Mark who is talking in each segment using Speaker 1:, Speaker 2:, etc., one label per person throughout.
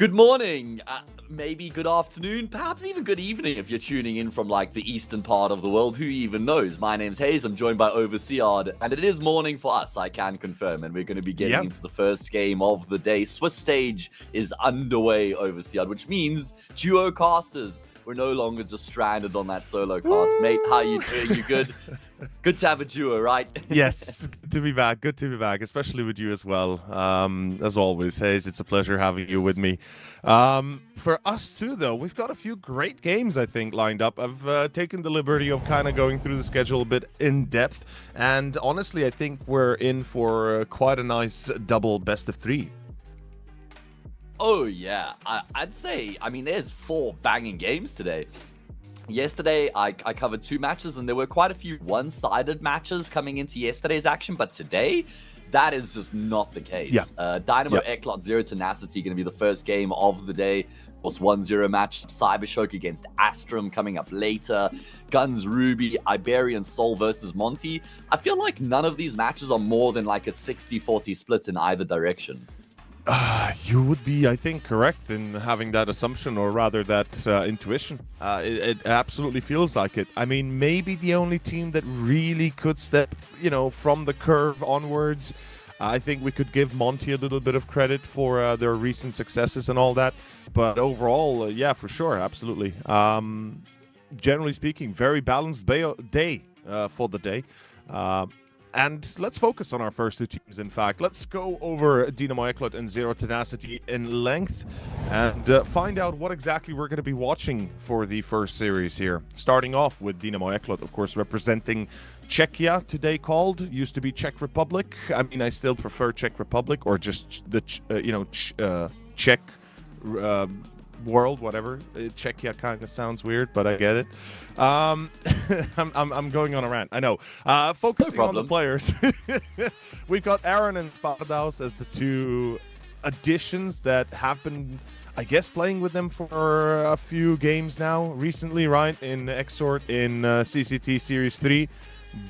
Speaker 1: Good morning, maybe good afternoon, perhaps even good evening if you're tuning in from like the eastern part of the world. Who even knows? My name's Hayes. I'm joined by Overseard, and it is morning for us, I can confirm. And we're going to be getting into the first game of the day. Swiss stage is underway, Overseard, which means duo casters. We're no longer just stranded on that solo cast. Mate, how you doing? You good? Good to have a duo, right?
Speaker 2: Yes, good to be back. Good to be back, especially with you as well. As always, Hayes, it's a pleasure having you with me. For us too, though, we've got a few great games, I think, lined up. I've taken the liberty of kind of going through the schedule a bit in depth. And honestly, I think we're in for quite a nice double best of three.
Speaker 1: Oh, yeah. I'd say, there's 4 banging games today. Yesterday, I covered 2 matches, and there were quite a few one-sided matches coming into yesterday's action, but today, that is just not the case.
Speaker 2: Yeah.
Speaker 1: Dynamo Eclot Zero Tenacity going to be the first game of the day. Of course, 1-0 match. Cybershock against Astrum coming up later. Guns Ruby, Iberian Soul versus Monte. I feel like none of these matches are more than like a 60-40 split in either direction.
Speaker 2: You would be, I think, correct in having that assumption, or rather that intuition. It absolutely feels like it. I mean, maybe the only team that really could step, from the curve onwards. I think we could give Monte a little bit of credit for their recent successes and all that. But overall, yeah, for sure, absolutely. Generally speaking, very balanced day for the day. And let's focus on our first 2 teams, in fact. Let's go over Dynamo Eclot and Zero Tenacity in length and find out what exactly we're going to be watching for the first series here. Starting off with Dynamo Eclot, of course, representing Czechia, today called. Used to be Czech Republic. I mean, I still prefer Czech Republic, or just the, Czech world, whatever. Czechia kind of sounds weird, but I get it. I'm going on a rant, I know. Focusing on the players. We've got Aaron and Spardaus as the 2 additions that have been, I guess, playing with them for a few games now recently, right? In Exort, in CCT Series 3.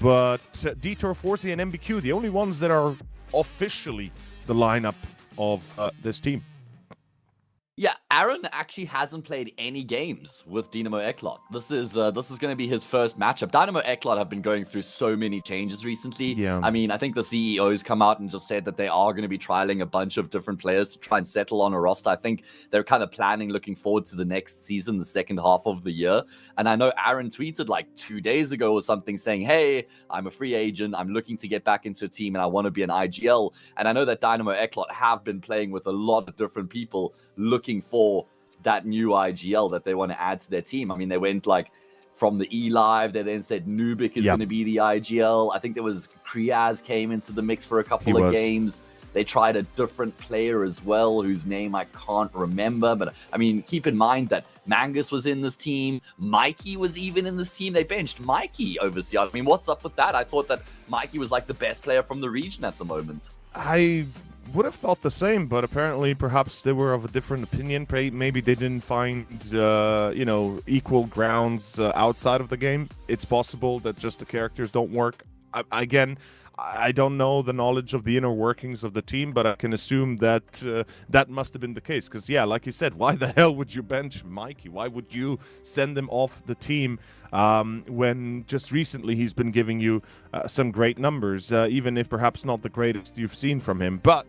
Speaker 2: But Detour, Forzi, and MBQ, the only ones that are officially the lineup of this team.
Speaker 1: Yeah, Aaron actually hasn't played any games with Dynamo Eclot. This is going to be his first matchup. Dynamo Eclot have been going through so many changes recently.
Speaker 2: Yeah.
Speaker 1: I mean, I think the CEO's come out and just said that they are going to be trialing a bunch of different players to try and settle on a roster. I think they're kind of planning, looking forward to the next season, the second half of the year. And I know Aaron tweeted like 2 days ago or something saying, hey, I'm a free agent. I'm looking to get back into a team and I want to be an IGL. And I know that Dynamo Eclot have been playing with a lot of different people looking for that new IGL that they want to add to their team. I mean, they went like from the E-Live, they then said Nuke is going to be the IGL. I think there was Kriaz came into the mix for a couple of games. They tried a different player as well, whose name I can't remember. But I mean, keep in mind that Mangus was in this team. Mikey was even in this team. They benched Mikey overseas. I mean, what's up with that? I thought that Mikey was like the best player from the region at the moment.
Speaker 2: I would have thought the same, but apparently perhaps they were of a different opinion. Maybe they didn't find, equal grounds outside of the game. It's possible that just the characters don't work. I don't know the knowledge of the inner workings of the team, but I can assume that that must have been the case. Because, yeah, like you said, why the hell would you bench Mikey? Why would you send him off the team when just recently he's been giving you some great numbers, even if perhaps not the greatest you've seen from him? But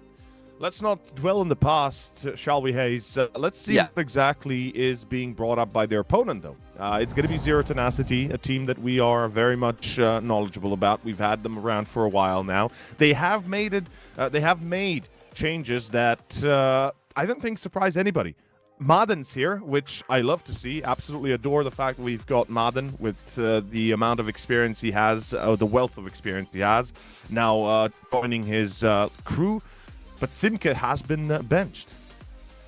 Speaker 2: let's not dwell in the past, shall we, Hayes? Let's see what exactly is being brought up by their opponent, though. It's going to be Zero Tenacity, a team that we are very much knowledgeable about. We've had them around for a while now. They have made changes that I don't think surprise anybody. Maden's here, which I love to see. Absolutely adore the fact that we've got Maden with the amount of experience he has, the wealth of experience he has, now joining his crew. But Simke has been benched.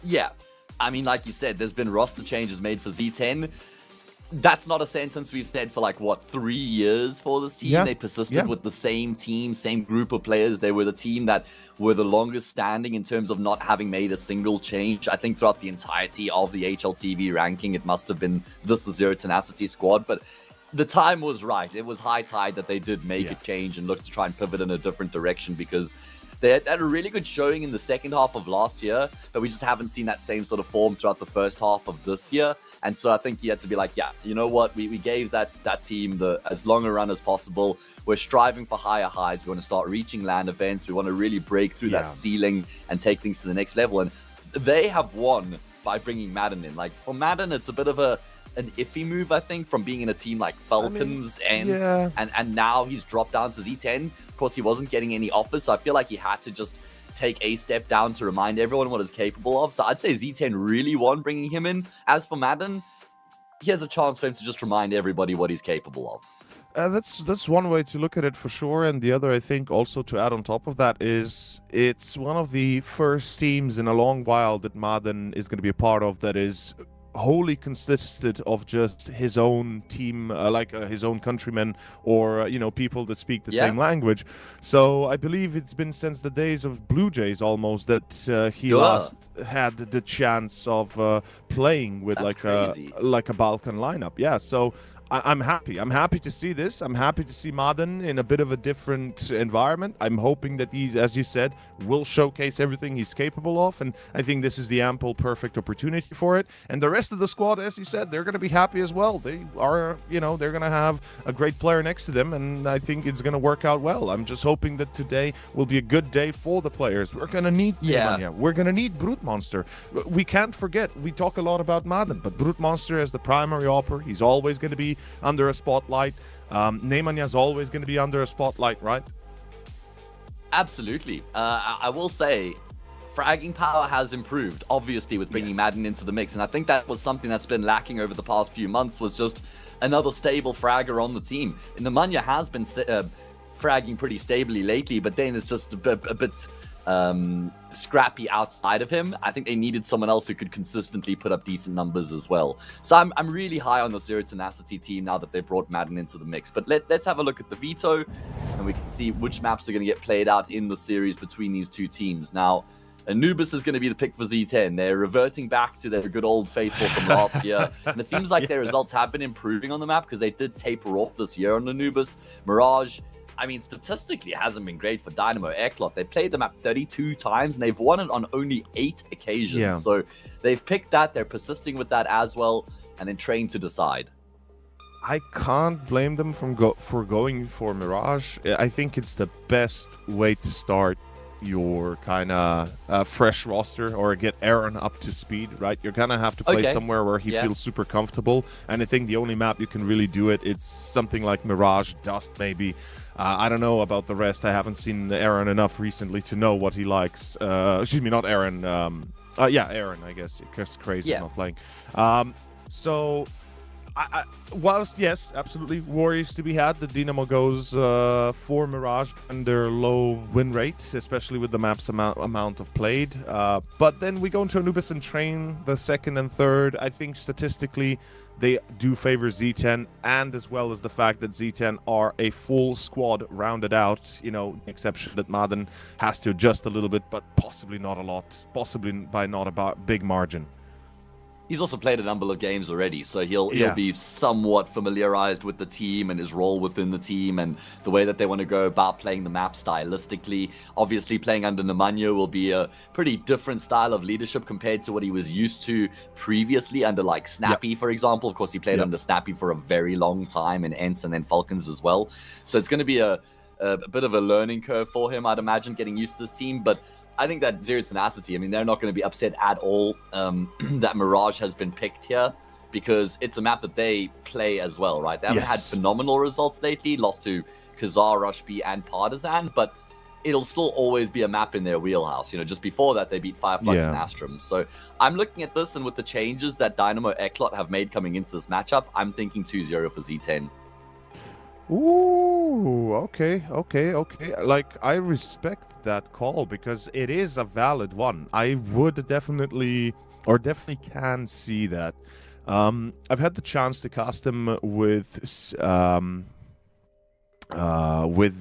Speaker 1: Yeah. I mean, like you said, there's been roster changes made for Z10. That's not a sentence we've said for 3 years for this team. They persisted with the same team, same group of players. They were the team that were the longest standing in terms of not having made a single change. I think throughout the entirety of the HLTV ranking, it must have been this Zero Tenacity squad. But the time was right. It was high tide that they did make a change and look to try and pivot in a different direction, because They had a really good showing in the second half of last year, but we just haven't seen that same sort of form throughout the first half of this year. And so I think he had to be like, yeah, you know what? We gave that team as long a run as possible. We're striving for higher highs. We want to start reaching LAN events. We want to really break through that ceiling and take things to the next level. And they have won by bringing Madden in. Like, for Madden, it's a bit of an iffy move, I think, from being in a team like Falcons and now he's dropped down to Z10. Of course, he wasn't getting any offers, so I feel like he had to just take a step down to remind everyone what he's capable of. So I'd say Z10 really won bringing him in. As for Madden, he has a chance for him to just remind everybody what he's capable of.
Speaker 2: That's one way to look at it for sure, and the other, I think, also to add on top of that is it's one of the first teams in a long while that Madden is going to be a part of that is wholly consisted of just his own team, his own countrymen or people that speak the same language. So I believe it's been since the days of Blue Jays almost that he last had the chance of playing with like a Balkan lineup. Yeah, so I'm happy. I'm happy to see this. I'm happy to see Madden in a bit of a different environment. I'm hoping that he, as you said, will showcase everything he's capable of, and I think this is the ample, perfect opportunity for it. And the rest of the squad, as you said, they're going to be happy as well. They are, they're going to have a great player next to them, and I think it's going to work out well. I'm just hoping that today will be a good day for the players. We're going to need Nemanja. We're going to need Brute Monster. We can't forget, we talk a lot about Madden, but Brute Monster as the primary opper, he's always going to be under a spotlight. Nemanja is always going to be under a spotlight, right?
Speaker 1: Absolutely. I will say, fragging power has improved, obviously, with bringing Madden into the mix. And I think that was something that's been lacking over the past few months, was just another stable fragger on the team. And Nemanja has been fragging pretty stably lately, but then it's just a bit scrappy outside of him. I think they needed someone else who could consistently put up decent numbers as well. So I'm really high on the Zero Tenacity team now that they brought Madden into the mix. But let's have a look at the veto, and we can see which maps are going to get played out in the series between these two teams. Now, Anubis is going to be the pick for Z10. They're reverting back to their good old faithful from last year. And it seems like their results have been improving on the map because they did taper off this year on Anubis. Mirage, I mean, statistically, it hasn't been great for Dynamo Eklot. They played the map 32 times, and they've won it on only 8 occasions. Yeah. So they've picked that. They're persisting with that as well, and then trained to decide.
Speaker 2: I can't blame them for going for Mirage. I think it's the best way to start your kind of fresh roster or get Aaron up to speed, right? You're gonna have to play somewhere where he feels super comfortable, and I think the only map you can really do it's something like Mirage, Dust maybe. I don't know about the rest. I haven't seen Aaron enough recently to know what he likes. Excuse me, not Aaron. Aaron, I guess, because Craze is not playing. So whilst, yes, absolutely, worries to be had, the Dynamo goes for Mirage and their low win rate, especially with the map's amount of played. But then we go into Anubis and train the second and third. I think statistically they do favor Z10, and as well as the fact that Z10 are a full squad rounded out, the exception that Madden has to adjust a little bit, but possibly not a lot, possibly by not a big margin.
Speaker 1: He's also played a number of games already, so he'll be somewhat familiarized with the team and his role within the team and the way that they want to go about playing the map stylistically. Obviously, playing under Nemanja will be a pretty different style of leadership compared to what he was used to previously under, like, Snappy, for example. Of course, he played under Snappy for a very long time in Ents and then Falcons as well. So it's going to be a bit of a learning curve for him, I'd imagine, getting used to this team. But I think that Zero Tenacity, I mean, they're not going to be upset at all that Mirage has been picked here, because it's a map that they play as well, right? They haven't had phenomenal results lately, lost to Khazar, Rush B, and Partisan, but it'll still always be a map in their wheelhouse. Just before that, they beat Fireflux and Astrum. So I'm looking at this, and with the changes that Dynamo Eklot have made coming into this matchup, I'm thinking 2-0 for Z10.
Speaker 2: Ooh, okay. Like, I respect that call because it is a valid one. I would definitely can see that. I've had the chance to cast him with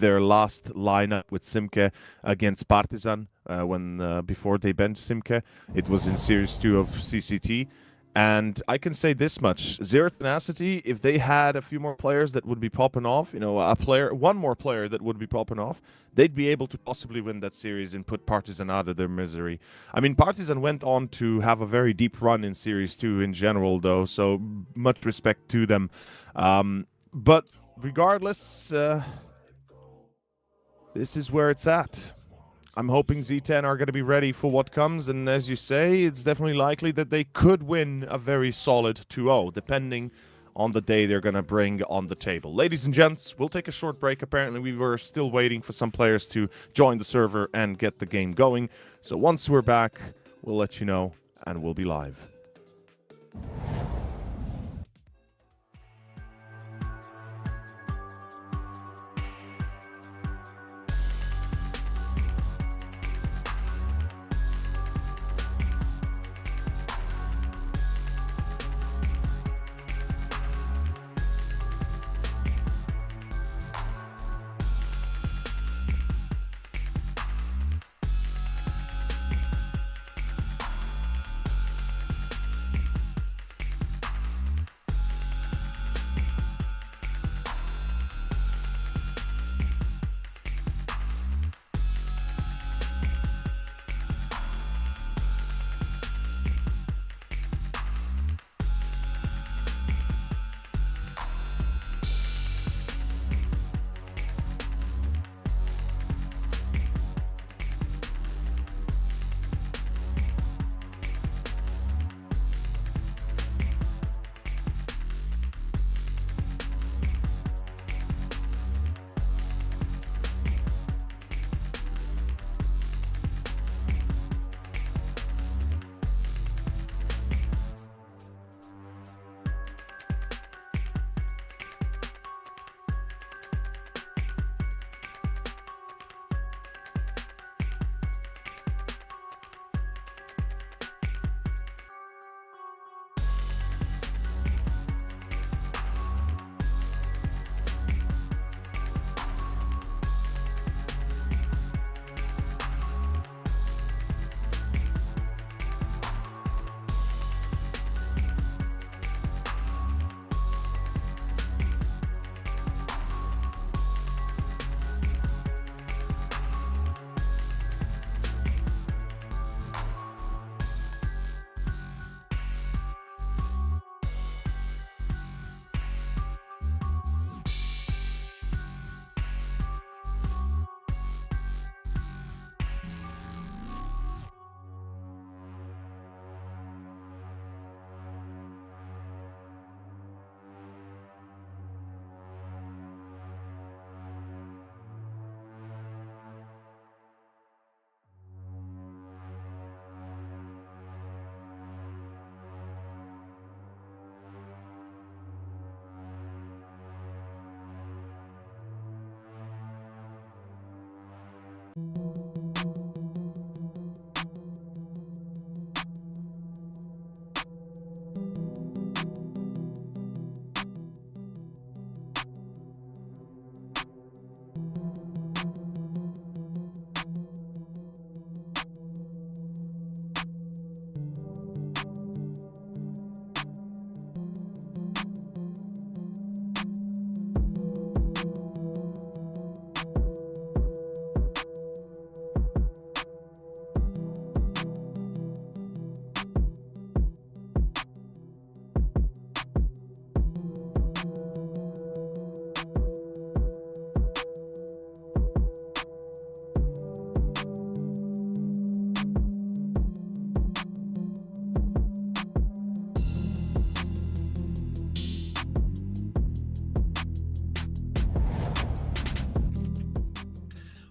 Speaker 2: their last lineup with Simke against Partizan when before they benched Simke. It was in Series 2 of CCT. And I can say this much: Zero Tenacity, if they had a few more players that would be popping off, one more player that would be popping off, they'd be able to possibly win that series and put Partizan out of their misery. I mean, Partizan went on to have a very deep run in Series 2 in general, though, so much respect to them. But regardless, this is where it's at. I'm hoping Z10 are going to be ready for what comes, and as you say, it's definitely likely that they could win a very solid 2-0, depending on the day they're going to bring on the table. Ladies and gents, we'll take a short break. Apparently, we were still waiting for some players to join the server and get the game going. So once we're back, we'll let you know, and we'll be live.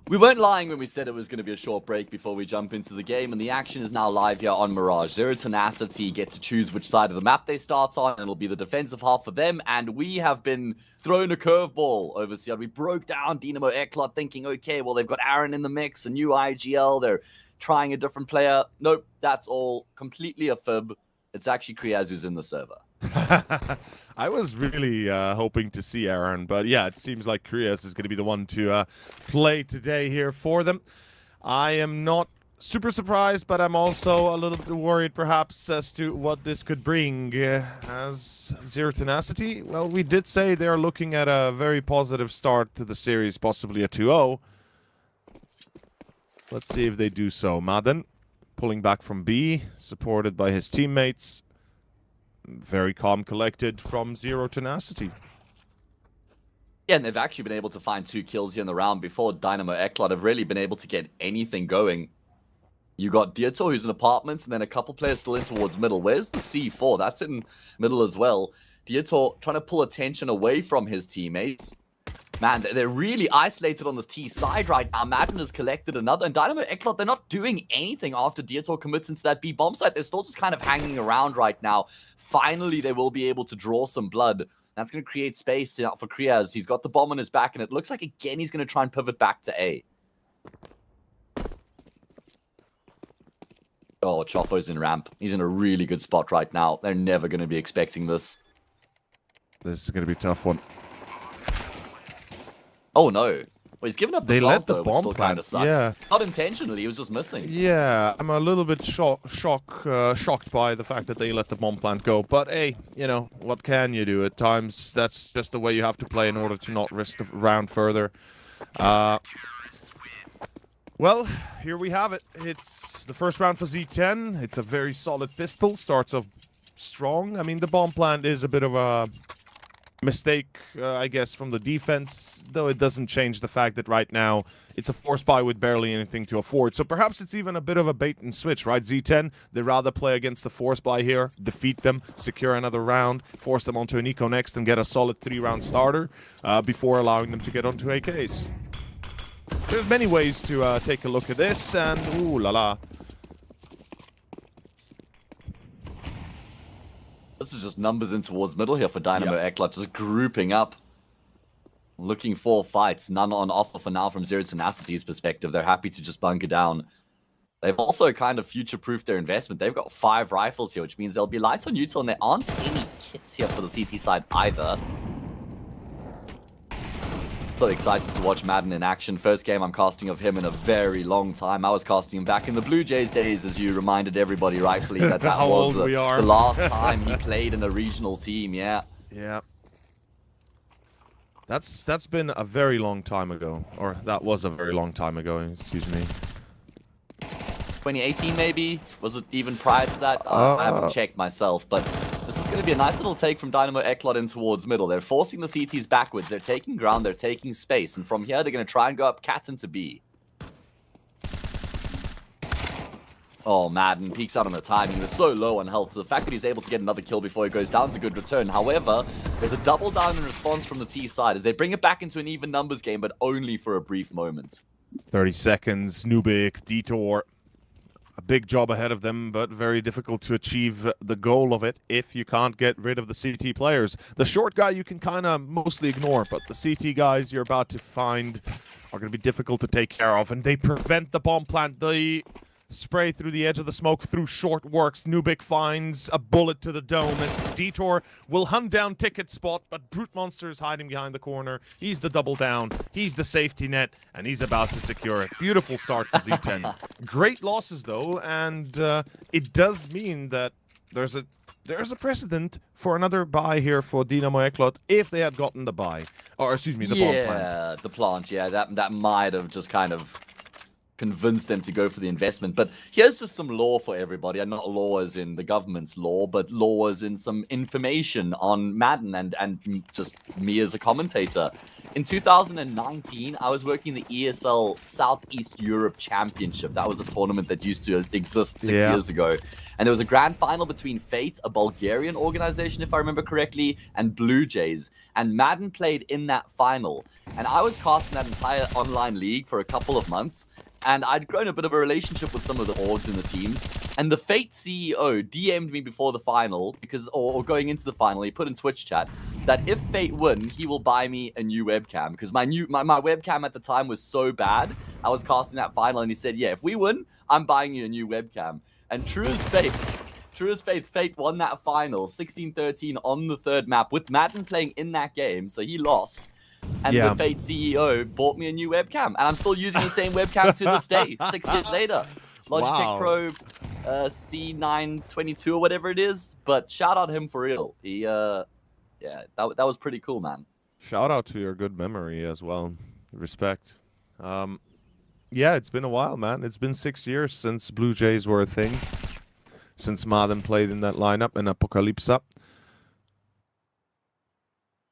Speaker 1: We weren't lying when we said it was going to be a short break before we jump into the game, and the action is now live here on Mirage. Zero Tenacity get to choose which side of the map they start on, and it'll be the defensive half for them, and we have been thrown a curveball over here. We broke down Dynamo Eklot thinking, okay, well, they've got Aaron in the mix, a new IGL, they're trying a different player. Nope, that's all completely a fib. It's actually Kriaz who's in the server.
Speaker 2: I was really hoping to see Aaron, but yeah, it seems like Kriaz is going to be the one to play today here for them. I am not super surprised, but I'm also a little bit worried perhaps as to what this could bring. As Zero Tenacity, well, we did say they're looking at a very positive start to the series, possibly a 2-0. Let's see if they do so. Madden pulling back from B, supported by his teammates. Very calm, collected from Zero Tenacity.
Speaker 1: Yeah, and they've actually been able to find 2 kills here in the round before Dynamo Eklot have really been able to get anything going. You got Dieto, who's in apartments, and then a couple players still in towards middle. Where's the C4? That's in middle as well. Dieto trying to pull attention away from his teammates. Man, they're really isolated on this T side right now. Madden has collected another, and Dynamo Eklot, they're not doing anything after Dieto commits into that B bomb site. They're still just kind of hanging around right now. Finally, they will be able to draw some blood. That's going to create space for Kriaz. He's got the bomb on his back, and it looks like, again, he's going to try and pivot back to A. Oh, Chofo's in ramp. He's in a really good spot right now. They're never going to be expecting this.
Speaker 2: This is going to be a tough one.
Speaker 1: Oh, no. Well, he's given up the
Speaker 2: They
Speaker 1: plant,
Speaker 2: let the
Speaker 1: though,
Speaker 2: bomb
Speaker 1: which still kind of
Speaker 2: plant,
Speaker 1: sucks.
Speaker 2: yeah.
Speaker 1: Not intentionally, he was just missing.
Speaker 2: Yeah, I'm a little bit shocked by the fact that they let the bomb plant go. But hey, you know, what can you do? At times, that's just the way you have to play in order to not risk the round further. Well, here we have it. It's the first round for Z10. It's a very solid pistol. Starts off strong. I mean, the bomb plant is a bit of a mistake, I guess, from the defense, though it doesn't change the fact that right now it's a force buy with barely anything to afford. So perhaps it's even a bit of a bait and switch, right? Z10, they rather play against the force buy here, defeat them, secure another round, force them onto an eco next, and get a solid 3-round starter before allowing them to get onto AKs. There's many ways to take a look at this, and ooh la la.
Speaker 1: This is just numbers in towards middle here for Dynamo Eklot, just grouping up. Looking for fights, none on offer for now from Zero Tenacity's perspective. They're happy to just bunker down. They've also kind of future-proofed their investment. They've got 5 rifles here, which means they'll be light on util, and there aren't any kits here for the CT side either. So excited to watch Madden in action. First game I'm casting of him in a very long time. I was casting him back in the Blue Jays days, as you reminded everybody rightfully that was the last time he played in a regional team. Yeah.
Speaker 2: That's been a very long time ago, or that was a very long time ago. Excuse me.
Speaker 1: 2018 maybe? Was it even prior to that? I haven't checked myself, but this is going to be a nice little take from Dynamo Eklot in towards middle. They're forcing the CTs backwards. They're taking ground. They're taking space. And from here, they're going to try and go up cat into B. Oh, Madden peeks out on the timing. He was so low on health. The fact that he's able to get another kill before he goes down is a good return. However, there's a double down in response from the T side as they bring it back into an even numbers game, but only for a brief moment.
Speaker 2: 30 seconds, Nuke, Detour. A big job ahead of them, but very difficult to achieve the goal of it if you can't get rid of the CT players. The short guy you can kind of mostly ignore, but the CT guys you're about to find are going to be difficult to take care of, and they prevent the bomb plant. The spray through the edge of the smoke through short works. Nubik finds a bullet to the dome as Detour will hunt down Ticket Spot, but Brute Monster is hiding behind the corner. He's the double down. He's the safety net, and he's about to secure it. Beautiful start for Z10. Great losses, though, and it does mean that there's a precedent for another buy here for Dynamo Eklot if they had gotten the buy. Or, excuse me, the bomb plant.
Speaker 1: Yeah, the plant, yeah. That might have just kind of convince them to go for the investment. But here's just some lore for everybody, and not lore as in the government's lore, but lore as in some information on Madden and just me as a commentator. In 2019, I was working the ESL Southeast Europe Championship. That was a tournament that used to exist 6 years ago. And there was a grand final between Fate, a Bulgarian organization, if I remember correctly, and Blue Jays. And Madden played in that final. And I was casting that entire online league for a couple of months. And I'd grown a bit of a relationship with some of the orgs in the teams. And the Fate CEO DM'd me before the final, because or going into the final, he put in Twitch chat that if Fate win, he will buy me a new webcam. Because my webcam at the time was so bad, I was casting that final, and he said, yeah, if we win, I'm buying you a new webcam. And true as fate, Fate won that final, 16-13 on the 3rd map, with Madden playing in that game, so he lost. And the Fate CEO bought me a new webcam. And I'm still using the same webcam to this day, 6 years later. Logitech Pro C922 or whatever it is. But shout out him for real. He, yeah, that was pretty cool, man.
Speaker 2: Shout out to your good memory as well. Respect. Yeah, it's been a while, man. It's been 6 years since Blue Jays were a thing. Since Madden played in that lineup in Apocalypsa.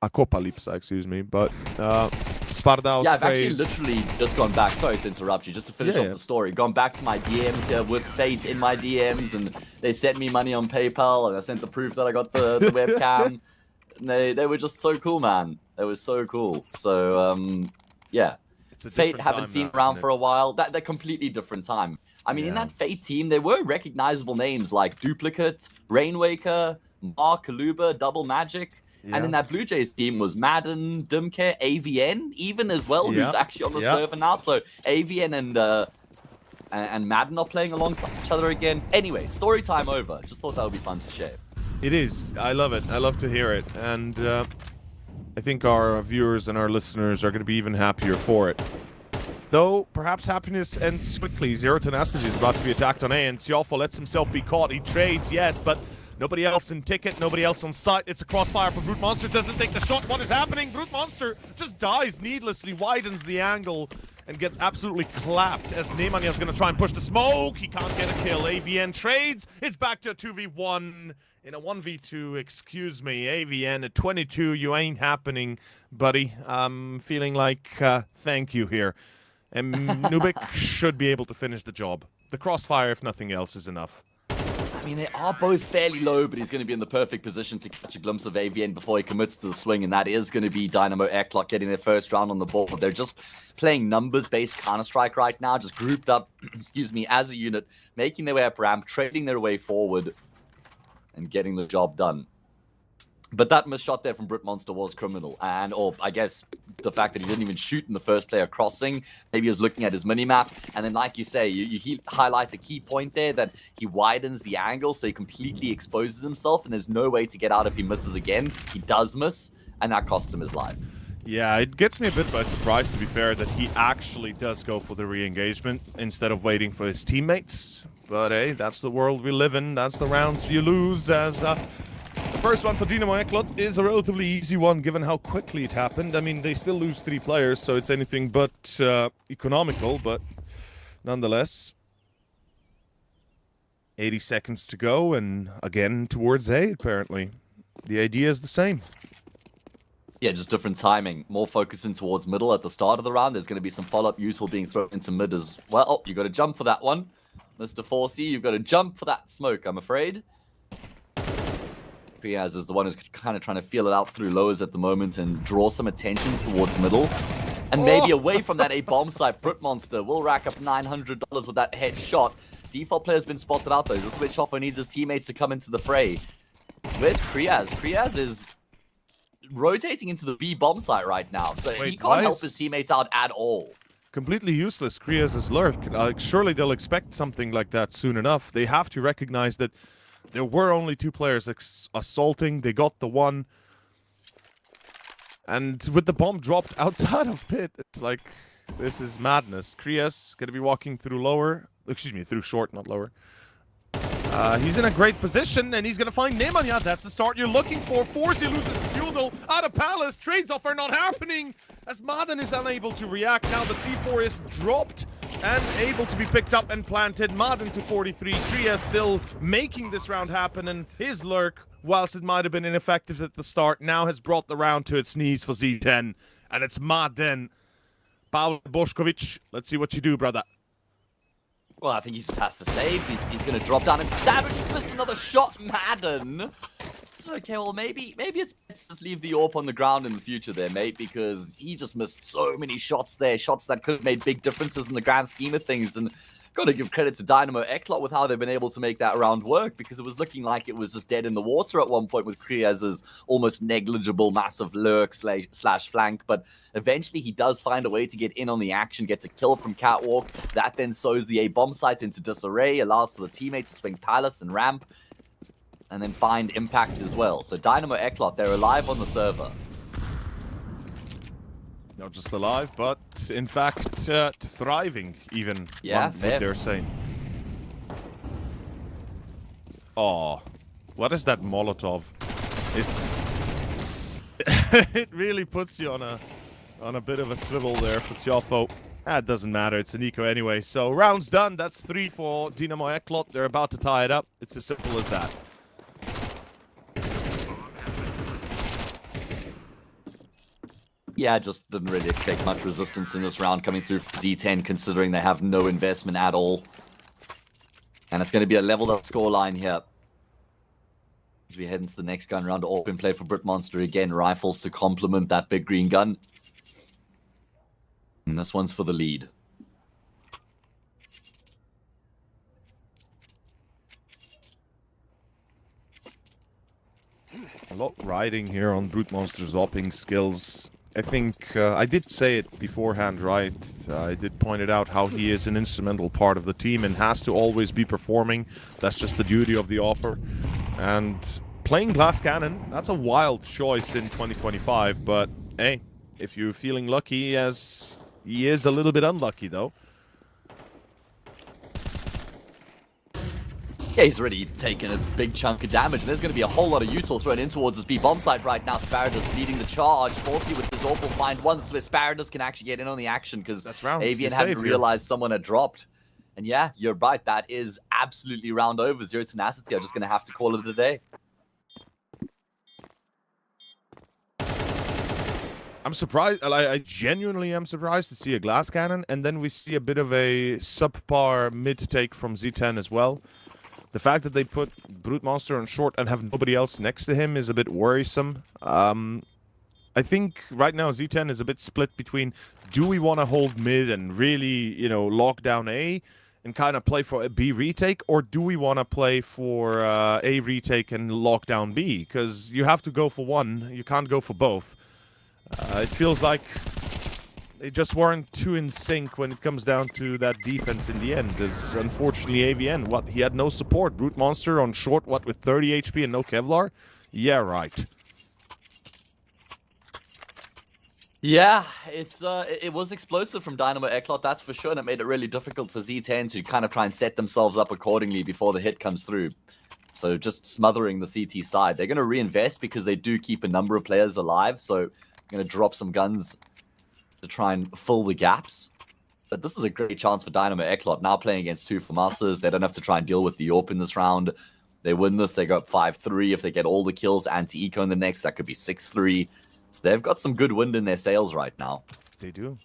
Speaker 2: Apocalypsa, excuse me. But Spardau's
Speaker 1: I've actually literally just gone back. Sorry to interrupt you. Just to finish off the story. Gone back to my DMs here with Fate in my DMs. And they sent me money on PayPal. And I sent the proof that I got the webcam. And they were just so cool, man. They were so cool. So, yeah. Fate haven't seen around for a while. They're completely different time. I mean, in that Fate team, there were recognizable names like Duplicate, Rainwaker, Mark, Kaluba, Double Magic. Yeah. And in that Blue Jays team was Madden, Dimcare, AVN, even as well, who's actually on the server now. So AVN and Madden are playing alongside each other again. Anyway, story time over. Just thought that would be fun to share.
Speaker 2: It is. I love it. I love to hear it. And I think our viewers and our listeners are going to be even happier for it. Though, perhaps happiness ends quickly. Zero Tenacity is about to be attacked on A, and Siofo lets himself be caught. He trades, yes, but nobody else in ticket, nobody else on site. It's a crossfire for Brute Monster. Doesn't take the shot. What is happening? Brute Monster just dies needlessly, widens the angle, and gets absolutely clapped as Nemanya's going to try and push the smoke. He can't get a kill. AVN trades. It's back to a 2v1 in a 1v2. Excuse me, AVN at 22. You ain't happening, buddy. I'm feeling like thank you here. And Nuke should be able to finish the job. The crossfire, if nothing else, is enough.
Speaker 1: I mean, they are both fairly low, but he's going to be in the perfect position to catch a glimpse of AVN before he commits to the swing, and that is going to be Dynamo Eklock getting their first round on the board. They're just playing numbers-based Counter-Strike right now, just grouped up, excuse me, as a unit, making their way up ramp, trading their way forward, and getting the job done. But that missed shot there from Brute Monster was criminal. Or I guess the fact that he didn't even shoot in the first player crossing. Maybe he was looking at his minimap. And then like you say, he highlights a key point there that he widens the angle so he completely exposes himself. And there's no way to get out if he misses again. He does miss, and that costs him his life.
Speaker 2: Yeah, it gets me a bit by surprise, to be fair, that he actually does go for the re-engagement instead of waiting for his teammates. But hey, that's the world we live in. That's the rounds you lose as... The first one for Dynamo Eklock is a relatively easy one, given how quickly it happened. I mean, they still lose 3 players, so it's anything but economical, but nonetheless. 80 seconds to go, and again towards A, apparently. The idea is the same.
Speaker 1: Yeah, just different timing. More focusing towards middle at the start of the round. There's going to be some follow-up util being thrown into mid as well. Oh, you got to jump for that one. Mr. Forsey, you've got to jump for that smoke, I'm afraid. Priaz is the one who's kind of trying to feel it out through lowers at the moment and draw some attention towards middle. And maybe away from that A bomb site, Brute Monster will rack up $900 with that headshot. Default player's been spotted out though. This is where Chopper needs his teammates to come into the fray. Where's Priaz? Priaz is rotating into the B bomb site right now, so he can't help his teammates out at all.
Speaker 2: Completely useless, Priaz's lurk. Surely they'll expect something like that soon enough. They have to recognize that there were only 2 players assaulting. They got the one. And with the bomb dropped outside of pit, it's like, this is madness. Krias going to be walking through lower. Excuse me, through short, not lower. He's in a great position, and he's going to find Nemanja. That's the start you're looking for. Forsey loses fuel though. Out of Palace. Trades off are not happening, as Madden is unable to react. Now the C4 is dropped and able to be picked up and planted. Madden to 43. Kriya still making this round happen, and his lurk, whilst it might have been ineffective at the start, now has brought the round to its knees for Z10. And it's Madden. Pavel Bošković, let's see what you do, brother.
Speaker 1: Well, I think he just has to save. He's going to drop down, and Savage has missed another shot. Madden. Okay, well, maybe it's best to just leave the AWP on the ground in the future there, mate, because he just missed so many shots there. Shots that could have made big differences in the grand scheme of things. And got to give credit to Dynamo Eklock with how they've been able to make that round work, because it was looking like it was just dead in the water at one point with Kriaz's almost negligible massive lurk slash flank. But eventually he does find a way to get in on the action, gets a kill from Catwalk. That then sows the A bomb site into disarray, allows for the teammate to swing Palace and ramp, and then find impact as well. So Dynamo Eklock, they're alive on the server.
Speaker 2: Not just alive, but in fact thriving, even.
Speaker 1: Yeah,
Speaker 2: what they're saying. Oh, what is that Molotov? It's it really puts you on a bit of a swivel there for Tiafo. It doesn't matter, it's an eco anyway. So round's done, that's 3 for Dynamo Eklot. They're about to tie it up. It's as simple as that.
Speaker 1: Yeah, just didn't really expect much resistance in this round coming through for Z10, considering they have no investment at all. And it's going to be a leveled up scoreline here. As we head into the next gun round, open play for Britmonster again. Rifles to complement that big green gun. And this one's for the lead.
Speaker 2: A lot riding here on Brute-Monster's opping skills. I think I did say it beforehand, right? I did point it out how he is an instrumental part of the team and has to always be performing. That's just the duty of the offer. And playing Glass Cannon, that's a wild choice in 2025, but hey, if you're feeling lucky, as he is a little bit unlucky though.
Speaker 1: Yeah, he's already taken a big chunk of damage. There's going to be a whole lot of util thrown in towards this B-bomb site right now. Sparadus leading the charge. Forsey with his AWP will find one where Sparadus can actually get in on the action because Avian hadn't realized someone had dropped. And yeah, you're right. That is absolutely round over. Zero Tenacity are just going to have to call it a day.
Speaker 2: I'm surprised. I genuinely am surprised to see a Glass Cannon, and then we see a bit of a subpar mid take from Z10 as well. The fact that they put Brute-Monster on short and have nobody else next to him is a bit worrisome. I think right now Z10 is a bit split between, do we want to hold mid and really, you know, lock down A and kind of play for a B retake, or do we want to play for A retake and lock down B? Because you have to go for one, you can't go for both. It feels like they just weren't too in sync when it comes down to that defense in the end. As unfortunately AVN, he had no support. Brute-Monster on short, with 30 HP and no Kevlar? Yeah, right.
Speaker 1: Yeah, it was explosive from Dynamo Eklot, that's for sure, and it made it really difficult for Z10 to kind of try and set themselves up accordingly before the hit comes through. So just smothering the CT side. They're going to reinvest because they do keep a number of players alive, so going to drop some guns to try and fill the gaps. But this is a great chance for Dynamo Eklot. Now playing against two FAMASas, they don't have to try and deal with the AWP in this round. They win this, they go up 5-3. If they get all the kills, anti-eco in the next, that could be 6-3. They've got some good wind in their sails right now.
Speaker 2: They do.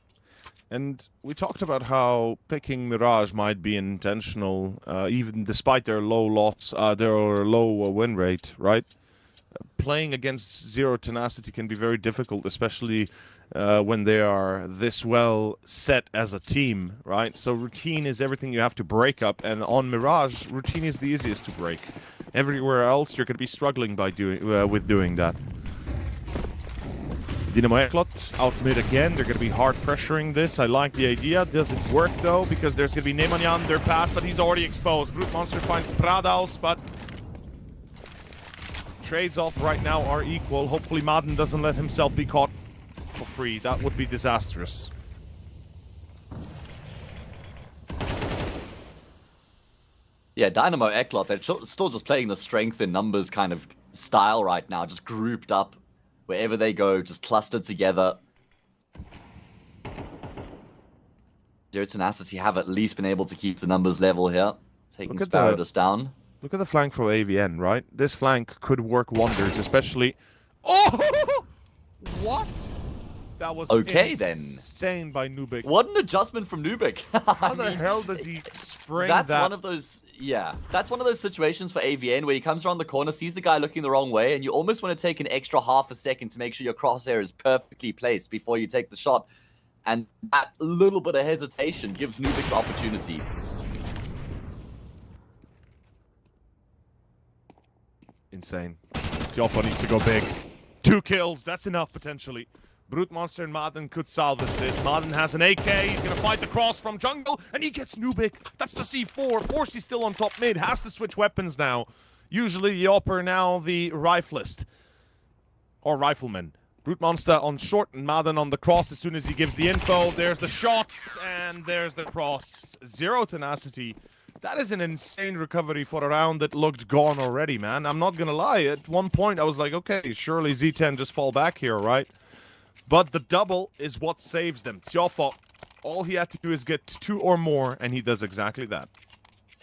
Speaker 2: And we talked about how picking Mirage might be intentional, even despite their low lots, their low win rate, right? Playing against Zero Tenacity can be very difficult, especially when they are this well set as a team, right? So routine is everything you have to break up, and on Mirage, routine is the easiest to break. Everywhere else, you're going to be struggling by doing that. Dynamo Eklot out mid again. They're going to be hard pressuring this. I like the idea. Does it work though? Because there's going to be Nemanyan, their pass, but he's already exposed. Brute-Monster finds Pradaus, but trades off right now are equal. Hopefully Madden doesn't let himself be caught for free. That would be disastrous.
Speaker 1: Yeah, Dynamo Eklot, they're still just playing the strength in numbers kind of style right now, just grouped up. Wherever they go, just clustered together. Zero Tenacity have at least been able to keep the numbers level here. Taking Sparadus down.
Speaker 2: Look at the flank from AVN, right? This flank could work wonders, especially... Oh! What? That was insane by Nuke.
Speaker 1: What an adjustment from Nuke.
Speaker 2: How the hell does he spring that?
Speaker 1: That's one of those... Yeah, that's one of those situations for AVN where he comes around the corner, sees the guy looking the wrong way, and you almost want to take an extra half a second to make sure your crosshair is perfectly placed before you take the shot. And that little bit of hesitation gives Nuke the opportunity.
Speaker 2: Insane. Tiafo needs to go big. 2 kills, that's enough potentially. Brute-Monster and Madden could salvage this. Madden has an AK, he's gonna fight the cross from jungle, and he gets Nuke. That's the C4. Forsey's still on top mid, has to switch weapons now. Usually the Opper, now the Riflist. Or Rifleman. Brute-Monster on short and Madden on the cross as soon as he gives the info. There's the shots, and there's the cross. Zero Tenacity That is an insane recovery for a round that looked gone already, man. I'm not gonna lie. At one point, I was like, okay, surely Z10 just fall back here, right? But the double is what saves them. Tjofo, all he had to do is get 2 or more, and he does exactly that.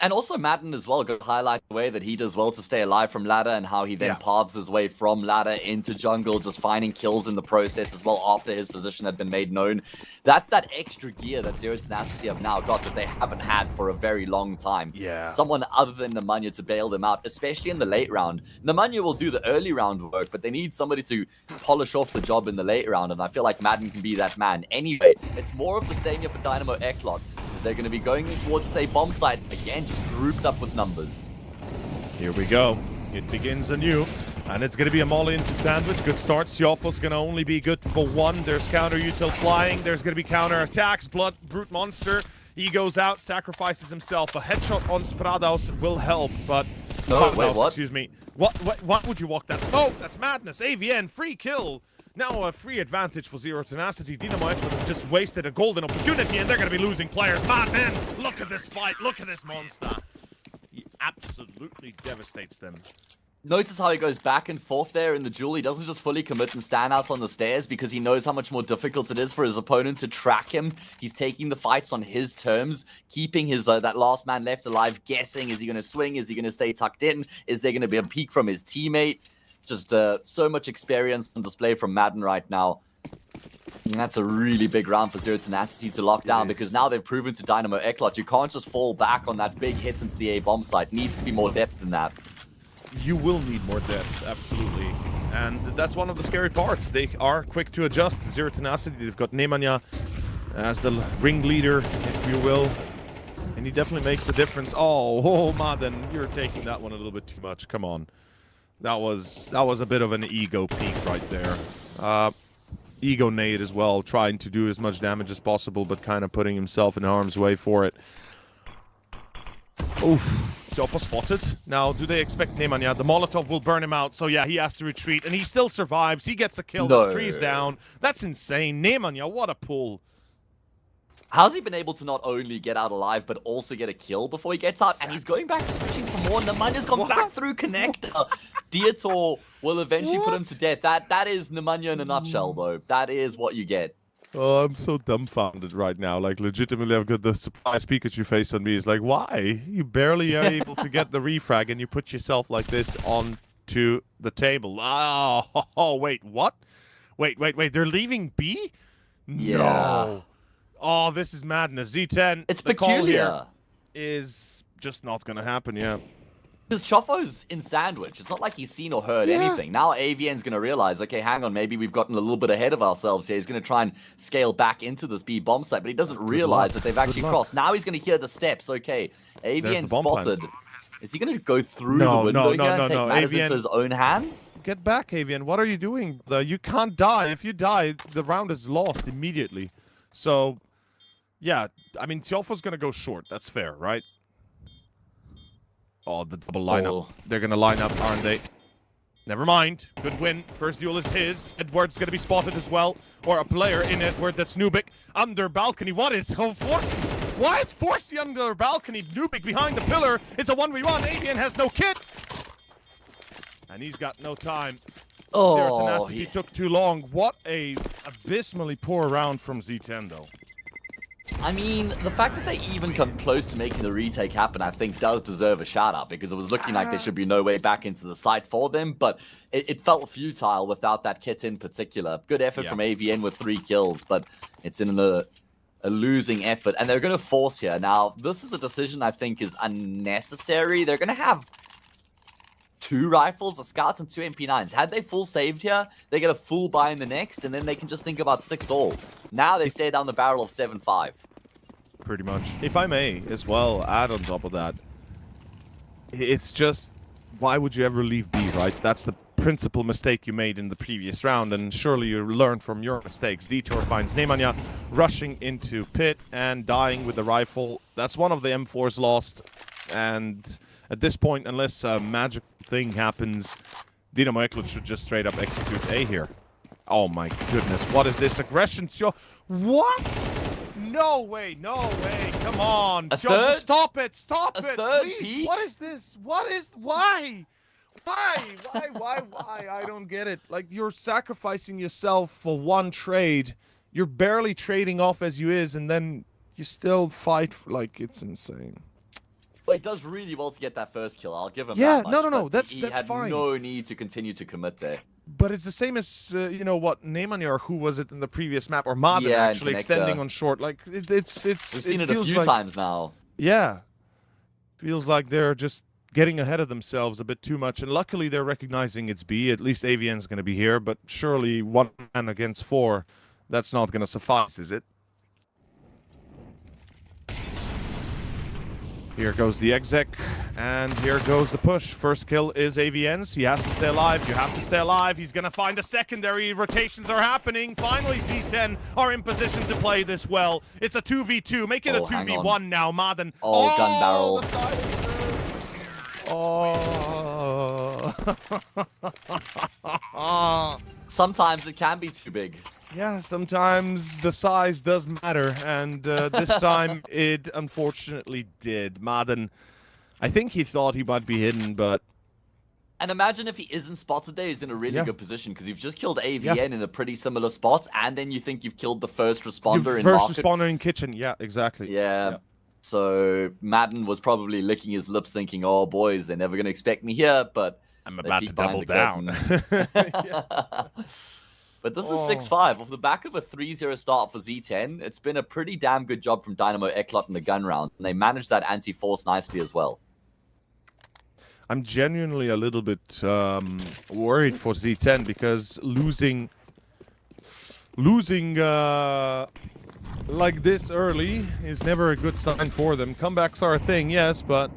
Speaker 1: And also Madden as well, got to highlight the way that he does well to stay alive from ladder and how he then paths his way from ladder into jungle, just finding kills in the process as well after his position had been made known. That's that extra gear that Zero Tenacity have now got that they haven't had for a very long time.
Speaker 2: Yeah.
Speaker 1: Someone other than Nemanja to bail them out, especially in the late round. Nemanja will do the early round work, but they need somebody to polish off the job in the late round, and I feel like Madden can be that man. Anyway, it's more of the same here for Dynamo Eklot. They're going to be going towards, say, bomb site again, just grouped up with numbers.
Speaker 2: Here we go. It begins anew, and it's going to be a molly into sandwich. Good start. Tjofo's going to only be good for 1. There's counter util flying. There's going to be counter attacks. Blood Brute Monster. He goes out, sacrifices himself. A headshot on Spradaus will help, but
Speaker 1: wait, what?
Speaker 2: Excuse me. What would you walk that smoke? That's madness. AVN free kill. Now a free advantage for Zero Tenacity. Dynamo Eklot has just wasted a golden opportunity, and they're going to be losing players. Man, look at this fight. Look at this monster. He absolutely devastates them.
Speaker 1: Notice how he goes back and forth there in the duel. He doesn't just fully commit and stand out on the stairs because he knows how much more difficult it is for his opponent to track him. He's taking the fights on his terms, keeping his that last man left alive, guessing, is he going to swing? Is he going to stay tucked in? Is there going to be a peek from his teammate? Just so much experience on display from Madden right now. And that's a really big round for Zero Tenacity to lock down because now they've proven to Dynamo Eklot you can't just fall back on that big hit into the A bomb site. Needs to be more depth than that.
Speaker 2: You will need more depth, absolutely. And that's one of the scary parts. They are quick to adjust. Zero Tenacity, they've got Nemanja as the ringleader, if you will. And he definitely makes a difference. Oh, Madden, you're taking that one a little bit too much. Come on. That was a bit of an ego peak right there. Ego nade as well, trying to do as much damage as possible, but kind of putting himself in harm's way for it. Oof. Tjofo spotted. Now, do they expect Nemanja? The Molotov will burn him out, so yeah, he has to retreat, and he still survives. He gets a kill.
Speaker 1: No.
Speaker 2: His tree's down. That's insane. Nemanja, what a pull.
Speaker 1: How's he been able to not only get out alive, but also get a kill before he gets out? And he's going back, switching for more. Nemanja's gone back through connector. Dietor will eventually put him to death. That is Nemanja in a nutshell, though. That is what you get.
Speaker 2: Oh, I'm so dumbfounded right now. Like, legitimately, I've got the surprise Pikachu face on me. It's like, why? You barely are able to get the refrag, and you put yourself like this onto the table. Oh, wait, what? Wait. They're leaving B?
Speaker 1: Yeah.
Speaker 2: No. Oh, this is madness. Z10.
Speaker 1: It's
Speaker 2: the
Speaker 1: peculiar.
Speaker 2: Call here is just not going to happen, yeah.
Speaker 1: Because Tjofo's in sandwich. It's not like he's seen or heard anything. Now AVN's going to realize, okay, hang on, maybe we've gotten a little bit ahead of ourselves here. He's going to try and scale back into this B bomb site, but he doesn't realize that they've actually crossed. Now he's going to hear the steps. Okay, AVN spotted. Is he going to go through the window here and take matters into his own hands?
Speaker 2: Get back, AVN. What are you doing? You can't die. If you die, the round is lost immediately. So, yeah, I mean, Tjofo's going to go short. That's fair, right? Oh, the double lineup.
Speaker 1: Oh.
Speaker 2: They're going to line up, aren't they? Never mind. Good win. First duel is his. Edward's going to be spotted as well. Or a player in Edward. That's Nuke. Under balcony. What is Force? Why is Force under balcony? Nuke behind the pillar. It's a 1v1. AVN has no kit. And he's got no time.
Speaker 1: Oh,
Speaker 2: Zero Tenacity took too long. What a abysmally poor round from Z10, though.
Speaker 1: I mean, the fact that they even come close to making the retake happen, I think, does deserve a shout-out, because it was looking like there should be no way back into the site for them, but it felt futile without that kit in particular. Good effort from AVN with 3 kills, but it's in a losing effort, and they're going to force here. Now, this is a decision I think is unnecessary. They're going to have 2 rifles, a scout, and 2 MP9s. Had they full saved here, they get a full buy in the next, and then they can just think about 6 all. Now they stare down the barrel of 7-5.
Speaker 2: Pretty much. If I may, as well, add on top of that, it's just, why would you ever leave B, right? That's the principal mistake you made in the previous round, and surely you learned from your mistakes. Detour finds Nemanja rushing into pit and dying with the rifle. That's one of the M4s lost, and at this point, unless a magic thing happens, Dynamo Eklot should just straight up execute A here. Oh my goodness, what is this aggression? What? No way, no way. Come on.
Speaker 1: A third?
Speaker 2: Stop it. Stop
Speaker 1: A
Speaker 2: it.
Speaker 1: third
Speaker 2: Please.
Speaker 1: peak?
Speaker 2: What is this? Why? Why? I don't get it. Like, you're sacrificing yourself for one trade. You're barely trading off as you is, and then you still fight. Like, it's insane.
Speaker 1: But he does really well to get that first kill. I'll give him
Speaker 2: Yeah,
Speaker 1: that much,
Speaker 2: no.
Speaker 1: but
Speaker 2: That's
Speaker 1: he
Speaker 2: fine.
Speaker 1: had no need to continue to commit there.
Speaker 2: But it's the same as, you know what, Neymar, who was it in the previous map? Or Martin,
Speaker 1: Yeah,
Speaker 2: actually, extending on short. Like, it's
Speaker 1: We've seen it a
Speaker 2: feels
Speaker 1: few
Speaker 2: like,
Speaker 1: times now.
Speaker 2: Yeah. Feels like they're just getting ahead of themselves a bit too much. And luckily, they're recognizing it's B. At least AVN's going to be here. But surely 1 man against 4, that's not going to suffice, is it? Here goes the exec, and here goes the push. First kill is AVN's. He has to stay alive. You have to stay alive. He's going to find a secondary. Rotations are happening. Finally, Z10 are in position to play this well. It's a 2v2. Make it a 2v1 now, Madden.
Speaker 1: Oh, gun barrel.
Speaker 2: Oh.
Speaker 1: Sometimes it can be too big.
Speaker 2: Yeah, sometimes the size does matter, and this time it unfortunately did. Madden, I think he thought he might be hidden, but...
Speaker 1: And imagine if he isn't spotted there, he's in a really good position, because you've just killed AVN in a pretty similar spot, and then you think you've killed the first responder in
Speaker 2: First
Speaker 1: market.
Speaker 2: responder in kitchen, yeah, exactly.
Speaker 1: Yeah. So Madden was probably licking his lips thinking, oh boys, they're never going to expect me here, but...
Speaker 2: I'm about to double down.
Speaker 1: But this is 6-5. Off the back of a 3-0 start for Z10, it's been a pretty damn good job from Dynamo Eklot in the gun round, and they managed that anti-force nicely as well.
Speaker 2: I'm genuinely a little bit worried for Z10, because losing like this early is never a good sign for them. Comebacks are a thing, yes, but...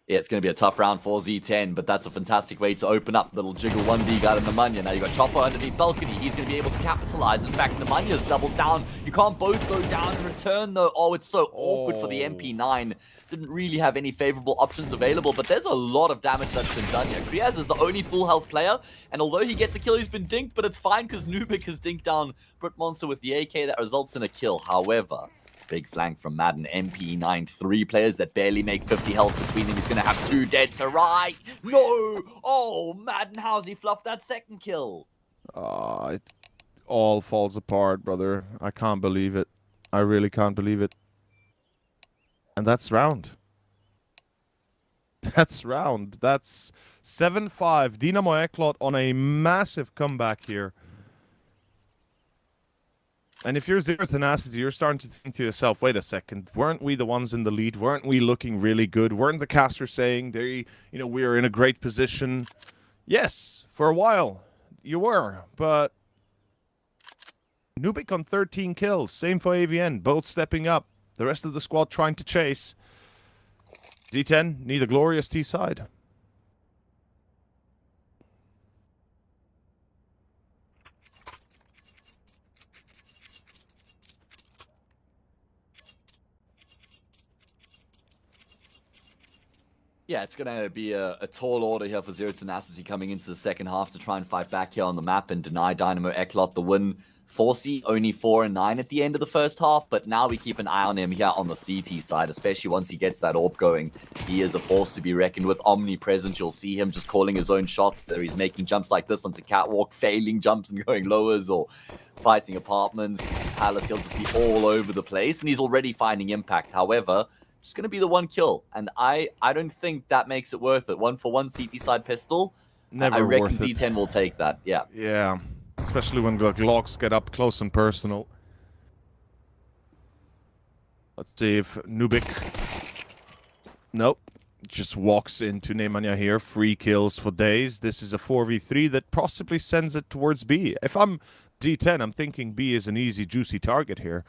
Speaker 1: Yeah, it's going to be a tough round for Z10, but that's a fantastic way to open up. Little jiggle 1v guy in Nemanja. Now you've got Chopper underneath balcony. He's going to be able to capitalize. In fact, Nemanja's doubled down. You can't both go down in return, though. Oh, it's so awkward for the MP9. Didn't really have any favorable options available, but there's a lot of damage that's been done here. Kriaz is the only full health player, and although he gets a kill, he's been dinked, but it's fine because Nuke has dinked down Brit Monster with the AK that results in a kill. However... big flank from Madden. MP9, 3 players that barely make 50 health between them. He's going to have 2 dead to right. No! Oh, Madden, how's he fluffed that second kill?
Speaker 2: It all falls apart, brother. I can't believe it. I really can't believe it. And that's round. That's round. That's 7-5. Dynamo Eklot on a massive comeback here. And if you're Zero Tenacity, you're starting to think to yourself, wait a second, weren't we the ones in the lead? Weren't we looking really good? Weren't the casters saying, we're in a great position? Yes, for a while, you were. But Nubik on 13 kills, same for AVN, both stepping up. The rest of the squad trying to chase. Z10 need a glorious T side.
Speaker 1: Yeah, it's going to be a tall order here for Zero Tenacity coming into the second half to try and fight back here on the map and deny Dynamo Eklot the win. Forsey only 4 and 9 at the end of the first half, but now we keep an eye on him here on the CT side, especially once he gets that AWP going. He is a force to be reckoned with, omnipresent. You'll see him just calling his own shots. There he's making jumps like this onto catwalk, failing jumps and going lowers, or fighting apartments. Palace, he'll just be all over the place, and he's already finding impact. However, just going to be the 1 kill, and I don't think that makes it worth it. 1-for-1 CT side pistol.
Speaker 2: Never
Speaker 1: I reckon
Speaker 2: worth it.
Speaker 1: Z10 will take that. Yeah.
Speaker 2: Yeah, especially when the Glocks get up close and personal. Let's see if Nubik... Nope. Just walks into Nemanja here. 3 kills for days. This is a 4v3 that possibly sends it towards B. If I'm D10, I'm thinking B is an easy, juicy target here.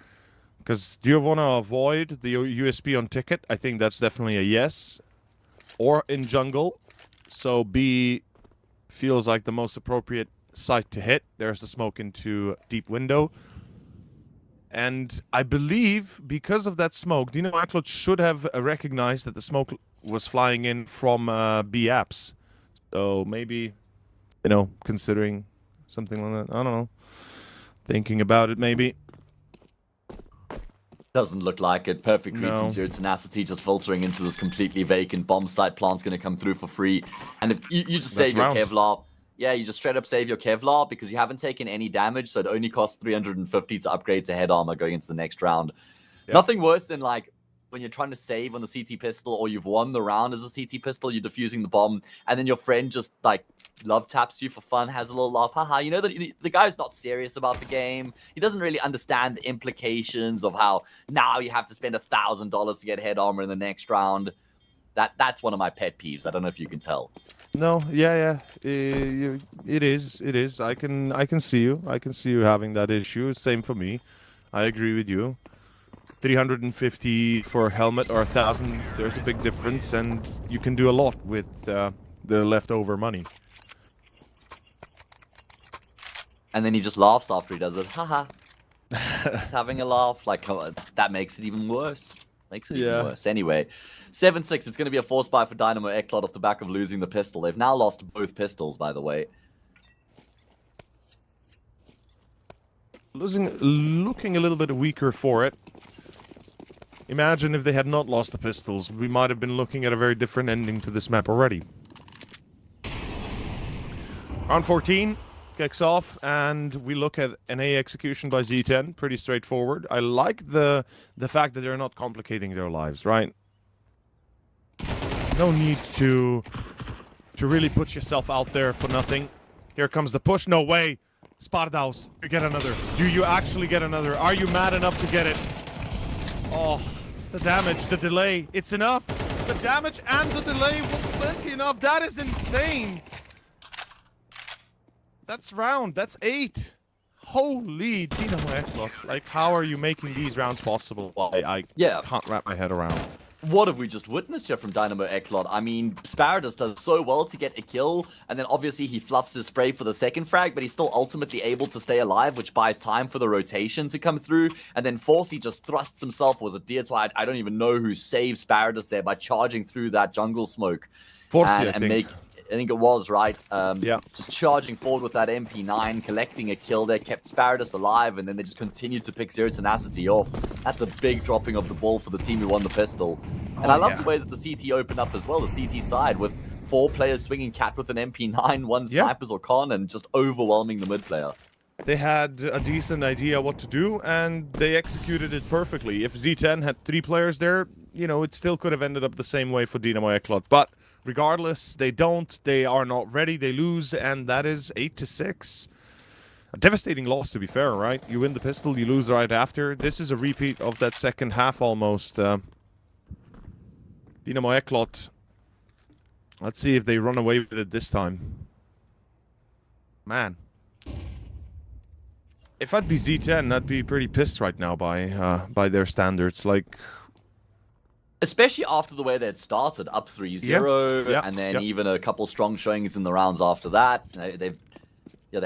Speaker 2: Because do you want to avoid the USP on ticket? I think that's definitely a yes. Or in jungle. So B feels like the most appropriate site to hit. There's the smoke into deep window. And I believe because of that smoke, Dynamo Eklot should have recognized that the smoke was flying in from B apps. So maybe, considering something like that. I don't know. Thinking about it, maybe.
Speaker 1: Doesn't look like it. Perfect read
Speaker 2: No.
Speaker 1: from Zero Tenacity, just filtering into this completely vacant bomb site. Plant's going to come through for free. And if you just
Speaker 2: That's
Speaker 1: save your
Speaker 2: round.
Speaker 1: Kevlar, yeah, you just straight up save your Kevlar because you haven't taken any damage, so it only costs 350 to upgrade to head armor going into the next round.
Speaker 2: Yeah.
Speaker 1: Nothing worse than like when you're trying to save on the CT pistol or you've won the round as a CT pistol, you're defusing the bomb, and then your friend just like love taps you for fun, has a little laugh. Haha, you know that the guy's not serious about the game. He doesn't really understand the implications of how now you have to spend $1,000 to get head armor in the next round. That's one of my pet peeves. I don't know if you can tell.
Speaker 2: No, yeah. It is. I can see you. I can see you having that issue. Same for me. I agree with you. 350 for a helmet or 1,000, there's a big difference, and you can do a lot with the leftover money.
Speaker 1: And then he just laughs after he does it. Haha. He's having a laugh. Like, that makes it even worse. Makes it even worse. Anyway, 7-6. It's going to be a force buy for Dynamo Eclot off the back of losing the pistol. They've now lost both pistols, by the way.
Speaker 2: Looking a little bit weaker for it. Imagine if they had not lost the pistols. We might have been looking at a very different ending to this map already. Round 14 kicks off, and we look at an A execution by Z10. Pretty straightforward. I like the fact that they're not complicating their lives, right? No need to really put yourself out there for nothing. Here comes the push. No way. Spardaus, you get another. Do you actually get another? Are you mad enough to get it? Oh, the damage, the delay, it's enough. The damage and the delay was plenty enough. That is insane. That's round. That's 8. Holy Dynamo Eclot. Like, how are you making these rounds possible? I can't wrap my head around.
Speaker 1: What have we just witnessed here from Dynamo Eclot? I mean, Sparrowdust does so well to get a kill, and then obviously he fluffs his spray for the second frag, but he's still ultimately able to stay alive, which buys time for the rotation to come through. And then Forcey just thrusts himself, was it Deontay? I don't even know who saved Sparrowdust there by charging through that jungle smoke.
Speaker 2: Forcey,
Speaker 1: I think it was, right?
Speaker 2: Yeah.
Speaker 1: Just charging forward with that MP9, collecting a kill there, kept Sparrowdust alive, and then they just continued to pick Zero Tenacity off. That's a big dropping of the ball for the team who won the pistol. And I love the way that the CT opened up as well, the CT side, with 4 players swinging cat with an MP9, 1 snipers or con, and just overwhelming the mid player.
Speaker 2: They had a decent idea what to do, and they executed it perfectly. If Z10 had 3 players there, it still could have ended up the same way for Dynamo Eclot. But regardless, they don't. They are not ready. They lose, and that is 8-6. A devastating loss, to be fair, right? You win the pistol, you lose right after. This is a repeat of that second half almost. Dynamo Eclot. Let's see if they run away with it this time. Man. If I'd be Z10, I'd be pretty pissed right now by their standards. Like,
Speaker 1: especially after the way they had started, up 3-0, and then even a couple strong showings in the rounds after that. They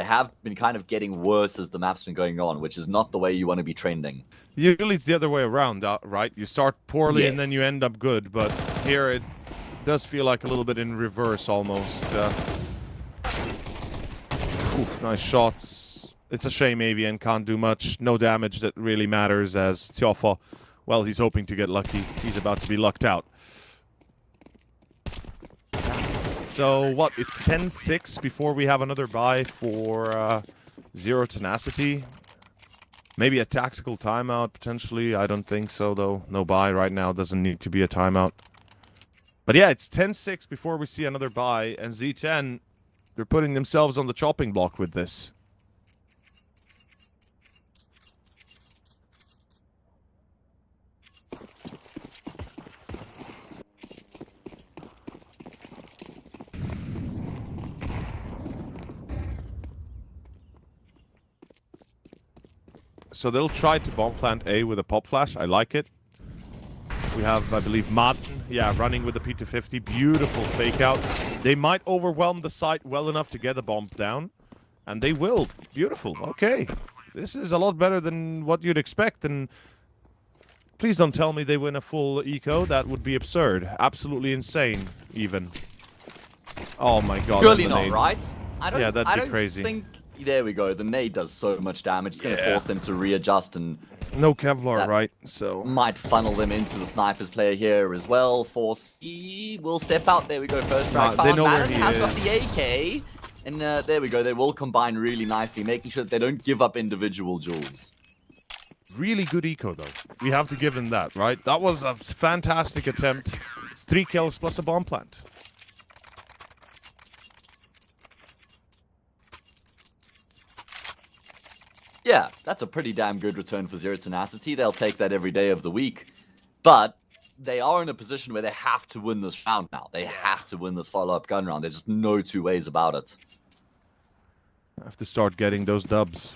Speaker 1: have been kind of getting worse as the map's been going on, which is not the way you want to be trending.
Speaker 2: Usually it's the other way around, right? You start poorly and then you end up good, but here it does feel like a little bit in reverse almost. Nice shots. It's a shame Avian can't do much. No damage that really matters, as Tiofa, well, he's hoping to get lucky. He's about to be lucked out. So, what? It's 10-6 before we have another buy for Zero Tenacity. Maybe a tactical timeout, potentially. I don't think so, though. No buy right now. Doesn't need to be a timeout. But yeah, it's 10-6 before we see another buy. And Z10, they're putting themselves on the chopping block with this. So they'll try to bomb plant A with a pop flash. I like it. We have, I believe, Martin, running with the P250. Beautiful fake out. They might overwhelm the site well enough to get a bomb down. And they will. Beautiful. Okay. This is a lot better than what you'd expect. And please don't tell me they win a full eco. That would be absurd. Absolutely insane, even. Oh my god.
Speaker 1: Surely not, right?
Speaker 2: Yeah, that'd be crazy.
Speaker 1: Think... There we go. The nade does so much damage. It's going to force them to readjust, and
Speaker 2: no Kevlar, right? So
Speaker 1: might funnel them into the snipers player here as well. Force E will step out. There we go. First frag found. Madden has got the AK. And there we go. They will combine really nicely, making sure that they don't give up individual jewels.
Speaker 2: Really good eco, though. We have to give them that, right? That was a fantastic attempt. 3 kills plus a bomb plant.
Speaker 1: Yeah, that's a pretty damn good return for Zero Tenacity. They'll take that every day of the week. But they are in a position where they have to win this round now. They have to win this follow-up gun round. There's just no two ways about it.
Speaker 2: Have to start getting those dubs.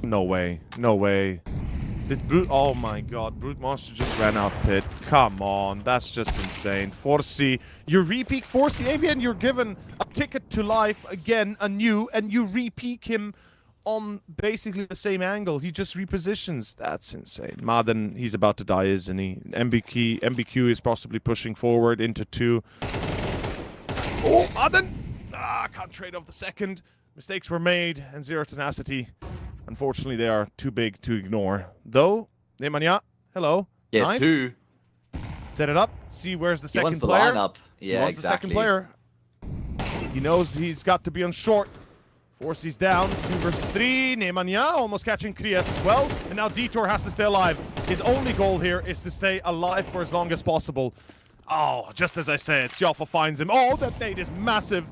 Speaker 2: No way. No way. Did Brute... Oh my god. Brute Monster just ran out pit. Come on. That's just insane. Forcey. You re-peek Forcey Avian. You're given a ticket to life again, anew, and you re-peek him on basically the same angle. He just repositions. That's insane. Madden, he's about to die, isn't he? MBQ is possibly pushing forward into 2. Oh, Madden! Can't trade off the second. Mistakes were made, and Zero Tenacity, unfortunately, they are too big to ignore. Though, Nemanja, hello.
Speaker 1: Yes,
Speaker 2: Knife.
Speaker 1: who?
Speaker 2: Set it up. See where's the second
Speaker 1: He wants the
Speaker 2: player.
Speaker 1: lineup. Yeah,
Speaker 2: he wants the second player. He knows he's got to be on short. Forcey's down. 2 versus 3. Nemanja almost catching Krias as well. And now Detour has to stay alive. His only goal here is to stay alive for as long as possible. Oh, just as I said, Sjalfa finds him. Oh, that nade is massive.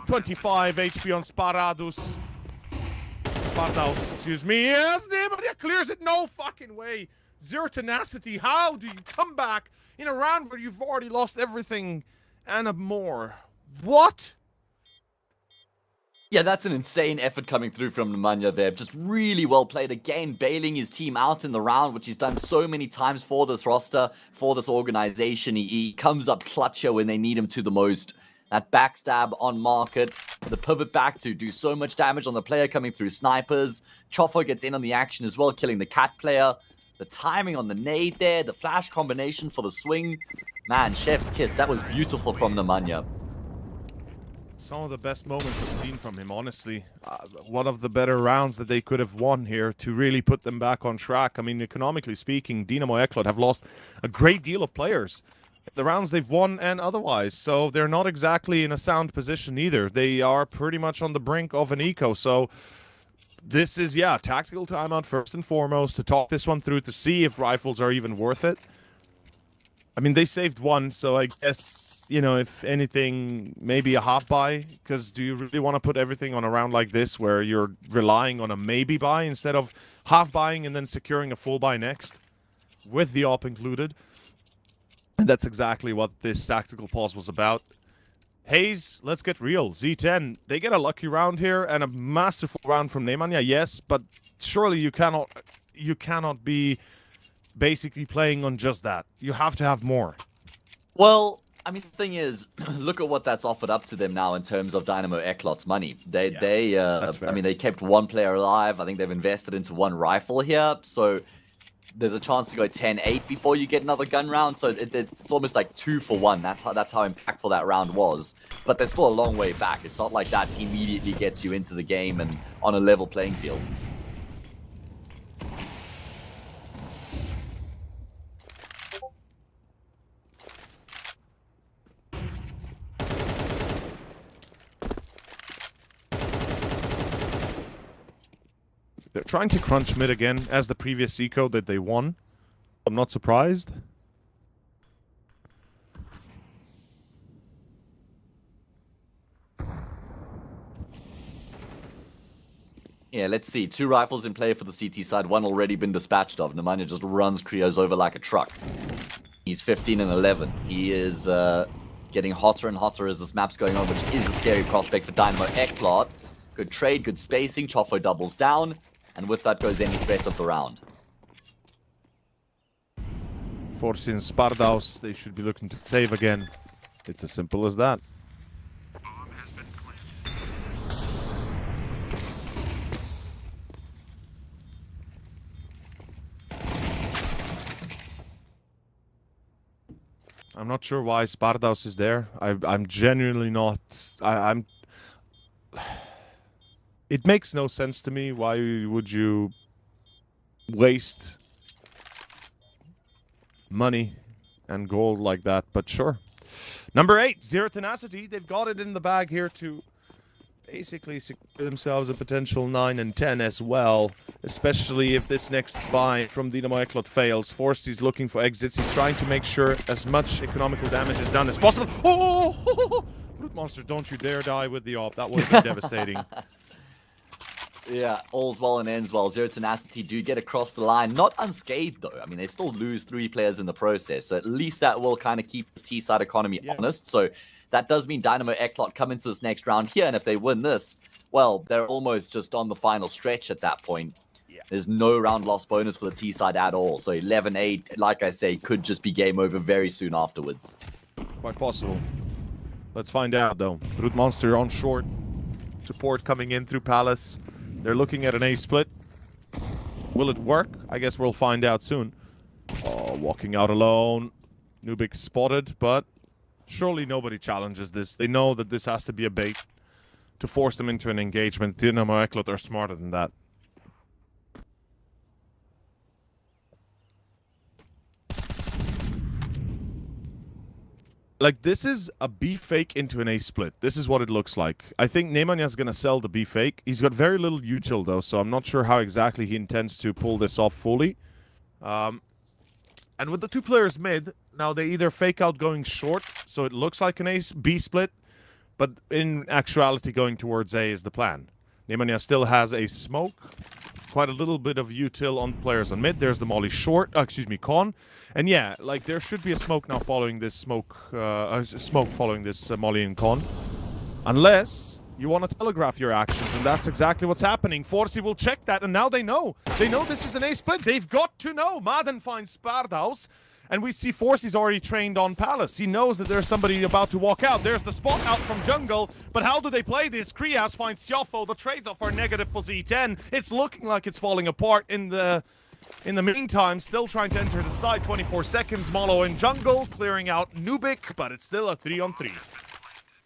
Speaker 2: 25 HP on Spardaus, excuse me. Yes, Nemanja clears it. No fucking way. Zero Tenacity, how do you come back in a round where you've already lost everything and more? What?
Speaker 1: Yeah, that's an insane effort coming through from Nemanja there. Just really well played. Again, bailing his team out in the round, which he's done so many times for this roster, for this organization. He comes up clutch here when they need him to the most. That backstab on market, the pivot back to do so much damage on the player coming through snipers. Chofo gets in on the action as well, killing the cat player. The timing on the nade there, the flash combination for the swing. Man, chef's kiss. That was beautiful from Nemanja.
Speaker 2: Some of the best moments I've seen from him, honestly. One of the better rounds that they could have won here to really put them back on track. I mean, economically speaking, Dynamo Eklund have lost a great deal of players. The rounds they've won and otherwise, so they're not exactly in a sound position either. They are pretty much on the brink of an eco, so this is, yeah, tactical timeout first and foremost to talk this one through to see if rifles are even worth it. I mean, they saved 1, so I guess, you know, if anything, maybe a half buy, because do you really want to put everything on a round like this where you're relying on a maybe buy instead of half buying and then securing a full buy next with the op included? And that's exactly what this tactical pause was about. Hayes, let's get real. Z10, they get a lucky round here and a masterful round from Nemanja, yes, but surely you cannot be basically playing on just that. You have to have more.
Speaker 1: Well, I mean, the thing is, look at what that's offered up to them now in terms of Dynamo Eklund's money. I mean, they kept 1 player alive. I think they've invested into 1 rifle here, so there's a chance to go 10-8 before you get another gun round, so it's almost like 2 for 1. That's how impactful that round was. But there's still a long way back. It's not like that immediately gets you into the game and on a level playing field.
Speaker 2: They're trying to crunch mid again, as the previous eco that they won. I'm not surprised.
Speaker 1: Yeah, let's see. 2 rifles in play for the CT side. 1 already been dispatched of. Nemanja just runs Krios over like a truck. He's 15 and 11. He is getting hotter and hotter as this map's going on, which is a scary prospect for Dynamo Eklund. Good trade, good spacing. Chofo doubles down. And with that goes any threat of the round.
Speaker 2: Forcing Spardaus, they should be looking to save again. It's as simple as that. I'm not sure why Spardaus is there. I'm genuinely not. I'm. It makes no sense to me. Why would you waste money and gold like that? But sure. Number 8, Zero Tenacity. They've got it in the bag here to basically secure themselves a potential 9 and 10 as well, especially if this next buy from Dynamo Eklot fails. Force is looking for exits. He's trying to make sure as much economical damage is done as possible. Oh! Brute Monster, don't you dare die with the AWP. That would have been devastating.
Speaker 1: Yeah, all's well and ends well. Zero Tenacity do get across the line. Not unscathed, though. I mean, they still lose 3 players in the process. So at least that will kind of keep the T-side economy honest. So that does mean Dynamo Eklot come into this next round here. And if they win this, well, they're almost just on the final stretch at that point. There's no round loss bonus for the T-side at all. So 11-8, like I say, could just be game over very soon afterwards.
Speaker 2: Quite possible. Let's find out, though. Brute Monster on short. Support coming in through Palace. They're looking at an A split. Will it work? I guess we'll find out soon. Oh, walking out alone. Nuke spotted, but surely nobody challenges this. They know that this has to be a bait to force them into an engagement. Dynamo Eklot are smarter than that. Like, this is a B fake into an A split. This is what it looks like. I think Nemanya's going to sell the B fake. He's got very little util, though, so I'm not sure how exactly he intends to pull this off fully. And with the 2 players mid, now they either fake out going short, so it looks like an A-B split, but in actuality going towards A is the plan. Nemanja still has a smoke. Quite a little bit of util on players on mid. There's the molly short, con. And yeah, like there should be a smoke now following this smoke following this molly and con. Unless you want to telegraph your actions, and that's exactly what's happening. Forsey will check that, and now they know. They know this is an A split. They've got to know. Madden finds Spardaus. And we see Forsey's already trained on Palace. He knows that there's somebody about to walk out. There's the spot out from jungle. But how do they play this? Krias finds Siofo. The trades off are negative for Z10. It's looking like it's falling apart in the meantime. Still trying to enter the side. 24 seconds. Molo in jungle. Clearing out Nuke. But it's still a 3-on-3.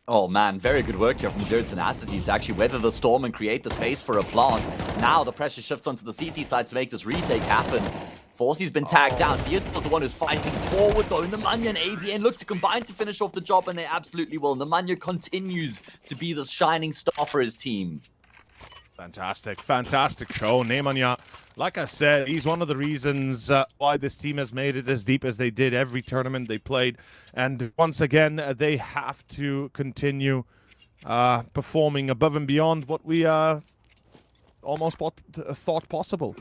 Speaker 1: Oh man, very good work here from Zero Tenacity to actually weather the storm and create the space for a plant. Now the pressure shifts onto the CT side to make this retake happen. Forsey's been tagged down. Veto's the one who's fighting forward though. Nemanja and AVN look to combine to finish off the job, and they absolutely will. Nemanja continues to be the shining star for his team.
Speaker 2: Fantastic, fantastic show. Nemanja, like I said, he's one of the reasons why this team has made it as deep as they did every tournament they played. And once again, they have to continue performing above and beyond what we almost thought possible.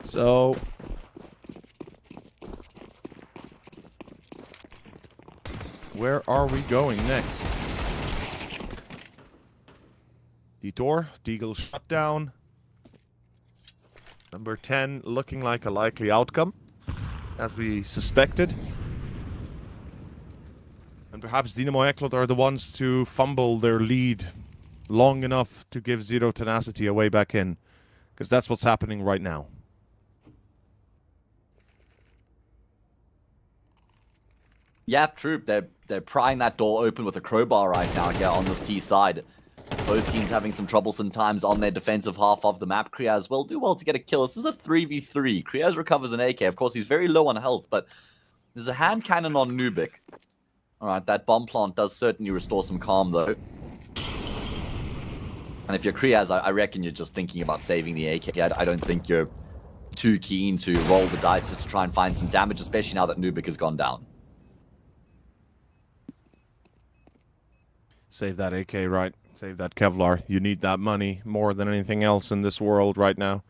Speaker 2: So where are we going next? Detour, Deagle shut down. Number 10 looking like a likely outcome, as we suspected. And perhaps Dynamo Eklot are the ones to fumble their lead long enough to give Zero Tenacity a way back in. Because that's what's happening right now.
Speaker 1: Yeah, true. They're prying that door open with a crowbar right now here on this T side. Both teams having some troublesome times on their defensive half of the map. Kriaz will do well to get a kill. This is a 3v3. Kriaz recovers an AK. Of course, he's very low on health, but there's a hand cannon on Nuke. Alright, that bomb plant does certainly restore some calm, though. And if you're Kriaz, I reckon you're just thinking about saving the AK. I don't think you're too keen to roll the dice just to try and find some damage, especially now that Nuke has gone down.
Speaker 2: Save that AK, right? Save that Kevlar. You need that money more than anything else in this world right now.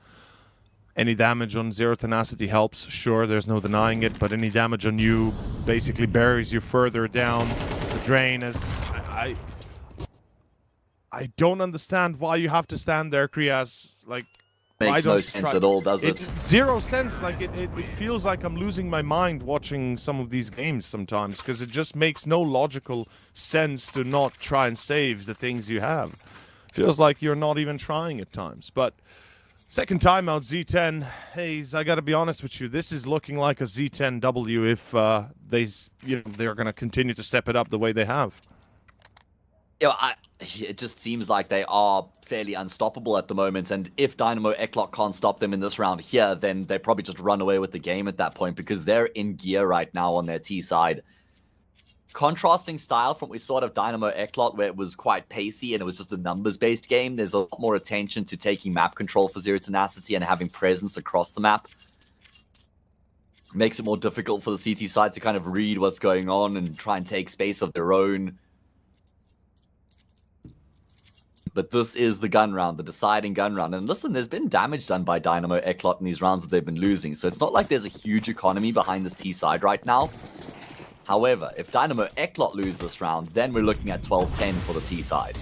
Speaker 2: Any damage on Zero Tenacity helps, sure, there's no denying it, but any damage on you basically buries you further down the drain. As I don't understand why you have to stand there, Krias. Like,
Speaker 1: makes no sense at all, does it?
Speaker 2: Zero sense. Like, it feels like I'm losing my mind watching some of these games sometimes, because it just makes no logical sense to not try and save the things you have. Feels like you're not even trying at times. But Second timeout, Z10. Hey, I got to be honest with you. This is looking like a Z10W if they're going to continue to step it up the way they have.
Speaker 1: It just seems like they are fairly unstoppable at the moment, and if Dynamo Eklot can't stop them in this round here, then they probably just run away with the game at that point, because they're in gear right now on their T side. Contrasting style from what we saw out of Dynamo Eklot, where it was quite pacey and it was just a numbers-based game. There's a lot more attention to taking map control for Zero Tenacity and having presence across the map. Makes it more difficult for the CT side to kind of read what's going on and try and take space of their own. But this is the gun round, the deciding gun round. And listen, there's been damage done by Dynamo Eklot in these rounds that they've been losing. So it's not like there's a huge economy behind this T side right now. However, if Dynamo Eklot lose this round, then we're looking at 12-10 for the T side.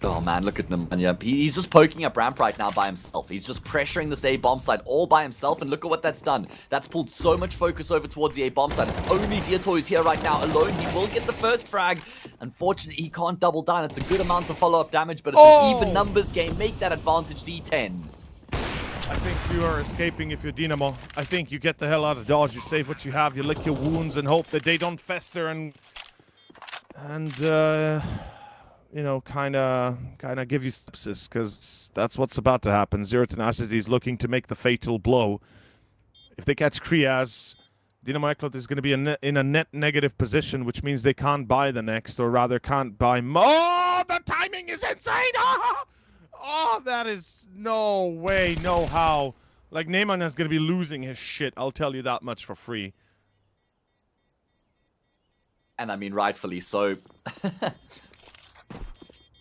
Speaker 1: Oh man, look at him. He's just poking up ramp right now by himself. He's just pressuring this A-bomb side all by himself, and look at what that's done. That's pulled so much focus over towards the A-bomb side. It's only veto who's here right now alone. He will get the first frag. Unfortunately, he can't double down. It's a good amount of follow-up damage, but it's an even numbers game. Make that advantage Z10.
Speaker 2: I think you are escaping if you're Dynamo. I think you get the hell out of Dodge. You save what you have. You lick your wounds and hope that they don't fester and you know, kind of give you sepsis, because that's what's about to happen. Zero Tenacity is looking to make the fatal blow. If they catch Kriaz, Dynamo Eklot is going to be in a net negative position, which means they can't buy the next, or rather can't buy more. Oh, the timing is insane! Oh, that is no way, no how. Like, Neyman is going to be losing his shit, I'll tell you that much for free.
Speaker 1: And I mean, rightfully so.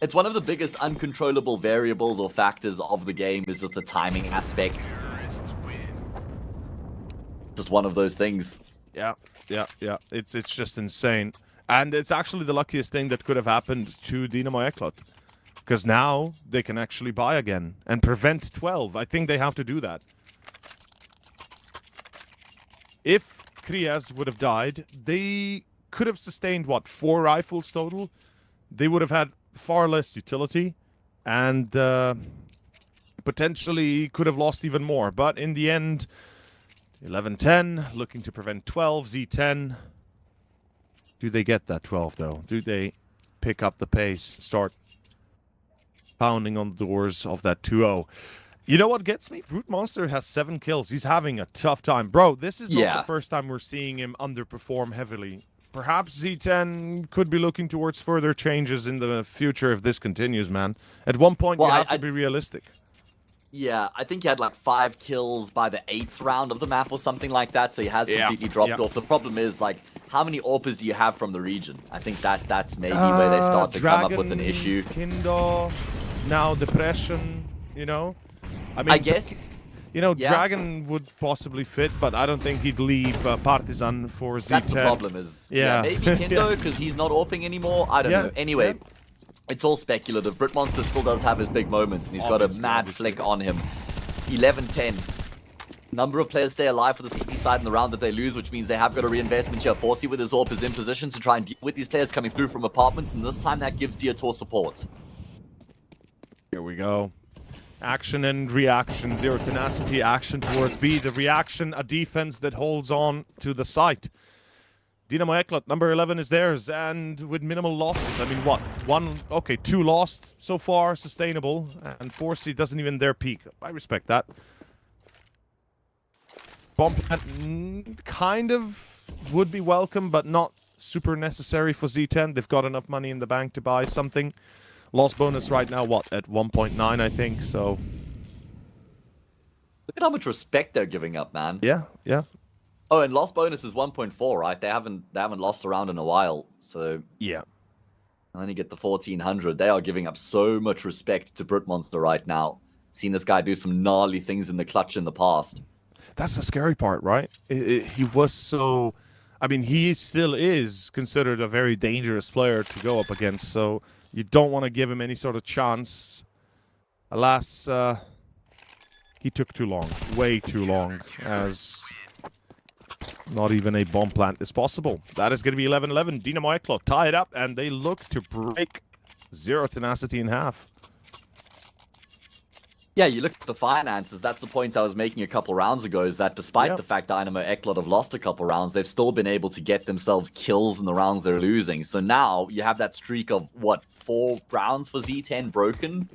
Speaker 1: It's one of the biggest uncontrollable variables or factors of the game, is just the timing aspect. Just one of those things.
Speaker 2: Yeah. It's just insane. And it's actually the luckiest thing that could have happened to Dynamo Eklot. Because now they can actually buy again and prevent 12. I think they have to do that. If Kriaz would have died, they could have sustained, what, 4 rifles total? They would have had far less utility, and potentially could have lost even more. But in the end, 11-10, looking to prevent 12, Z10. Do they get that 12, though? Do they pick up the pace, start pounding on the doors of that 2-0? You know what gets me? Brute Monster has 7 kills. He's having a tough time. Bro, this is not the first time we're seeing him underperform heavily. Perhaps Z10 could be looking towards further changes in the future if this continues, man. At one point, you have to be realistic.
Speaker 1: Yeah, I think he had like 5 kills by the 8th round of the map or something like that, so he has completely dropped off. The problem is, like, how many AWPers do you have from the region? I think that's maybe where they start to come up with an issue.
Speaker 2: Kindle, now Depression, you know? I mean,
Speaker 1: I guess...
Speaker 2: You know, Dragon would possibly fit, but I don't think he'd leave Partisan for Z10.
Speaker 1: That's the problem is, maybe Kindo, because he's not AWPing anymore. I don't know. Anyway, it's all speculative. Brute Monster still does have his big moments, and he's got a mad flick on him. 11-10. Number of players stay alive for the CT side in the round that they lose, which means they have got a reinvestment here. Forsey with his AWP is in position to try and deal with these players coming through from apartments, and this time that gives Diator support.
Speaker 2: Here we go. Action and reaction. Zero Tenacity, action towards B. The reaction, a defense that holds on to the site. Dynamo Eklot, number 11 is theirs, and with minimal losses. I mean, what? 2 lost so far, sustainable, and Forsey doesn't even dare peak. I respect that. Bomb plant kind of would be welcome, but not super necessary for Z10. They've got enough money in the bank to buy something. Loss bonus right now, what, at 1.9, I think, so...
Speaker 1: Look at how much respect they're giving up, man.
Speaker 2: Yeah.
Speaker 1: Oh, and loss bonus is 1.4, right? They haven't lost a round in a while, so...
Speaker 2: Yeah.
Speaker 1: I only get the 1400. They are giving up so much respect to Brute Monster right now. Seen this guy do some gnarly things in the clutch in the past.
Speaker 2: That's the scary part, right? He was so... I mean, he still is considered a very dangerous player to go up against, so... You don't want to give him any sort of chance. Alas, he took too long. Way too long. As Not even a bomb plant is possible. That is going to be 11-11. Dynamo Eklo tie it up, and they look to break Zero Tenacity in half.
Speaker 1: Yeah, you look at the finances. That's the point I was making a couple rounds ago, is that despite the fact Dynamo Eklot have lost a couple rounds, they've still been able to get themselves kills in the rounds they're losing. So now you have that streak of, what, 4 rounds for Z10 broken?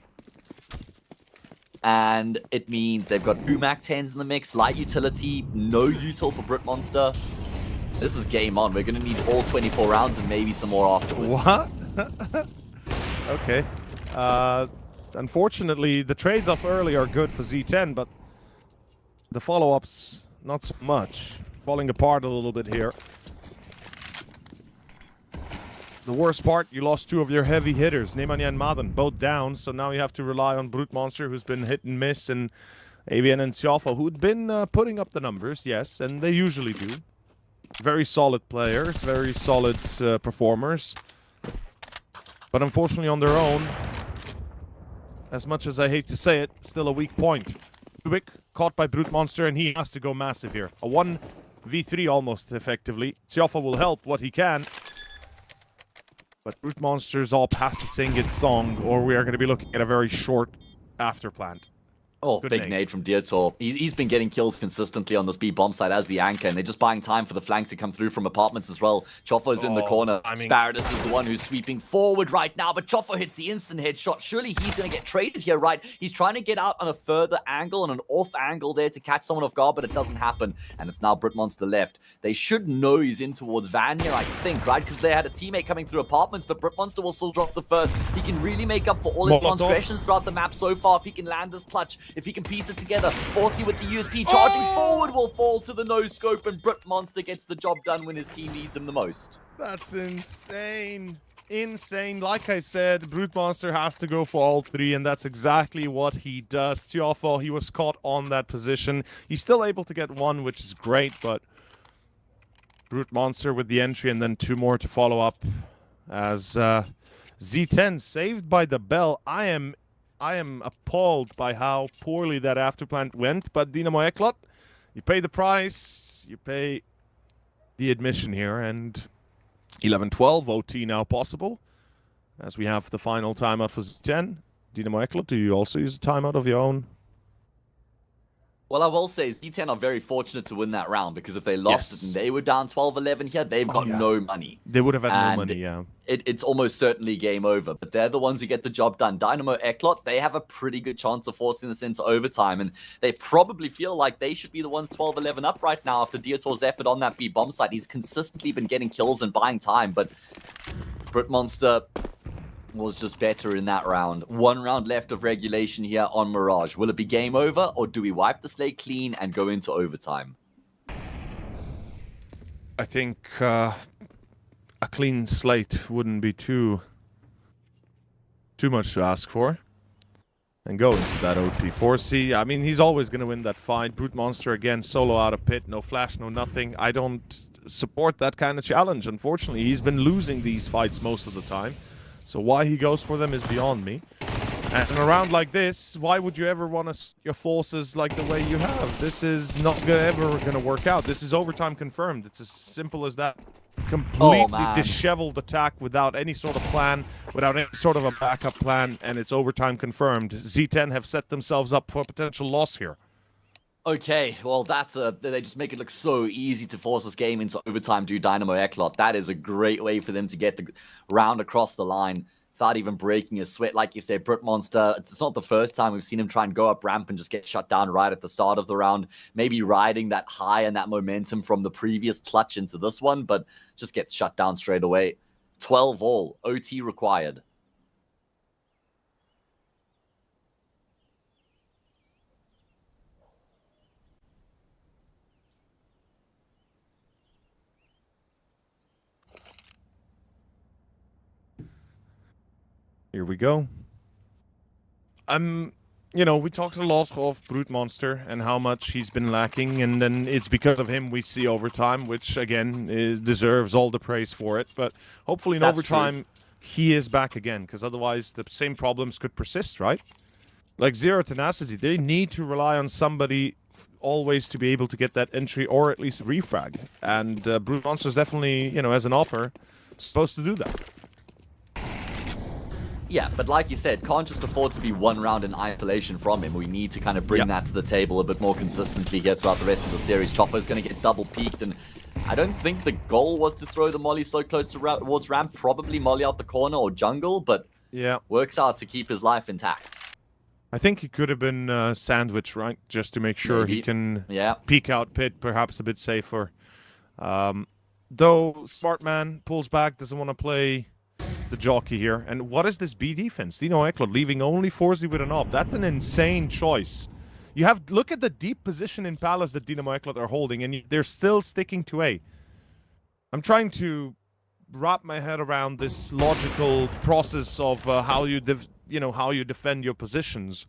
Speaker 1: And it means they've got 2 Mac 10s in the mix, light utility, no util for Brit Monster. This is game on. We're going to need all 24 rounds and maybe some more afterwards.
Speaker 2: What? Okay. Unfortunately, the trades off early are good for Z10, but the follow-ups, not so much. Falling apart a little bit here. The worst part, you lost 2 of your heavy hitters, Nemanja and Maden, both down, so now you have to rely on Brute Monster, who's been hit and miss, and Iberian and Siofa, who'd been putting up the numbers, yes, and they usually do. Very solid players, very solid performers. But unfortunately on their own, as much as I hate to say it, still a weak point. Nuke caught by Brute Monster, and he has to go massive here. A 1v3 almost, effectively. Siofa will help what he can. But Brute Monster's all past to sing its song, or we are going to be looking at a very short afterplant.
Speaker 1: Oh, good big nade from Dietor. He's been getting kills consistently on this B bomb side as the anchor, and they're just buying time for the flank to come through from apartments as well. Chofo's in the corner. Sparadus is the one who's sweeping forward right now, but Chofo hits the instant headshot. Surely he's going to get traded here, right? He's trying to get out on a further angle, on an off angle there to catch someone off guard, but it doesn't happen. And it's now Brit Monster left. They should know he's in towards Van here, I think, right? Because they had a teammate coming through apartments, but Brit Monster will still drop the first. He can really make up for all his transgressions throughout the map so far if he can land this clutch, if he can piece it together. Forsey with the USP charging forward will fall to the no-scope, and Brit Monster gets the job done when his team needs him the most.
Speaker 2: That's insane. Insane. Like I said, Brute Monster has to go for all 3, and that's exactly what he does. Tiofo, he was caught on that position. He's still able to get 1, which is great, but Brute Monster with the entry and then 2 more to follow up as Z10 saved by the bell. I am appalled by how poorly that afterplant went, but Dynamo Eklot, you pay the price, you pay the admission here, and 11-12 OT now possible, as we have the final timeout for Z10. Dynamo Eklot, do you also use a timeout of your own?
Speaker 1: Well, I will say Z10 are very fortunate to win that round, because if they lost it and they were down 12-11 here, they've got no money.
Speaker 2: They would have had no money, yeah.
Speaker 1: It's almost certainly game over, but they're the ones who get the job done. Dynamo Eklot, they have a pretty good chance of forcing this into overtime, and they probably feel like they should be the ones 12-11 up right now after Dietor's effort on that B bomb site. He's consistently been getting kills and buying time, but Brit Monster was just better in that round. 1 round left of regulation here on Mirage. Will it be game over, or do we wipe the slate clean and go into overtime?
Speaker 2: I think a clean slate wouldn't be too much to ask for. And go into that OT. Forsey, I mean, he's always going to win that fight. Brute Monster again, solo out of pit, no flash, no nothing. I don't support that kind of challenge, unfortunately. He's been losing these fights most of the time. So why he goes for them is beyond me. And in a round like this, why would you ever want to split your forces like the way you have? This is not ever going to work out. This is overtime confirmed. It's as simple as that. Completely disheveled attack without any sort of plan, without any sort of a backup plan, and it's overtime confirmed. Z10 have set themselves up for a potential loss here.
Speaker 1: Okay, well, they just make it look so easy to force this game into overtime, do Dynamo Eklot. That is a great way for them to get the round across the line without even breaking a sweat. Like you said, Brit Monster, it's not the first time we've seen him try and go up ramp and just get shut down right at the start of the round. Maybe riding that high and that momentum from the previous clutch into this one, but just gets shut down straight away. 12 all, OT required.
Speaker 2: Here we go. You know, we talked a lot of Brute Monster and how much he's been lacking, and then it's because of him we see overtime, which again deserves all the praise for it. But hopefully in overtime he is back again, because otherwise the same problems could persist, right? Like Zero Tenacity, they need to rely on somebody always to be able to get that entry or at least refrag. And Brute Monster's definitely, you know, as an upper, supposed to do that.
Speaker 1: Yeah, but like you said, can't just afford to be one round in isolation from him. We need to kind of bring that to the table a bit more consistently here throughout the rest of the series. Chopper's going to get double peaked, and I don't think the goal was to throw the molly so close towards ramp. Probably molly out the corner or jungle, but works out to keep his life intact.
Speaker 2: I think he could have been sandwiched, right? Just to make sure he can peek out pit, perhaps a bit safer. Though, smart man pulls back, doesn't want to play the jockey here. And what is this B defense? Dino Eklund leaving only Forzy with an op. That's an insane choice. You have, look at the deep position in Palace that Dynamo Eklund are holding, and they're still sticking to A. I'm trying to wrap my head around this logical process of how you defend your positions.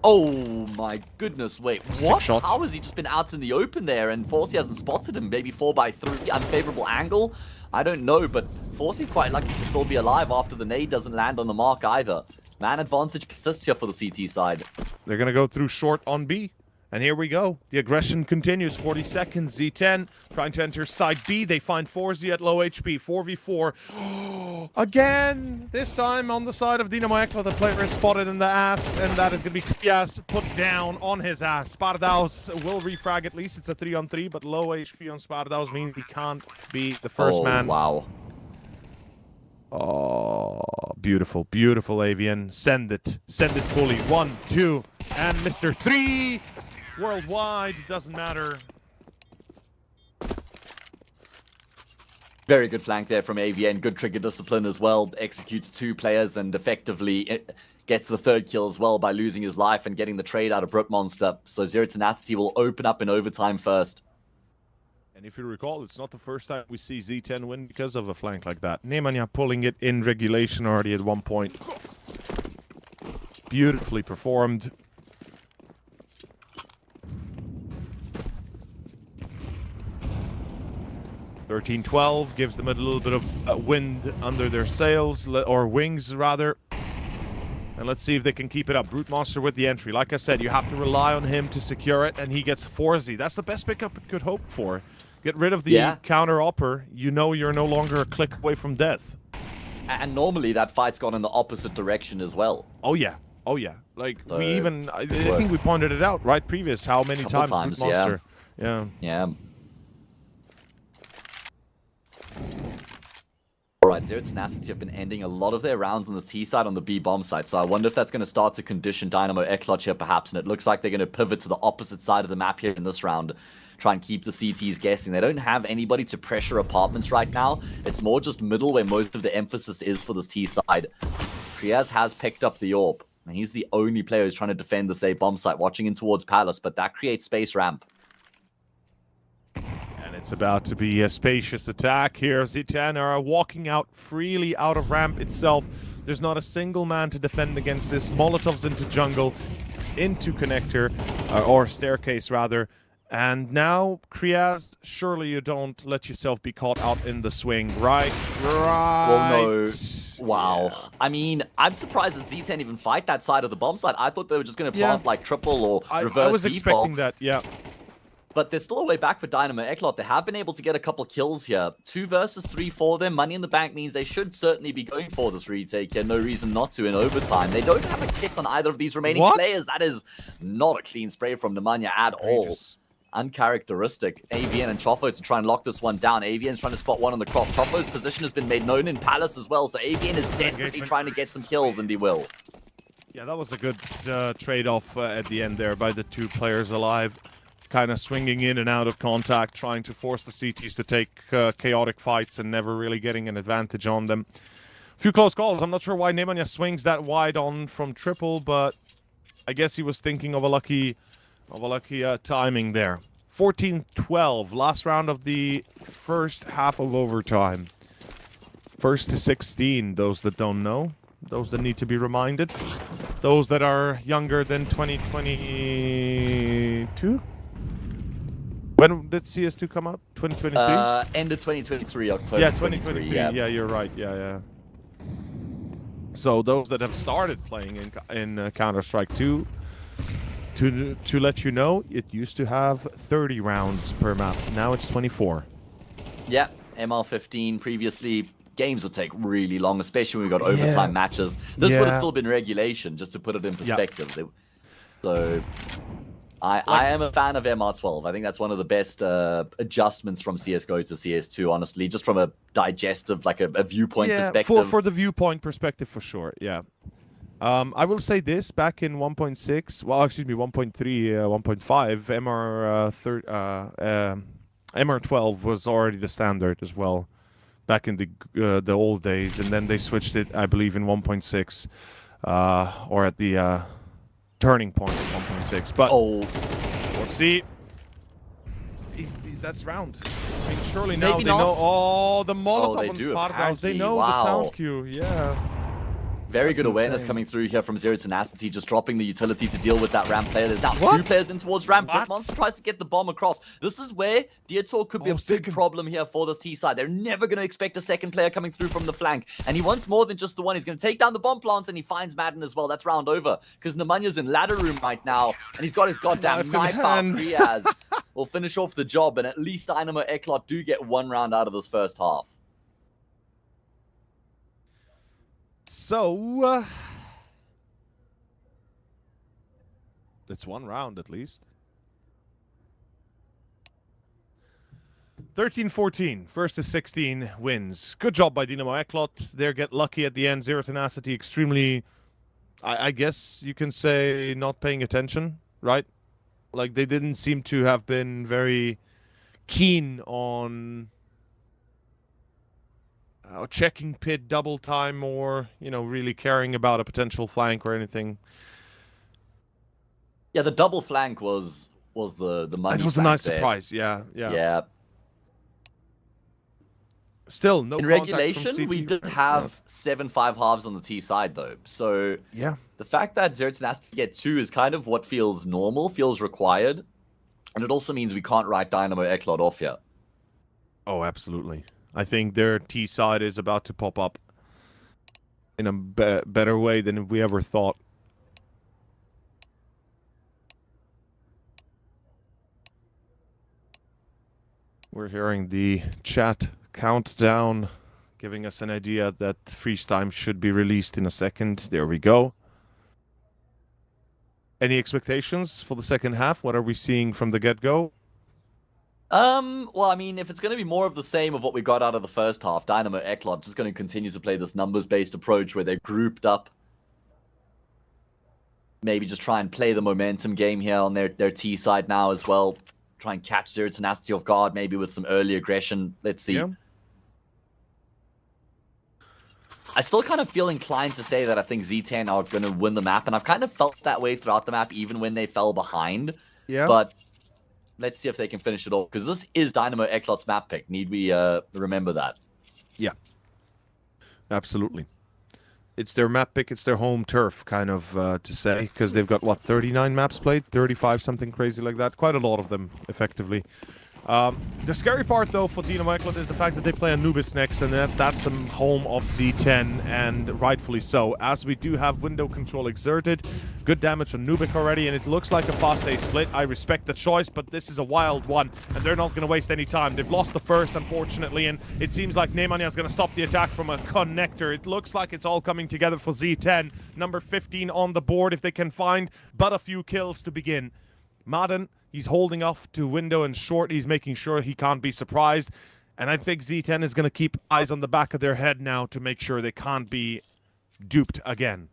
Speaker 1: Oh my goodness, wait, what?
Speaker 2: Shots.
Speaker 1: How has he just been out in the open there and Forzy hasn't spotted him? Maybe 4x3, unfavorable angle? I don't know, but Forcy's quite lucky to still be alive after the nade doesn't land on the mark either. Man advantage persists here for the CT side.
Speaker 2: They're going to go through short on B. And here we go. The aggression continues. 40 seconds. Z10 trying to enter side B. They find Forzy at low HP. 4v4. Again! This time on the side of Dynamo Eklund. The player is spotted in the ass. And that is going to be put down on his ass. Spardaus will refrag at least. It's a 3-on-3. But low HP on Spardaus means he can't be the first man.
Speaker 1: Wow.
Speaker 2: Oh, beautiful, beautiful, Avian. Send it fully. 1, 2, and Mr. 3. Worldwide, doesn't matter.
Speaker 1: Very good flank there from AVN. Good trigger discipline as well. Executes 2 players and effectively gets the 3rd kill as well by losing his life and getting the trade out of Brute Monster. So Zero Tenacity will open up in overtime first.
Speaker 2: And if you recall, it's not the first time we see Z10 win because of a flank like that. Nemanja pulling it in regulation already at one point. Beautifully performed. (13-12) gives them a little bit of wind under their sails, or wings rather. And let's see if they can keep it up. Brute Monster with the entry. Like I said, you have to rely on him to secure it, and he gets Forzy. That's the best pickup it could hope for. Get rid of the counter upper. You know you're no longer a click away from death.
Speaker 1: And normally that fight's gone in the opposite direction as well.
Speaker 2: Oh yeah. Oh yeah. Like we even, I think we pointed it out right previous how many times Brute Monster.
Speaker 1: Yeah. Alright, Zero Tenacity have been ending a lot of their rounds on this T side on the B bomb side, so I wonder if that's going to start to condition Dynamo Eklund here perhaps, and it looks like they're going to pivot to the opposite side of the map here in this round. Try and keep the CTs guessing. They don't have anybody to pressure apartments right now. It's more just middle where most of the emphasis is for this T side. Kriaz has picked up the AWP, and he's the only player who's trying to defend this A bomb site, watching in towards Palace, but that creates space ramp.
Speaker 2: And it's about to be a spacious attack here. Z10 are walking out freely out of ramp itself. There's not a single man to defend against this. Molotovs into jungle, into connector, or staircase rather. And now, Kriaz, surely you don't let yourself be caught out in the swing, right?
Speaker 1: Well, no. Wow. Yeah. I mean, I'm surprised that Z10 even fight that side of the bomb side. I thought they were just going to plant like triple or reverse
Speaker 2: I was expecting that, yeah.
Speaker 1: But there's still a way back for Dynamo Eklund. They have been able to get a couple kills here. 2 versus 3 for them. Money in the bank means they should certainly be going for this retake here. No reason not to in overtime. They don't have a kit on either of these remaining players. That is not a clean spray from Nemanja at all. Uncharacteristic. AVN and Chofo to try and lock this one down. AVN's trying to spot one on the crop. Chofo's position has been made known in Palace as well, so AVN is desperately trying to get some kills, and he will.
Speaker 2: Yeah, that was a good trade-off at the end there by the 2 players alive. Kind of swinging in and out of contact, trying to force the CTs to take chaotic fights and never really getting an advantage on them. A few close calls. I'm not sure why Nemanja swings that wide on from triple, but I guess he was thinking of a lucky timing there. 14-12, last round of the first half of overtime. First to 16, those that don't know. Those that need to be reminded. Those that are younger than 2022? When did CS2 come out? 2023?
Speaker 1: End of 2023, October.
Speaker 2: Yeah, 2023. Yeah, you're right. Yeah. So those that have started playing in Counter-Strike 2, To let you know, it used to have 30 rounds per map. Now it's 24.
Speaker 1: Yeah, MR15 previously, games would take really long, especially when we got overtime matches. This would have still been regulation, just to put it in perspective. So, I am a fan of MR12. I think that's one of the best adjustments from CSGO to CS2, honestly, just from a digestive, like a viewpoint perspective.
Speaker 2: For the viewpoint perspective, for sure, yeah. I will say this, back in 1.6, well, excuse me, 1.3, 1.5, MR12 was already the standard as well, back in the old days, and then they switched it, I believe, in 1.6, or at the turning point of 1.6. But let's see. That's round. I mean, surely now they know. Oh, the Molotov on Spartaus. They know the sound cue. Yeah.
Speaker 1: Very good awareness coming through here from Zero Tenacity, just dropping the utility to deal with that ramp player. There's now 2 players in towards ramp, but Monte tries to get the bomb across. This is where Dietor could be a big problem here for this T side. They're never going to expect a second player coming through from the flank, and he wants more than just the one. He's going to take down the bomb plants, and he finds Madden as well. That's round over, because Nemanya's in ladder room right now, and he's got his goddamn knife out. Riaz will finish off the job, and at least Dynamo Eklot do get 1 round out of this first half.
Speaker 2: So, it's 1 round at least. 13-14, first to 16 wins. Good job by Dynamo Eklot. They get lucky at the end. Zero Tenacity extremely, I guess you can say, not paying attention, right? Like, they didn't seem to have been very keen on checking pit double time, or, you know, really caring about a potential flank or anything.
Speaker 1: Yeah, the double flank was the money.
Speaker 2: It was a nice surprise. Yeah. Still, no.
Speaker 1: In regulation, we did have 7-5 halves on the T side, though. So the fact that Zero Tenacity get 2 is kind of what feels normal, feels required, and it also means we can't write Dynamo Eklot off here.
Speaker 2: Oh, absolutely. I think their T side is about to pop up in a better way than we ever thought. We're hearing the chat countdown, giving us an idea that freeze time should be released in a second. There we go. Any expectations for the second half? What are we seeing from the get-go?
Speaker 1: Well, I mean, if it's going to be more of the same of what we got out of the first half, Dynamo Eklot just going to continue to play this numbers-based approach where they're grouped up. Maybe just try and play the momentum game here on their T side now as well. Try and catch Zero Tenacity off guard, maybe with some early aggression. Let's see. Yeah. I still kind of feel inclined to say that I think Z10 are going to win the map, and I've kind of felt that way throughout the map, even when they fell behind. Yeah. But let's see if they can finish it off, because this is Dynamo Eklot's map pick. Need we remember that?
Speaker 2: Yeah. Absolutely. It's their map pick, it's their home turf, kind of, to say, because they've got, what, 39 maps played? 35, something crazy like that. Quite a lot of them, effectively. The scary part, though, for Dynamo Eklot is the fact that they play Anubis next, and that's the home of Z10, and rightfully so, as we do have window control exerted. Good damage on Nuke already, and it looks like a fast A split. I respect the choice, but this is a wild one, and they're not going to waste any time. They've lost the first, unfortunately, and it seems like Nemanja is going to stop the attack from a connector. It looks like it's all coming together for Z10. Number 15 on the board if they can find but a few kills to begin. Madden, he's holding off to window and short. He's making sure he can't be surprised. And I think Z10 is going to keep eyes on the back of their head now to make sure they can't be duped again.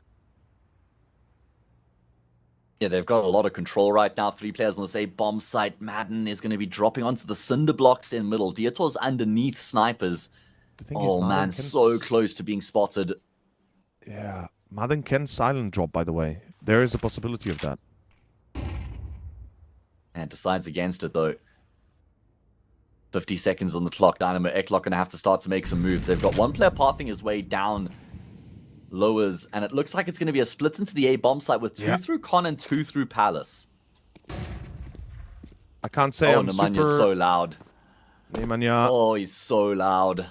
Speaker 1: Yeah, they've got a lot of control right now. 3 players on the same bomb site. Madden is going to be dropping onto the cinder blocks in middle. Dietor's underneath snipers. Oh, man, so close to being spotted.
Speaker 2: Yeah, Madden can silent drop, by the way. There is a possibility of that.
Speaker 1: And decides against it, though. 50 seconds on the clock. Dynamo Eklot going to have to start to make some moves. They've got one player pathing his way down lowers, and it looks like it's going to be a split into the A bomb site with 2 through Con and 2 through Palace.
Speaker 2: I can't say I'm
Speaker 1: Nemanya's so loud.
Speaker 2: Nemanja.
Speaker 1: Oh, he's so loud.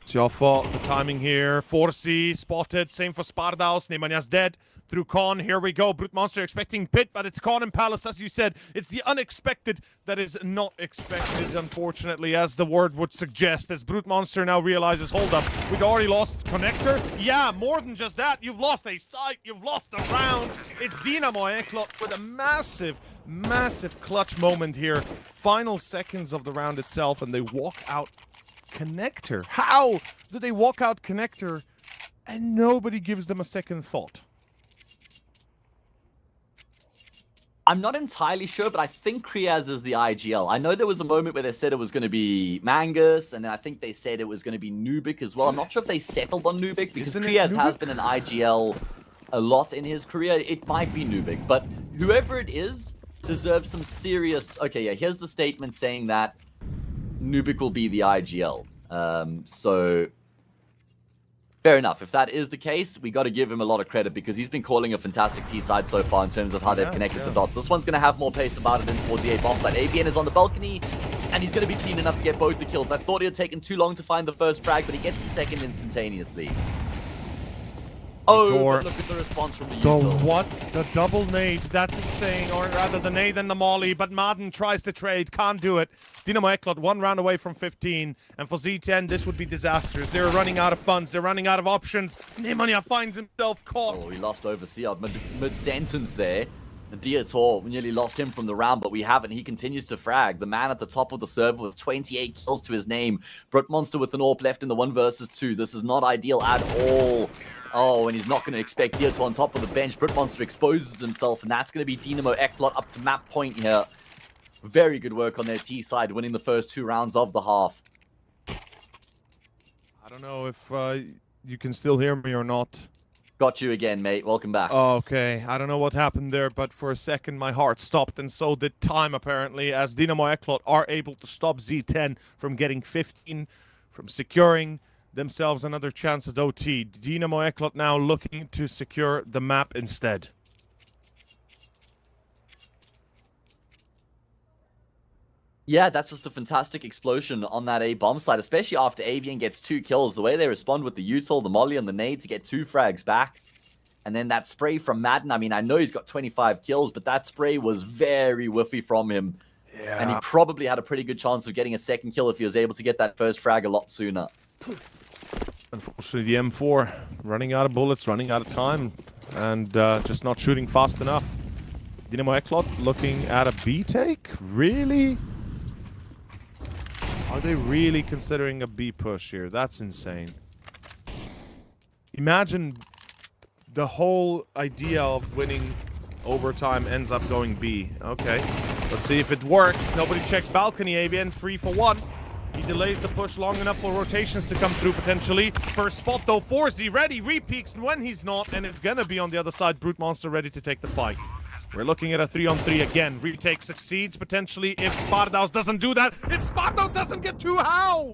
Speaker 2: Tjoffo, the timing here. Forsi spotted. Same for Spardaus. Nemanja dead. Through Con. Here we go. Brute Monster expecting pit, but it's Con and Palace, as you said. It's the unexpected that is not expected, unfortunately, as the word would suggest. As Brute Monster now realizes, hold up, we'd already lost Connector. Yeah, more than just that. You've lost a site. You've lost a round. It's Dynamo Eklot with a massive clutch moment here. Final seconds of the round itself, and they walk out Connector. How do they walk out Connector and nobody gives them a second thought?
Speaker 1: I'm not entirely sure, but I think Kriaz is the IGL. I know there was a moment where they said it was going to be Mangus, and then I think they said it was going to be Nubic as well. I'm not sure if they settled on Nubic, because Kriaz has been an IGL a lot in his career. It might be Nubic, but whoever it is deserves some serious... Okay, yeah, here's the statement saying that Nubic will be the IGL. So... Fair enough. If that is the case, we got to give him a lot of credit because he's been calling a fantastic T-side so far in terms of how they've connected the dots. This one's going to have more pace about it in towards the A bomb side. Iberian is on the balcony, and he's going to be clean enough to get both the kills. I thought it had taken too long to find the first frag, but he gets the second instantaneously. Oh, but look at the response from the util.
Speaker 2: What? The double nade. That's insane. Or rather, the nade and the molly. But Madden tries to trade. Can't do it. Dynamo Eklot 1 round away from 15. And for Z10, this would be disastrous. They're running out of funds. They're running out of options. Nemanja finds himself caught.
Speaker 1: Oh, he lost Overseer mid-sentence there. Diator, we nearly lost him from the round, but we haven't. He continues to frag. The man at the top of the server with 28 kills to his name. Brute Monster with an AWP left in the 1 versus 2. This is not ideal at all. Oh, and he's not going to expect Diator on top of the bench. Brute Monster exposes himself, and that's going to be Dynamo Eklot up to map point here. Very good work on their T side, winning the first 2 rounds of the half.
Speaker 2: I don't know if you can still hear me or not.
Speaker 1: Got you again, mate. Welcome back.
Speaker 2: Okay, I don't know what happened there, but for a second my heart stopped, and so did time, apparently, as Dynamo Eklot are able to stop Z10 from getting 15, from securing themselves another chance at OT. Dynamo Eklot now looking to secure the map instead.
Speaker 1: Yeah, that's just a fantastic explosion on that A bomb side, especially after Avian gets 2 kills. The way they respond with the util, the molly, and the nade to get 2 frags back. And then that spray from Madden. I mean, I know he's got 25 kills, but that spray was very whiffy from him. Yeah. And he probably had a pretty good chance of getting a second kill if he was able to get that first frag a lot sooner.
Speaker 2: Unfortunately, the M4 running out of bullets, running out of time, and just not shooting fast enough. Dynamo Eklot looking at a B take? Really? Are they really considering a B push here? That's insane. Imagine the whole idea of winning overtime ends up going B. Okay, let's see if it works. Nobody checks balcony. Avian 3 for 1. He delays the push long enough for rotations to come through potentially. First spot though, Forzi ready, re-peeks when he's not, and it's gonna be on the other side. Brute Monster ready to take the fight. We're looking at a 3-on-3 again. Retake succeeds potentially if Spardaus doesn't do that. If Spardaus doesn't get 2, how?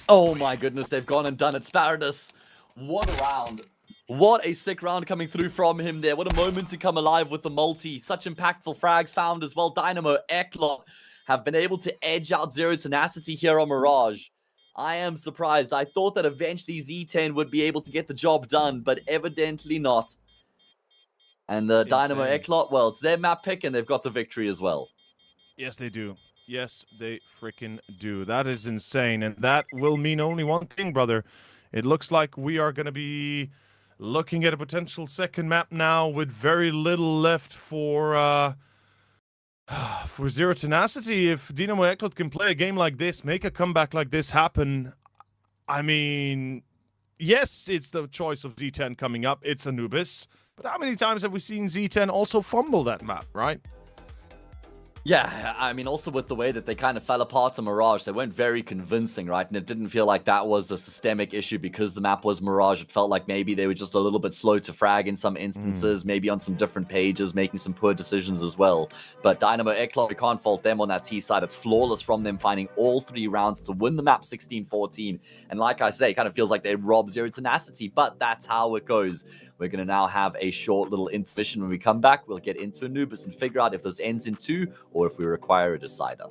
Speaker 1: Oh my goodness, they've gone and done it. Spardaus, what a round. What a sick round coming through from him there. What a moment to come alive with the multi. Such impactful frags found as well. Dynamo Eklot have been able to edge out Zero Tenacity here on Mirage. I am surprised. I thought that eventually Z10 would be able to get the job done, but evidently not. And the Dynamo Eklot, well, it's their map pick, and they've got the victory as well.
Speaker 2: Yes, they do. Yes, they freaking do. That is insane, and that will mean only one thing, brother. It looks like we are going to be looking at a potential second map now with very little left for Zero Tenacity. If Dynamo Eklot can play a game like this, make a comeback like this happen, I mean, yes, it's the choice of Z10 coming up. It's Anubis. But how many times have we seen Z10 also fumble that map, right?
Speaker 1: Yeah, I mean, also with the way that they kind of fell apart to Mirage, they weren't very convincing, right? And it didn't feel like that was a systemic issue because the map was Mirage. It felt like maybe they were just a little bit slow to frag in some instances, maybe on some different pages, making some poor decisions as well. But Dynamo Eklot, we can't fault them on that T side. It's flawless from them finding all 3 rounds to win the map 16-14. And like I say, it kind of feels like they robbed Zero Tenacity, but that's how it goes. We're going to now have a short little intermission. When we come back, we'll get into Anubis and figure out if this ends in 2 or if we require a decider.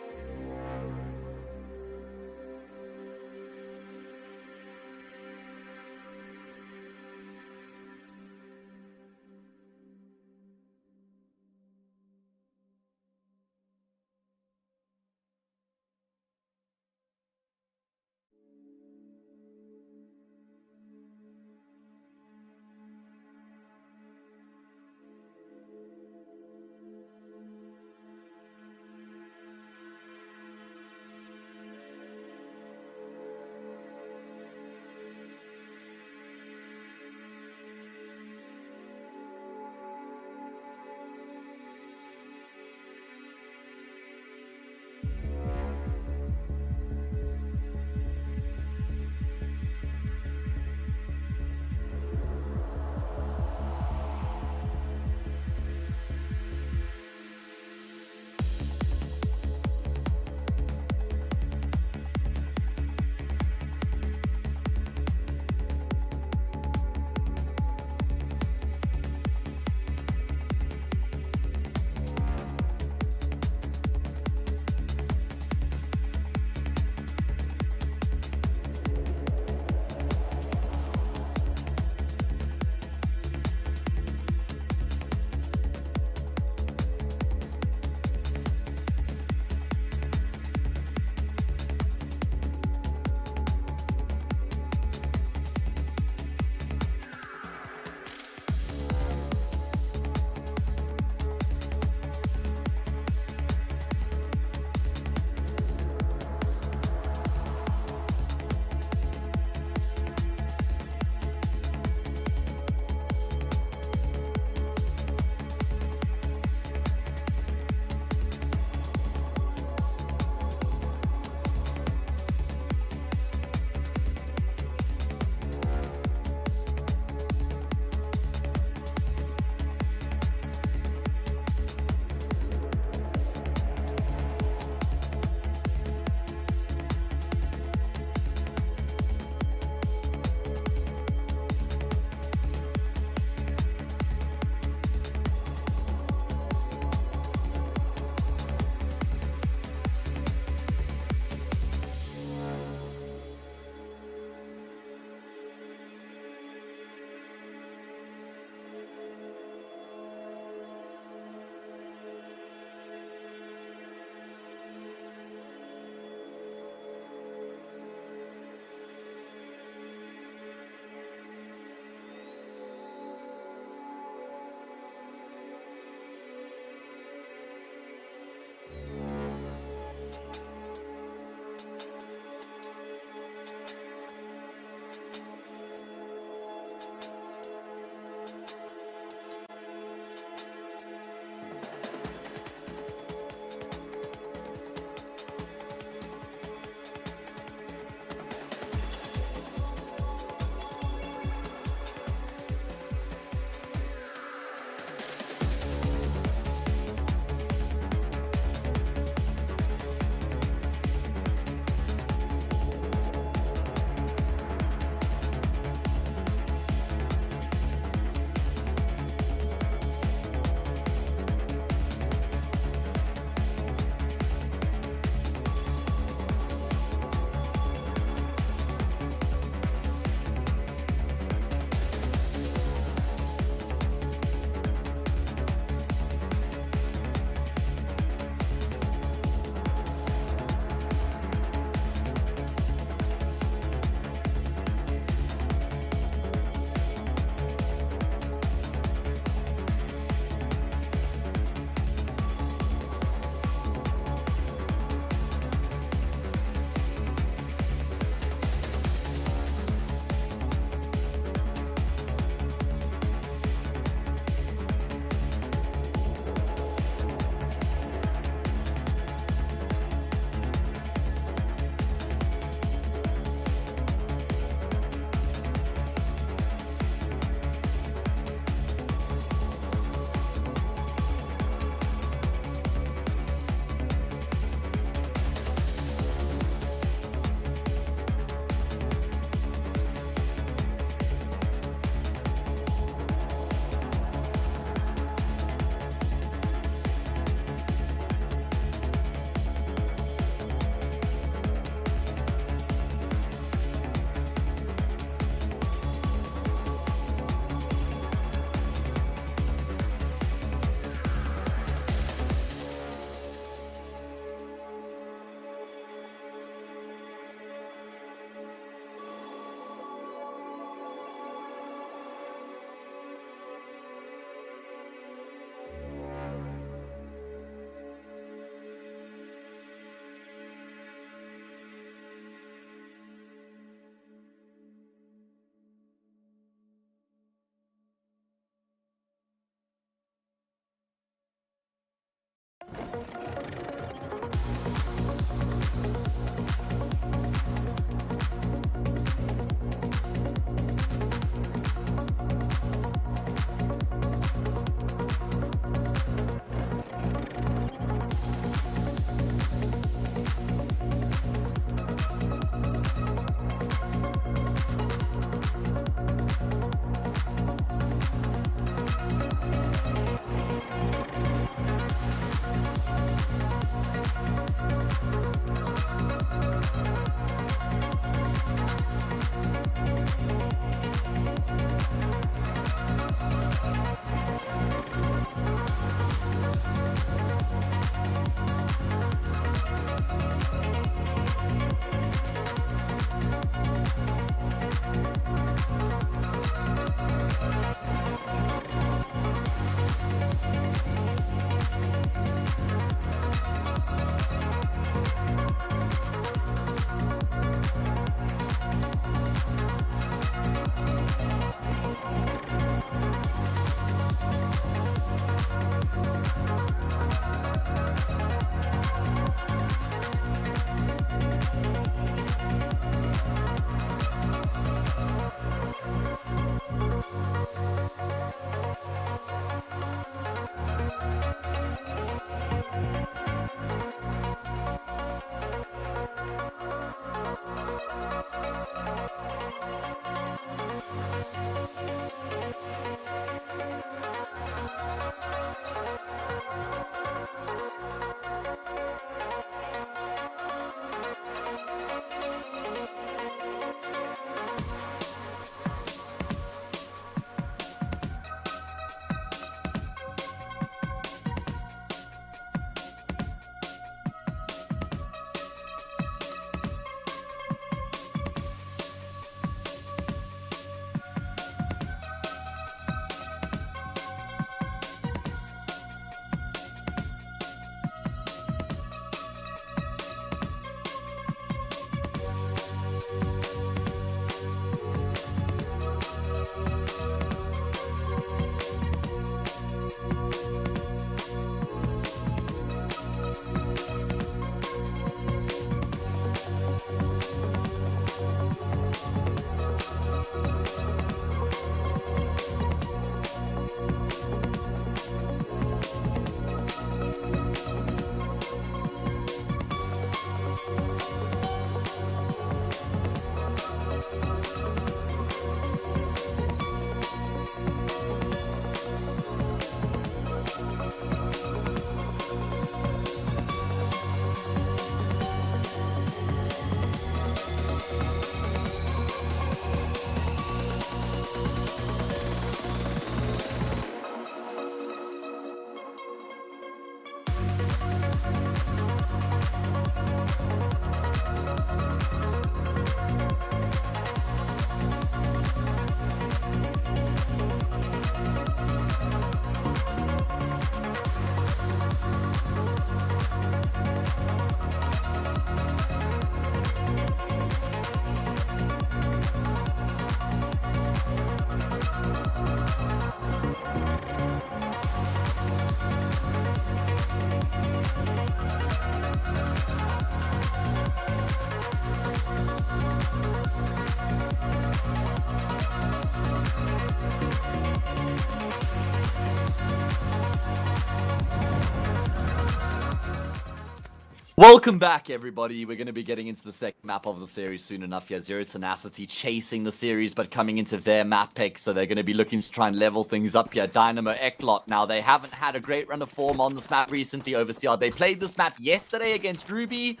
Speaker 1: Welcome back, everybody. We're going to be getting into the second map of the series soon enough here. Zero Tenacity chasing the series, but coming into their map pick, so they're going to be looking to try and level things up here. Dynamo Eklot. Now, they haven't had a great run of form on this map recently over CR. They played this map yesterday against Ruby,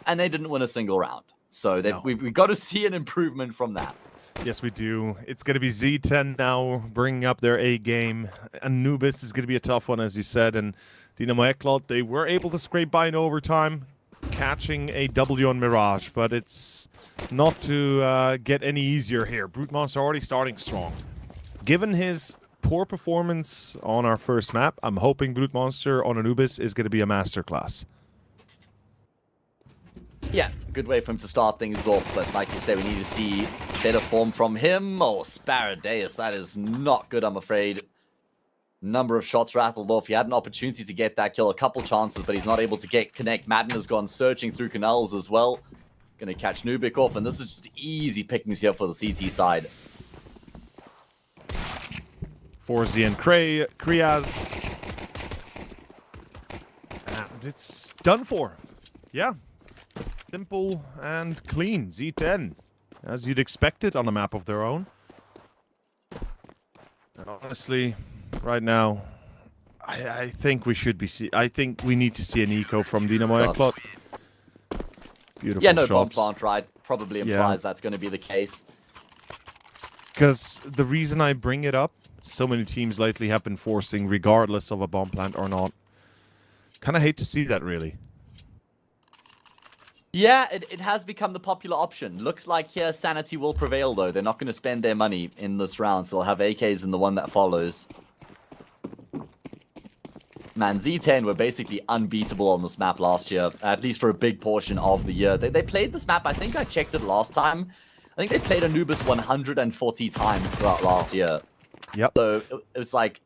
Speaker 1: and they didn't win a single round. So we've got to see an improvement from that.
Speaker 2: Yes, we do. It's going to be Z10 now, bringing up their A game. Anubis is going to be a tough one, as you said, and Dynamo Eklot, they were able to scrape by in overtime, catching a W on Mirage, but it's not to get any easier here. Brute Monster already starting strong. Given his poor performance on our first map, I'm hoping Brute Monster on Anubis is going to be a masterclass.
Speaker 1: Yeah, good way for him to start things off, but like you say, we need to see better form from him. Oh, Sparadeus, that is not good, I'm afraid. Number of shots rattled off. He had an opportunity to get that kill, a couple chances, but he's not able to connect. Madden has gone searching through canals as well. Going to catch Nuke off, and this is just easy pickings here for the CT side.
Speaker 2: Forzi and Kriaz. And it's done for. Yeah. Simple and clean. Z10. As you'd expect it on a map of their own. And honestly, right now, I think we should be I think we need to see an eco from Dynamo Eklot. Beautiful
Speaker 1: yeah, no
Speaker 2: shots.
Speaker 1: bomb plant, right? Probably implies that's going to be the case.
Speaker 2: Because the reason I bring it up, so many teams lately have been forcing, regardless of a bomb plant or not. Kind of hate to see that, really.
Speaker 1: Yeah, it has become the popular option. Looks like here Sanity will prevail, though. They're not going to spend their money in this round, so they'll have AKs in the one that follows. Man, Z10 were basically unbeatable on this map last year, at least for a big portion of the year. They played this map, I think I checked it last time. I think they played Anubis 140 times throughout last year.
Speaker 2: Yep.
Speaker 1: So it was like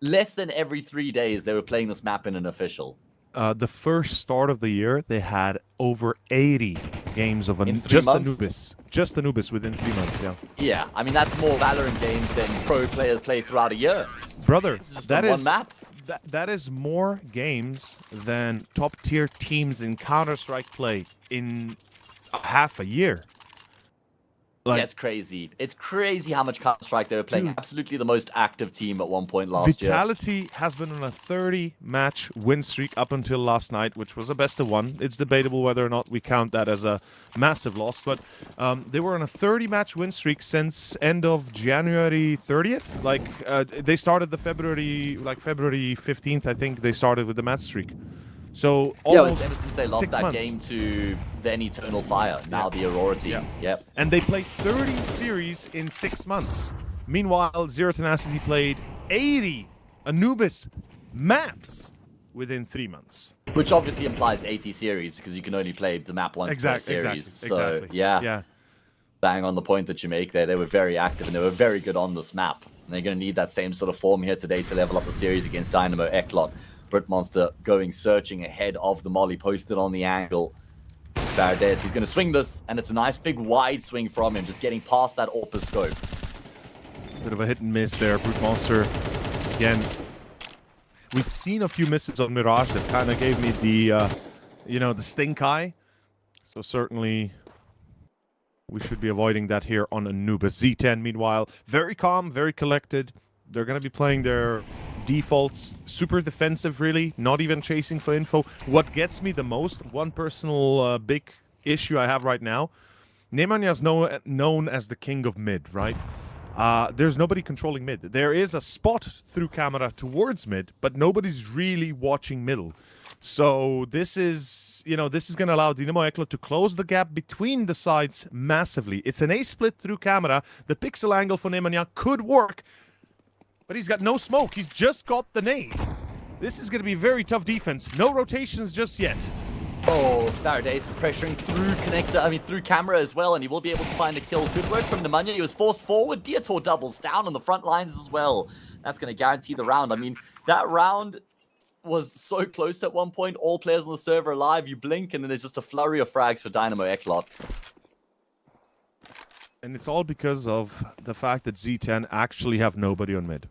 Speaker 1: less than every 3 days they were playing this map in an official.
Speaker 2: The first start of the year, they had over 80 games of
Speaker 1: just
Speaker 2: Anubis. Just Anubis within 3 months, yeah.
Speaker 1: Yeah, I mean, that's more Valorant games than pro players play throughout a year.
Speaker 2: Brother, that is
Speaker 1: one map.
Speaker 2: That is more games than top-tier teams in Counter-Strike play in half a year.
Speaker 1: Yeah, it's crazy. It's crazy how much Counter-Strike they were playing. Dude, absolutely the most active team at one point last year.
Speaker 2: Vitality has been on a 30-match win streak up until last night, which was a best of one. It's debatable whether or not we count that as a massive loss, but they were on a 30-match win streak since end of January 30th. They started the February 15th, I think they started with the match streak. So almost
Speaker 1: ever since they lost that game to then Eternal Fire, now the Aurora team.
Speaker 2: Yeah.
Speaker 1: Yep.
Speaker 2: And they played 30 series in 6 months. Meanwhile, Zero Tenacity played 80 Anubis maps within 3 months.
Speaker 1: Which obviously implies 80 series, because you can only play the map once per series.
Speaker 2: Exactly.
Speaker 1: Yeah. Bang on the point that you make there. They were very active, and they were very good on this map. And they're going to need that same sort of form here today to level up the series against Dynamo Eklot. Brute Monster going searching ahead of the molly, posted on the angle. Sparadeus, he's going to swing this, and it's a nice big wide swing from him, just getting past that AWP scope.
Speaker 2: Bit of a hit and miss there. Brute Monster, again, we've seen a few misses on Mirage that kind of gave me the, the stink eye. So certainly we should be avoiding that here on Anubis. Z10, meanwhile, very calm, very collected. They're going to be playing their defaults, super defensive, really, not even chasing for info. What gets me the most, one personal big issue I have right now, Nemanya's known as the king of mid, right? There's nobody controlling mid. There is a spot through camera towards mid, but nobody's really watching middle. So this is going to allow Dynamo Eklot to close the gap between the sides massively. It's an A-split through camera. The pixel angle for Nemanja could work, but he's got no smoke. He's just got the nade. This is going to be very tough defense. No rotations just yet.
Speaker 1: Oh, Sparadeus is pressuring through camera as well, and he will be able to find a kill. Good work from Nemanja. He was forced forward. Dietor doubles down on the front lines as well. That's going to guarantee the round. I mean, that round was so close at one point. All players on the server alive. You blink, and then there's just a flurry of frags for Dynamo Eklot.
Speaker 2: And it's all because of the fact that Z10 actually have nobody on mid.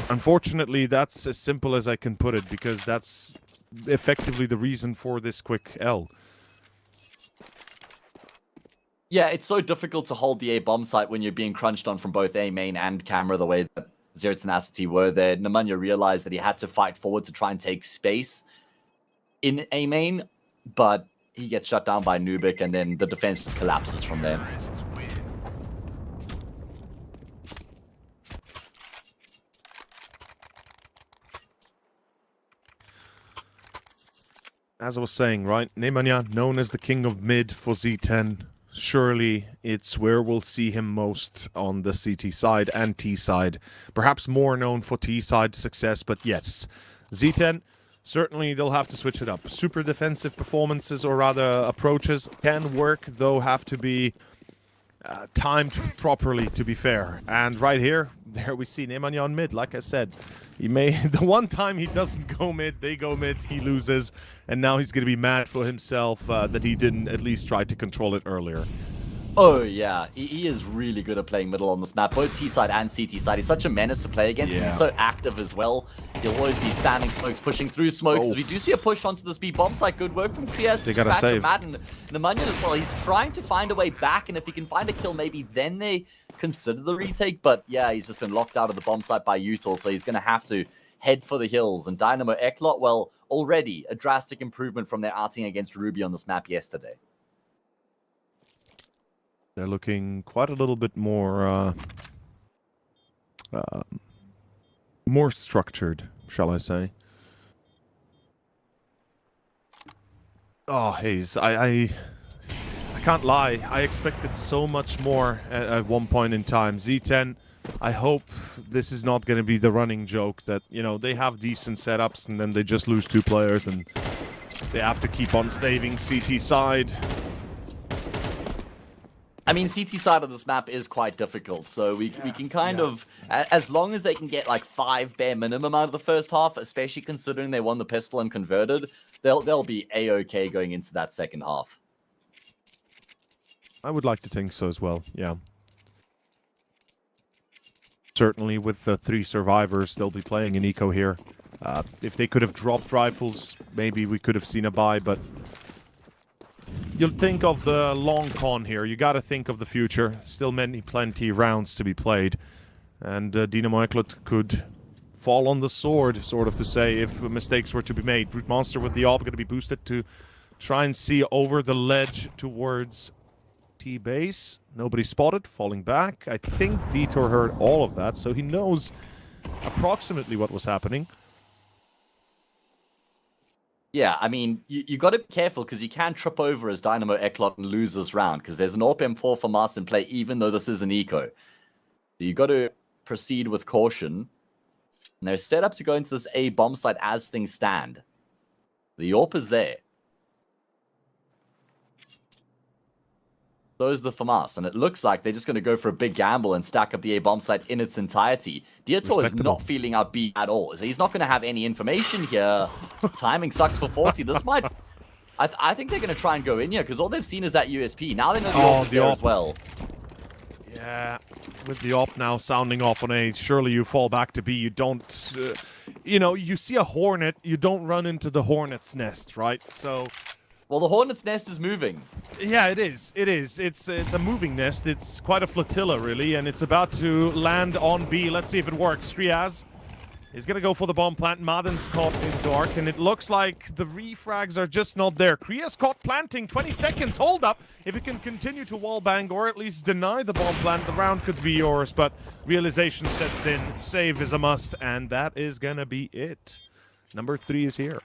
Speaker 2: Unfortunately, that's as simple as I can put it, because that's effectively the reason for this quick L.
Speaker 1: Yeah, it's so difficult to hold the A bomb site when you're being crunched on from both A main and camera the way that Zero Tenacity were there. Nemanja realized that he had to fight forward to try and take space in A main, but he gets shut down by Nuke, and then the defense collapses from there.
Speaker 2: As I was saying, right, Nemanja, known as the king of mid for Z10, surely it's where we'll see him most on the CT side and T side. Perhaps more known for T side success, but yes, Z10, certainly they'll have to switch it up. Super defensive performances, or rather approaches, can work, though have to be timed properly, to be fair. And right here, there we see Nemanja on mid. Like I said, he may the one time he doesn't go mid, they go mid, he loses, and now he's going to be mad for himself that he didn't at least try to control it earlier.
Speaker 1: Oh yeah, he is really good at playing middle on this map, both T side and CT side. He's such a menace to play against because he's so active as well. He'll always be spamming smokes, pushing through smokes. We do see a push onto this B bomb site. Good work from Krias.
Speaker 2: They gotta save.
Speaker 1: And Nemanja as well. He's trying to find a way back, and if he can find a kill, maybe then they consider the retake. But yeah, he's just been locked out of the bomb site by Util, so he's going to have to head for the hills. And Dynamo Eklot, well, already a drastic improvement from their outing against Ruby on this map yesterday.
Speaker 2: They're looking quite a little bit more more structured, shall I say. Oh, Hayes, I can't lie. I expected so much more at one point in time. Z10, I hope this is not going to be the running joke that, you know, they have decent setups and then they just lose 2 players and they have to keep on staving CT side.
Speaker 1: I mean, CT side of this map is quite difficult, so we can kind of, as long as they can get like 5 bare minimum out of the first half, especially considering they won the pistol and converted, they'll be A-okay going into that second half.
Speaker 2: I would like to think so as well, yeah. Certainly with the 3 survivors, they'll be playing in eco here. If they could have dropped rifles, maybe we could have seen a buy, but you'll think of the long con here. You got to think of the future. Still plenty rounds to be played. And Dynamo Eklot could fall on the sword, sort of to say, if mistakes were to be made. Brute Monster with the AWP going to be boosted to try and see over the ledge towards T-base. Nobody spotted, falling back. I think Detour heard all of that, so he knows approximately what was happening.
Speaker 1: Yeah, I mean, you got to be careful because you can trip over as Dynamo Eklot and lose this round because there's an AWP M4 for Mars in play, even though this is an eco. So you got to proceed with caution. And they're set up to go into this A bomb site as things stand. The AWP is there. So is the FAMAS, and it looks like they're just going to go for a big gamble and stack up the A bomb site in its entirety. Dietor is not feeling upbeat at all, so he's not going to have any information here. Timing sucks for Forsey. This might... I think they're going to try and go in here, because all they've seen is that USP. Now they know the AWP is there as well.
Speaker 2: Yeah, with the AWP now sounding off on A, surely you fall back to B. You don't... you know, you see a Hornet, you don't run into the Hornet's nest, right? So...
Speaker 1: Well, the Hornet's nest is moving.
Speaker 2: Yeah, it is. It is. It's a moving nest. It's quite a flotilla, really, and it's about to land on B. Let's see if it works. Kriaz is going to go for the bomb plant. Maden's caught in dark, and it looks like the refrags are just not there. Kriaz caught planting. 20 seconds. Hold up. If you can continue to wallbang or at least deny the bomb plant, the round could be yours, but realization sets in. Save is a must, and that is going to be it. Number 3 is here.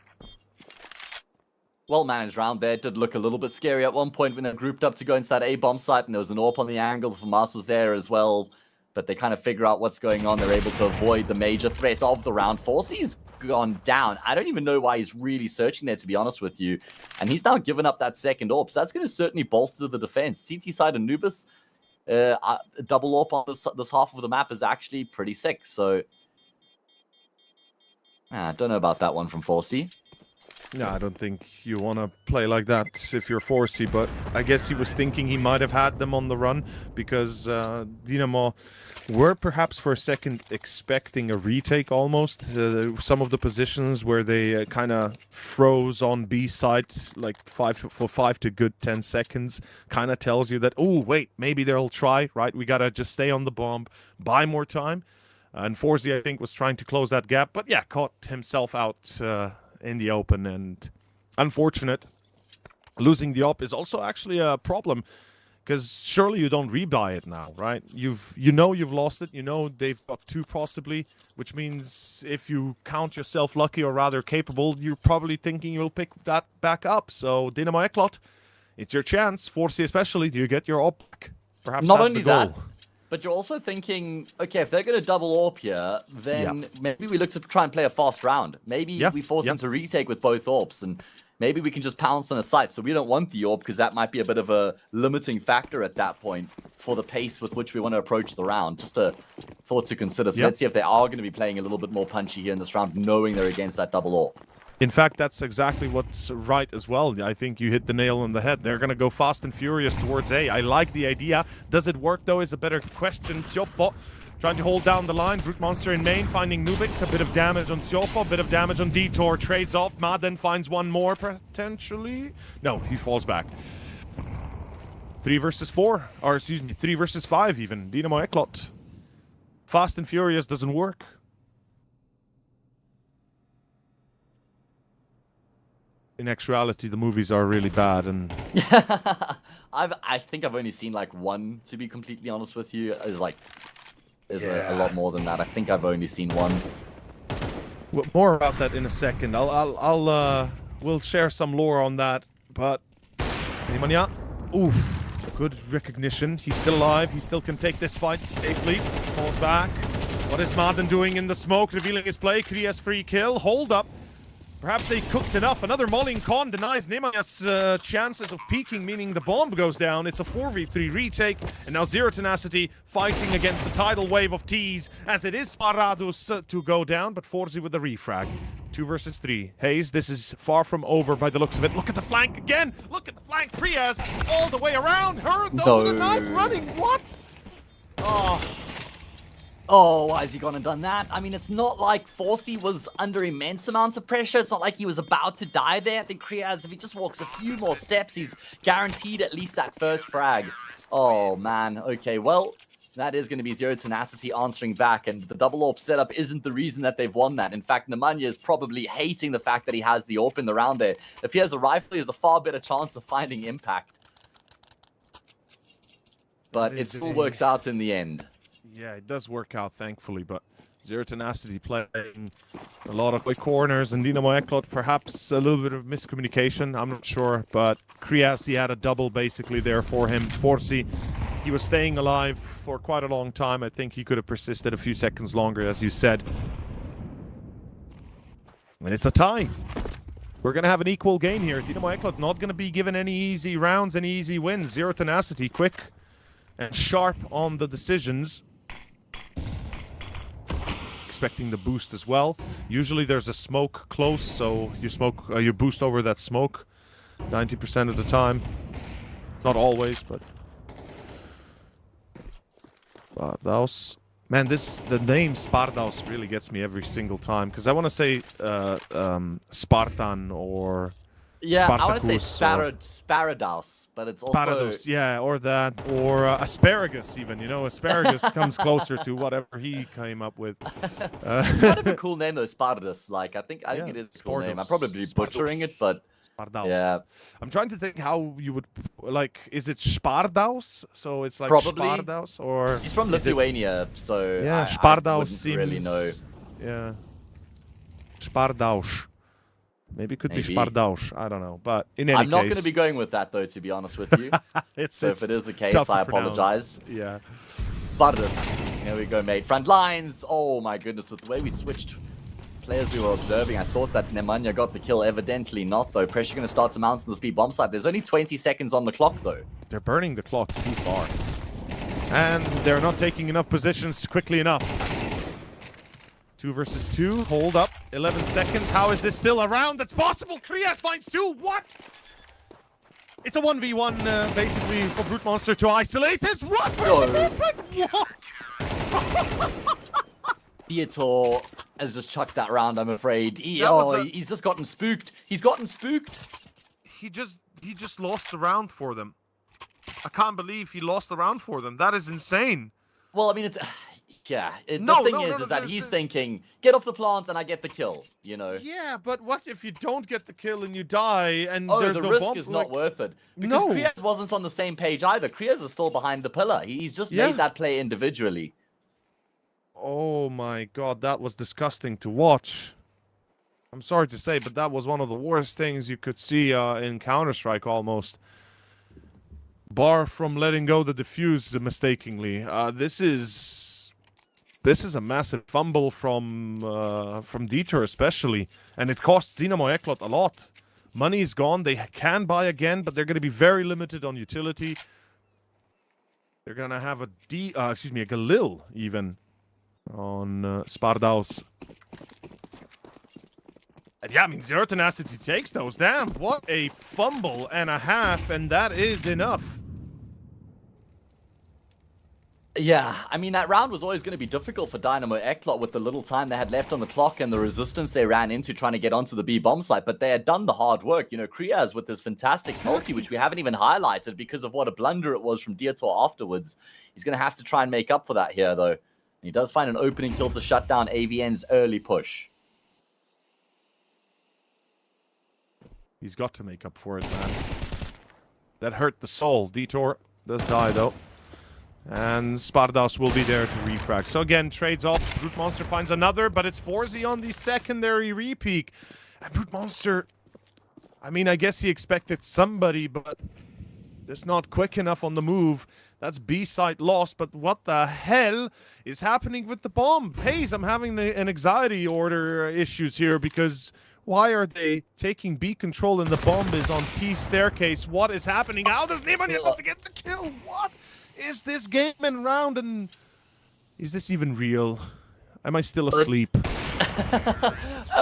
Speaker 1: Well-managed round there. It did look a little bit scary at one point when they grouped up to go into that A-bomb site, and there was an AWP on the angle. FAMAS was there as well, but they kind of figure out what's going on. They're able to avoid the major threat of the round. Forsey's gone down. I don't even know why he's really searching there, to be honest with you. And he's now given up that second AWP, so that's going to certainly bolster the defense. CT side Anubis, double AWP on this half of the map is actually pretty sick, so... I don't know about that one from Forsey.
Speaker 2: No, I don't think you want to play like that if you're Forsey, but I guess he was thinking he might have had them on the run because Dynamo were perhaps for a second expecting a retake almost. Some of the positions where they kind of froze on B side, like 5 to good 10 seconds, kind of tells you that, oh, wait, maybe they'll try, right? We got to just stay on the bomb, buy more time. And Forsey, I think, was trying to close that gap, but yeah, caught himself out in the open, and unfortunate. Losing the op is also actually a problem because surely you don't rebuy it now, right? You know you've lost it. You know they've got 2 possibly, which means if you count yourself lucky or rather capable, you're probably thinking you'll pick that back up. So Dynamo Eklot, it's your chance. Forsey especially, do you get your op back? Perhaps
Speaker 1: not
Speaker 2: that's
Speaker 1: only
Speaker 2: the goal.
Speaker 1: that, but you're also thinking, okay, if they're going to double AWP here, then maybe we look to try and play a fast round. Maybe we force them to retake with both AWPs, and maybe we can just pounce on a site. So we don't want the AWP because that might be a bit of a limiting factor at that point for the pace with which we want to approach the round. Just a thought to consider. So let's see if they are going to be playing a little bit more punchy here in this round, knowing they're against that double AWP.
Speaker 2: In fact, that's exactly what's right as well. I think you hit the nail on the head. They're going to go fast and furious towards A. I like the idea. Does it work, though, is a better question. Siofo trying to hold down the line. Brute Monster in main, finding Nuke. A bit of damage on Siofo, a bit of damage on Detour. Trades off. Ma then finds one more, potentially. No, he falls back. 3 versus 4. Or, excuse me, 3 versus 5 even. Dynamo Eklot. Fast and furious doesn't work. In actuality, the movies are really bad, and
Speaker 1: I think I've only seen like 1, to be completely honest with you. There's a lot more than that. I think I've only seen 1.
Speaker 2: Well, more about that in a second. We'll share some lore on that. But Nimanya, ooh, good recognition. He's still alive. He still can take this fight safely. Falls back. What is Martin doing in the smoke? Revealing his play. Kriya's free kill. Hold up. Perhaps they cooked enough. Another Molling Con denies Nemaya's chances of peeking, meaning the bomb goes down. It's a 4v3 retake, and now Zero Tenacity fighting against the tidal wave of T's, as it is Sparados to go down, but Forsey with the refrag. 2 versus 3. Hayes, this is far from over by the looks of it. Look at the flank again! Look at the flank! Priaz all the way around her, though, the knife running. What?
Speaker 1: Oh, why has he gone and done that? I mean, it's not like Forsey was under immense amounts of pressure. It's not like he was about to die there. I think Kriaz, if he just walks a few more steps, he's guaranteed at least that first frag. Oh, man. Okay, well, that is going to be Zero Tenacity answering back, and the double AWP setup isn't the reason that they've won that. In fact, Nemanja is probably hating the fact that he has the AWP in the round there. If he has a rifle, he has a far better chance of finding impact. But it still works out in the end.
Speaker 2: Yeah, it does work out, thankfully, but Zero Tenacity playing a lot of corners, and Dynamo Eklot perhaps a little bit of miscommunication, I'm not sure, but Kriaz, he had a double basically there for him. Forsey, he was staying alive for quite a long time. I think he could have persisted a few seconds longer, as you said. And it's a tie. We're going to have an equal game here. Dynamo Eklot not going to be given any easy rounds, any easy wins. Zero Tenacity, quick and sharp on the decisions. Expecting the boost as well. Usually there's a smoke close, so you boost over that smoke 90% of the time. Not always, but Spardaus. Man, the name Spardaus really gets me every single time, because I want to say Spartan or
Speaker 1: I want to say Sparados, but it's also...
Speaker 2: Sparados, yeah, or that, or asparagus even, asparagus comes closer to whatever he came up with.
Speaker 1: It's kind of a cool name though, Spardados. I think it is a cool name. I'm probably butchering it, but...
Speaker 2: Spardaus.
Speaker 1: Yeah.
Speaker 2: I'm trying to think how you would, is it Spardaus? So it's like
Speaker 1: probably.
Speaker 2: Spardaus, or...
Speaker 1: He's from Lithuania, so
Speaker 2: yeah, Spardaus seems... really know. Yeah. Spardaus. Maybe it could be Spardaus. I don't know. But in any case...
Speaker 1: I'm not going to be going with that, though, to be honest with you. So if it is the case, I apologize.
Speaker 2: Yeah.
Speaker 1: Spardaus. Here we go, mate. Front lines. Oh, my goodness. With the way we switched players we were observing, I thought that Nemanja got the kill. Evidently not, though. Pressure going to start to mount on the speed bomb side. There's only 20 seconds on the clock, though.
Speaker 2: They're burning the clock too far. And they're not taking enough positions quickly enough. 2 versus 2. Hold up. 11 seconds. How is this still around? That's possible. Krias finds 2. What? It's a 1v1, basically, for Brute Monster to isolate this. What? What?
Speaker 1: Veto has just chucked that round, I'm afraid. He's just gotten spooked. He's gotten spooked.
Speaker 2: He just lost the round for them. I can't believe he lost the round for them. That is insane.
Speaker 1: Well, I mean, it's... Yeah, the thing is that he's thinking, get off the plant and I get the kill, you know?
Speaker 2: Yeah, but what if you don't get the kill and you die and there's
Speaker 1: the
Speaker 2: no
Speaker 1: risk
Speaker 2: bomb?
Speaker 1: is not worth it. Because Krias wasn't on the same page either. Krias is still behind the pillar. He's just made that play individually.
Speaker 2: Oh my god, that was disgusting to watch. I'm sorry to say, but that was one of the worst things you could see in Counter-Strike almost. Bar from letting go the defuse mistakenly. This is a massive fumble from Detour especially, and it costs Dynamo Eklot a lot. Money is gone. They can buy again, but they're going to be very limited on utility. They're going to have a Galil even on Spardaus. And yeah, I mean, Zero Tenacity takes those. Damn, what a fumble and a half, and that is enough.
Speaker 1: Yeah, I mean, that round was always going to be difficult for Dynamo Eklot with the little time they had left on the clock and the resistance they ran into trying to get onto the B bomb site, but they had done the hard work. You know, Krias with this fantastic multi, which we haven't even highlighted because of what a blunder it was from Detour afterwards. He's going to have to try and make up for that here, though. And he does find an opening kill to shut down AVN's early push.
Speaker 2: He's got to make up for it, man. That hurt the soul. Detour does die, though. And Spardaus will be there to refrag. So again, trades off. Brute Monster finds another, but it's Forzy on the secondary repeak. And Brute Monster, I mean, I guess he expected somebody, but it's not quick enough on the move. That's B-site lost, but what the hell is happening with the bomb? Hayes, I'm having an anxiety order issues here because why are they taking B control and the bomb is on T staircase? What is happening? How does Neman able to get the kill? What is this game and round? And is this even real? Am I still asleep?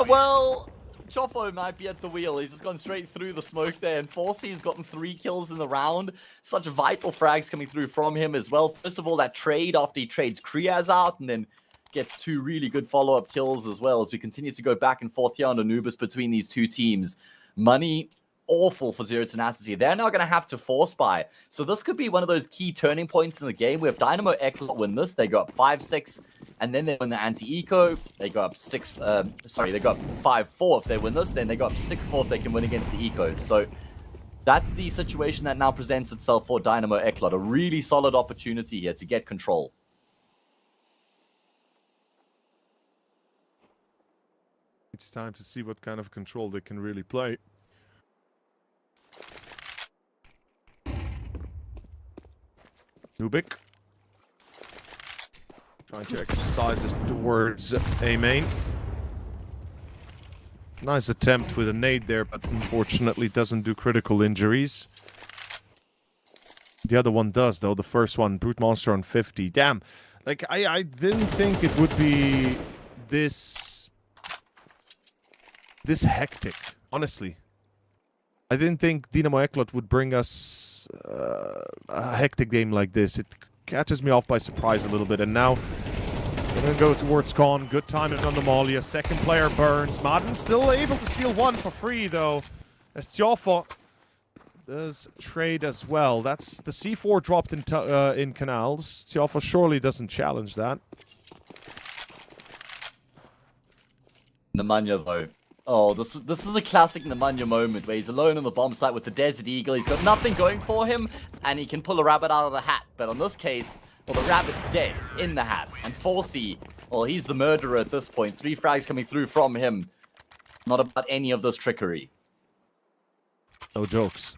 Speaker 1: Well, Chopo might be at the wheel. He's just gone straight through the smoke there. And Forcey's gotten 3 kills in the round. Such vital frags coming through from him as well. First of all, that trade after he trades Krias out and then gets 2 really good follow-up kills as well as we continue to go back and forth here on Anubis between these two teams. Money, awful for Zero Tenacity. They're now going to have to force buy. So this could be one of those key turning points in the game where if Dynamo Eklot win this, they go up 5-6, and then they win the anti-eco, they go up 5-4 if they win this, then they go up 6-4 if they can win against the eco. So that's the situation that now presents itself for Dynamo Eklot. A really solid opportunity here to get control.
Speaker 2: It's time to see what kind of control they can really play. Nuke. Trying to exercise this towards A main. Nice attempt with a nade there, but unfortunately doesn't do critical injuries. The other one does, though. The first one, Brute Monster on 50. Damn. Like, I didn't think it would be this hectic, honestly. I didn't think Dynamo Eklot would bring us a hectic game like this. It catches me off by surprise a little bit, and now we're going to go towards Con. Good timing on the Molly. A second player burns. Madden still able to steal one for free, though, as Tiofo does trade as well. That's the C4 dropped in canals. Tiofo surely doesn't challenge that.
Speaker 1: Nemanja, though. Oh, this is a classic Nemanja moment where he's alone on the bomb site with the Desert Eagle. He's got nothing going for him, and he can pull a rabbit out of the hat. But on this case, well, the rabbit's dead in the hat. And Forcey, well, he's the murderer at this point. 3 frags coming through from him. Not about any of this trickery.
Speaker 2: No jokes.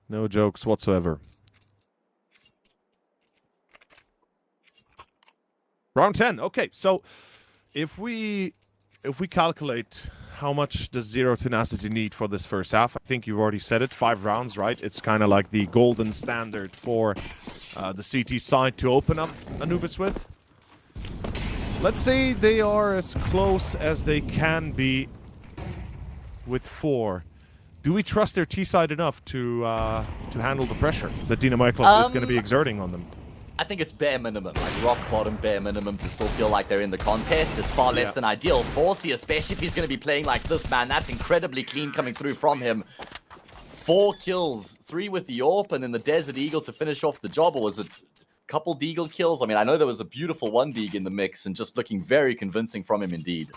Speaker 2: No jokes whatsoever. Round 10. Okay, so if we calculate how much does Zero Tenacity need for this first half, I think you've already said it, 5 rounds, right? It's kind of like the golden standard for the CT side to open up Anubis with. let's say they are as close as they can be with 4. Do we trust their T-side enough to handle the pressure that Dynamo Club is going to be exerting on them?
Speaker 1: I think it's bare minimum, like rock bottom bare minimum to still feel like they're in the contest. It's far less than ideal. Forsey, especially if he's going to be playing like this, man, that's incredibly clean coming through from him. 4 kills, 3 with the AWP, and then the Desert Eagle to finish off the job. Or was it a couple Deagle kills? I mean, I know there was a beautiful 1 Deagle in the mix, and just looking very convincing from him indeed.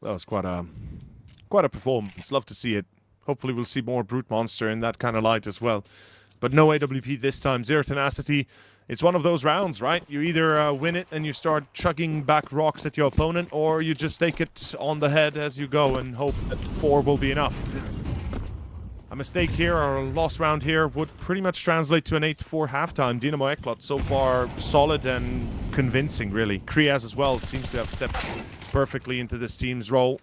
Speaker 2: That was quite a performance. Love to see it. Hopefully we'll see more Brute Monster in that kind of light as well. But no AWP this time. Zero Tenacity. It's one of those rounds, right? You either win it and you start chucking back rocks at your opponent, or you just take it on the head as you go and hope that 4 will be enough. A mistake here or a lost round here would pretty much translate to an 8-4 halftime. Dynamo Ekblad so far solid and convincing, really. Kriaz as well seems to have stepped perfectly into this team's role.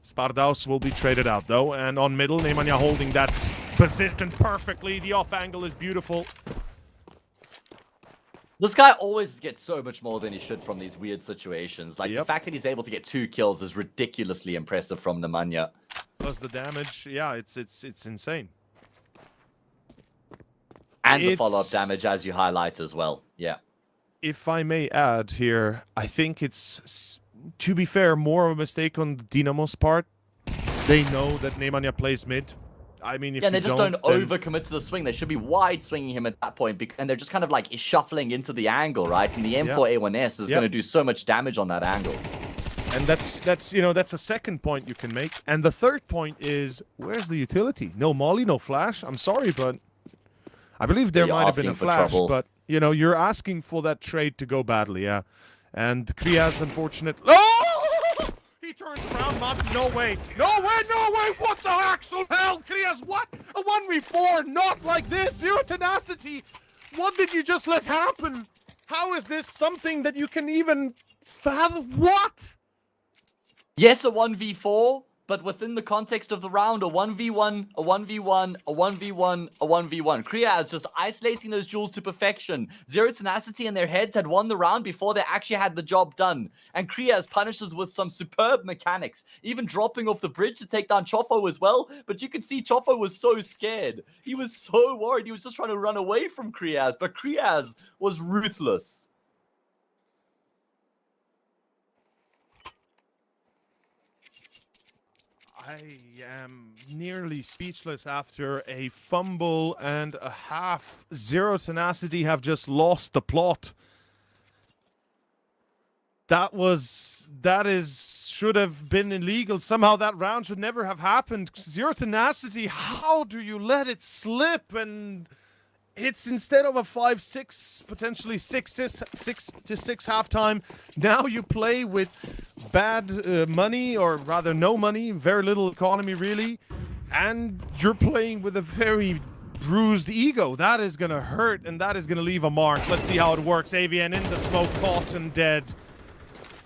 Speaker 2: Spardaus will be traded out though, and on middle, Nemanja holding that position perfectly. The off angle is beautiful.
Speaker 1: This guy always gets so much more than he should from these weird situations. Like, the fact that he's able to get 2 kills is ridiculously impressive from Nemanja.
Speaker 2: Plus the damage, yeah, it's insane.
Speaker 1: And the follow-up damage, as you highlight as well, yeah.
Speaker 2: If I may add here, I think it's, to be fair, more of a mistake on Dynamo's part. They know that Nemanja plays mid. I mean, if
Speaker 1: they just don't overcommit to the swing. They should be wide swinging him at that point, and they're just kind of like shuffling into the angle, right? And the M4A1S is going to do so much damage on that angle.
Speaker 2: And that's a second point you can make. And the third point is, where's the utility? No molly, no flash. I'm sorry, but I believe there might have been a flash, but you're asking for that trade to go badly, yeah. And Kriaz, unfortunately. Oh! He turns around, no way, what the actual hell, Kriaz, what? A 1v4, not like this, Zero Tenacity. What did you just let happen? How is this something that you can even fathom? What?
Speaker 1: Yes, a 1v4, but within the context of the round, a 1v1, a 1v1, a 1v1, a 1v1. Kriaz just isolating those duels to perfection. Zero Tenacity in their heads had won the round before they actually had the job done. And Kriaz punishes with some superb mechanics, even dropping off the bridge to take down Chofo as well. But you could see Chofo was so scared. He was so worried. He was just trying to run away from Kriaz, but Kriaz was ruthless.
Speaker 2: I am nearly speechless after a fumble and a half. Zero Tenacity have just lost the plot. Should have been illegal. Somehow that round should never have happened. Zero Tenacity, how do you let it slip? And it's instead of a 5-6, potentially 6-6 halftime. Now you play with bad money, or rather no money, very little economy really, and you're playing with a very bruised ego. That is gonna hurt, and that is gonna leave a mark. Let's see how it works. AVN in the smoke, caught and dead.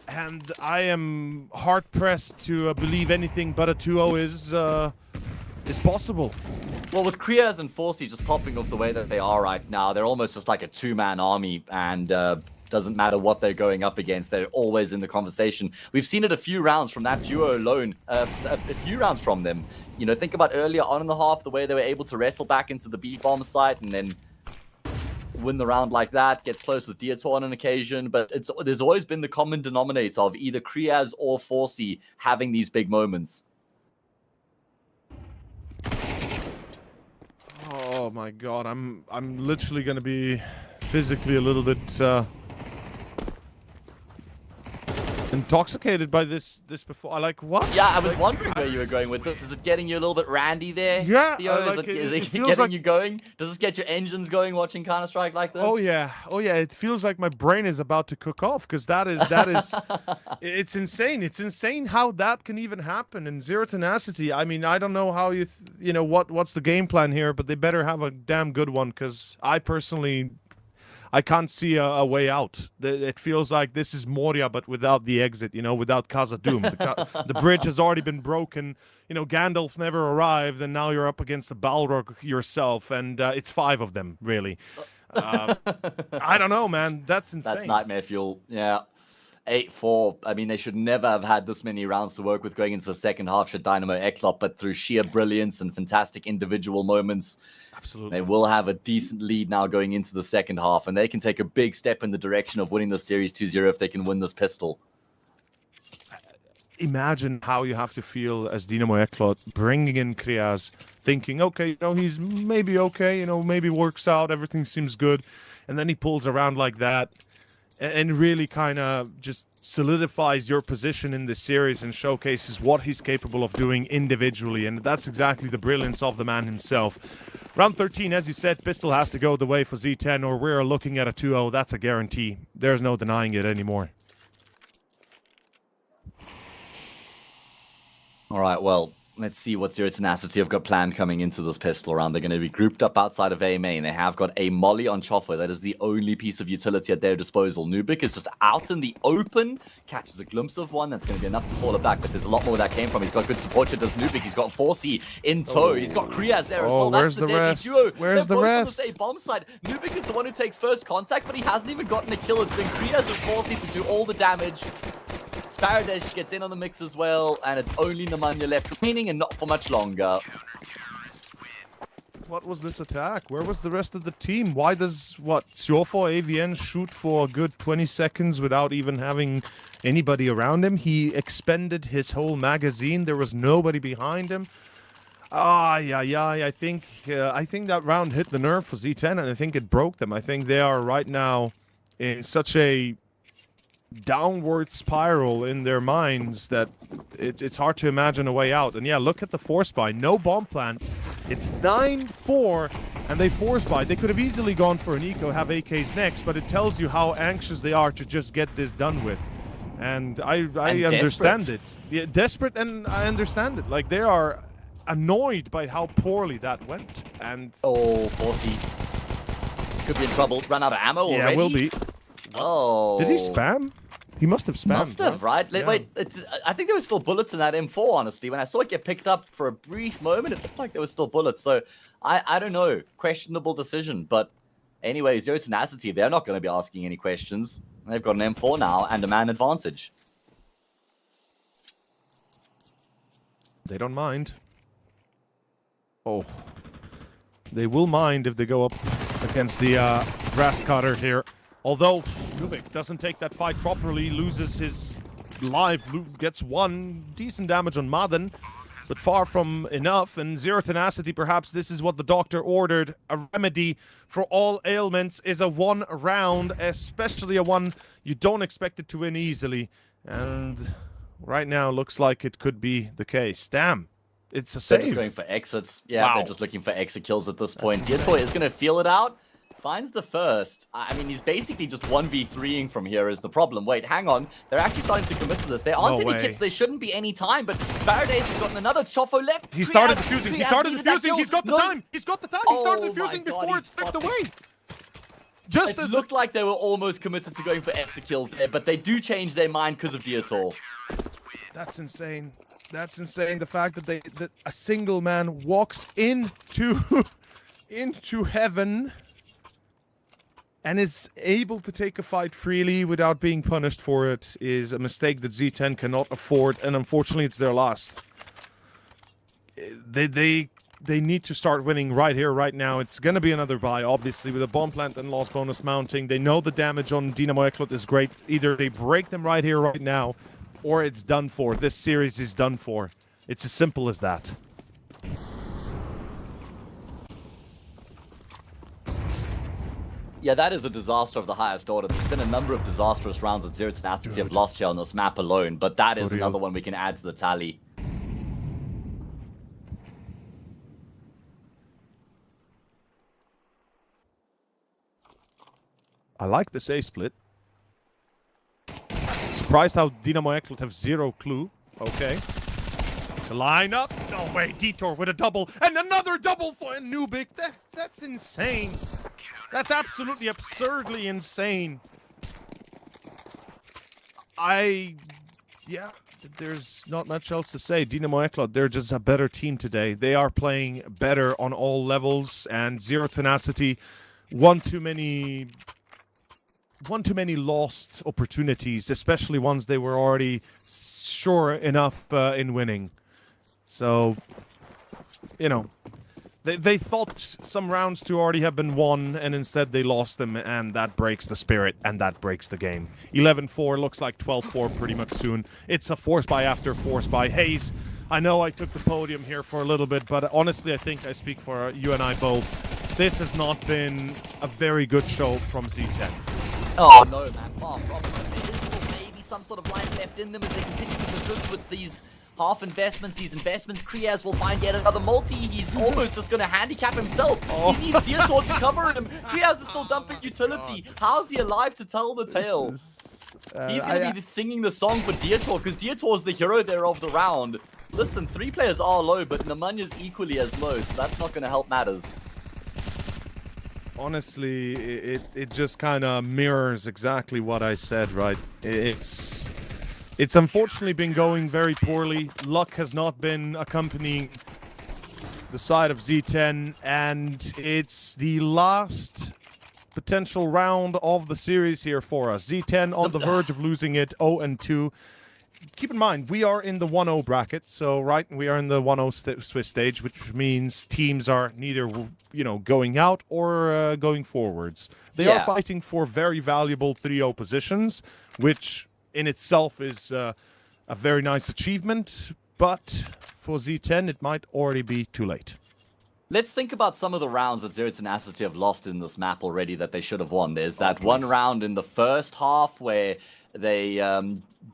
Speaker 2: And I am hard-pressed to believe anything but a 2-0 is possible.
Speaker 1: Well, with Kriaz and Forsey just popping off the way that they are right now, they're almost just like a 2-man army, and doesn't matter what they're going up against, they're always in the conversation. We've seen it a few rounds from that duo alone, a few rounds from them. Think about earlier on in the half, the way they were able to wrestle back into the B-bomb site and then win the round like that, gets close with Diator on an occasion, but there's always been the common denominator of either Kriaz or Forsey having these big moments.
Speaker 2: Oh my god, I'm literally gonna be physically a little bit intoxicated by this before. I like, what?
Speaker 1: Yeah, I was wondering where you were going with this. Is it getting you a little bit randy there?
Speaker 2: Yeah,
Speaker 1: Theo? Is it getting you going? Does this get your engines going watching Counter-Strike like this?
Speaker 2: Oh yeah, it feels like my brain is about to cook off, because that is it's insane. It's insane how that can even happen. And Zero Tenacity, I mean, I don't know how what's the game plan here, but they better have a damn good one, because I can't see a way out. It feels like this is Moria, but without the exit, without Khazad-dûm. The bridge has already been broken. Gandalf never arrived, and now you're up against the Balrog yourself, and it's 5 of them, really. I don't know, man. That's insane.
Speaker 1: That's nightmare fuel. Yeah. 8-4. I mean, they should never have had this many rounds to work with going into the second half should Dynamo Eklot, but through sheer brilliance and fantastic individual moments,
Speaker 2: Absolutely.
Speaker 1: they will have a decent lead now going into the second half, and they can take a big step in the direction of winning the series 2-0 if they can win this pistol.
Speaker 2: Imagine how you have to feel as Dynamo Eklot bringing in Kriaz, thinking, okay, he's maybe okay, maybe works out, everything seems good, and then he pulls around like that and really kind of just solidifies your position in the series and showcases what he's capable of doing individually, and that's exactly the brilliance of the man himself. Round 13, as you said, pistol has to go the way for Z10, or we're looking at a 2-0. That's a guarantee. There's no denying it anymore.
Speaker 1: All right, well, let's see what Zero Tenacity have got planned coming into this pistol round. They're going to be grouped up outside of A main. They have got a molly on Chofo. That is the only piece of utility at their disposal. Nuke is just out in the open, catches a glimpse of one. That's going to be enough to fall it back, but there's a lot more where that came from. He's got good support. Does Nuke. He's got 4C in tow. He's got Kriaz there as well.
Speaker 2: Where's
Speaker 1: That's
Speaker 2: the
Speaker 1: deadly
Speaker 2: rest?
Speaker 1: duo.
Speaker 2: Where's
Speaker 1: They're
Speaker 2: the
Speaker 1: both
Speaker 2: rest?
Speaker 1: on the same bomb side. Nuke is the one who takes first contact, but he hasn't even gotten a kill. It's been Kriaz and 4C to do all the damage. Sparadesh gets in on the mix as well, and it's only Nemanja left remaining, and not for much longer.
Speaker 2: What was this attack? Where was the rest of the team? Why does, Siofo AVN shoot for a good 20 seconds without even having anybody around him? He expended his whole magazine. There was nobody behind him. I think that round hit the nerve for Z10, and I think it broke them. I think they are right now in such a downward spiral in their minds that it's hard to imagine a way out. And yeah, look at the force buy. No bomb plant. It's 9-4, and they force buy. They could have easily gone for an eco, have AKs next, but it tells you how anxious they are to just get this done with. And I understand it. Yeah, desperate, and I understand it. Like, they are annoyed by how poorly that went. And
Speaker 1: 4C could be in trouble. Run out of ammo already?
Speaker 2: Yeah, will be.
Speaker 1: Oh.
Speaker 2: Did he spam? He must have spammed.
Speaker 1: Must have, right?
Speaker 2: Yeah.
Speaker 1: Wait, I think there were still bullets in that M4, honestly. When I saw it get picked up for a brief moment, it looked like there were still bullets. So, I don't know. Questionable decision. But anyway, Zero Tenacity, they're not going to be asking any questions. They've got an M4 now and a man advantage.
Speaker 2: They don't mind. Oh. They will mind if they go up against the grass cutter here. Although Nuke doesn't take that fight properly, loses his life, gets one decent damage on Maden, but far from enough. And Zero Tenacity, perhaps this is what the doctor ordered. A remedy for all ailments is a 1 round, especially a one you don't expect it to win easily. And right now looks like it could be the case. Damn. It's a save.
Speaker 1: They're just going for exits. Yeah,
Speaker 2: Wow.
Speaker 1: They're just looking for exit kills at this point.
Speaker 2: insane.
Speaker 1: Gitoy is going to feel it out. Finds the first. I mean, he's basically just 1v3ing from here is the problem. Wait, hang on. They're actually starting to commit to this. There aren't any
Speaker 2: way.
Speaker 1: kits. There shouldn't be any time, but Sparadace has gotten another. Chofo left.
Speaker 2: He started
Speaker 1: Kriaz-
Speaker 2: defusing. He
Speaker 1: Kriaz
Speaker 2: started
Speaker 1: needed that
Speaker 2: defusing.
Speaker 1: kill.
Speaker 2: He's got the
Speaker 1: No.
Speaker 2: time. He's got the time. He started
Speaker 1: Oh my
Speaker 2: defusing
Speaker 1: God,
Speaker 2: before
Speaker 1: he's
Speaker 2: it flipped
Speaker 1: fucking-
Speaker 2: away. Just
Speaker 1: It
Speaker 2: as
Speaker 1: looked like they were almost committed to going for exit kills there, but they do change their mind because of Diator.
Speaker 2: That's insane. That's insane. The fact that a single man walks into into heaven and is able to take a fight freely without being punished for it is a mistake that Z10 cannot afford, and unfortunately it's their last. They need to start winning right here, right now. It's going to be another buy, obviously, with a bomb plant and loss bonus mounting. They know the damage on Dynamo Eklot is great. Either they break them right here, right now, or it's done for. This series is done for. It's as simple as that.
Speaker 1: Yeah, that is a disaster of the highest order. There's been a number of disastrous rounds that Zero Tenacity have lost here on this map alone, but that is
Speaker 2: For real.
Speaker 1: another one we can add to the tally.
Speaker 2: I like this A split. Surprised how Dynamo Eklot have zero clue. Okay. The lineup. No way. Detour with a double. And another double for Anubis. That's insane. That's absolutely absurdly insane. Yeah, there's not much else to say. Dynamo Eklot, they're just a better team today. They are playing better on all levels, and Zero Tenacity one too many lost opportunities, especially ones they were already sure enough in winning. So, they thought some rounds to already have been won, and instead they lost them, and that breaks the spirit, and that breaks the game. 11-4 looks like 12-4 pretty much soon. It's a force buy after force buy. Hayes, I know I took the podium here for a little bit, but honestly, I think I speak for you and I both. This has not been a very good show from Z10.
Speaker 1: Oh no, man, far from it. There is still maybe some sort of life left in them as they continue to persist with these half investments, these investments. Kriaz will find yet another multi. He's almost just going to handicap himself.
Speaker 2: Oh.
Speaker 1: He needs Deertor to cover him. Kriaz is still dumping utility. How's he alive to tell the tale? He's going to be singing the song for Deertor, because Deertor is the hero there of the round. Listen, 3 players are low, but Nemanya's equally as low, so that's not going to help matters.
Speaker 2: Honestly, it just kind of mirrors exactly what I said, right? It's unfortunately been going very poorly. Luck has not been accompanying the side of Z10, and it's the last potential round of the series here for us. Z10 on the verge of losing it, 0-2. Keep in mind, we are in the 1-0 bracket, so we are in the 1-0 Swiss stage, which means teams are neither, going out or going forwards. They are fighting for very valuable 3-0 positions, which in itself is a very nice achievement, but for Z10, it might already be too late.
Speaker 1: Let's think about some of the rounds that Zero Tenacity have lost in this map already that they should have won. There's that one round in the first half where they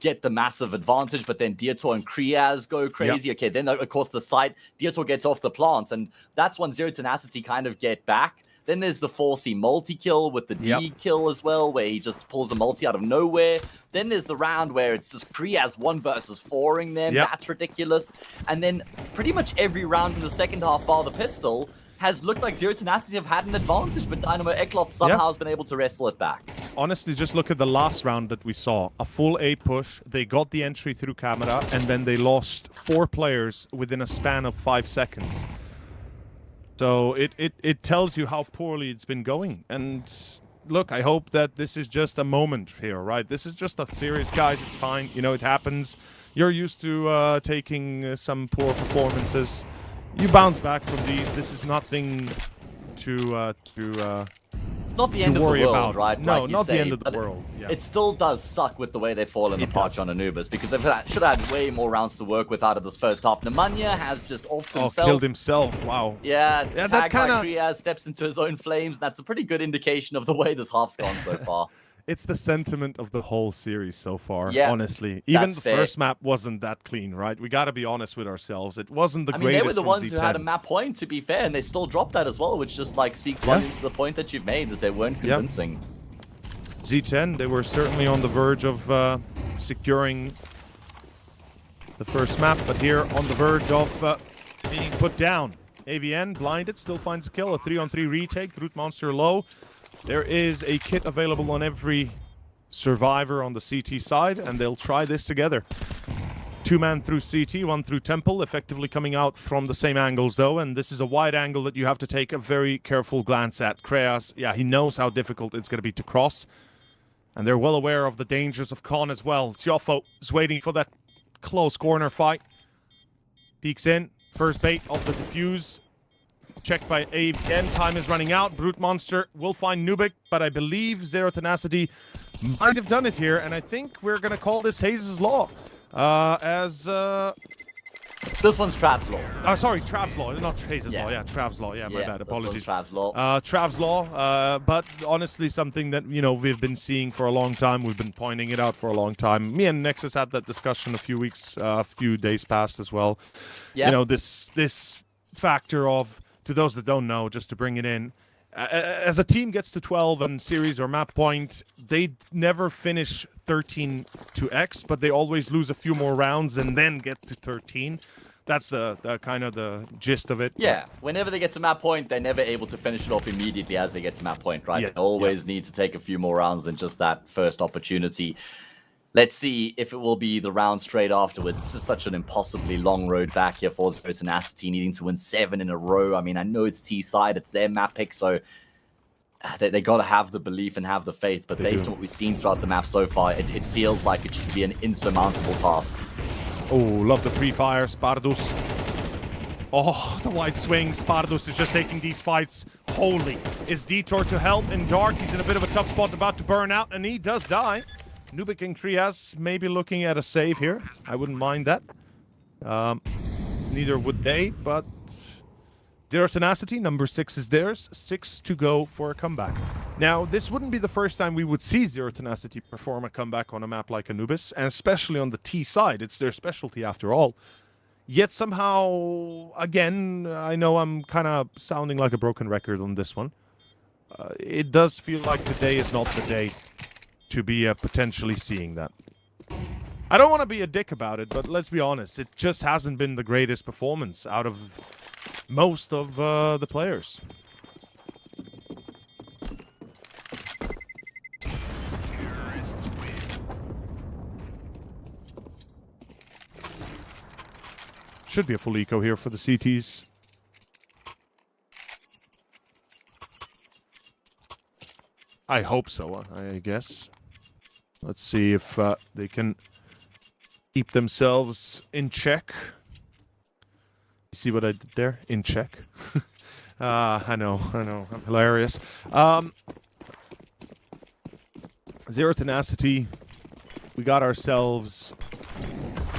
Speaker 1: get the massive advantage, but then Deertor and Kriaz go crazy. Okay, then of course the site, Deertor gets off the plants, and that's when Zero Tenacity kind of get back. Then there's the 4C multi-kill with the D kill as well, where he just pulls a multi out of nowhere. Then there's the round where it's just Kriaz 1 versus 4ing them. That's ridiculous. And then pretty much every round in the second half, bar the pistol, has looked like Zero Tenacity have had an advantage, but Dynamo Eklot somehow has been able to wrestle it back.
Speaker 2: Honestly, just look at the last round that we saw. A full A push, they got the entry through camera, and then they lost 4 players within a span of 5 seconds. So it tells you how poorly it's been going. And look, I hope that this is just a moment here, right? This is just a series, guys. It's fine. It happens. You're used to taking some poor performances. You bounce back from these. This is nothing to
Speaker 1: not the end of the world, right?
Speaker 2: No,
Speaker 1: like
Speaker 2: not the end of the world.
Speaker 1: It still does suck with the way they fall in the parch on Anubis, because they should have had way more rounds to work with out of this first half. Nemanja has just offed himself.
Speaker 2: Killed himself. Wow.
Speaker 1: Yeah, that kind of Kriaz steps into his own flames. That's a pretty good indication of the way this half's gone so far.
Speaker 2: It's the sentiment of the whole series so far, honestly.
Speaker 1: Even
Speaker 2: the first map wasn't that clean, right? We got to be honest with ourselves. It wasn't the greatest.
Speaker 1: They were the ones
Speaker 2: Z10.
Speaker 1: who had a map point, to be fair, and they still dropped that as well, which just speaks volumes to the point that you've made, as they weren't convincing.
Speaker 2: Z10, they were certainly on the verge of securing the first map, but here on the verge of being put down. AVN, blinded, still finds a kill. A 3-on-3 retake, Brute Monster low. There is a kit available on every survivor on the CT side, and they'll try this together. 2-man through CT, 1 through Temple, effectively coming out from the same angles, though, and this is a wide angle that you have to take a very careful glance at. Kreas, he knows how difficult it's going to be to cross, and they're well aware of the dangers of Con as well. Tiofo is waiting for that close corner fight. Peeks in, first bait of the defuse. Checked by AVN, time is running out. Brute Monster will find Nuke, but I believe Zero Tenacity might have done it here, and I think we're going to call this Hayes' Law.
Speaker 1: This one's Trav's Law.
Speaker 2: Sorry, Trav's Law, not Hayes' Law. Yeah, Trav's Law. Yeah, my bad. Apologies.
Speaker 1: Trav's Law.
Speaker 2: Trav's Law, but honestly something that, we've been seeing for a long time. We've been pointing it out for a long time. Me and Nexus had that discussion a few days past as well. Yeah. This factor of, to those that don't know, just to bring it in, as a team gets to 12 on series or map point, they never finish 13 to X, but they always lose a few more rounds and then get to 13. That's the kind of the gist of it.
Speaker 1: Yeah, whenever they get to map point, they're never able to finish it off immediately as they get to map point, right? They always need to take a few more rounds than just that first opportunity. Let's see if it will be the round straight afterwards. It's just such an impossibly long road back here for Zero Tenacity, needing to win 7 in a row. I mean, I know it's T-side, it's their map pick, so they got to have the belief and have the faith, but based on what we've seen throughout the map so far, it feels like it should be an insurmountable task.
Speaker 2: Oh, love the pre-fire, Spardus. Oh, the wide swing. Spardus is just taking these fights. Holy. Is Detour to help in dark? He's in a bit of a tough spot, about to burn out, and he does die. Nuke and Krias maybe looking at a save here. I wouldn't mind that. Neither would they, but Zero Tenacity, number 6 is theirs. 6 to go for a comeback. Now, this wouldn't be the first time we would see Zero Tenacity perform a comeback on a map like Anubis, and especially on the T side. It's their specialty after all. Yet somehow, again, I know I'm kind of sounding like a broken record on this one. It does feel like today is not the day to be potentially seeing that. I don't want to be a dick about it, but let's be honest. It just hasn't been the greatest performance out of most of the players. Should be a full eco here for the CTs. I hope so, I guess. Let's see if they can keep themselves in check. You see what I did there? In check. I know. I'm hilarious. Zero Tenacity. We got ourselves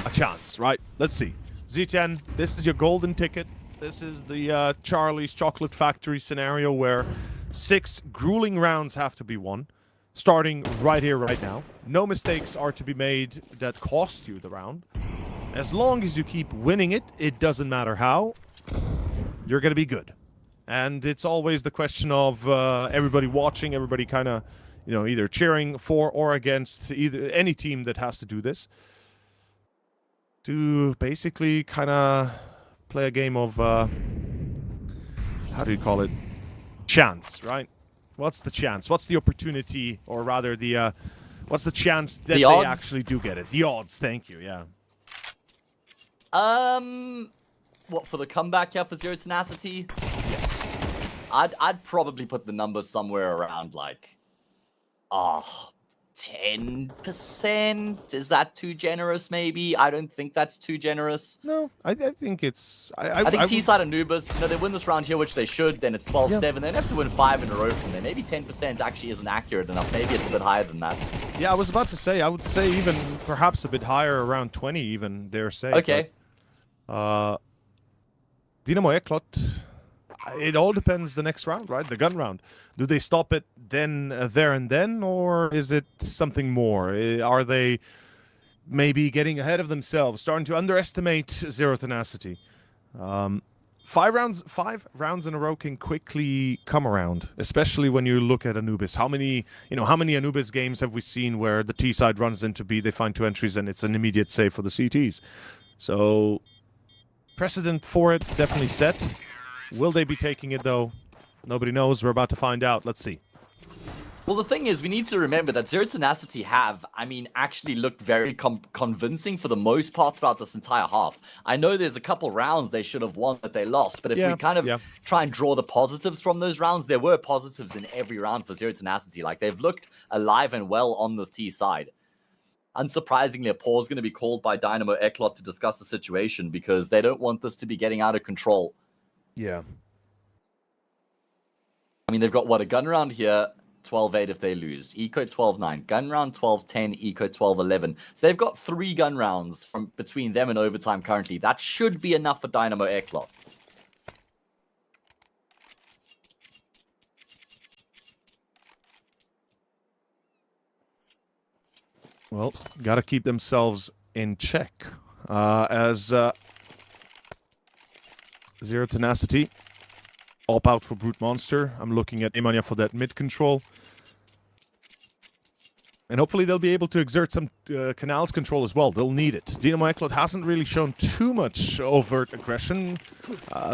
Speaker 2: a chance, right? Let's see. Z10, this is your golden ticket. This is the Charlie's Chocolate Factory scenario where 6 grueling rounds have to be won. Starting right here, right now. No mistakes are to be made that cost you the round. As long as you keep winning it, it doesn't matter how, you're going to be good. And it's always the question of everybody watching, everybody kind of, you know, either cheering for or against either any team that has to do this. To basically kind of play a game of, how do you call it? Chance, right? What's the chance? What's the opportunity, or rather the, what's the chance that they actually do get it? The odds, thank you, yeah.
Speaker 1: What, for the comeback here for Zero Tenacity? Yes. I'd probably put the number somewhere around like, 10%? Is that too generous, maybe? I don't think that's too generous.
Speaker 2: No, I think it's...
Speaker 1: I think T-side Anubis, you know, they win this round here, which they should, then it's 12-7. They'd have to win 5 in a row from there. Maybe 10% actually isn't accurate enough. Maybe it's a bit higher than that.
Speaker 2: Yeah, I was about to say, I would say even perhaps a bit higher, around 20 even, dare say.
Speaker 1: Okay.
Speaker 2: But, Dynamo Eklot... It all depends the next round, right? The gun round. Do they stop it then, there and then, or is it something more? Are they maybe getting ahead of themselves, starting to underestimate Zero Tenacity? 5 rounds in a row can quickly come around, especially when you look at Anubis. How many Anubis games have we seen where the T side runs into B, they find 2 entries, and it's an immediate save for the CTs? So, precedent for it definitely set. Will they be taking it, though? Nobody knows. We're about to find out. Let's see.
Speaker 1: Well, the thing is, we need to remember that Zero Tenacity have, actually looked very convincing for the most part throughout this entire half. I know there's a couple rounds they should have won that they lost, but if we kind of try and draw the positives from those rounds, there were positives in every round for Zero Tenacity. Like, they've looked alive and well on this T side. Unsurprisingly, a pause is going to be called by Dynamo Eklot to discuss the situation because they don't want this to be getting out of control.
Speaker 2: Yeah.
Speaker 1: They've got, what, a gun round here, 12-8 if they lose. Eco 12-9. Gun round 12-10, Eco 12-11. So they've got 3 gun rounds from between them and overtime currently. That should be enough for Dynamo Eklot.
Speaker 2: Well, gotta keep themselves in check. As... Zero Tenacity. Op out for Brute Monster. I'm looking at Emania for that mid control. And hopefully they'll be able to exert some Canals control as well. They'll need it. Dynamo Eklot hasn't really shown too much overt aggression.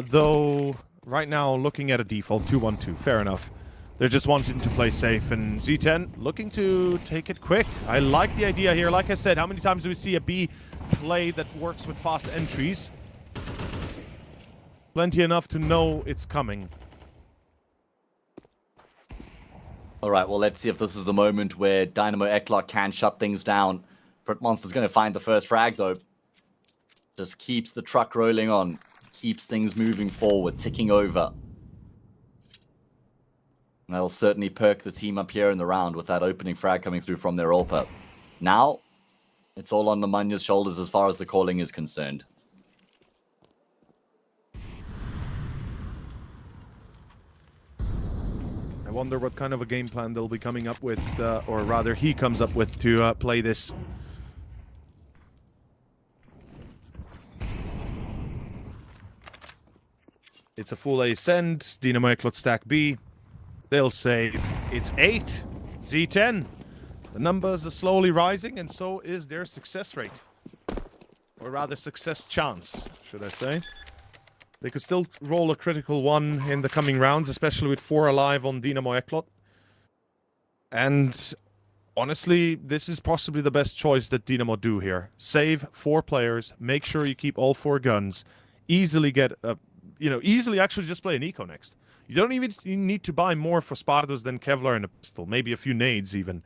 Speaker 2: Though, right now, looking at a default 2-1-2. Fair enough. They're just wanting to play safe. And Z10 looking to take it quick. I like the idea here. Like I said, how many times do we see a B play that works with fast entries? Plenty enough to know it's coming.
Speaker 1: All right, well, let's see if this is the moment where Dynamo Eklot can shut things down. Brit Monster's going to find the first frag, though. Just keeps the truck rolling on. Keeps things moving forward, ticking over. And they'll certainly perk the team up here in the round with that opening frag coming through from their AWP. Now, it's all on Nemanya's shoulders as far as the calling is concerned.
Speaker 2: I wonder what kind of a game plan they'll be coming up with, or rather he comes up with to play this. It's a full A send, Dynamo Eklot stack B. They'll save. It's 8, Z10. The numbers are slowly rising, and so is their success rate. Or rather, success chance, should I say. They could still roll a critical one in the coming rounds, especially with 4 alive on Dynamo Eklot. And honestly, this is possibly the best choice that Dynamo do here. Save 4 players, make sure you keep all 4 guns, easily get a... easily actually just play an eco next. You don't even need to buy more for Spardos than Kevlar and a pistol, maybe a few nades even.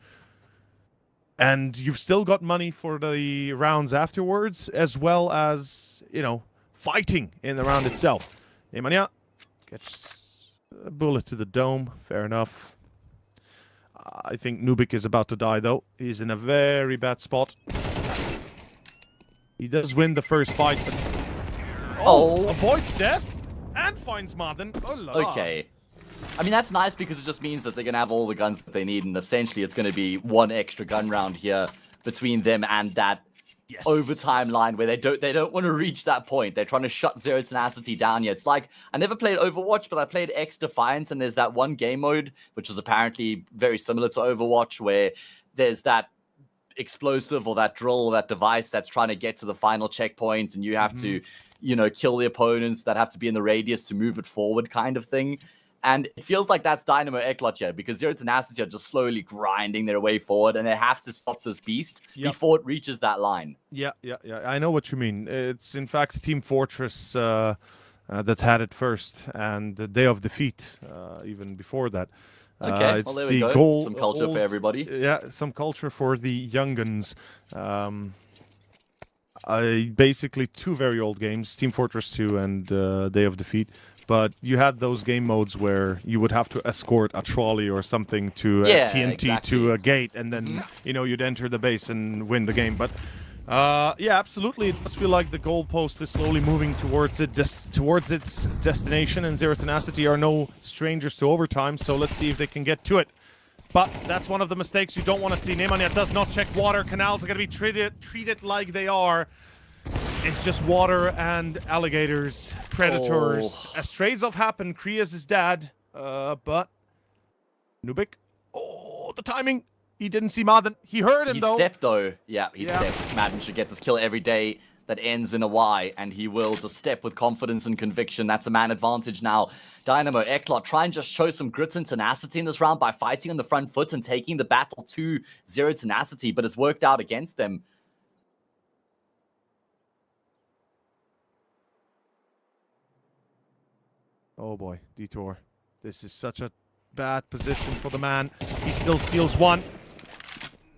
Speaker 2: And you've still got money for the rounds afterwards, as well as, fighting in the round itself. Nemanja gets a bullet to the dome, fair enough. I think Nuke is about to die though. He's in a very bad spot. He does win the first fight, but... avoids death and finds Martin. Oh la la.
Speaker 1: Okay. I mean, that's nice because it just means that they're going to have all the guns that they need, and essentially it's going to be one extra gun round here between them and that overtime line where they don't want to reach that point. They're trying to shut Zero Tenacity down here. It's like, I never played Overwatch, but I played X Defiance, and there's that one game mode, which is apparently very similar to Overwatch, where there's that explosive or that drill or that device that's trying to get to the final checkpoint, and you have to, kill the opponents that have to be in the radius to move it forward kind of thing. And it feels like that's Dynamo Eklot here, because Zero Tenacity are just slowly grinding their way forward, and they have to stop this beast before it reaches that line. Yeah.
Speaker 2: I know what you mean. It's, in fact, Team Fortress that had it first, and the day of defeat, even before that.
Speaker 1: Okay, well, there we go. Some culture for everybody.
Speaker 2: Yeah, some culture for the younguns. Basically, 2 very old games, Team Fortress 2 and Day of Defeat. But you had those game modes where you would have to escort a trolley or something to TNT to a gate, and then, you'd enter the base and win the game. But, yeah, absolutely. It does feel like the goalpost is slowly moving towards its destination, and Zero Tenacity are no strangers to overtime, so let's see if they can get to it. But that's one of the mistakes you don't want to see. Nemanja does not check water. Canals are going to be treated like they are. It's just water and alligators, predators. As trades have happened, Krias is dead, but Nuke. Oh, the timing. He didn't see Madden. He heard him, though.
Speaker 1: He stepped, though. Yeah, he stepped. Madden should get this kill every day that ends in a Y, and he will just step with confidence and conviction. That's a man advantage now. Dynamo Eklot try and just show some grit and tenacity in this round by fighting on the front foot and taking the battle to Zero Tenacity, but it's worked out against them.
Speaker 2: Oh boy, Detour. This is such a bad position for the man. He still steals one.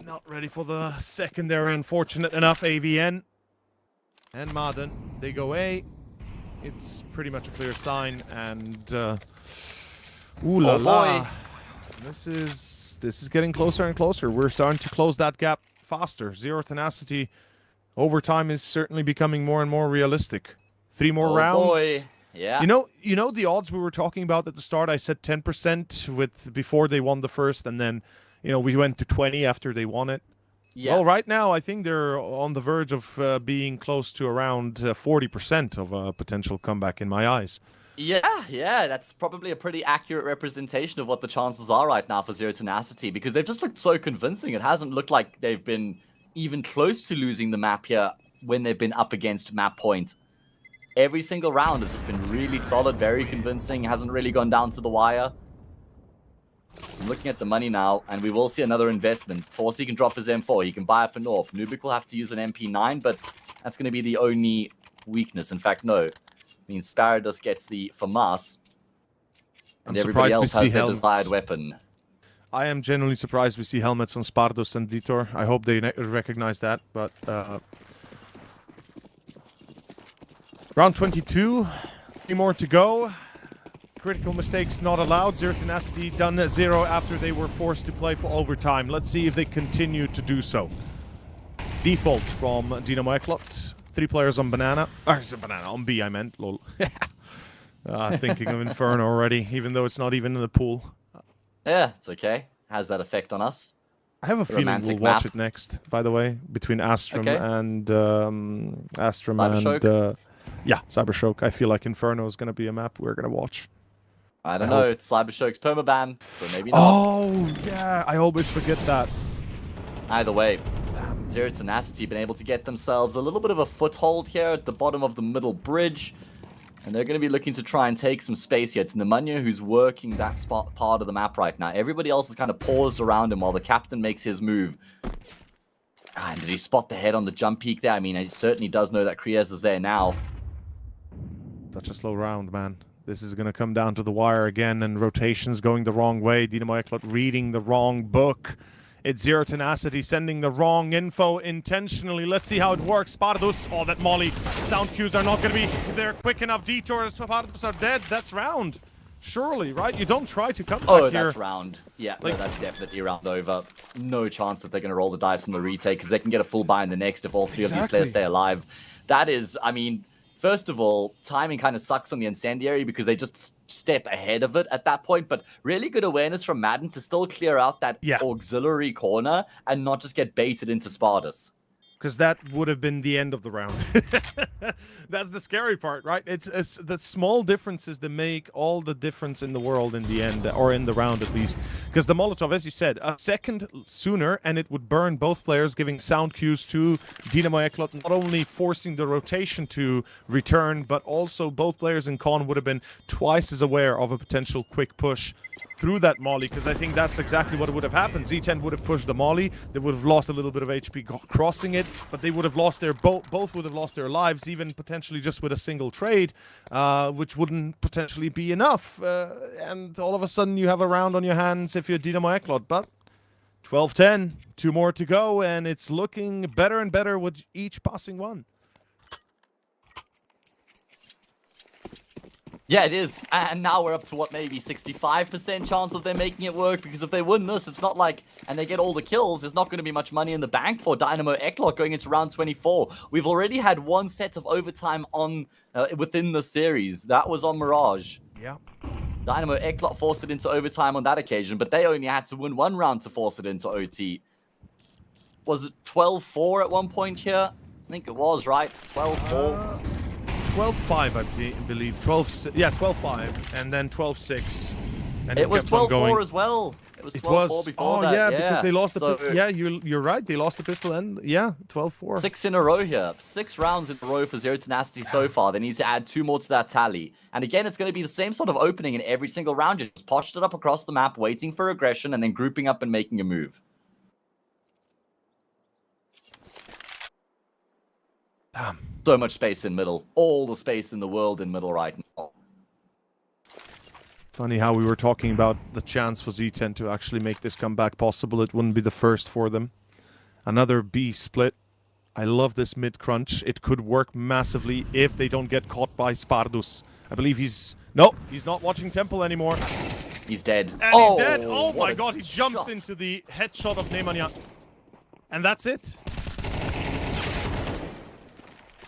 Speaker 2: Not ready for the second there, unfortunate enough. AVN and Madden, they go A. It's pretty much a clear sign, and ooh la la. This is getting closer and closer. We're starting to close that gap faster. Zero Tenacity overtime is certainly becoming more and more realistic. 3 more rounds.
Speaker 1: Boy. Yeah.
Speaker 2: You know the odds we were talking about at the start? I said 10% before they won the first, and then, we went to 20 after they won it. Yeah. Well, right now, I think they're on the verge of being close to around 40% of a potential comeback in my eyes.
Speaker 1: Yeah, that's probably a pretty accurate representation of what the chances are right now for Zero Tenacity, because they've just looked so convincing. It hasn't looked like they've been even close to losing the map here when they've been up against map point. Every single round has just been really solid, very convincing, hasn't really gone down to the wire. I'm looking at the money now, and we will see another investment. Forsey can drop his M4, he can buy up a North. Nuke will have to use an MP9, but that's going to be the only weakness. In fact, no. I mean, Stardust gets the FAMAS, and everybody else has their desired weapon.
Speaker 2: I am genuinely surprised we see helmets on Spardos and Detour. I hope they recognize that, but... round 22, 3 more to go. Critical mistakes not allowed. Zero Tenacity done 0 after they were forced to play for overtime. Let's see if they continue to do so. Default from Dynamo Eklot. 3 players on banana. On B, I meant. Lol. Thinking of Inferno already, even though it's not even in the pool.
Speaker 1: Yeah, it's okay. Has that effect on us?
Speaker 2: I have a feeling we'll watch it next, by the way, between Astrum and... yeah, Cybershock. I feel like Inferno is going to be a map we're going to watch.
Speaker 1: I don't know. It's Cybershock's permaban, so maybe not.
Speaker 2: Oh, yeah. I always forget that.
Speaker 1: Either way, Zero Tenacity been able to get themselves a little bit of a foothold here at the bottom of the middle bridge. And they're going to be looking to try and take some space here. It's Nemanja who's working that part of the map right now. Everybody else is kind of paused around him while the captain makes his move. And did he spot the head on the jump peak there? I mean, he certainly does know that Kriez is there now.
Speaker 2: Such a slow round, man. This is going to come down to the wire again, and rotations going the wrong way. Dynamo Eklot reading the wrong book. It's Zero Tenacity sending the wrong info intentionally. Let's see how it works. Spardos. Oh, that molly. Sound cues are not going to be there quick enough. Detours. Spardos are dead. That's round. Surely, right? You don't try to come back here.
Speaker 1: Oh, that's round. Yeah, like, no, that's definitely round over. No chance that they're going to roll the dice on the retake, because they can get a full buy in the next if all 3 of these players stay alive. That is, I mean... First of all, timing kind of sucks on the Incendiary because they just step ahead of it at that point. But really good awareness from Madden to still clear out that auxiliary corner and not just get baited into Spartus.
Speaker 2: Because that would have been the end of the round. That's the scary part, right? It's the small differences that make all the difference in the world in the end, or in the round at least. Because the Molotov, as you said, a second sooner, and it would burn both players, giving sound cues to Dynamo Eklot, not only forcing the rotation to return, but also both players in Con would have been twice as aware of a potential quick push through that molly, because I think that's exactly what would have happened. Z10 would have pushed the molly. They would have lost a little bit of HP crossing it, but they would have lost their both would have lost their lives, even potentially just with a single trade, which wouldn't potentially be enough. And all of a sudden you have a round on your hands if you're Dynamo Eklot. But 12-10, 2 more to go, and it's looking better and better with each passing one.
Speaker 1: Yeah, it is. And now we're up to, what, maybe 65% chance of them making it work, because if they win this, it's not like, and they get all the kills, there's not going to be much money in the bank for Dynamo Eklot going into round 24. We've already had 1 set of overtime on within the series. That was on Mirage.
Speaker 2: Yeah.
Speaker 1: Dynamo Eklot forced it into overtime on that occasion, but they only had to win 1 round to force it into OT. Was it 12-4 at one point here? I think it was, right? 12-4.
Speaker 2: 12-5, I believe. 12-5, and then 12-6. And
Speaker 1: it was 12-4 as well. It was 12-4 before that.
Speaker 2: Yeah, because they lost the pistol. Yeah, you're right. They lost the pistol, and yeah, 12-4.
Speaker 1: 6 in a row here. 6 rounds in a row for Zero Tenacity so far. They need to add 2 more to that tally. And again, it's going to be the same sort of opening in every single round. Just poshed it up across the map, waiting for aggression, and then grouping up and making a move.
Speaker 2: Damn.
Speaker 1: So much space in middle. All the space in the world in middle right now.
Speaker 2: Funny how we were talking about the chance for Z10 to actually make this comeback possible. It wouldn't be the first for them. Another B split. I love this mid crunch. It could work massively if they don't get caught by Spardus. I believe he's... No, he's not watching Temple anymore.
Speaker 1: He's dead.
Speaker 2: And he's dead. Oh my god, he jumps into the headshot of Nemanja. And that's it.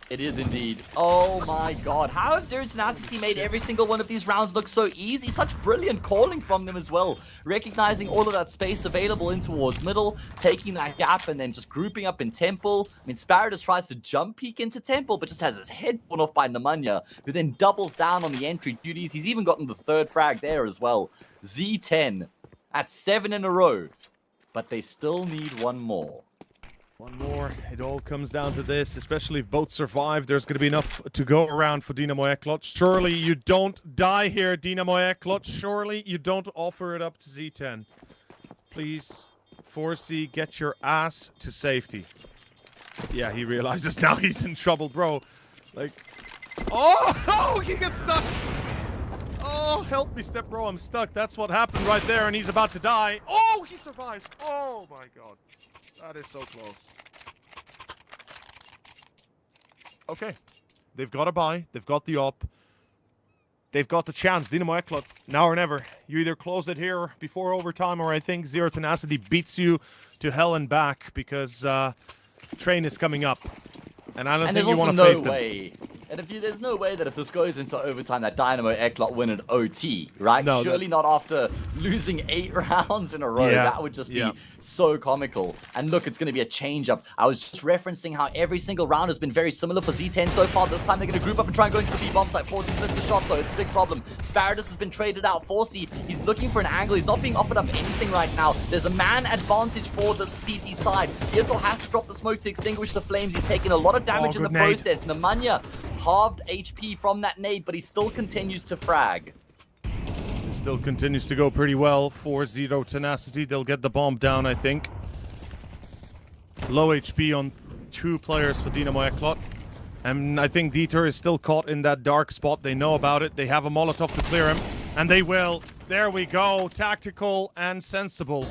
Speaker 1: It is indeed. Oh my god. How have Zero Tenacity made every single one of these rounds look so easy? Such brilliant calling from them as well. Recognizing all of that space available in towards middle, taking that gap and then just grouping up in Temple. I mean, Sparatus tries to jump peek into Temple, but just has his head blown off by Nemanja, who then doubles down on the entry duties. He's even gotten the 3rd frag there as well. Z10 at 7 in a row. But they still need 1 more.
Speaker 2: 1 more. It all comes down to this, especially if both survive. There's going to be enough to go around for Dynamo Eklot. Surely you don't die here, Dynamo Eklot. Surely you don't offer it up to Z10. Please, 4C, get your ass to safety. Yeah, he realizes now he's in trouble, bro. Like, oh, he gets stuck. Oh, help me, Step Bro. I'm stuck. That's what happened right there, and he's about to die. Oh, he survived. Oh, my God. That is so close. Okay. They've got a buy. They've got the op. They've got the chance. Dynamo Eklat, now or never. You either close it here before overtime, or I think Zero Tenacity beats you to hell and back, because train is coming up. And I don't think you want to face them.
Speaker 1: And there's no way that if this goes into overtime that Dynamo Eklat win an OT, right?
Speaker 2: No,
Speaker 1: surely not after losing 8 rounds in a row.
Speaker 2: Yeah,
Speaker 1: That would just be so comical. And look, it's going to be a change-up. I was just referencing how every single round has been very similar for Z10 so far. This time they're going to group up and try and go into the B-bomb site. Forcy's missed the shot, though. It's a big problem. Sparadis has been traded out. Forcy, he's looking for an angle. He's not being offered up anything right now. There's a man advantage for the CT side. Yetzel has to drop the smoke to extinguish the flames. He's taking a lot of damage in the process. Nemanja halved HP from that nade, but he still continues to frag.
Speaker 2: He still continues to go pretty well for Zero Tenacity. They'll get the bomb down, I think. Low HP on 2 players for Dynamo Eklat. And I think Dieter is still caught in that dark spot. They know about it. They have a Molotov to clear him. And they will. There we go. Tactical and sensible.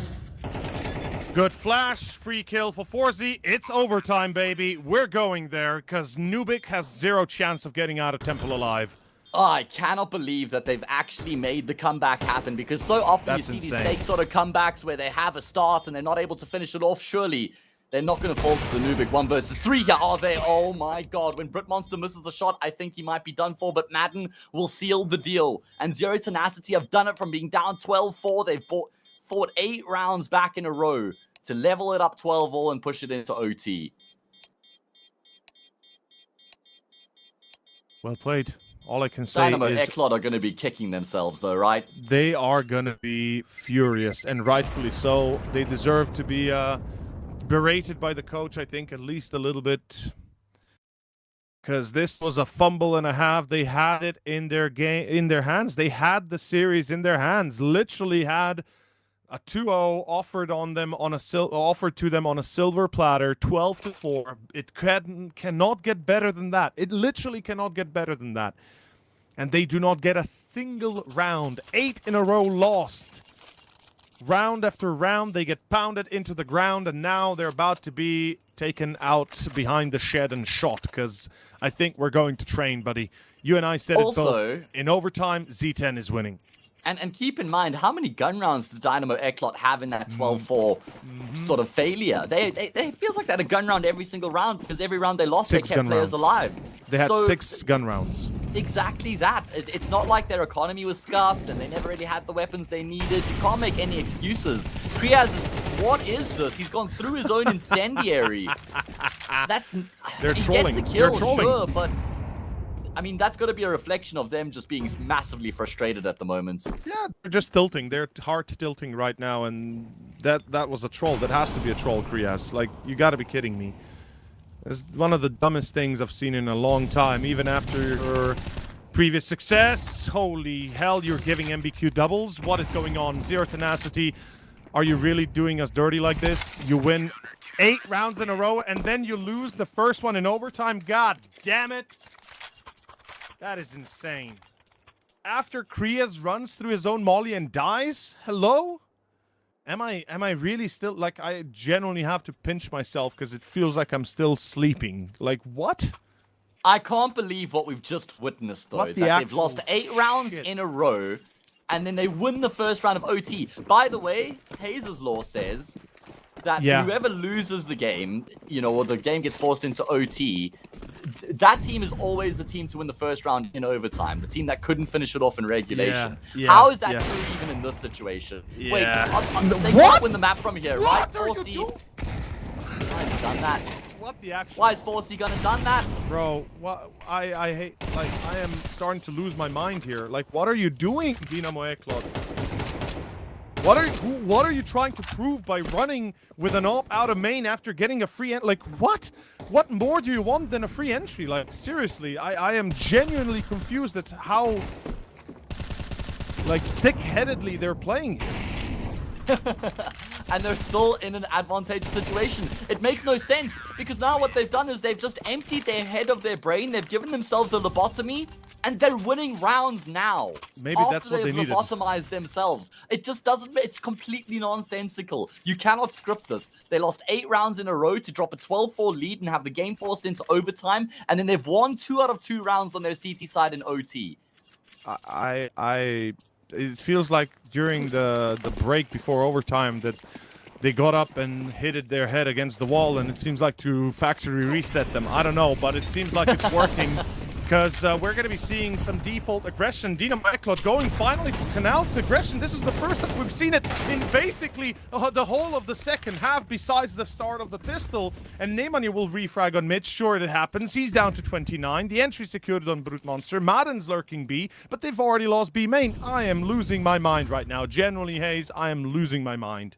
Speaker 2: Good flash, free kill for Forzy. It's overtime, baby. We're going there, because Nuke has 0 chance of getting out of Temple alive.
Speaker 1: Oh, I cannot believe that they've actually made the comeback happen, because so often you see these fake sort of comebacks where they have a start and they're not able to finish it off. Surely they're not going to fall to the Nuke 1 versus 3 here, are they? Oh my God, when Brit Monster misses the shot, I think he might be done for, but Madden will seal the deal. And Zero Tenacity have done it from being down 12-4. They've fought 8 rounds back in a row to level it up 12-all and push it into OT.
Speaker 2: Well played. All I can say
Speaker 1: Dynamo
Speaker 2: is
Speaker 1: Eklat are going to be kicking themselves, though, right?
Speaker 2: They are going to be furious, and rightfully so. They deserve to be berated by the coach, I think, at least a little bit. Because this was a fumble and a half. They had it in their game, in their hands. They had the series in their hands. Literally had a 2-0 offered on them on offered to them on a silver platter, 12-4. It cannot get better than that. It literally cannot get better than that. And they do not get a single round. 8 in a row lost. Round after round, they get pounded into the ground, and now they're about to be taken out behind the shed and shot, because I think we're going to train, buddy. You and I said it both. In overtime, Z10 is winning.
Speaker 1: And keep in mind, how many gun rounds did Dynamo Eklat have in that 12-4 sort of failure? They feels like they had a gun round every single round, because every round they lost, they kept players alive.
Speaker 2: They had 6 gun rounds.
Speaker 1: Exactly that. It's not like their economy was scuffed and they never really had the weapons they needed. You can't make any excuses. Kriaz, what is this? He's gone through his own incendiary.
Speaker 2: They're trolling.
Speaker 1: Gets a kill,
Speaker 2: They're trolling.
Speaker 1: sure, but I mean, that's got to be a reflection of them just being massively frustrated at the moment.
Speaker 2: Yeah, they're just tilting. They're hard tilting right now, and that was a troll. That has to be a troll, Kriaz. Like, you got to be kidding me. It's one of the dumbest things I've seen in a long time, even after your previous success. Holy hell, you're giving MBQ doubles. What is going on? Zero Tenacity, are you really doing us dirty like this? You win 8 rounds in a row, and then you lose the first one in overtime? God damn it. That is insane. After Kriaz runs through his own molly and dies? Hello? Am I really still, like, I genuinely have to pinch myself because it feels like I'm still sleeping. Like, what?
Speaker 1: I can't believe what we've just witnessed, though. They've lost 8 rounds in a row, and then they win the first round of OT. By the way, Hazer's Law says that whoever loses the game, you know, or the game gets forced into OT, that team is always the team to win the first round in overtime. The team that couldn't finish it off in regulation. How is that true even in this situation? Wait, they can't win the map from here, right? 4C. Why has he done that?
Speaker 2: What the actual?
Speaker 1: Why is 4C gonna done that?
Speaker 2: Bro, what? I hate, like, I am starting to lose my mind here. Like, what are you doing, Dynamo Eklat? What are you trying to prove by running with an op out of main after getting a free entry? Like, what? What more do you want than a free entry? Like, seriously, I am genuinely confused at how, like, thick-headedly they're playing here.
Speaker 1: And they're still in an advantageous situation. It makes no sense, because now what they've done is they've just emptied their head of their brain. They've given themselves a lobotomy, And they're winning rounds now.
Speaker 2: Maybe
Speaker 1: after
Speaker 2: that's what they
Speaker 1: they've
Speaker 2: needed.
Speaker 1: lobotomized themselves. It just doesn't. It's completely nonsensical. You cannot script this. They lost 8 rounds in a row to drop a 12-4 lead and have the game forced into overtime. And then they've won 2 out of 2 rounds on their CT side in OT.
Speaker 2: It feels like during the break before overtime that they got up and hit their head against the wall, and it seems like to factory reset them. I don't know, but it seems like it's working. Because we're going to be seeing some default aggression. Dynamiclot going finally for Canal's aggression. This is the first that we've seen it in basically the whole of the second half, besides the start of the pistol. And Nemanja will refrag on mid. Sure, it happens. He's down to 29. The entry secured on Brute Monster. Madden's lurking B, but they've already lost B main. I am losing my mind right now. Generally, Hayes, I am losing my mind.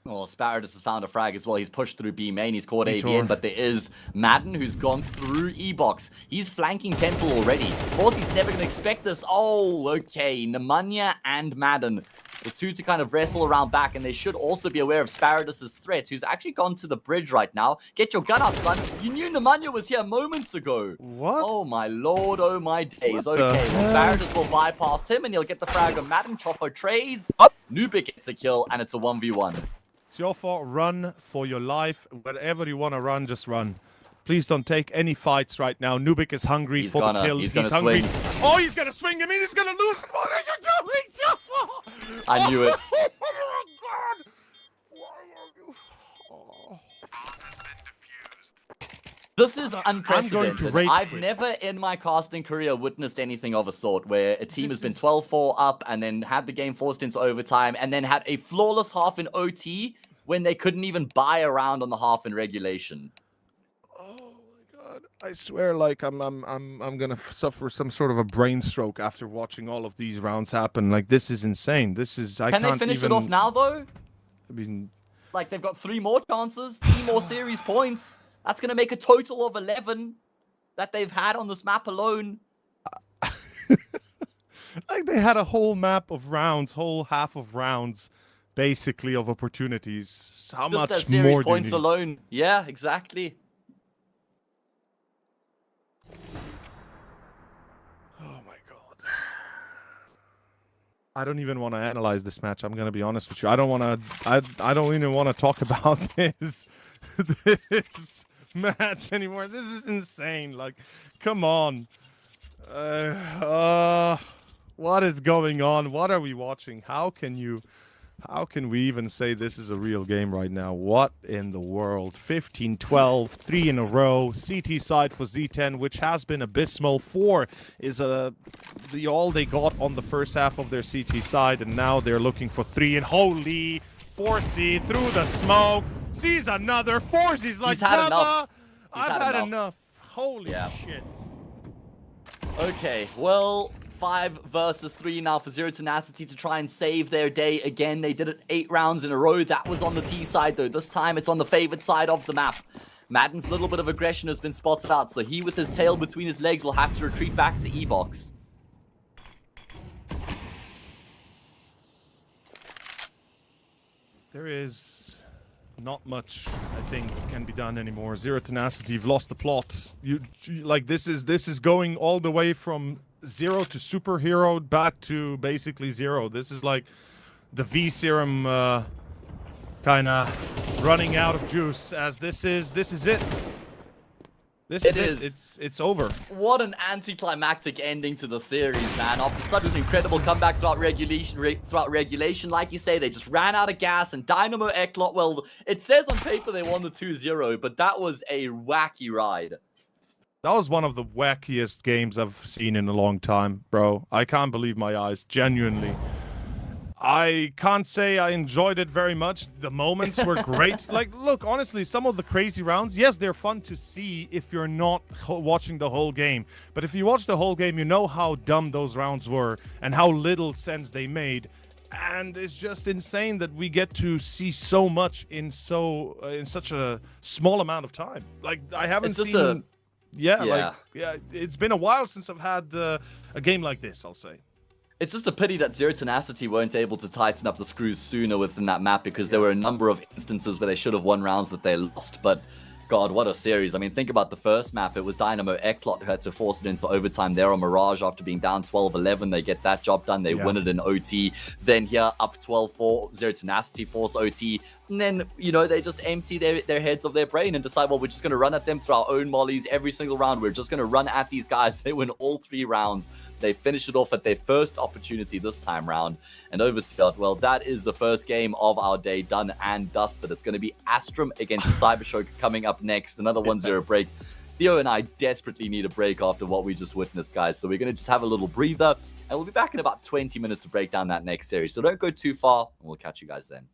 Speaker 1: Well, Sparadis has found a frag as well. He's pushed through B main. He's caught Avian, but there is Madden who's gone through E-Box. He's flanking Temple already. Of course, he's never going to expect this. Oh, okay. Nemanja and Madden, the two to kind of wrestle around back, and they should also be aware of Sparadis' threat, who's actually gone to the bridge right now. Get your gun up, son. You knew Nemanja was here moments ago.
Speaker 2: What?
Speaker 1: Oh, my lord. Oh, my days.
Speaker 2: What
Speaker 1: okay, well, Sparadis will bypass him, and he'll get the frag on Madden. Chofo trades. Nuke gets a kill, and it's a 1v1.
Speaker 2: It's your fault. Run for your life. Wherever you want to run, just run. Please don't take any fights right now. Nubik is hungry for the kill. He's hungry.
Speaker 1: Swing.
Speaker 2: Oh, he's gonna swing. I mean, he's gonna lose. What are you doing, Jaffa?
Speaker 1: I knew it.
Speaker 2: Oh my God! Oh.
Speaker 1: This is unprecedented. I've
Speaker 2: quit.
Speaker 1: never in my casting career witnessed anything of a sort where a team has been 12-4 up and then had the game forced into overtime and then had a flawless half in OT when they couldn't even buy a round on the half in regulation.
Speaker 2: Oh my God! I swear, like I'm gonna suffer some sort of a brain stroke after watching all of these rounds happen. Like this is insane. This is
Speaker 1: Can they finish it off now though?
Speaker 2: I mean,
Speaker 1: like they've got 3 more chances, 3 more series points. That's going to make a total of 11 that they've had on this map alone.
Speaker 2: Like they had a whole map of rounds, whole half of rounds, basically, of opportunities. How much
Speaker 1: Just
Speaker 2: more
Speaker 1: series
Speaker 2: do you
Speaker 1: points
Speaker 2: need?
Speaker 1: alone. Yeah, exactly.
Speaker 2: Oh my God. I don't even want to analyze this match. I'm going to be honest with you. I don't want to. I don't even want to talk about this match anymore. This is insane. Like, come on. What is going on? What are we watching? How can we even say this is a real game right now? What in the world? 15-12, 3 in a row. CT side for Z10, which has been abysmal. 4 is the all they got on the first half of their CT side, and now they're looking for 3. And holy, 4C through the smoke. Sees another. 4C's like,
Speaker 1: He's had enough.
Speaker 2: I've had enough. Holy shit.
Speaker 1: Okay, well, 5 versus 3 now for Zero Tenacity to try and save their day again. They did it 8 rounds in a row. That was on the T side, though. This time, it's on the favored side of the map. Madden's little bit of aggression has been spotted out, so he, with his tail between his legs, will have to retreat back to E-Box.
Speaker 2: There is not much, I think, can be done anymore. Zero Tenacity, you've lost the plot. You like this is going all the way from 0 to superhero back to basically 0. This is like the V serum kind of running out of juice, as this is it. This is it. It's over.
Speaker 1: What an anticlimactic ending to the series, man. After such an incredible comeback throughout regulation, like you say, they just ran out of gas, and Dynamo Eklot, well, it says on paper they won the 2-0, but that was a wacky ride.
Speaker 2: That was one of the wackiest games I've seen in a long time, bro. I can't believe my eyes, genuinely. I can't say I enjoyed it very much. The moments were great. Like, look, honestly, some of the crazy rounds, yes, they're fun to see if you're not watching the whole game. But if you watch the whole game, you know how dumb those rounds were and how little sense they made. And it's just insane that we get to see so much in such a small amount of time. Like, I haven't seen... Yeah, it's been a while since I've had a game like this, I'll say.
Speaker 1: It's just a pity that Zero Tenacity weren't able to tighten up the screws sooner within that map, because there were a number of instances where they should have won rounds that they lost. But God, what a series. I mean, think about the first map. It was Dynamo Eklot who had to force it into overtime there on Mirage after being down 12-11. They get that job done. They win it in OT. Then here, up 12-4, Zero Tenacity force OT. And then, you know, they just empty their heads of their brain and decide, well, we're just going to run at them through our own mollies every single round. We're just going to run at these guys. They win all 3 rounds. They finish it off at their first opportunity this time round. And Overseer, well, that is the first game of our day done and dusted. It's going to be Astrum against Cybershock coming up next. Another 1-0 break. Theo and I desperately need a break after what we just witnessed, guys. So we're going to just have a little breather. And we'll be back in about 20 minutes to break down that next series. So don't go too far. And we'll catch you guys then.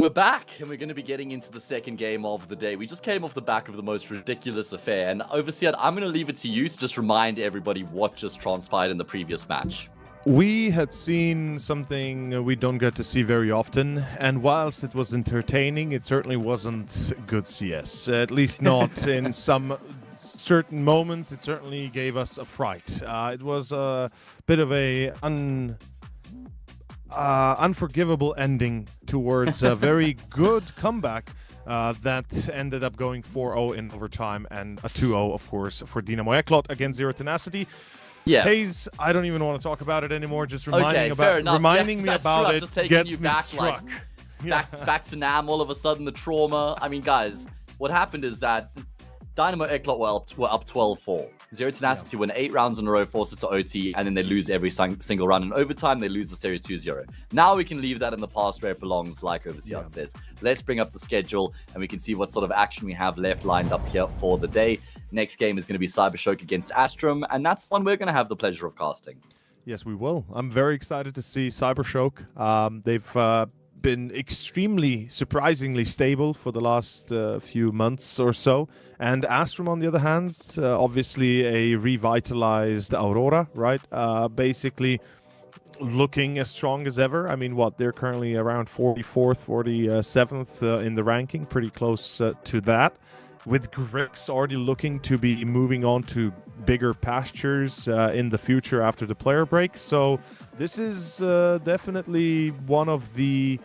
Speaker 1: We're back, and we're going to be getting into the second game of the day. We just came off the back of the most ridiculous affair, and Overseer, I'm going to leave it to you to just remind everybody what just transpired in the previous match.
Speaker 2: We had seen something we don't get to see very often, and whilst it was entertaining, it certainly wasn't good CS. At least not in some certain moments. It certainly gave us a fright. It was a bit of a unforgivable ending towards a very good comeback that ended up going 4-0 in overtime, and a 2-0, of course, for Dynamo Eklot against Zero Tenacity.
Speaker 1: Yeah.
Speaker 2: Hayes, I don't even want to talk about it anymore. Just reminding me
Speaker 1: That's
Speaker 2: about
Speaker 1: true.
Speaker 2: it
Speaker 1: just
Speaker 2: gets
Speaker 1: you
Speaker 2: me
Speaker 1: back,
Speaker 2: struck.
Speaker 1: Back to Nam, all of a sudden, the trauma. I mean, guys, what happened is that Dynamo Eklot were up 12-4. Zero Tenacity win 8 rounds in a row, force it to OT, and then they lose every single round in overtime. They lose the series 2-0. Now we can leave that in the past where it belongs, like Overseer says. Let's bring up the schedule, and we can see what sort of action we have left lined up here for the day. Next game is going to be Cybershock against Astrum, and that's one we're going to have the pleasure of casting.
Speaker 2: Yes, we will. I'm very excited to see Cybershock. They've been extremely, surprisingly stable for the last few months or so. And Astrum, on the other hand, obviously a revitalized Aurora, right? Basically looking as strong as ever. I mean, they're currently around 44th, 47th in the ranking, pretty close to that. With Grix already looking to be moving on to bigger pastures in the future after the player break. So this is definitely one of the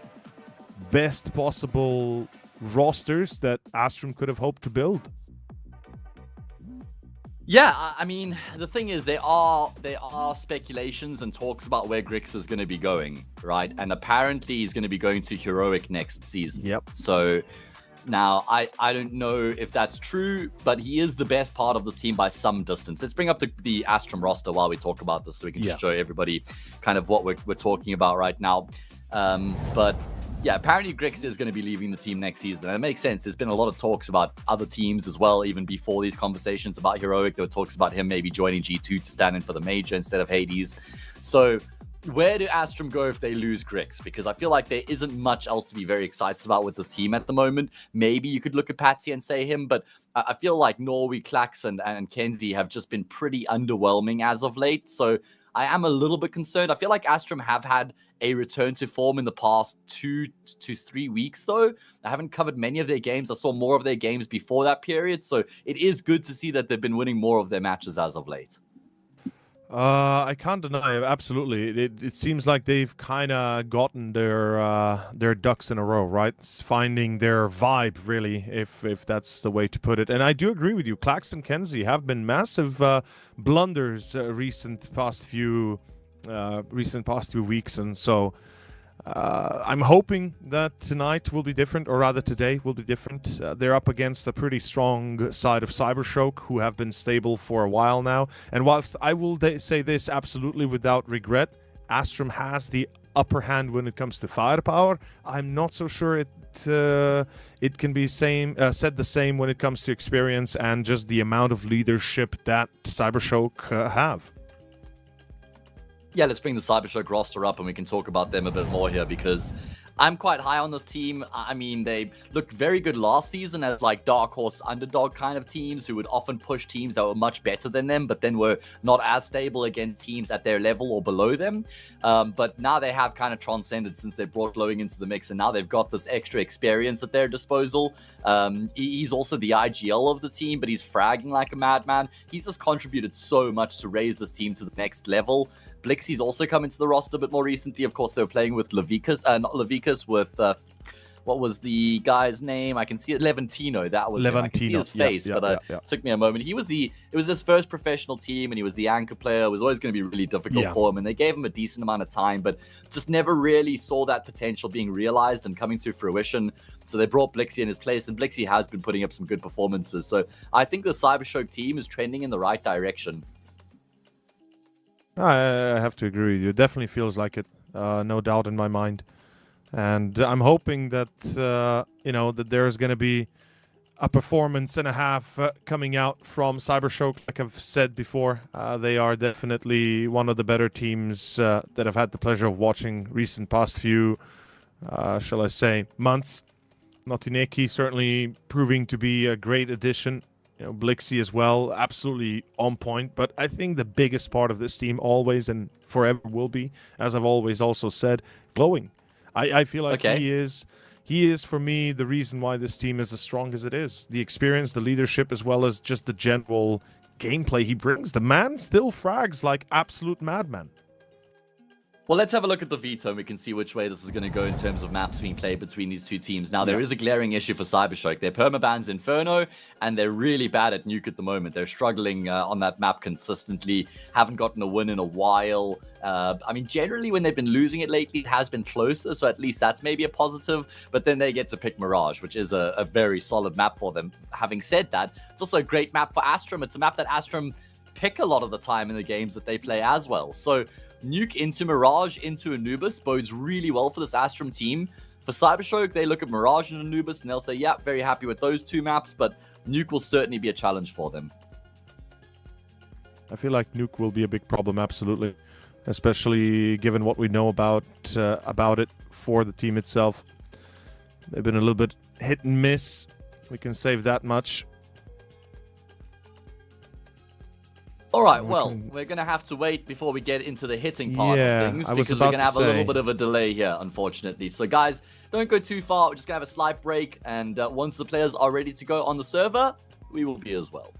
Speaker 2: best possible rosters that Astrum could have hoped to build.
Speaker 1: Yeah, I mean, the thing is, there are speculations and talks about where Grix is going to be going, right? And apparently he's going to be going to Heroic next season.
Speaker 2: Yep.
Speaker 1: So now, I don't know if that's true, but he is the best part of this team by some distance. Let's bring up the Astrum roster while we talk about this so we can just show everybody kind of what we're talking about right now. But yeah, apparently Grix is going to be leaving the team next season. And it makes sense. There's been a lot of talks about other teams as well, even before these conversations about Heroic. There were talks about him maybe joining G2 to stand in for the Major instead of Hades. So where do Astrum go if they lose Grix? Because I feel like there isn't much else to be very excited about with this team at the moment. Maybe you could look at Patsy and say him, but I feel like Norway, Klax, and Kenzie have just been pretty underwhelming as of late. So I am a little bit concerned. I feel like Astrum have had a return to form in the past 2 to 3 weeks, though. I haven't covered many of their games. I saw more of their games before that period. So it is good to see that they've been winning more of their matches as of late.
Speaker 2: I can't deny it. Absolutely. It seems like they've kind of gotten their ducks in a row, right? It's finding their vibe, really, if that's the way to put it. And I do agree with you. Claxton Kenzie have been massive blunders recent past few weeks, and so I'm hoping that tonight will be different, or rather today will be different. They're up against a pretty strong side of Cybershock, who have been stable for a while now. And whilst I will say this absolutely without regret, Astrum has the upper hand when it comes to firepower. I'm not so sure it can be said the same when it comes to experience and just the amount of leadership that Cybershock have.
Speaker 1: Yeah, let's bring the Cybershock roster up and we can talk about them a bit more here, because I'm quite high on this team. I mean, they looked very good last season as like dark horse underdog kind of teams who would often push teams that were much better than them, but then were not as stable against teams at their level or below them. But now they have kind of transcended since they brought Glowing into the mix, and now they've got this extra experience at their disposal. He's also the IGL of the team, but he's fragging like a madman. He's just contributed so much to raise this team to the next level. Blixie's also come into the roster a bit more recently. Of course, they were playing with Levikas, not Levikas, with what was the guy's name? I can see it, Levantino. That was him. I can see his face, but it took me a moment. It was his first professional team, and he was the anchor player. It was always going to be really difficult for him, and they gave him a decent amount of time, but just never really saw that potential being realized and coming to fruition. So they brought Blixie in his place, and Blixie has been putting up some good performances. So I think the Cybershock team is trending in the right direction.
Speaker 2: I have to agree with you. It definitely feels like it, no doubt in my mind. And I'm hoping that, that there's going to be a performance and a half coming out from Cybershock. Like I've said before, they are definitely one of the better teams that I've had the pleasure of watching past few shall I say, months. Notineki certainly proving to be a great addition. You know, Blixie as well, absolutely on point. But I think the biggest part of this team always and forever will be, as I've always also said, Glowing. I feel like he is for me the reason why this team is as strong as it is. The experience, the leadership, as well as just the general gameplay he brings. The man still frags like absolute madman.
Speaker 1: Well, let's have a look at the veto and we can see which way this is going to go in terms of maps being played between these two teams. Now, there is a glaring issue for Cybershock. Their permaban's Inferno, and they're really bad at Nuke at the moment. They're struggling on that map consistently, haven't gotten a win in a while. I mean, generally, when they've been losing it lately, it has been closer, so at least that's maybe a positive. But then they get to pick Mirage, which is a very solid map for them. Having said that, it's also a great map for Astrum. It's a map that Astrum pick a lot of the time in the games that they play as well. So Nuke into Mirage into Anubis bodes really well for this Astrum team. For Cybershock, they look at Mirage and Anubis and they'll say, yeah, very happy with those two maps, but Nuke will certainly be a challenge for them.
Speaker 2: I feel like Nuke will be a big problem, absolutely. Especially given what we know about it for the team itself. They've been a little bit hit and miss. We can save that much.
Speaker 1: All right, well, we're going to have to wait before we get into the hitting part of things because we're going to have a little bit of a delay here, unfortunately. So, guys, don't go too far. We're just going to have a slight break, and once the players are ready to go on the server, we will be as well.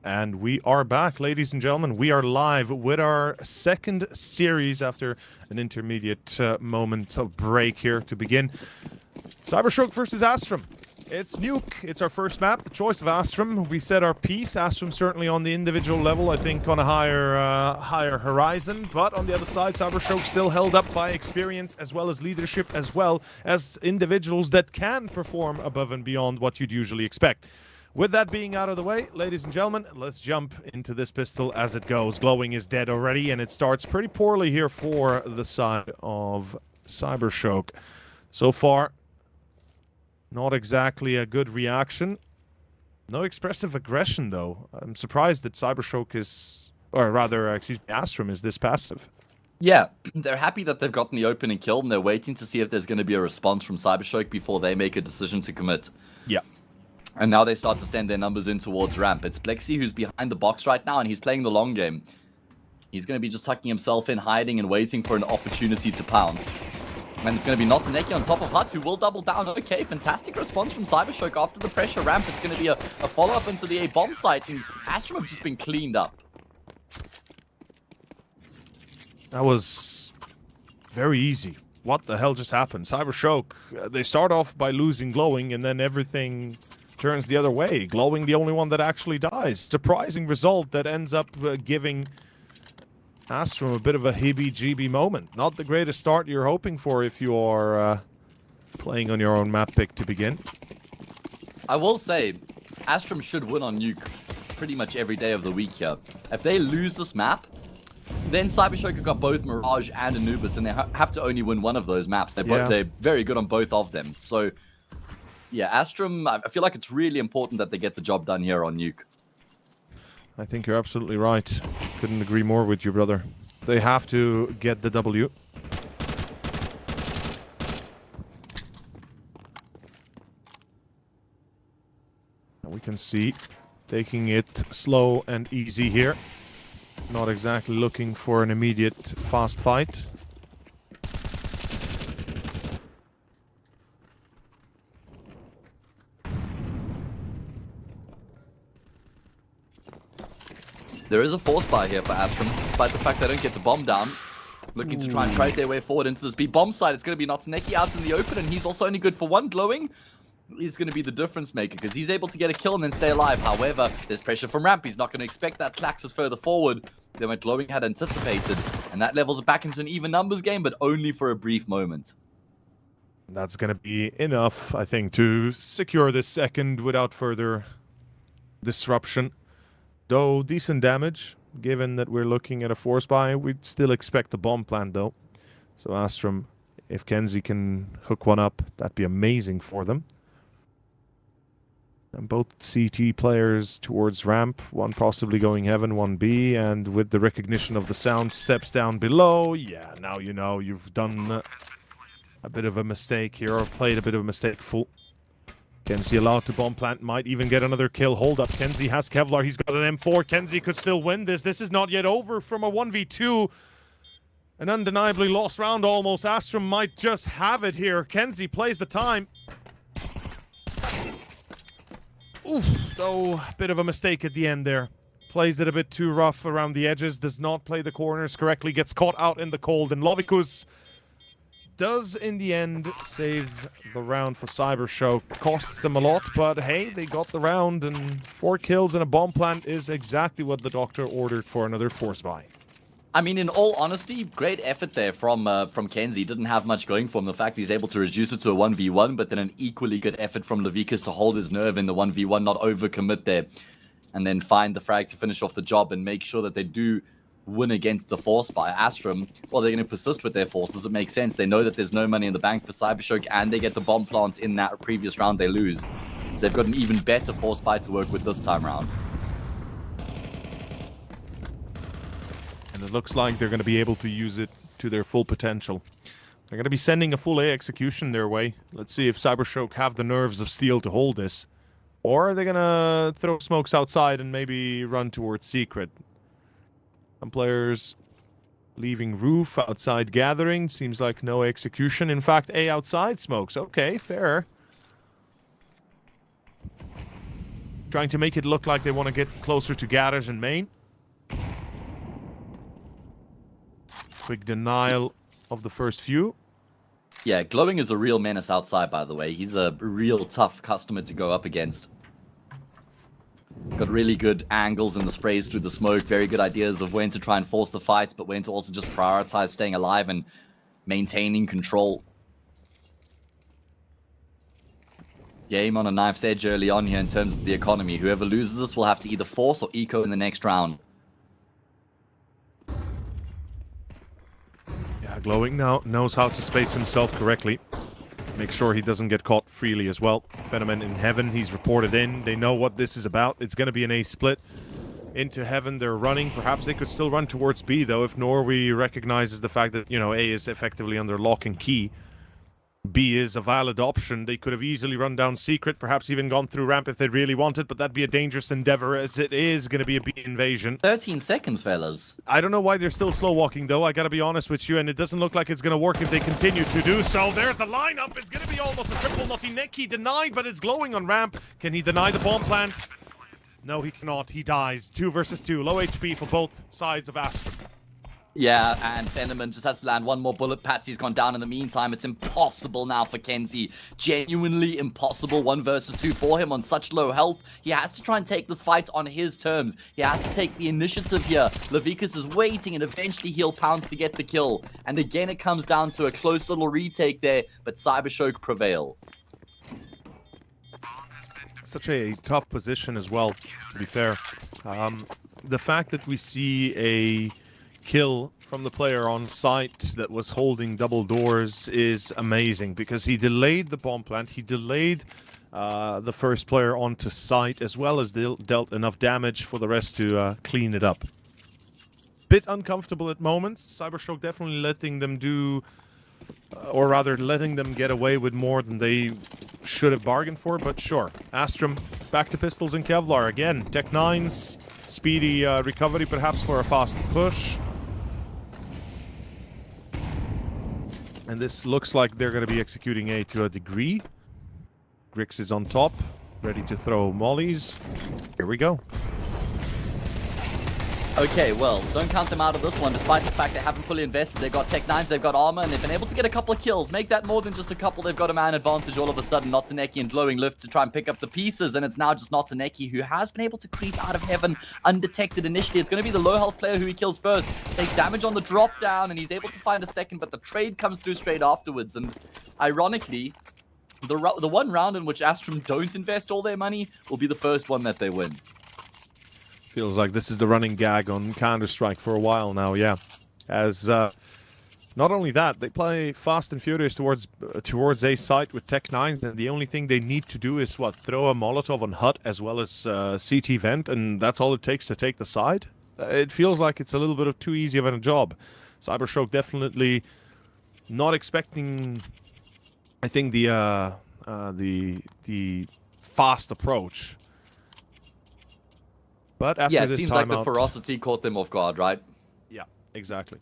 Speaker 2: And we are back, ladies and gentlemen. We are live with our second series after an intermediate moment of break here to begin. Cybershock versus Astrum. It's Nuke. It's our first map, the choice of Astrum. We said our piece. Astrum certainly on the individual level, I think on a higher horizon. But on the other side, Cybershock still held up by experience as well as leadership, as well as individuals that can perform above and beyond what you'd usually expect. With that being out of the way, ladies and gentlemen, let's jump into this pistol as it goes. Glowing is dead already, and it starts pretty poorly here for the side of Cybershock. So far, not exactly a good reaction. No expressive aggression, though. I'm surprised that Cybershock is, or rather, excuse me, Astrum is this passive.
Speaker 1: Yeah, they're happy that they've gotten the opening kill, and they're waiting to see if there's going to be a response from Cybershock before they make a decision to commit.
Speaker 2: Yeah.
Speaker 1: And now they start to send their numbers in towards ramp. It's Plexi who's behind the box right now, and he's playing the long game. He's going to be just tucking himself in, hiding, and waiting for an opportunity to pounce. And it's going to be Notaneki on top of Hut, who will double down. Okay, fantastic response from Cybershock after the pressure ramp. It's going to be a follow-up into the A bomb site, and Astrum have just been cleaned up.
Speaker 2: That was very easy. What the hell just happened? Cybershock, they start off by losing Glowing, and then everything turns the other way. Glowing the only one that actually dies. Surprising result that ends up giving Astrum a bit of a heebie-jeebie moment. Not the greatest start you're hoping for if you are playing on your own map pick to begin.
Speaker 1: I will say, Astrum should win on Nuke pretty much every day of the week here. If they lose this map, then Cybershock have got both Mirage and Anubis, and they have to only win one of those maps. They're very good on both of them. So, yeah, Astrum, I feel like it's really important that they get the job done here on Nuke.
Speaker 2: I think you're absolutely right. Couldn't agree more with you, brother. They have to get the W. And we can see taking it slow and easy here. Not exactly looking for an immediate fast fight.
Speaker 1: There is a force buy here for Astrum, despite the fact they don't get the bomb down. Looking to try and trade their way forward into this B bomb side. It's going to be Notaneki out in the open, and he's also only good for one. Glowing, he's going to be the difference maker, because he's able to get a kill and then stay alive. However, there's pressure from ramp. He's not going to expect that Tlaxus further forward than what Glowing had anticipated. And that levels it back into an even numbers game, but only for a brief moment.
Speaker 2: That's going to be enough, I think, to secure this second without further disruption. Though decent damage, given that we're looking at a force buy, we'd still expect the bomb plant, though. So Astrum, if Kenzie can hook one up, that'd be amazing for them. And both CT players towards ramp, one possibly going heaven, one B, and with the recognition of the sound steps down below, yeah, now you know you've done a bit of a mistake here, or played a bit of a mistake full. Kenzie allowed to bomb plant, might even get another kill. Hold up, Kenzie has Kevlar, he's got an M4. Kenzie could still win this. This is not yet over from a 1v2. An undeniably lost round almost. Astrum might just have it here. Kenzie plays the time. Oof, though, a bit of a mistake at the end there. Plays it a bit too rough around the edges, does not play the corners correctly, gets caught out in the cold, and Lovikus does, in the end, save the round for Cybershock. Costs them a lot, but hey, they got the round, and 4 kills and a bomb plant is exactly what the doctor ordered for another force buy.
Speaker 1: I mean, in all honesty, great effort there from Kenzie. Didn't have much going for him. The fact he's able to reduce it to a 1v1, but then an equally good effort from Lovikus to hold his nerve in the 1v1, not overcommit there, and then find the frag to finish off the job and make sure that they do win against the force by Astrum. Well, they're going to persist with their forces. It makes sense. They know that there's no money in the bank for Cybershock, and they get the bomb plants in that previous round they lose. So they've got an even better force buy to work with this time around.
Speaker 2: And it looks like they're going to be able to use it to their full potential. They're going to be sending a full A execution their way. Let's see if Cybershock have the nerves of steel to hold this. Or are they going to throw smokes outside and maybe run towards Secret? Some players leaving roof, outside gathering. Seems like no execution. In fact, A outside smokes. Okay, fair. Trying to make it look like they want to get closer to garage and main. Quick denial of the first few.
Speaker 1: Yeah, Glowing is a real menace outside, by the way. He's a real tough customer to go up against. Got really good angles and the sprays through the smoke. Very good ideas of when to try and force the fights, but when to also just prioritize staying alive and maintaining control. Game on a knife's edge early on here in terms of the economy. Whoever loses this will have to either force or eco in the next round.
Speaker 2: Yeah, Glowing now knows how to space himself correctly. Make sure he doesn't get caught freely as well. Phenomen in Heaven, he's reported in. They know what this is about. It's going to be an A split. Into Heaven, they're running. Perhaps they could still run towards B, though, if Norway recognizes the fact that, you know, A is effectively under lock and key. B is a valid option. They could have easily run down Secret, perhaps even gone through ramp if they really wanted, but that'd be a dangerous endeavor, as it is going to be a B invasion.
Speaker 1: 13 seconds, fellas.
Speaker 2: I don't know why they're still slow walking, though. I gotta be honest with you, and it doesn't look like it's gonna work if they continue to do so. There's the lineup. It's gonna be almost a triple. Notineki denied, but it's Glowing on ramp. Can he deny the bomb plant? No, he cannot. He dies. 2 versus 2. Low HP for both sides of Astra.
Speaker 1: Yeah, and Venom just has to land one more bullet. Patsy's gone down in the meantime. It's impossible now for Kenzie. Genuinely impossible. 1 versus 2 for him on such low health. He has to try and take this fight on his terms. He has to take the initiative here. Levikas is waiting, and eventually he'll pounce to get the kill. And again, it comes down to a close little retake there, but Cybershock prevail.
Speaker 2: Such a tough position as well, to be fair. The fact that we see a kill from the player on site that was holding double doors is amazing, because he delayed the bomb plant, he delayed the first player onto site, as well as dealt enough damage for the rest to clean it up. Bit uncomfortable at moments. Cybershock definitely letting them do, or rather letting them get away with more than they should have bargained for, but sure. Astrum back to pistols and Kevlar again. Tech 9's speedy recovery perhaps for a fast push. And this looks like they're going to be executing A to a degree. Grix is on top, ready to throw mollies. Here we go.
Speaker 1: Okay, well, don't count them out of this one, despite the fact they haven't fully invested. They've got Tech 9s, they've got armor, and they've been able to get a couple of kills. Make that more than just a couple. They've got a man advantage all of a sudden. Notineki and Glowing lift to try and pick up the pieces, and it's now just Notineki who has been able to creep out of Heaven undetected initially. It's going to be the low health player who he kills first. Takes damage on the drop down, and he's able to find a second, but the trade comes through straight afterwards. And ironically, the one round in which Astrum don't invest all their money will be the first one that they win.
Speaker 2: Feels like this is the running gag on Counter-Strike for a while now, yeah. As not only that, they play fast and furious towards a site with Tech 9s, and the only thing they need to do is, what, throw a Molotov on Hut as well as CT Vent, and that's all it takes to take the side? It feels like it's a little bit of too easy of a job. Cybershock definitely not expecting, I think, the fast approach. But after
Speaker 1: it seems like the ferocity caught them off guard, right?
Speaker 2: Yeah, exactly.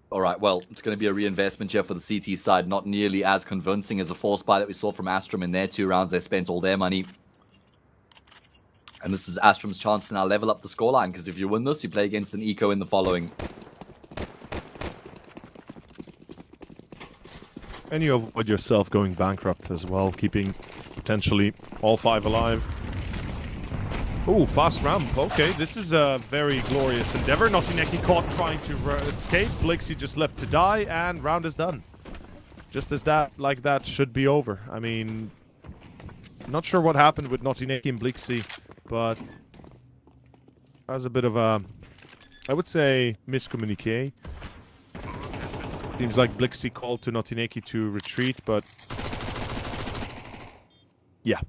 Speaker 1: All right, well, it's going to be a reinvestment here for the CT side. Not nearly as convincing as a force buy that we saw from Astrum in their 2 rounds. They spent all their money. And this is Astrum's chance to now level up the scoreline, because if you win this, you play against an eco in the following.
Speaker 2: And you avoid yourself going bankrupt as well, keeping potentially all 5 alive. Oh, fast ramp. Okay, this is a very glorious endeavor. Notineki caught trying to escape. Blixie just left to die, and round is done. Just as that, like that, should be over. I mean, not sure what happened with Notineki and Blixie, but that was a bit of a, I would say, miscommunique. Seems like Blixie called to Notineki to retreat, but yeah,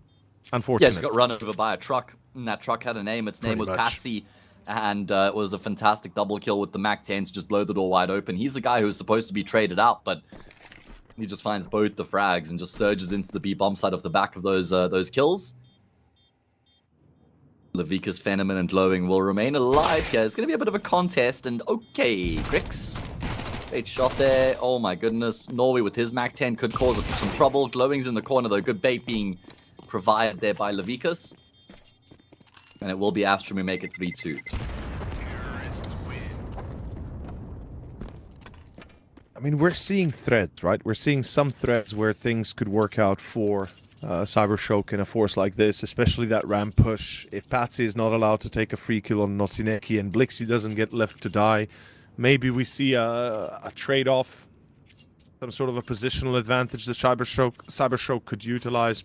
Speaker 2: unfortunate.
Speaker 1: Yeah, she got run over by a truck, and that truck had a name. Its name was Patsy, and it was a fantastic double kill with the MAC-10 to just blow the door wide open. He's the guy who was supposed to be traded out, but he just finds both the frags and just surges into the B bomb side off the back of those kills. Levikas, Phenomen, and Glowing will remain alive here. It's going to be a bit of a contest, and okay, Grix. Great shot there. Oh my goodness. Norway with his MAC-10 could cause some trouble. Glowing's in the corner though. Good bait being provided there by Levikas. And it will be Astrum who make it 3-2.
Speaker 2: I mean, we're seeing threads, right? We're seeing some threads where things could work out for Cybershock in a force like this, especially that ramp push. If Patsy is not allowed to take a free kill on Notsineki and Blixie doesn't get left to die, maybe we see a trade-off, some sort of a positional advantage that Cybershock could utilize.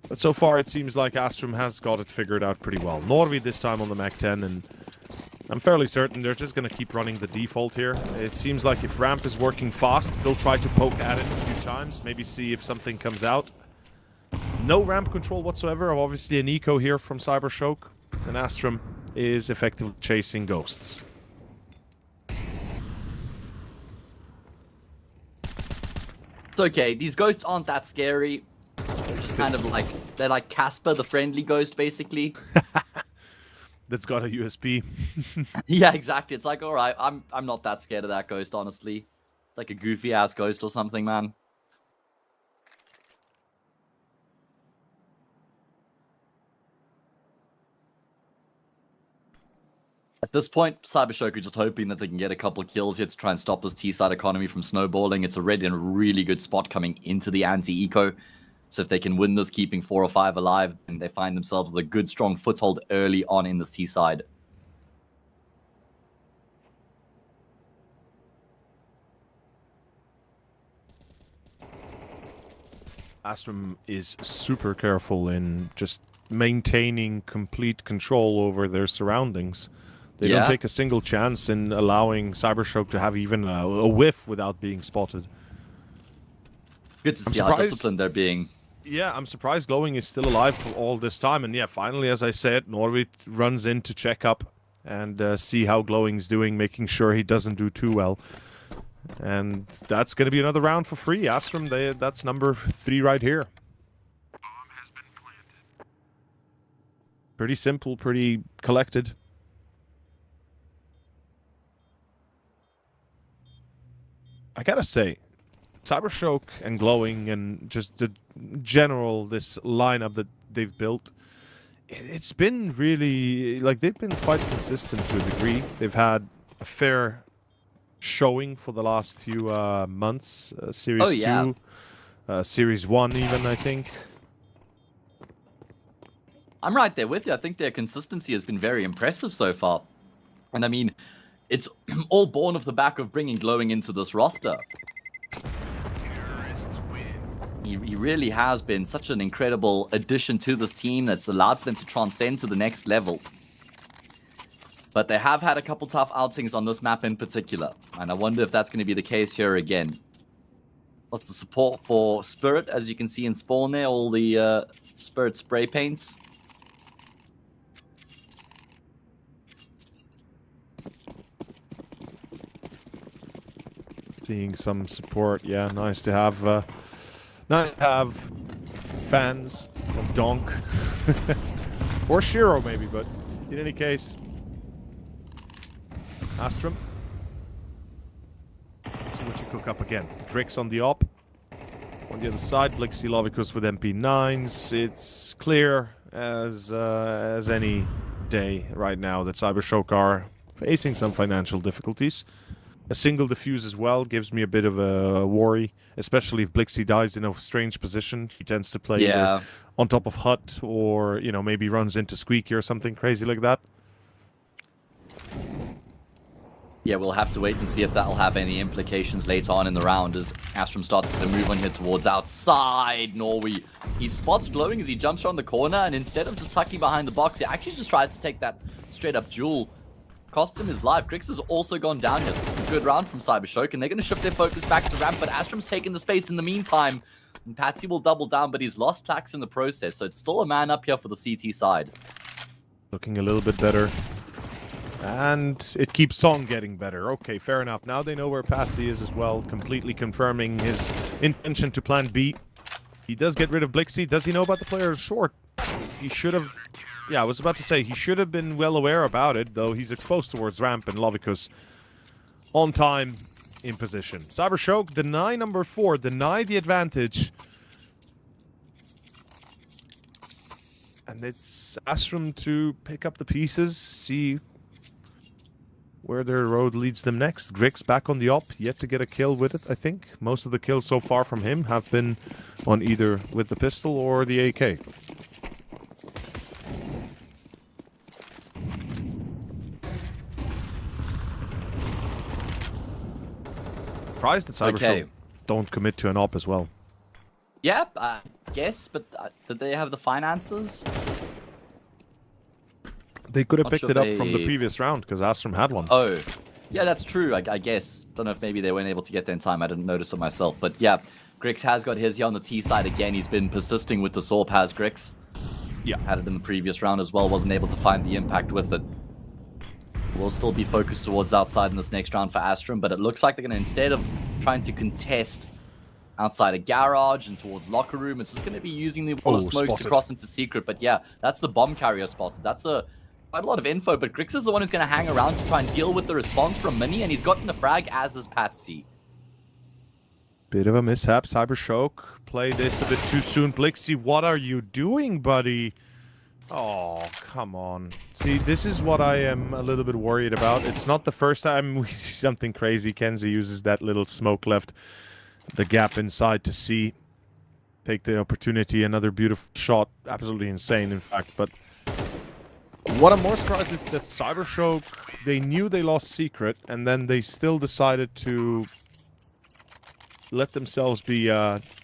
Speaker 2: But so far, it seems like Astrum has got it figured out pretty well. Norvi this time on the Mach 10, and I'm fairly certain they're just going to keep running the default here. It seems like if ramp is working fast, they'll try to poke at it a few times, maybe see if something comes out. No ramp control whatsoever. Obviously an eco here from Cybershock, and Astrum is effectively chasing ghosts.
Speaker 1: It's okay, these ghosts aren't that scary. They're just kind of like, they're like Casper, the friendly ghost, basically.
Speaker 2: That's got a USP.
Speaker 1: Yeah, exactly. It's like, all right, I'm not that scared of that ghost, honestly. It's like a goofy ass ghost or something, man. At this point, Cybershock are just hoping that they can get a couple of kills here to try and stop this T-side economy from snowballing. It's already in a really good spot coming into the anti-eco. So if they can win this, keeping 4 or 5 alive, and they find themselves with a good, strong foothold early on in this T-side.
Speaker 2: Astrum is super careful in just maintaining complete control over their surroundings. They don't take a single chance in allowing Cybershock to have even a whiff without being spotted.
Speaker 1: Good to see how disciplined they're being.
Speaker 2: Yeah, I'm surprised Glowing is still alive for all this time. And yeah, finally, as I said, Norvit runs in to check up and see how Glowing's doing, making sure he doesn't do too well. And that's going to be another round for free. Astrum, that's number 3 right here.
Speaker 3: Bomb has been planted.
Speaker 2: Pretty simple, pretty collected. I gotta say, Cybershock and Glowing and just the general, this lineup that they've built, it's been really, like, they've been quite consistent to a degree. They've had a fair showing for the last few months. Series 2, Series 1 even, I think.
Speaker 1: I'm right there with you. I think their consistency has been very impressive so far. And I mean, it's all born of the back of bringing Glowing into this roster.
Speaker 3: Terrorists win.
Speaker 1: He really has been such an incredible addition to this team that's allowed for them to transcend to the next level. But they have had a couple tough outings on this map in particular. And I wonder if that's going to be the case here again. Lots of support for Spirit, as you can see in Spawn there. All the Spirit spray paints.
Speaker 2: Seeing some support, yeah, nice to have fans of Donk or Shiro maybe, but in any case, Astrum. Let's see what you cook up again. Drix on the op. On the other side, Blixie Lovicus with MP9s. It's clear as any day right now that Cybershock are facing some financial difficulties. A single defuse as well gives me a bit of a worry, especially if Blixie dies in a strange position. He tends to play either on top of Hut or, you know, maybe runs into Squeaky or something crazy like that.
Speaker 1: Yeah, we'll have to wait and see if that'll have any implications later on in the round as Astrum starts to move on here towards outside Norway. He spots Glowing as he jumps around the corner, and instead of just tucking behind the box, he actually just tries to take that straight up duel. Cost him his life. Grix has also gone down here. This is a good round from Cybershock, and they're going to shift their focus back to ramp, but Astrum's taking the space in the meantime. And Patsy will double down, but he's lost Plax in the process, so it's still a man up here for the CT side.
Speaker 2: Looking a little bit better. And it keeps on getting better. Okay, fair enough. Now they know where Patsy is as well, completely confirming his intention to plan B. He does get rid of Blixie. Does he know about the player short? He should have... Yeah, I was about to say, he should have been well aware about it, though he's exposed towards ramp and Lovicus on time in position. Cybershock, deny number 4, deny the advantage. And it's Astrum to pick up the pieces, see where their road leads them next. Grix back on the op, yet to get a kill with it, I think. Most of the kills so far from him have been on either with the pistol or the AK. Surprised that Cybershock don't commit to an op as well.
Speaker 1: Yep, I guess, but did they have the finances?
Speaker 2: They could have
Speaker 1: Much
Speaker 2: picked
Speaker 1: of
Speaker 2: it up from the
Speaker 1: a-
Speaker 2: previous round, because Astrum had one.
Speaker 1: Oh, yeah, that's true, I guess. Don't know if maybe they weren't able to get there in time. I didn't notice it myself. But yeah, Grix has got his here on the T side again. He's been persisting with the SORP, has Grix.
Speaker 2: Yeah.
Speaker 1: Had it in the previous round as well. Wasn't able to find the impact with it. Will still be focused towards outside in this next round for Astrum, but it looks like they're going to, instead of trying to contest outside a garage and towards locker room, it's just going to be using the full of smokes
Speaker 2: spotted.
Speaker 1: to cross into secret. But yeah, that's the bomb carrier spotted. That's quite a lot of info, but Grix is the one who's going to hang around to try and deal with the response from Mini, and he's gotten the frag, as is Patsy.
Speaker 2: Bit of a mishap. Cybershock played this a bit too soon. Blixie, what are you doing, buddy? Oh, come on. See, this is what I am a little bit worried about. It's not the first time we see something crazy. Kenzie uses that little smoke left the gap inside to see. Take the opportunity. Another beautiful shot. Absolutely insane, in fact. But what I'm more surprised is that Cybershock, they knew they lost Secret, and then they still decided to let themselves be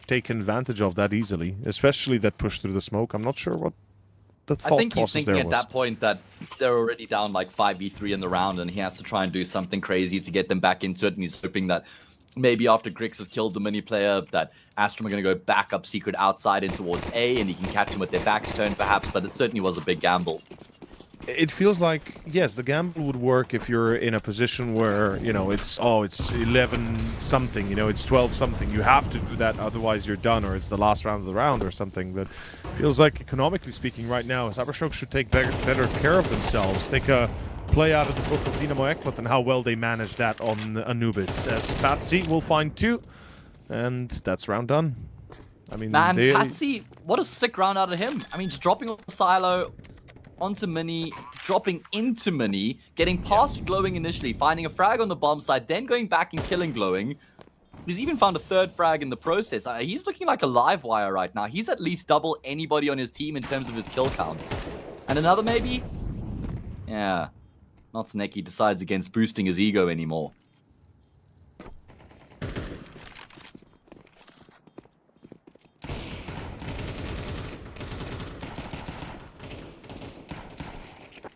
Speaker 2: taken advantage of that easily. Especially that push through the smoke. I'm not sure what the thought
Speaker 1: I think he's
Speaker 2: process
Speaker 1: thinking
Speaker 2: there
Speaker 1: at
Speaker 2: was.
Speaker 1: that point that they're already down like 5v3 in the round, and he has to try and do something crazy to get them back into it, and he's hoping that maybe after Grix has killed the mini player, that Astrum are going to go back up Secret outside in towards A, and he can catch them with their backs turned perhaps, but it certainly was a big gamble.
Speaker 2: It feels like, yes, the gamble would work if you're in a position where, you know, it's 11 something, you know, it's 12 something. You have to do that, otherwise you're done, or it's the last round of the round or something. But it feels like, economically speaking, right now, Cybershock should take better care of themselves. Take a play out of the book of Dynamo Eklat and how well they manage that on Anubis. As Patsy will find 2, and that's round done. I mean,
Speaker 1: Man, Patsy, what a sick round out of him. I mean, just dropping on the silo, onto Mini, dropping into Mini, getting past Glowing initially, finding a frag on the bomb side, then going back and killing Glowing. He's even found a 3rd frag in the process. He's looking like a live wire right now. He's at least double anybody on his team in terms of his kill counts. And another maybe? Yeah. Not Sneki decides against boosting his ego anymore.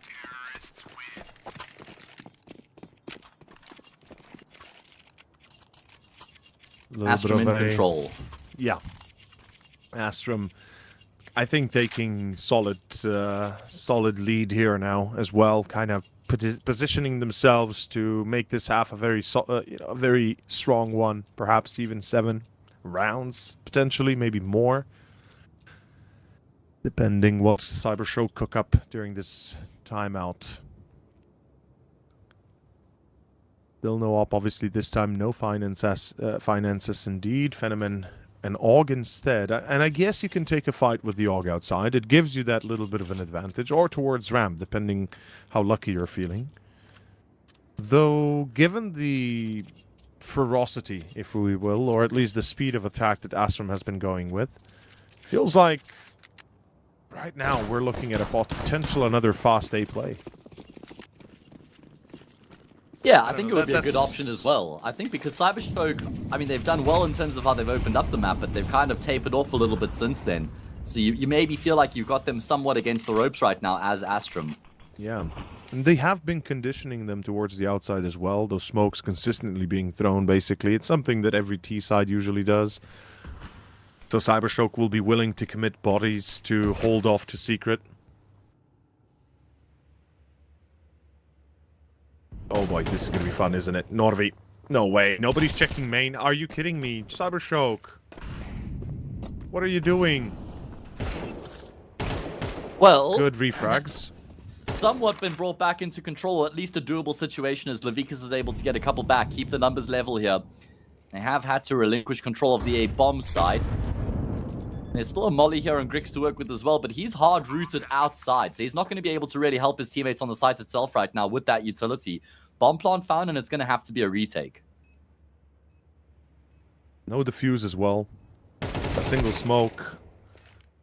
Speaker 3: Terrorists win.
Speaker 1: Astrum in control.
Speaker 2: Yeah. Astrum, I think taking solid lead here now as well, kind of positioning themselves to make this half a very a very strong one, perhaps even 7 rounds potentially, maybe more, depending what Cybershock cook up during this timeout. Still no op, obviously this time no finances indeed. Phenomen an AUG instead, and I guess you can take a fight with the AUG outside. It gives you that little bit of an advantage, or towards ramp, depending how lucky you're feeling. Though, given the ferocity, if we will, or at least the speed of attack that Astrum has been going with, feels like right now we're looking at a potential another fast A play.
Speaker 1: Yeah, I think it would be a good option as well. I think because Cybershock, I mean, they've done well in terms of how they've opened up the map, but they've kind of tapered off a little bit since then. So you maybe feel like you've got them somewhat against the ropes right now as Astrum.
Speaker 2: Yeah, and they have been conditioning them towards the outside as well. Those smokes consistently being thrown, basically. It's something that every T side usually does. So Cybershock will be willing to commit bodies to hold off to Secret. Oh boy, this is going to be fun, isn't it? Norvi. No way. Nobody's checking main. Are you kidding me? Cybershock. What are you doing?
Speaker 1: Well,
Speaker 2: Good refrags.
Speaker 1: somewhat been brought back into control, at least a doable situation as Levikas is able to get a couple back, keep the numbers level here. They have had to relinquish control of the A bomb side. There's still a Molly here on Grix to work with as well, but he's hard-rooted outside, so he's not going to be able to really help his teammates on the site itself right now with that utility. Bomb plant found, and it's going to have to be a retake.
Speaker 2: No defuse as well. A single smoke.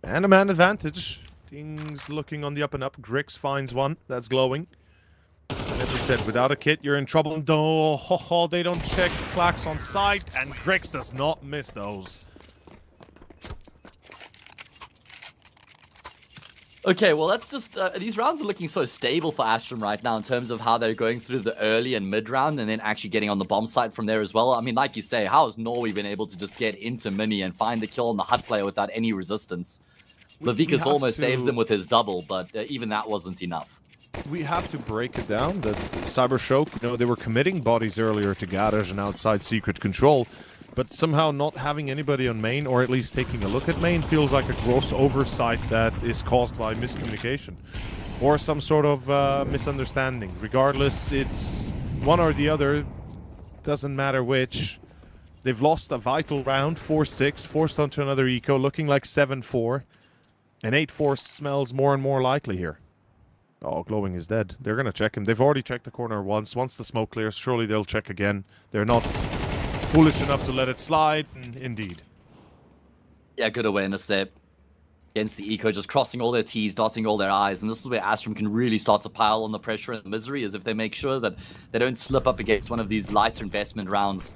Speaker 2: And a man advantage. Things looking on the up and up. Grix finds one. That's glowing. And as I said, without a kit, you're in trouble. No, they don't check Clax on site, and Grix does not miss those.
Speaker 1: Okay, well, that's just... these rounds are looking so stable for Astrum right now in terms of how they're going through the early and mid round and then actually getting on the bomb site from there as well. I mean, like you say, how has Norway been able to just get into Mini and find the kill on the HUD player without any resistance? Levikas almost saves them with his double, but even that wasn't enough.
Speaker 2: We have to break it down that Cybershock, they were committing bodies earlier to Garage and outside secret control, but somehow not having anybody on main, or at least taking a look at main, feels like a gross oversight that is caused by miscommunication or some sort of misunderstanding. Regardless, it's one or the other, doesn't matter which. They've lost a vital round, 4-6, forced onto another eco, looking like 7-4, and 8-4 smells more and more likely here. Oh, Glowing is dead. They're going to check him. They've already checked the corner once. Once the smoke clears, surely they'll check again. They're not foolish enough to let it slide. Indeed.
Speaker 1: Yeah, good awareness there. Against the eco, just crossing all their T's, dotting all their I's. And this is where Astrum can really start to pile on the pressure and the misery, is if they make sure that they don't slip up against one of these lighter investment rounds.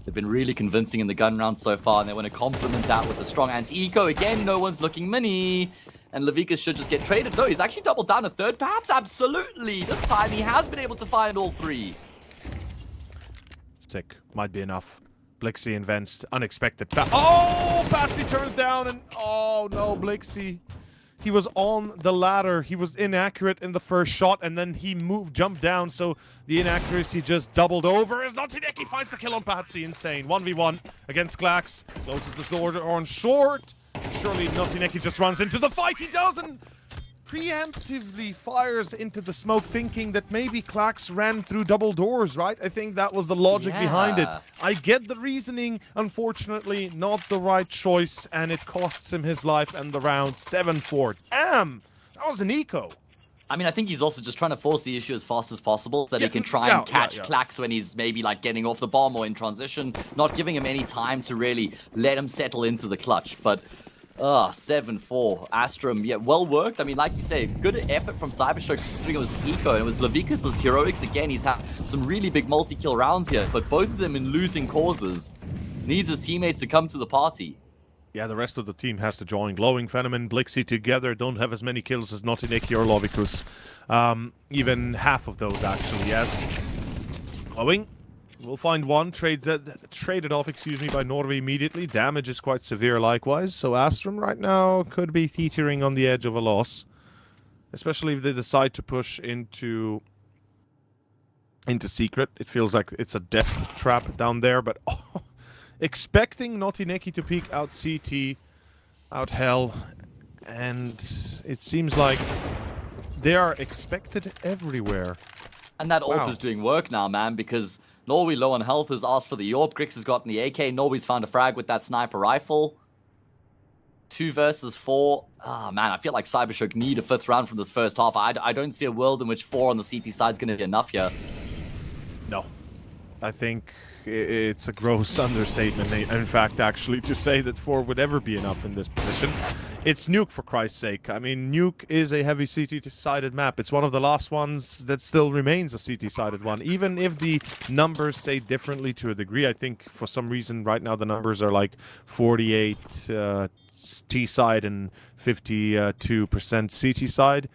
Speaker 1: They've been really convincing in the gun round so far, and they want to complement that with a strong anti-eco. Again, no one's looking Mini. And Levikas should just get traded. No, he's actually doubled down a third, perhaps. Absolutely. This time he has been able to find all three.
Speaker 2: Sick. Might be enough. Blixie invents. Unexpected. Oh! Patsy turns down and... Oh, no, Blixie. He was on the ladder. He was inaccurate in the first shot, and then he jumped down, so the inaccuracy just doubled over as Notineki finds the kill on Patsy. Insane. 1v1 against Glax. Closes the door on short. Surely Notineki just runs into the fight. He does, and preemptively fires into the smoke, thinking that maybe Clax ran through double doors, right? I think that was the logic behind it. I get the reasoning. Unfortunately, not the right choice, and it costs him his life and the round. 7-4. Damn! That was an eco.
Speaker 1: I mean, I think he's also just trying to force the issue as fast as possible so that he can try and catch Clax when he's maybe like getting off the bomb or in transition, not giving him any time to really let him settle into the clutch. But 7-4. Astrum, yeah, well worked. I mean, like you say, good effort from Cybershock considering it was eco, and it was Levikas' heroics again. He's had some really big multi-kill rounds here, but both of them in losing causes. Needs his teammates to come to the party.
Speaker 2: Yeah, the rest of the team has to join. Glowing, Venom, and Blixie together don't have as many kills as Notineki or Lovikus. Even half of those, actually, yes. Glowing will find one, traded off, by Norway immediately. Damage is quite severe likewise, so Astrum right now could be teetering on the edge of a loss. Especially if they decide to push into Secret. It feels like it's a death trap down there, but... expecting Notineki to peek out CT, out Hell, and it seems like they are expected everywhere.
Speaker 1: And that AWP is doing work now, man, because Norway low on health has asked for the AWP. Grix has gotten the AK. Norway's found a frag with that sniper rifle. 2 versus 4. Ah, man, I feel like Cybershock need a 5th round from this first half. I don't see a world in which 4 on the CT side is going to be enough here.
Speaker 2: No. I think it's a gross understatement, in fact, actually, to say that 4 would ever be enough in this position. It's Nuke, for Christ's sake. I mean, Nuke is a heavy CT-sided map. It's one of the last ones that still remains a CT-sided one. Even if the numbers say differently to a degree, I think for some reason right now the numbers are like 48 T-side and 52% CT-side.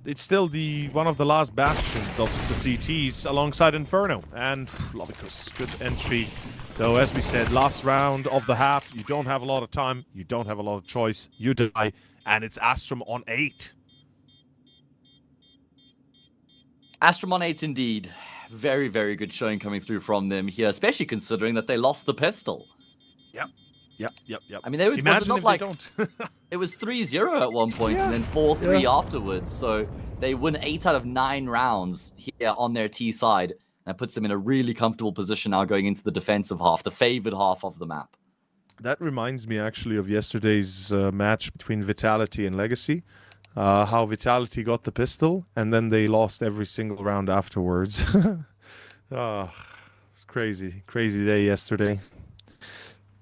Speaker 2: It's still one of the last bastions of the CTs alongside Inferno. And Lovikus, good entry. Though, as we said, last round of the half, you don't have a lot of time, you don't have a lot of choice, you die, and it's Astrum on 8.
Speaker 1: Astrum on 8 indeed. Very, very good showing coming through from them here, especially considering that they lost the pistol.
Speaker 2: Yep.
Speaker 1: I mean, they would
Speaker 2: imagine if
Speaker 1: like,
Speaker 2: they don't.
Speaker 1: it was 3-0 at one point and then 4-3 afterwards. So they win 8 out of 9 rounds here on their T side. That puts them in a really comfortable position now going into the defensive half, the favored half of the map.
Speaker 2: That reminds me actually of yesterday's match between Vitality and Legacy. how Vitality got the pistol, and then they lost every single round afterwards. It's crazy day yesterday.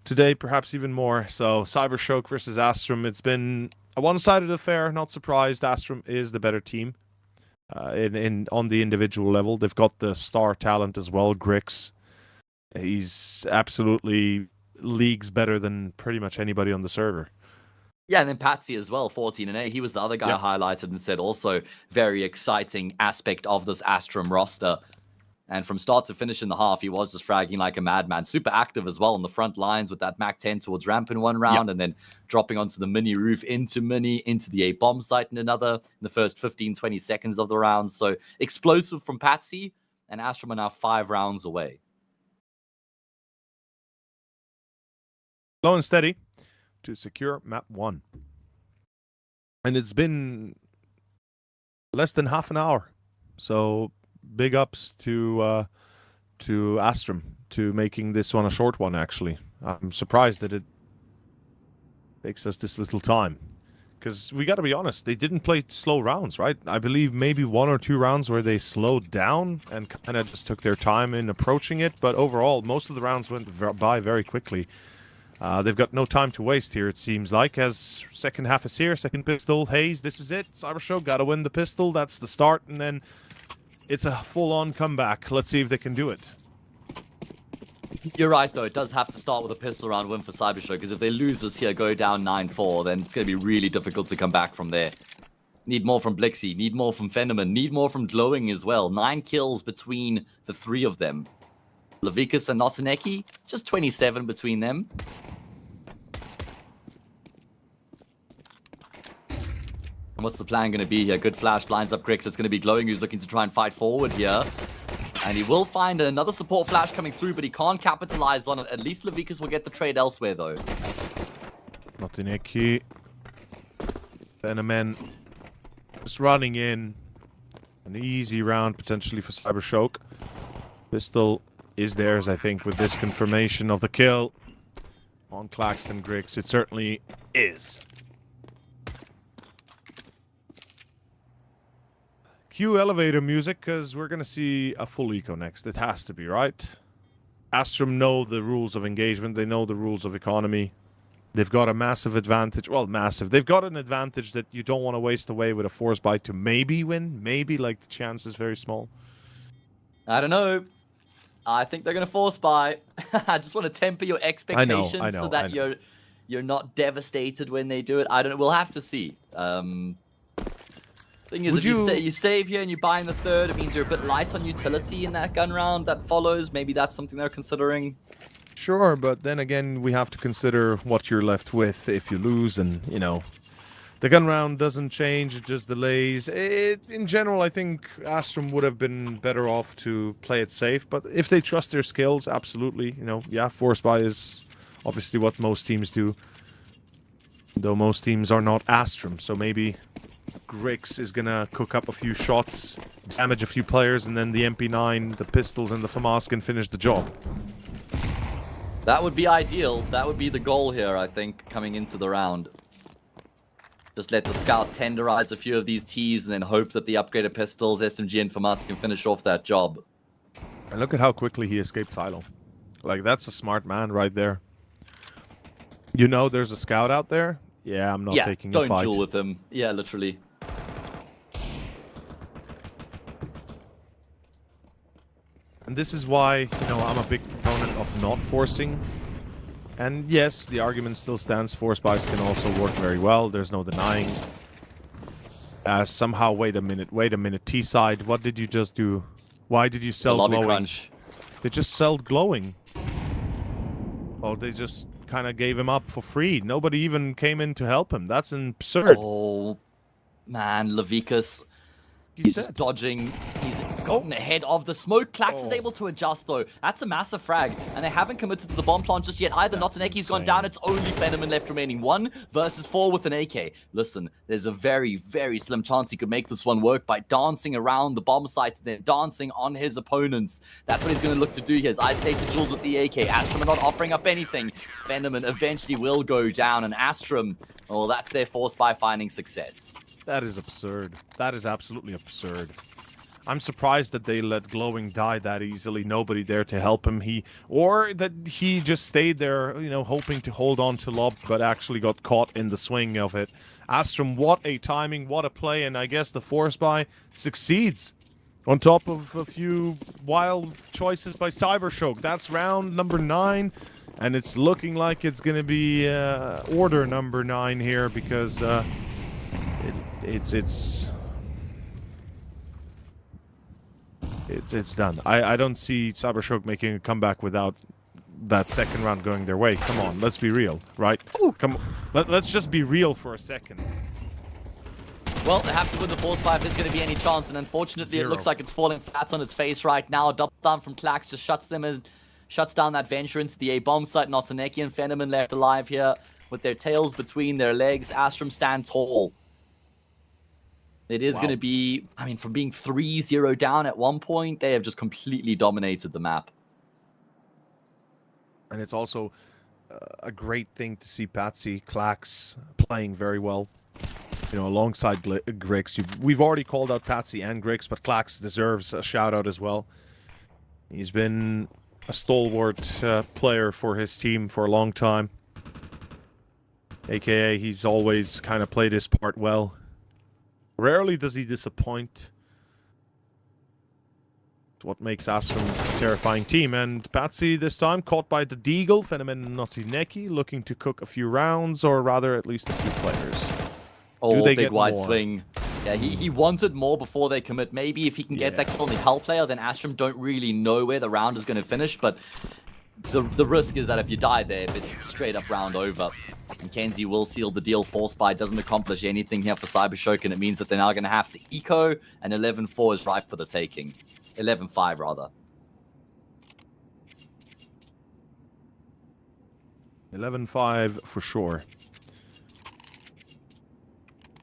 Speaker 2: Today, perhaps even more. So, Cybershock versus Astrum. It's been a one-sided affair. Not surprised. Astrum is the better team. On the individual level, they've got the star talent as well. Grix, he's absolutely leagues better than pretty much anybody on the server.
Speaker 1: Yeah, and then Patsy as well, 14-8. He was the other guy I highlighted and said also very exciting aspect of this Astrum roster. And from start to finish in the half, he was just fragging like a madman. Super active as well on the front lines with that Mac 10 towards ramp in one round, and then dropping onto the mini roof into the A bomb site in another in the first 15-20 seconds of the round. So explosive from Patsy, and Astrum are now 5 rounds away.
Speaker 2: Slow and steady to secure map 1. And it's been less than half an hour. So big ups to Astrum to making this one a short one, actually. I'm surprised that it takes us this little time. Because we got to be honest, they didn't play slow rounds, right? I believe maybe 1 or 2 rounds where they slowed down and kind of just took their time in approaching it. But overall, most of the rounds went by very quickly. They've got no time to waste here, it seems like, as second half is here. Second pistol, Hayes, this is it. Cybershow, got to win the pistol. That's the start, and then it's a full-on comeback. Let's see if they can do it.
Speaker 1: You're right, though. It does have to start with a pistol round win for Cybershow, because if they lose this here, go down 9-4, then it's going to be really difficult to come back from there. Need more from Blixie, need more from Fenneman, need more from Glowing as well. 9 kills between the 3 of them. Levikas and Notaneki, just 27 between them. And what's the plan going to be here? Good flash, blinds up Grix. It's going to be Glowing who's looking to try and fight forward here. And he will find another support flash coming through, but he can't capitalize on it. At least Levikas will get the trade elsewhere, though.
Speaker 2: Notaneki. Venom just running in. An easy round, potentially, for Cybershock. Pistol is theirs, I think, with this confirmation of the kill on Claxton Grix. It certainly is. Cue elevator music, because we're going to see a full eco next. It has to be, right? Astrum know the rules of engagement. They know the rules of economy. They've got a massive advantage. Well, massive. They've got an advantage that you don't want to waste away with a force bite to maybe win. Maybe, like, the chance is very small.
Speaker 1: I don't know. I think they're going to force buy. I just want to temper your expectations so that you're not devastated when they do it. I don't know. We'll have to see. Thing is, if you save here and you buy in the third, it means you're a bit light on utility in that gun round that follows. Maybe that's something they're considering.
Speaker 2: Sure, but then again, we have to consider what you're left with if you lose, and, you know, the gun round doesn't change, it just delays. In general, I think Astrum would have been better off to play it safe, but if they trust their skills, absolutely, you know, yeah, force buy is obviously what most teams do, though most teams are not Astrum, so maybe Grix is gonna cook up a few shots, damage a few players, and then the MP9, the pistols, and the FAMAS can finish the job.
Speaker 1: That would be ideal. That would be the goal here, I think, coming into the round. Just let the scout tenderize a few of these Ts and then hope that the upgraded pistols, SMG, and FAMAS can finish off that job.
Speaker 2: And look at how quickly he escaped Silo. Like, that's a smart man right there. You know there's a scout out there? Yeah, I'm not taking a fight.
Speaker 1: Don't duel with him. Yeah, literally.
Speaker 2: And this is why, you know, I'm a big proponent of not forcing. And yes, the argument still stands. Force buys can also work very well. There's no denying. Somehow, wait a minute. T-side, what did you just do? Why did you sell Glowing?
Speaker 1: Crunch.
Speaker 2: They just sold Glowing. Oh, they just kind of gave him up for free. Nobody even came in to help him. That's absurd.
Speaker 1: Oh, man, Levikas. He's just dodging. He's gotten ahead of the smoke. Klax is able to adjust, though. That's a massive frag. And they haven't committed to the bomb plant just yet either. Notaneki's gone down. It's only Fenneman left remaining. 1 versus 4 with an AK. Listen, there's a very, very slim chance he could make this one work by dancing around the bomb sites and then dancing on his opponents. That's what he's going to look to do here. His isolated duels with the AK. Astrum are not offering up anything. Fenneman eventually will go down. And Astrum, well, that's their force by finding success.
Speaker 2: That is absurd. That is absolutely absurd. I'm surprised that they let Glowing die that easily. Nobody there to help him. Or that he just stayed there, you know, hoping to hold on to Lob, but actually got caught in the swing of it. Astrum, what a timing, what a play, and I guess the force buy succeeds. On top of a few wild choices by Cybershock. That's round number 9, and it's looking like it's going to be order number 9 here because it's done. I don't see Cybershock making a comeback without that second round going their way. Come on, let's be real, right? Ooh. Come on, let's just be real for a second.
Speaker 1: Well, they have to win the force buy if there's going to be any chance, and unfortunately,
Speaker 2: Zero.
Speaker 1: it looks like it's falling flat on its face right now. Double down from Klax just shuts down that venture into the A bomb site. Notaneki and Fenneman left alive here with their tails between their legs. Astrum stand tall. It is going to be, I mean, from being 3-0 down at one point, they have just completely dominated the map.
Speaker 2: And it's also a great thing to see Patsy, Klax playing very well. You know, alongside Grix. We've already called out Patsy and Grix, but Klax deserves a shout-out as well. He's been a stalwart player for his team for a long time. AKA, he's always kind of played his part well. Rarely does he disappoint. It's what makes Astrum a terrifying team. And Patsy this time caught by the Deagle, Fenomen Notineki, looking to cook a few rounds, or rather at least a few players.
Speaker 1: Oh, big wide swing. Yeah, he wanted more before they commit. Maybe if he can get that kill on the Hell player, then Astrum don't really know where the round is going to finish. But the risk is that if you die there, it's straight up round over. And Kenzie will seal the deal. Force buy doesn't accomplish anything here for Cybershock, and it means that they're now going to have to eco, and 11-4 is ripe for the taking. 11-5, rather.
Speaker 2: 11-5 for sure.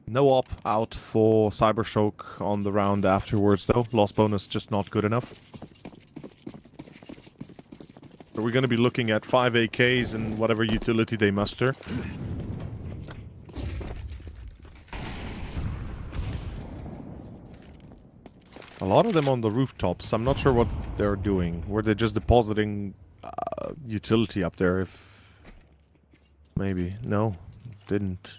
Speaker 2: No op out for Cybershock on the round afterwards, though. Loss bonus just not good enough. So we're going to be looking at 5 AKs and whatever utility they muster. A lot of them on the rooftops. I'm not sure what they're doing. Were they just depositing utility up there? If maybe. No, didn't.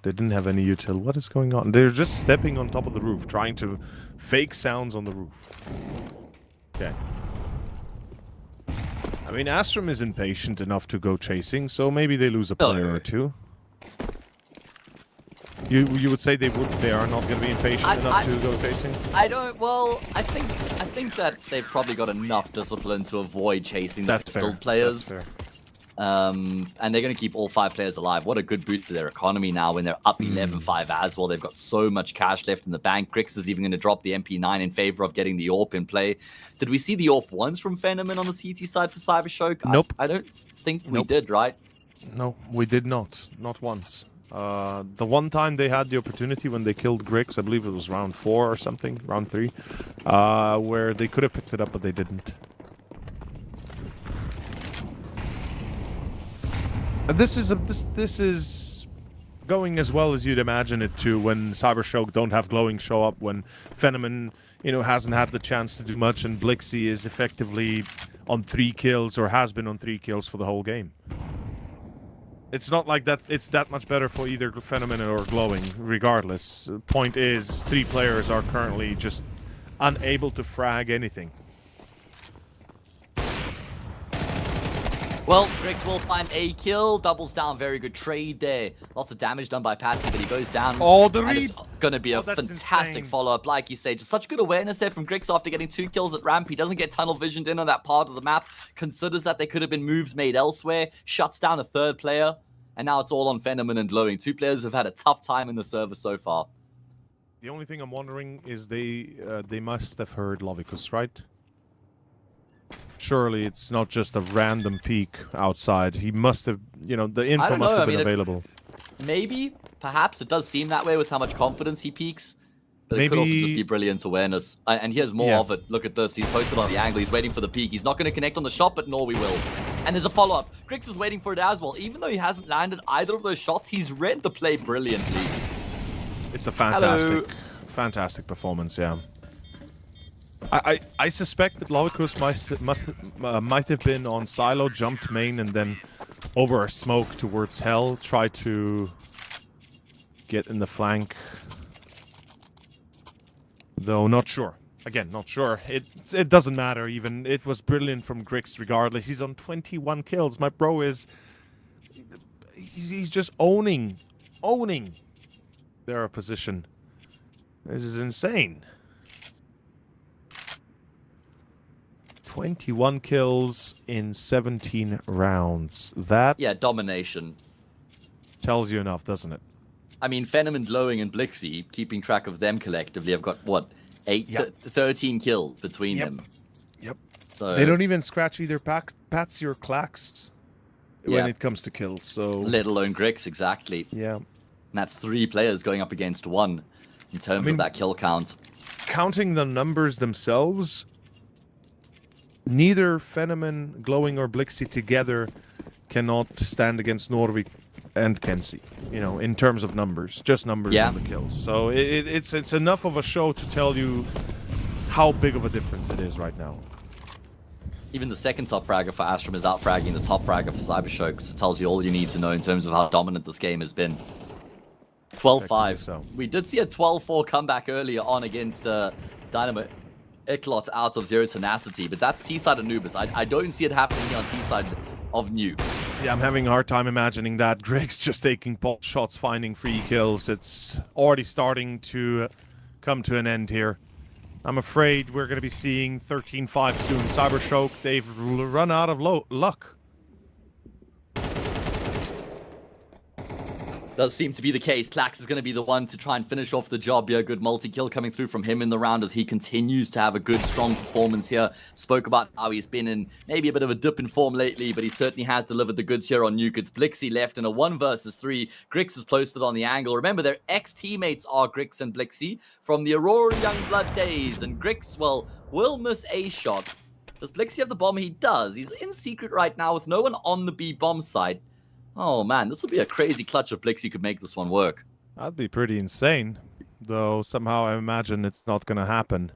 Speaker 2: They didn't have any util. What is going on? They're just stepping on top of the roof, trying to fake sounds on the roof. Okay. I mean, Astrum is impatient enough to go chasing, so maybe they lose a player or two. You would say they are not going to be impatient enough to go chasing?
Speaker 1: I don't. Well, I think that they've probably got enough discipline to avoid chasing the pistol players.
Speaker 2: That's fair.
Speaker 1: And they're going to keep all 5 players alive. What a good boost to their economy now when they're up 11-5 as well. They've got so much cash left in the bank. Grix is even going to drop the MP9 in favor of getting the AWP in play. Did we see the AWP once from Fenneman on the CT side for Cybershock?
Speaker 2: Nope.
Speaker 1: I don't think we did, right?
Speaker 2: No, we did not. Not once. The one time they had the opportunity when they killed Grix, I believe it was round 4 or something, round 3, where they could have picked it up, but they didn't. This is going as well as you'd imagine it to when Cybershock don't have Glowing show up, when Fenneman, you know, hasn't had the chance to do much, and Blixie is effectively on 3 kills, or has been on 3 kills for the whole game. It's not like that. It's that much better for either Fenneman or Glowing, regardless. Point is, 3 players are currently just unable to frag anything.
Speaker 1: Well, Grix will find a kill, doubles down, very good trade there. Lots of damage done by Patsy, but he goes down.
Speaker 2: Oh, the read!
Speaker 1: It's going to be a fantastic follow-up, like you say. Just such good awareness there from Grix after getting 2 kills at ramp. He doesn't get tunnel visioned in on that part of the map, considers that there could have been moves made elsewhere, shuts down a 3rd player, and now it's all on Fenneman and Glowing. 2 players have had a tough time in the server so far.
Speaker 2: The only thing I'm wondering is they must have heard Lovicus, right? Surely it's not just a random peek outside. He must have, you know, the info must have been available.
Speaker 1: Maybe, perhaps. It does seem that way with how much confidence he peeks. But it
Speaker 2: Maybe...
Speaker 1: could also just be brilliant awareness. And he has more of it. Look at this. He's posted on the angle. He's waiting for the peek. He's not going to connect on the shot, but nor we will. And there's a follow-up. Grix is waiting for it as well. Even though he hasn't landed either of those shots, he's read the play brilliantly.
Speaker 2: It's a
Speaker 1: Hello.
Speaker 2: fantastic performance. Yeah. I suspect that Lovicus might have been on silo, jumped main, and then over a smoke towards Hell, tried to get in the flank. Though not sure. Again, not sure. It doesn't matter even. It was brilliant from Grix regardless. He's on 21 kills. My bro is... He's just owning their position. This is insane. 21 kills in 17 rounds. That
Speaker 1: domination.
Speaker 2: tells you enough, doesn't it?
Speaker 1: I mean, Phenom and Glowing and Blixie, keeping track of them collectively, have got, what, 13 kills between them.
Speaker 2: Yep.
Speaker 1: So,
Speaker 2: They don't even scratch either Patsy or Clax when it comes to kills, so...
Speaker 1: let alone Grix, exactly.
Speaker 2: Yeah.
Speaker 1: And that's 3 players going up against 1 in terms of that kill count.
Speaker 2: Counting the numbers themselves, neither Phenomen, Glowing, or Blixie together cannot stand against Norvik and Kenzie, you know, in terms of numbers. Just numbers on the kills. So it's enough of a show to tell you how big of a difference it is right now.
Speaker 1: Even the second top fragger for Astrum is out-fragging the top fragger for Cybershock, so it tells you all you need to know in terms of how dominant this game has been. 12-5.
Speaker 2: So.
Speaker 1: We did see a 12-4 comeback earlier on against Dynamo Icklot out of Zero Tenacity, but that's T-side Anubis. I don't see it happening here on T-side of Nuke.
Speaker 2: Yeah, I'm having a hard time imagining that. Greg's just taking pot shots, finding free kills. It's already starting to come to an end here. I'm afraid we're going to be seeing 13-5 soon. Cybershock, they've run out of luck.
Speaker 1: Does seem to be the case. Clax is going to be the one to try and finish off the job here. Good multi-kill coming through from him in the round as he continues to have a good, strong performance here. Spoke about how he's been in maybe a bit of a dip in form lately, but he certainly has delivered the goods here on Nuke. It's Blixie left in a 1 versus 3. Grix is posted on the angle. Remember, their ex-teammates are Grix and Blixie from the Aurora Youngblood days, and Grix, well, will miss a shot. Does Blixie have the bomb? He does. He's in secret right now with no one on the B bomb side. Oh man, this would be a crazy clutch if Blixie could make this one work.
Speaker 2: That'd be pretty insane. Though somehow I imagine it's not going to happen.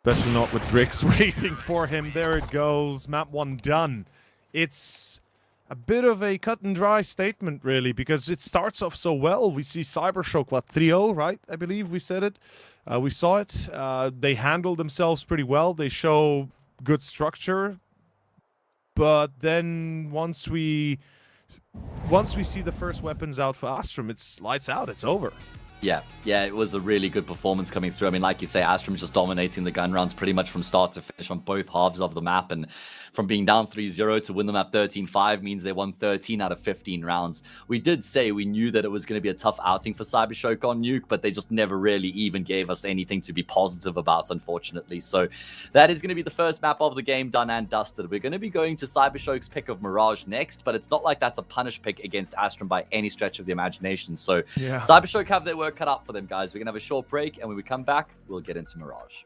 Speaker 2: Especially not with Grix waiting for him. There it goes. Map 1 done. It's a bit of a cut and dry statement, really, because it starts off so well. We see Cybershock, what, 3-0, right? I believe we said it. We saw it. They handled themselves pretty well. They show good structure. But then once we see the first weapons out for Astrum, it's lights out. It's over.
Speaker 1: Yeah, it was a really good performance coming through. I mean, like you say, Astrum just dominating the gun rounds pretty much from start to finish on both halves of the map. And from being down 3-0 to win the map 13-5 means they won 13 out of 15 rounds. We did say we knew that it was going to be a tough outing for Cybershock on Nuke, but they just never really even gave us anything to be positive about, unfortunately. So that is going to be the first map of the game done and dusted. We're going to be going to Cybershock's pick of Mirage next, but it's not like that's a punish pick against Astrum by any stretch of the imagination. So Cybershock have their work cut out for them, guys. We're going to have a short break, and when we come back, we'll get into Mirage.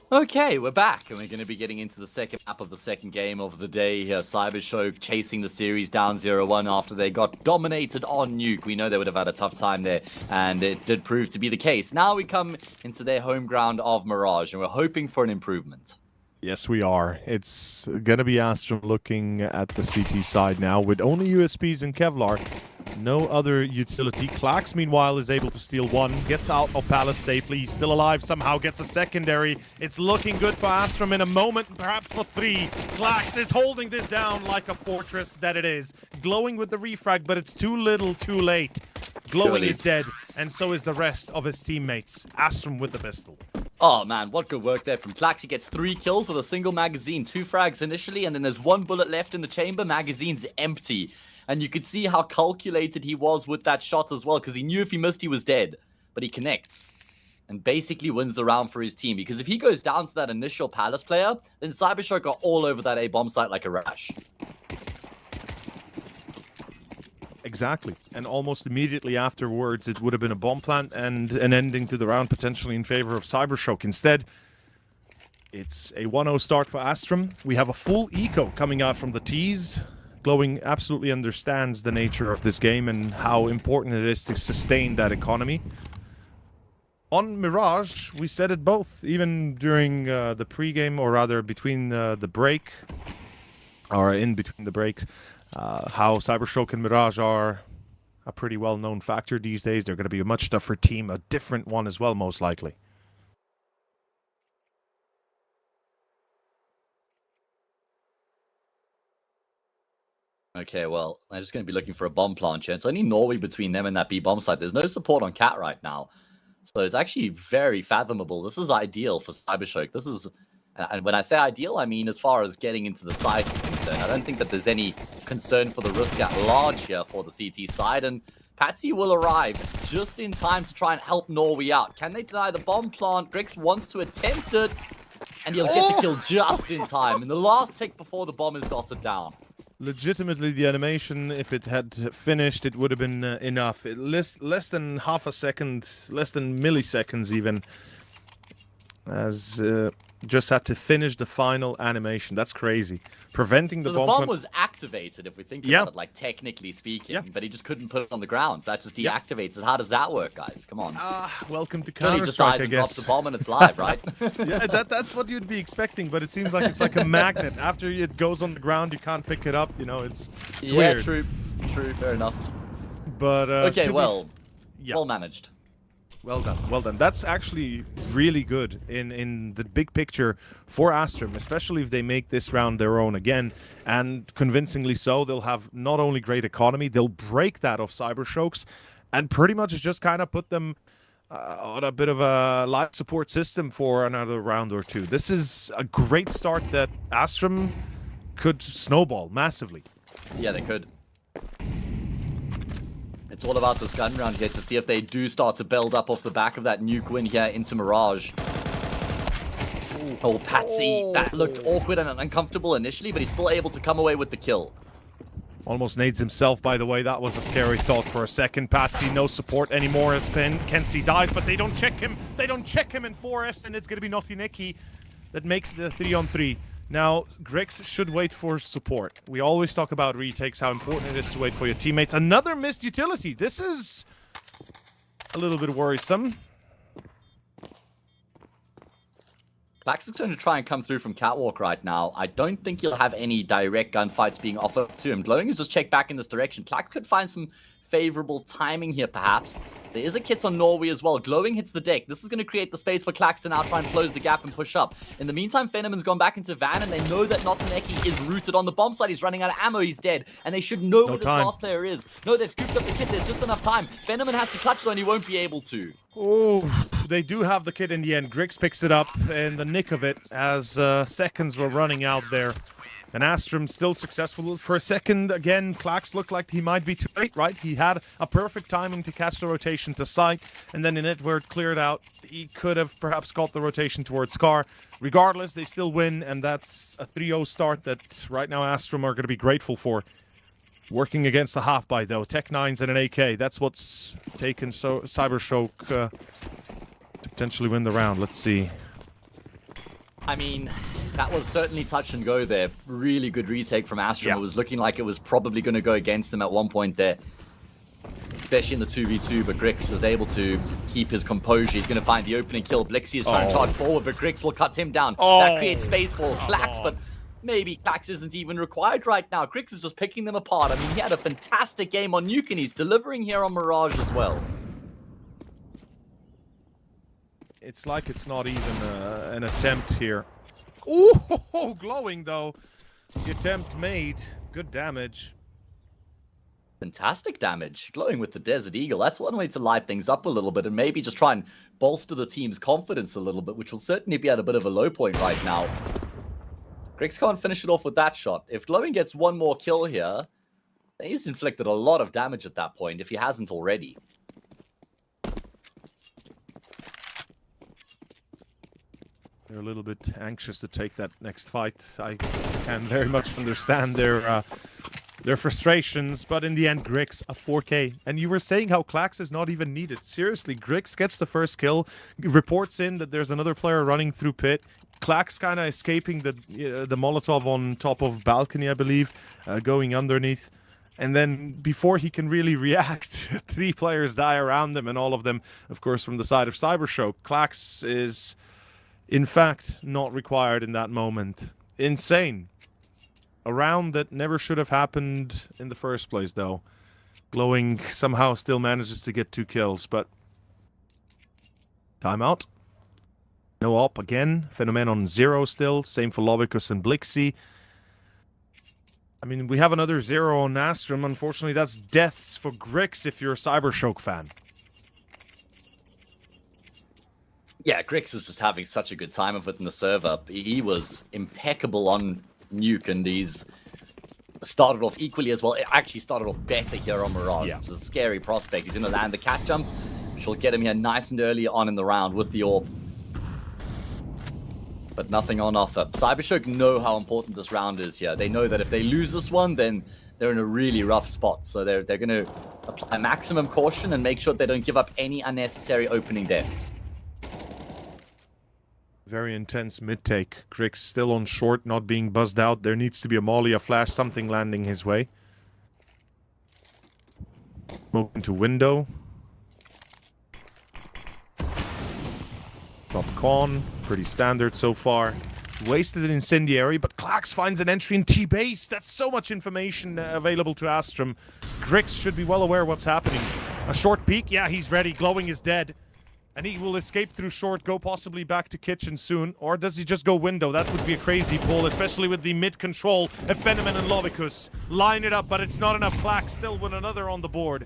Speaker 1: Okay, we're back, and we're going to be getting into the second map of the second game of the day here. Cybershock chasing the series down 0-1 after they got dominated on Nuke. We know they would have had a tough time there, and it did prove to be the case. Now we come into their home ground of Mirage, and we're hoping for an improvement.
Speaker 2: Yes, we are. It's going to be Astrum looking at the CT side now with only USPs and Kevlar. No other utility. Klax, meanwhile, is able to steal one. Gets out of Palace safely. He's still alive. Somehow gets a secondary. It's looking good for Astrum in a moment, perhaps for 3. Klax is holding this down like a fortress that it is. Glowing with the refrag, but it's too little, too late. Glowing is dead, and so is the rest of his teammates. Astrum with the pistol.
Speaker 1: Oh man, what good work there from Klax. He gets 3 kills with a single magazine. 2 frags initially, and then there's 1 bullet left in the chamber. Magazine's empty. And you could see how calculated he was with that shot as well, because he knew if he missed, he was dead. But he connects and basically wins the round for his team. Because if he goes down to that initial Palace player, then Cybershock are all over that A bomb site like a rash.
Speaker 2: Exactly. And almost immediately afterwards, it would have been a bomb plant and an ending to the round potentially in favor of Cybershock. Instead, it's a 1-0 start for Astrum. We have a full eco coming out from the T's. Glowing absolutely understands the nature of this game and how important it is to sustain that economy. On Mirage, we said it both, even during the pregame, or rather between the break, or in between the breaks, how Cybershock and Mirage are a pretty well-known factor these days. They're going to be a much tougher team, a different one as well, most likely.
Speaker 1: Okay, well, I'm just going to be looking for a bomb plant here. It's only Norway between them and that B bomb site. There's no support on Cat right now. So it's actually very fathomable. This is ideal for Cybershock. This is, and when I say ideal, I mean as far as getting into the side is concerned. I don't think that there's any concern for the risk at large here for the CT side. And Patsy will arrive just in time to try and help Norway out. Can they deny the bomb plant? Grix wants to attempt it, and he'll get the kill just in time. In the last tick before the bomb is dotted down.
Speaker 2: Legitimately, the animation, if it had finished, it would have been enough. Less than half a second, less than milliseconds even, as just had to finish the final animation. That's crazy. Preventing the
Speaker 1: so
Speaker 2: bomb.
Speaker 1: The bomb was activated, if we think about it, like technically speaking, but he just couldn't put it on the ground. So that just deactivates it. How does that work, guys? Come on.
Speaker 2: Welcome to
Speaker 1: He just
Speaker 2: Counter-Strike,
Speaker 1: dies
Speaker 2: I
Speaker 1: and
Speaker 2: guess.
Speaker 1: drops the bomb and it's live, right?
Speaker 2: Yeah, that's what you'd be expecting, but it seems like it's like a magnet. After it goes on the ground, you can't pick it up. You know, it's weird.
Speaker 1: True, fair enough.
Speaker 2: But
Speaker 1: okay, well managed.
Speaker 2: Well done, well done. That's actually really good in the big picture for Astrum, especially if they make this round their own again, and convincingly so. They'll have not only great economy, they'll break that of Cybershock's, and pretty much just kind of put them on a bit of a life support system for another round or two. This is a great start that Astrum could snowball massively.
Speaker 1: Yeah, they could. It's all about this gun round here to see if they do start to build up off the back of that Nuke win here into Mirage. Oh, Patsy, that looked awkward and uncomfortable initially, but he's still able to come away with the kill.
Speaker 2: Almost nades himself, by the way. That was a scary thought for a second. Patsy, no support anymore as Kenzie dies, but they don't check him. They don't check him in Forest, and it's going to be Naughty Nicky that makes the 3-on-3. Now, Grix should wait for support. We always talk about retakes, how important it is to wait for your teammates. Another missed utility. This is a little bit worrisome.
Speaker 1: Klax is going to try and come through from Catwalk right now. I don't think he'll have any direct gunfights being offered to him. Glowing has just checked back in this direction. Klax could find some favorable timing here, perhaps. There is a kit on Norway as well. Glowing hits the deck. This is going to create the space for Klax to now try and close the gap and push up. In the meantime, Phenomen's gone back into Van, and they know that Notaneki is rooted on the bomb site. He's running out of ammo. He's dead. And they should know where this last player is. No, they've scooped up the kit. There's just enough time. Phenomen has to clutch though, and he won't be able to.
Speaker 2: Oh, they do have the kit in the end. Grix picks it up in the nick of it as seconds were running out there. And Astrum still successful. For a second, again, Klax looked like he might be too late, right? He had a perfect timing to catch the rotation to site, and then in it where it cleared out, he could have perhaps got the rotation towards Scar. Regardless, they still win, and that's a 3-0 start that right now Astrum are going to be grateful for. Working against the half-buy, though. Tech-9s and an AK. That's what's taken Cybershock to potentially win the round. Let's see.
Speaker 1: I mean, that was certainly touch and go there. Really good retake from Astrum.
Speaker 2: Yeah.
Speaker 1: It was looking like it was probably going to go against them at one point there. Especially in the 2v2, but Grix is able to keep his composure. He's going to find the opening kill. Blixie is trying to charge forward, but Grix will cut him down. That creates space for Klax, but maybe Klax isn't even required right now. Grix is just picking them apart. I mean, he had a fantastic game on Nuke, and he's delivering here on Mirage as well.
Speaker 2: It's like it's not even an attempt here. Ooh, glowing though. The attempt made. Good damage.
Speaker 1: Fantastic damage. Glowing with the Desert Eagle. That's one way to light things up a little bit and maybe just try and bolster the team's confidence a little bit, which will certainly be at a bit of a low point right now. Grix can't finish it off with that shot. If Glowing gets one more kill here, he's inflicted a lot of damage at that point, if he hasn't already.
Speaker 2: They're a little bit anxious to take that next fight. I can very much understand their frustrations, but in the end, Grix, a 4K. And you were saying how Klax is not even needed. Seriously, Grix gets the first kill, reports in that there's another player running through pit. Klax kind of escaping the Molotov on top of balcony, I believe, going underneath. And then before he can really react, 3 players die around him, and all of them, of course, from the side of Cybershock. Klax is, in fact, not required in that moment. Insane. A round that never should have happened in the first place, though. Glowing somehow still manages to get 2 kills, but... Timeout. No op again. Phenomen on 0 still. Same for Lovicus and Blixie. I mean, we have another 0 on Astrum. Unfortunately, that's deaths for Grix if you're a Cybershock fan.
Speaker 1: Yeah, Grix is just having such a good time of it in the server. He was impeccable on Nuke, and he's started off equally as well. It actually started off better here on Mirage, which is a scary prospect. He's going to land the cat jump, which will get him here nice and early on in the round with the AWP. But nothing on offer. Cybershock know how important this round is here. They know that if they lose this one, then they're in a really rough spot. So they're going to apply maximum caution and make sure they don't give up any unnecessary opening deaths.
Speaker 2: Very intense mid-take. Grix still on short, not being buzzed out. There needs to be a molly, a flash, something landing his way. Smoke into window. Top con. Pretty standard so far. Wasted an incendiary, but Klax finds an entry in T-base. That's so much information available to Astrum. Grix should be well aware what's happening. A short peek. Yeah, he's ready. Glowing is dead. And he will escape through short, go possibly back to kitchen soon. Or does he just go window? That would be a crazy pull, especially with the mid-control. Phenomen and Lovicus line it up, but it's not enough. Klax still with another on the board.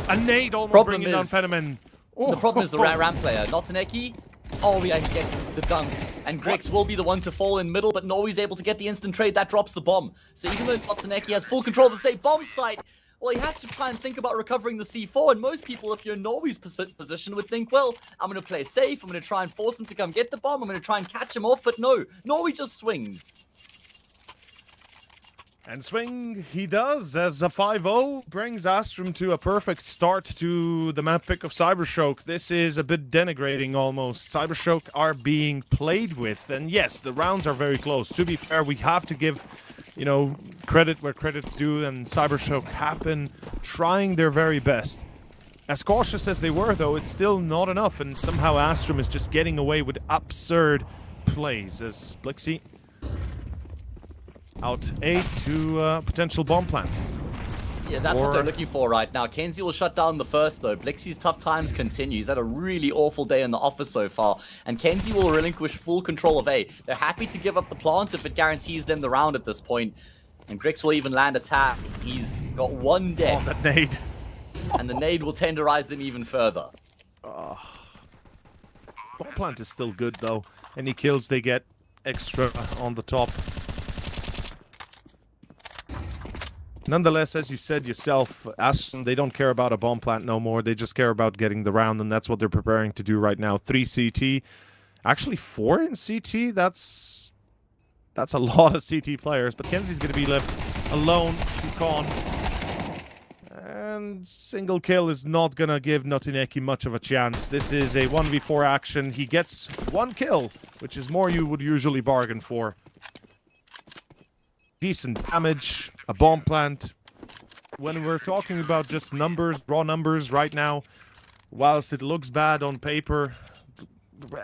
Speaker 2: A nade almost bringing down Phenomen.
Speaker 1: The problem is the ramp player. Notaneki, oh yeah, he gets the dunk. And Grix will be the one to fall in middle, but Norway's able to get the instant trade. That drops the bomb. So even though Notaneki has full control of the safe bomb site, well, he has to try and think about recovering the C4, and most people, if you're in Norway's position, would think, well, I'm going to play safe, I'm going to try and force him to come get the bomb, I'm going to try and catch him off, but no, Norway just swings.
Speaker 2: And swing he does, as a 5-0 brings Astrum to a perfect start to the map pick of Cybershock. This is a bit denigrating almost. Cybershock are being played with, and yes, the rounds are very close. To be fair, we have to give, you know, credit where credit's due, and Cybershock have been trying their very best. As cautious as they were, though, it's still not enough, and somehow Astrum is just getting away with absurd plays as Blixie out A to potential bomb plant.
Speaker 1: Yeah, that's what they're looking for right now. Kenzie will shut down the first, though. Blixie's tough times continue. He's had a really awful day in the office so far, and Kenzie will relinquish full control of A. They're happy to give up the plant if it guarantees them the round at this point, and Grix will even land a tap. He's got one death.
Speaker 2: Oh, that nade.
Speaker 1: And the nade will tenderize them even further.
Speaker 2: Bomb plant is still good, though. Any kills they get extra on the top. Nonetheless, as you said yourself, Aston, they don't care about a bomb plant no more. They just care about getting the round, and that's what they're preparing to do right now. 3 CT. Actually, 4 in CT? That's a lot of CT players, but Kenzie's going to be left alone to con. and single kill is not gonna give Notineki much of a chance. This is a 1v4 action. He gets 1 kill, which is more you would usually bargain for. Decent damage, a bomb plant. When we're talking about just numbers, raw numbers right now, whilst it looks bad on paper,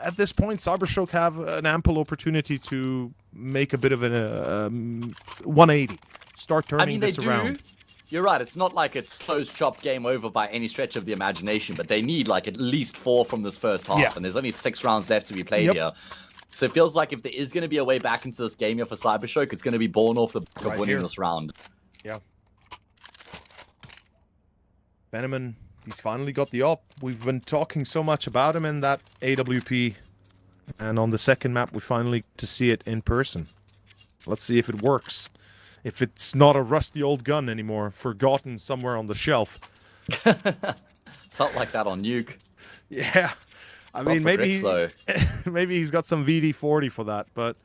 Speaker 2: at this point, Cybershock have an ample opportunity to make a bit of a 180. Start turning this around.
Speaker 1: You're right. It's not like it's closed shop, game over by any stretch of the imagination, but they need like at least 4 from this first half, and there's only 6 rounds left to be played here. So it feels like if there is going to be a way back into this game here for Cybershock, it's going to be born off the back of winning this round.
Speaker 2: Yeah. Venom, he's finally got the op. We've been talking so much about him in that AWP, and on the second map we finally get to see it in person. Let's see if it works. If it's not a rusty old gun anymore, forgotten somewhere on the shelf.
Speaker 1: Felt like that on Nuke.
Speaker 2: Yeah. I mean, maybe maybe he's got some VD40 for that, but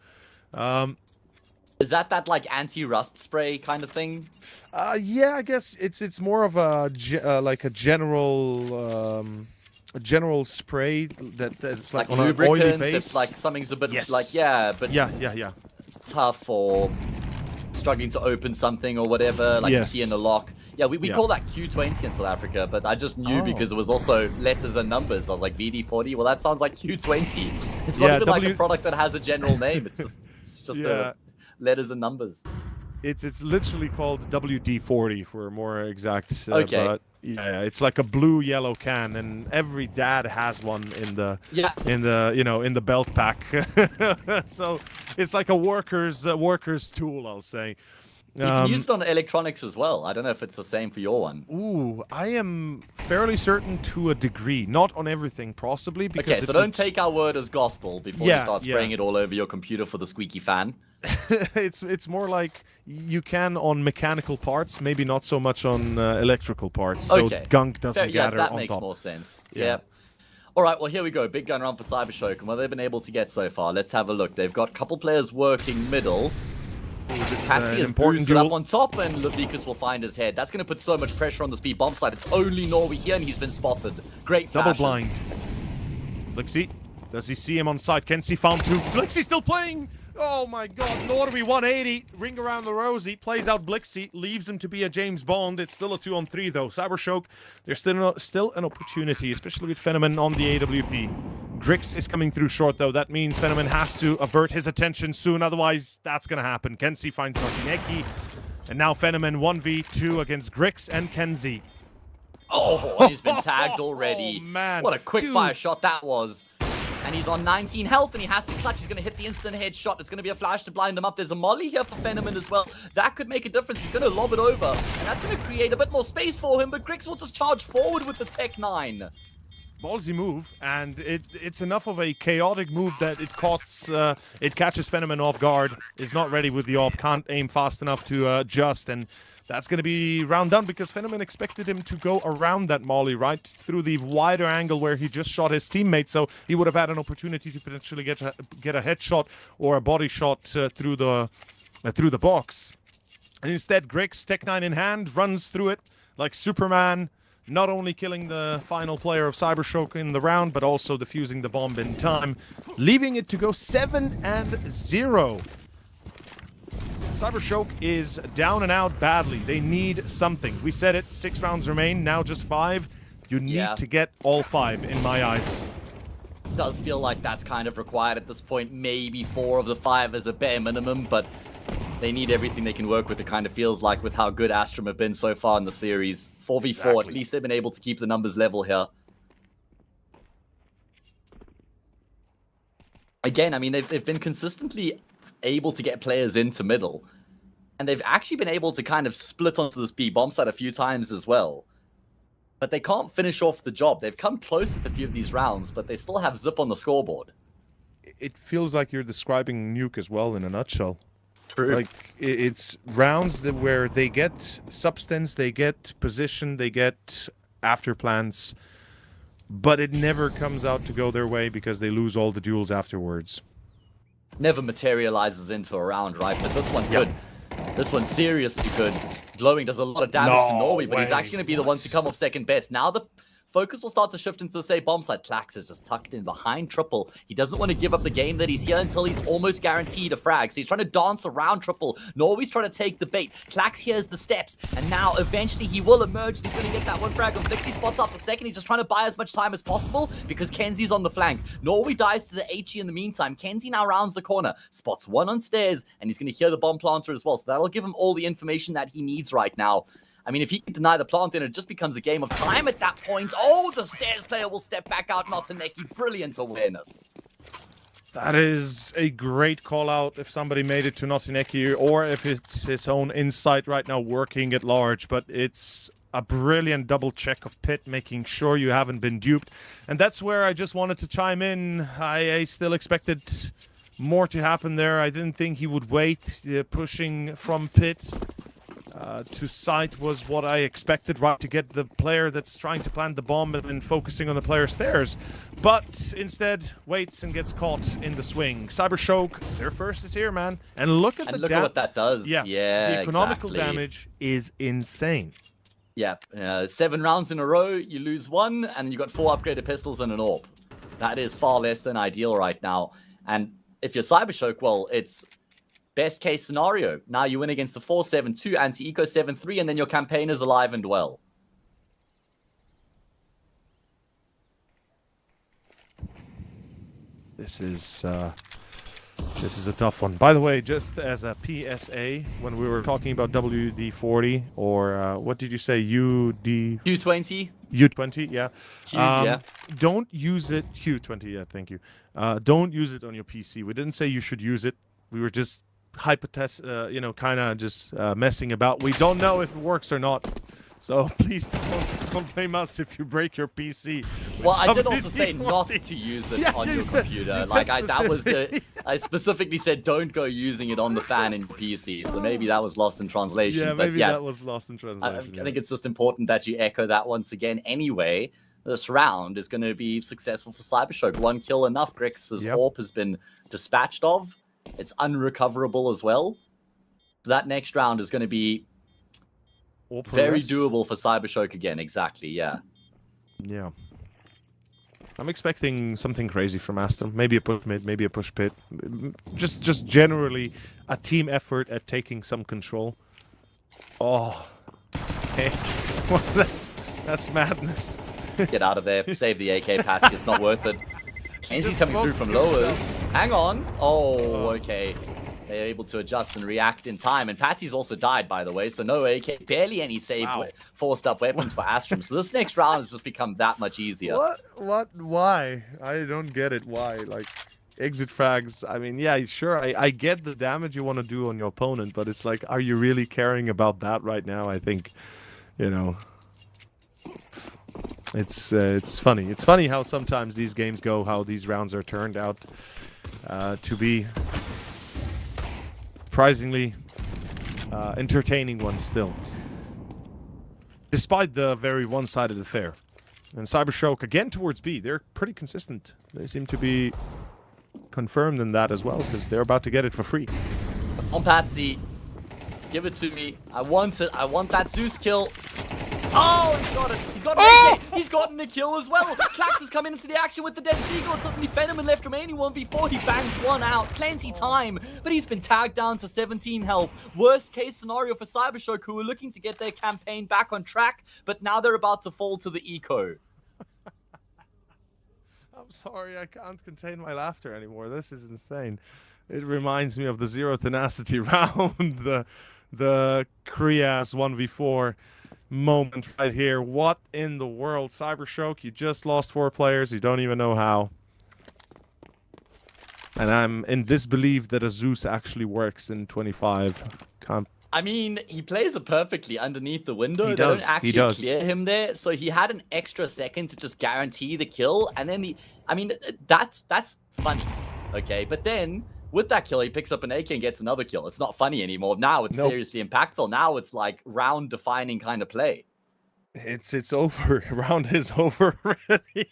Speaker 1: is that like anti-rust spray kind of thing?
Speaker 2: Yeah, I guess it's more of a like a general spray that's like on an oily base.
Speaker 1: It's like something's a bit like tough or struggling to open something or whatever, like key in a lock. Yeah, we call that Q20 in South Africa, but I just knew because it was also letters and numbers. I was like, VD40, well, that sounds like Q20. It's not even like a product that has a general name. It's just letters and numbers.
Speaker 2: It's literally called WD-40 for more exact.
Speaker 1: Okay.
Speaker 2: But yeah, it's like a blue-yellow can, and every dad has one in the in the belt pack. So it's like a worker's tool, I'll say.
Speaker 1: You can use it on electronics as well. I don't know if it's the same for your one.
Speaker 2: Ooh, I am fairly certain to a degree. Not on everything, possibly. Because
Speaker 1: okay, so don't take our word as gospel before you start spraying it all over your computer for the squeaky fan.
Speaker 2: It's more like you can on mechanical parts, maybe not so much on electrical parts. So gunk doesn't gather on top.
Speaker 1: That makes more sense. Yeah. All right, well, here we go. Big gun round for Cybershock. And what they've been able to get so far, let's have a look. They've got a couple players working middle. Patsy is boosted up on top, and Ludvikus will find his head. That's going to put so much pressure on the speed bomb side. It's only Norway here, and he's been spotted. Great flashes.
Speaker 2: Double blind. Blixie, does he see him on side? Kenzie found 2. Blixie still playing! Oh my god, Norway 180. Ring around the rosy, plays out Blixie, leaves him to be a James Bond. It's still a 2-on-3 though. Cybershock, there's still an opportunity, especially with Phenomen on the AWP. Grix is coming through short though. That means Phenomen has to avert his attention soon, otherwise that's gonna happen. Kenzie finds Notineki, and now Phenomen 1v2 against Grix and Kenzie.
Speaker 1: Oh, he's been tagged already.
Speaker 2: Oh, man.
Speaker 1: What a quick fire shot that was. And he's on 19 health, and he has to clutch. He's going to hit the instant headshot. It's going to be a flash to blind him up. There's a molly here for Phenomen as well. That could make a difference. He's going to lob it over, and that's going to create a bit more space for him, but Grix will just charge forward with the Tech 9.
Speaker 2: Ballsy move, and it's enough of a chaotic move that it catches Phenomen off guard, is not ready with the AWP, can't aim fast enough to adjust, and that's going to be round done because Phenomen expected him to go around that molly right through the wider angle where he just shot his teammate, so he would have had an opportunity to potentially get a headshot or a body shot through the box. And instead, Grix, Tech 9 in hand, runs through it like Superman, not only killing the final player of Cybershock in the round, but also defusing the bomb in time, leaving it to go 7-0. Cybershock is down and out badly. They need something. We said it, 6 rounds remain, now just 5. You need to get all 5, in my eyes.
Speaker 1: Does feel like that's kind of required at this point. Maybe 4 of the 5 is a bare minimum, but they need everything they can work with. It kind of feels like with how good Astrum have been so far in the series. 4v4, at least they've been able to keep the numbers level here. Again, I mean, they've been consistently able to get players into middle, and they've actually been able to kind of split onto this B bomb side a few times as well, but they can't finish off the job. They've come close with a few of these rounds, but they still have zip on the scoreboard.
Speaker 2: It feels like you're describing Nuke as well in a nutshell.
Speaker 1: True.
Speaker 2: Like, it's rounds where they get substance, they get position, they get after plans, but it never comes out to go their way because they lose all the duels afterwards.
Speaker 1: Never materializes into a round, right? But this one could. This one seriously could. Glowing does a lot of damage to Norway, but he's actually going to be the ones to come off second best. Now the focus will start to shift into the safe bomb side. Klax is just tucked in behind Triple. He doesn't want to give up the game that he's here until he's almost guaranteed a frag. So he's trying to dance around Triple. Norway's trying to take the bait. Klax hears the steps, and now eventually he will emerge. He's going to get that one frag on Flix. He spots up the second. He's just trying to buy as much time as possible because Kenzie's on the flank. Norway dies to the HE in the meantime. Kenzie now rounds the corner, spots one on stairs, and he's going to hear the bomb planter as well. So that'll give him all the information that he needs right now. I mean, if he can deny the plant, then it just becomes a game of time at that point. Oh, the stairs player will step back out. Notineki, brilliant awareness.
Speaker 2: That is a great call out if somebody made it to Notineki, or if it's his own insight right now working at large. But it's a brilliant double check of Pit, making sure you haven't been duped. And that's where I just wanted to chime in. I still expected more to happen there. I didn't think he would wait. Pushing from Pit to site was what I expected, right, to get the player that's trying to plant the bomb and then focusing on the player stairs. But instead, waits and gets caught in the swing. Cybershock, their first is here, man. And look at
Speaker 1: look at what that does.
Speaker 2: Yeah, the economical damage is insane.
Speaker 1: Yeah, 7 rounds in a row, you lose 1, and you got 4 upgraded pistols and an AWP. That is far less than ideal right now. And if you're Cybershock, well, it's best case scenario. Now you win against the 4-7-2, anti-eco 7-3, and then your campaign is alive and well.
Speaker 2: This is a tough one. By the way, just as a PSA, when we were talking about WD-40, or what did you say,
Speaker 1: U20?
Speaker 2: U20, yeah.
Speaker 1: Yeah.
Speaker 2: Don't use it, Q20, yeah, thank you. Don't use it on your PC. We didn't say you should use it. We were just kind of just messing about. We don't know if it works or not. So please don't blame us if you break your PC.
Speaker 1: Well, I did also say not to use it on your computer. Like I specifically said don't go using it on the fan in PC. So maybe that was lost in translation.
Speaker 2: Yeah, maybe that was lost in translation.
Speaker 1: I think it's just important that you echo that once again. Anyway, this round is going to be successful for Cybershock. 1 kill enough. Grix's AWP has been dispatched of. It's unrecoverable as well. So that next round is going to be very doable for Cybershock again. Exactly, yeah.
Speaker 2: Yeah. I'm expecting something crazy from Aston. Maybe a push mid, maybe a push pit. Just generally a team effort at taking some control. Oh. Hey. That's madness.
Speaker 1: Get out of there. Save the AK patch. It's not worth it. Kenzie's coming through from lowers. Hang on. Oh, okay. They're able to adjust and react in time. And Patsy's also died, by the way. So no AK. Barely any saved forced up weapons for Astrum. So this next round has just become that much easier.
Speaker 2: What? Why? I don't get it. Why? Like, exit frags. I mean, yeah, sure. I get the damage you want to do on your opponent. But it's like, are you really caring about that right now? I think, It's funny. It's funny how sometimes these games go, how these rounds are turned out to be surprisingly entertaining ones still. Despite the very one-sided affair. And Cybershock, again towards B, they're pretty consistent. They seem to be confirmed in that as well, because they're about to get it for free.
Speaker 1: On Patsy, give it to me. I want it. I want that Zeus kill. Oh, he's got it. He's got an AK. He's gotten a kill as well. Klax has come into the action with the Dead Seagull. It's suddenly Fenneman left remaining 1v4. He bangs one out. Plenty time. But he's been tagged down to 17 health. Worst case scenario for Cybershock, who are looking to get their campaign back on track. But now they're about to fall to the eco.
Speaker 2: I'm sorry, I can't contain my laughter anymore. This is insane. It reminds me of the Zero Tenacity round. The Krias 1v4 moment right here. What in the world? Cybershock, you just lost 4 players. You don't even know how. And I'm in disbelief that a Zeus actually works in 25.
Speaker 1: I mean, he plays it perfectly underneath the window.
Speaker 2: He
Speaker 1: they
Speaker 2: does.
Speaker 1: don't actually clear him there. So he had an extra second to just guarantee the kill. And then that's funny. Okay, but then with that kill, he picks up an AK and gets another kill. It's not funny anymore. Now it's seriously impactful. Now it's like round-defining kind of play.
Speaker 2: It's over. Round is over already.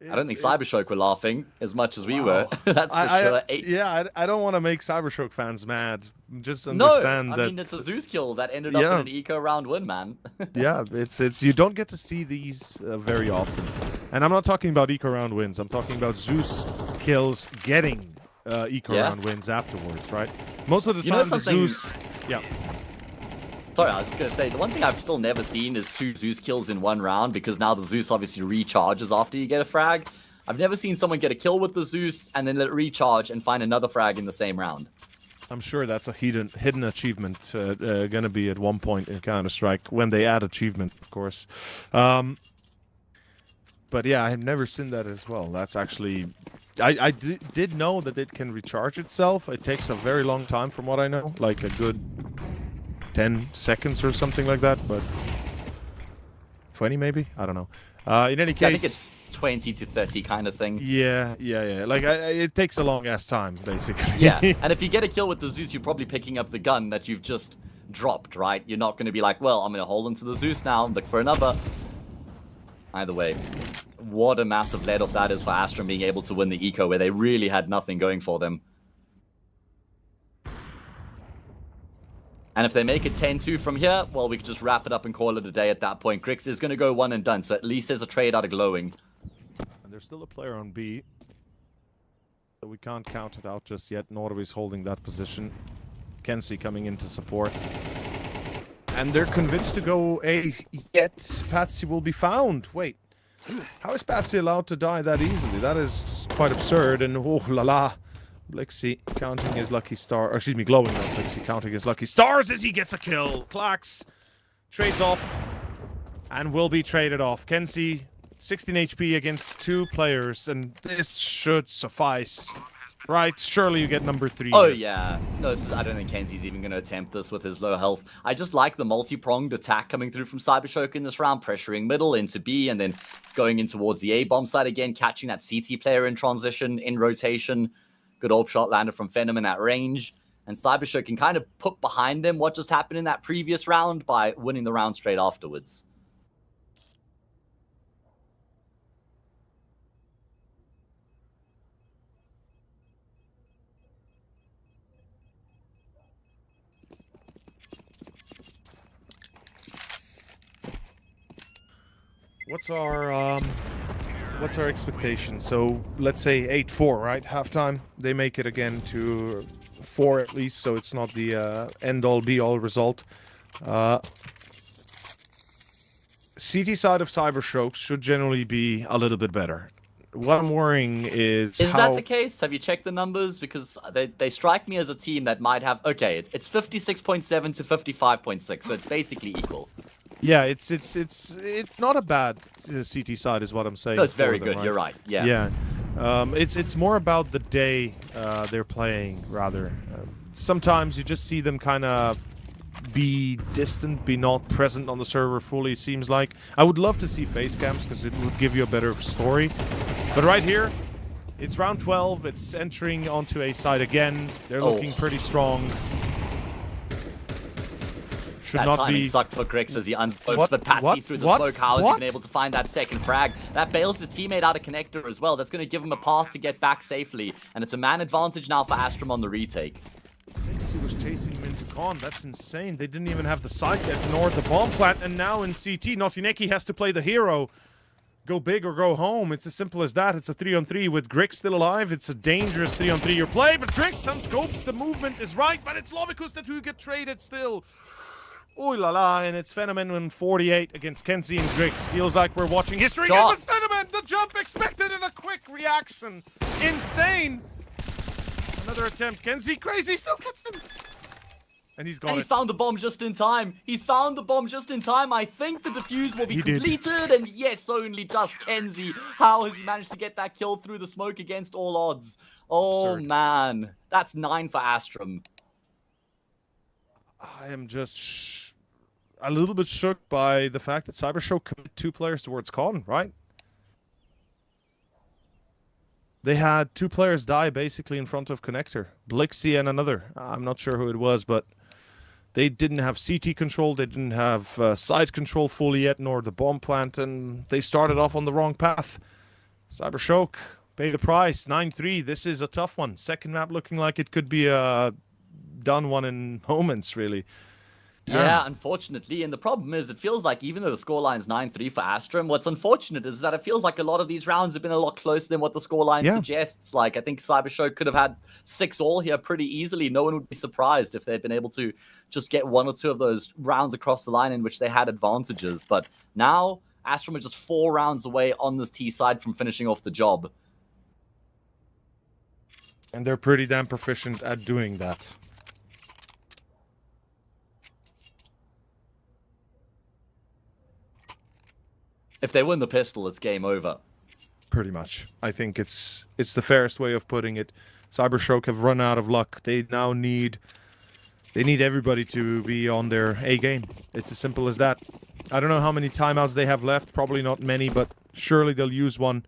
Speaker 1: I don't think Cybershock were laughing as much as we were. That's for sure.
Speaker 2: I don't want to make Cybershock fans mad, Just
Speaker 1: No,
Speaker 2: understand
Speaker 1: I
Speaker 2: that.
Speaker 1: mean, it's a Zeus kill that ended up in an eco round win, man.
Speaker 2: Yeah, it's you don't get to see these very often. And I'm not talking about eco round wins. I'm talking about Zeus kills getting eco round wins afterwards, right? Most of the time, the Zeus. Yeah.
Speaker 1: Sorry, I was just going to say, the one thing I've still never seen is 2 Zeus kills in one round, because now the Zeus obviously recharges after you get a frag. I've never seen someone get a kill with the Zeus and then let it recharge and find another frag in the same round.
Speaker 2: I'm sure that's a hidden achievement going to be at one point in Counter-Strike, when they add achievement, of course. But yeah, I've never seen that as well. That's actually... I did know that it can recharge itself. It takes a very long time from what I know, like a good 10 seconds or something like that, but 20 maybe? I don't know. In any case...
Speaker 1: I think it's 20 to 30 kind of thing.
Speaker 2: Yeah. Like, it takes a long-ass time, basically.
Speaker 1: Yeah, and if you get a kill with the Zeus, you're probably picking up the gun that you've just dropped, right? You're not going to be like, well, I'm going to hold onto the Zeus now and look for another. Either way, what a massive let-off that is for Astrum being able to win the eco where they really had nothing going for them. And if they make it 10-2 from here, well, we could just wrap it up and call it a day at that point. Grix is going to go one and done, so at least there's a trade out of Glowing.
Speaker 2: And there's still a player on B. So we can't count it out just yet. Norway's holding that position. Kenzie coming in to support. And they're convinced to go A, yet Patsy will be found. Wait, how is Patsy allowed to die that easily? That is quite absurd. And oh la la. Blixie counting his lucky star, or excuse me, Glowing, not Blixie, counting his lucky stars as he gets a kill. Klax trades off and will be traded off. Kenzie, 16 HP against 2 players, and this should suffice. Right, surely you get number 3.
Speaker 1: Oh, yeah. No, I don't think Kenzie's even going to attempt this with his low health. I just like the multi-pronged attack coming through from Cybershock in this round, pressuring middle into B, and then going in towards the A-bomb side again, catching that CT player in transition, in rotation. Good AWP shot landed from Phenomen at range. And Cybershock can kind of put behind them what just happened in that previous round by winning the round straight afterwards.
Speaker 2: What's our expectation? So let's say 8-4, right? Halftime. They make it again to 4 at least, so it's not the end-all be-all result. CT side of Cybershock should generally be a little bit better. What I'm worrying is
Speaker 1: Is that the case? Have you checked the numbers? Because they strike me as a team that might have... Okay, it's 56.7 to 55.6, so it's basically equal.
Speaker 2: Yeah, it's not a bad CT side is what I'm saying.
Speaker 1: No, it's very
Speaker 2: them,
Speaker 1: good.
Speaker 2: right?
Speaker 1: You're right. Yeah.
Speaker 2: Yeah. It's more about the day they're playing, rather. Sometimes you just see them kind of be distant, be not present on the server fully, it seems like. I would love to see face cams because it would give you a better story. But right here, it's round 12. It's entering onto A side again. They're looking pretty strong. Should
Speaker 1: that
Speaker 2: not
Speaker 1: timing
Speaker 2: be...
Speaker 1: sucked for Grix as he unfolds the Patsy through the smoke. How has he been able to find that second frag? That bails his teammate out of connector as well. That's going to give him a path to get back safely. And it's a man advantage now for Astrum on the retake.
Speaker 2: Nixie was chasing him into con. That's insane. They didn't even have the side yet, nor the bomb plant. And now in CT, Naughty has to play the hero. Go big or go home. It's as simple as that. It's a 3-on-3 with Grix still alive. It's a dangerous 3-on-3 your play, but Grix unscopes. The movement is right, but it's Lovicus that who get traded still. Ooh la la, and it's Phenomen in 48 against Kenzie and Grix. Feels like we're watching history again, but Phenomen, the jump expected and a quick reaction. Insane. Another attempt. Kenzie, crazy, still gets him. And he's got
Speaker 1: And he's found the bomb just in time. He's found the bomb just in time. I think the defuse will be completed. And yes, only just Kenzie. How has he managed to get that kill through the smoke against all odds? Oh, man. That's 9 for Astrum.
Speaker 2: I am just a little bit shook by the fact that Cybershock committed 2 players towards con, right? They had 2 players die basically in front of connector. Blixie and another. I'm not sure who it was, but they didn't have CT control. They didn't have side control fully yet, nor the bomb plant, and they started off on the wrong path. Cybershock, pay the price. 9-3. This is a tough one. Second map looking like it could be a done one in moments, really.
Speaker 1: Yeah, unfortunately. And the problem is, it feels like even though the scoreline's 9-3 for Astrum, what's unfortunate is that it feels like a lot of these rounds have been a lot closer than what the scoreline suggests. Like, I think Cybershow could have had 6-all here pretty easily. No one would be surprised if they'd been able to just get 1 or 2 of those rounds across the line in which they had advantages. But now, Astrum are just 4 rounds away on this T side from finishing off the job.
Speaker 2: And they're pretty damn proficient at doing that.
Speaker 1: If they win the pistol, it's game over.
Speaker 2: Pretty much. I think it's the fairest way of putting it. Cybershock have run out of luck. They now need everybody to be on their A game. It's as simple as that. I don't know how many timeouts they have left. Probably not many, but surely they'll use one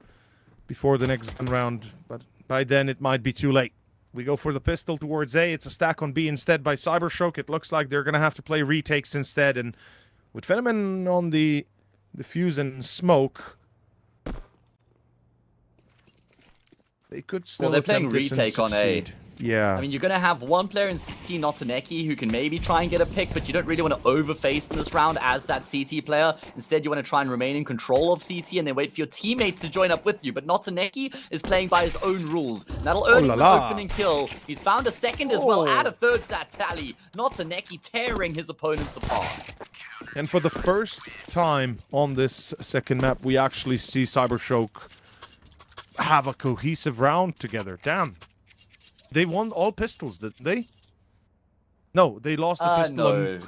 Speaker 2: before the next gun round. But by then it might be too late. We go for the pistol towards A. It's a stack on B instead by Cybershock. It looks like they're going to have to play retakes instead. And with Phenomen on the fuse and smoke, they could still
Speaker 1: they're playing retake on A.
Speaker 2: Yeah.
Speaker 1: I mean, you're going to have one player in CT, Notaneki, who can maybe try and get a pick, but you don't really want to overface in this round as that CT player. Instead, you want to try and remain in control of CT and then wait for your teammates to join up with you. But Notaneki is playing by his own rules. That'll earn him an opening kill. He's found a second as well, add a third stat tally. Notaneki tearing his opponents apart.
Speaker 2: And for the first time on this second map, we actually see Cybershock have a cohesive round together. Damn. They won all pistols, didn't they? No, they lost the pistol
Speaker 1: no.
Speaker 2: on...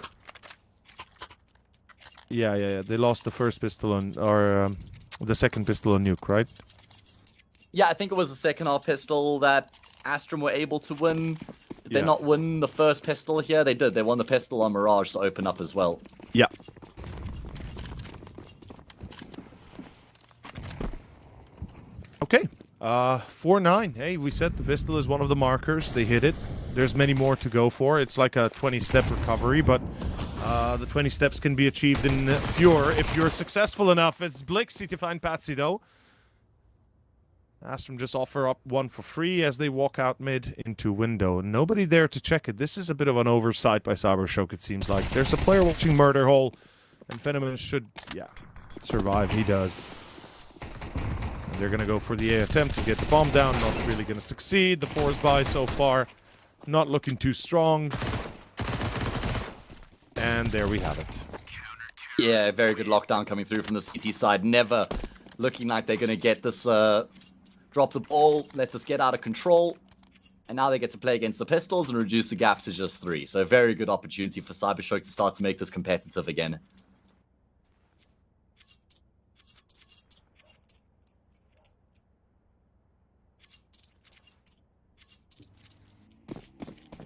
Speaker 2: Yeah. They lost the first pistol on... Or the second pistol on Nuke, right?
Speaker 1: Yeah, I think it was the second half pistol that Astrum were able to win. Did they not win the first pistol here? They did. They won the pistol on Mirage to open up as well.
Speaker 2: Yeah. Okay. 4-9. Hey, we said the pistol is one of the markers. They hit it. There's many more to go for. It's like a 20-step recovery, but the 20 steps can be achieved in fewer if you're successful enough. It's Blixie to find Patsy, though. Astrum just offer up one for free as they walk out mid into window. Nobody there to check it. This is a bit of an oversight by Cybershock, it seems like. There's a player watching Murder Hole, and Phenomen should, survive. He does. And they're going to go for the A attempt to get the bomb down. Not really going to succeed. The 4's by so far. Not looking too strong. And there we have it.
Speaker 1: Yeah, very good lockdown coming through from the CT side. Never looking like they're going to get this... drop the ball, let this get out of control, and now they get to play against the pistols and reduce the gap to just 3. So a very good opportunity for Cybershock to start to make this competitive again.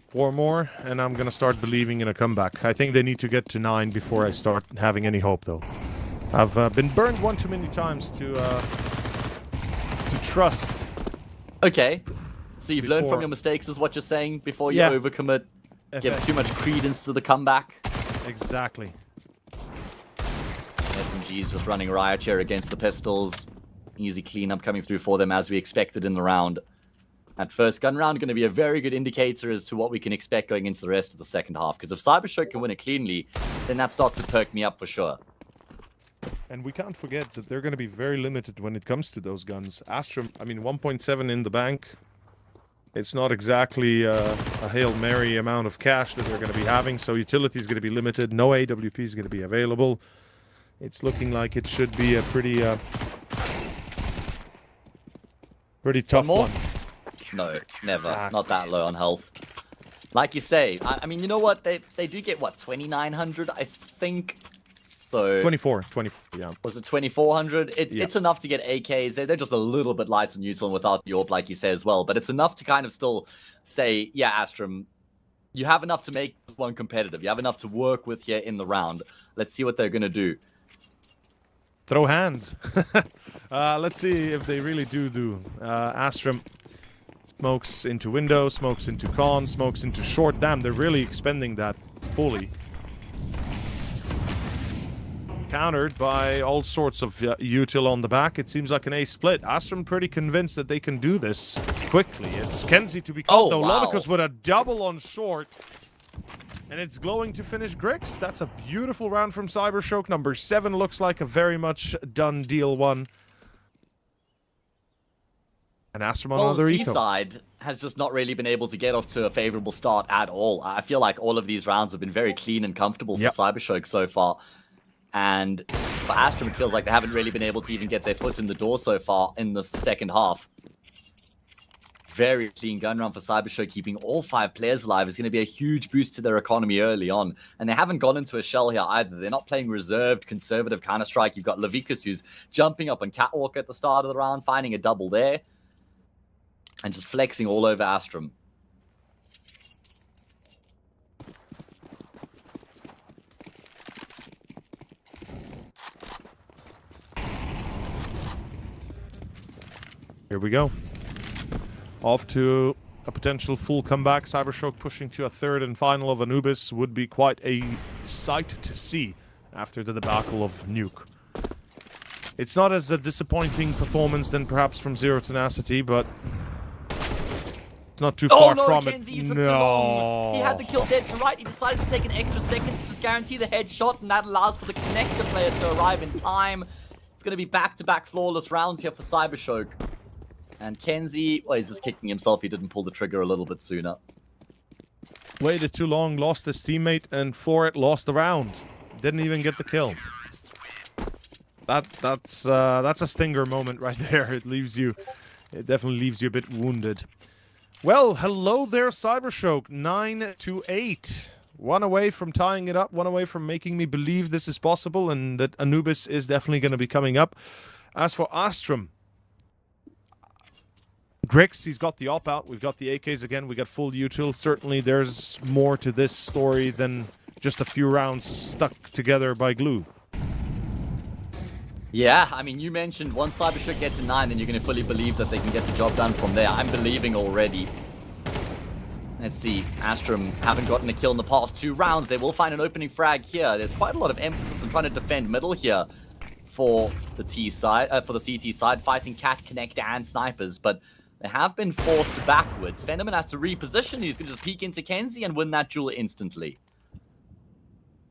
Speaker 2: Four more, and I'm gonna start believing in a comeback. I think they need to get to 9 before I start having any hope, though. I've been burned one too many times to trust.
Speaker 1: Okay, so you've learned from your mistakes is what you're saying before you overcommit, give too much credence to the comeback.
Speaker 2: Exactly.
Speaker 1: SMG's just running riot here against the pistols. Easy cleanup coming through for them as we expected in the round. That first gun round going to be a very good indicator as to what we can expect going into the rest of the second half. Because if Cybershock can win it cleanly, then that starts to perk me up for sure.
Speaker 2: And we can't forget that they're going to be very limited when it comes to those guns. Astrum, I mean, 1.7 in the bank. It's not exactly a Hail Mary amount of cash that they're going to be having. So utility is going to be limited. No AWP is going to be available. It's looking like it should be a pretty tough one.
Speaker 1: No, never. Not that low on health. Like you say, I mean, you know what? They do get, what, 2,900, I think? So
Speaker 2: 24, yeah.
Speaker 1: Was it 2,400? It's enough to get AKs. They're just a little bit light on neutral and without the AWP, like you say as well. But it's enough to kind of still say, yeah, Astrum, you have enough to make this one competitive. You have enough to work with here in the round. Let's see what they're going to do.
Speaker 2: Throw hands. Let's see if they really do. Astrum smokes into window, smokes into con, smokes into short. Damn, they're really expending that fully. countered by all sorts of util on the back. It seems like an A split. Astrum pretty convinced that they can do this quickly. It's Kenzie to be called, though.
Speaker 1: Wow.
Speaker 2: Lovicus with a double on short. And it's glowing to finish Grix. That's a beautiful round from Cybershock. Number 7 looks like a very much done deal one. And Astrum on another
Speaker 1: the
Speaker 2: eco.
Speaker 1: T-side has just not really been able to get off to a favorable start at all. I feel like all of these rounds have been very clean and comfortable for Cybershock so far. And for Astrum, it feels like they haven't really been able to even get their foot in the door so far in the second half. Very clean gun round for Cybershock, keeping all 5 players alive is going to be a huge boost to their economy early on. And they haven't gone into a shell here either. They're not playing reserved, conservative Counter-Strike. You've got Levikas, who's jumping up on Catwalk at the start of the round, finding a double there. And just flexing all over Astrum.
Speaker 2: Here we go. Off to a potential full comeback. Cybershock pushing to a third and final of Anubis would be quite a sight to see after the debacle of Nuke. It's not as a disappointing performance than perhaps from Zero Tenacity, but it's not too far from
Speaker 1: Kenzie,
Speaker 2: it.
Speaker 1: you took too long. He had the kill dead to right. He decided to take an extra second to just guarantee the headshot, and that allows for the connector player to arrive in time. It's going to be back-to-back flawless rounds here for Cybershock. And Kenzie, well, he's just kicking himself. He didn't pull the trigger a little bit sooner.
Speaker 2: Waited too long, lost his teammate, and for it, lost the round. Didn't even get the kill. That's a stinger moment right there. It definitely leaves you a bit wounded. Well, hello there, Cybershock. 9-8. One away from tying it up. One away from making me believe this is possible and that Anubis is definitely going to be coming up. As for Astrum, Grix, he's got the op out. We've got the AKs again. We got full util. Certainly, there's more to this story than just a few rounds stuck together by glue.
Speaker 1: Yeah, I mean, you mentioned once Cybershock gets a 9, then you're going to fully believe that they can get the job done from there. I'm believing already. Let's see. Astrum haven't gotten a kill in the past 2 rounds. They will find an opening frag here. There's quite a lot of emphasis on trying to defend middle here for the T side, for the CT side, fighting Cat, Connector, and Snipers, but they have been forced backwards. Fenderman has to reposition. He's going to just peek into Kenzie and win that duel instantly.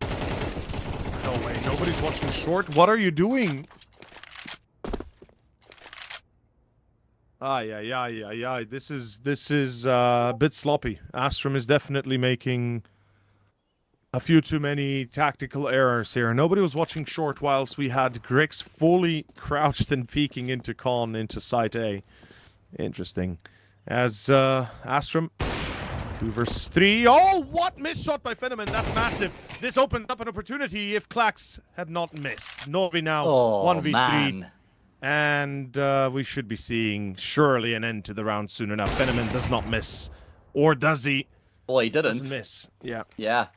Speaker 2: No way. Nobody's watching short. What are you doing? Yeah. This is a bit sloppy. Astrum is definitely making a few too many tactical errors here. Nobody was watching short whilst we had Grix fully crouched and peeking into Con, into site A. Interesting. As Astrum, 2 versus 3. Oh, what miss shot by Fenderman. That's massive. This opened up an opportunity if Klax had not missed. Norby now 1v3.
Speaker 1: Man.
Speaker 2: And we should be seeing surely an end to the round soon enough. Fenderman does not miss. Or does he?
Speaker 1: Well, he didn't.
Speaker 2: Doesn't miss. Yeah.
Speaker 1: Yeah.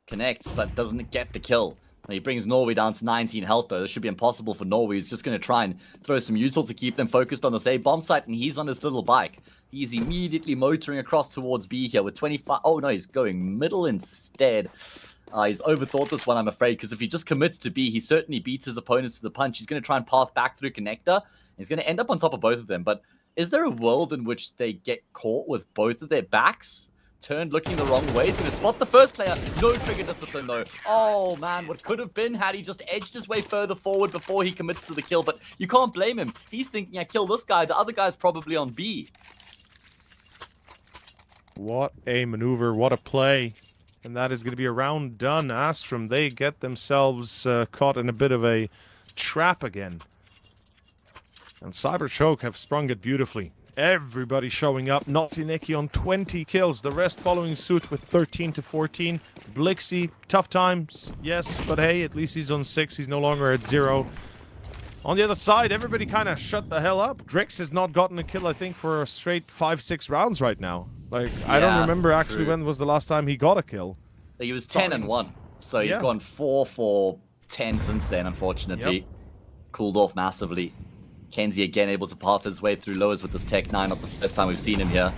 Speaker 1: Connects, but doesn't get the kill. He brings Norway down to 19 health, though. This should be impossible for Norway. He's just going to try and throw some util to keep them focused on the save bomb site, and he's on his little bike. He's immediately motoring across towards B here with 25... Oh, no, he's going middle instead. He's overthought this one, I'm afraid, because if he just commits to B, he certainly beats his opponents to the punch. He's going to try and path back through Connector. He's going to end up on top of both of them, but is there a world in which they get caught with both of their backs turned looking the wrong way? He's going to spot the first player. No trigger discipline, though. Oh, man, what could have been had he just edged his way further forward before he commits to the kill, but you can't blame him. He's thinking, I kill this guy. The other guy's probably on B.
Speaker 2: What a maneuver. What a play. And that is going to be a round done. Astrum, they get themselves caught in a bit of a trap again. And Cybershock have sprung it beautifully. Everybody showing up. Naughty Nicky on 20 kills. The rest following suit with 13 to 14. Blixie, tough times. Yes, but hey, at least he's on 6. He's no longer at 0. On the other side, everybody kind of shut the hell up. Grix has not gotten a kill, I think, for a straight 5-6 rounds right now. Like, I don't remember actually when was the last time he got a kill.
Speaker 1: He was 10-1. So he's gone 4 for 10 since then, unfortunately.
Speaker 2: Yep.
Speaker 1: Cooled off massively. Kenzie again able to path his way through lowers with this Tech 9. Not the first time we've seen him here.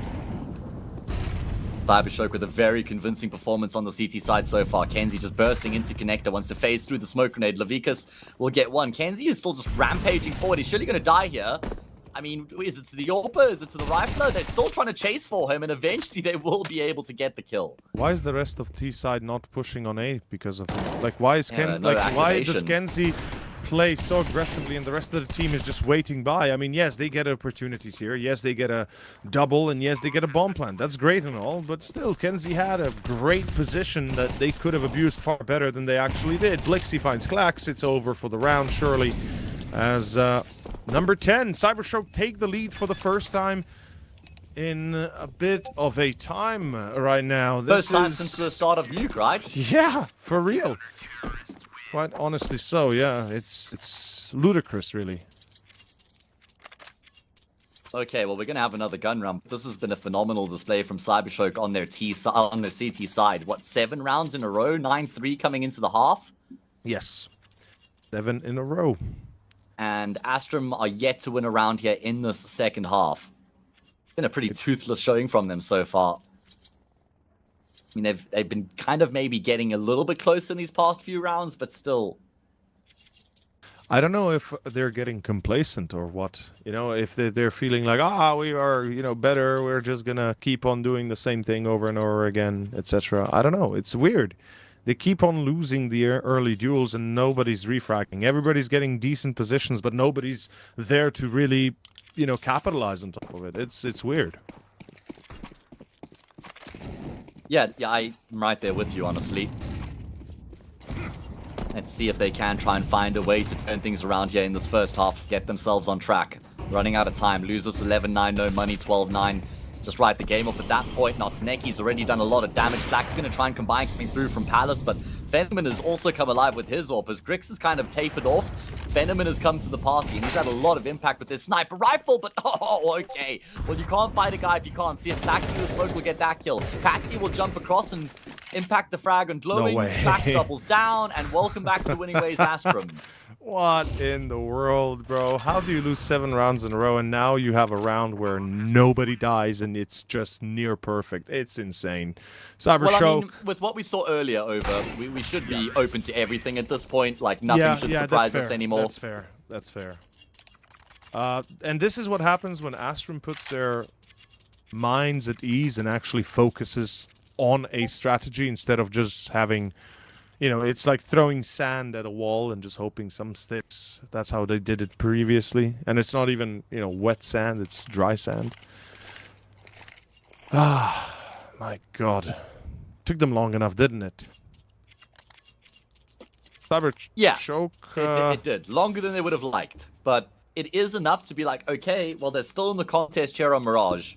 Speaker 1: Cybershock with a very convincing performance on the CT side so far. Kenzie just bursting into connector, wants to phase through the smoke grenade. Levikas will get one. Kenzie is still just rampaging forward. He's surely going to die here. I mean, is it to the AWPer? Is it to the rifler? They're still trying to chase for him, and eventually they will be able to get the kill.
Speaker 2: Why is the rest of T side not pushing on A because of him? Like, why is why does
Speaker 1: activation.
Speaker 2: Kenzie play so aggressively and the rest of the team is just waiting by? I mean, yes, they get opportunities here. Yes, they get a double, and yes, they get a bomb plant. That's great and all, but still, Kenzie had a great position that they could have abused far better than they actually did. Blixie finds Klax. It's over for the round, surely, as number 10, Cybershock take the lead for the first time in a bit of a time right now.
Speaker 1: First time since the start of Nuke, right?
Speaker 2: Yeah, for real. Quite honestly so, yeah. It's ludicrous, really.
Speaker 1: Okay, well, we're going to have another gun run. This has been a phenomenal display from Cybershock on their CT side. What, 7 rounds in a row? 9-3 coming into the half?
Speaker 2: Yes. 7 in a row.
Speaker 1: And Astrum are yet to win a round here in this second half. It's been a pretty toothless showing from them so far. I mean, they've been kind of maybe getting a little bit closer in these past few rounds, but still.
Speaker 2: I don't know if they're getting complacent or what. You know, if they're feeling like, we are, better. We're just going to keep on doing the same thing over and over again, etc. I don't know. It's weird. They keep on losing the early duels and nobody's refracking. Everybody's getting decent positions, but nobody's there to really, capitalize on top of it. It's weird.
Speaker 1: Yeah, I'm right there with you, honestly. Let's see if they can try and find a way to turn things around here in this first half, get themselves on track. Running out of time. Losers 11-9, no money, 12-9. Just write the game off at that point. Notsuneki's already done a lot of damage. Black's going to try and combine coming through from Palace, but Venom has also come alive with his AWP. As Grix has kind of tapered off, Venom has come to the party, and he's had a lot of impact with his sniper rifle, but okay. Well, you can't fight a guy if you can't see it. Patsy with smoke will get that kill. Patsy will jump across and impact the frag on glowing.
Speaker 2: No way.
Speaker 1: Black doubles down, and welcome back to Winning Ways Astrum.
Speaker 2: What in the world, bro? How do you lose 7 rounds in a row and now you have a round where nobody dies and it's just near perfect? It's insane. Cybershock.
Speaker 1: Well, I mean, with what we saw earlier, we should be open to everything at this point. Like, nothing should surprise us anymore.
Speaker 2: That's fair. That's fair. And this is what happens when Astrum puts their minds at ease and actually focuses on a strategy instead of just having... it's like throwing sand at a wall and just hoping some sticks. That's how they did it previously. And it's not even, wet sand. It's dry sand. Ah, my God. Took them long enough, didn't it? Cybershock.
Speaker 1: It did. Longer than they would have liked. But it is enough to be like, okay, well, they're still in the contest here on Mirage.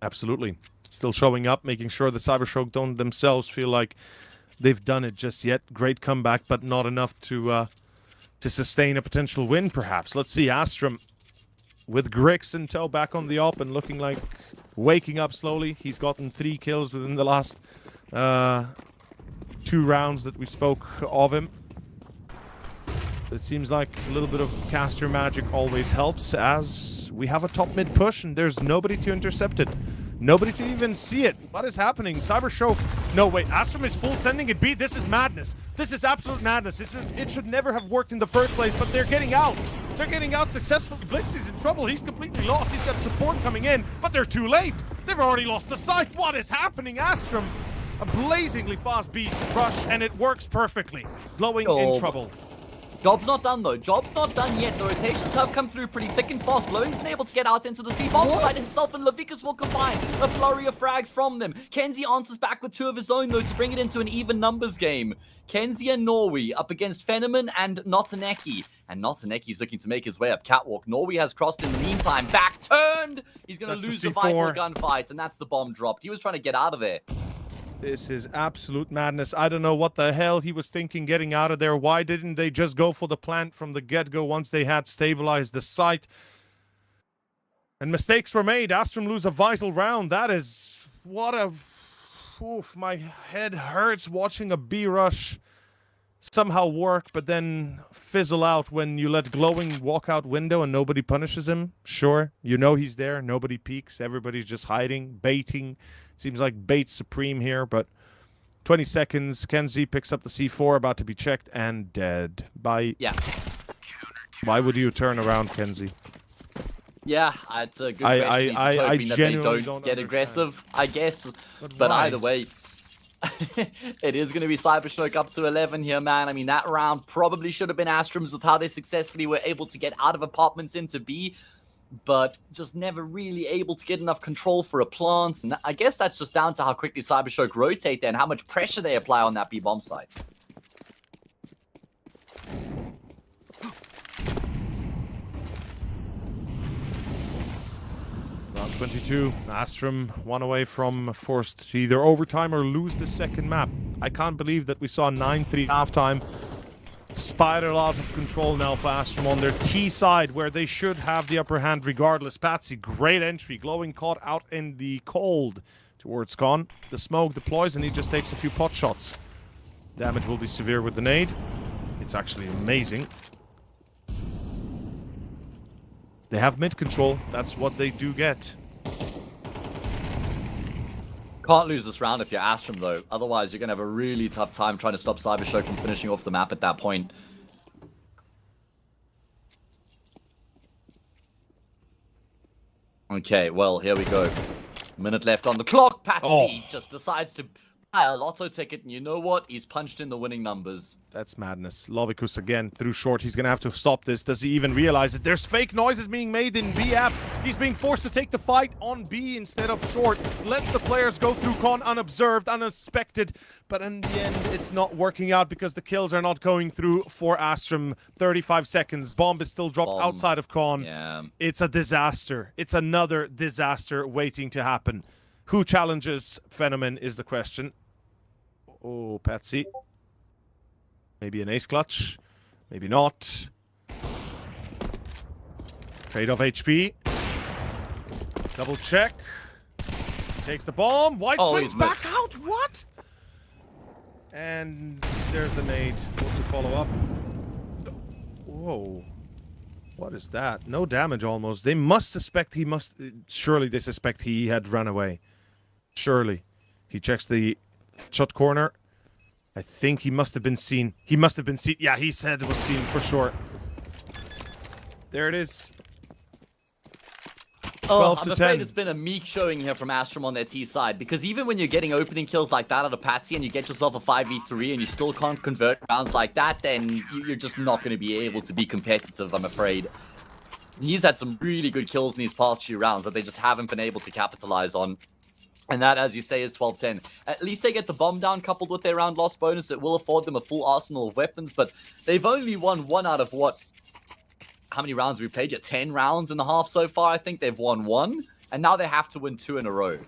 Speaker 2: Absolutely. Still showing up, making sure the Cybershock don't themselves feel like they've done it just yet. Great comeback, but not enough to sustain a potential win, perhaps. Let's see Astrum with Grix and Toe back on the op and looking like waking up slowly. He's gotten 3 kills within the last 2 rounds that we spoke of him. It seems like a little bit of caster magic always helps, as we have a top mid push and there's nobody to intercept it. Nobody to even see it. What is happening? Cybershock. No, wait. Astrum is full sending it B. This is madness. This is absolute madness. It should never have worked in the first place, but they're getting out. They're getting out successfully. Blixie's in trouble. He's completely lost. He's got support coming in, but they're too late. They've already lost the sight. What is happening? Astrum, a blazingly fast beat rush, and it works perfectly. Glowing in trouble.
Speaker 1: Job's not done, though. Job's not done yet. The rotations have come through pretty thick and fast. Glowing's been able to get out into the B-bomb side himself, and Levikas will combine a flurry of frags from them. Kenzie answers back with 2 of his own, though, to bring it into an even numbers game. Kenzie and Norway up against Fenneman and Notsuneki. And Notsuneki's looking to make his way up catwalk. Norway has crossed in the meantime. Back turned! He's going to lose the vital gunfight, and that's the bomb dropped. He was trying to get out of there.
Speaker 2: This is absolute madness. I don't know what the hell he was thinking getting out of there. Why didn't they just go for the plant from the get-go once they had stabilized the site? And mistakes were made. Astrum lose a vital round. That is... What a... Oof, my head hurts watching a B rush somehow work, but then fizzle out when you let Glowing walk out window and nobody punishes him. Sure, you know he's there. Nobody peeks. Everybody's just hiding, baiting. Seems like bait supreme here, but 20 seconds. Kenzie picks up the C4, about to be checked and dead.
Speaker 1: Yeah.
Speaker 2: Why would you turn around, Kenzie?
Speaker 1: Yeah, it's a good question.
Speaker 2: I
Speaker 1: He's hoping that
Speaker 2: genuinely
Speaker 1: they
Speaker 2: don't
Speaker 1: get
Speaker 2: understand.
Speaker 1: aggressive, I guess. But
Speaker 2: why?
Speaker 1: either way, it is going to be Cybershock up to 11 here, man. I mean, that round probably should have been Astrom's with how they successfully were able to get out of apartments into B, but just never really able to get enough control for a plant. And I guess that's just down to how quickly Cybershock rotate there and how much pressure they apply on that B bomb site.
Speaker 2: Round 22, Astrom one away from forced to either overtime or lose the second map. I can't believe that we saw 9-3 halftime. Spiral out of control now for Astrom on their T side, where they should have the upper hand regardless. Patsy, great entry. Glowing caught out in the cold towards Con. The smoke deploys and he just takes a few pot shots. Damage will be severe with the nade. It's actually amazing. They have mid control. That's what they do get.
Speaker 1: Can't lose this round if you're Astrom, though. Otherwise, you're going to have a really tough time trying to stop Cybershock from finishing off the map at that point. Okay, well, here we go. Minute left on the clock. Patsy just decides to buy a lotto ticket, and you know what? He's punched in the winning numbers.
Speaker 2: That's madness. Lovikus again through short. He's going to have to stop this. Does he even realize it? There's fake noises being made in B apps. He's being forced to take the fight on B instead of short. Lets the players go through Con unobserved, uninspected. But in the end, it's not working out because the kills are not going through for Astrom. 35 seconds. Bomb is still dropped outside of Con.
Speaker 1: Yeah.
Speaker 2: It's a disaster. It's another disaster waiting to happen. Who challenges Phenomen is the question. Oh, Patsy. Maybe an ace clutch. Maybe not. Trade off HP. Double check. Takes the bomb. White swings back out. What? And there's the nade to follow up. Whoa. What is that? No damage almost. They must suspect he must... Surely they suspect he had run away. Surely. He checks the shot corner. I think he must have been seen. He must have been seen. Yeah, he said it was seen for sure. There it is. 12
Speaker 1: I'm
Speaker 2: to
Speaker 1: afraid
Speaker 2: 10.
Speaker 1: it's been a meek showing here from Astrom on their T side, because even when you're getting opening kills like that out of Patsy and you get yourself a 5v3 and you still can't convert rounds like that, then you're just not going to be able to be competitive, I'm afraid. He's had some really good kills in these past few rounds that they just haven't been able to capitalize on. And that, as you say, is 12-10. At least they get the bomb down coupled with their round loss bonus. It will afford them a full arsenal of weapons, but they've only won one out of what? How many rounds have we played? 10 rounds and a half so far. I think they've won one, and now they have to win 2 in a row.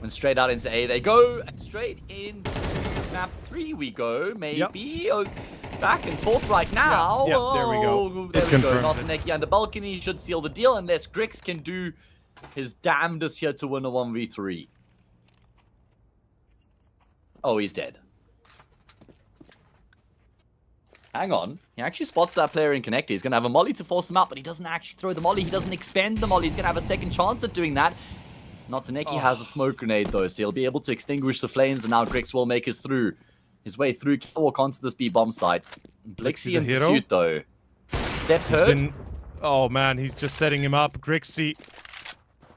Speaker 1: And straight out into A they go, and straight into map 3 we go, maybe.
Speaker 2: Yep.
Speaker 1: Oh, back and forth right now.
Speaker 2: Yep, there we go.
Speaker 1: Oh, there we go. Nosaneki on the balcony should seal the deal, unless Grix can do his damnedest here to win a 1v3. Oh, he's dead. Hang on. He actually spots that player in connector. He's going to have a molly to force him out, but he doesn't actually throw the molly. He doesn't expend the molly. He's going to have a second chance at doing that. Nosaneki has a smoke grenade, though, so he'll be able to extinguish the flames, and now Grix will make his way through, walk onto this B bomb site. Blixie in pursuit, though. Steps hurt.
Speaker 2: Oh, man, he's just setting him up. Grixie.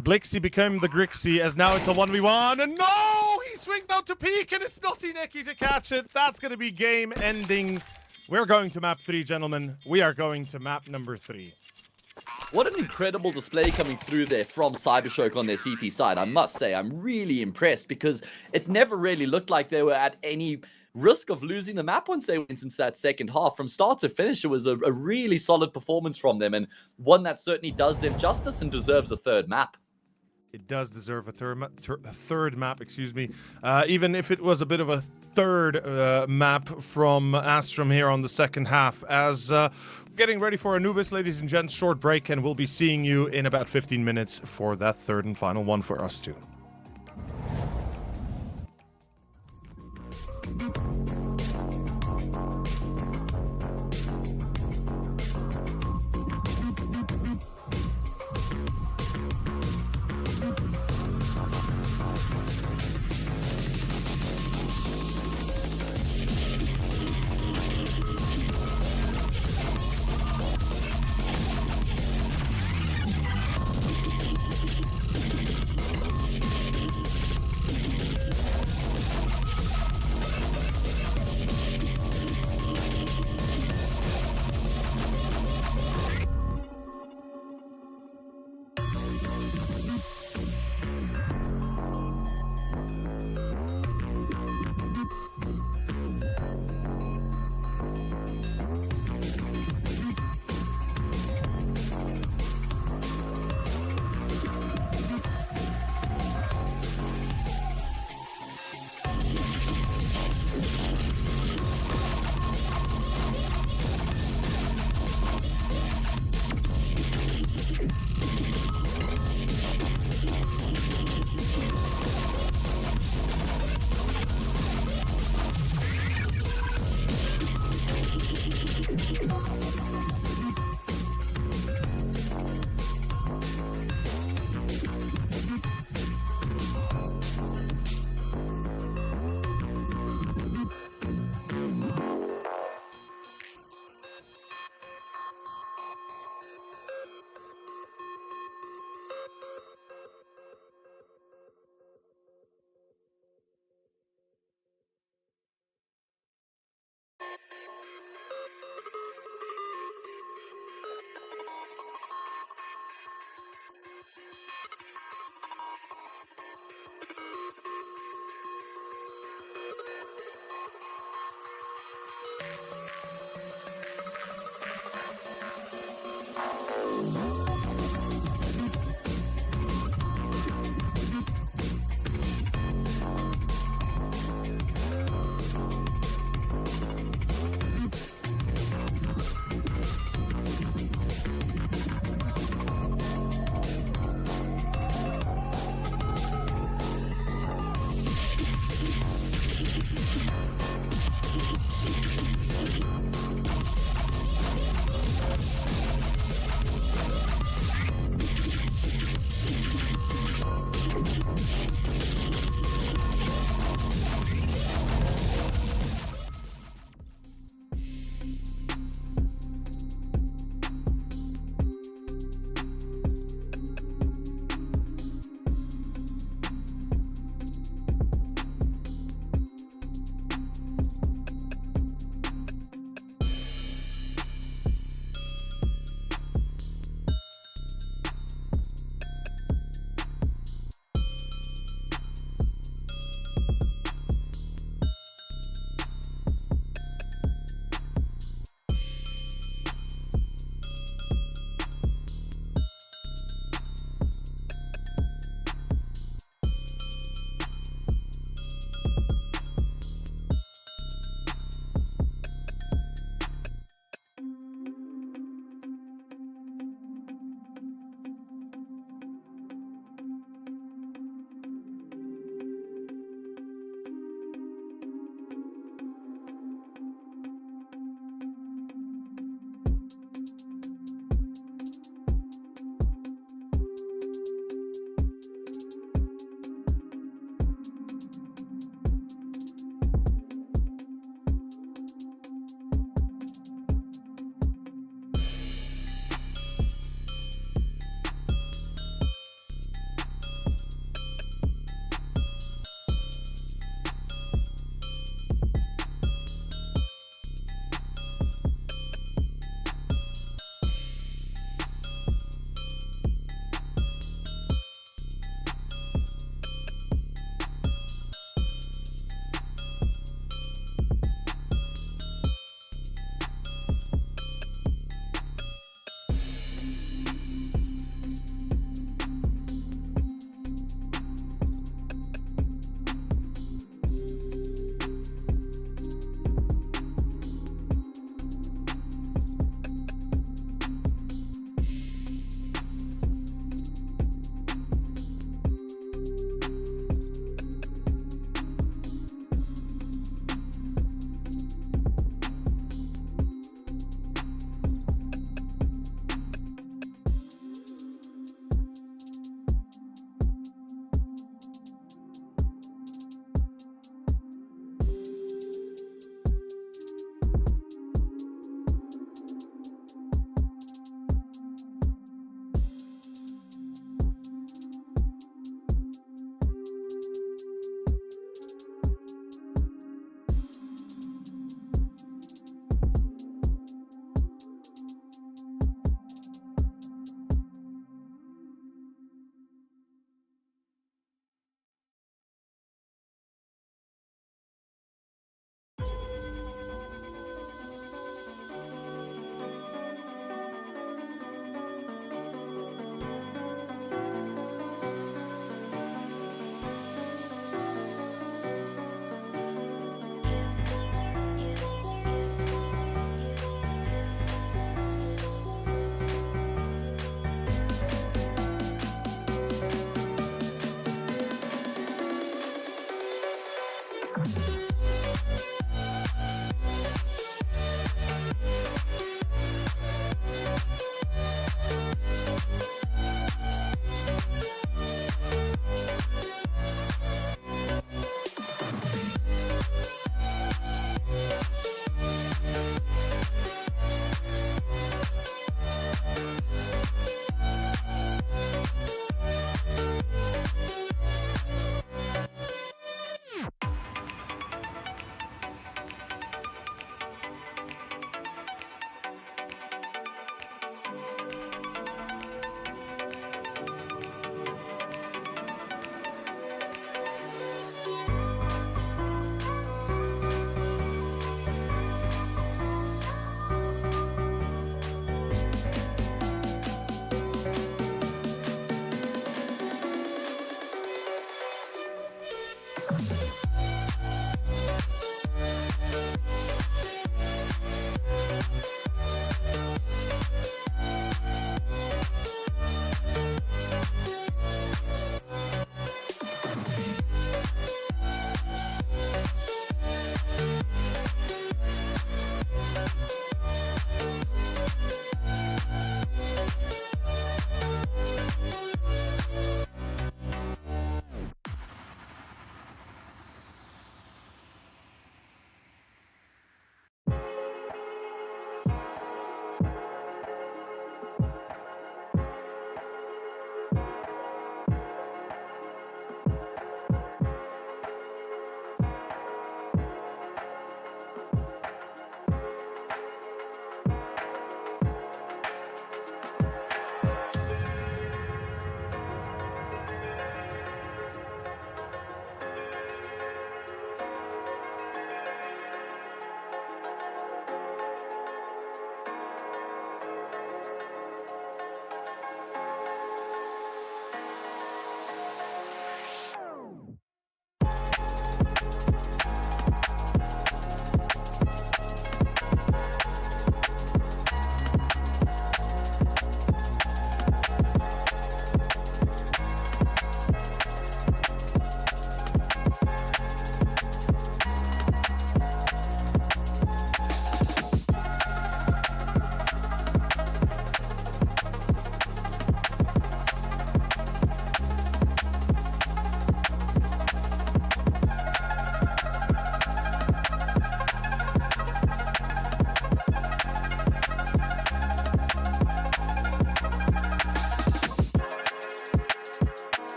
Speaker 2: Blixie became the Grixie, as now it's a 1v1, and no! He swings out to peek, and it's Nosaneki to catch it. That's going to be game ending. We're going to map 3, gentlemen. We are going to map number 3.
Speaker 1: What an incredible display coming through there from Cybershock on their CT side. I must say, I'm really impressed, because it never really looked like they were at any risk of losing the map once they went into that second half. From start to finish, it was a really solid performance from them, and one that certainly does them justice and deserves a third map.
Speaker 2: It does deserve a third map, excuse me. Even if it was a bit of a third map from Astrom here on the second half, as getting ready for Anubis, ladies and gents. Short break, and we'll be seeing you in about 15 minutes for that third and final one for us too.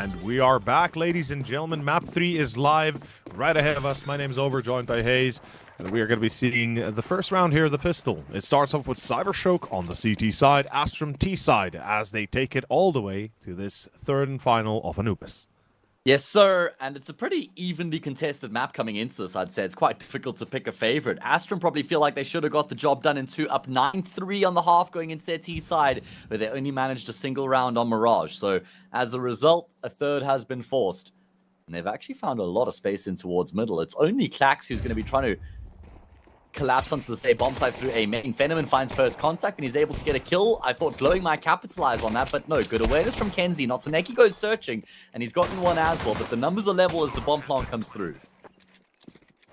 Speaker 2: And we are back, ladies and gentlemen. Map 3 is live right ahead of us. My name is Over, joined by Hayes. And we are going to be seeing the first round here of the pistol. It starts off with Cybershock on the CT side, Astrum T side, as they take it all the way to this third and final of Anubis.
Speaker 1: Yes, sir, and it's a pretty evenly contested map coming into this, I'd say. It's quite difficult to pick a favorite. Astrum probably feel like they should have got the job done in 2, up 9-3 on the half going into their T side, where they only managed a single round on Mirage. So, as a result, a third has been forced. And they've actually found a lot of space in towards middle. It's only Klax who's going to be trying to collapse onto the same bomb site through A main. Phenomen finds first contact and he's able to get a kill. I thought Glowing might capitalize on that, but no. Good awareness from Kenzie. Notsuneki goes searching and he's gotten one as well, but the numbers are level as the bomb plant comes through.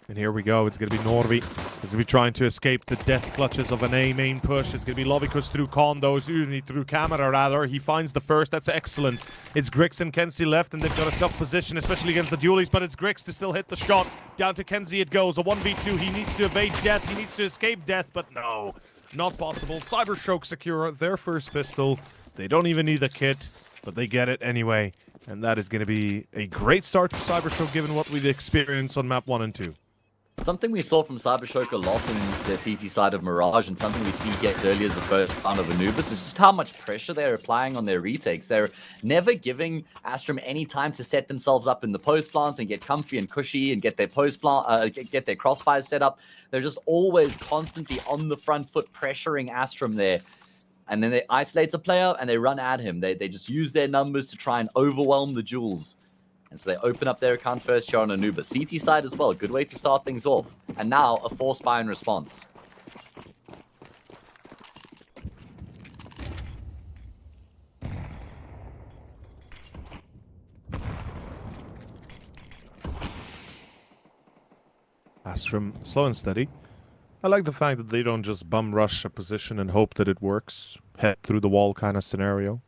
Speaker 2: And here we go. It's going to be Norby. He's going to be trying to escape the death clutches of an A main push. It's going to be Lovikus through condos, through camera rather. He finds the first. That's excellent. It's Grix and Kenzie left, and they've got a tough position, especially against the dualies, but it's Grix to still hit the shot. Down to Kenzie it goes. A 1v2. He needs to evade death. He needs to escape death, but no. Not possible. Cybershock secure their first pistol. They don't even need the kit, but they get it anyway. And that is going to be a great start for Cybershock, given what we've experienced on map 1 and 2.
Speaker 1: Something we saw from Cybershock a lot in the CT side of Mirage, and something we see get early as the first round of Anubis, is just how much pressure they're applying on their retakes. They're never giving Astrum any time to set themselves up in the post plants and get comfy and cushy and get their post plant, get their crossfires set up. They're just always constantly on the front foot pressuring Astrum there. And then they isolate a player and they run at him. They just use their numbers to try and overwhelm the jewels. And so they open up their account first here on Anubis. CT side as well. Good way to start things off. And now a force buy in response.
Speaker 2: Astrum, slow and steady. I like the fact that they don't just bum rush a position and hope that it works. Head through the wall kind of scenario.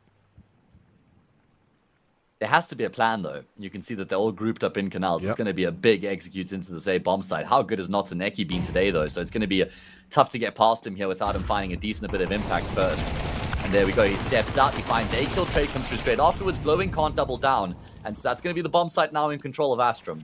Speaker 1: There has to be a plan, though. You can see that they're all grouped up in canals. Yep. It's going to be a big executes into the same bomb site. How good has Notsuneki been today, though? So it's going to be tough to get past him here without him finding a decent bit of impact first. And there we go. He steps out. He finds a kill. Trade comes through straight afterwards. Glowing can't double down. And so that's going to be the bomb site now in control of Astrum.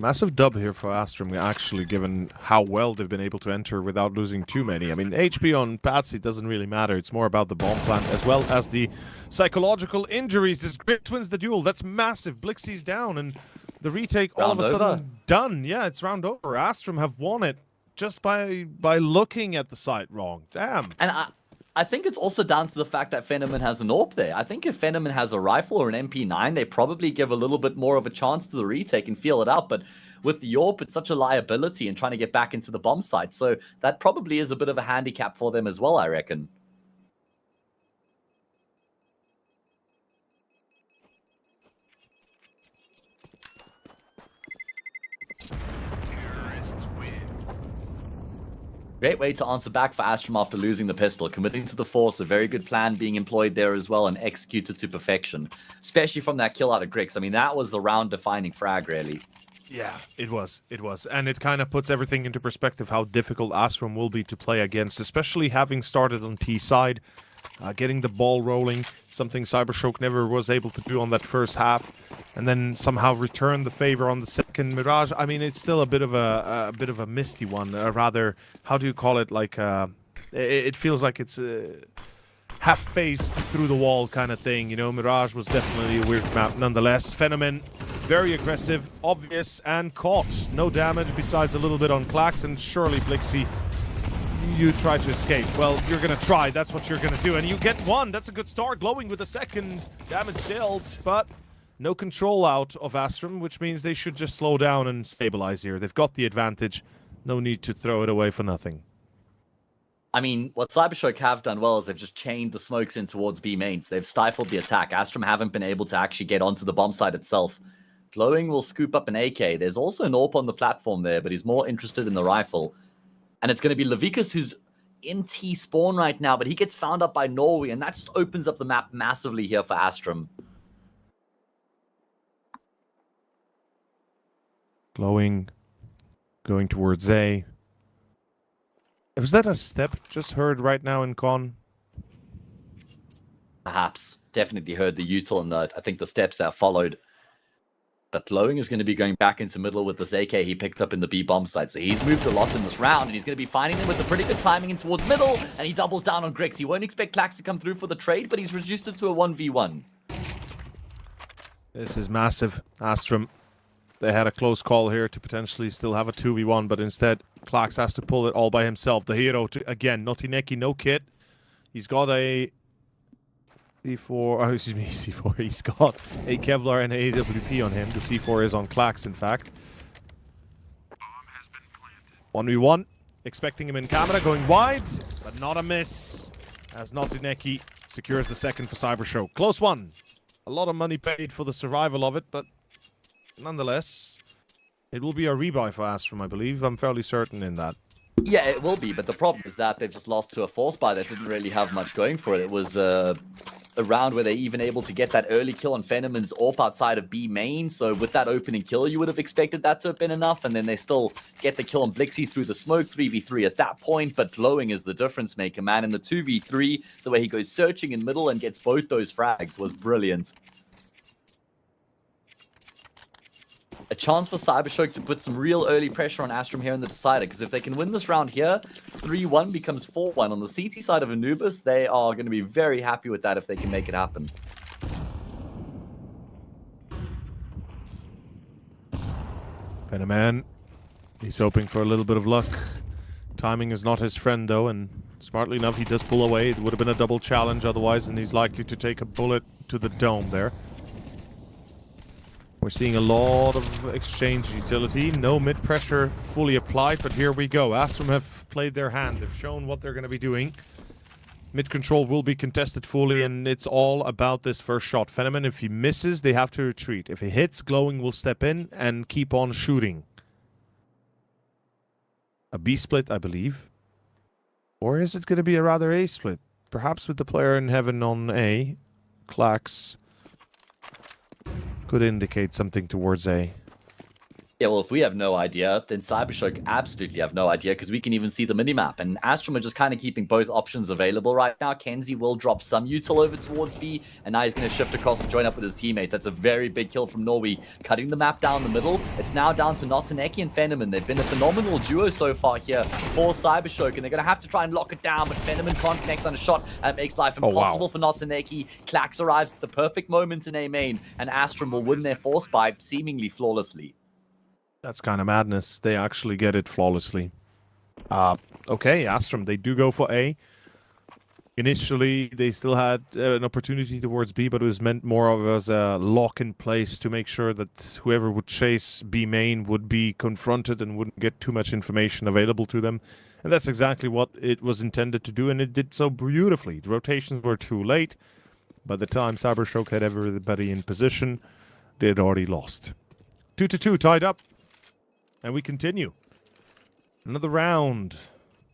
Speaker 2: Massive dub here for Astrum, actually, given how well they've been able to enter without losing too many. I mean, HP on Patsy doesn't really matter. It's more about the bomb plant as well as the psychological injuries. This Grit wins the duel. That's massive. Blixie's down, and the retake all of a sudden done. Yeah, it's round over. Astrum have won it just by looking at the site wrong. Damn.
Speaker 1: And I think it's also down to the fact that Phenomen has an AWP there. I think if Phenomen has a rifle or an MP9, they probably give a little bit more of a chance to the retake and feel it out. But with the AWP, it's such a liability in trying to get back into the bomb site. So that probably is a bit of a handicap for them as well, I reckon. Great way to answer back for Astrum after losing the pistol. Committing to the force, a very good plan being employed there as well and executed to perfection. Especially from that kill out of Grix. I mean, that was the round-defining frag, really.
Speaker 2: Yeah, it was. It was. And it kind of puts everything into perspective how difficult Astrum will be to play against, especially having started on T side. Getting the ball rolling, something Cybershock never was able to do on that first half, and then somehow return the favor on the second. Mirage, I mean, it's still a bit of a misty one. Rather, how do you call it? Like, it feels like it's half-faced through the wall kind of thing. You know, Mirage was definitely a weird map. Nonetheless, Phenomen, very aggressive, obvious, and caught. No damage besides a little bit on Klax, and surely Blixie, you try to escape. Well, you're gonna try. That's what you're gonna do. And you get one. That's a good start. Glowing with a second. Damage dealt, but no control out of Astrum, which means they should just slow down and stabilize here. They've got the advantage. No need to throw it away for nothing.
Speaker 1: I mean, what Cybershock have done well is they've just chained the smokes in towards B mains. They've stifled the attack. Astrum haven't been able to actually get onto the bomb site itself. Glowing will scoop up an AK. There's also an AWP on the platform there, but he's more interested in the rifle. And it's going to be Levikas who's in T spawn right now, but he gets found up by Norway, and that just opens up the map massively here for Astrum.
Speaker 2: Glowing, going towards A. Was that a step just heard right now in Con?
Speaker 1: Perhaps. Definitely heard the util and I think the steps that followed. But Blowing is going to be going back into middle with this AK he picked up in the B bomb site. So he's moved a lot in this round, and he's going to be finding them with a pretty good timing in towards middle, and he doubles down on Grix. He won't expect Clax to come through for the trade, but he's reduced it to a 1v1.
Speaker 2: This is massive. Astrum, they had a close call here to potentially still have a 2v1, but instead, Clax has to pull it all by himself. The hero, again, Notineki, no kit. He's got a C4, oh, excuse me, C4. He's got a Kevlar and a AWP on him. The C4 is on Clax, in fact. 1v1. Expecting him in camera, going wide, but not a miss. As Notineki secures the second for Cybershow. Close one. A lot of money paid for the survival of it, but nonetheless, it will be a rebuy for Astrum, I believe. I'm fairly certain in that.
Speaker 1: Yeah, it will be, but the problem is that they've just lost to a force buy that didn't really have much going for it. It was a round where they're even able to get that early kill on Fenneman's AWP outside of B main, so with that opening kill, you would have expected that to have been enough, and then they still get the kill on Blixie through the smoke, 3v3 at that point, but Glowing is the difference maker, man. In the 2v3, the way he goes searching in middle and gets both those frags was brilliant. A chance for Cybershock to put some real early pressure on Astrum here in the decider, because if they can win this round here, 3-1 becomes 4-1. On the CT side of Anubis, they are going to be very happy with that if they can make it happen.
Speaker 2: Pennaman, he's hoping for a little bit of luck. Timing is not his friend, though, and smartly enough, he does pull away. It would have been a double challenge otherwise, and he's likely to take a bullet to the dome there. We're seeing a lot of exchange utility. No mid-pressure fully applied, but here we go. Astrum have played their hand. They've shown what they're going to be doing. Mid-control will be contested fully, and it's all about this first shot. Fenneman, if he misses, they have to retreat. If he hits, Glowing will step in and keep on shooting. A B split, I believe. Or is it going to be a rather A split? Perhaps with the player in heaven on A. Clax could indicate something towards A.
Speaker 1: Yeah, well, if we have no idea, then Cybershock absolutely have no idea, because we can even see the minimap. And Astrum are just kind of keeping both options available right now. Kenzie will drop some util over towards B, and now he's going to shift across to join up with his teammates. That's a very big kill from Norway, cutting the map down the middle. It's now down to Notineki and Fenneman. They've been a phenomenal duo so far here for Cybershock, and they're going to have to try and lock it down, but Fenneman can't connect on a shot, and it makes life impossible for Notineki. Clax arrives at the perfect moment in A main, and Astrum will win their force buy seemingly flawlessly.
Speaker 2: That's kind of madness. They actually get it flawlessly. Okay, Astrum, they do go for A. Initially, they still had an opportunity towards B, but it was meant more of as a lock in place to make sure that whoever would chase B main would be confronted and wouldn't get too much information available to them. And that's exactly what it was intended to do, and it did so beautifully. The rotations were too late. By the time Cybershock had everybody in position, they had already lost. 2-2, tied up. And we continue. Another round.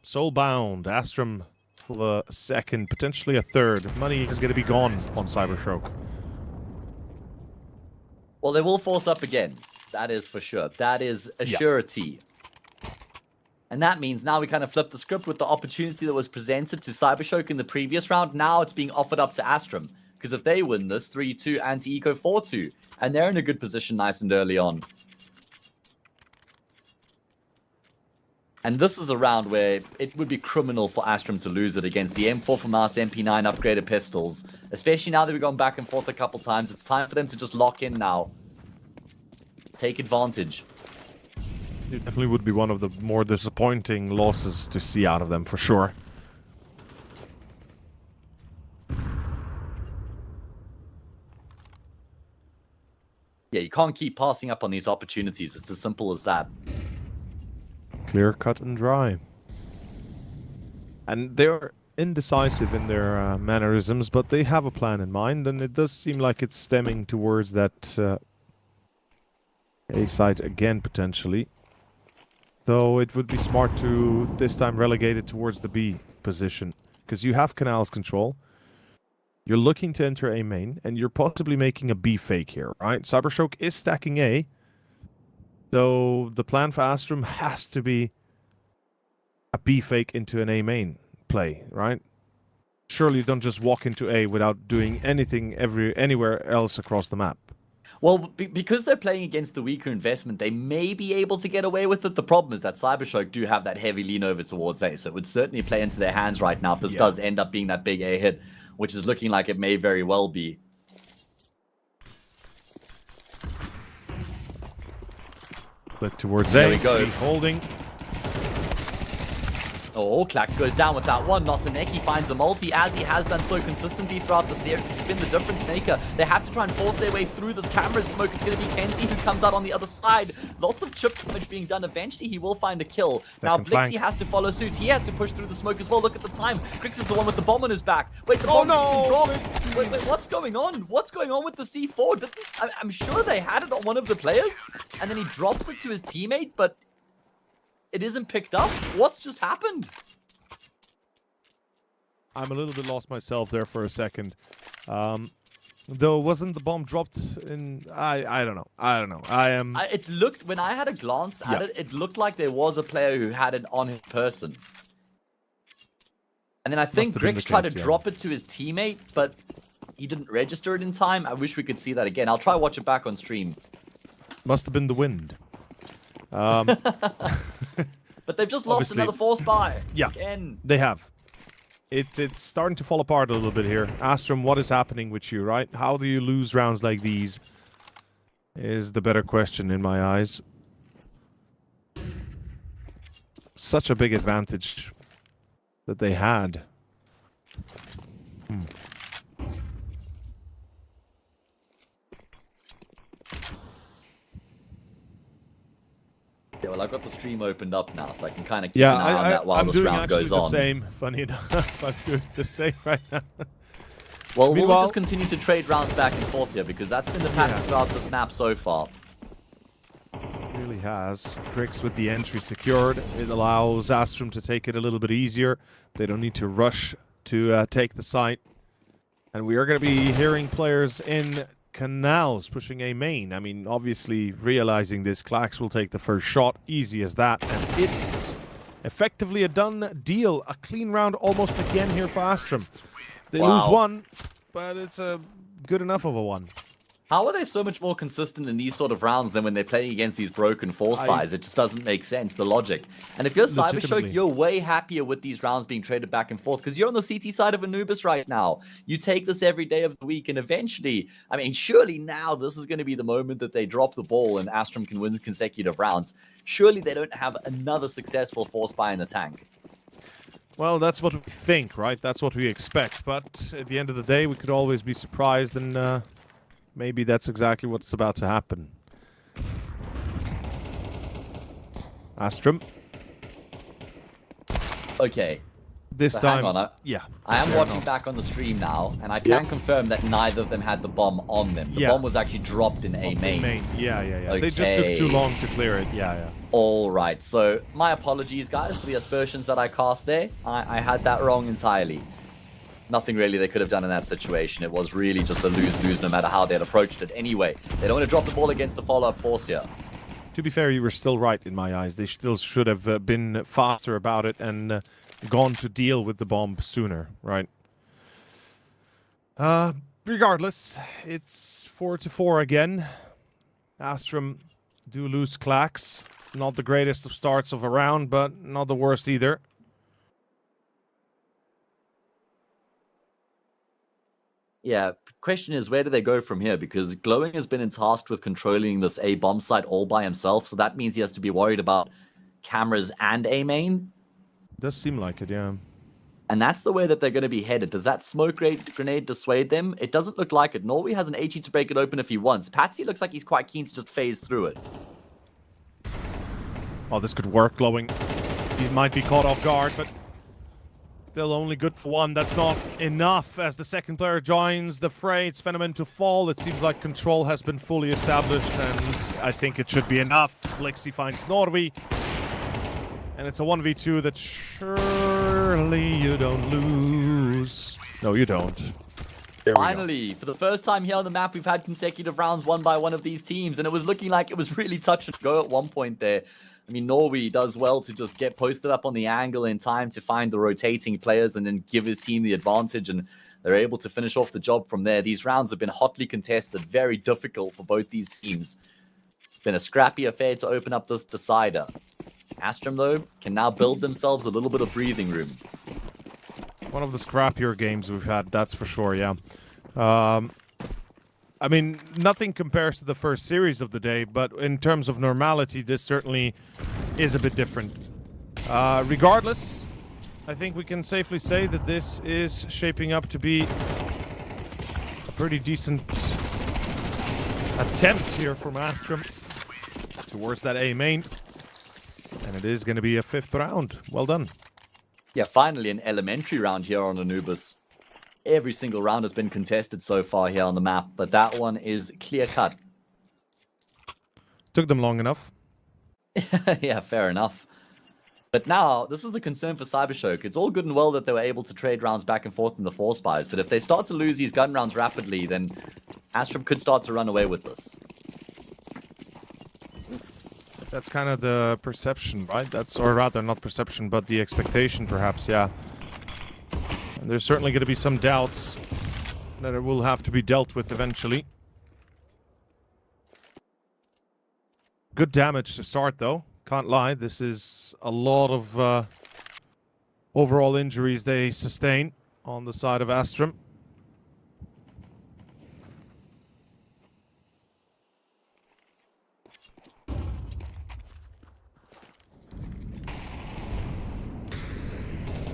Speaker 2: Soulbound. Astrum for the second, potentially a third. Money is going to be gone on Cybershock.
Speaker 1: Well, they will force up again. That is for sure. That is a surety. And that means now we kind of flip the script with the opportunity that was presented to Cybershock in the previous round. Now it's being offered up to Astrum. Because if they win this, 3-2, anti-eco 4-2. And they're in a good position nice and early on. And this is a round where it would be criminal for Astrum to lose it against the M4 from Mouse MP9 upgraded pistols. Especially now that we've gone back and forth a couple times. It's time for them to just lock in now. Take advantage.
Speaker 2: It definitely would be one of the more disappointing losses to see out of them, for sure.
Speaker 1: Yeah, you can't keep passing up on these opportunities. It's as simple as that.
Speaker 2: Clear, cut, and dry. And they're indecisive in their mannerisms, but they have a plan in mind, and it does seem like it's stemming towards that A side again, potentially. Though it would be smart to, this time, relegate it towards the B position, because you have Canal's control. You're looking to enter A main, and you're possibly making a B fake here, right? Cybershock is stacking A. So the plan for Astrum has to be a B fake into an A main play, right? Surely you don't just walk into A without doing anything anywhere else across the map.
Speaker 1: Well, because they're playing against the weaker investment, they may be able to get away with it. The problem is that Cybershock do have that heavy lean over towards A, so it would certainly play into their hands right now if this does end up being that big A hit, which is looking like it may very well be.
Speaker 2: But towards
Speaker 1: There
Speaker 2: A,
Speaker 1: we go.
Speaker 2: holding.
Speaker 1: Oh, Klax goes down with that one. Notaneki finds a multi, as he has done so consistently throughout the series. He's been the difference maker. They have to try and force their way through this camera smoke. It's going to be Kenzie who comes out on the other side. Lots of chip damage being done. Eventually, he will find a kill. Now, Blixie has to follow suit. He has to push through the smoke as well. Look at the time. Grix is the one with the bomb on his back. Wait, the bomb can drop. Wait, what's going on? What's going on with the C4? I'm sure they had it on one of the players, and then he drops it to his teammate, but it isn't picked up. What's just happened?
Speaker 2: I'm a little bit lost myself there for a second. Though wasn't the bomb dropped in? I don't know. I don't know.
Speaker 1: It looked, when I had a glance at it, it looked like there was a player who had it on his person. And then I think Grix tried to drop it to his teammate, but he didn't register it in time. I wish we could see that again. I'll try watch it back on stream.
Speaker 2: Must have been the wind.
Speaker 1: But they've just lost another force buy.
Speaker 2: Yeah,
Speaker 1: again.
Speaker 2: They have. It's starting to fall apart a little bit here. Astrum, what is happening with you, right? How do you lose rounds like these? Is the better question in my eyes. Such a big advantage that they had.
Speaker 1: Yeah, well, I've got the stream opened up now, so I can kind of keep an eye on that while this round goes on.
Speaker 2: I'm doing the same, funny enough. I'm doing the same right now.
Speaker 1: Well, we'll just continue to trade rounds back and forth here, because that's been the pattern throughout this map so far.
Speaker 2: It really has. Grix with the entry secured. It allows Astrum to take it a little bit easier. They don't need to rush to take the site. And we are going to be hearing players in Canals pushing a main. I mean, obviously realizing this, Klax will take the first shot. Easy as that. And it's effectively a done deal. A clean round almost again here for Astrum. They lose one, but it's a good enough of a one.
Speaker 1: How are they so much more consistent in these sort of rounds than when they're playing against these broken force fires? It just doesn't make sense, the logic. And if you're Cybershock, you're way happier with these rounds being traded back and forth, because you're on the CT side of Anubis right now. You take this every day of the week, and eventually, I mean, surely now this is going to be the moment that they drop the ball and Astrum can win consecutive rounds. Surely they don't have another successful force fire in the tank.
Speaker 2: Well, that's what we think, right? That's what we expect. But at the end of the day, we could always be surprised, and maybe that's exactly what's about to happen. Astrum.
Speaker 1: Okay.
Speaker 2: This time,
Speaker 1: hang on, I am watching back on the stream now, and I can confirm that neither of them had the bomb on them. The bomb was actually dropped in A main.
Speaker 2: Yeah.
Speaker 1: Okay.
Speaker 2: They just took too long to clear it. Yeah.
Speaker 1: All right. So my apologies, guys, for the aspersions that I cast there. I had that wrong entirely. Nothing really they could have done in that situation. It was really just a lose-lose no matter how they had approached it. Anyway, they don't want to drop the ball against the follow-up force here.
Speaker 2: To be fair, you were still right in my eyes. They still should have been faster about it and gone to deal with the bomb sooner, right? Regardless, it's 4-4 again. Astrum do lose Klax. Not the greatest of starts of a round, but not the worst either.
Speaker 1: Yeah, question is, where do they go from here? Because Glowing has been tasked with controlling this A bomb site all by himself, so that means he has to be worried about cameras and A main.
Speaker 2: Does seem like it, yeah.
Speaker 1: And that's the way that they're going to be headed. Does that smoke grenade dissuade them? It doesn't look like it. Norway has an HE to break it open if he wants. Patsy looks like he's quite keen to just phase through it.
Speaker 2: Oh, this could work, Glowing. He might be caught off guard, but still only good for one. That's not enough as the second player joins the fray. It's Phenomen to fall. It seems like control has been fully established, and I think it should be enough. Blixie finds Norway. And it's a 1v2 that surely you don't lose. No, you don't. There we go.
Speaker 1: Finally, for the first time here on the map, we've had consecutive rounds won by one of these teams, and it was looking like it was really touch and go at one point there. I mean, Norway does well to just get posted up on the angle in time to find the rotating players and then give his team the advantage, and they're able to finish off the job from there. These rounds have been hotly contested, very difficult for both these teams. It's been a scrappy affair to open up this decider. Astrum, though, can now build themselves a little bit of breathing room.
Speaker 2: One of the scrappier games we've had, that's for sure, yeah. I mean, nothing compares to the first series of the day, but in terms of normality, this certainly is a bit different. Regardless, I think we can safely say that this is shaping up to be a pretty decent attempt here from Astrum towards that A main. And it is going to be a 5th round. Well done.
Speaker 1: Yeah, finally an elementary round here on Anubis. Every single round has been contested so far here on the map, but that one is clear-cut.
Speaker 2: Took them long enough.
Speaker 1: Yeah, fair enough. But now, this is the concern for Cybershock. It's all good and well that they were able to trade rounds back and forth in the 4 spies, but if they start to lose these gun rounds rapidly, then Astrum could start to run away with this.
Speaker 2: That's kind of the perception, right? That's, or rather, not perception, but the expectation, perhaps, yeah. And there's certainly going to be some doubts that it will have to be dealt with eventually. Good damage to start, though. Can't lie, this is a lot of overall injuries they sustain on the side of Astrum.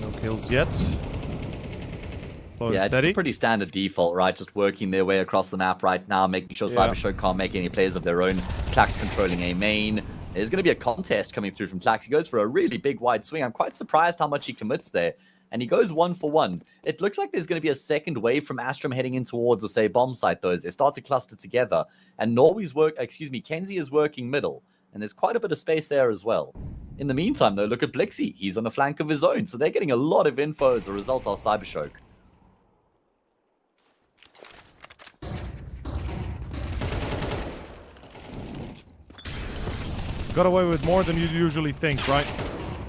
Speaker 2: No kills yet.
Speaker 1: Yeah, it's a pretty standard default, right? Just working their way across the map right now, making sure Cybershock can't make any plays of their own. Clax controlling a main. There's going to be a contest coming through from Clax. He goes for a really big wide swing. I'm quite surprised how much he commits there. And he goes 1 for 1. It looks like there's going to be a second wave from Astrum heading in towards the, say, bomb site, though, as they start to cluster together. And Kenzie is working middle. And there's quite a bit of space there as well. In the meantime, though, look at Blixie. He's on a flank of his own. So they're getting a lot of info as a result of Cybershock.
Speaker 2: Got away with more than you usually think, right?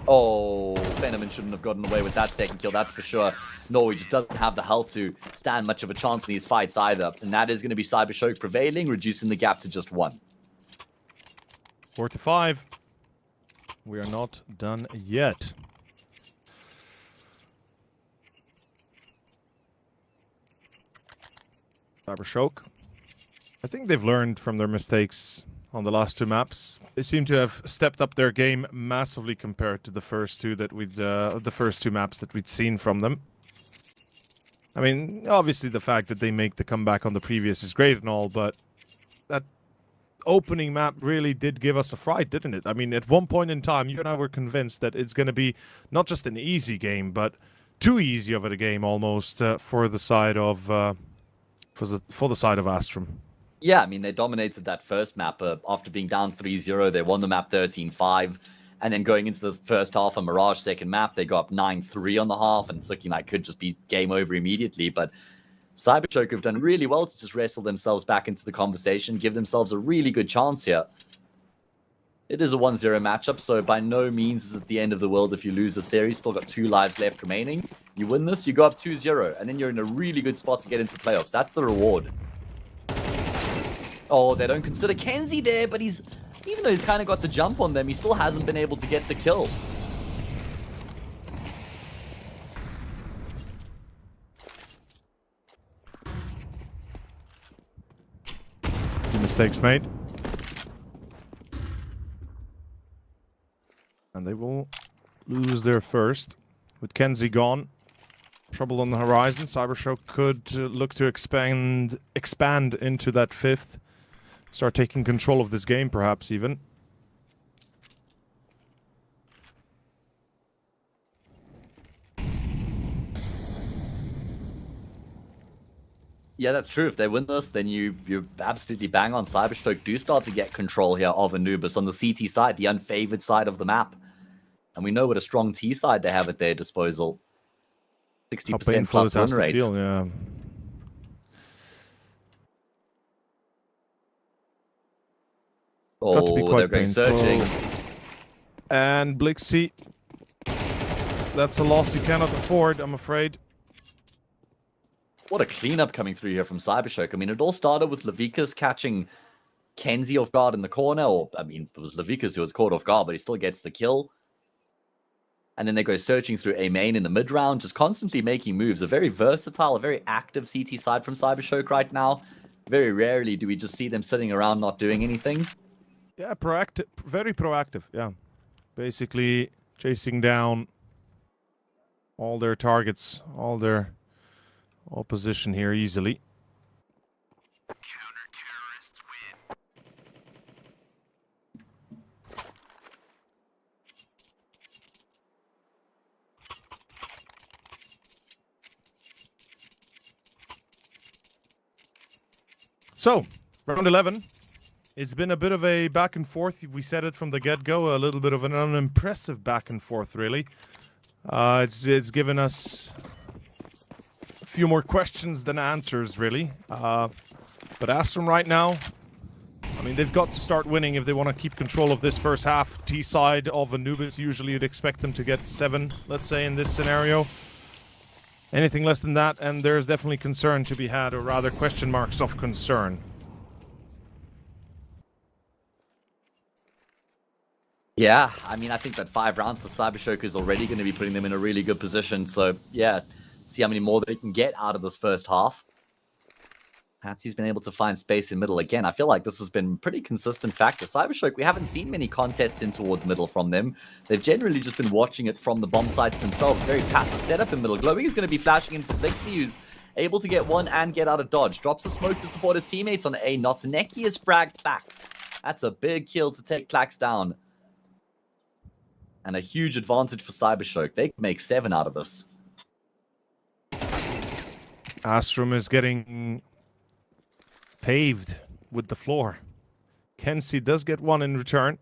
Speaker 1: Oh, Venom shouldn't have gotten away with that second kill, that's for sure. Norway just doesn't have the health to stand much of a chance in these fights either. And that is going to be Cybershock prevailing, reducing the gap to just 1.
Speaker 2: 4 to 5. We are not done yet. Cybershock. I think they've learned from their mistakes on the last 2 maps. They seem to have stepped up their game massively compared to the first 2 that the first 2 maps that we'd seen from them. I mean, obviously the fact that they make the comeback on the previous is great and all, but that opening map really did give us a fright, didn't it? I mean, at one point in time, you and I were convinced that it's going to be not just an easy game, but too easy of a game almost for the side of for the side of Astrum.
Speaker 1: Yeah, I mean, they dominated that first map after being down 3-0. They won the map 13-5. And then going into the first half of Mirage second map, they go up 9-3 on the half. And it's looking like it could just be game over immediately. But Cybershock have done really well to just wrestle themselves back into the conversation, give themselves a really good chance here. It is a 1-0 matchup, so by no means is it the end of the world if you lose the series. Still got 2 lives left remaining. You win this, you go up 2-0. And then you're in a really good spot to get into playoffs. That's the reward. Oh, they don't consider Kenzie there, but even though he's kind of got the jump on them, he still hasn't been able to get the kill.
Speaker 2: Mistakes made. And they will lose their first. With Kenzie gone, trouble on the horizon, Cybershock could look to expand into that 5th. Start taking control of this game, perhaps, even.
Speaker 1: Yeah, that's true. If they win this, then you're absolutely bang on. Cybershock do start to get control here of Anubis on the CT side, the unfavored side of the map. And we know what a strong T side they have at their disposal. 60% plus win rate.
Speaker 2: Yeah. Got to be
Speaker 1: Oh,
Speaker 2: quite
Speaker 1: they're going
Speaker 2: painful.
Speaker 1: searching.
Speaker 2: And Blixie. That's a loss you cannot afford, I'm afraid.
Speaker 1: What a cleanup coming through here from Cybershock. I mean, it all started with Levikas catching Kenzie off guard in the corner. Or, I mean, it was Levikas who was caught off guard, but he still gets the kill. And then they go searching through A main in the mid round, just constantly making moves. A very versatile, a very active CT side from Cybershock right now. Very rarely do we just see them sitting around not doing anything.
Speaker 2: Yeah, proactive, very proactive, yeah. Basically chasing down all their targets, all their opposition here easily.
Speaker 3: Counter-terrorists win.
Speaker 2: So, round 11. It's been a bit of a back and forth. We said it from the get-go, a little bit of an unimpressive back and forth, really. It's given us a few more questions than answers, really. But Astrum right now, I mean, they've got to start winning if they want to keep control of this first half. T-side of Anubis, usually you'd expect them to get 7, let's say, in this scenario. Anything less than that, and there's definitely concern to be had, or rather question marks of concern.
Speaker 1: Yeah, I mean, I think that 5 rounds for Cybershock is already going to be putting them in a really good position. So, yeah, see how many more they can get out of this first half. Patsy's been able to find space in middle again. I feel like this has been a pretty consistent factor. Cybershock, we haven't seen many contests in towards middle from them. They've generally just been watching it from the bomb sites themselves. Very passive setup in middle. Glowing is going to be flashing in for Blixie, who's able to get one and get out of dodge. Drops a smoke to support his teammates on A. Notsaneki is fragged Klax. That's a big kill to take Klax down. And a huge advantage for Cybershock. They can make 7 out of this.
Speaker 2: Astrum is getting paved with the floor. Kenzie does get one in return.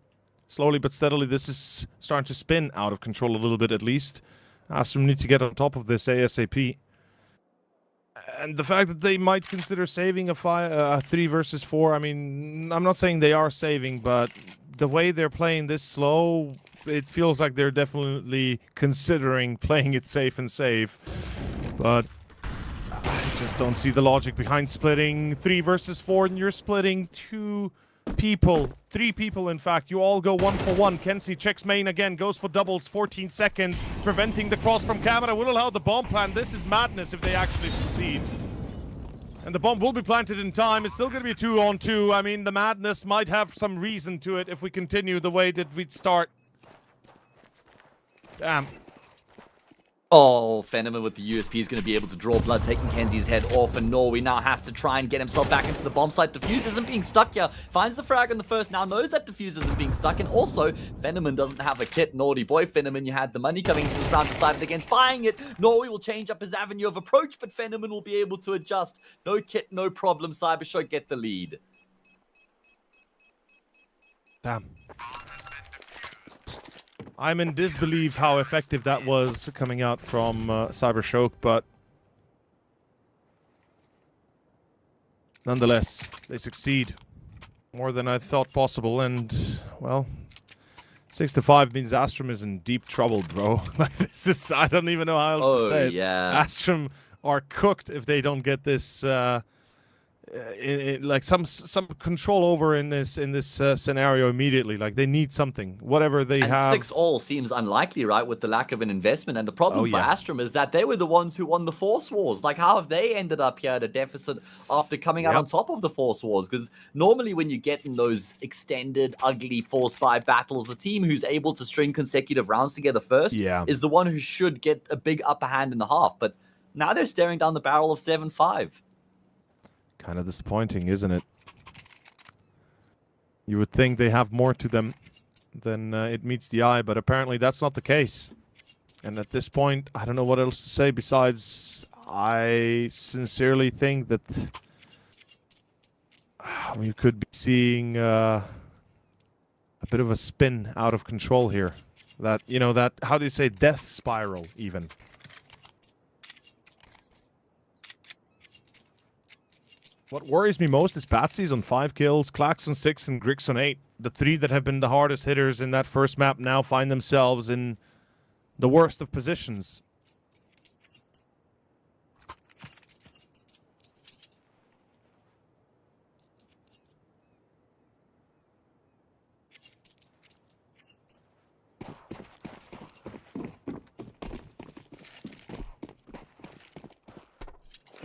Speaker 2: Slowly but steadily, this is starting to spin out of control a little bit at least. Astrum need to get on top of this ASAP. And the fact that they might consider saving a 3 versus 4, I mean, I'm not saying they are saving, but the way they're playing this slow, it feels like they're definitely considering playing it safe and safe. But I just don't see the logic behind splitting 3 versus 4, and you're splitting 2 people, 3 people in fact. You all go 1 for 1. Kenzie checks main again, goes for doubles, 14 seconds, preventing the cross from camera, will allow the bomb plan. This is madness if they actually succeed. And the bomb will be planted in time. It's still going to be a 2-on-2. I mean, the madness might have some reason to it if we continue the way that we'd start. Damn.
Speaker 1: Oh, Fenneman with the USP is going to be able to draw blood, taking Kenzie's head off, and Norway now has to try and get himself back into the bomb site. Diffuse isn't being stuck here. Finds the frag on the first, now knows that Diffuse isn't being stuck, and also, Fenneman doesn't have a kit. Naughty boy, Fenneman, you had the money coming into this round, decided against buying it. Norway will change up his avenue of approach, but Fenneman will be able to adjust. No kit, no problem. Cybershock get the lead.
Speaker 2: Damn. I'm in disbelief how effective that was coming out from Cybershock, but nonetheless, they succeed more than I thought possible, and, well, 6-5 means Astrum is in deep trouble, bro. Like, this is, I don't even know how else to say it.
Speaker 1: Yeah.
Speaker 2: Astrum are cooked if they don't get this, like some control over in this scenario immediately. Like, they need something, whatever they have.
Speaker 1: 6-all seems unlikely, right, with the lack of an investment. And the problem for Astrum is that they were the ones who won the Force Wars. Like, how have they ended up here at a deficit after coming out on top of the Force Wars? Because normally when you get in those extended, ugly Force 5 battles, the team who's able to string consecutive rounds together first is the one who should get a big upper hand in the half. But now they're staring down the barrel of 7-5.
Speaker 2: Kind of disappointing, isn't it? You would think they have more to them than it meets the eye, but apparently that's not the case. And at this point, I don't know what else to say besides I sincerely think that we could be seeing a bit of a spin out of control here. That, you know, that, how do you say, death spiral even. What worries me most is Patsy's on 5 kills, Klax on 6, and Grix on 8. The 3 that have been the hardest hitters in that first map now find themselves in the worst of positions.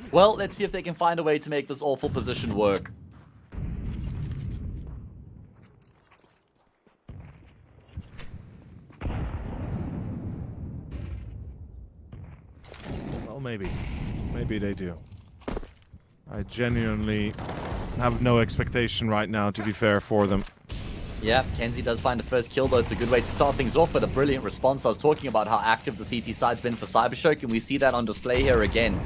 Speaker 1: Well, let's see if they can find a way to make this awful position work.
Speaker 2: Well, maybe. Maybe they do. I genuinely have no expectation right now, to be fair, for them.
Speaker 1: Yeah, Kenzie does find the first kill, though. It's a good way to start things off, but a brilliant response. I was talking about how active the CT side's been for Cybershock, and we see that on display here again.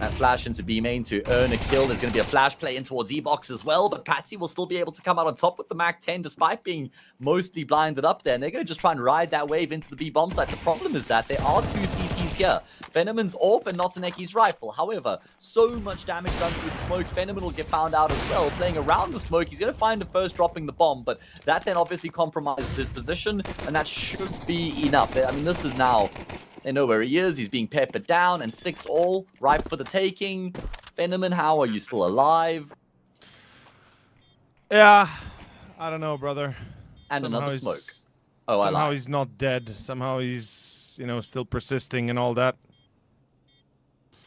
Speaker 1: That flash into B main to earn a kill. There's going to be a flash play in towards E-Box as well, but Patsy will still be able to come out on top with the Mac 10 despite being mostly blinded up there. And they're going to just try and ride that wave into the B bomb site. The problem is that there are 2 CTs here. Fenomen's AWP and Notaneki's rifle. However, so much damage done through the smoke. Fenomen will get found out as well. Playing around the smoke, he's going to find the first dropping the bomb, but that then obviously compromises his position, and that should be enough. I mean, this is now... They know where he is. He's being peppered down, and 6 all ripe for the taking. Fenomen, how are you still alive?
Speaker 2: Yeah, I don't know, brother.
Speaker 1: And
Speaker 2: Somehow
Speaker 1: another
Speaker 2: he's-
Speaker 1: smoke. Oh, I
Speaker 2: Somehow
Speaker 1: lied.
Speaker 2: he's not dead. Somehow he's, you know, still persisting and all that.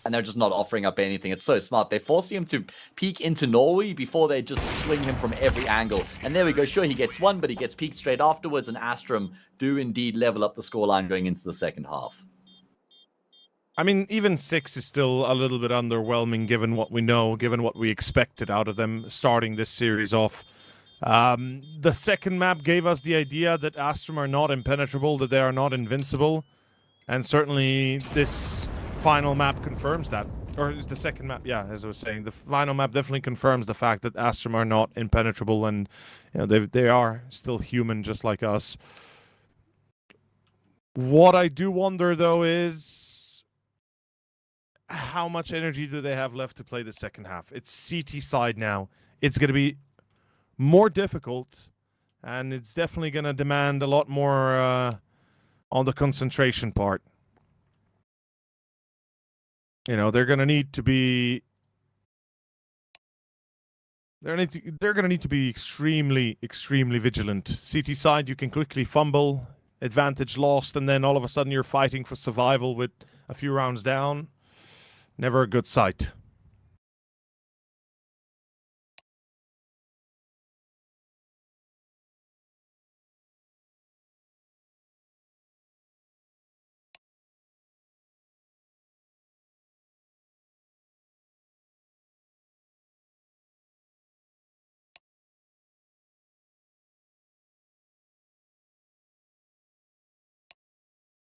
Speaker 1: And they're just not offering up anything. It's so smart. They're forcing him to peek into Norway before they just swing him from every angle. And there we go. Sure, he gets one, but he gets peeked straight afterwards. And Astrum do indeed level up the scoreline going into the second half.
Speaker 2: I mean, even 6 is still a little bit underwhelming given what we know, given what we expected out of them starting this series off. The second map gave us the idea that Astrum are not impenetrable, that they are not invincible. And certainly this final map confirms that. Or the second map, yeah, as I was saying. The final map definitely confirms the fact that Astrum are not impenetrable and, you know, they are still human just like us. What I do wonder, though, is how much energy do they have left to play the second half? It's CT side now. It's going to be more difficult, and it's definitely going to demand a lot more on the concentration part. You know, they're going to need to be... They're going to need to be extremely, extremely vigilant. CT side, you can quickly fumble, advantage lost, and then all of a sudden you're fighting for survival with a few rounds down. Never a good sight.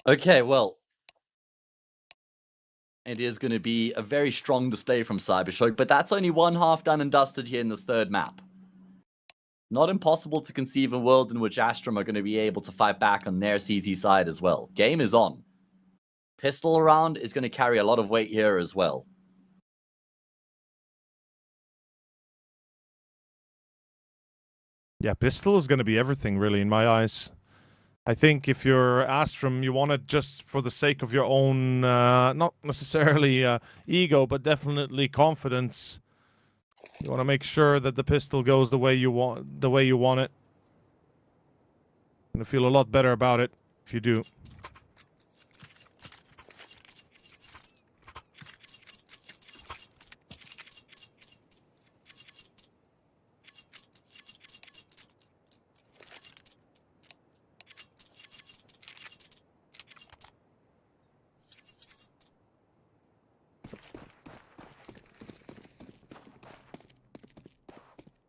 Speaker 1: Okay, well, it is going to be a very strong display from Cybershock, but that's only one half done and dusted here in this third map. Not impossible to conceive a world in which Astrum are going to be able to fight back on their CT side as well. Game is on. Pistol around is going to carry a lot of weight here as well.
Speaker 2: Yeah, pistol is going to be everything, really, in my eyes. I think if you're Astrum, you want it just for the sake of your own, not necessarily ego, but definitely confidence. You want to make sure that the pistol goes the way you want it. You're going to feel a lot better about it if you do.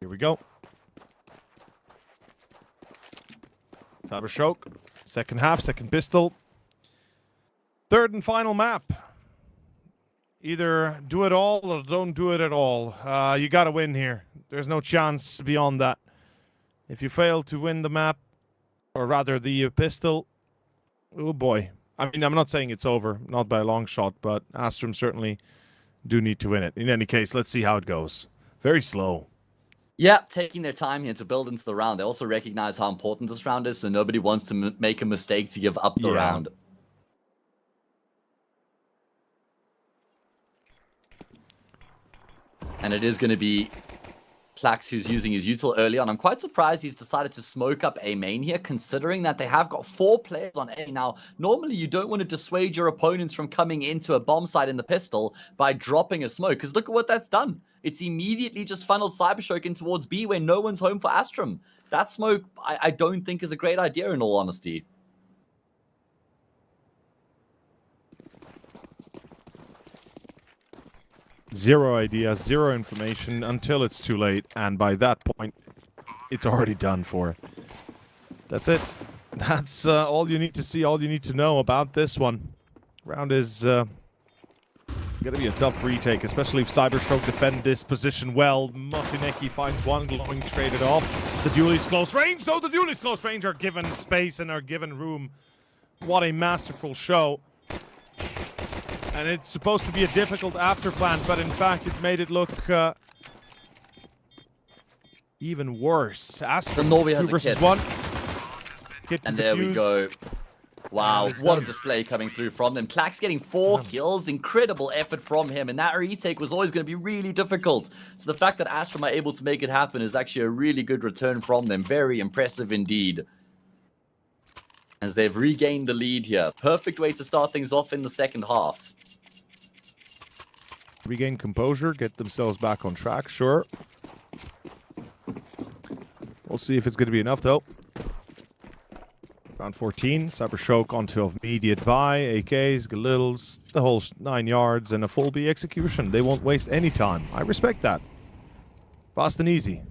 Speaker 2: Here we go. Cybershock. Second half, second pistol. Third and final map. Either do it all or don't do it at all. You gotta win here. There's no chance beyond that. If you fail to win the map, or rather the pistol, oh boy. I mean, I'm not saying it's over, not by a long shot, but Astrum certainly do need to win it. In any case, let's see how it goes. Very slow.
Speaker 1: Yeah, taking their time here to build into the round. They also recognize how important this round is, so nobody wants to make a mistake to give up the round. And it is going to be Plax who's using his util early on. I'm quite surprised he's decided to smoke up A main here, considering that they have got 4 players on A. Now, normally you don't want to dissuade your opponents from coming into a bomb site in the pistol by dropping a smoke, because look at what that's done. It's immediately just funneled Cybershock in towards B where no one's home for Astrum. That smoke, I don't think is a great idea in all honesty.
Speaker 2: Zero idea, zero information until it's too late, and by that point, it's already done for. That's it. That's all you need to see, all you need to know about this one. Round is gonna be a tough retake, especially if Cyberstroke defend this position well. Monte finds one, glowing traded off. The duelist close range, though the duelist close range are given space and are given room. What a masterful show. And it's supposed to be a difficult afterplan, but in fact it made it look even worse. Astro,
Speaker 1: Norway
Speaker 2: 2
Speaker 1: has a
Speaker 2: versus
Speaker 1: kit.
Speaker 2: 1. Kit to
Speaker 1: And there we
Speaker 2: defuse.
Speaker 1: go. Wow,
Speaker 2: it's
Speaker 1: what a
Speaker 2: done.
Speaker 1: display coming through from them. Plax getting 4 kills, incredible effort from him, and that retake was always going to be really difficult. So the fact that Astrum are able to make it happen is actually a really good return from them. Very impressive indeed. As they've regained the lead here. Perfect way to start things off in the second half.
Speaker 2: Regain composure, get themselves back on track, sure. We'll see if it's going to be enough, though. Round 14, Cybershock onto immediate buy, AKs, Galils, the whole 9 yards, and a full B execution. They won't waste any time. I respect that. Fast and easy.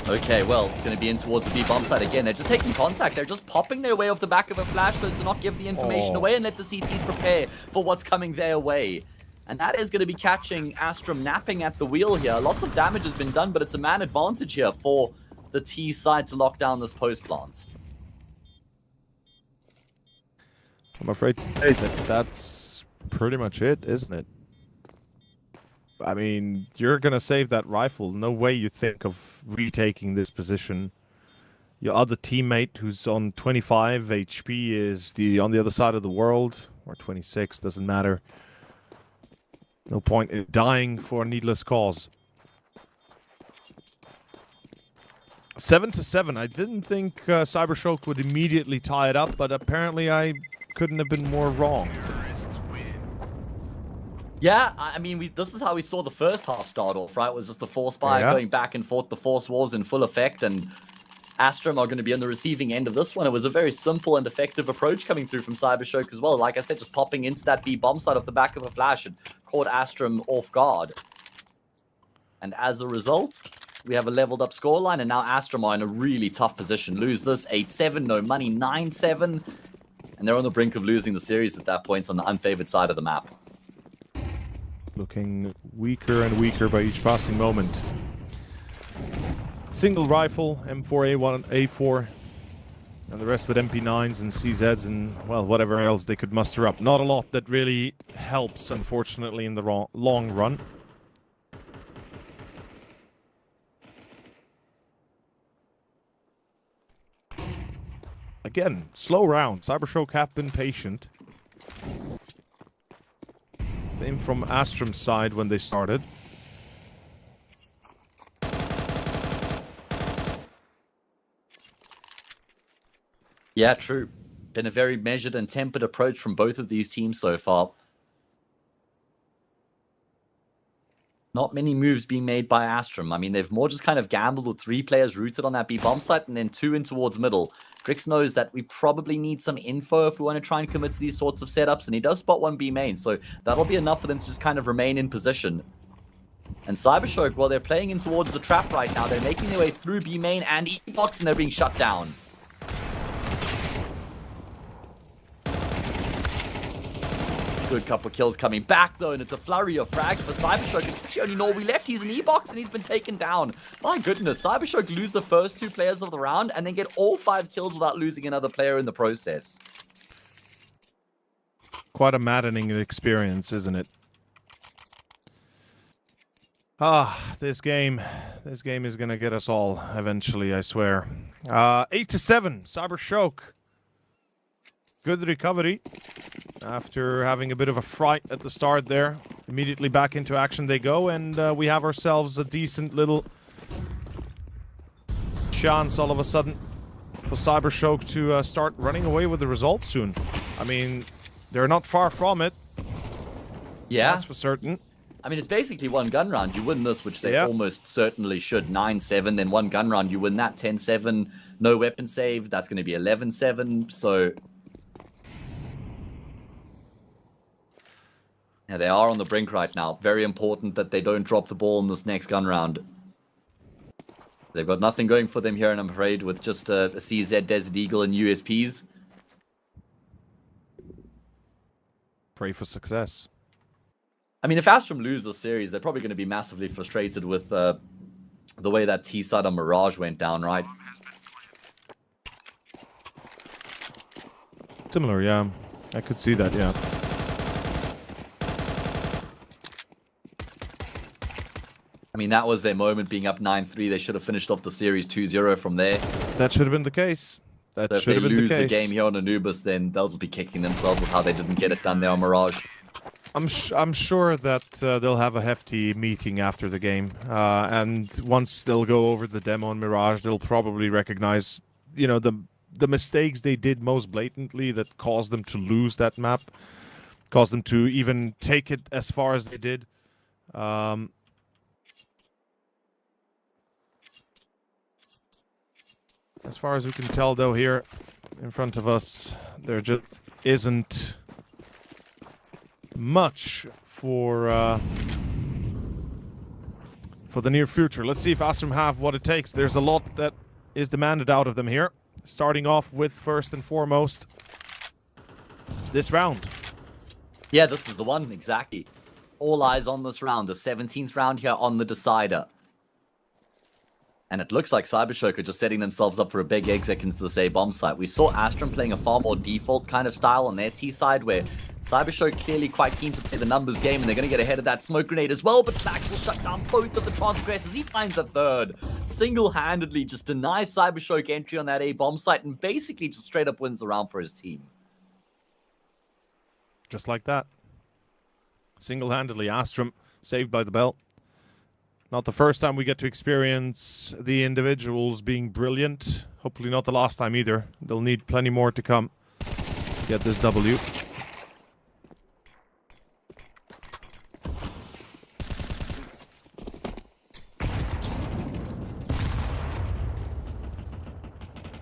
Speaker 1: Okay, well, it's going to be in towards the B bomb site again. They're just taking contact. They're just popping their way off the back of a flash so as to not give the information away and let the CTs prepare for what's coming their way. And that is going to be catching Astrum napping at the wheel here. Lots of damage has been done, but it's a man advantage here for the T side to lock down this post plant.
Speaker 2: I'm afraid to say that that's pretty much it, isn't it? I mean, you're gonna save that rifle. No way you think of retaking this position. Your other teammate, who's on 25 HP, is on the other side of the world, or 26, doesn't matter. No point in dying for a needless cause. 7-7. I didn't think Cybershock would immediately tie it up, but apparently I couldn't have been more wrong.
Speaker 1: Yeah, I mean, this is how we saw the first half start off, right? It was just the force fire going back and forth. The force wars in full effect, and Astrum are going to be on the receiving end of this one. It was a very simple and effective approach coming through from Cybershock as well. Like I said, just popping into that B bomb site off the back of a flash and caught Astrum off guard. And as a result, we have a leveled up scoreline, and now Astrum are in a really tough position. Lose this 8-7, no money, 9-7. And they're on the brink of losing the series at that point on the unfavored side of the map.
Speaker 2: Looking weaker and weaker by each passing moment. Single rifle, M4A1, A4, and the rest with MP9s and CZs and, well, whatever else they could muster up. Not a lot that really helps, unfortunately, in the long run. Again, slow round. Cybershock have been patient. Same from Astrum's side when they started.
Speaker 1: Yeah, true. Been a very measured and tempered approach from both of these teams so far. Not many moves being made by Astrum. I mean, they've more just kind of gambled with 3 players rooted on that B bomb site and then 2 in towards middle. Grix knows that we probably need some info if we want to try and commit to these sorts of setups, and he does spot 1 B main, so that'll be enough for them to just kind of remain in position. And Cybershock, well, they're playing in towards the trap right now. They're making their way through B main and E box, and they're being shut down. Good couple kills coming back, though, and it's a flurry of frags for Cybershock. It's actually only Norway left. He's an E-box, and he's been taken down. My goodness, Cybershock lose the first 2 players of the round, and then get all 5 kills without losing another player in the process.
Speaker 2: Quite a maddening experience, isn't it? Ah, this game is gonna get us all eventually, I swear. 8-7, Cybershock. Good recovery after having a bit of a fright at the start there. Immediately back into action they go, and we have ourselves a decent little chance all of a sudden for Cybershock to start running away with the results soon. I mean, they're not far from it.
Speaker 1: Yeah.
Speaker 2: That's for certain.
Speaker 1: I mean, it's basically one gun round. You win this, which they almost certainly should. 9-7, then one gun round. You win that 10-7. No weapon save. That's going to be 11-7. So... yeah, they are on the brink right now. Very important that they don't drop the ball in this next gun round. They've got nothing going for them here, and I'm afraid, with just a CZ, Desert Eagle, and USPs.
Speaker 2: Pray for success.
Speaker 1: I mean, if Astrum lose the series, they're probably going to be massively frustrated with the way that T-side on Mirage went down, right?
Speaker 2: Similar, yeah. I could see that, yeah.
Speaker 1: I mean, that was their moment, being up 9-3. They should have finished off the series 2-0 from there.
Speaker 2: That should have been the case. That
Speaker 1: So
Speaker 2: should have been the
Speaker 1: if they lose
Speaker 2: case.
Speaker 1: the game here on Anubis, then they'll just be kicking themselves with how they didn't get it done there on Mirage.
Speaker 2: I'm sure that they'll have a hefty meeting after the game, and once they'll go over the demo on Mirage, they'll probably recognize, you know, the mistakes they did most blatantly that caused them to lose that map, caused them to even take it as far as they did. As far as we can tell, though, here in front of us, there just isn't much for the near future. Let's see if Astrum have what it takes. There's a lot that is demanded out of them here. Starting off with, first and foremost, this round.
Speaker 1: Yeah, this is the one, exactly. All eyes on this round, the 17th round here on the decider. And it looks like Cybershock are just setting themselves up for a big exit into this A bomb site. We saw Astrum playing a far more default kind of style on their T side, where Cybershock clearly quite keen to play the numbers game, and they're going to get ahead of that smoke grenade as well. But Flax will shut down both of the transgressors. He finds a third. Single-handedly just denies Cybershock entry on that A bomb site, and basically just straight up wins the round for his team.
Speaker 2: Just like that. Single-handedly, Astrum saved by the bell. Not the first time we get to experience the individuals being brilliant. Hopefully not the last time either. They'll need plenty more to come to get this W.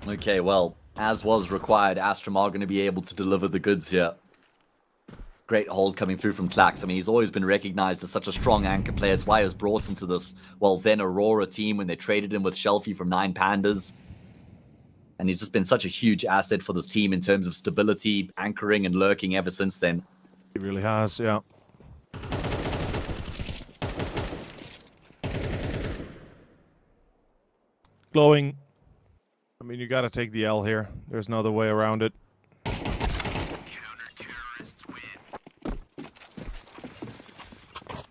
Speaker 1: Okay, well, as was required, Astrum are going to be able to deliver the goods here. Great hold coming through from Tlax. I mean, he's always been recognized as such a strong anchor player. It's why he was brought into this, well, then Aurora team when they traded him with Shelfie from 9 Pandas. And he's just been such a huge asset for this team in terms of stability, anchoring, and lurking ever since then.
Speaker 2: He really has, yeah. Glowing. I mean, you gotta take the L here. There's no other way around it.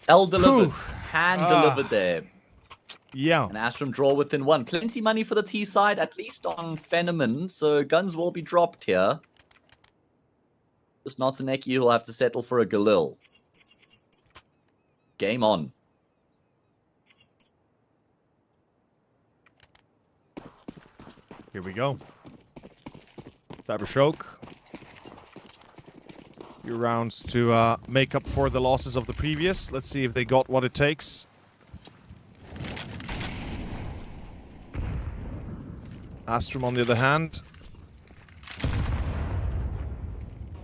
Speaker 1: L delivered. Hand delivered there.
Speaker 2: Yeah.
Speaker 1: And Astrum draw within 1. Plenty money for the T side, at least on Phenomen. So guns will be dropped here. Just Notaneki who'll have to settle for a Galil. Game on.
Speaker 2: Here we go. Cybershock. Few rounds to make up for the losses of the previous. Let's see if they got what it takes. Astrum, on the other hand,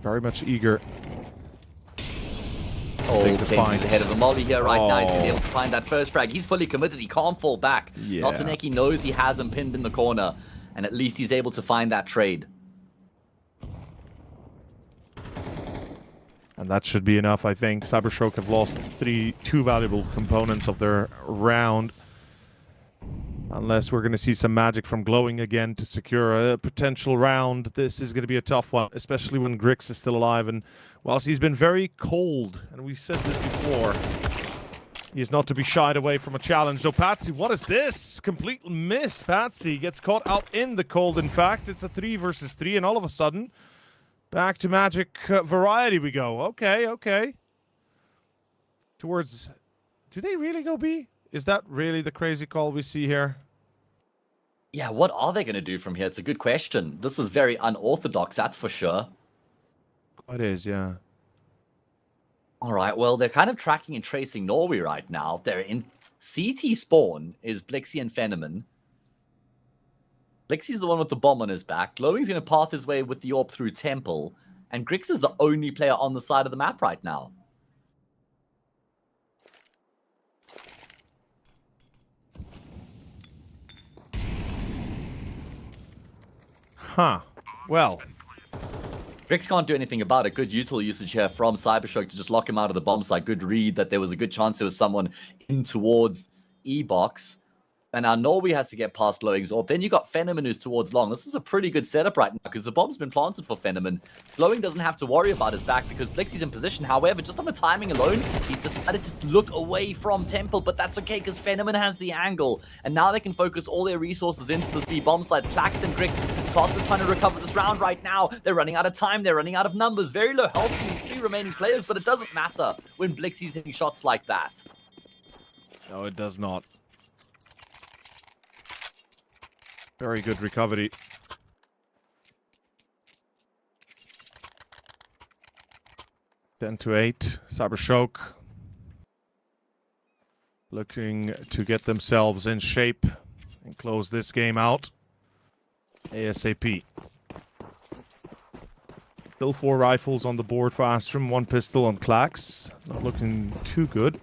Speaker 2: very much eager.
Speaker 1: Oh,
Speaker 2: Take the
Speaker 1: Kings
Speaker 2: fight.
Speaker 1: is ahead of the molly here right now. He's going to be able to find that first frag. He's fully committed. He can't fall back.
Speaker 2: Yeah.
Speaker 1: Notaneki knows he has him pinned in the corner. And at least he's able to find that trade.
Speaker 2: And that should be enough, I think. Cyberstroke have lost two valuable components of their round. Unless we're going to see some magic from Glowing again to secure a potential round. This is going to be a tough one, especially when Grix is still alive. And whilst he's been very cold, and we said this before, he is not to be shied away from a challenge. No, Patsy, what is this? Complete miss. Patsy gets caught out in the cold. In fact, it's a 3 versus 3, and all of a sudden, back to magic variety we go. Okay, okay. Towards... Do they really go B? Is that really the crazy call we see here?
Speaker 1: Yeah, what are they going to do from here? It's a good question. This is very unorthodox, that's for sure.
Speaker 2: It is, yeah.
Speaker 1: All right, well, they're kind of tracking and tracing Norway right now. They're in CT spawn is Blixie and Fenneman. Blixie's the one with the bomb on his back. Glowing's going to path his way with the AWP through Temple. And Grix is the only player on the side of the map right now.
Speaker 2: Huh. Well.
Speaker 1: Grix can't do anything about it. Good util usage here from Cyberstroke to just lock him out of the bomb site. Good read that there was a good chance there was someone in towards E-box. And now Norway has to get past Glowing's AWP. Then you got Fenneman who's towards long. This is a pretty good setup right now because the bomb's been planted for Fenneman. Glowing doesn't have to worry about his back because Blixie's in position. However, just on the timing alone, he's decided to look away from Temple, but that's okay because Fenneman has the angle. And now they can focus all their resources into this B-bomb site. Plax and Grix, Toss is trying to recover this round right now. They're running out of time. They're running out of numbers. Very low health from these 3 remaining players, but it doesn't matter when Blixie's hitting shots like that.
Speaker 2: No, it does not. Very good recovery. 10-8. Cyberstroke looking to get themselves in shape and close this game out ASAP. Still 4 rifles on the board for Astrum, 1 pistol on Clax. Not looking too good.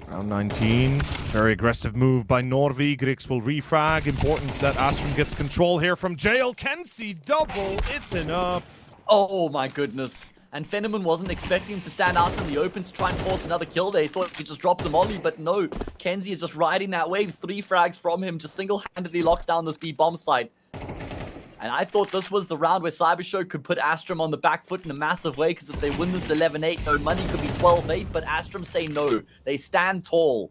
Speaker 2: Round 19. Very aggressive move by Norvi. Grix will refrag. Important that Astrum gets control here from Jail. Kenzie double. It's enough.
Speaker 1: Oh my goodness. And Fenneman wasn't expecting him to stand out in the open to try and force another kill. They thought he could just drop the molly, but no. Kenzie is just riding that wave. 3 frags from him. Just single-handedly locks down this B-bomb site. And I thought this was the round where Cyberstroke could put Astrum on the back foot in a massive way, because if they win this 11-8, no money could be 12-8, but Astrum say no. They stand tall.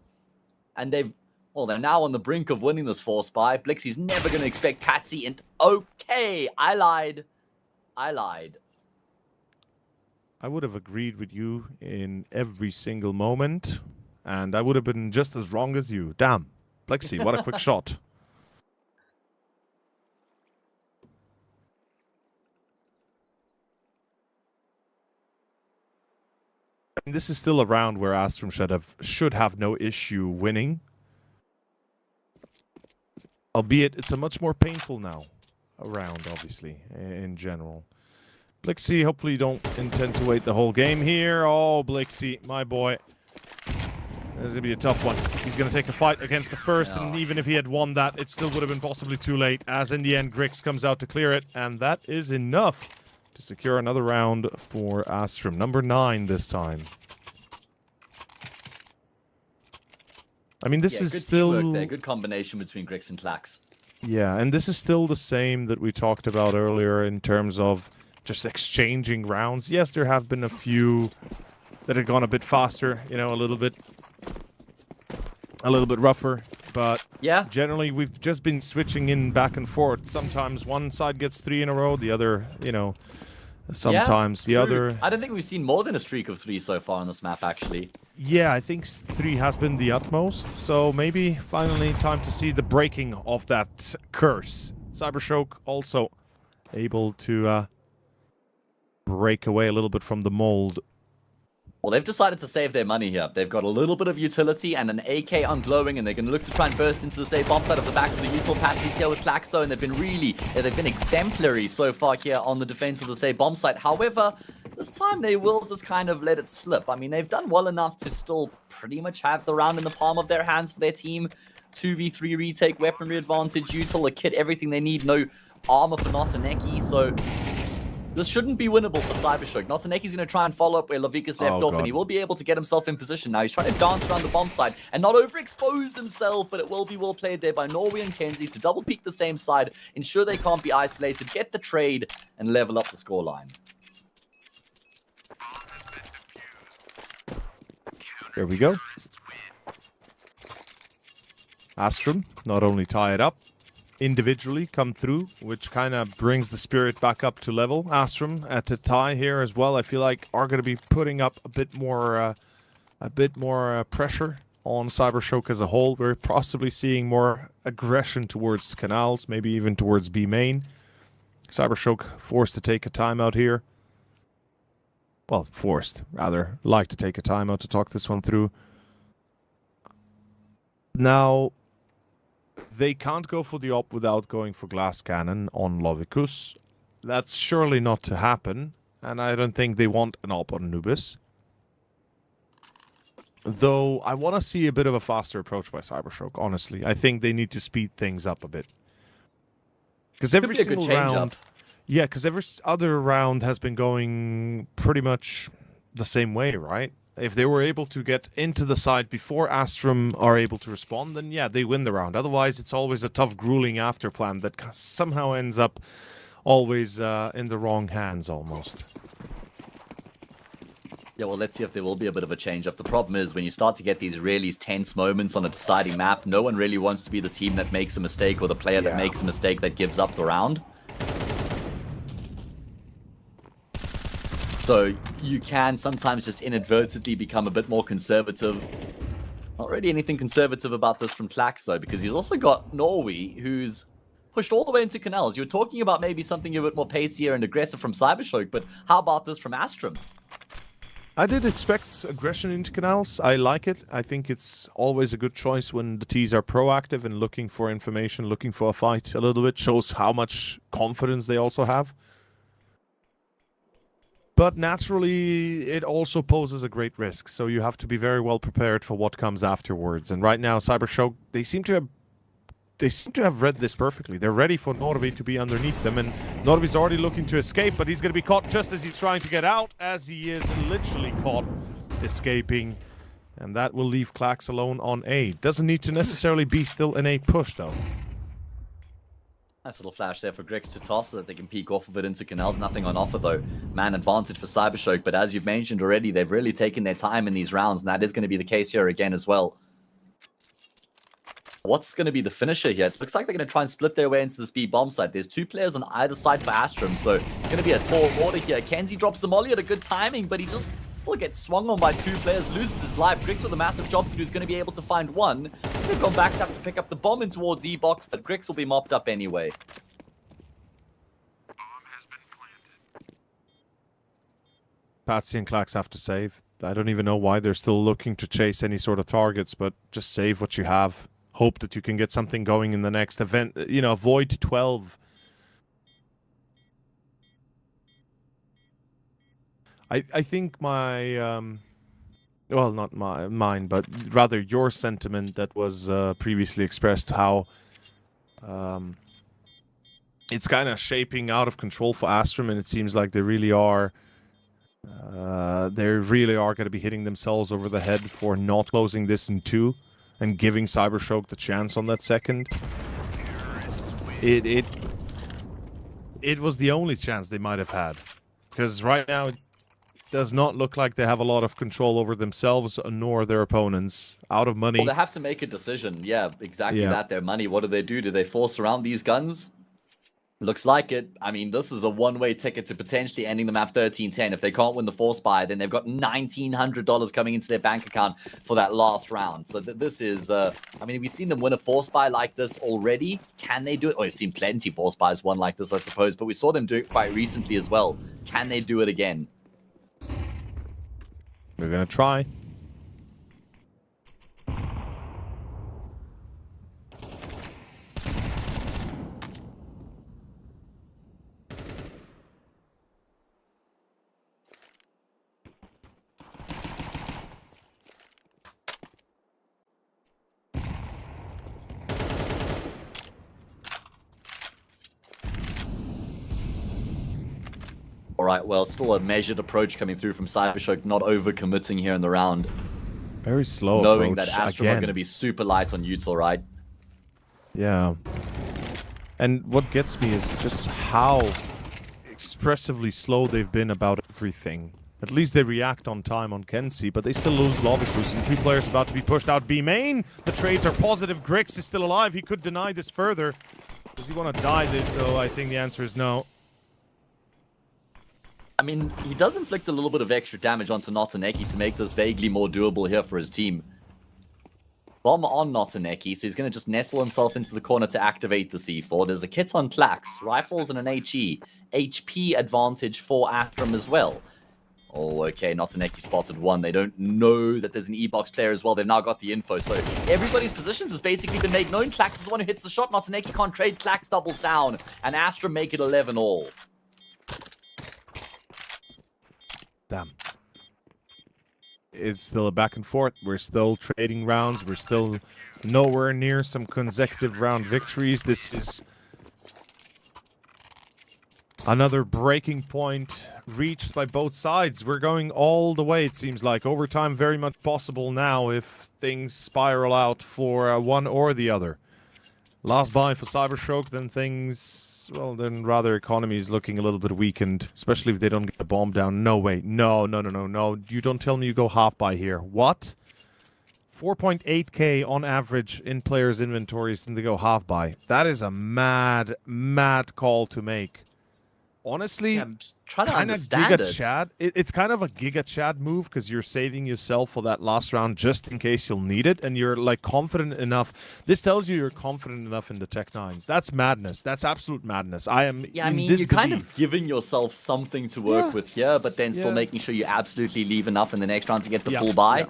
Speaker 1: And they're now on the brink of winning this 4-spy. Blixie's never going to expect Patsy, and okay, I lied. I
Speaker 2: would have agreed with you in every single moment, and I would have been just as wrong as you. Damn. Blixie, what a quick shot. This is still a round where Astrum should have no issue winning. Albeit, it's a much more painful now round, obviously, in general. Blixie, hopefully you don't intend to wait the whole game here. Oh, Blixie, my boy. This is going to be a tough one. He's going to take a fight against the first, and even if he had won that, it still would have been possibly too late, as in the end, Grix comes out to clear it, and that is enough to secure another round for Astrum. Number 9 this time. I mean, this is
Speaker 1: good
Speaker 2: still...
Speaker 1: teamwork there. Good combination between Grix and Clax.
Speaker 2: Yeah, and this is still the same that we talked about earlier in terms of just exchanging rounds. Yes, there have been a few that have gone a bit faster, you know, a little bit rougher, but
Speaker 1: yeah,
Speaker 2: generally we've just been switching in back and forth. Sometimes one side gets 3 in a row, the other, you know, sometimes the other.
Speaker 1: I don't think we've seen more than a streak of 3 so far on this map, actually.
Speaker 2: Yeah, I think 3 has been the utmost, so maybe finally time to see the breaking of that curse. Cyberstroke also able to break away a little bit from the mold.
Speaker 1: Well, they've decided to save their money here. They've got a little bit of utility and an AK on Glowing, and they're going to look to try and burst into the safe bomb side of the back of the util. Patsy's here with Clax, though, and they've been exemplary so far here on the defense of the safe bomb site. However, this time they will just kind of let it slip. I mean, they've done well enough to still pretty much have the round in the palm of their hands for their team. 2v3 retake, weaponry advantage, util, a kit, everything they need. No armor for Notaneki, so this shouldn't be winnable for Cybershock. Notaneki's going to try and follow up where Lavika's left off, and he will be able to get himself in position. Now, he's trying to dance around the bomb side and not overexpose himself, but it will be well played there by Norway and Kenzie to double peek the same side, ensure they can't be isolated, get the trade, and level up the scoreline.
Speaker 2: There we go. Astrum not only tie it up, individually come through, which kind of brings the spirit back up to level. Astrum at a tie here as well, I feel like are going to be putting up a bit more pressure on Cybershock as a whole. We're possibly seeing more aggression towards Canals, maybe even towards B main. Cybershock forced to take a timeout here. Well, forced, rather. Like to take a timeout to talk this one through. Now, they can't go for the op without going for glass cannon on Lovikus. That's surely not to happen, and I don't think they want an op on Anubis. Though, I want to see a bit of a faster approach by Cybershock, honestly. I think they need to speed things up a bit. Because every single round... Yeah, because every other round has been going pretty much the same way, right? If they were able to get into the side before Astrum are able to respond, then yeah, they win the round. Otherwise, it's always a tough, grueling after plan that somehow ends up always in the wrong hands, almost.
Speaker 1: Yeah, well, let's see if there will be a bit of a change-up. The problem is, when you start to get these really tense moments on a deciding map, no one really wants to be the team that makes a mistake or the player that makes a mistake that gives up the round. So you can sometimes just inadvertently become a bit more conservative. Not really anything conservative about this from Klax, though, because he's also got Norway, who's pushed all the way into Canals. You were talking about maybe something a bit more pacier and aggressive from Cybershock, but how about this from Astrum?
Speaker 2: I did expect aggression into Canals. I like it. I think it's always a good choice when the Ts are proactive and looking for information, looking for a fight a little bit. Shows how much confidence they also have. But naturally, it also poses a great risk, so you have to be very well prepared for what comes afterwards. And right now, Cybershock, they seem to have read this perfectly. They're ready for Norvi to be underneath them, and Norvi's already looking to escape, but he's going to be caught just as he's trying to get out, as he is literally caught escaping. And that will leave Klax alone on A. Doesn't need to necessarily be still an A push, though.
Speaker 1: Nice little flash there for Grix to toss so that they can peek off of it into Canals. Nothing on offer, though. Man advantage for Cybershock, but as you've mentioned already, they've really taken their time in these rounds, and that is going to be the case here again as well. What's going to be the finisher here? It looks like they're going to try and split their way into this B bomb site. There's two players on either side for Astrum, so it's going to be a tall order here. Kenzie drops the molly at a good timing, but he just still gets swung on by two players, loses his life. Grix with a massive job to do is going to be able to find one. They've gone back to have to pick up the bomb in towards E-Box, but Grix will be mopped up anyway.
Speaker 3: Bomb has been planted.
Speaker 2: Patsy and Klax have to save. I don't even know why they're still looking to chase any sort of targets, but just save what you have. Hope that you can get something going in the next event. You know, avoid 12. I think my, well, not mine, but rather your sentiment that was previously expressed, how it's kind of shaping out of control for Astrum, and it seems like they really are going to be hitting themselves over the head for not closing this in 2 and giving Cybershock the chance on that second. It was the only chance they might have had, because right now it does not look like they have a lot of control over themselves nor their opponents. Out of money.
Speaker 1: Well, they have to make a decision. Yeah, exactly that. Their money. What do? Do they force around these guns? Looks like it. I mean, this is a one-way ticket to potentially ending the map 13-10. If they can't win the force buy, then they've got $1,900 coming into their bank account for that last round. So this is, I mean, we've seen them win a force buy like this already. Can they do it? Oh, we've seen plenty force buys won like this, I suppose, but we saw them do it quite recently as well. Can they do it again?
Speaker 2: We're gonna try.
Speaker 1: All right, well, still a measured approach coming through from Cybershock, not over-committing here in the round.
Speaker 2: Very slow
Speaker 1: Knowing
Speaker 2: approach
Speaker 1: that Astrum are going to be super light on util, right?
Speaker 2: Yeah. And what gets me is just how expressively slow they've been about everything. At least they react on time on Kenzie, but they still lose lobby boost. And 2 players about to be pushed out B main. The trades are positive. Grix is still alive. He could deny this further. Does he want to die this, though? I think the answer is no.
Speaker 1: I mean, he does inflict a little bit of extra damage onto Notaneki to make this vaguely more doable here for his team. Bomb on Notaneki, so he's going to just nestle himself into the corner to activate the C4. There's a kit on Plax, rifles and an HE. HP advantage for Astrum as well. Oh, okay, Notaneki spotted one. They don't know that there's an E-box player as well. They've now got the info, so everybody's positions has basically been made known. Plax is the one who hits the shot. Notaneki can't trade. Plax doubles down, and Astrum make it 11 all.
Speaker 2: Damn. It's still a back and forth. We're still trading rounds. We're still nowhere near some consecutive round victories. This is another breaking point reached by both sides. We're going all the way, it seems like. Overtime very much possible now if things spiral out for one or the other. Last buy for Cybershock, then things, well, then rather economy is looking a little bit weakened, especially if they don't get the bomb down. No way. No. You don't tell me you go half buy here. What? 4.8k on average in players' inventories and they go half buy. That is a mad call to make. Honestly,
Speaker 1: I'm trying to
Speaker 2: kind of
Speaker 1: understand
Speaker 2: Giga Chad. It's kind of a Giga Chad move because you're saving yourself for that last round just in case you'll need it, and you're like confident enough. This tells you you're confident enough in the Tech Nines. That's madness. That's absolute madness. I am.
Speaker 1: Yeah, I mean, you're kind of giving yourself something to work with here, but then still making sure you absolutely leave enough in the next round to get the full buy. Yeah.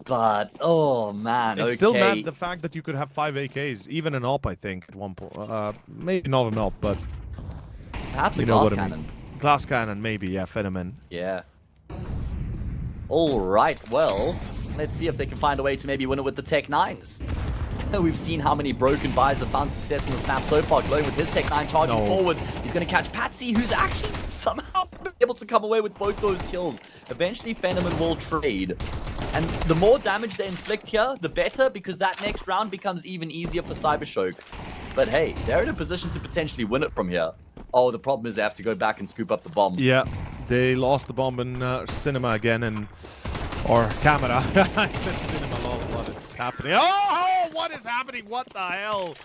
Speaker 1: But, oh man,
Speaker 2: it's still mad the fact that you could have 5 AKs, even an AWP, I think, at one point. Maybe not an AWP, but
Speaker 1: perhaps a glass cannon.
Speaker 2: I mean. Glass cannon, maybe, yeah, Phenomen.
Speaker 1: Yeah. Alright, well, let's see if they can find a way to maybe win it with the Tech 9s. We've seen how many broken buys have found success in this map so far. Glowing with his Tech 9 charging forward. He's going to catch Patsy, who's actually somehow able to come away with both those kills. Eventually, Phenomen will trade. And the more damage they inflict here, the better, because that next round becomes even easier for Cybershock. But hey, they're in a position to potentially win it from here. Oh, the problem is they have to go back and scoop up the bomb.
Speaker 2: Yeah, they lost the bomb in cinema again, or camera. I said cinema, lol. What is happening? Oh, what is happening? What the hell?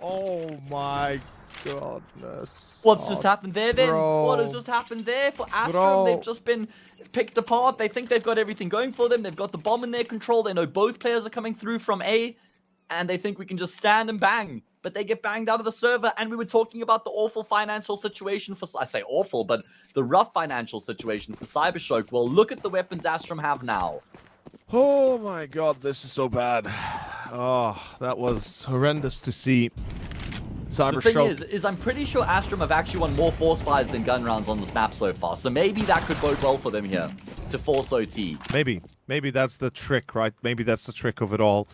Speaker 2: Oh my goodness.
Speaker 1: What's just happened there then?
Speaker 2: Bro.
Speaker 1: What has just happened there for Astrum? They've just been picked apart. They think they've got everything going for them. They've got the bomb in their control. They know both players are coming through from A, and they think we can just stand and bang. But they get banged out of the server, and we were talking about the awful financial situation for, I say awful, but the rough financial situation for Cybershock. Well, look at the weapons Astrum have now.
Speaker 2: Oh my god, this is so bad. Oh, that was horrendous to see.
Speaker 1: The thing is I'm pretty sure Astrum have actually won more force buys than gun rounds on this map so far, so maybe that could bode well for them here, to force OT.
Speaker 2: Maybe that's the trick, right? Maybe that's the trick of it all.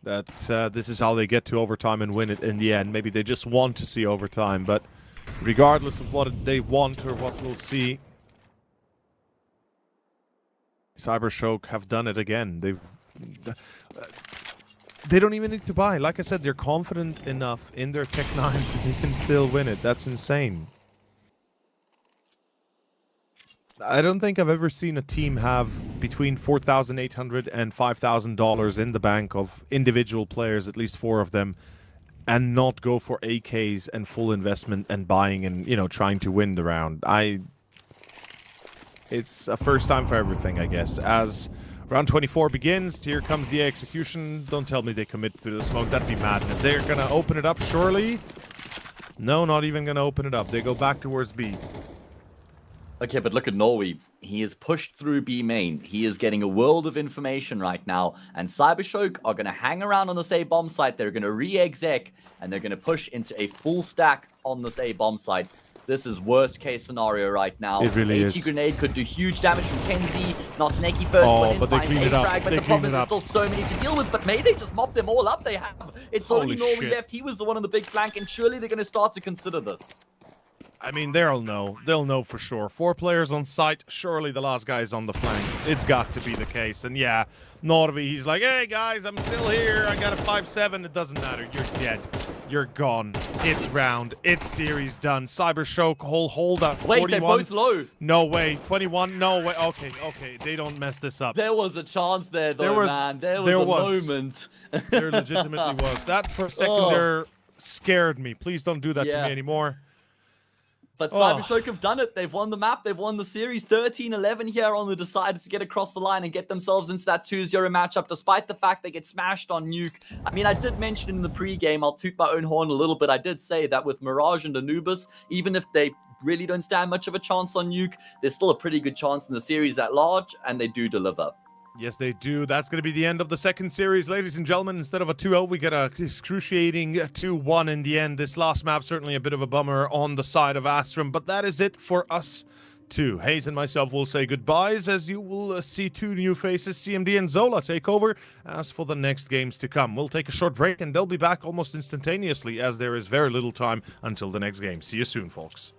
Speaker 2: That this is how they get to overtime and win it in the end. Maybe they just want to see overtime, but regardless of what they want or what we'll see, Cybershock have done it again. They don't even need to buy. Like I said, they're confident enough in their Tech 9s that they can still win it. That's insane. I don't think I've ever seen a team have between $4,800 and $5,000 in the bank of individual players, at least 4 of them, and not go for AKs and full investment and buying and, you know, trying to win the round. It's a first time for everything, I guess. As round 24 begins, here comes the execution. Don't tell me they commit to the smoke. That'd be madness. They're going to open it up, surely? No, not even going to open it up. They go back towards B.
Speaker 1: Okay, but look at Norway. He is pushed through B main. He is getting a world of information right now. And Cybershock are going to hang around on this A bomb site. They're going to re-exec. And they're going to push into a full stack on this A bomb site. This is worst case scenario right now.
Speaker 2: It really is.
Speaker 1: Grenade could do huge damage from Kenzie. Notaneki first
Speaker 2: one in, finds A frag.
Speaker 1: But the problem is there's still so many to deal with. But may they just mop them all up? They have. It's only Norway left. He was the one on the big flank. And surely they're going to start to consider this.
Speaker 2: I mean, they'll know. They'll know for sure. 4 players on site. Surely the last guy is on the flank. It's got to be the case. And yeah, Norvi, he's like, hey guys, I'm still here. I got a 5-7. It doesn't matter. You're dead. You're gone. It's round. It's series done. Cyber Shock, hold up.
Speaker 1: Wait,
Speaker 2: 41.
Speaker 1: they're both low.
Speaker 2: No way. 21. No way. Okay. They don't mess this up.
Speaker 1: There was a chance there, though, man. There was a moment.
Speaker 2: There legitimately was. That for a second there scared me. Please don't do that to me anymore.
Speaker 1: But Cybershock have done it. They've won the map. They've won the series. 13-11 here on the decided to get across the line and get themselves into that 2-0 matchup, despite the fact they get smashed on Nuke. I mean, I did mention in the pre-game, I'll toot my own horn a little bit. I did say that with Mirage and Anubis, even if they really don't stand much of a chance on Nuke, there's still a pretty good chance in the series at large, and they do deliver.
Speaker 2: Yes, they do. That's going to be the end of the second series. Ladies and gentlemen, instead of a 2-0, we get a excruciating 2-1 in the end. This last map, certainly a bit of a bummer on the side of Astrum, but that is it for us two. Hayes and myself will say goodbyes, as you will see 2 new faces, CMD and Zola, take over as for the next games to come. We'll take a short break, and they'll be back almost instantaneously, as there is very little time until the next game. See you soon, folks.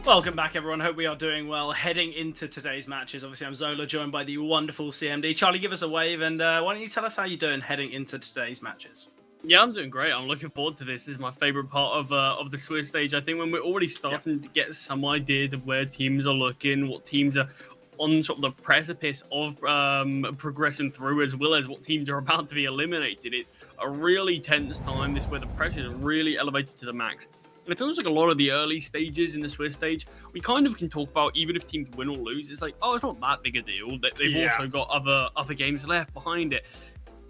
Speaker 4: Welcome back, everyone. Hope we are doing well. Heading into today's matches, obviously I'm Zola, joined by the wonderful CMD. Charlie, give us a wave, and why don't you tell us how you're doing heading into today's matches?
Speaker 5: Yeah, I'm doing great. I'm looking forward to this. This is my favorite part of the Swiss stage. I think when we're already starting to get some ideas of where teams are looking, what teams are on sort of the precipice of progressing through, as well as what teams are about to be eliminated. It's a really tense time. This where the pressure is really elevated to the max. And it feels like a lot of the early stages in the Swiss stage, we kind of can talk about, even if teams win or lose, it's like, oh, it's not that big a deal. They've also got other games left behind it.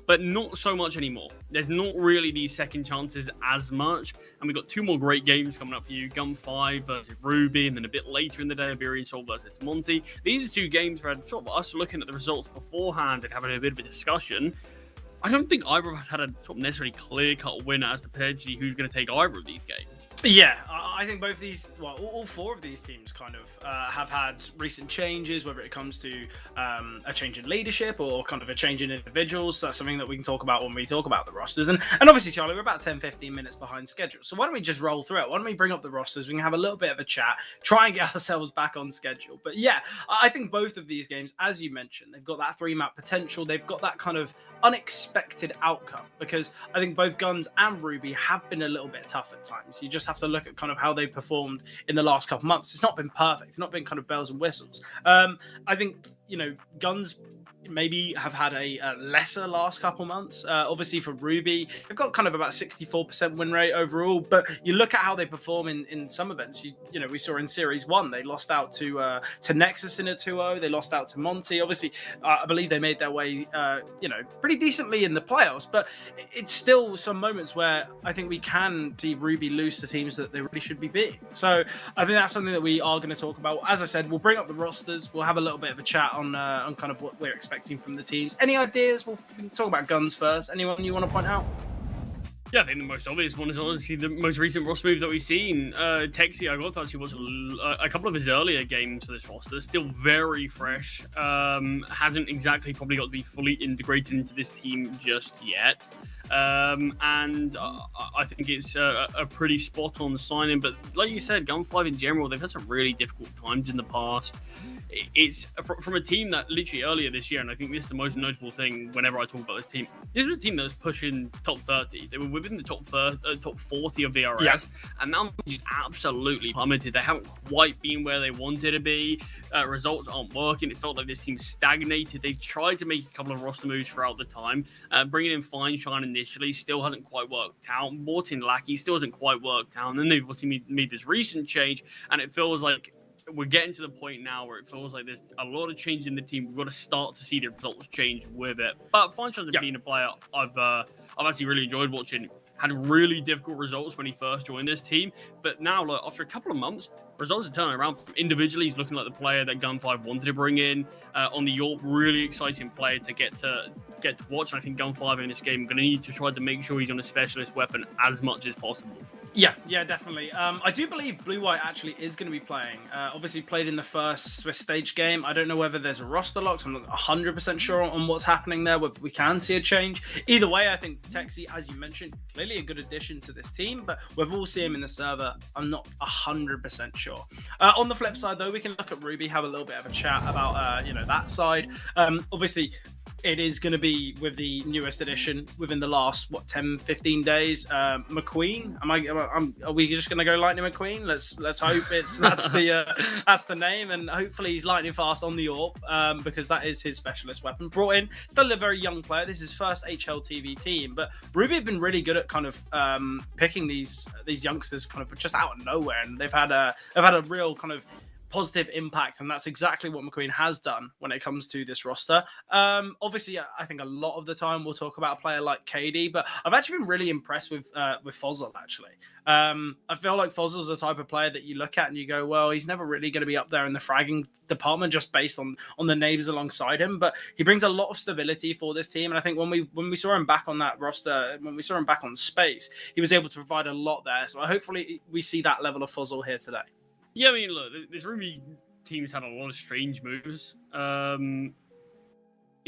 Speaker 5: But not so much anymore. There's not really these second chances as much. And we've got two more great games coming up for you. Gun 5 versus Ruby, and then a bit later in the day, Iberian versus Monte. These are two games where sort of us looking at the results beforehand and having a bit of a discussion. I don't think either of us had a sort of necessarily clear-cut winner as to potentially who's going to take either of these games.
Speaker 4: Yeah, I think both of these, well, all four of these teams kind of have had recent changes, whether it comes to a change in leadership or kind of a change in individuals. That's something that we can talk about when we talk about the rosters. And obviously, Charlie, we're about 10-15 minutes behind schedule. So why don't we just roll through it? Why don't we bring up the rosters? We can have a little bit of a chat, try and get ourselves back on schedule. But yeah, I think both of these games, as you mentioned, they've got that 3-map potential. They've got that kind of unexpected outcome, because I think both Guns and Ruby have been a little bit tough at times. You just have to look at kind of how they performed in the last couple months. It's not been perfect. It's not been kind of bells and whistles. I think, Guns maybe have had a lesser last couple months. Obviously for Ruby, they've got kind of about 64% win rate overall, but you look at how they perform in some events. We saw in Series 1, they lost out to Nexus in a 2-0. They lost out to Monte. Obviously, I believe they made their way, pretty decently in the playoffs, but it's still some moments where I think we can see Ruby lose to teams that they really should be beating. So I think that's something that we are going to talk about. As I said, we'll bring up the rosters. We'll have a little bit of a chat on kind of what we're expecting from the teams. Any ideas? We can talk about Guns first. Anyone you want to point out?
Speaker 5: Yeah, I think the most obvious one is honestly the most recent roster move that we've seen. Texi, I got to actually watch a couple of his earlier games for this roster. Still very fresh. Hasn't exactly probably got to be fully integrated into this team just yet. And I think it's a pretty spot-on signing. But like you said, Gun 5 in general, they've had some really difficult times in the past. It's from a team that literally earlier this year, and I think this is the most notable thing whenever I talk about this team. This was a team that was pushing top 30. They were within the top 40 of the RS, and now they just absolutely plummeted. They haven't quite been where they wanted to be. Results aren't working. It felt like this team stagnated. They tried to make a couple of roster moves throughout the time. Bringing in Fine Shine initially still hasn't quite worked out. Morton Lackey still hasn't quite worked out. And then they've obviously made this recent change, and it feels like we're getting to the point now where it feels like there's a lot of change in the team. We've got to start to see the results change with it. But Fine Shine's been a player I've actually really enjoyed watching. Had really difficult results when he first joined this team, but now, look, after a couple of months, results are turning around. Individually, he's looking like the player that Gun 5 wanted to bring in. On the York, really exciting player to get to watch. And I think Gun 5 in this game are going to need to try to make sure he's on a specialist weapon as much as possible.
Speaker 4: Yeah, definitely. I do believe Blue White actually is going to be playing. Obviously played in the first Swiss stage game. I don't know whether there's a roster lock, so I'm not 100% sure on what's happening there, whether we can see a change. Either way, I think Texi, as you mentioned, clearly a good addition to this team, but whether we'll see him in the server, I'm not 100% sure. On the flip side, though, we can look at Ruby, have a little bit of a chat about, that side. Obviously, it is going to be with the newest edition within the last 10-15 days. McQueen, are we just going to go Lightning McQueen? Let's hope that's the name, and hopefully he's lightning fast on the AWP, because that is his specialist weapon. Brought in, still a very young player. This is his first HLTV team, but Ruby have been really good at kind of picking these youngsters kind of just out of nowhere, and they've had a real kind of positive impact, and that's exactly what McQueen has done when it comes to this roster. Obviously, I think a lot of the time we'll talk about a player like KD, but I've actually been really impressed with Fozzel, actually. I feel like Fozzel's the type of player that you look at and you go, well, he's never really going to be up there in the fragging department just based on the names alongside him, but he brings a lot of stability for this team, and I think when we saw him back on that roster, when we saw him back on space, he was able to provide a lot there, so hopefully we see that level of Fozzel here today.
Speaker 5: Yeah, I mean, look, this Ruby team's had a lot of strange moves in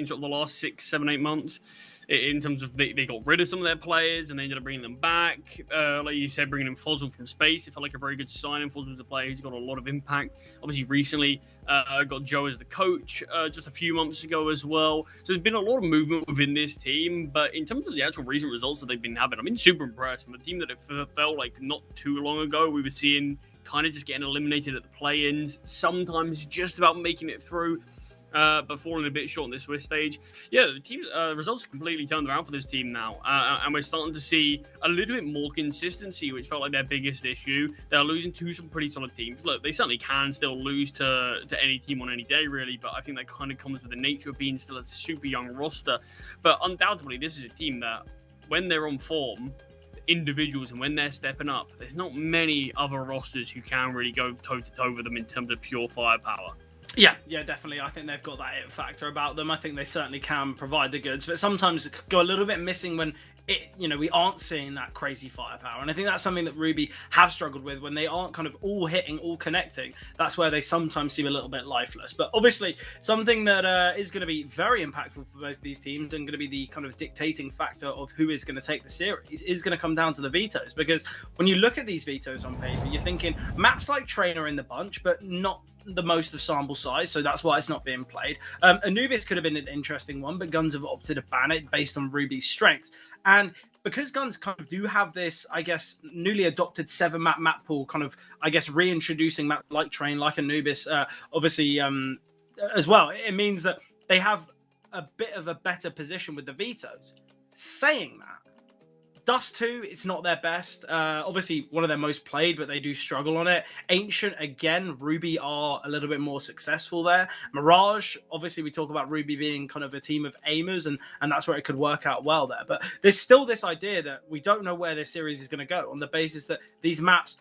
Speaker 5: sort of the last 6, 7, 8 months. in terms of they got rid of some of their players and they ended up bringing them back. Like you said, bringing in Fossil from Space, it felt like a very good signing. Fossil's a player who's got a lot of impact. Obviously, recently got Joe as the coach just a few months ago as well. So there's been a lot of movement within this team. But in terms of the actual recent results that they've been having, I've been super impressed. From a team that it felt like not too long ago we were seeing kind of just getting eliminated at the play-ins, sometimes just about making it through. But falling a bit short on this Swiss stage. Yeah, the team's results are completely turned around for this team now. And we're starting to see a little bit more consistency, which felt like their biggest issue. They're losing to some pretty solid teams. Look, they certainly can still lose to any team on any day, really. But I think that kind of comes with the nature of being still a super young roster. But undoubtedly, this is a team that, when they're on form, individuals, and when they're stepping up, there's not many other rosters who can really go toe-to-toe with them in terms of pure firepower.
Speaker 4: Yeah, definitely. I think they've got that it factor about them. I think they certainly can provide the goods, but sometimes it could go a little bit missing when we aren't seeing that crazy firepower. And I think that's something that Ruby have struggled with when they aren't kind of all hitting, all connecting. That's where they sometimes seem a little bit lifeless. But obviously, something that is going to be very impactful for both these teams and going to be the kind of dictating factor of who is going to take the series is going to come down to the vetoes. Because when you look at these vetoes on paper, you're thinking maps like Trainer in the bunch, but not the most of sample size, so that's why it's not being played. Anubis could have been an interesting one, but Guns have opted to ban it based on Ruby's strengths. And because Guns kind of do have this, I guess, newly adopted 7-map map pool, kind of, I guess, reintroducing maps like Train, like Anubis, obviously, as well, it means that they have a bit of a better position with the vetoes. Saying that, Dust 2, it's not their best. Obviously, one of their most played, but they do struggle on it. Ancient, again, Ruby are a little bit more successful there. Mirage, obviously, we talk about Ruby being kind of a team of aimers, and that's where it could work out well there. But there's still this idea that we don't know where this series is going to go on the basis that these maps,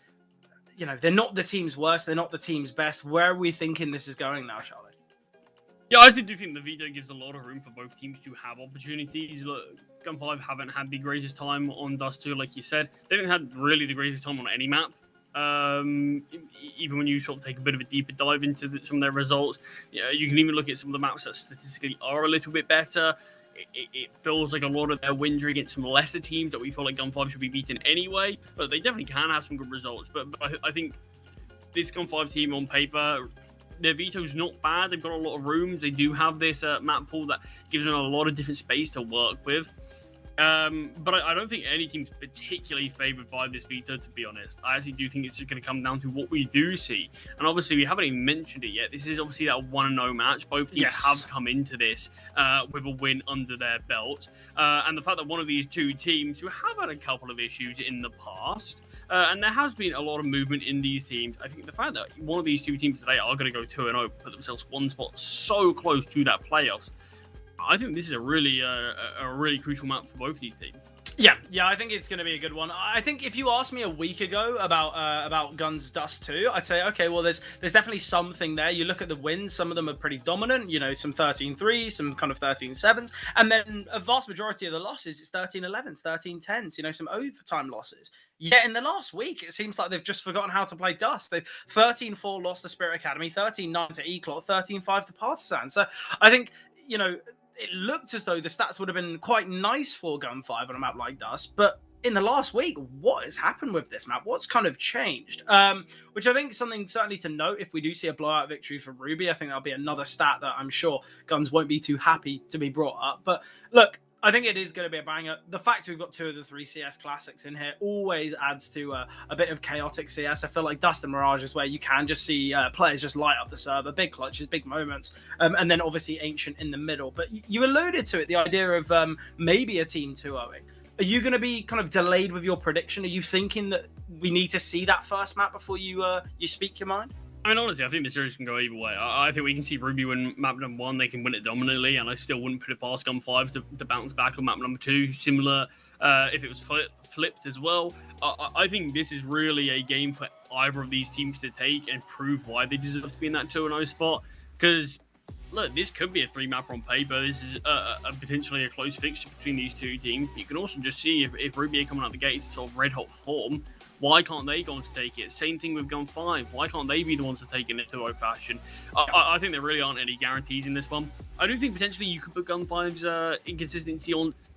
Speaker 4: they're not the team's worst, they're not the team's best. Where are we thinking this is going now, Charlie?
Speaker 5: Yeah, I do think the veto gives a lot of room for both teams to have opportunities. Look, Gun 5 haven't had the greatest time on Dust 2, like you said. They haven't had really the greatest time on any map. Even when you sort of take a bit of a deeper dive into some of their results, you can even look at some of the maps that statistically are a little bit better. It feels like a lot of their wins are against some lesser teams that we feel like Gun 5 should be beaten anyway. But they definitely can have some good results. But I think this Gun 5 team on paper, their veto's not bad. They've got a lot of rooms. They do have this map pool that gives them a lot of different space to work with. But I don't think any team's particularly favoured by this veto, to be honest. I actually do think it's just going to come down to what we do see. And obviously, we haven't even mentioned it yet. This is obviously that 1-0 match. Both teams have come into this with a win under their belt. And the fact that one of these two teams who have had a couple of issues in the past, and there has been a lot of movement in these teams. I think the fact that one of these two teams today are going to go 2-0, put themselves one spot so close to that playoffs, I think this is a really crucial map for both these teams.
Speaker 4: Yeah, I think it's going to be a good one. I think if you asked me a week ago about Guns Dust 2, I'd say, okay, well, there's definitely something there. You look at the wins, some of them are pretty dominant, some 13-3s, some kind of 13-7s, and then a vast majority of the losses, it's 13-11s, 13-10s, some overtime losses. Yet in the last week, it seems like they've just forgotten how to play Dust. They've 13-4 lost to Spirit Academy, 13-9 to Eclot, 13-5 to Partisan. So I think, it looked as though the stats would have been quite nice for Gun 5 on a map like Dust, but in the last week, what has happened with this map? What's kind of changed? Which I think is something certainly to note if we do see a blowout victory for Ruby. I think that'll be another stat that I'm sure Guns won't be too happy to be brought up. But look, I think it is going to be a banger. The fact we've got 2 of the 3 CS classics in here always adds to a bit of chaotic CS. I feel like Dust and Mirage is where you can just see players just light up the server, big clutches, big moments, and then obviously Ancient in the middle. But you alluded to it, the idea of maybe a team 2-0ing. Are you going to be kind of delayed with your prediction? Are you thinking that we need to see that first map before you speak your mind?
Speaker 5: I mean, honestly, I think the series can go either way. I think we can see Ruby win map number 1. They can win it dominantly, and I still wouldn't put it past Gun 5 to bounce back on map number 2. Similar if it was flipped as well. I think this is really a game for either of these teams to take and prove why they deserve to be in that 2-0 spot. Because, look, this could be a 3-mapper on paper. This is potentially a close fixture between these two teams. You can also just see if Ruby are coming out the gates in sort of red-hot form, Why can't they go on to take it? Same thing with Gun 5. Why can't they be the ones to take it in a 2-0 fashion? I think there really aren't any guarantees in this one. I do think potentially you could put Gun 5's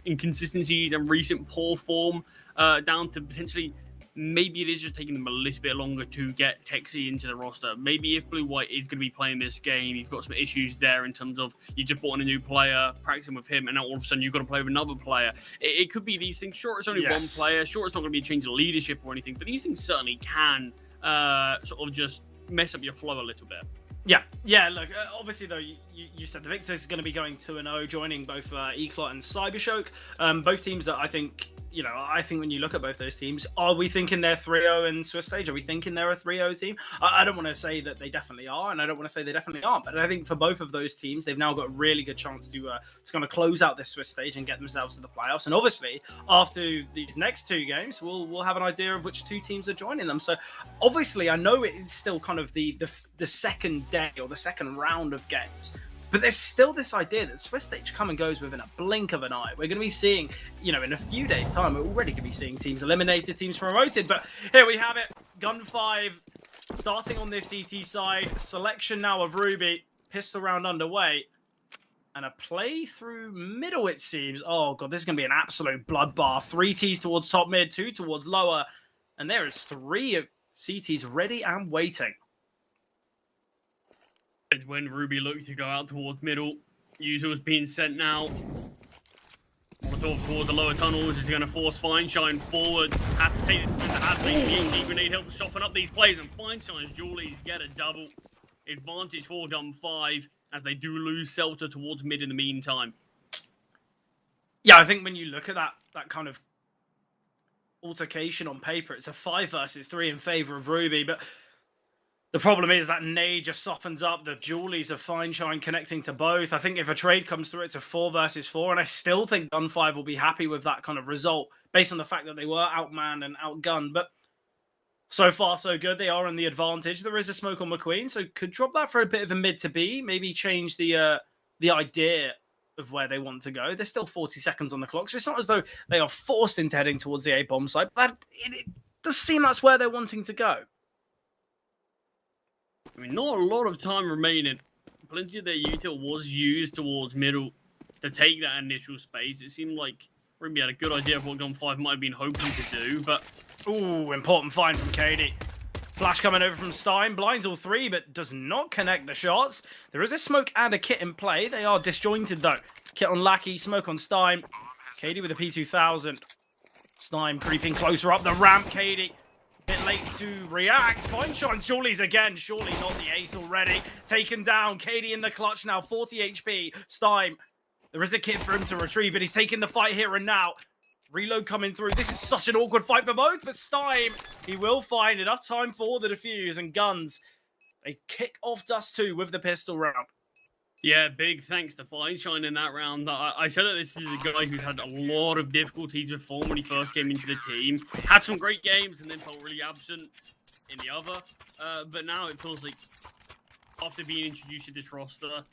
Speaker 5: inconsistencies and recent poor form down to potentially maybe it is just taking them a little bit longer to get Texi into the roster. Maybe if Blue White is going to be playing this game, you've got some issues there in terms of you just brought in a new player, practicing with him, and now all of a sudden you've got to play with another player. It could be these things. Sure, it's only one player. Sure, it's not going to be a change of leadership or anything, but these things certainly can sort of just mess up your flow a little bit.
Speaker 4: Yeah. Look, obviously though, you said the Victor is going to be going 2-0, joining both Eclot and Cybershock. Both teams that I think when you look at both those teams, are we thinking they're 3-0 in Swiss Stage? Are we thinking they're a 3-0 team? I don't want to say that they definitely are, and I don't want to say they definitely aren't. But I think for both of those teams, they've now got a really good chance to kind of close out this Swiss Stage and get themselves to the playoffs. And obviously, after these next two games, we'll have an idea of which two teams are joining them. So obviously, I know it's still kind of the second day or the second round of games. But there's still this idea that Swiss Stage come and goes within a blink of an eye. We're going to be seeing, in a few days' time, we're already going to be seeing teams eliminated, teams promoted. But here we have it. Gun 5 starting on this CT side. Selection now of Ruby. Pistol round underway. And a play through middle, it seems. Oh, God, this is going to be an absolute bloodbath. 3 Ts towards top mid, 2 towards lower. And there is 3 CTs ready and waiting.
Speaker 5: When Ruby looked to go out towards middle, user was being sent now. Molotov towards the lower tunnels is going to force Feinstein forward. Has to take this into Adley. The grenade helps soften up these plays, and Feinstein's Julies get a double. Advantage for Gun 5 as they do lose Celta towards mid in the meantime.
Speaker 4: Yeah, I think when you look at that kind of altercation on paper, it's a 5 versus 3 in favor of Ruby, but the problem is that nade just softens up the Julies of Feinstein connecting to both. I think if a trade comes through, it's a 4 versus 4, and I still think Gun 5 will be happy with that kind of result based on the fact that they were outmanned and outgunned. But so far, so good. They are in the advantage. There is a smoke on McQueen, so could drop that for a bit of a mid to B, maybe change the idea of where they want to go. There's still 40 seconds on the clock, so it's not as though they are forced into heading towards the A-bomb site, but it does seem that's where they're wanting to go.
Speaker 5: I mean, not a lot of time remaining. Plenty of their util was used towards middle to take that initial space. It seemed like Ruby had a good idea of what Gun 5 might have been hoping to do, but...
Speaker 4: Ooh, important find from Katie. Flash coming over from Stein. Blinds all 3, but does not connect the shots. There is a smoke and a kit in play. They are disjointed, though. Kit on Lackey, smoke on Stein. Katie with a P2000. Stein creeping closer up the ramp. Katie... bit late to react. Feinstein, Shawley's again. Surely not the ace already. Taken down. Katie in the clutch now. 40 HP. Stein. There is a kit for him to retrieve, but he's taking the fight here and now. Reload coming through. This is such an awkward fight for both, but Stein, he will find enough time for the defuse and guns. They kick off Dust 2 with the pistol round.
Speaker 5: Yeah, big thanks to Feinstein in that round. I said that this is a guy who's had a lot of difficulties with form when he first came into the team. Had some great games and then felt really absent in the other. But now it feels like after being introduced to this roster,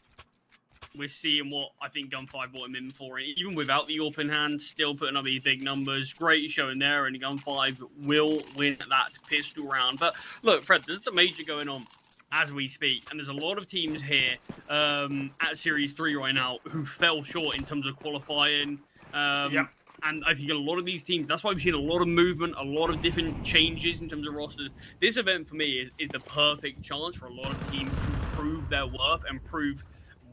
Speaker 5: we're seeing what I think Gun 5 brought him in for. Even without the open hand, still putting up these big numbers. Great showing there, and Gun 5 will win that pistol round. But look, Fred, there's the major going on as we speak, and there's a lot of teams here at Series 3 right now who fell short in terms of qualifying.
Speaker 4: Yep.
Speaker 5: And I think a lot of these teams, that's why we've seen a lot of movement, a lot of different changes in terms of rosters. This event for me is the perfect chance for a lot of teams to prove their worth and prove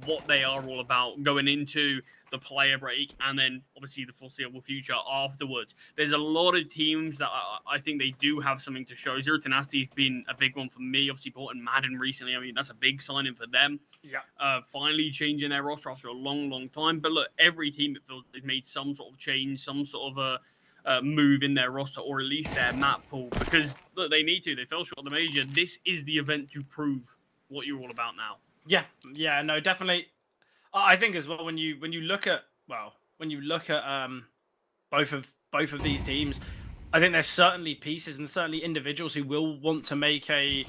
Speaker 5: what they are all about going into the player break and then obviously the foreseeable future afterwards. There's a lot of teams that I think they do have something to show. Zero Tenacity's been a big one for me. Obviously bought in Madden recently. I mean, that's a big signing for them. Yeah. Finally changing their roster after a long time. But look, every team, it feels they've made some sort of change, some sort of a move in their roster or at least their map pool because look, they need to. They fell short of the major. This is the event to prove what you're all about now.
Speaker 4: Yeah, no, definitely. I think as well when you look at both of these teams, I think there's certainly pieces and certainly individuals who will want to make a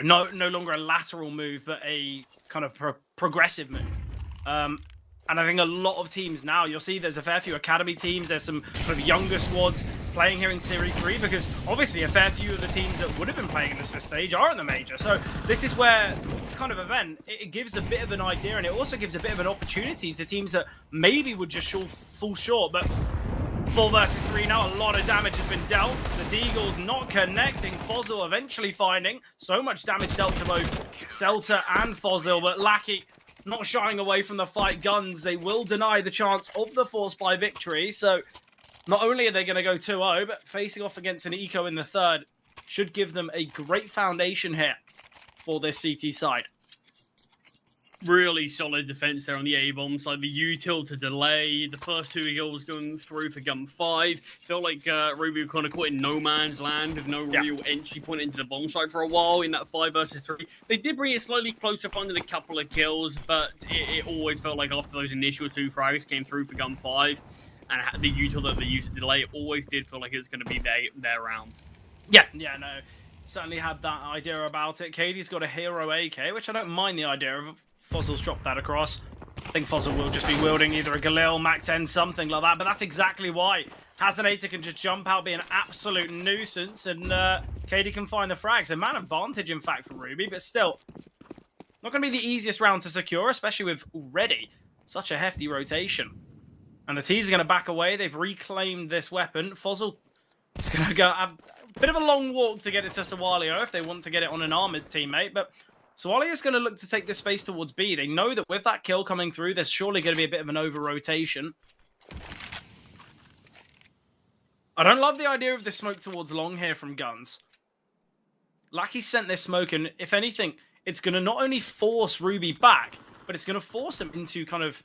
Speaker 4: no longer a lateral move but a kind of progressive move. And I think a lot of teams now, you'll see there's a fair few academy teams, there's some sort of younger squads. playing here in Series 3, because obviously a fair few of the teams that would have been playing in the Swiss stage are in the major. So this is where this kind of event, it gives a bit of an idea, and it also gives a bit of an opportunity to teams that maybe would just fall short. But 4 versus 3 now, a lot of damage has been dealt. The Deagles not connecting. Fozil eventually finding so much damage dealt to both Celta and Fozil, but Lackey not shying away from the fight. Guns, they will deny the chance of the Force by victory. So not only are they going to go 2-0, but facing off against an Eco in the third should give them a great foundation here for this CT side.
Speaker 5: Really solid defense there on the A-bomb side. The util to delay. The first 2 goals going through for Gun 5. Felt like Ruby were kind of caught in no man's land with no real entry point into the bomb site for a while in that 5 versus 3. They did bring it slightly closer, finding a couple of kills, but it always felt like after those initial 2 frags came through for Gun 5 and the util that they used to delay, it always did feel like it was going to be their round.
Speaker 4: Yeah, no. Certainly had that idea about it. Katie's got a hero AK, which I don't mind the idea of. Fozil's dropped that across. I think Fozil will just be wielding either a Galil, Mac 10, something like that. But that's exactly why Hazenator can just jump out, be an absolute nuisance, and Katie can find the frags. A man advantage, in fact, for Ruby, but still, not going to be the easiest round to secure, especially with already such a hefty rotation. And the T's are going to back away. They've reclaimed this weapon. Fozil is going to go have a bit of a long walk to get it to Sawalio if they want to get it on an armored teammate, but Sawalio's going to look to take this space towards B. They know that with that kill coming through, there's surely going to be a bit of an over-rotation. I don't love the idea of this smoke towards long here from Guns. Lackey sent this smoke, and if anything, it's going to not only force Ruby back, but it's going to force them into kind of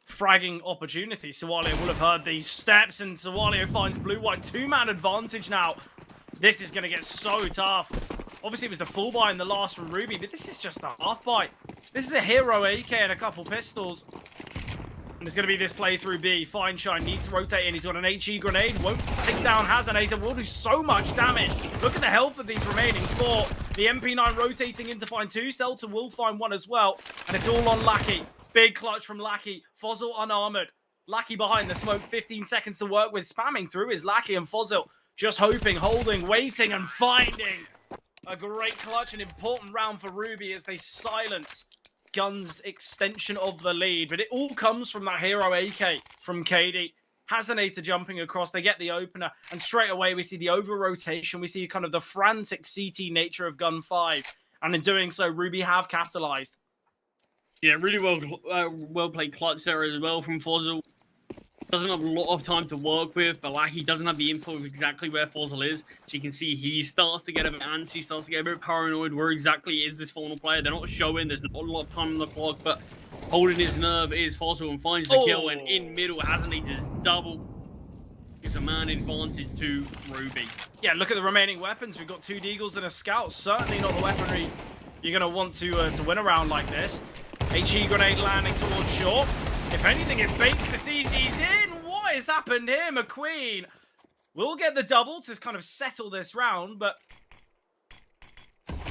Speaker 4: fragging opportunities. Sawalio will have heard these steps, and Sawalio finds blue-white 2-man advantage now. This is going to get so tough. Obviously, it was the full buy in the last from Ruby, but this is just a half buy. This is a hero AK and a couple pistols. And there's going to be this play through B. Fine Shine needs to rotate in. He's got an HE grenade. Won't take down Hazenator. Will do so much damage. Look at the health of these remaining 4. The MP9 rotating in to find 2. Celta will find 1 as well. And it's all on Lackey. Big clutch from Lackey. Fozil unarmored. Lackey behind the smoke. 15 seconds to work with. Spamming through is Lackey and Fozil. Just hoping, holding, waiting, and finding. A great clutch, an important round for Ruby as they silence Guns' extension of the lead. But it all comes from that hero AK from KD. Hazenator jumping across, they get the opener, and straight away we see the over-rotation. We see kind of the frantic CT nature of Gun 5. And in doing so, Ruby have capitalized.
Speaker 5: Yeah, really well played clutch there as well from Fozil. Doesn't have a lot of time to work with, but like he doesn't have the info of exactly where Fozil is. So you can see he starts to get a bit antsy, starts to get a bit paranoid. Where exactly is this final player? They're not showing. There's not a lot of time on the clock, but holding his nerve is Fozil and finds the kill. And in middle, Hazenator's double gives a man advantage to Ruby.
Speaker 4: Yeah, look at the remaining weapons. We've got 2 Deagles and a Scout. Certainly not the weaponry you're going to want to win a round like this. HE grenade landing towards short. If anything, it baits the CTs in. What has happened here? McQueen will get the double to kind of settle this round, but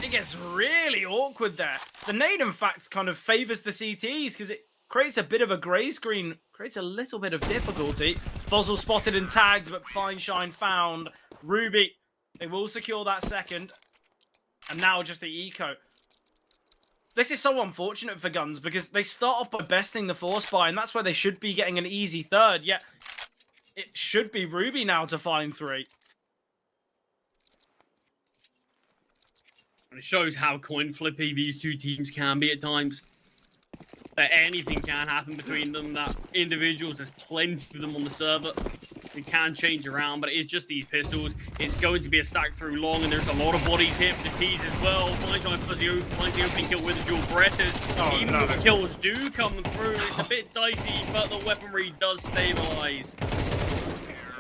Speaker 4: it gets really awkward there. The nade, in fact, kind of favors the CTs because it creates a bit of a grey screen, creates a little bit of difficulty. Fozil spotted and tags, but Fine Shine found. Ruby, they will secure that second. And now just the eco. This is so unfortunate for Guns because they start off by besting the force buy, and that's where they should be getting an easy third. Yet it should be Ruby now to find 3.
Speaker 5: And it shows how coin flippy these 2 teams can be at times. That anything can happen between them. That individuals, there's plenty of them on the server. They can change around, but it's just these pistols. It's going to be a stack through long, and there's a lot of bodies here for the T's as well. Finds the opening kill with the dual Berettas. Even though the kills do come through, it's a bit dicey, but the weaponry does stabilize.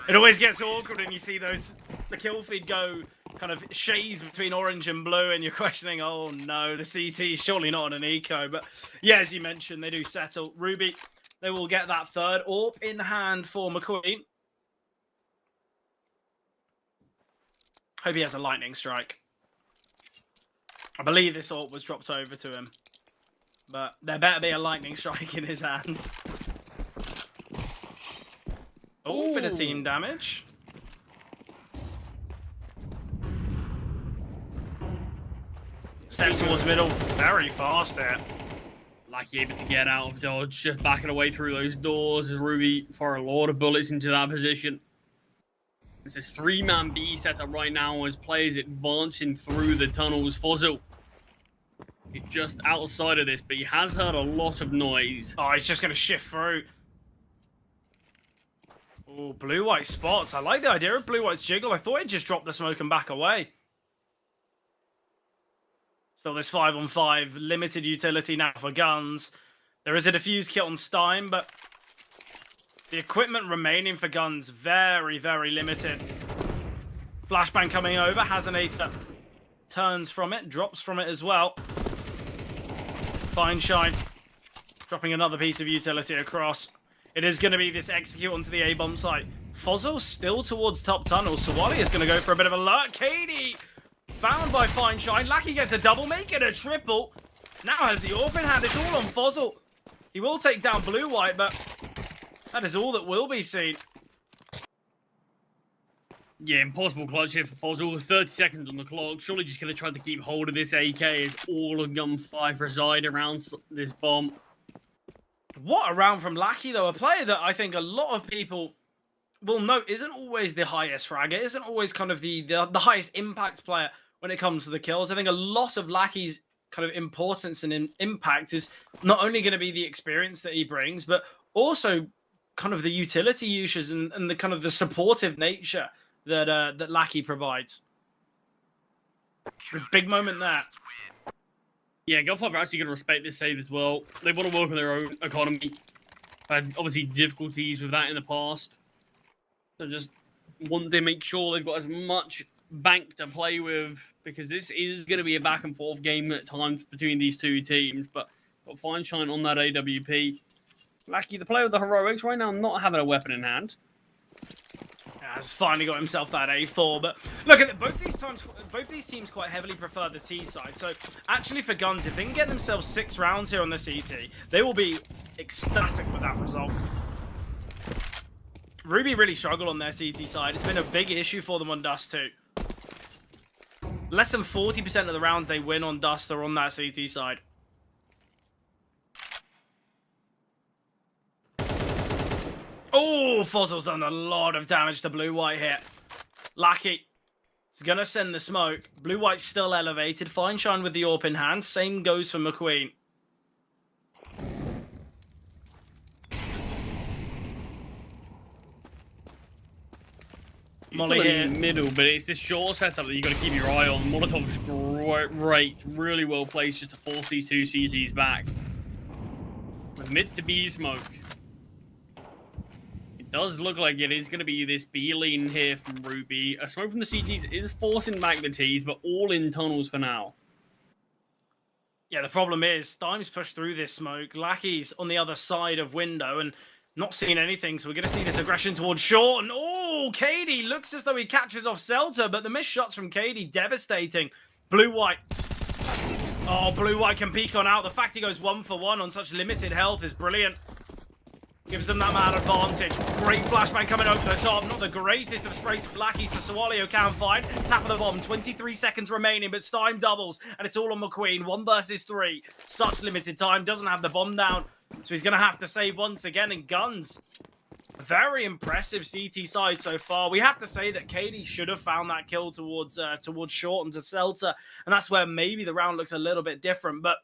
Speaker 4: It always gets awkward when you see the kill feed go kind of shades between orange and blue, and you're questioning, oh no, the CT is surely not on an eco. But yeah, as you mentioned, they do settle. Ruby, they will get that third. AWP in hand for McQueen. Hope he has a lightning strike. I believe this AWP was dropped over to him. But there better be a lightning strike in his hands. Oh, bit of team damage. Steps towards middle, very fast there.
Speaker 5: Lucky able to get out of dodge, just backing away through those doors as Ruby fire a lot of bullets into that position. It's this 3-man B setup right now as players advancing through the tunnels. Fozil is just outside of this, but he has heard a lot of noise.
Speaker 4: Oh, he's just going to shift through. Oh, blue-white spots. I like the idea of blue-white's jiggle. I thought he'd just drop the smoke and back away. Still this 5-on-5, limited utility now for guns. There is a defuse kit on Stein, but the equipment remaining for guns, very, very limited. Flashbang coming over, has an 8, turns from it, drops from it as well. Fine Shine, dropping another piece of utility across. It is going to be this execute onto the A-bomb site. Fozil still towards top tunnel. Sawali is going to go for a bit of a lurk. Katie found by Fine Shine. Lucky gets a double, make it a triple. Now has the AWP in hand. It's all on Fozil. He will take down blue-white, but that is all that will be seen.
Speaker 5: Yeah, impossible clutch here for Fozil. 30 seconds on the clock. Surely just going to try to keep hold of this AK as all of Gun 5 reside around this bomb.
Speaker 4: What a round from Lackey, though. A player that I think a lot of people will note isn't always the highest fragger, isn't always kind of the highest impact player when it comes to the kills. I think a lot of Lackey's kind of importance and impact is not only going to be the experience that he brings, but also kind of the utility uses and the kind of the supportive nature that that Lackey provides. A big moment there.
Speaker 5: Yeah, Gunfire are actually going to respect this save as well. They want to work on their own economy. Had obviously difficulties with that in the past. So just want to make sure they've got as much bank to play with, because this is going to be a back and forth game at times between these two teams. But got Fine Shine on that AWP. Lackey, the player with the heroics right now, not having a weapon in hand.
Speaker 4: Has finally got himself that A4, but look at both these teams quite heavily prefer the T side. So actually for guns, if they can get themselves 6 rounds here on the CT, they will be ecstatic with that result. Ruby really struggle on their CT side. It's been a big issue for them on Dust too. Less than 40% of the rounds they win on Dust are on that CT side. Oh, Fozil's done a lot of damage to blue-white here. Lackey is going to send the smoke. Blue-white's still elevated. Fine Shine with the AWP in hand. Same goes for McQueen. Molly here.
Speaker 5: In the middle, but it's this short setup that you've got to keep your eye on. Molotov's great, really well placed just to force these two CTs back. With mid to B smoke. Does look like it is going to be this B lean here from Ruby. A smoke from the CTs is forcing back the Ts, but all in tunnels for now.
Speaker 4: Yeah, the problem is Stime's pushed through this smoke. Lackey's on the other side of window and not seeing anything, so we're going to see this aggression towards short. And oh, Katie looks as though he catches off Celta, but the missed shots from Katie devastating. Blue-white. Oh, blue-white can peek on out. The fact he goes 1 for 1 on such limited health is brilliant. Gives them that man advantage. Great flashbang coming over the top. Not the greatest of sprays for Lackey, so Sawalio can find. Tap of the bomb. 23 seconds remaining, but Stein doubles. And it's all on McQueen. 1 versus 3. Such limited time. Doesn't have the bomb down. So he's going to have to save once again. And guns. Very impressive CT side so far. We have to say that Katie should have found that kill towards short and to Celta. And that's where maybe the round looks a little bit different. But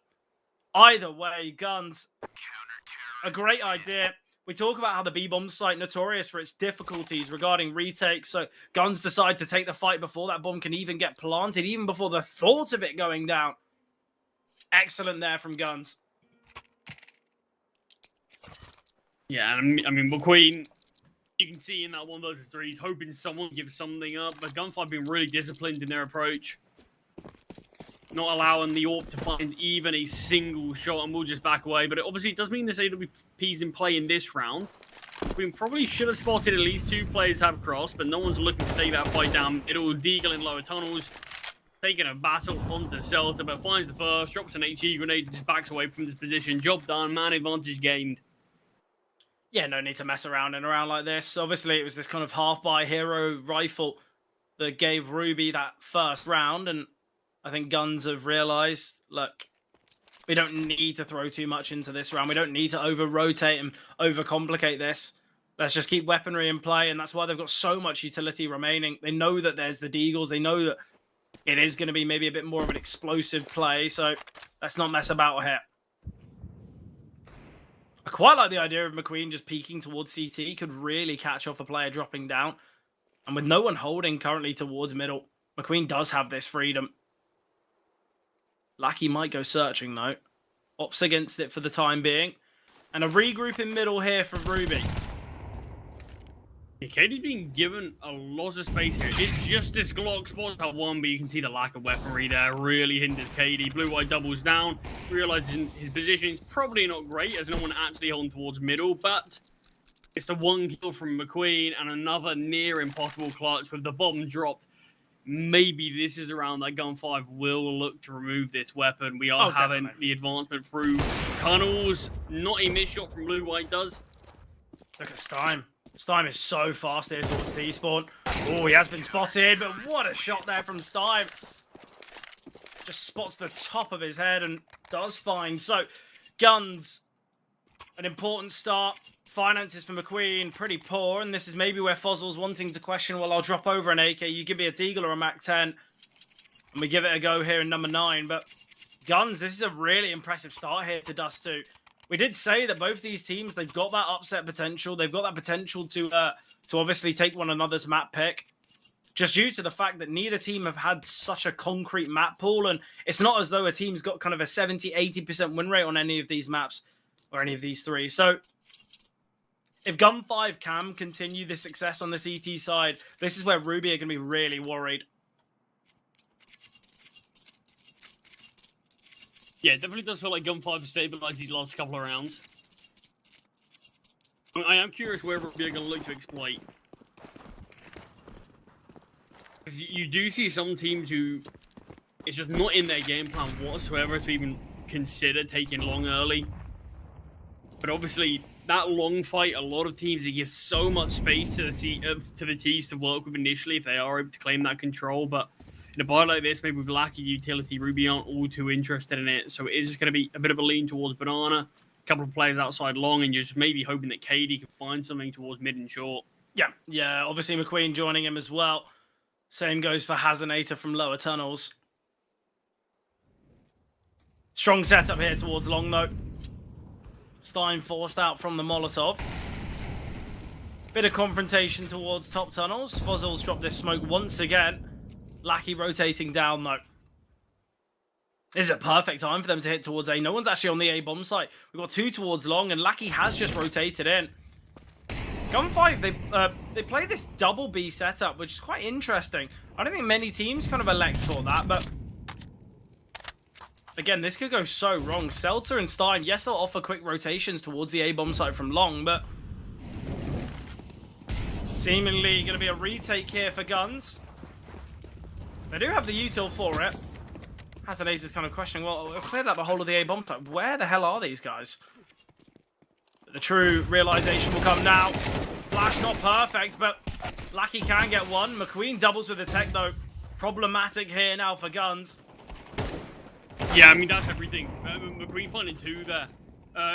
Speaker 4: either way, guns. A great idea. We talk about how the B-bomb site notorious for its difficulties regarding retakes, so guns decide to take the fight before that bomb can even get planted, even before the thought of it going down. Excellent there from guns.
Speaker 5: Yeah, I mean, McQueen, you can see in that 1 versus 3, he's hoping someone gives something up, but Gunfire have been really disciplined in their approach. Not allowing the AWP to find even a single shot, and we'll just back away. But it does mean there's AWPs in play in this round. We probably should have spotted at least 2 players have crossed, but no one's looking to take that fight down. It'll Deagle in lower tunnels, taking a battle onto Celta, but finds the first, drops an HE grenade, and just backs away from this position. Job done, man advantage gained.
Speaker 4: Yeah, no need to mess around and around like this. Obviously, it was this kind of half-by hero rifle that gave Ruby that first round, and I think Guns have realized, look, we don't need to throw too much into this round. We don't need to over-rotate and over-complicate this. Let's just keep weaponry in play, and that's why they've got so much utility remaining. They know that there's the Deagles. They know that it is going to be maybe a bit more of an explosive play, so let's not mess about here. I quite like the idea of McQueen just peeking towards CT. Could really catch off a player dropping down. And with no one holding currently towards middle, McQueen does have this freedom. Lackey might go searching, though. Opts against it for the time being. And a regroup in middle here for Ruby.
Speaker 5: Yeah, KD's been given a lot of space here. It's just this Glock spot at one, but you can see the lack of weaponry there really hinders KD. Blue-white doubles down, realizes his position is probably not great as no one actually holding towards middle, but it's the one kill from McQueen and another near impossible clutch with the bomb dropped. Maybe this is around that Gun 5 will look to remove this weapon. We are having the advancement through tunnels. Not a missed shot from Blue-white does.
Speaker 4: Look at Stein. Stein is so fast here towards T-spawn. Oh, he has been spotted, but what a shot there from Stein. Just spots the top of his head and does fine. So, Guns, an important start. Finances for McQueen, pretty poor, and this is maybe where Fozzel's wanting to question, well, I'll drop over an AK, you give me a Deagle or a Mac-10, and we give it a go here in number 9, but Guns, this is a really impressive start here to Dust 2. We did say that both these teams, they've got that upset potential, they've got that potential to obviously take one another's map pick, just due to the fact that neither team have had such a concrete map pool, and it's not as though a team's got kind of a 70-80% win rate on any of these maps, or any of these three, so if Gun 5 can continue this success on the CT side, this is where Ruby are going to be really worried.
Speaker 5: Yeah, it definitely does feel like Gun 5 has stabilized these last couple of rounds. I am curious where Ruby are going to look to exploit. Because you do see some teams who it's just not in their game plan whatsoever to even consider taking long early. But obviously, that long fight, a lot of teams, it gives so much space to the T's to work with initially if they are able to claim that control. But in a buy like this, maybe with lack of utility, Ruby aren't all too interested in it. So it is just going to be a bit of a lean towards Banana, a couple of players outside long, and you're just maybe hoping that KD can find something towards mid and short.
Speaker 4: Yeah, obviously McQueen joining him as well. Same goes for Hazanator from lower tunnels. Strong setup here towards long, though. Stein forced out from the Molotov. Bit of confrontation towards top tunnels. Fozzel's dropped this smoke once again. Lackey rotating down, though. This is a perfect time for them to hit towards A. No one's actually on the A bomb site. We've got 2 towards long, and Lackey has just rotated in. Gun 5, they play this double B setup, which is quite interesting. I don't think many teams kind of elect for that, but again, this could go so wrong. Selter and Stein, yes, they'll offer quick rotations towards the A-bomb site from long, but seemingly going to be a retake here for Guns. They do have the util for it. Hazanator's kind of questioning, well, we've cleared out the whole of the A-bomb site. Where the hell are these guys? But the true realization will come now. Flash not perfect, but Lackey can get one. McQueen doubles with the tech, though. Problematic here now for Guns.
Speaker 5: Yeah, I mean, that's everything. McQueen finding 2 there.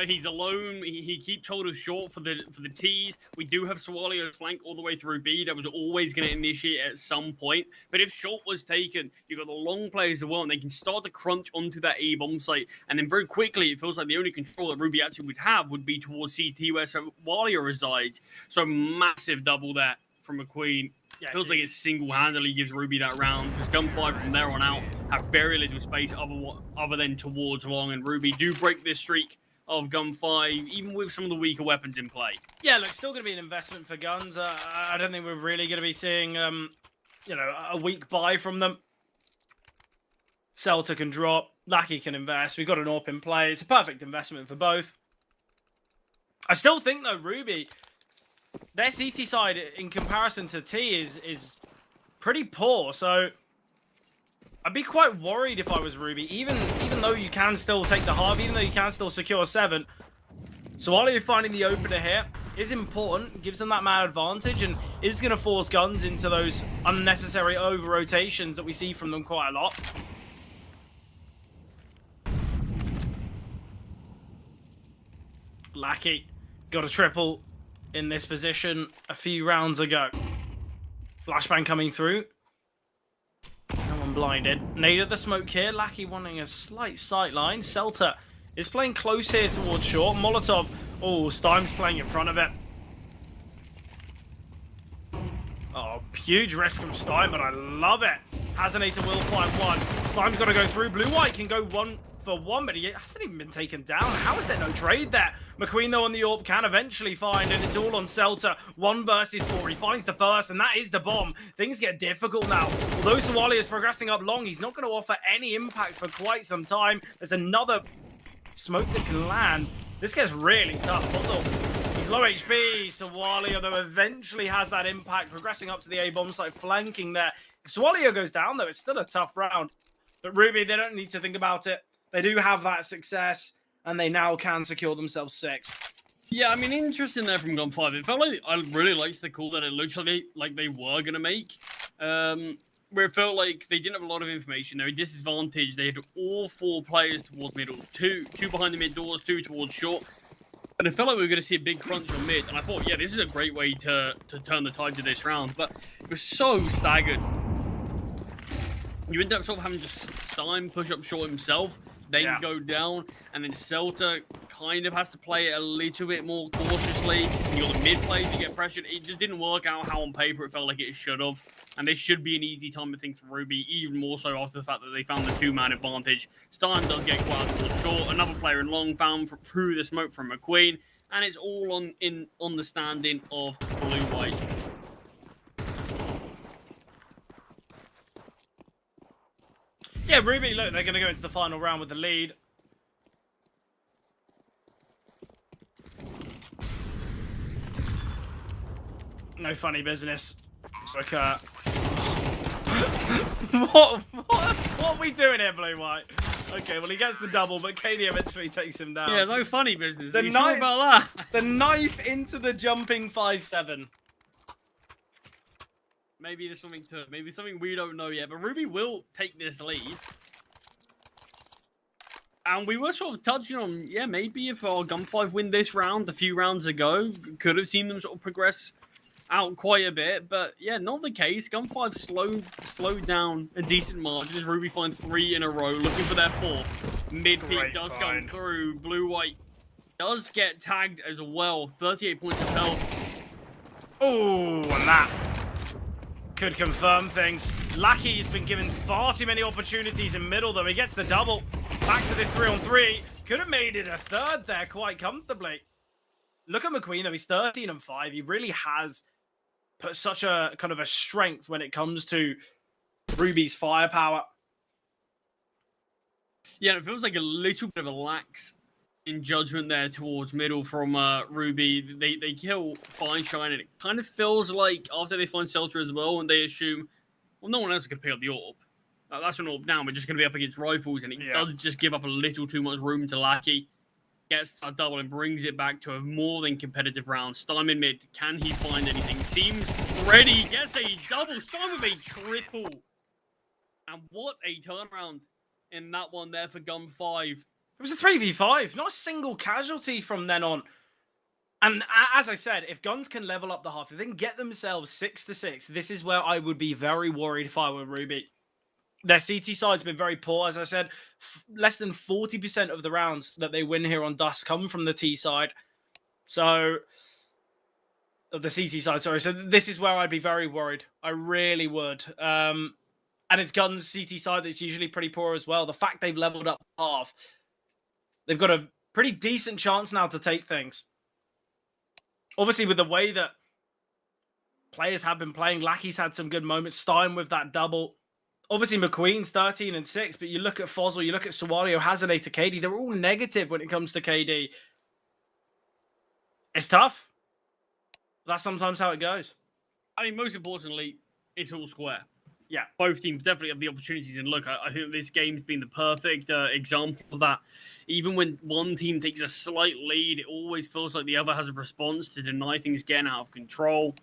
Speaker 5: He's alone. He keeps hold of short for the T's. We do have Swalio's flank all the way through B. That was always going to initiate at some point. But if short was taken, you've got the long players as well, and they can start to crunch onto that A bomb site. And then very quickly, it feels like the only control that Ruby actually would have would be towards CT where Swalio resides. So massive double there from McQueen. Yeah, feels like it single-handedly gives Ruby that round, because Gun 5 from there on out have very little space other than towards long, and Ruby do break this streak of Gun 5, even with some of the weaker weapons in play.
Speaker 4: Yeah, look, still going to be an investment for Guns. I don't think we're really going to be seeing, a weak buy from them. Selter can drop, Lackey can invest. We've got an AWP in play. It's a perfect investment for both. I still think, though, Ruby, their CT side in comparison to T is pretty poor, so I'd be quite worried if I was Ruby, even though you can still take the half, even though you can still secure 7. So while you're finding the opener here is important, gives them that mad advantage, and is going to force Guns into those unnecessary over-rotations that we see from them quite a lot. Lackey got a triple in this position a few rounds ago. Flashbang coming through. No one blinded. Naded the smoke here. Lackey wanting a slight sightline. Celta is playing close here towards short. Molotov. Oh, Stime's playing in front of it. Oh, huge risk from Stime, but I love it. Hasanator will find one. Stime's got to go through. Blue-White can go 1-for-1, but he hasn't even been taken down. How is there no trade there? McQueen, though, on the AWP can eventually find, and it's all on Celta. 1 versus 4. He finds the first, and that is the bomb. Things get difficult now. Although Sawali is progressing up long, he's not going to offer any impact for quite some time. There's another smoke that can land. This gets really tough. He's low HP. Sawali, although eventually has that impact, progressing up to the A-bomb site, flanking there. If Swalio goes down, though, it's still a tough round. But Ruby, they don't need to think about it. They do have that success, and they now can secure themselves 6.
Speaker 5: Yeah, I mean, interesting there from Gun 5. It felt like I really liked the call that it looked like they were going to make. Where it felt like they didn't have a lot of information. They were disadvantaged. They had all 4 players towards middle. 2 behind the mid doors, 2 towards short. And it felt like we were going to see a big crunch on mid. And I thought, yeah, this is a great way to turn the tide to this round. But it was so staggered. You end up sort of having to Stein push up short himself, then go down, and then Celta kind of has to play it a little bit more cautiously. You got the mid players to get pressured. It just didn't work out how on paper it felt like it should have. And this should be an easy time of things for Ruby, even more so after the fact that they found the 2-man advantage. Stein does get quite towards short. Another player in long found through the smoke from McQueen. And it's all on the standing of Blue-White.
Speaker 4: Yeah, Ruby, look, they're going to go into the final round with the lead. No funny business. Okay. What are we doing here, Blue-White? Okay, well, he gets the double, but KD eventually takes him down.
Speaker 5: Yeah, no funny business. Are you sure about that?
Speaker 4: The knife into the jumping 5-7.
Speaker 5: Maybe there's something to it. Maybe something we don't know yet. But Ruby will take this lead. And we were sort of touching on, yeah, maybe if our Gun 5 win this round a few rounds ago, could have seen them sort of progress out quite a bit. But yeah, not the case. Gun 5 slowed down a decent margin as Ruby find 3 in a row, looking for their 4th. Mid-peak does come through. Blue-White does get tagged as well. 38 points of health.
Speaker 4: Oh, and that could confirm things. Lackey's been given far too many opportunities in middle, though. He gets the double. Back to this 3-on-3. Could have made it a 3rd there quite comfortably. Look at McQueen, though. He's 13-5. He really has put such a kind of a strength when it comes to Ruby's firepower.
Speaker 5: Yeah, it feels like a little bit of a lax in judgment there towards middle from Ruby. They kill Feinstein, and it kind of feels like after they find Celta as well, and they assume, well, no one else is going to pick up the AWP. That's an AWP down. We're just going to be up against rifles, and it does just give up a little too much room to Lackey. Gets a double and brings it back to a more than competitive round. Stein in mid. Can he find anything? Seems ready. Gets a double. Stein with a triple. And what a turnaround in that one there for Gun 5.
Speaker 4: It was a 3v5. Not a single casualty from then on. And as I said, if Guns can level up the half, if they can get themselves 6-6, this is where I would be very worried if I were Ruby. Their CT side's been very poor, as I said. Less than 40% of the rounds that they win here on Dust come from the T side. So, of the CT side, sorry. So this is where I'd be very worried. I really would. And it's Guns' CT side that's usually pretty poor as well. The fact they've leveled up half, they've got a pretty decent chance now to take things. Obviously, with the way that players have been playing, Lackey's had some good moments. Stein with that double. Obviously, McQueen's 13-6, but you look at Fozzle, you look at Sawalio, Hazanator, KD, they're all negative when it comes to KD. It's tough. That's sometimes how it goes.
Speaker 5: I mean, most importantly, it's all square.
Speaker 4: Yeah.
Speaker 5: Both teams definitely have the opportunities. And look, I think this game's been the perfect example of that. Even when one team takes a slight lead, it always feels like the other has a response to deny things getting out of control.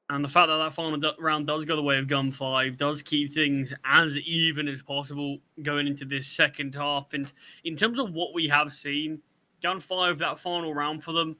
Speaker 5: And the fact that that final round does go the way of Gun 5 does keep things as even as possible going into this second half. And in terms of what we have seen, Gun 5, that final round for them,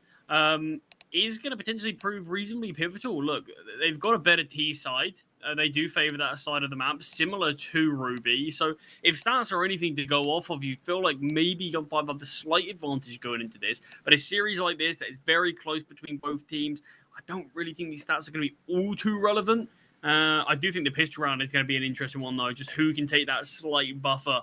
Speaker 5: is going to potentially prove reasonably pivotal. Look, they've got a better T side. They do favor that side of the map, similar to Ruby. So if stats are anything to go off of, you feel like maybe Gun 5 have the slight advantage going into this. But a series like this that is very close between both teams, I don't really think these stats are going to be all too relevant. I do think the pistol round is going to be an interesting one, though. Just who can take that slight buffer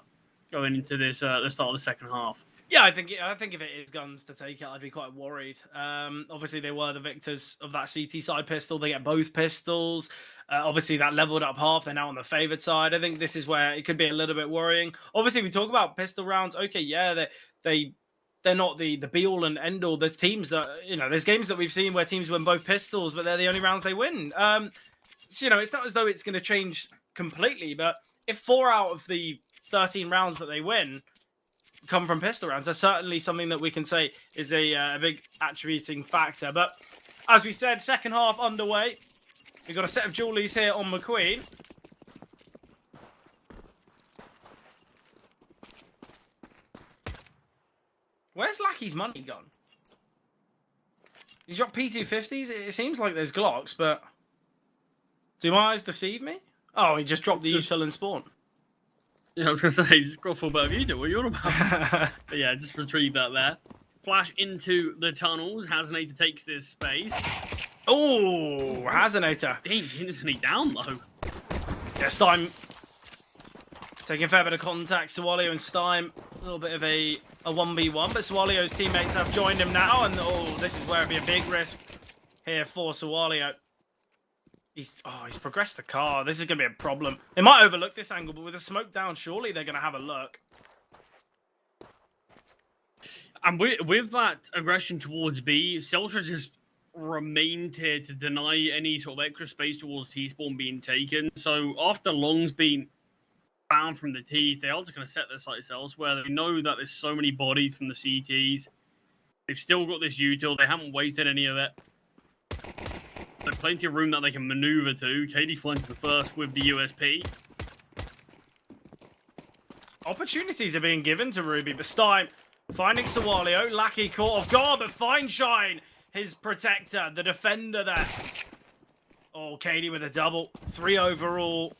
Speaker 5: going into this the start of the second half.
Speaker 4: Yeah, I think if it is Guns to take it, I'd be quite worried. Obviously, they were the victors of that CT side pistol. They get both pistols. Obviously, that leveled up half. They're now on the favored side. I think this is where it could be a little bit worrying. Obviously, we talk about pistol rounds. Okay, yeah, they're not the be all and end all. There's teams that there's games that we've seen where teams win both pistols, but they're the only rounds they win. So, it's not as though it's going to change completely. But if 4 out of the 13 rounds that they win come from pistol rounds, that's certainly something that we can say is a big attributing factor. But as we said, second half underway. We've got a set of Julies here on McQueen. Where's Lackey's money gone? He's dropped P250s. It seems like there's Glocks, but do my eyes deceive me? Oh, he just dropped the util and spawn.
Speaker 5: Yeah, I was going to say, he's got full better view. What are you on about? But yeah, just retrieve that there. Flash into the tunnels. Hazinator takes this space.
Speaker 4: Oh, Hazinator.
Speaker 5: Isn't he down, though?
Speaker 4: Yeah, Stein taking a fair bit of contact. Sawalio and Stein, a little bit of a 1v1, but Sawalio's teammates have joined him now, and this is where it'd be a big risk here for Sawalio. He's progressed the car. This is going to be a problem. They might overlook this angle, but with the smoke down, surely they're going to have a look.
Speaker 5: And with that aggression towards B, Celtra just remained here to deny any sort of extra space towards T-spawn being taken. So after Long's been found from the T's, they are just going to set their sights elsewhere. They know that there's so many bodies from the CTs. They've still got this util. They haven't wasted any of it. There's plenty of room that they can maneuver to. KD flanks the first with the USP.
Speaker 4: Opportunities are being given to Ruby, but Stein finding Sawalio. Lackey caught off guard, but Fine Shine, his protector, the defender there. Oh, KD with a double. 3 overall.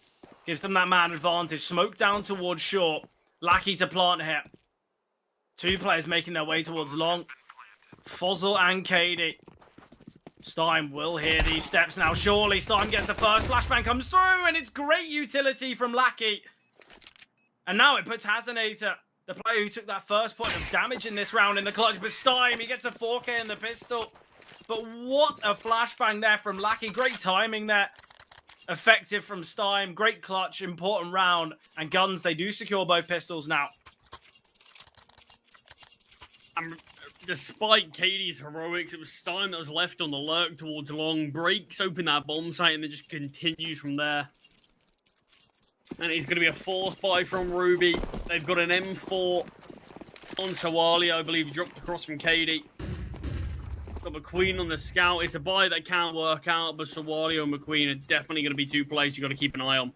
Speaker 4: Gives them that man advantage. Smoke down towards short. Lackey to plant here. 2 players making their way towards long. Fozzle and KD. Stein will hear these steps now. Surely Stein gets the first. Flashbang comes through, and it's great utility from Lackey. And now it puts Hazinator, the player who took that first point of damage in this round, in the clutch. But Stein, he gets a 4K in the pistol. But what a flashbang there from Lackey. Great timing there. Effective from Stein. Great clutch. Important round. And Guns, they do secure both pistols now.
Speaker 5: Despite Katie's heroics, it was Stein that was left on the lurk towards long. Breaks open that bomb site and then just continues from there. And it's going to be a force buy from Ruby. They've got an M4 on Sawali, I believe, dropped across from Katie. Got McQueen on the scout. It's a buy that can't work out, but Sawali and McQueen are definitely going to be 2 players you've got to keep an eye on.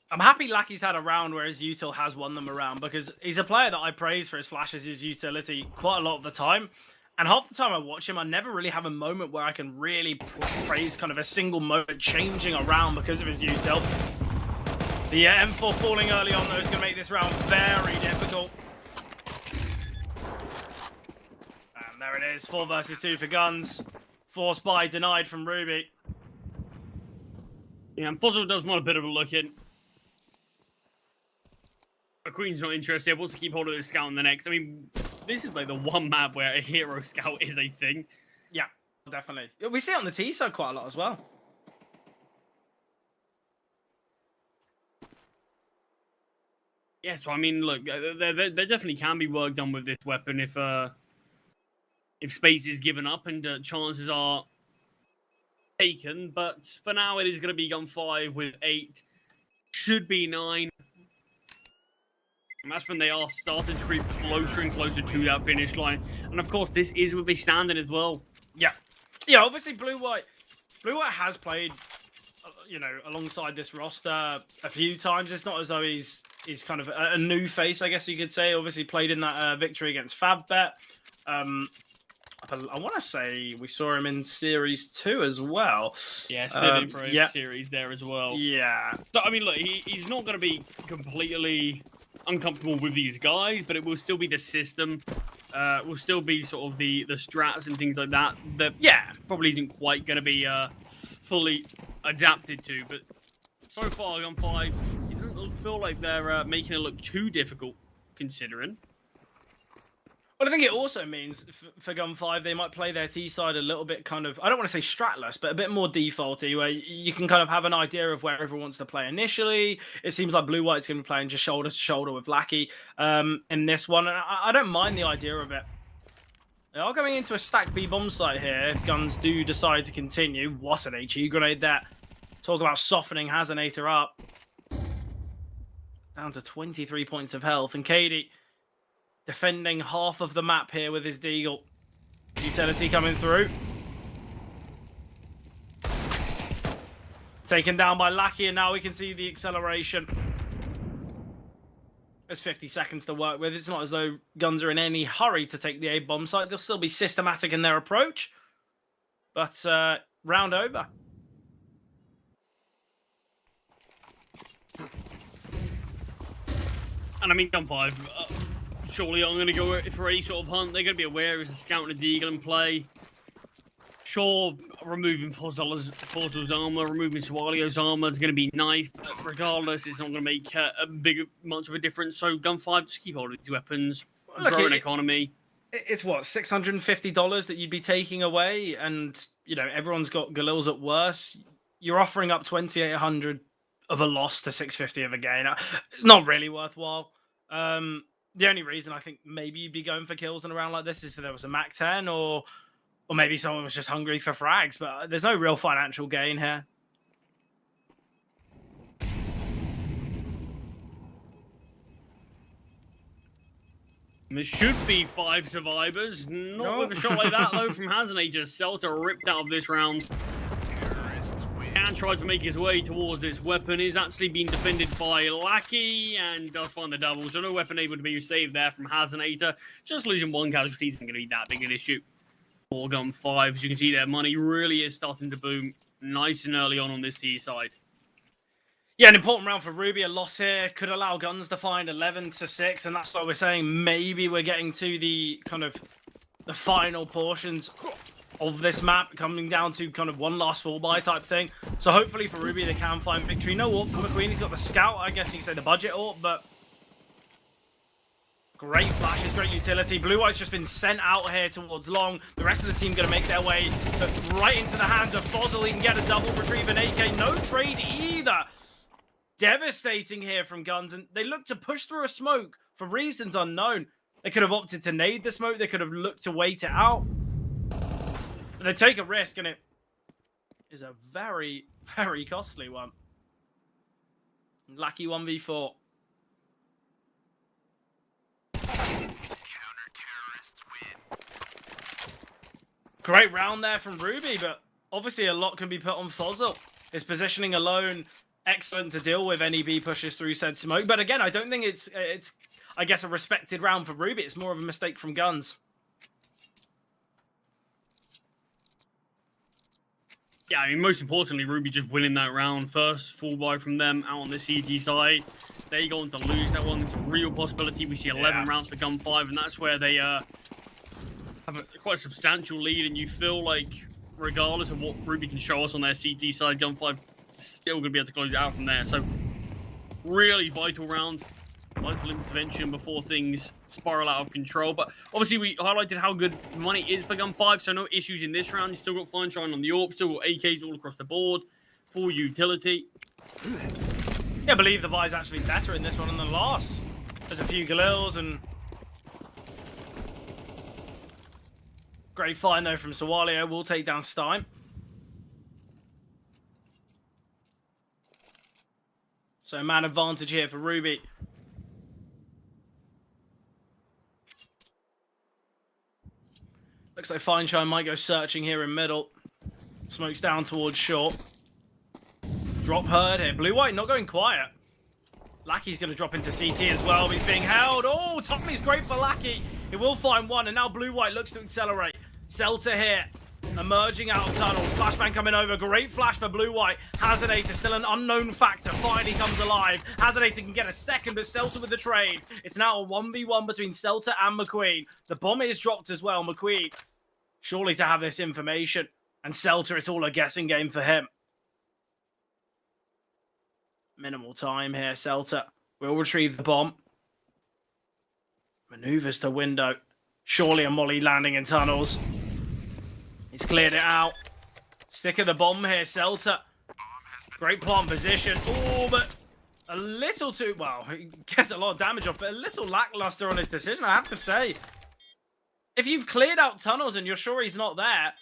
Speaker 4: I'm happy Lackey's had a round where his util has won them around, because he's a player that I praise for his flashes, his utility quite a lot of the time. And half the time I watch him, I never really have a moment where I can really praise kind of a single moment changing around because of his util. The M4 falling early on, though, is going to make this round very difficult. And there it is, 4 versus 2 for Guns. Force buy denied from Ruby.
Speaker 5: Yeah, and Fuzzle does want a bit of a look in. McQueen's not interested, wants to keep hold of the scout in the next. I mean, this is like the one map where a hero scout is a thing.
Speaker 4: Yeah, definitely. We see it on the T side quite a lot as well.
Speaker 5: Yeah, so I mean, look, there definitely can be work done with this weapon if space is given up and chances are taken. But for now, it is going to be gun 5 with 8. Should be 9. And that's when they are starting to creep closer and closer to that finish line. And of course, this is with a standing as well.
Speaker 4: Yeah. Yeah, obviously Blue-White has played, you know, alongside this roster a few times. It's not as though he's is kind of a new face, I guess you could say. Obviously played in that victory against FabBet. I want to say we saw him in Series 2 as well.
Speaker 5: Yeah, still in for a series there as well.
Speaker 4: Yeah.
Speaker 5: So, I mean, look, he's not going to be completely uncomfortable with these guys, but it will still be the system. Will still be sort of the strats and things like that probably isn't quite going to be fully adapted to. But so far, Gun 5, it doesn't feel like they're making it look too difficult, considering.
Speaker 4: Well, I think it also means for Gun 5, they might play their T side a little bit kind of, I don't want to say stratless, but a bit more defaulty, where you can kind of have an idea of where everyone wants to play initially. It seems like Blue White's going to be playing just shoulder to shoulder with Lackey in this one. And I don't mind the idea of it. They are going into a stack B bomb site here if Guns do decide to continue. What an HE grenade that. Talk about softening Hazanator up. Down to 23 points of health. And Katie defending half of the map here with his Deagle. Utility coming through. Taken down by Lackey, and now we can see the acceleration. There's 50 seconds to work with. It's not as though Guns are in any hurry to take the A bomb site. They'll still be systematic in their approach. But round over.
Speaker 5: And I mean, Gun 5, surely I'm going to go for any sort of hunt. They're going to be aware there's a scout and a deagle in play. Sure, removing Fosdol's armor, removing Swalio's armor is going to be nice, but regardless, it's not going to make much of a difference. So Gun 5, just keep holding these weapons, grow an economy.
Speaker 4: It's what, $650 that you'd be taking away, and you know everyone's got Galils at worst. You're offering up 2,800 of a loss to 650 of a gain. Not really worthwhile. The only reason I think maybe you'd be going for kills in a round like this is if there was a Mac 10 or maybe someone was just hungry for frags, but there's no real financial gain here.
Speaker 5: There should be 5 survivors. Not with a shot like that, though, from Hazanator. Celta ripped out of this round. And tried to make his way towards this weapon. Is actually being defended by Lackey and does find the double. So no weapon able to be saved there from Hazanator. Just losing one casualty isn't going to be that big an issue. For Gun 5, as you can see, their money really is starting to boom nice and early on this T side.
Speaker 4: Yeah, an important round for Ruby. A loss here could allow Guns to find 11-6, and that's why we're saying maybe we're getting to the kind of the final portions of this map, coming down to kind of one last full buy type thing. So hopefully for Ruby, they can find victory. No AWP for McQueen. He's got the scout. I guess you could say the budget AWP, but great flashes, great utility. Blue White's just been sent out here towards long. The rest of the team going to make their way right into the hands of Fozzle. He can get a double retrieve and AK. No trade either. Devastating here from Guns, and they look to push through a smoke for reasons unknown. They could have opted to nade the smoke. They could have looked to wait it out. But they take a risk, and it is a very, very costly one. Lucky 1v4. Great round there from Ruby, but obviously a lot can be put on Fozzle. His positioning alone, excellent to deal with any B pushes through said smoke. But again, I don't think it's I guess, a respected round for Ruby. It's more of a mistake from Guns.
Speaker 5: Yeah, I mean, most importantly, Ruby just winning that round. First full buy from them out on the CT side. They go on to lose that one. It's a real possibility. We see 11 rounds for Gun 5, and that's where they have quite a substantial lead. And you feel like, regardless of what Ruby can show us on their CT side, Gun 5 is still going to be able to close it out from there. So, really vital round. Vital intervention before things spiral out of control. But obviously, we highlighted how good money is for Gun 5, so no issues in this round. You still got Fine Shine on the AWP, still got AKs all across the board, full utility.
Speaker 4: Yeah, I believe the buy's actually better in this one than the last. There's a few Galils and great find though from Swalio. Will take down Stein. So man advantage here for Ruby. Looks like Fine Shine might go searching here in middle. Smokes down towards short. Drop heard here. Blue White not going quiet. Lackey's going to drop into CT as well. He's being held. Oh, Tommy's great for Lackey. He will find one, and now Blue-White looks to accelerate. Celta here, emerging out of tunnels. Flashbang coming over. Great flash for Blue-White. Hazardator still an unknown factor. Finally comes alive. Hazardator can get a second, but Celta with the trade. It's now a 1v1 between Celta and McQueen. The bomb is dropped as well. McQueen, surely to have this information. And Celta, it's all a guessing game for him. Minimal time here. Celta will retrieve the bomb. Maneuvers to window. Surely a molly landing in tunnels. He's cleared it out. Stick of the bomb here, Celta. Great plant position. Oh, but a little too... Well, he gets a lot of damage off, but a little lackluster on his decision, I have to say. If you've cleared out tunnels and you're sure he's not there,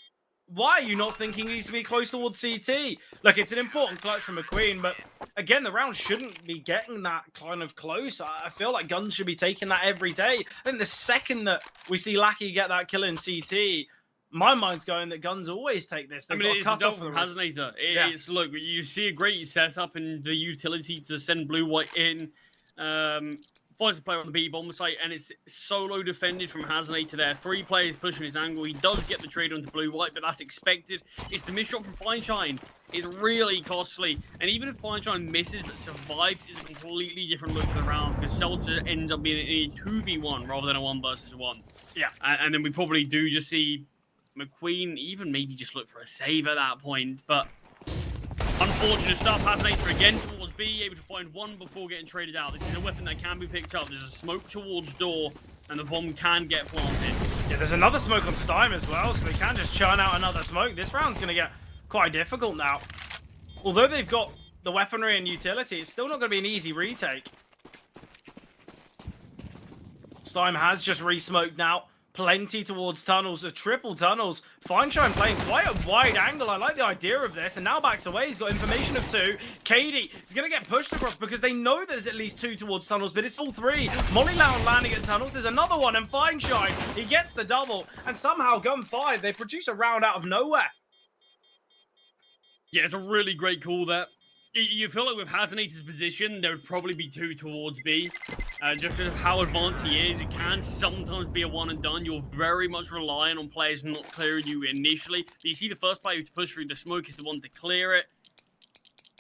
Speaker 4: why are you not thinking he needs to be close towards CT? Look, it's an important clutch from McQueen, but again, the round shouldn't be getting that kind of close. I feel like Guns should be taking that every day. I think the second that we see Lackey get that kill in CT, my mind's going that Guns always take this. They've got
Speaker 5: it's
Speaker 4: cut off
Speaker 5: from
Speaker 4: the
Speaker 5: Hazardator. It's look, you see a great setup in the utility to send Blue-White in. Finds a player on the B bomb site, and it's solo defended from Hazardator there. 3 players pushing his angle. He does get the trade onto Blue-White, but that's expected. It's the miss shot from Fineshine. It's really costly. And even if Fineshine misses but survives, it's a completely different look for the round, because Celta ends up being a 2v1 rather than a 1 versus 1.
Speaker 4: Yeah.
Speaker 5: And then we probably do just see McQueen even maybe just look for a save at that point. But unfortunate stuff. Hazardator again towards B, able to find one before getting traded out. This is a weapon that can be picked up. There's a smoke towards door, and the bomb can get planted.
Speaker 4: Yeah, there's another smoke on Stein as well, so they can just churn out another smoke. This round's going to get quite difficult now. Although they've got the weaponry and utility, it's still not going to be an easy retake. Stein has just re-smoked now. Plenty towards tunnels, a triple tunnels. Fineshine playing quite a wide angle. I like the idea of this. And now backs away. He's got information of 2. Katie is going to get pushed across because they know there's at least 2 towards tunnels, but it's all 3. Molly Loud landing at tunnels. There's another one, and Fineshine, he gets the double. And somehow Gun 5, they produce a round out of nowhere.
Speaker 5: Yeah, it's a really great call there. You feel like with Hazardator's position, there would probably be 2 towards B. Just because of how advanced he is, it can sometimes be a one and done. You're very much relying on players not clearing you initially. But you see the first player to push through the smoke is the one to clear it.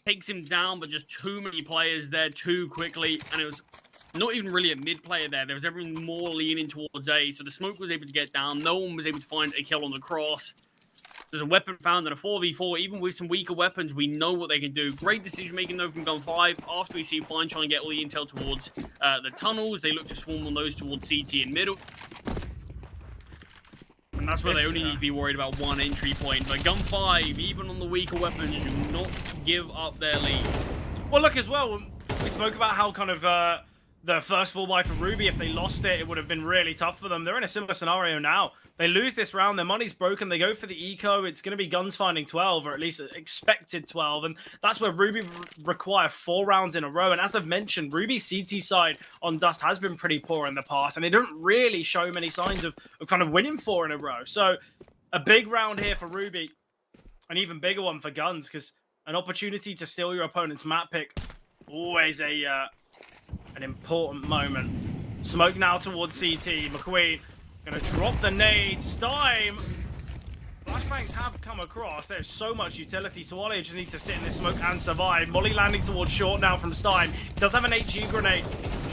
Speaker 5: Takes him down, but just too many players there too quickly. And it was not even really a mid player there. There was everyone more leaning towards A. So the smoke was able to get down. No one was able to find a kill on the cross. There's a weapon found in a 4v4. Even with some weaker weapons, we know what they can do. Great decision-making, though, from Gun 5. After we see Fineshine get all the intel towards the tunnels, they look to swarm on those towards CT and middle. And that's where they only need to be worried about one entry point. But Gun 5, even on the weaker weapons, do not give up their lead.
Speaker 4: Well, look, as well, we spoke about how kind of the first 4x for Ruby, if they lost it, it would have been really tough for them. They're in a similar scenario now. They lose this round, their money's broken, they go for the eco. It's going to be Guns finding 12, or at least expected 12. And that's where Ruby require 4 rounds in a row. And as I've mentioned, Ruby's CT side on Dust has been pretty poor in the past, and they don't really show many signs of kind of winning 4 in a row. So a big round here for Ruby, an even bigger one for Guns, because an opportunity to steal your opponent's map pick, always an important moment. Smoke now towards CT. McQueen gonna drop the nade. Stein. Flashbangs have come across. There's so much utility. Sawale just needs to sit in this smoke and survive. Molly landing towards short now from Stein. He does have an HE grenade.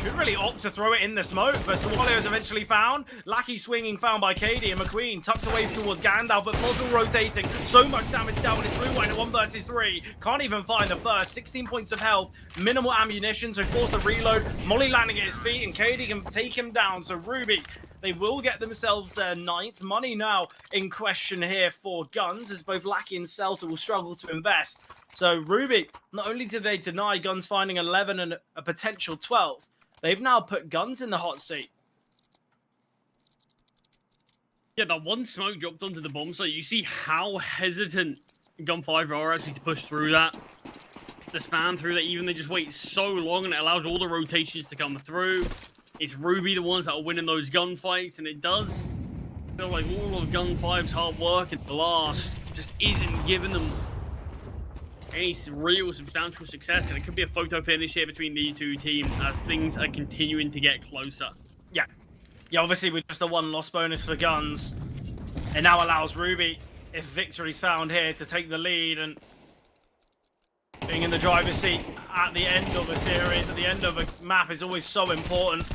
Speaker 4: Should really opt to throw it in the smoke, but Sawale is eventually found. Lackey swinging found by Katie, and McQueen tucked away towards Gandalf, but Muzzle rotating. So much damage down when it's Blue-White at 1 versus 3. Can't even find the first. 16 points of health, minimal ammunition, so forced to reload. Molly landing at his feet, and Katie can take him down. So Ruby, they will get themselves their 9th. Money now in question here for Guns, as both Lackey and Celta will struggle to invest. So Ruby, not only did they deny Guns finding 11 and a potential 12, they've now put Guns in the hot seat.
Speaker 5: Yeah, that one smoke dropped onto the bomb site. You see how hesitant Gun 5 are actually to push through that. The span through that, even they just wait so long, and it allows all the rotations to come through. It's Ruby the ones that are winning those gunfights, and it does feel like all of Gun 5's hard work at the last just isn't giving them any real substantial success, and it could be a photo finish here between these two teams as things are continuing to get closer.
Speaker 4: Yeah. Yeah, obviously with just a 1 loss bonus for Guns, it now allows Ruby, if victory's found here, to take the lead, and being in the driver's seat at the end of a series, at the end of a map is always so important.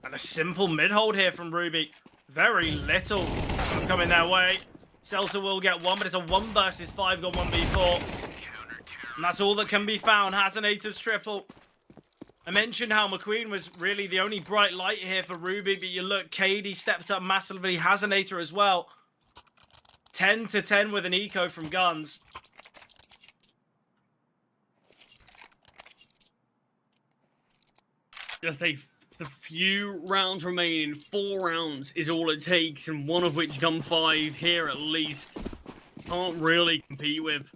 Speaker 4: And a simple mid-hold here from Ruby. Very little coming their way. Celta will get one, but it's a 1 versus 5 got 1v4. And that's all that can be found. Hazenator's triple. I mentioned how McQueen was really the only bright light here for Ruby, but you look, KD stepped up massively, Hazenator as well. 10 to 10 with an eco from Guns.
Speaker 5: Just the few rounds remaining, 4 rounds is all it takes, and one of which Gun 5 here at least can't really compete with.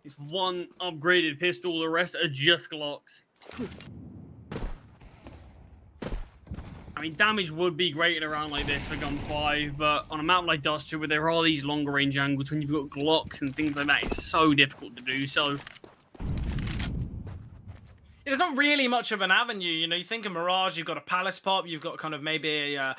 Speaker 5: It's one upgraded pistol, the rest are just Glocks. I mean, damage would be great in a round like this for Gun 5, but on a map like Dust 2, where there are these longer range angles, when you've got Glocks and things like that, it's so difficult to do so.
Speaker 4: There's not really much of an avenue, you know. You think of Mirage, you've got a Palace pop, you've got kind of maybe a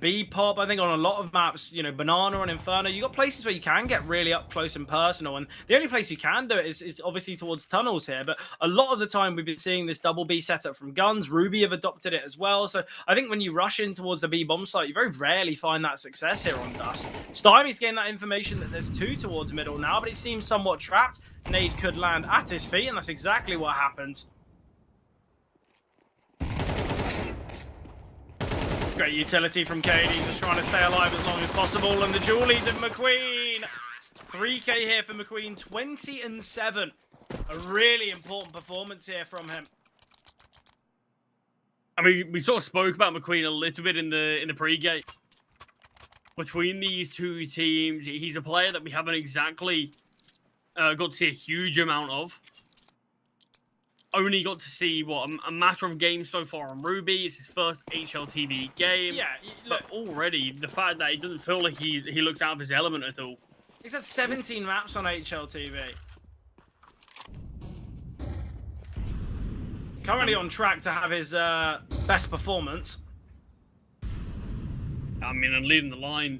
Speaker 4: B pop. I think on a lot of maps, you know, Banana and Inferno, you've got places where you can get really up close and personal, and the only place you can do it is obviously towards tunnels here. But a lot of the time we've been seeing this double B setup from Guns. Ruby have adopted it as well. So I think when you rush in towards the B bomb site, you very rarely find that success here on Dust. Stymie's getting that information that there's 2 towards middle now, but it seems somewhat trapped. Nade could land at his feet, and that's exactly what happens. Great utility from KD, just trying to stay alive as long as possible. And the dual lead of McQueen. 3k here for McQueen, 20 and 7. A really important performance here from him.
Speaker 5: I mean, we sort of spoke about McQueen a little bit in the pre-game. Between these two teams, he's a player that we haven't exactly got to see a huge amount of. Only got to see, what, a matter of games so far on Ruby. It's his first HLTV game.
Speaker 4: Yeah,
Speaker 5: look, but already, the fact that it doesn't feel like he looks out of his element at all.
Speaker 4: He's had 17 maps on HLTV. Currently on track to have his best performance.
Speaker 5: I mean, and leading the line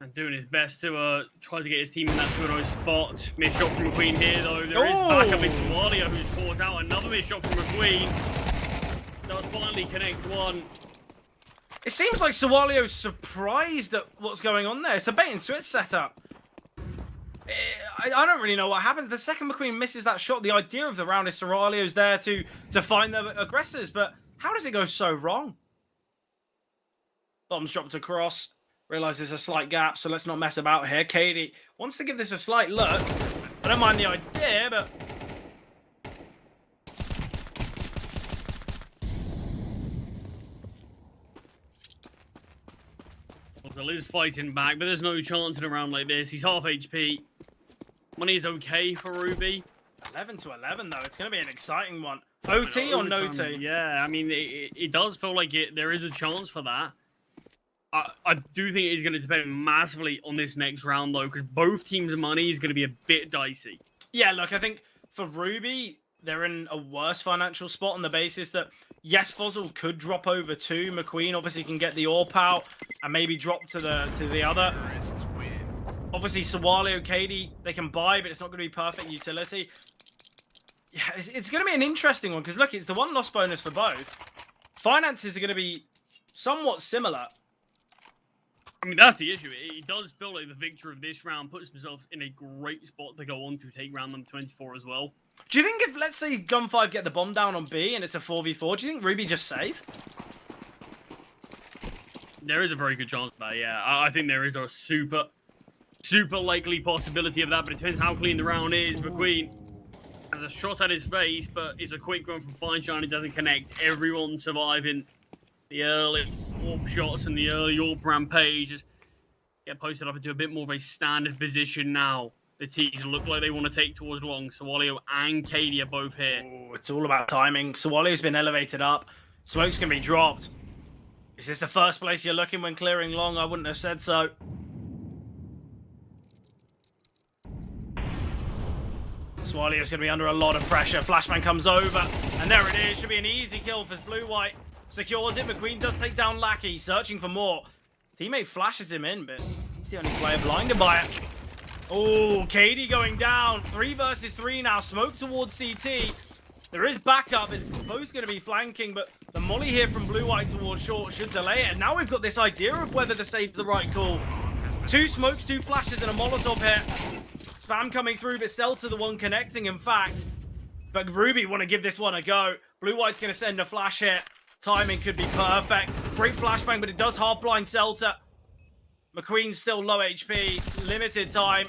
Speaker 5: and doing his best to try to get his team in that 2-0 spot. Missed shot from McQueen here, though. There is backup into Walio, who's caught out. Another missed shot from McQueen. Does finally connect one.
Speaker 4: It seems like Sawalio's surprised at what's going on there. It's a bait and switch setup. I don't really know what happened. The second McQueen misses that shot, the idea of the round is Sawalio's there to find the aggressors, but how does it go so wrong? Bombs dropped across. Realise there's a slight gap, so let's not mess about here. KD wants to give this a slight look. I don't mind the idea, but...
Speaker 5: Well, Liz fighting back, but there's no chance in a round like this. He's half HP. Money is okay for Ruby.
Speaker 4: 11 to 11, though. It's going to be an exciting one. OT or no T?
Speaker 5: Yeah, I mean, it does feel like there is a chance for that. I do think it's going to depend massively on this next round, though, because both teams' money is going to be a bit dicey.
Speaker 4: Yeah, look, I think for Ruby, they're in a worse financial spot on the basis that, yes, Fossil could drop over 2. McQueen obviously can get the AWP out and maybe drop to the other. Obviously, Sawalio, KD, they can buy, but it's not going to be perfect utility. Yeah, it's going to be an interesting one, because, look, it's the 1 loss bonus for both. Finances are going to be somewhat similar.
Speaker 5: I mean, that's the issue. It does feel like the victor of this round puts themselves in a great spot to go on to take round number 24 as well.
Speaker 4: Do you think if, let's say, Gun 5 get the bomb down on B and it's a 4v4, do you think Ruby just save?
Speaker 5: There is a very good chance of that, yeah. I think there is a super likely possibility of that, but it depends how clean the round is. McQueen has a shot at his face, but it's a quick run from Fineshine. It doesn't connect. Everyone surviving the early AWP shots and the early AWP rampage just get posted up into a bit more of a standard position now. The T's look like they want to take towards long. Sawalio and KD are both here.
Speaker 4: Oh, it's all about timing. Sawalio's been elevated up. Smoke's going to be dropped. Is this the first place you're looking when clearing long? I wouldn't have said so. Swalio's going to be under a lot of pressure. Flashbang comes over, and there it is. Should be an easy kill for Blue-White. Secures it. McQueen does take down Lackey, searching for more. His teammate flashes him in, but he's the only player blinded by it. Oh, Katie going down. 3 versus 3 now. Smoke towards CT. There is backup. It's both going to be flanking, but the molly here from Blue-White towards short should delay it. And now we've got this idea of whether to save the right call. 2 smokes, 2 flashes, and a Molotov here. Spam coming through, but Celta the one connecting, in fact. But Ruby want to give this one a go. Blue-White's going to send a flash hit. Timing could be perfect. Great flashbang, but it does half blind Celta. McQueen's still low HP. Limited time.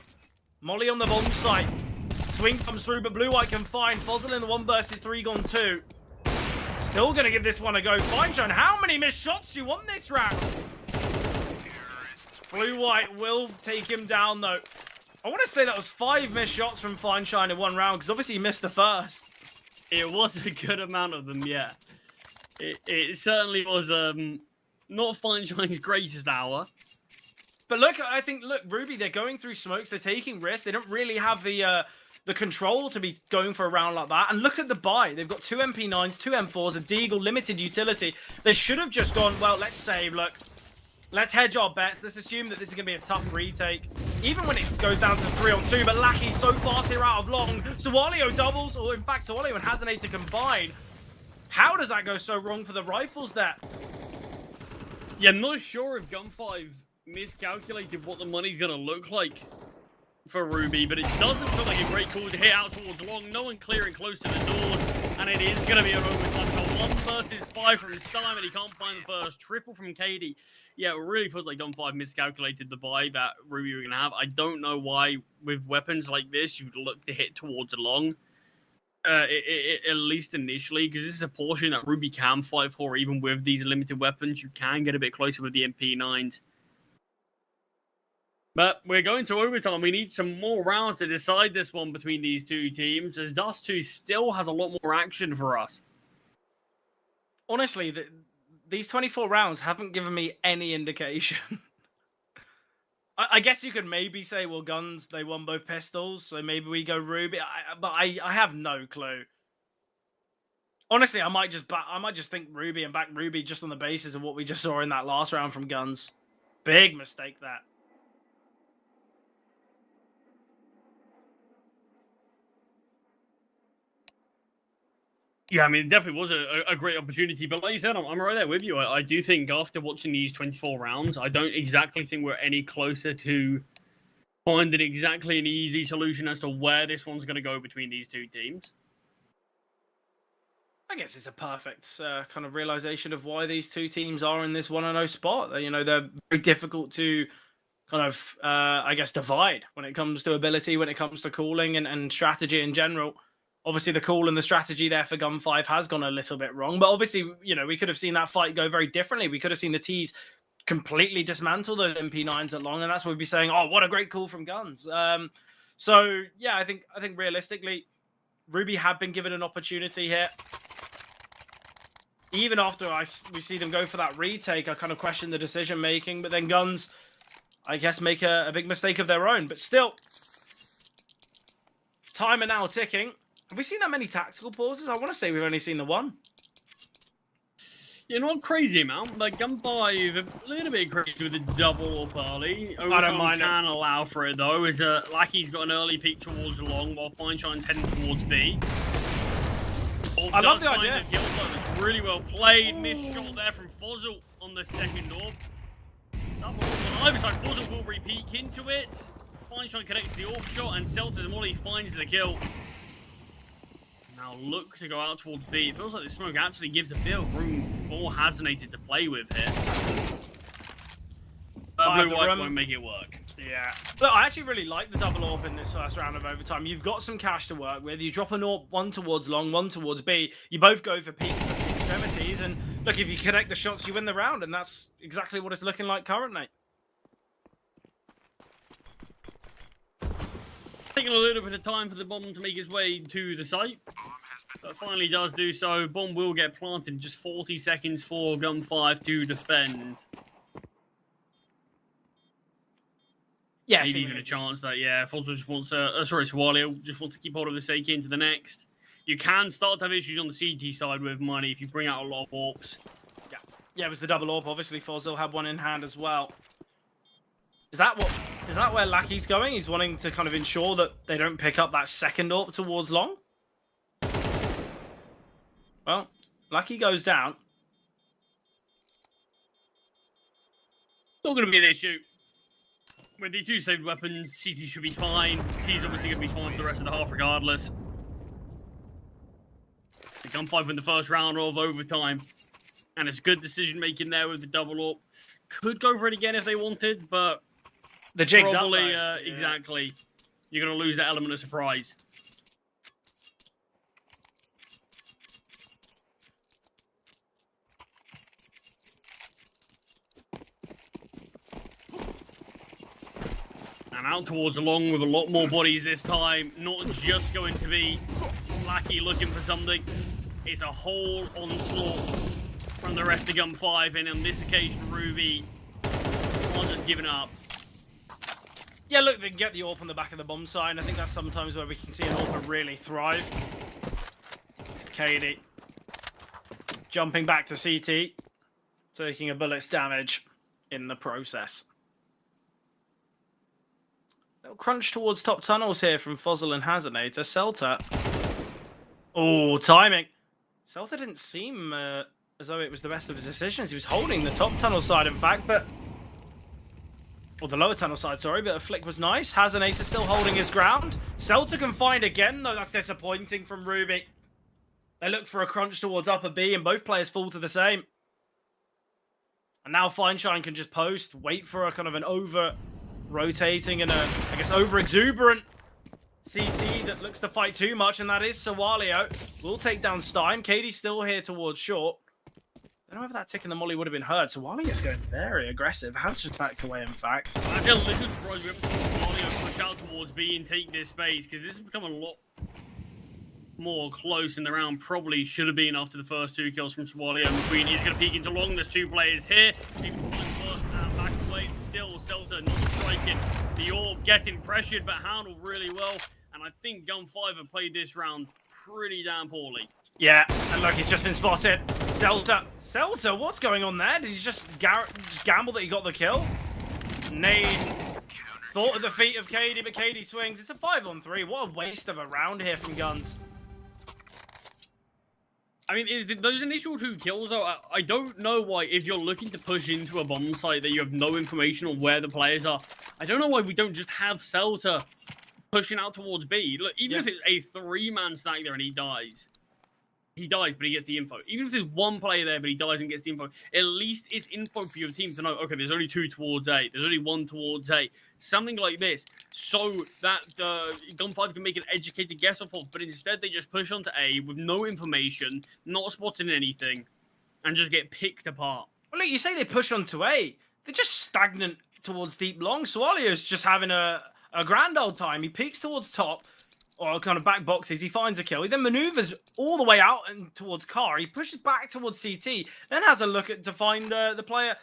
Speaker 4: Molly on the bomb site. Swing comes through, but Blue-White can find Fozzle in the 1 versus 3 gone 2. Still going to give this one a go. Fineshine, how many missed shots do you want this round? Blue-White will take him down, though. I want to say that was 5 missed shots from Fineshine in 1 round, because obviously he missed the first.
Speaker 5: It was a good amount of them, yeah. It certainly was not Fineshine's greatest hour.
Speaker 4: But look, I think, look, Ruby, they're going through smokes, they're taking risks, they don't really have the control to be going for a round like that. And look at the buy. They've got 2 MP9s, 2 M4s, a Deagle, limited utility. They should have just gone, well, let's save, look. Let's hedge our bets. Let's assume that this is going to be a tough retake. Even when it goes down to 3-on-2, but Lackey's so fast they're out of long. Swalio doubles, or in fact, Swalio and Hazanate to combine. How does that go so wrong for the rifles there?
Speaker 5: Yeah, I'm not sure if Gun5 miscalculated what the money's going to look like for Ruby, but it doesn't feel like a great call to hit out towards long. No one clearing close to the doors, and it is going to be an overtime. 1 versus 5 from Stein, and he can't find the first. Triple from Katie. Yeah, it really feels like Gun5 miscalculated the buy that Ruby were going to have. I don't know why, with weapons like this, you'd look to hit towards long. At least initially, because this is a portion that Ruby can fight for, even with these limited weapons. You can get a bit closer with the MP9s. But we're going to overtime. We need some more rounds to decide this one between these 2 teams, as Dust 2 still has a lot more action for us.
Speaker 4: Honestly, these 24 rounds haven't given me any indication. I guess you could maybe say, well, guns, they won both pistols, so maybe we go Ruby. But I have no clue. Honestly, I might just think Ruby and back Ruby just on the basis of what we just saw in that last round from guns. Big mistake that.
Speaker 5: Yeah, I mean, it definitely was a great opportunity. But like you said, I'm right there with you. I do think after watching these 24 rounds, I don't exactly think we're any closer to finding exactly an easy solution as to where this one's going to go between these 2 teams.
Speaker 4: I guess it's a perfect kind of realization of why these 2 teams are in this 1-0 spot. You know, they're very difficult to kind of, I guess, divide when it comes to ability, when it comes to calling and strategy in general. Obviously, the call and the strategy there for Gun5 has gone a little bit wrong. But obviously, you know, we could have seen that fight go very differently. We could have seen the T's completely dismantle those MP9s at long. And that's what we'd be saying, oh, what a great call from Guns. So, yeah, I think realistically, Ruby had been given an opportunity here. Even after we see them go for that retake, I kind of question the decision-making. But then Guns, I guess, make a big mistake of their own. But still, time are now ticking. Have we seen that many tactical pauses? I want to say we've only seen the 1.
Speaker 5: Yeah, not crazy amount. Like Gun5, a little bit crazy with the double or early.
Speaker 4: I don't mind
Speaker 5: can allow for it though. Is Lackey's got an early peek towards long, while Fineshine's heading towards B.
Speaker 4: I love the idea.
Speaker 5: It's really well played. Missed shot there from Fozzle on the second orb. Double on either side. Fozzle will re-peek into it. Fineshine connects the orb shot, and Celta's Molly finds the kill. Now look to go out towards B. It feels like the smoke actually gives a bit of room for Hazanated to play with here. Blue-White won't make it work.
Speaker 4: Yeah. Look, I actually really like the double AWP in this first round of overtime. You've got some cash to work with. You drop an AWP, 1 towards long, 1 towards B. You both go for peaks at the extremities. And look, if you connect the shots, you win the round. And that's exactly what it's looking like currently.
Speaker 5: Taking a little bit of time for the bomb to make its way to the site. But finally does do so. Bomb will get planted in just 40 seconds for Gun5 to defend.
Speaker 4: Yeah,
Speaker 5: maybe even a chance that, Fonzo just wants to, Swalio just wants to keep hold of the Seiki into the next. You can start to have issues on the CT side with money if you bring out a lot of AWPs.
Speaker 4: Yeah, it was the double AWP. Obviously, Fozil had one in hand as well. Is that where Lackey's going? He's wanting to kind of ensure that they don't pick up that second AWP towards long. Well, Lackey goes down.
Speaker 5: Not going to be an issue. With the 2 saved weapons, CT should be fine. T's obviously going to be fine for the rest of the half regardless. They come 5 in the first round of overtime. And it's good decision making there with the double AWP. Could go for it again if they wanted, but
Speaker 4: the jig's
Speaker 5: probably,
Speaker 4: up.
Speaker 5: Exactly. You're going to lose that element of surprise. And out towards Long with a lot more bodies this time. Not just going to be Lackey looking for something. It's a whole onslaught from the rest of Gun 5. And on this occasion, Ruby aren't just giving up.
Speaker 4: Yeah, look, they can get the AWP on the back of the bomb site, and I think that's sometimes where we can see an AWP really thrive. Katie jumping back to CT, taking a bullet's damage in the process. Little crunch towards top tunnels here from Fozil and Hazinator. Celta. Oh, timing. Celta didn't seem as though it was the best of the decisions. He was holding the top tunnel side, in fact, but... Or the lower tunnel side, sorry, but a flick was nice. Hazinator still holding his ground. Celta can find again, though that's disappointing from Ruby. They look for a crunch towards upper B, and both players fall to the same. And now Fineshine can just post, wait for a kind of an over-rotating and a, I guess, over-exuberant CT that looks to fight too much, and that is Sawalio. Will take down Stein. Katie's still here towards short. I don't know if that tick in the molly would have been heard. So Walio's going very aggressive. Has just backed away, in fact.
Speaker 5: I feel a little surprised we haven't seen Walio push out towards B and take this space, because this has become a lot more close in the round. Probably should have been after the first 2 kills from Swalio. McQueen is going to peek into long. There's 2 players here. He can find first and back away. Still, Celta not striking. The orb getting pressured, but handled really well. And I think Gun 5 have played this round pretty damn poorly.
Speaker 4: Yeah, and look, he's just been spotted. Celta, what's going on there? Did he just gamble that he got the kill? Nade thought at the feet of Katie, but Katie swings. It's a 5-on-3. What a waste of a round here from Guns.
Speaker 5: I mean, those initial 2 kills, though, I don't know why, if you're looking to push into a bomb site that you have no information on where the players are, I don't know why we don't just have Celta pushing out towards B. Look, even if it's a 3-man stack there and he dies, but he gets the info. Even if there's 1 player there, but he dies and gets the info, at least it's info for your team to know, okay, there's only 2 towards A, there's only 1 towards A. Something like this, so that Gun 5 can make an educated guess off of, but instead they just push onto A with no information, not spotting anything, and just get picked apart.
Speaker 4: Well, look, you say they push onto A. They're just stagnant towards deep long. Swalio's just having a grand old time. He peeks towards top, or kind of back boxes, he finds a kill. He then maneuvers all the way out and towards car. He pushes back towards CT, then has a look to find the player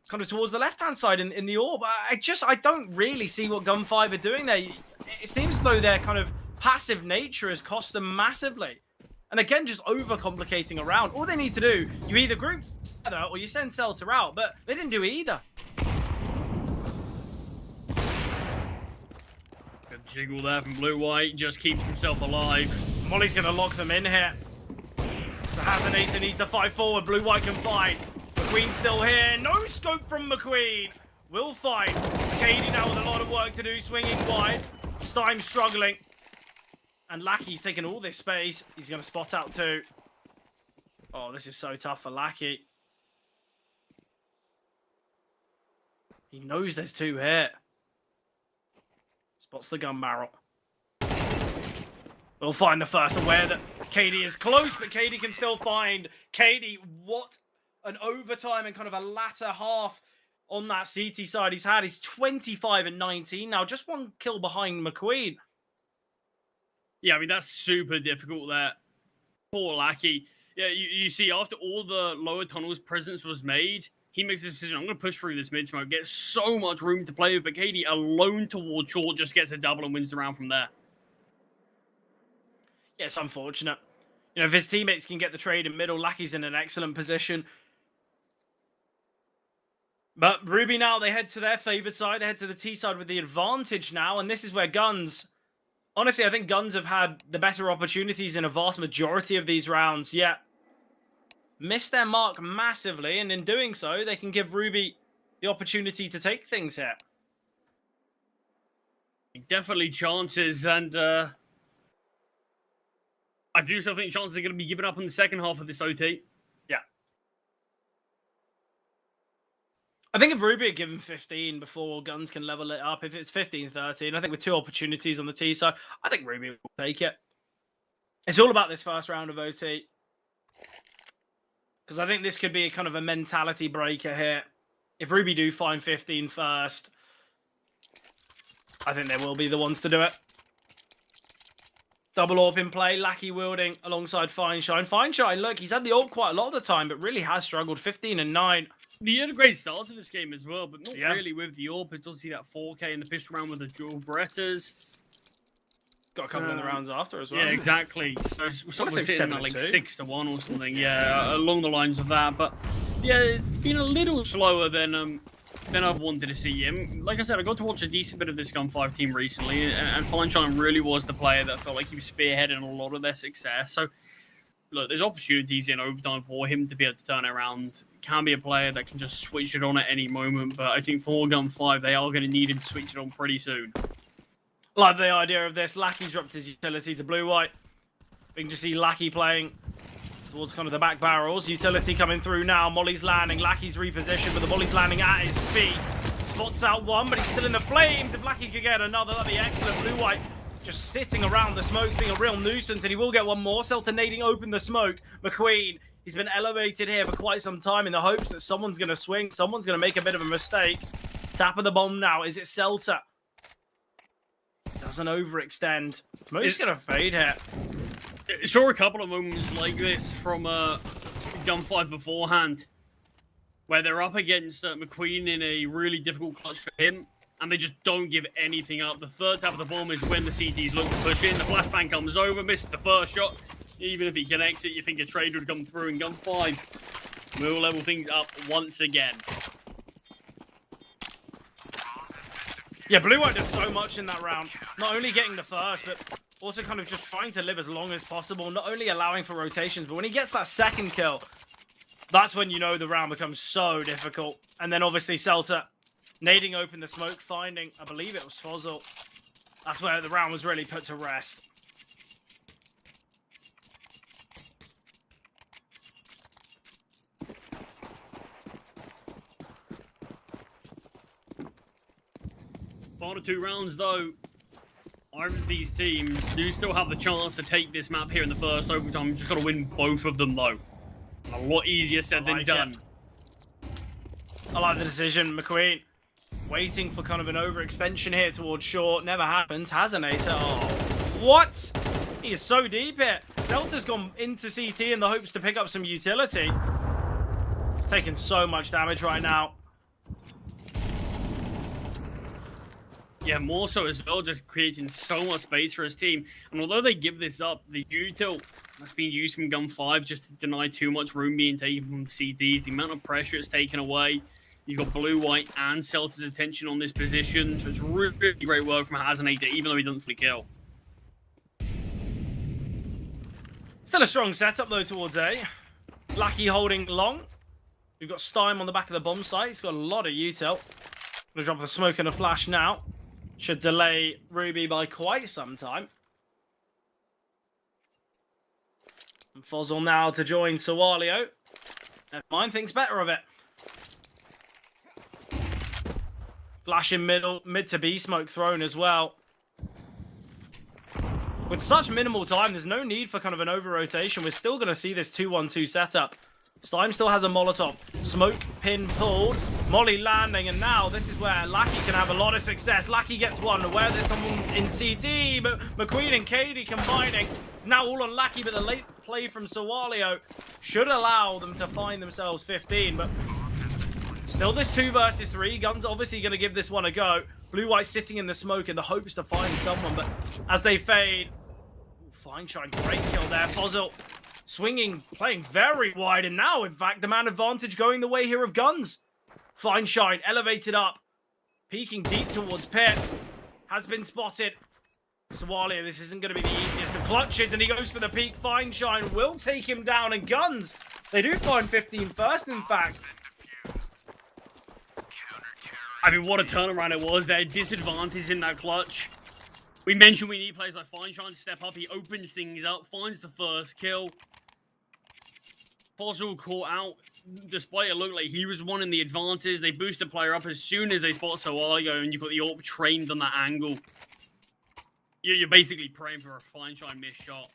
Speaker 4: kind of towards the left-hand side in the orb. I don't really see what Gun 5 are doing there. It seems as though their kind of passive nature has cost them massively. And again, just overcomplicating around. All they need to do, you either group together or you send Celta out, but they didn't do either.
Speaker 5: Jiggle there from Blue-White, just keeps himself alive.
Speaker 4: Molly's going to lock them in here. So Hazinator needs to fight forward. Blue-White can fight. McQueen's still here. No scope from McQueen. Will fight. Katie now with a lot of work to do, swinging wide. Stein struggling. And Lackey's taking all this space. He's going to spot out too. Oh, this is so tough for Lackey. He knows there's 2 here. Spots the gun barrel. We'll find the first, aware that Katie is close, but Katie can still find. Katie, what an overtime and kind of a latter half on that CT side he's had. He's 25 and 19 now, just 1 kill behind McQueen.
Speaker 5: Yeah, I mean, that's super difficult there. Poor Lackey. Yeah, you see, after all the lower tunnels presence was made, he makes the decision, I'm going to push through this mid smoke, get so much room to play with, but KD alone towards short just gets a double and wins the round from there.
Speaker 4: Yeah, it's unfortunate. You know, if his teammates can get the trade in middle, Lucky's in an excellent position. But Ruby now, they head to their favored side. They head to the T side with the advantage now. And this is where Guns... Honestly, I think Guns have had the better opportunities in a vast majority of these rounds. Yet, missed their mark massively. And in doing so, they can give Ruby the opportunity to take things here.
Speaker 5: Definitely chances. And I do still think chances are going to be given up in the second half of this OT.
Speaker 4: Yeah. I think if Ruby had given 15 before Guns can level it up, if it's 15-13, I think with 2 opportunities on the T side, I think Ruby will take it. It's all about this first round of OT. Because I think this could be a kind of a mentality breaker here. If Ruby do find 15 first, I think they will be the ones to do it. Double AWP in play, Lackey wielding alongside Fineshine. Fineshine, look, he's had the AWP quite a lot of the time, but really has struggled. 15 and 9.
Speaker 5: He had a great start to this game as well, but not really with the AWP. It's obviously that 4K in the pistol round with the dual Berettas.
Speaker 4: Got a couple in the rounds after as well.
Speaker 5: Yeah, exactly. So we're sitting at like 6-1 or something. Yeah, along the lines of that. But yeah, it's been a little slower than I've wanted to see him. Like I said, I got to watch a decent bit of this Gun 5 team recently, and Fineshine really was the player that felt like he was spearheading a lot of their success. So look, there's opportunities in overtime for him to be able to turn it around. Can be a player that can just switch it on at any moment, but I think for Gun 5, they are going to need him to switch it on pretty soon.
Speaker 4: Like the idea of this, Lackey's dropped his utility to blue-white. We can just see Lackey playing towards kind of the back barrels. Utility coming through now. Molly's landing. Lackey's repositioned, but the volley's landing at his feet. Spots out one, but he's still in the flames. If Lackey could get another, that'd be excellent. Blue-white just sitting around the smokes, being a real nuisance, and he will get one more. Seltonating open the smoke. McQueen, he's been elevated here for quite some time in the hopes that someone's going to swing, someone's going to make a bit of a mistake. Tap of the bomb now. Is it Celta? Doesn't overextend. Smoke's going to fade here.
Speaker 5: Saw a couple of moments like this from Gun 5 beforehand, where they're up against McQueen in a really difficult clutch for him, and they just don't give anything up. The third tap of the bomb is when the CTs look to push in. The flashbang comes over, misses the first shot. Even if he connects it, you think a trade would come through in Gun 5. We'll level things up once again.
Speaker 4: Yeah, Blue-White does so much in that round. Not only getting the first, but also kind of just trying to live as long as possible. Not only allowing for rotations, but when he gets that second kill, that's when you know the round becomes so difficult. And then obviously Celta nading open the smoke, finding, I believe it was Fozzle. That's where the round was really put to rest.
Speaker 5: Final 2 rounds, though, either of these teams do still have the chance to take this map here in the first overtime. Just got to win both of them, though. A lot easier said than done.
Speaker 4: I like the decision. McQueen waiting for kind of an overextension here towards short. Never happens. Has an ace. Oh, what? He is so deep here. Celta's gone into CT in the hopes to pick up some utility. He's taking so much damage right now.
Speaker 5: Yeah, more so as well, just creating so much space for his team. And although they give this up, the util that's been used from Gun 5 just to deny too much room being taken from the CDs, the amount of pressure it's taken away. You've got Blue, White, and Celta's attention on this position. So it's really, really great work from Hazenator, even though he doesn't fully kill.
Speaker 4: Still a strong setup, though, towards A. Lucky holding long. We've got Stein on the back of the bomb site. He's got a lot of util. Gonna drop the smoke and a flash now. Should delay Ruby by quite some time. And Fozzle now to join Sawalio. Never mind, thinks better of it. Flash in middle, mid to B smoke thrown as well. With such minimal time, there's no need for kind of an over-rotation. We're still going to see this 2-1-2 setup. Stein still has a Molotov. Smoke pin pulled. Molly landing, and now this is where Lackey can have a lot of success. Lackey gets one. Where there's someone in CT, but McQueen and Katie combining. Now all on Lackey, but the late play from Sawalio should allow them to find themselves 15. But Still this 2 versus 3. Gun's obviously going to give this one a go. Blue-white sitting in the smoke in the hopes to find someone, but as they fade... Fine shine, great kill there. Fozzel swinging, playing very wide, and now, in fact, the man advantage going the way here of Guns. Fine shine, elevated up, peeking deep towards Pit. Has been spotted. Sawalia, this isn't going to be the easiest of clutches, and he goes for the peak. Fine shine will take him down, and Guns, they do find 15 first, in fact.
Speaker 5: I mean, what a turnaround it was. Their disadvantage in that clutch. We mentioned we need players like Fineshine to step up. He opens things up, finds the first kill. Fossil caught out, despite it looked like he was one in the advantage. They boost the player up as soon as they spot Sawalia, and you've got the AWP trained on that angle. You're basically praying for a Fineshine missed shot.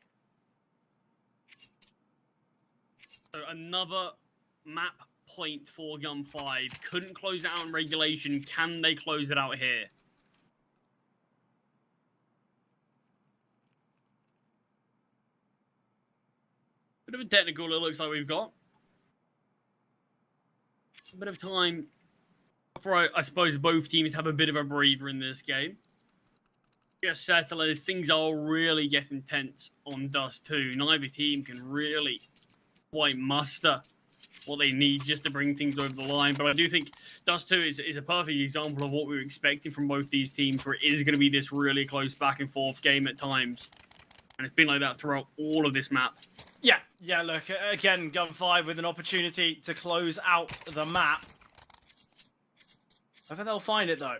Speaker 5: So another map point for Gun 5. Couldn't close it out in regulation. Can they close it out here? Bit of a technical it looks like we've got. A bit of time before I suppose both teams have a bit of a breather in this game. Just settle as things are really getting tense on Dust 2. Neither team can really quite muster what they need just to bring things over the line. But I do think Dust 2 is a perfect example of what we were expecting from both these teams, where it is going to be this really close back and forth game at times. And it's been like that throughout all of this map.
Speaker 4: Yeah, look, again, Gun 5 with an opportunity to close out the map. Whether they'll find it, though.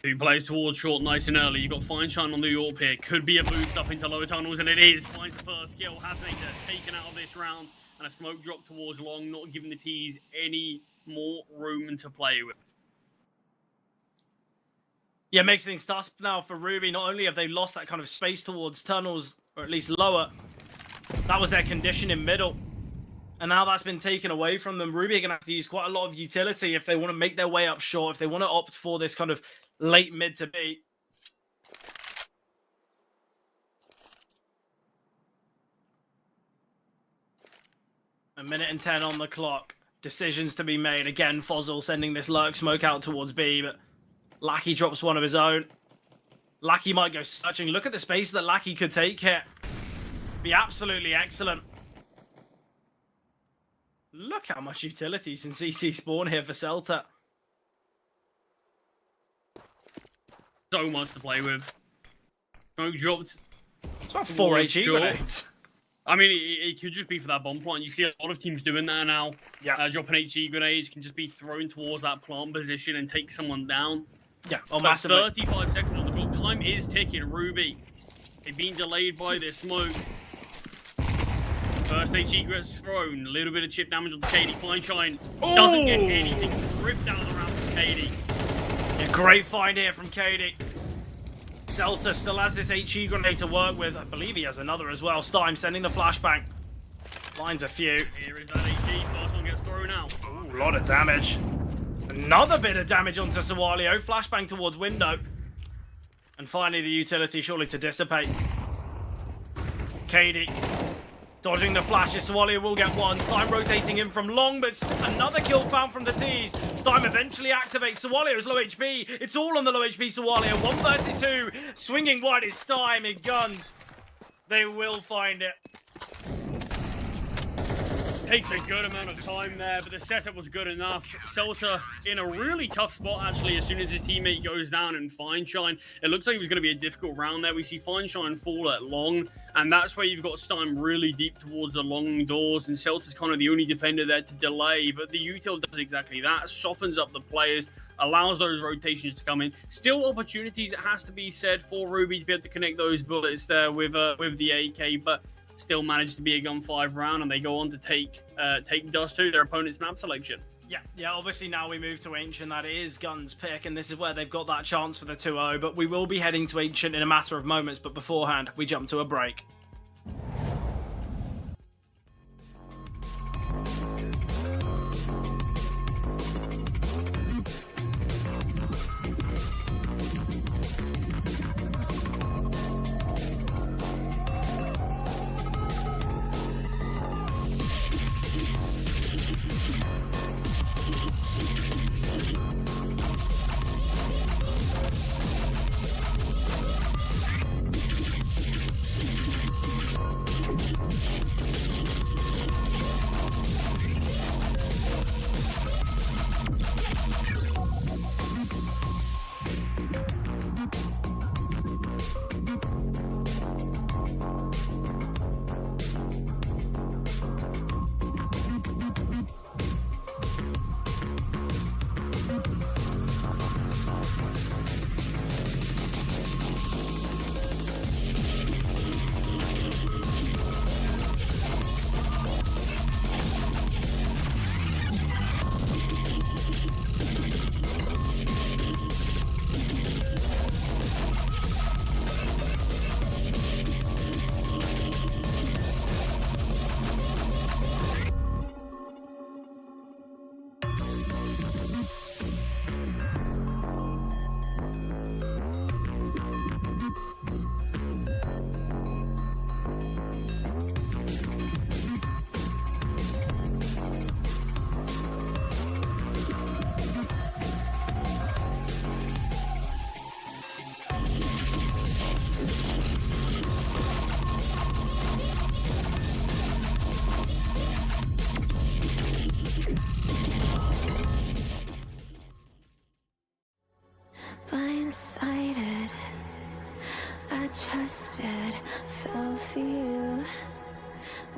Speaker 5: He plays towards short nice and early. You've got Fineshine on the AWP here. Could be a boost up into lower tunnels, and it is. Finds the first kill. Has been taken out of this round. And a smoke drop towards long, not giving the T's any more room to play with.
Speaker 4: Yeah, makes things tough now for Ruby. Not only have they lost that kind of space towards tunnels, or at least lower, that was their condition in middle. And now that's been taken away from them. Ruby are going to have to use quite a lot of utility if they want to make their way up short, if they want to opt for this kind of late mid to be. A minute and 10 on the clock. Decisions to be made. Again, Fozzel sending this lurk smoke out towards B, but Lackey drops one of his own. Lackey might go searching. Look at the space that Lackey could take here. Be absolutely excellent. Look how much utility in CC spawn here for Celta.
Speaker 5: So much to play with. Smoke dropped.
Speaker 4: It's about 4 HE grenades.
Speaker 5: I mean, it could just be for that bomb plant. You see a lot of teams doing that now.
Speaker 4: Yeah.
Speaker 5: Dropping HE grenades can just be thrown towards that plant position and take someone down.
Speaker 4: Yeah, oh, massively.
Speaker 5: 35 seconds on the clock. Time is ticking. Ruby, they've been delayed by this smoke. First HE gets thrown. A little bit of chip damage on Katie. Fineshine doesn't get anything ripped out of the round from Katie.
Speaker 4: Yeah, great find here from Katie. Celta still has this HE grenade to work with. I believe he has another as well. Stein sending the flashbang. Lines a few.
Speaker 5: Here is that HE. First one gets thrown out.
Speaker 4: Ooh, a lot of damage. Another bit of damage onto Sawalio. Flashbang towards window. And finally the utility surely to dissipate. Katie dodging the flashes. Sawalio will get one. Stein rotating in from long, but another kill found from the T's. Stein eventually activates. Sawalio is low HP. It's all on the low HP Sawalio. 1 versus 2. Swinging wide is Stein in Guns. They will find it.
Speaker 5: Takes a good amount of time there, but the setup was good enough. Celta in a really tough spot, actually, as soon as his teammate goes down in Fineshine. It looks like it was going to be a difficult round there. We see Fineshine fall at long, and that's where you've got Stein really deep towards the long doors, and Celta's kind of the only defender there to delay, but the util does exactly that, softens up the players, allows those rotations to come in. Still opportunities, it has to be said, for Ruby to be able to connect those bullets there with the AK, but still managed to be a Gun 5 round, and they go on to take Dust 2, their opponent's map selection.
Speaker 4: Yeah, obviously now we move to Ancient. That is Gun's pick, and this is where they've got that chance for the 2-0, but we will be heading to Ancient in a matter of moments, but beforehand, we jump to a break.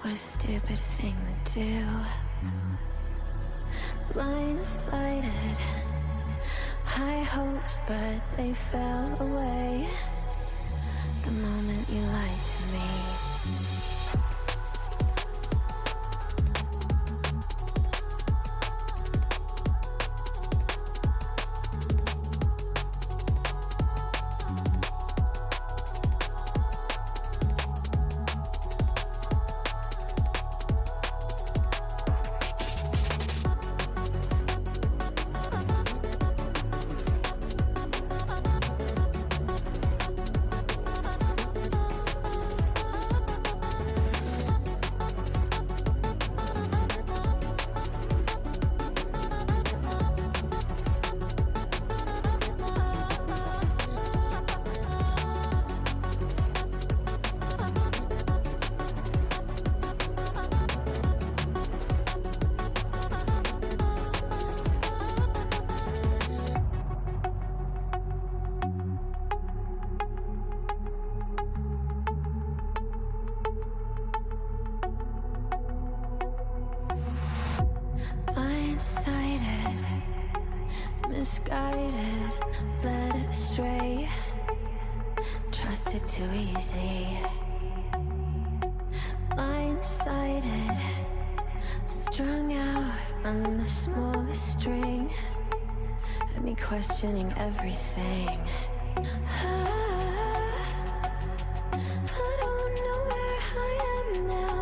Speaker 6: What a stupid thing to do. Blindsided. High hopes, but they fell away the moment you lied to me. Blindsided, misguided, led astray, trusted too easy. Blindsided, strung out on the smallest string, had me questioning everything. I don't know where I am now.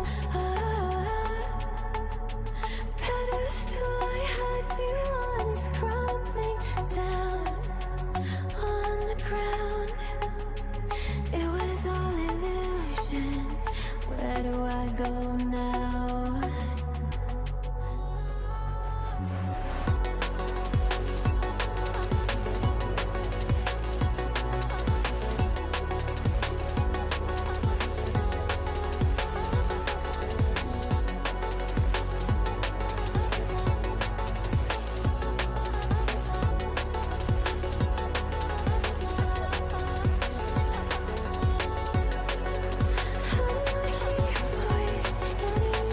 Speaker 6: Pedestal I had you on is crumbling down on the ground. It was all illusion. Where do I go now? I'm not here for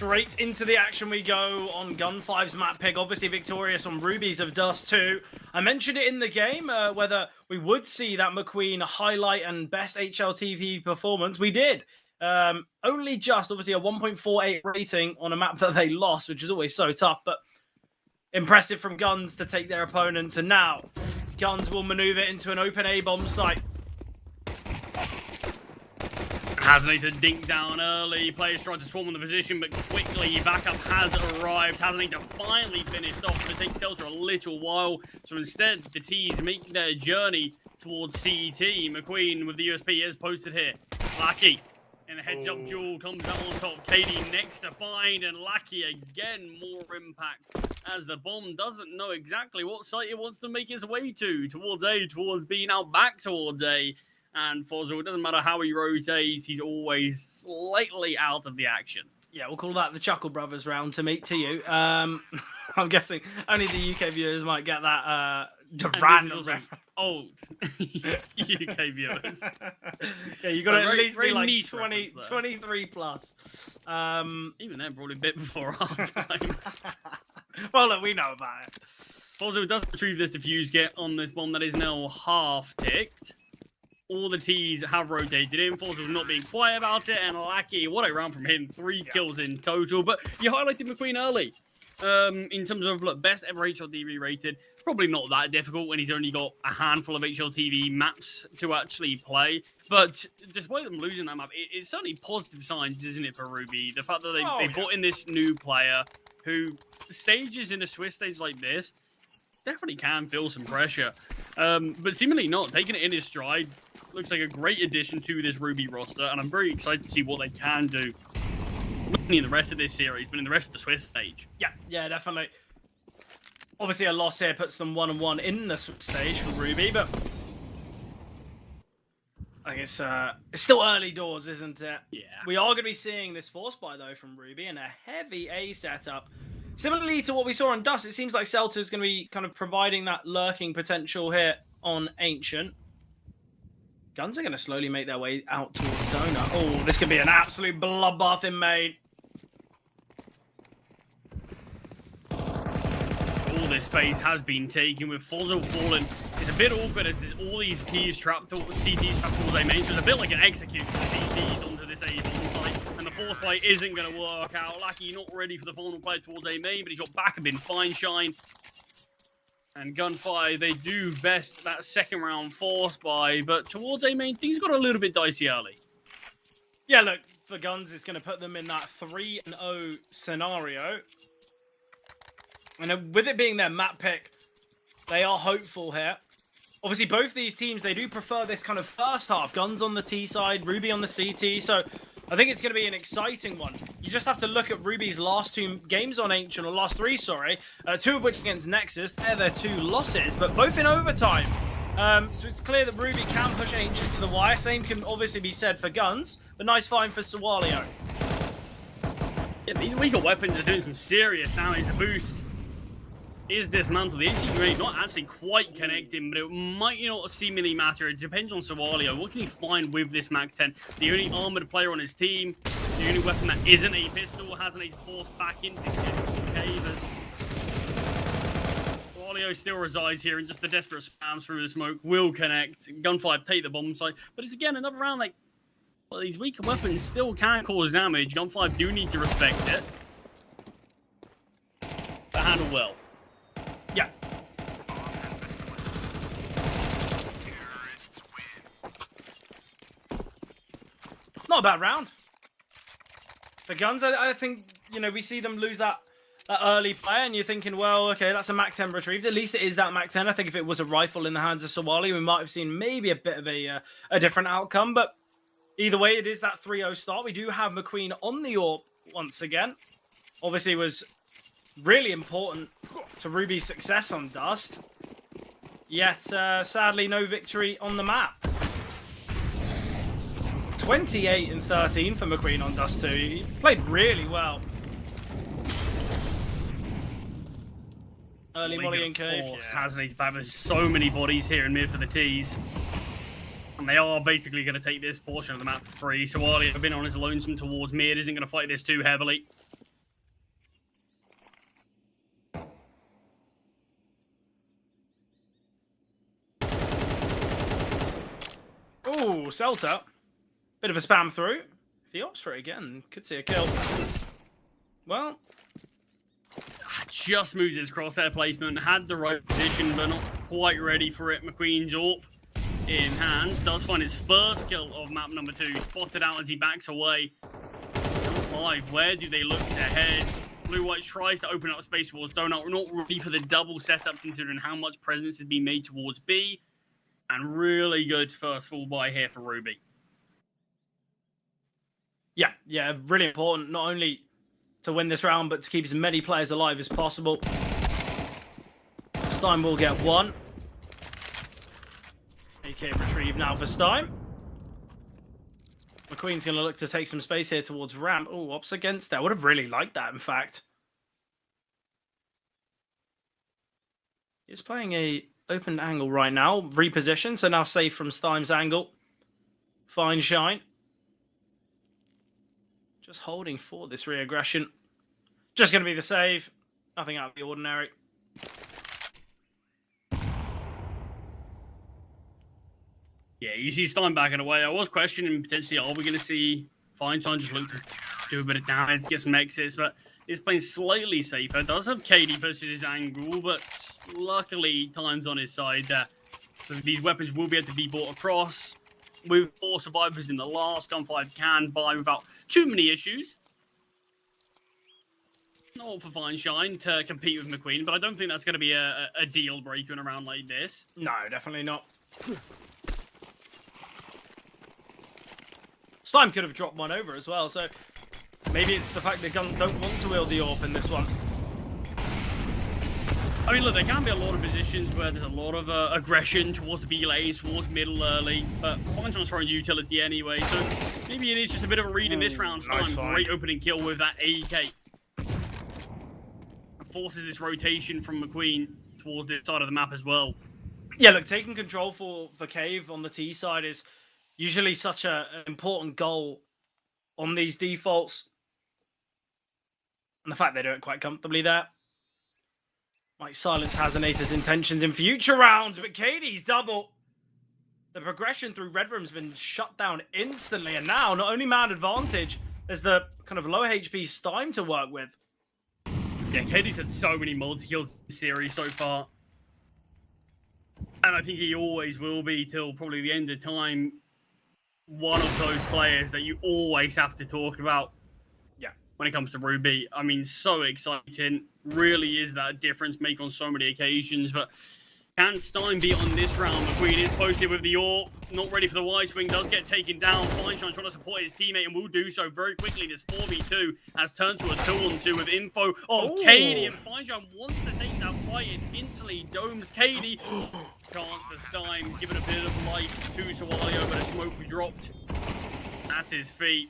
Speaker 4: straight into the action we go on Gun5's map pick. Obviously victorious on Rubies of Dust 2. I mentioned it in the game, whether we would see that McQueen highlight and best HLTV performance. We did. Only just, obviously, a 1.48 rating on a map that they lost, which is always so tough, but impressive from Guns to take their opponents. And now, Guns will maneuver into an open A-bomb site.
Speaker 5: Hasn't to dink down early. Players trying to swarm on the position, but quickly backup has arrived. Hasn't to finally finished off, but it takes Celta a little while. So instead, the T's make their journey towards CET. McQueen with the USP is posted here. Lackey in the heads-up duel comes out on top. Katie next to find, and Lackey again more impact as the bomb doesn't know exactly what site it wants to make its way to. Towards A, towards B, now back towards A. And Fozzle, it doesn't matter how he rotates, he's always slightly out of the action.
Speaker 4: Yeah, we'll call that the Chuckle Brothers round to meet to you. I'm guessing only the UK viewers might get that random reference.
Speaker 5: Old UK viewers.
Speaker 4: Yeah, you got to
Speaker 5: So
Speaker 4: at least be like
Speaker 5: niche
Speaker 4: 20, 23 plus.
Speaker 5: Even then, probably a bit before our time.
Speaker 4: Well, look, we know about it.
Speaker 5: Fozzle does retrieve this defuse kit on this bomb that is now half ticked. All the T's have rotated in. Fozzle not being quiet about it, and Lackey, what a round from him. 3 kills in total. But you highlighted McQueen early. In terms of best ever HLTV rated, it's probably not that difficult when he's only got a handful of HLTV maps to actually play. But despite them losing that map, it's certainly positive signs, isn't it, for Ruby? The fact that they brought in this new player who stages in a Swiss stage like this definitely can feel some pressure. But seemingly not. Taking it in his stride. Looks like a great addition to this Ruby roster, and I'm very excited to see what they can do. Not only in the rest of this series, but in the rest of the Swiss stage.
Speaker 4: Yeah, definitely. Obviously, a loss here puts them 1-1 in the Swiss stage for Ruby, but I guess it's still early doors, isn't it?
Speaker 5: Yeah.
Speaker 4: We are going to be seeing this force buy, though, from Ruby, and a heavy A setup. Similarly to what we saw on Dust, it seems like Celta is going to be kind of providing that lurking potential here on Ancient. Guns are going to slowly make their way out towards Donut. Oh, this could be an absolute bloodbath in main.
Speaker 5: All this space has been taken with Fozzle fallen. It's a bit awkward as there's all these T's trapped, CTs trapped towards A main. So it's a bit like an execute for the CTs onto this A site. And the force play isn't going to work out. Lackey not ready for the final play towards A main, but he's got backup in fine shine. And Gun5, they do best that second round force buy, but towards A main, things got a little bit dicey early.
Speaker 4: Yeah, look, for Guns, it's going to put them in that 3-0 scenario. And with it being their map pick, they are hopeful here. Obviously, both these teams, they do prefer this kind of first half. Guns on the T side, Ruby on the CT, so I think it's going to be an exciting one. You just have to look at Ruby's last 2 games on Ancient, or last 3, sorry. 2 of which against Nexus. They're their 2 losses, but both in overtime. So it's clear that Ruby can push Ancient to the wire. Same can obviously be said for Guns, but nice find for Sawalio.
Speaker 5: Yeah, these weaker weapons are doing some serious damage. The boost is dismantled. The AC grenade not actually quite connecting, but it might not seemingly matter. It depends on Sawalio. What can he find with this Mag-10? The only armored player on his team, the only weapon that isn't a pistol, hasn't a force back into cave. Sawalio still resides here, and just the desperate spams through the smoke will connect. Gun5 take the bomb site, but it's again another round like, well, these weaker weapons still can cause damage. Gun5 do need to respect it. But handle well.
Speaker 4: Yeah. Not a bad round. For Guns, I think, you know, we see them lose that early play, and you're thinking, well, okay, that's a Mac-10 retrieved. At least it is that Mac-10. I think if it was a rifle in the hands of Sawali, we might have seen maybe a bit of a different outcome. But either way, it is that 3-0 start. We do have McQueen on the AWP once again. Obviously, it was really important to Ruby's success on Dust. Yet, sadly, no victory on the map. 28 and 13 for McQueen on Dust 2. He played really well. Early Molly and Cave.
Speaker 5: Hasn't he? There's so many bodies here in mid for the T's. And they are basically going to take this portion of the map for free. So Wally have been on his lonesome towards mid. Isn't going to fight this too heavily.
Speaker 4: Oh, Celta. Bit of a spam through. If he opts for it again, could see a kill. Well,
Speaker 5: just moves his crosshair placement, had the right position, but not quite ready for it. McQueen's AWP in hands, does find his first kill of map number 2, spotted out as he backs away. Number 5, where do they look to head? Blue-White tries to open up space towards Donut, not ready for the double setup considering how much presence has been made towards B, and really good first full buy here for Ruby.
Speaker 4: Yeah, really important, not only to win this round, but to keep as many players alive as possible. Stein will get one. AK retrieve now for Stein. McQueen's going to look to take some space here towards ramp. Oh, ops against that. Would have really liked that, in fact. He's playing a open angle right now. Reposition, so now safe from Stein's angle. Fine shine. Just holding for this reaggression. Just going to be the save. Nothing out of the ordinary.
Speaker 5: Yeah, you see Stein backing away. I was questioning potentially, are we going to see Feinstein just look to do a bit of damage, get some exits, but he's playing slightly safer. Does have KD posted his angle, but luckily time's on his side there. So these weapons will be able to be brought across. With 4 survivors in the last, Gunfight can buy without too many issues. Not for Feinstein to compete with McQueen, but I don't think that's going to be a deal breaker in a round like this.
Speaker 4: No, definitely not. Stein could have dropped one over as well, so maybe it's the fact that Guns don't want to wield the AWP in this one.
Speaker 5: I mean, look, there can be a lot of positions where there's a lot of aggression towards the B lanes, towards middle early, but Feinstein's throwing utility anyway, so maybe it is just a bit of a read in this round. Stein, great opening kill with that AK. Forces this rotation from McQueen towards this side of the map as well.
Speaker 4: Yeah, look, taking control for Cave on the T side is usually such an important goal on these defaults. And the fact they do it quite comfortably there might silence Hazanator's intentions in future rounds, but Katie's double. The progression through Red Room's been shut down instantly, and now not only man advantage, there's the kind of low HP Stein to work with.
Speaker 5: Yeah, Katie's had so many multi-kills in the series so far. And I think he always will be till probably the end of time. One of those players that you always have to talk about.
Speaker 4: Yeah.
Speaker 5: When it comes to Ruby. I mean, so exciting. Really is that difference make on so many occasions. But can Stein beat on this round? McQueen is posted with the AWP. Not ready for the wide swing. Does get taken down. Feinstein trying to support his teammate and will do so very quickly. This 4v2 has turned to a 2-on-2 with info of Katie. And Feinstein wants to take that fight and instantly domes Katie. Chance for Stein. Give it a bit of life to Swalio, but a smoke dropped at his feet.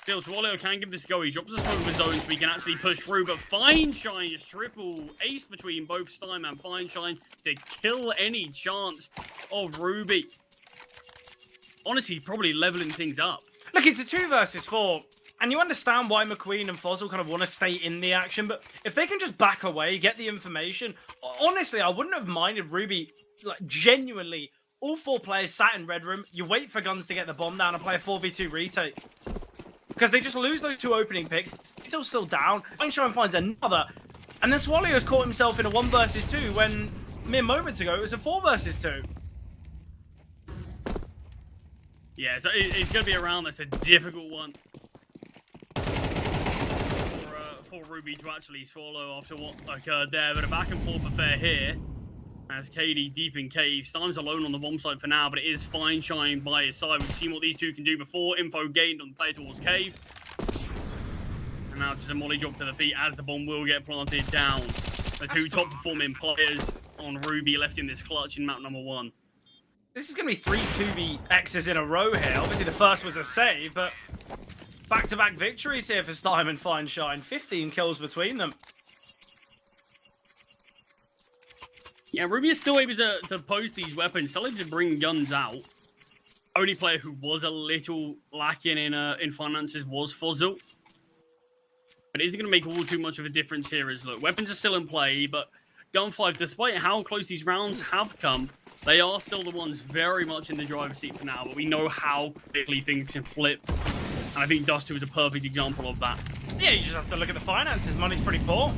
Speaker 5: Still, Swallow can give this a go. He drops the smoke of his own so he can actually push through, but Feinstein is triple ace between both Stein and Feinstein to kill any chance of Ruby. Honestly, probably leveling things up.
Speaker 4: Look, it's a 2 versus 4, and you understand why McQueen and Fozzle kind of want to stay in the action, but if they can just back away, get the information, honestly, I wouldn't have minded Ruby, like, genuinely, all 4 players sat in Red Room, you wait for Guns to get the bomb down and play a 4v2 retake. Because they just lose those 2 opening picks. He's still down. Feinstein finds another. And then Swallow has caught himself in a 1 versus 2 when mere moments ago it was a 4 versus 2.
Speaker 5: Yeah, so it's going to be a round that's a difficult one for Ruby to actually swallow after what occurred there. But a back and forth affair here. As Katie deep in cave. Steim's alone on the bomb site for now, but it is Feinstein by his side. We've seen what these two can do before. Info gained on the play towards cave. And now just a molly drop to the feet as the bomb will get planted down. The 2 top performing players on Ruby left in this clutch in map number 1.
Speaker 4: This is going to be 3 2vXs in a row here. Obviously the first was a save, but back-to-back victories here for Stein and Feinstein. 15 kills between them.
Speaker 5: Yeah, Ruby is still able to post these weapons, still able to bring guns out. Only player who was a little lacking in finances was Fuzzle. But it isn't going to make all too much of a difference here as, look, weapons are still in play, but Gun5, despite how close these rounds have come, they are still the ones very much in the driver's seat for now, but we know how quickly things can flip. And I think Dust2 is a perfect example of that.
Speaker 4: Yeah, you just have to look at the finances. Money's pretty poor.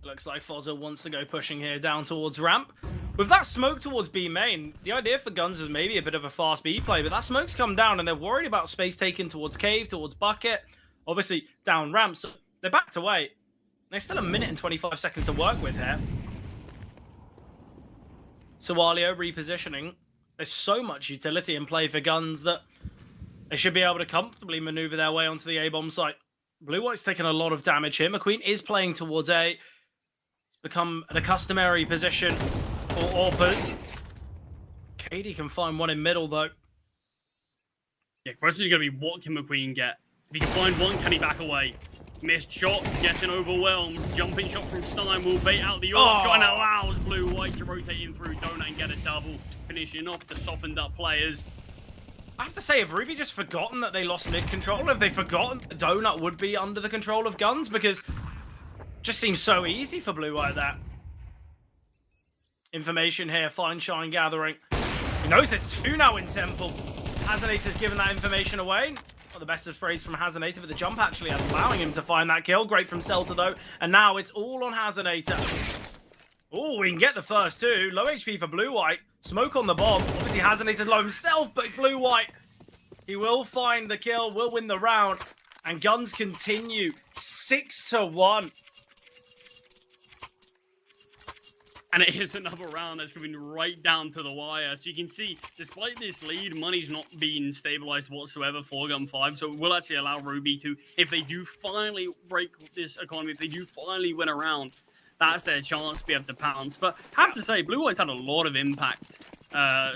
Speaker 4: Looks like Fozza wants to go pushing here down towards ramp. With that smoke towards B main, the idea for Guns is maybe a bit of a fast B play, but that smoke's come down and they're worried about space taken towards Cave, towards Bucket, obviously down ramp, so they're backed away. There's still 1 minute and 25 seconds to work with here. So Walio repositioning. There's so much utility in play for Guns that they should be able to comfortably maneuver their way onto the A-bomb site. Blue-White's taking a lot of damage here. McQueen is playing towards A. Become the customary position for AWPers. Katie can find one in middle, though.
Speaker 5: Yeah, question is going to be, what can McQueen get? If he can find one, can he back away? Missed shot, getting overwhelmed. Jumping shot from Stein will bait out the AWP shot and allows Blue-White to rotate in through Donut and get a double. Finishing off the softened up players.
Speaker 4: I have to say, have Ruby just forgotten that they lost mid-control? Have they forgotten that Donut would be under the control of Guns? Because just seems so easy for Blue-White that. Information here, Fine Shine gathering. He knows there's 2 now in Temple. Hazanator's given that information away. Not the best of phrase from Hazanator, but the jump actually allowing him to find that kill. Great from Celta though. And now it's all on Hazanator. Oh, we can get the first 2. Low HP for Blue-White. Smoke on the bomb. Obviously Hazanator's low himself, but Blue-White, he will find the kill, will win the round. And Guns continue 6-1.
Speaker 5: And it is another round that's coming right down to the wire. So you can see, despite this lead, money's not being stabilized whatsoever for Gun5. So it will actually allow Ruby to, if they do finally break this economy, if they do finally win a round, that's their chance to be able to pounce. But I have to say, Blue-White's had a lot of impact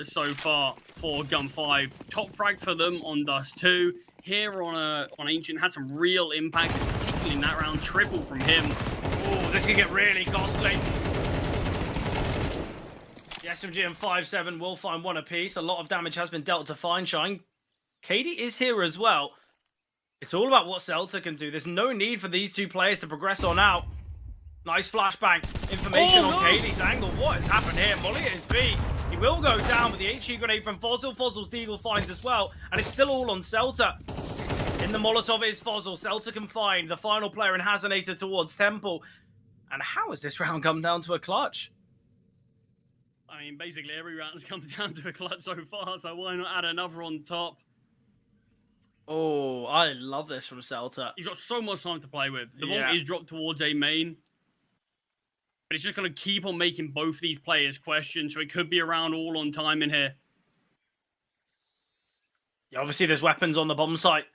Speaker 5: so far for Gun5. Top frags for them on Dust2. Here on Ancient had some real impact, particularly in that round. Triple from him.
Speaker 4: Oh, this can get really costly. The SMG and 5-7 will find 1 apiece. A lot of damage has been dealt to Fine Shine. Katie is here as well. It's all about what Celta can do. There's no need for these 2 players to progress on out. Nice flashbang. Information on Katie's angle. What has happened here? Molly at his feet. He will go down with the HE grenade from Fossil. Fossil's Deagle finds as well. And it's still all on Celta. In the Molotov is Fossil. Celta can find the final player in Hazanator towards Temple. And how has this round come down to a clutch?
Speaker 5: I mean, basically every round's come down to a clutch so far, so why not add another on top?
Speaker 4: Oh, I love this from Celta.
Speaker 5: He's got so much time to play with. The bomb is dropped towards A main, but it's just going to keep on making both these players question, so it could be around all on time in here.
Speaker 4: Yeah, obviously there's weapons on the bomb site.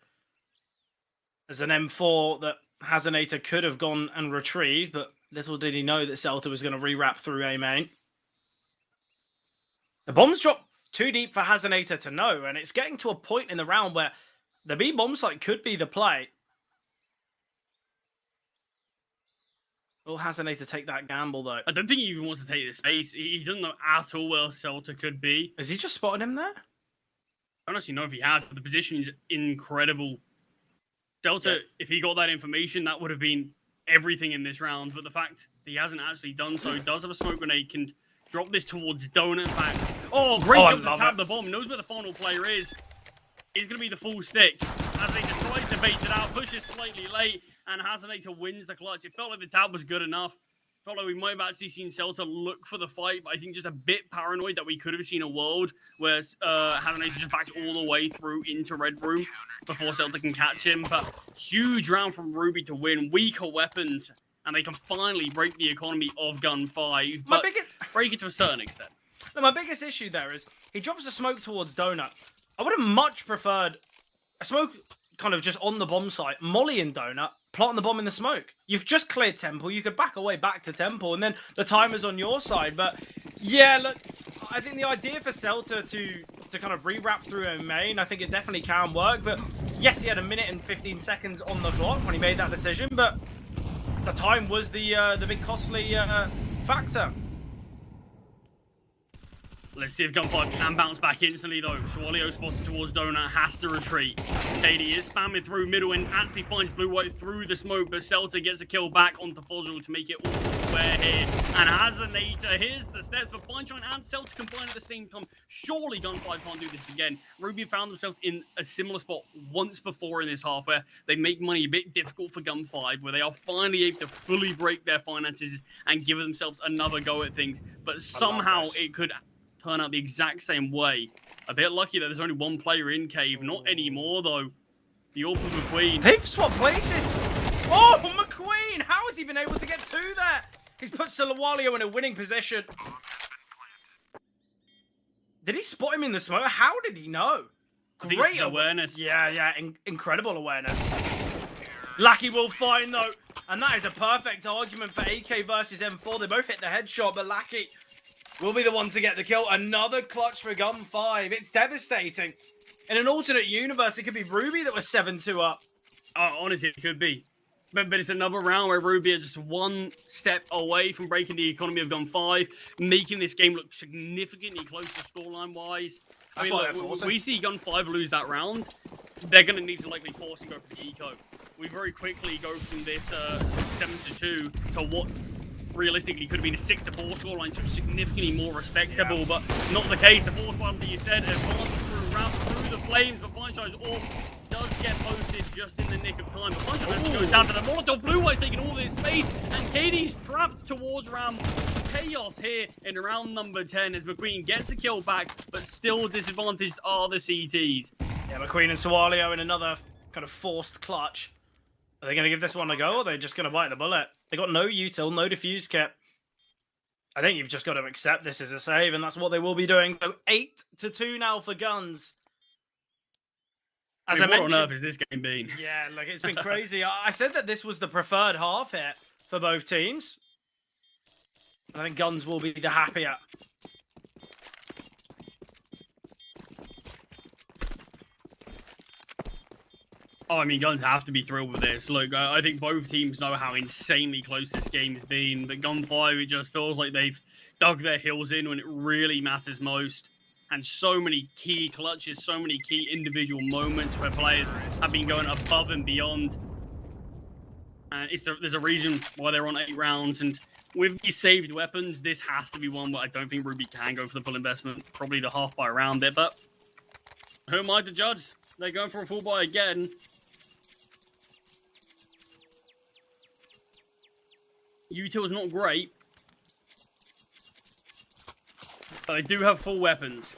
Speaker 4: There's an M4 that Hazanator could have gone and retrieved, but little did he know that Celta was going to rewrap through A main. The bomb's dropped too deep for Hazanator to know, and it's getting to a point in the round where the B bomb site could be the play. Will Hazanator take that gamble, though?
Speaker 5: I don't think he even wants to take the space. He doesn't know at all where Celta could be.
Speaker 4: Has he just spotted him there?
Speaker 5: I don't actually know if he has, but the position is incredible. Celta, if he got that information, that would have been everything in this round, but the fact that he hasn't actually done so, he does have a smoke grenade, can drop this towards Donut. In fact, great jump to tap the bomb. Knows where the final player is. It's going to be the full stick. Hazanator tries to bait it out, pushes slightly late, and Hazanator wins the clutch. It felt like the tab was good enough. Felt like we might have actually seen Celta look for the fight, but I think just a bit paranoid that we could have seen a world where Hazanator just backed all the way through into Red Room before Celta can catch him. But huge round from Ruby to win. Weaker weapons, and they can finally break the economy of Gun5. But break it to a certain extent.
Speaker 4: No, my biggest issue there is he drops a smoke towards Donut. I would have much preferred a smoke kind of just on the bomb site, Molly and Donut, planting the bomb in the smoke. You've just cleared Temple. You could back away back to Temple, and then the timer's on your side. But yeah, look, I think the idea for Celta to kind of rewrap through a main, I think it definitely can work. But yes, he had 1 minute and 15 seconds on the clock when he made that decision, but the time was the big costly factor.
Speaker 5: Let's see if Gunfire can bounce back instantly, though. Swalio spotted towards Donut, has to retreat. KD is spamming through middle and actually finds Blue-White through the smoke, but Celta gets a kill back onto Fuzzle to make it all square here. And Hazonator, here's the steps for Fineshine and Celta combine at the same time. Surely Gunfire can't do this again. Ruby found themselves in a similar spot once before in this half, where they make money a bit difficult for Gunfire, where they are finally able to fully break their finances and give themselves another go at things. But somehow it could turn out the exact same way. A bit lucky that there's only one player in cave. Not anymore, though. The Orphan McQueen.
Speaker 4: They've swapped places. Oh, McQueen! How has he been able to get to that? He's put Solawalio in a winning position. Did he spot him in the smoke? How did he know? Great
Speaker 5: awareness.
Speaker 4: Yeah, incredible awareness. Lucky will find, though. And that is a perfect argument for AK versus M4. They both hit the headshot, but Lucky will be the one to get the kill. Another clutch for Gun 5. It's devastating. In an alternate universe, it could be Ruby that was 7-2 up.
Speaker 5: Honestly, it could be. But it's another round where Ruby is just one step away from breaking the economy of Gun 5, making this game look significantly closer scoreline-wise. I mean, look, we see Gun 5 lose that round, they're going to need to likely force and go for the eco. We very quickly go from this 7-2 to what realistically could have been a 6-4 scoreline, so significantly more respectable, but not the case. The fourth one that you said, advanced through the flames, but Fineshine's all does get posted just in the nick of time. But Fineshine goes down to the Molotov. Blue-White's taking all this space, and KD's trapped towards round chaos here in round number 10 as McQueen gets the kill back, but still disadvantaged are the CTs.
Speaker 4: Yeah, McQueen and Swalio in another kind of forced clutch. Are they going to give this one a go, or are they just going to bite the bullet? They got no util, no defuse kit. I think you've just got to accept this as a save, and that's what they will be doing. So 8-2 now for Guns.
Speaker 5: As I mentioned, what on earth has this game been?
Speaker 4: Yeah, look, it's been crazy. I said that this was the preferred half hit for both teams. I think Guns will be the happier.
Speaker 5: Oh, I mean, Guns have to be thrilled with this. Look, I think both teams know how insanely close this game's been. But Gun 5, it just feels like they've dug their heels in when it really matters most. And so many key clutches, so many key individual moments where players have been going above and beyond. There's a reason why they're on 8 rounds. And with these saved weapons, this has to be one where I don't think Ruby can go for the full investment. Probably the half buy around there. But who am I to judge? They're going for a full buy again. Util is not great, but they do have full weapons.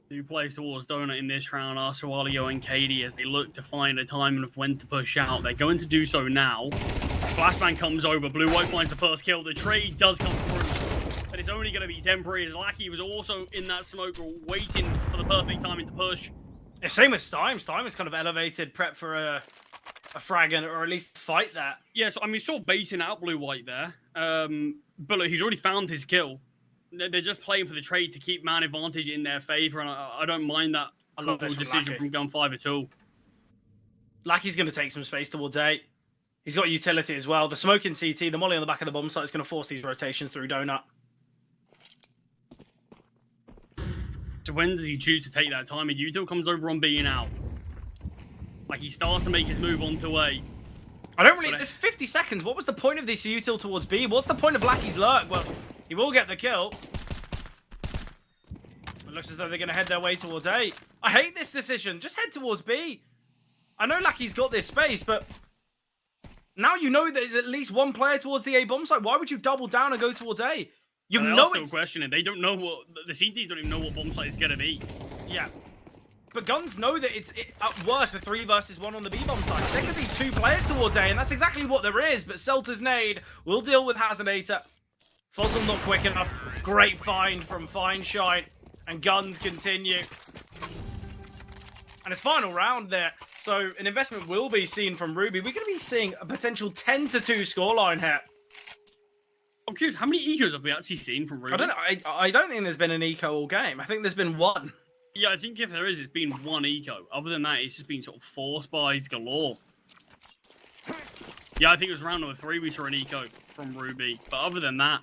Speaker 5: Two plays towards Donut in this round are Swalio and KD as they look to find a time of when to push out. They're going to do so now. Flashbang comes over. Blue-White finds the first kill. The trade does come through, but it's only going to be temporary as Lackey was also in that smoke waiting for the perfect timing to push.
Speaker 4: Yeah, same with Steim. Steim is kind of elevated, prep for a frag or at least fight that.
Speaker 5: Yeah, so I mean, sort of baiting out Blue-White there. But look, he's already found his kill. They're just playing for the trade to keep man advantage in their favor, and I don't mind that decision from Gun 5 at all.
Speaker 4: Lackey's going to take some space towards 8. He's got utility as well. The smoke in CT, the molly on the back of the bomb site is going to force these rotations through Donut.
Speaker 5: So when does he choose to take that time? And Util comes over on being out. Like, he starts to make his move onto A.
Speaker 4: I don't really... There's 50 seconds. What was the point of this Util towards B? What's the point of Lackey's lurk? Well, he will get the kill. It looks as though they're going to head their way towards A. I hate this decision. Just head towards B. I know Lackey's got this space, but... Now you know there's at least one player towards the A bomb site. Why would you double down and go towards A? You know it's...
Speaker 5: still questioning. They don't know what... The CTs don't even know what bomb site is going to be.
Speaker 4: Yeah. But Guns know that it's at worst a 3 versus 1 on the B bomb site. There could be 2 players towards A, and that's exactly what there is. But Celta's nade will deal with Hazonator. Fuzzle not quick enough. Great find from Fineshine. And Guns continue. And it's final round there. So an investment will be seen from Ruby. We're going to be seeing a potential 10-2 scoreline here.
Speaker 5: I'm curious, how many ecos have we actually seen from Ruby?
Speaker 4: I don't think there's been an eco all game. I think there's been one.
Speaker 5: Yeah, I think if there is, it's been one eco. Other than that, it's just been sort of force buys galore. Yeah, I think it was round number 3 we saw an eco from Ruby. But other than that,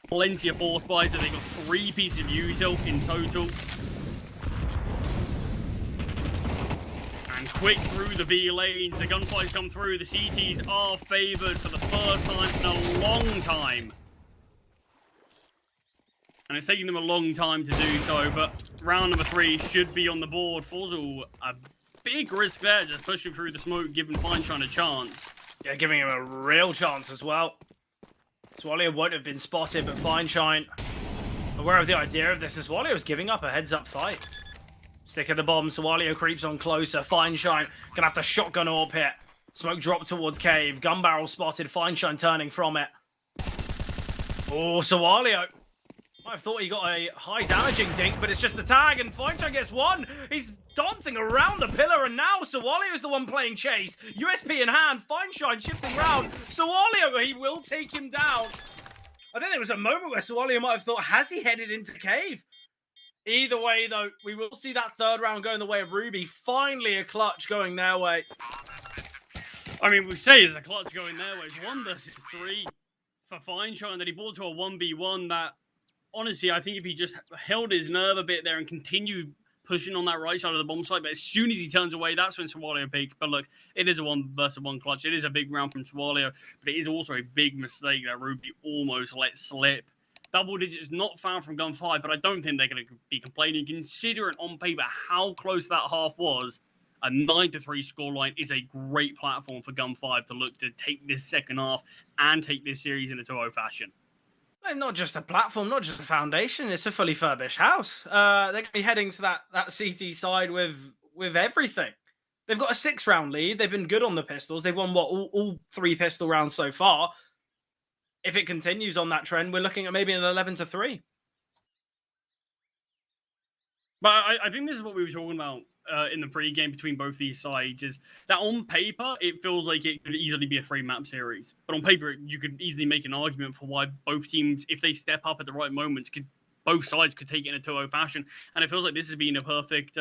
Speaker 5: plenty of force buys. They got 3 pieces of util in total. And quick through the B lanes. The gunfights come through. The CTs are favoured for the first time in a long time. And it's taking them a long time to do so, but round number 3 should be on the board. Fuzzle, a big risk there, just pushing through the smoke, giving Fineshine a chance.
Speaker 4: Yeah, giving him a real chance as well. Swallow won't have been spotted, but Fineshine, aware of the idea of this, as Swallow was giving up a heads-up fight. Stick of the bomb, Swallow creeps on closer. Fineshine gonna have to shotgun AWP hit. Smoke drop towards cave. Gun barrel spotted. Fineshine turning from it. Oh, Swallow. I thought he got a high damaging dink, but it's just the tag, and Fineshine gets one. He's dancing around the pillar, and now Sawalio is the one playing chase. USP in hand, Fineshine shifting round. Sawalio, he will take him down. I think there was a moment where Sawalio might have thought, has he headed into cave? Either way, though, we will see that third round going the way of Ruby. Finally, a clutch going their way.
Speaker 5: I mean, we say it's a clutch going their way. It's 1 versus 3 for Fineshine that he brought to a 1v1 that, honestly, I think if he just held his nerve a bit there and continued pushing on that right side of the bomb site, but as soon as he turns away, that's when Swallow peaks. But look, it is a 1 versus 1 clutch. It is a big round from Swallow, but it is also a big mistake that Ruby almost let slip. Double digits not far from Gun 5, but I don't think they're going to be complaining. Considering on paper how close that half was, a 9-3 scoreline is a great platform for Gun 5 to look to take this second half and take this series in a 2-0 fashion.
Speaker 4: Not just a platform, not just a foundation. It's a fully furbished house. They're going to be heading to that CT side with everything. They've got a 6-round lead. They've been good on the pistols. They've won all 3 pistol rounds so far. If it continues on that trend, we're looking at maybe an 11-3.
Speaker 5: But I think this is what we were talking about in the pre-game between both these sides, is that on paper, it feels like it could easily be a 3-map series. But on paper, you could easily make an argument for why both teams, if they step up at the right moments, both sides could take it in a 2-0 fashion. And it feels like this has been a perfect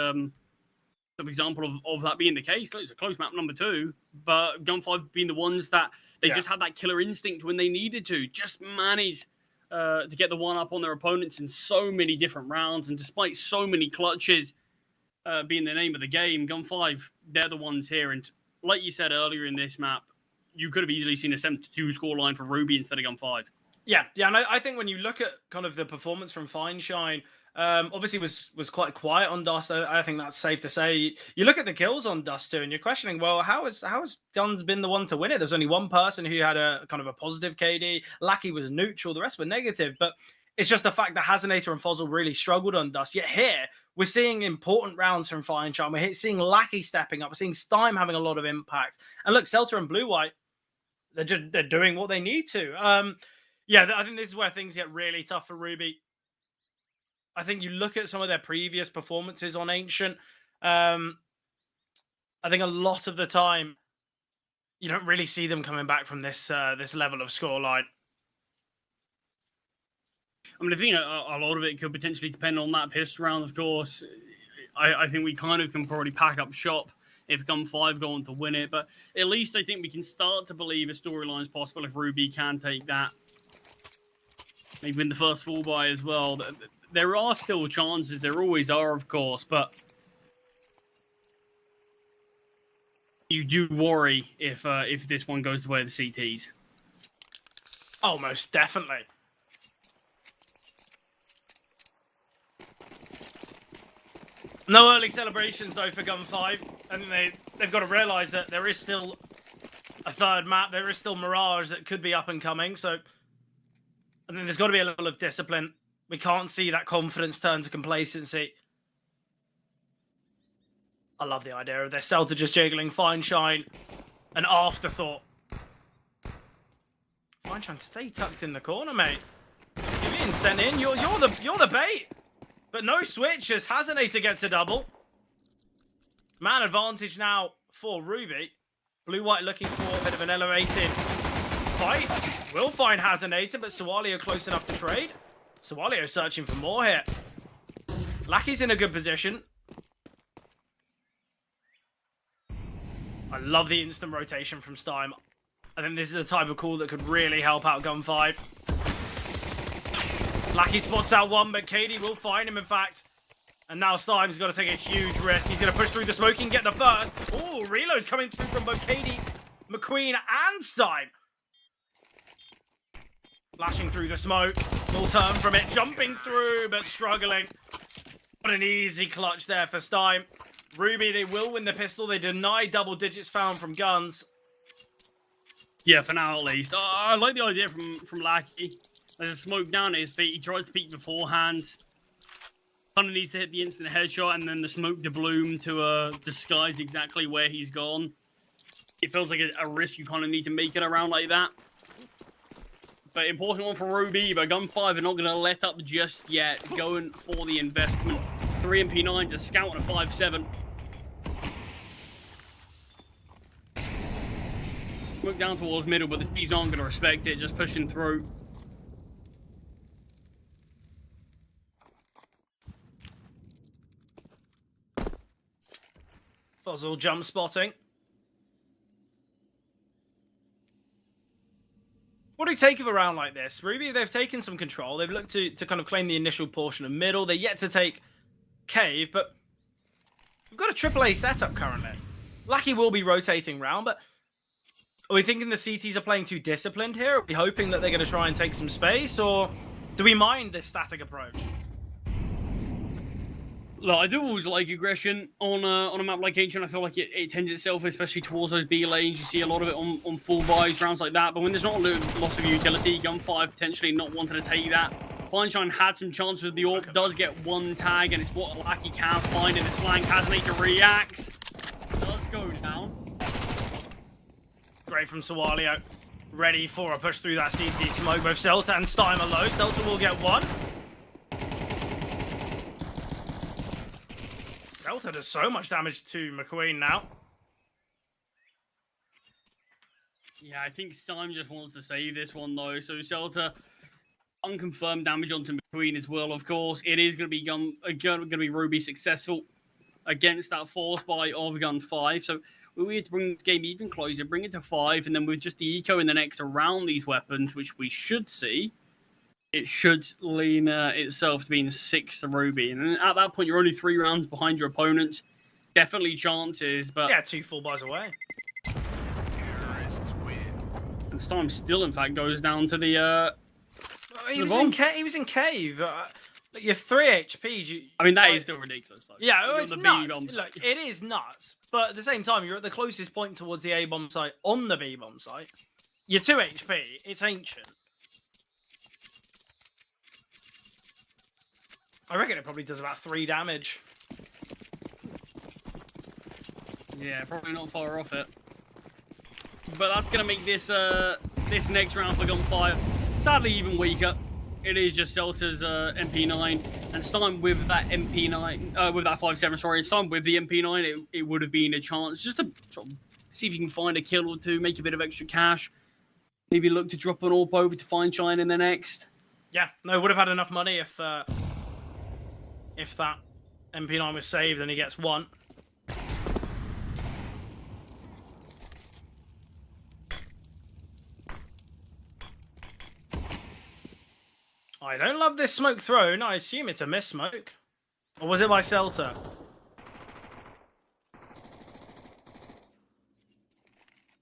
Speaker 5: example of that being the case. It's a close map number 2, but Gun 5 being the ones that they just had that killer instinct when they needed to, just managed to get the one up on their opponents in so many different rounds. And despite so many clutches being the name of the game, Gun 5, they're the ones here. And like you said earlier in this map, you could have easily seen a 7-2 scoreline for Ruby instead of Gun 5. Yeah,
Speaker 4: and I think when you look at kind of the performance from Fineshine, obviously was quite quiet on Dust. I think that's safe to say. You look at the kills on Dust too, and you're questioning, well, how has Guns been the one to win it? There's only one person who had a kind of a positive KD. Lackey was neutral. The rest were negative. But it's just the fact that Hazinator and Fozzle really struggled on Dust. Yet here, we're seeing important rounds from Fineshine. We're seeing Lackey stepping up. We're seeing Stein having a lot of impact. And look, Celta and Blue White, they're doing what they need to. I think this is where things get really tough for Ruby. I think you look at some of their previous performances on Ancient. I think a lot of the time, you don't really see them coming back from this level of scoreline.
Speaker 5: I mean, I think a lot of it could potentially depend on that pistol round, of course. I think we kind of can probably pack up shop if Gun 5 go on to win it. But at least I think we can start to believe a storyline is possible if Ruby can take that. Maybe win the first full buy as well. There are still chances. There always are, of course. But you do worry if this one goes the way of the CTs.
Speaker 4: Oh, most definitely. No early celebrations, though, for Gun 5. And they've got to realise that there is still a third map. There is still Mirage that could be up and coming. So I think there's got to be a level of discipline. We can't see that confidence turn to complacency. I love the idea of their Celta just jiggling. Fineshine, an afterthought. Fineshine, stay tucked in the corner, mate. You're being sent in. You're the bait. But no switch as Hazinator gets a double. Man advantage now for Ruby. Blue-White looking for a bit of an elevated fight. Will find Hazinator, but Sawalio close enough to trade. Sawalio searching for more here. Lackey's in a good position. I love the instant rotation from Stein. I think this is the type of call that could really help out Gun 5. Lackey spots out one, but Katie will find him, in fact. And now Stein's got to take a huge risk. He's going to push through the smoke and get the first. Oh, reload's coming through from both Katie, McQueen, and Stein. Flashing through the smoke. Will turn from it, jumping through, but struggling. What an easy clutch there for Stein. Ruby, they will win the pistol. They deny double digits found from guns.
Speaker 5: Yeah, for now at least. I like the idea from Lackey. There's a smoke down at his feet. He tries to peek beforehand. Kind of needs to hit the instant headshot and then the smoke to bloom to disguise exactly where he's gone. It feels like a risk you kind of need to make it around like that. But important one for Ruby, but Gun 5 are not going to let up just yet. Going for the investment. 3 MP9s, a scout and a 5-7. Look down towards middle, but the T's aren't going to respect it, just pushing through.
Speaker 4: Fuzzle jump spotting. What do you take of a round like this? Ruby, they've taken some control. They've looked to kind of claim the initial portion of middle. They're yet to take Cave, but we've got a AAA setup currently. Lackey will be rotating round, but are we thinking the CTs are playing too disciplined here? Are we hoping that they're going to try and take some space, or do we mind this static approach?
Speaker 5: Look, I do always like aggression on a map like Ancient. I feel like it tends itself, especially towards those B lanes. You see a lot of it on full buys, rounds like that. But when there's not a loss of utility, Gun 5 potentially not wanting to take that. Fineshine had some chance with the AWP, does get one tag, and it's what Lackey can find in his flank. Hazinator reacts, does go down.
Speaker 4: Great from Sawalio. Ready for a push through that CT smoke. Both Celta and Stein are low. Celta will get one. Celta does so much damage to McQueen now.
Speaker 5: Yeah, I think Stein just wants to save this one though. So Celta, unconfirmed damage onto McQueen as well. Of course, it is going to be Ruby successful against that force buy of Gun 5. So we need to bring this game even closer, bring it to 5, and then with just the eco in the next around these weapons, which we should see, it should lean itself to being 6 to Ruby. And at that point, you're only 3 rounds behind your opponent. Definitely chances, but...
Speaker 4: Yeah, 2 full buys away.
Speaker 3: Terrorists win.
Speaker 5: And Stein still, in fact, goes down to the...
Speaker 4: He was in cave. You're 3 HP.
Speaker 5: I mean, that is still ridiculous, though.
Speaker 4: Yeah,
Speaker 5: You're
Speaker 4: it's
Speaker 5: on the
Speaker 4: nuts.
Speaker 5: B-bomb
Speaker 4: Look, it is nuts. But at the same time, you're at the closest point towards the A-bomb site on the B-bomb site. You're 2 HP. It's Ancient. I reckon it probably does about 3 damage.
Speaker 5: Yeah, probably not far off it. But that's going to make this this next round for Gun 5 sadly even weaker. It is just Celta's MP9 and Stein with that MP9, with that 5-7, sorry, and Stein with the MP9, it would have been a chance just to sort of see if you can find a kill or two, make a bit of extra cash. Maybe look to drop an AWP over to Fineshine in the next.
Speaker 4: Yeah, no, would have had enough money if that MP9 was saved and he gets 1. I don't love this smoke thrown. I assume it's a miss smoke. Or was it by Celta?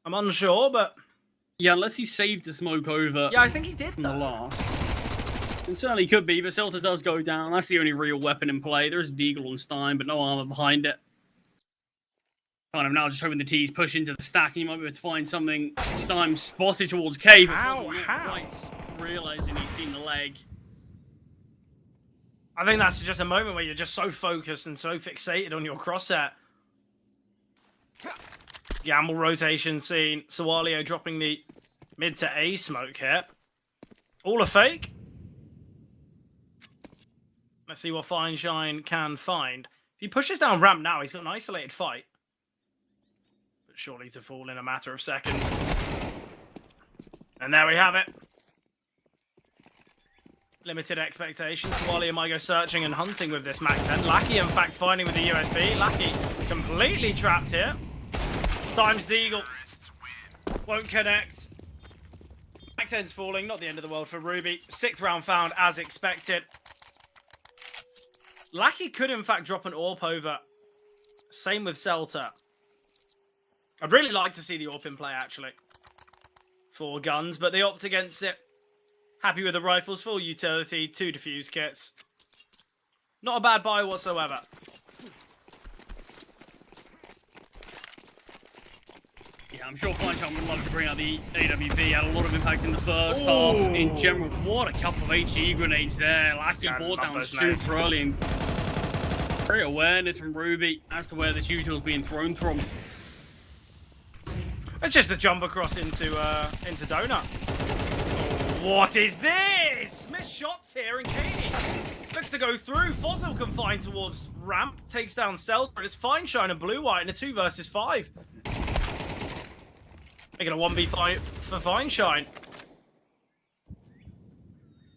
Speaker 4: I'm unsure, but...
Speaker 5: Yeah, unless he saved the smoke over.
Speaker 4: Yeah, I think he did,
Speaker 5: from the
Speaker 4: though.
Speaker 5: last. It certainly could be, but Celta does go down. That's the only real weapon in play. There's Deagle on Stein, but no armor behind it. Kind of now just hoping the T's push into the stack, and you might be able to find something. Stein spotted towards Cave.
Speaker 4: Ow, how?
Speaker 5: Quite realizing he's seen the leg.
Speaker 4: I think that's just a moment where you're just so focused and so fixated on your crosshair. Gamble rotation scene. Sawalio dropping the mid to A smoke here. All a fake. Let's see what Fineshine can find. If he pushes down ramp now, he's got an isolated fight. But surely to fall in a matter of seconds. And there we have it. Limited expectations. Swallow might go searching and hunting with this Mac 10. Lackey, in fact, finding with the USB. Lackey completely trapped here. Times Deagle. Won't connect. Mac 10's falling. Not the end of the world for Ruby. 6th round found as expected. Lackey could, in fact, drop an AWP over. Same with Celta. I'd really like to see the AWP in play, actually. For guns, but they opt against it. Happy with the rifles, full utility, 2 defuse kits. Not a bad buy whatsoever.
Speaker 5: Yeah, I'm sure Feinstein would love to bring out the AWP. Had a lot of impact in the first half. In general, what a couple of HE grenades there. Lackey brought down super early. And great awareness from Ruby as to where this util is being thrown from.
Speaker 4: It's just the jump across into Donut. What is this? Missed shots here, and Katie looks to go through. Fossil confined towards ramp, takes down Celta, and it's Feinstein and Blue White in a 2 versus 5. Making a 1v5 for Feinstein.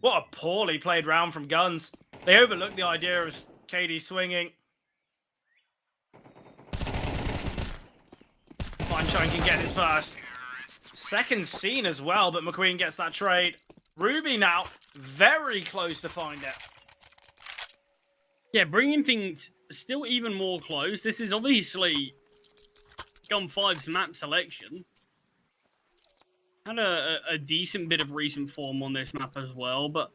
Speaker 4: What a poorly played round from Guns. They overlooked the idea of Katie swinging. Feinstein can get his first. Second scene as well, but McQueen gets that trade. Ruby now very close to find it.
Speaker 5: Yeah, bringing things still even more close. This is obviously Gun 5's map selection. Had a decent bit of recent form on this map as well, but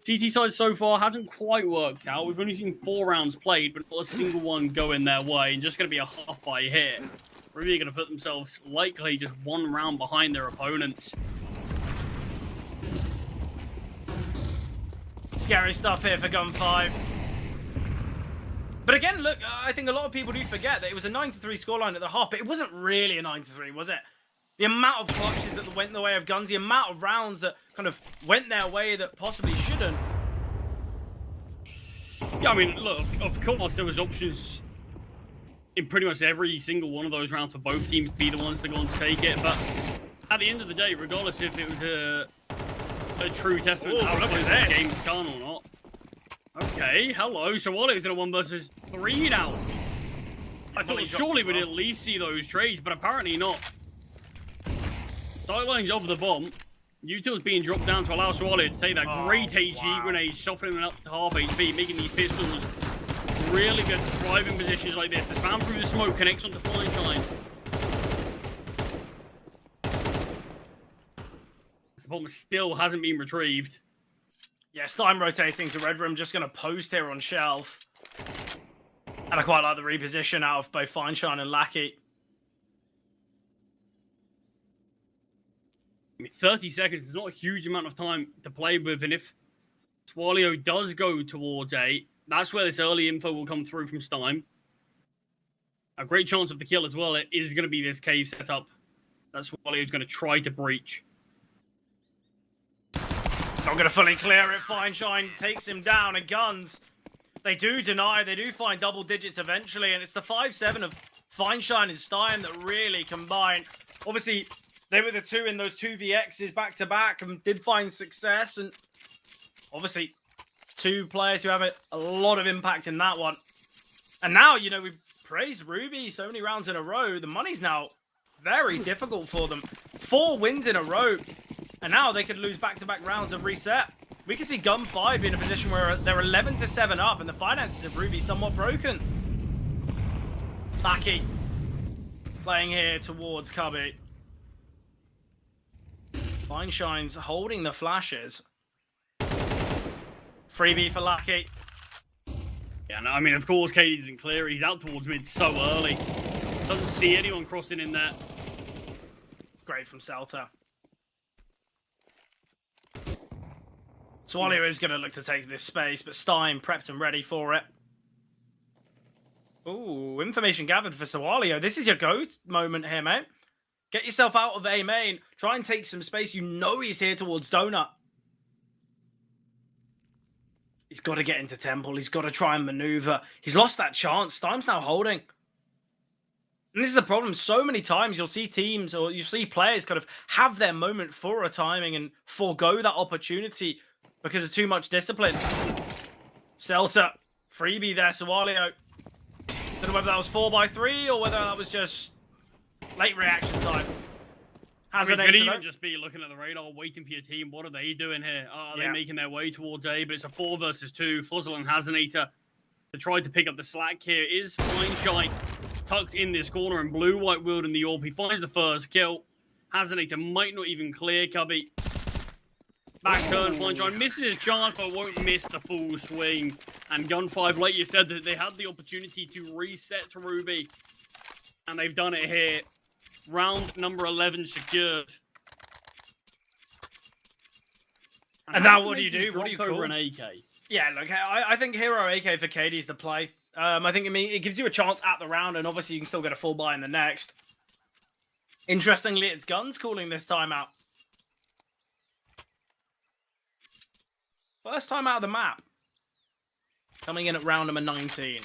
Speaker 5: CT side so far hasn't quite worked out. We've only seen 4 rounds played, but not a single one going their way, and just going to be a half by hit. Ruby are going to put themselves likely just 1 round behind their opponents.
Speaker 4: Scary stuff here for Gun 5. But again, look, I think a lot of people do forget that it was a 9-3 scoreline at the half, but it wasn't really a 9-3, was it? The amount of clutches that went the way of Guns, the amount of rounds that kind of went their way that possibly shouldn't.
Speaker 5: Yeah, I mean, look, of course there was options in pretty much every single one of those rounds for both teams to be the ones to go on to take it, but at the end of the day, regardless if it was a true testament to how close this game's gone or not. Okay, hello, so Wally is going to 1 versus 3 now. I thought surely we'd at least see those trades, but apparently not. Sidelines over the bomb. Util's being dropped down to allow Swallow to take that great HE grenade, softening him up to half HP, making these pistols really good to thrive in positions like this. The spam through the smoke connects onto Feinstein. The bomb still hasn't been retrieved.
Speaker 4: Yeah, Stein rotating to Red Room, just going to post here on Shelf. And I quite like the reposition out of both Feinstein and Lackey.
Speaker 5: I mean, 30 seconds is not a huge amount of time to play with, and if Swallow does go towards A, that's where this early info will come through from Stein. A great chance of the kill as well. It is going to be this cave setup. That's Swallow is going to try to breach.
Speaker 4: Not going to fully clear it. Feinstein takes him down, and Guns, they do deny. They do find double digits eventually, and it's the 5-7 of Feinstein and Stein that really combine. Obviously, they were the 2 in those 2 VXs back-to-back and did find success, and obviously 2 players who have a lot of impact in that one. And now, you know, we've praised Ruby so many rounds in a row. The money's now very difficult for them. 4 wins in a row, and now they could lose back-to-back rounds and reset. We could see Gun 5 be in a position where they're 11-7 up, and the finances of Ruby somewhat broken. Lackey playing here towards Cubby. Feinstein's holding the flashes. Freebie for Lackey.
Speaker 5: Yeah, no, I mean, of course, Katie isn't clear. He's out towards mid so early. Doesn't see anyone crossing in there.
Speaker 4: Great from Celta. Swallow is going to look to take this space, but Stein prepped and ready for it. Ooh, information gathered for Swallow. This is your GOAT moment here, mate. Get yourself out of A main. Try and take some space. You know he's here towards Donut. He's got to get into Temple. He's got to try and maneuver. He's lost that chance. Stein's now holding. And this is the problem. So many times you'll see teams or you see players kind of have their moment for a timing and forego that opportunity because of too much discipline. Celta, freebie there, Sawalio. Don't know whether that was 4x3 or whether that was just late reaction time.
Speaker 5: I mean, could even just be looking at the radar, waiting for your team. What are they doing here? Are they making their way towards A? But it's a 4 versus 2. Fuzzle and Hazenator to try to pick up the slack here. Is Feinstein tucked in this corner, and Blue-White wielding the AWP. He finds the first kill. Hazenator might not even clear Cubby. Back turn, Feinstein misses his chance, but won't miss the full swing. And Gun5, like you said, that they had the opportunity to reset to Ruby, and they've done it here. Round number 11 secured.
Speaker 4: And now what do you do? What do you call
Speaker 5: an AK?
Speaker 4: Yeah, look, I think Hero AK for KD is the play. I think it gives you a chance at the round, and obviously you can still get a full buy in the next. Interestingly, it's Guns calling this timeout. First time out of the map. Coming in at round number 19.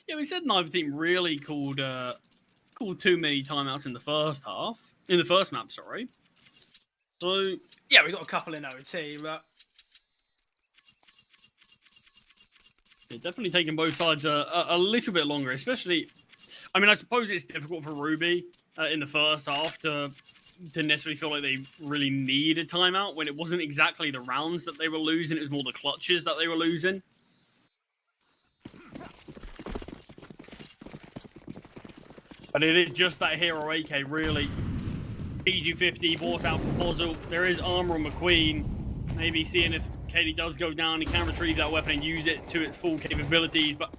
Speaker 5: Yeah, we said neither team really called too many timeouts in the first half. In the first map, sorry. So
Speaker 4: yeah, we got a couple in OT, but
Speaker 5: yeah, definitely taking both sides a little bit longer, especially. I mean, I suppose it's difficult for Ruby in the first half to necessarily feel like they really need a timeout when it wasn't exactly the rounds that they were losing; it was more the clutches that they were losing. But it is just that Hero AK, really. PG-50 bought out for Fuzzle. There is armor on McQueen. Maybe seeing if KD does go down, he can retrieve that weapon and use it to its full capabilities. But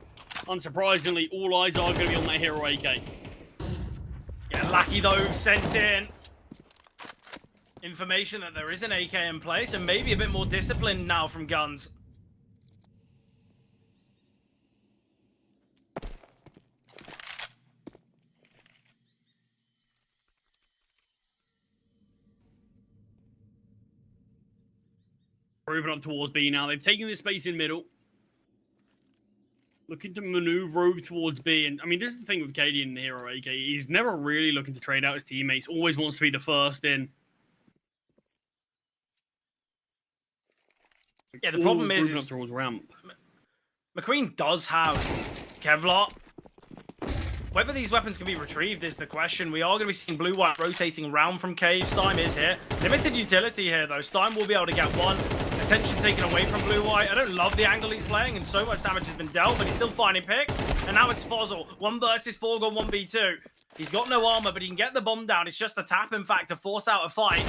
Speaker 5: unsurprisingly, all eyes are going to be on that Hero AK.
Speaker 4: Yeah, Lucky, though, sent in information that there is an AK in place and maybe a bit more discipline now from Guns.
Speaker 5: Moving up towards B now. They've taken this space in middle. Looking to maneuver over towards B. And I mean, this is the thing with KD and the Hero AK. He's never really looking to trade out his teammates. Always wants to be the first in.
Speaker 4: Yeah, the problem is
Speaker 5: up towards ramp.
Speaker 4: McQueen does have Kevlar. Whether these weapons can be retrieved is the question. We are going to be seeing Blue-White rotating around from Cave. Stein is here. Limited utility here, though. Stein will be able to get one. Attention taken away from Blue-White. I don't love the angle he's playing, and so much damage has been dealt, but he's still finding picks. And now it's Fuzzle. 1 versus 4 gone 1v2. He's got no armor, but he can get the bomb down. It's just the tap, in fact, to force out a fight.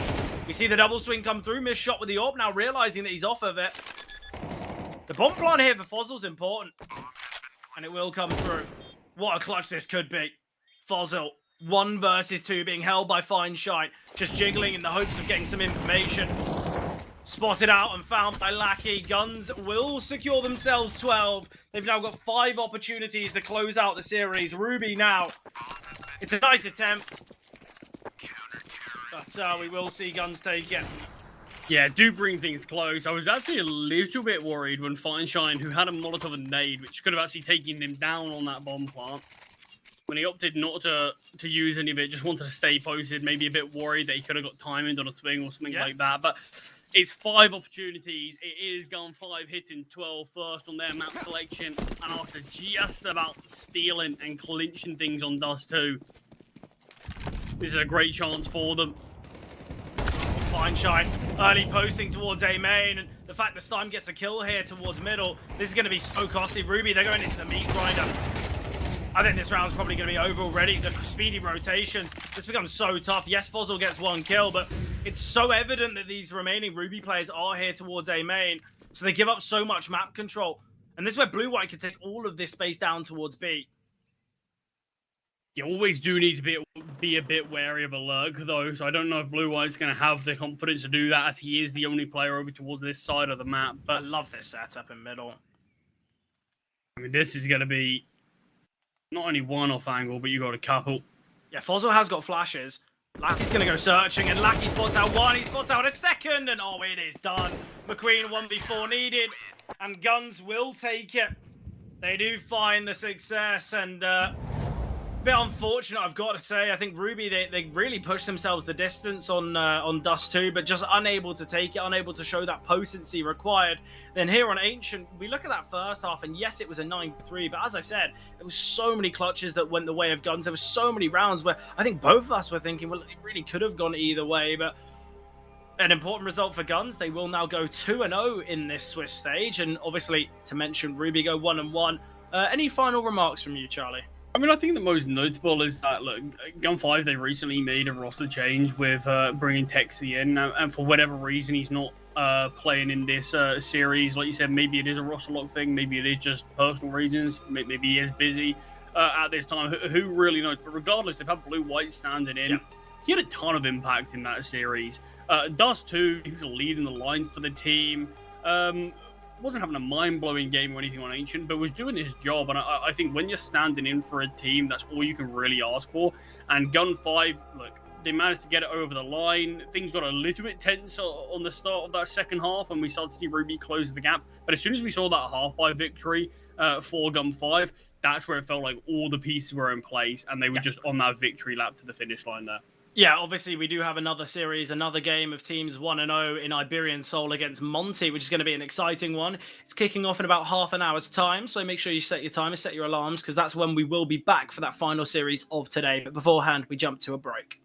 Speaker 4: We see the double swing come through. Missed shot with the AWP, now realizing that he's off of it. The bomb plant here for Fuzzle's important, and it will come through. What a clutch this could be. Fuzzle, 1 versus 2, being held by Feinstein. Just jiggling in the hopes of getting some information. Spotted out and found by Lackey. Guns will secure themselves 12. They've now got 5 opportunities to close out the series. Ruby now. It's a nice attempt. But we will see Guns take it.
Speaker 5: Yeah, do bring things close. I was actually a little bit worried when Feinstein, who had a Molotov and nade, which could have actually taken him down on that bomb plant, when he opted not to use any of it, just wanted to stay posted, maybe a bit worried that he could have got timing on a swing or something like that. But it's 5 opportunities. It is Gun5 hitting 12 first on their map selection, and after just about stealing and clinching things on Dust 2, this is a great chance for them.
Speaker 4: Feinstein early posting towards A main, and the fact that Stein gets a kill here towards middle, this is going to be so costly. Ruby, they're going into the meat grinder. I think this round's probably going to be over already. The speedy rotations, this becomes so tough. Yes, Fuzzle gets 1 kill, but it's so evident that these remaining Ruby players are here towards A main, so they give up so much map control. And this is where Blue-White can take all of this space down towards B.
Speaker 5: You always do need to be a bit wary of a lurk, though, so I don't know if Blue-White's going to have the confidence to do that, as he is the only player over towards this side of the map. But
Speaker 4: I love this setup in middle.
Speaker 5: I mean, this is going to be not only one off angle, but you got a couple.
Speaker 4: Yeah, Fuzzle has got flashes. Lackey's going to go searching, and Lackey spots out 1, he spots out a 2nd, and oh, it is done. McQueen 1v4 needed, and Guns will take it. They do find the success, and a bit unfortunate, I've got to say. I think Ruby, they really pushed themselves the distance on Dust 2, but just unable to take it, unable to show that potency required. Then here on Ancient, we look at that first half, and yes, it was a 9-3, but as I said, there was so many clutches that went the way of Guns. There were so many rounds where I think both of us were thinking, well, it really could have gone either way, but an important result for Guns. They will now go 2-0 in this Swiss stage, and obviously, to mention, Ruby go 1-1. Any final remarks from you, Charlie?
Speaker 5: I mean, I think the most notable is that, look, Gun 5, they recently made a roster change with bringing Texi in, and for whatever reason, he's not playing in this series. Like you said, maybe it is a roster lock thing, maybe it is just personal reasons, maybe he is busy at this time. Who really knows? But regardless, they've had Blue White standing in. Yep. He had a ton of impact in that series. Dust 2, he was leading the lines for the team. Wasn't having a mind-blowing game or anything on Ancient, but was doing his job. And I think when you're standing in for a team, that's all you can really ask for. And Gun 5, look, they managed to get it over the line. Things got a little bit tense on the start of that second half, and we started to see Ruby close the gap. But as soon as we saw that half-by victory for Gun 5, that's where it felt like all the pieces were in place, and they were just on that victory lap to the finish line there.
Speaker 4: Yeah, obviously we do have another series, another game of teams 1-0 in Iberian Soul against Monte, which is going to be an exciting one. It's kicking off in about half an hour's time, so make sure you set your timer, set your alarms, because that's when we will be back for that final series of today. But beforehand, we jump to a break.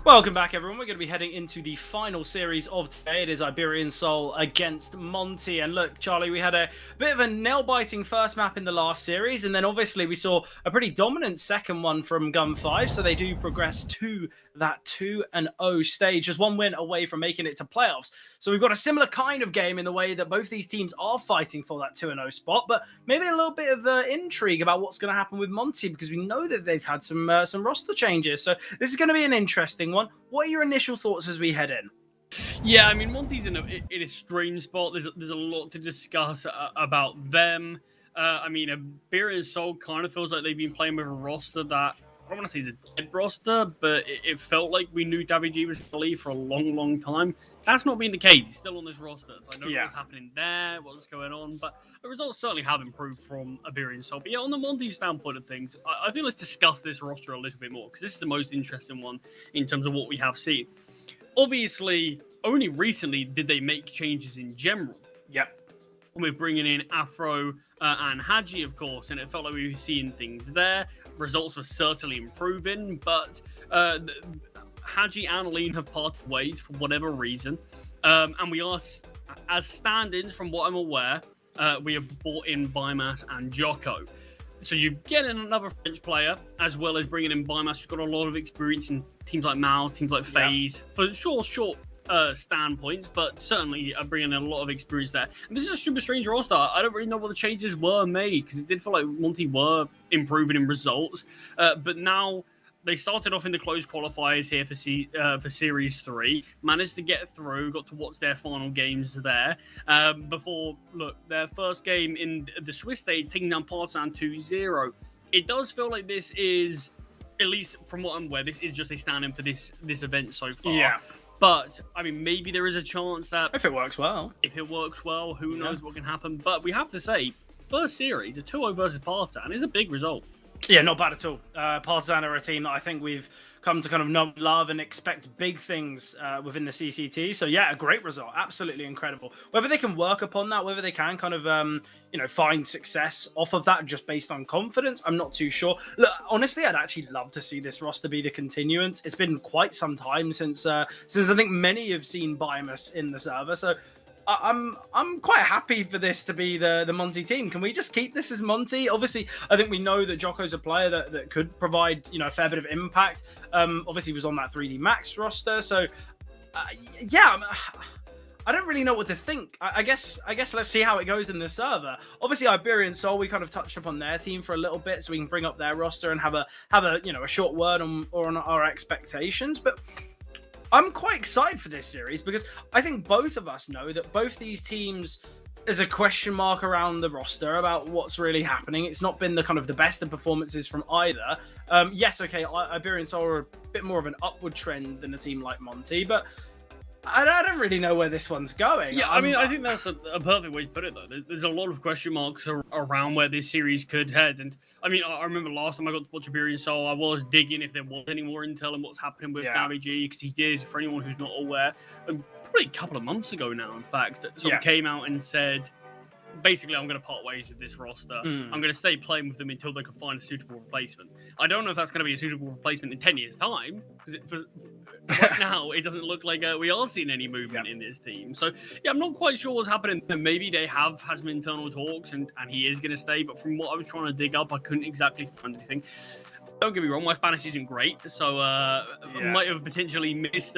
Speaker 4: Welcome back, everyone. We're going to be heading into the final series of today. It is Iberian Soul against Monte. And look, Charlie, we had a bit of a nail-biting first map in the last series, and then obviously we saw a pretty dominant second one from Gun 5, so they do progress to that 2-0 stage, just one win away from making it to playoffs. So we've got a similar kind of game in the way that both these teams are fighting for that 2-0 spot, but maybe a little bit of intrigue about what's going to happen with Monte, because we know that they've had some roster changes. So this is going to be an interesting one. What are your initial thoughts as we head in?
Speaker 5: Yeah, I mean, Monte's in a strange spot. There's a lot to discuss about them. I mean, Iberian Soul kind of feels like they've been playing with a roster that, I don't want to say it's a dead roster, but it felt like we knew Davi G was going to leave for a long, long time. That's not been the case. He's still on this roster. So I don't know what's happening there, what's going on, but the results certainly have improved from Iberian Soul. But yeah, on the Monte standpoint of things, I think let's discuss this roster a little bit more, because this is the most interesting one in terms of what we have seen. Obviously, only recently did they make changes in general.
Speaker 4: Yep.
Speaker 5: We're bringing in Afro and Haji, of course, and it felt like we were seeing things there. Results were certainly improving, but Haji and Lean have parted ways for whatever reason. And we are, as stand-ins from what I'm aware, we have brought in Biomass and Jocko. So you get in another French player, as well as bringing in Biomass, who's got a lot of experience in teams like Mal, teams like FaZe, for short standpoints, but certainly bringing in a lot of experience there. And this is a super strange roster. I don't really know what the changes were made, because it did feel like Monte were improving in results, but now they started off in the closed qualifiers here for Series 3, managed to get through, got to watch their final games there, before, look, their first game in the Swiss stage, taking down Partisan 2-0. It does feel like this is, at least from what I'm aware, this is just a stand-in for this event so far.
Speaker 4: Yeah.
Speaker 5: But, I mean, maybe there is a chance that...
Speaker 4: If it works well.
Speaker 5: Who knows what can happen. But we have to say, first series, a 2-0 versus Partisan is a big result.
Speaker 4: Yeah, not bad at all. Partisan are a team that I think we've come to kind of know, love, and expect big things within the CCT. So yeah, a great result. Absolutely incredible. Whether they can work upon that, whether they can kind of, find success off of that just based on confidence, I'm not too sure. Look, honestly, I'd actually love to see this roster be the continuance. It's been quite some time since I think many have seen Biomass in the server. So I'm quite happy for this to be the Monte team. Can we just keep this as Monte? Obviously, I think we know that Jocko's a player that could provide a fair bit of impact. Obviously, he was on that 3D Max roster, so yeah. I don't really know what to think. I guess let's see how it goes in the server. Obviously, Iberian Soul, we kind of touched upon their team for a little bit, so we can bring up their roster and have a short word on our expectations, but I'm quite excited for this series, because I think both of us know that both these teams, there's a question mark around the roster about what's really happening. It's not been the kind of the best of performances from either. Yes, okay, Iberian Soul are a bit more of an upward trend than a team like Monte, but I don't really know where this one's going.
Speaker 5: Yeah, I think that's a perfect way to put it, though. There's a lot of question marks around where this series could head. And, I mean, I remember last time I got to watch Iberian Soul, I was digging if there was any more intel on what's happening with Davi G, because he did, for anyone who's not aware, probably a couple of months ago now, in fact, sort of came out and said, basically, I'm going to part ways with this roster. I'm going to stay playing with them until they can find a suitable replacement. I don't know if that's going to be a suitable replacement in 10 years' time, because right now, it doesn't look like we are seeing any movement in this team. So, yeah, I'm not quite sure what's happening. Maybe they have had some internal talks, and he is going to stay, but from what I was trying to dig up, I couldn't exactly find anything. Don't get me wrong, my Spanish isn't great, so I might have potentially missed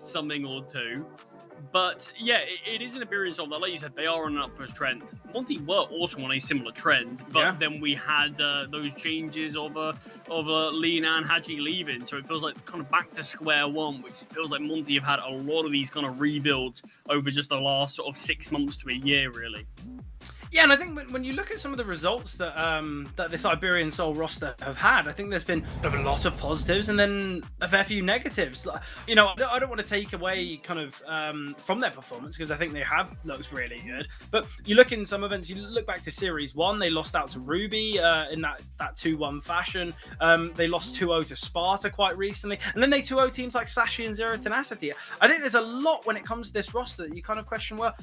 Speaker 5: something or two. But yeah, it is an Iberian Soul that, like you said, they are on an upward trend. Monte were also on a similar trend, but then we had those changes of Lina and Haji leaving, so it feels like kind of back to square one, which feels like Monte have had a lot of these kind of rebuilds over just the last sort of 6 months to a year, really.
Speaker 4: Yeah, and I think when you look at some of the results that that this Iberian Soul roster have had, I think there's been a lot of positives and then a fair few negatives. I don't want to take away kind of from their performance, because I think they have looked really good. But you look in some events, you look back to Series 1, they lost out to Ruby in that 2-1 fashion. They lost 2-0 to Sparta quite recently. And then they 2-0 teams like Sashi and Zero Tenacity. I think there's a lot when it comes to this roster that you kind of question, well,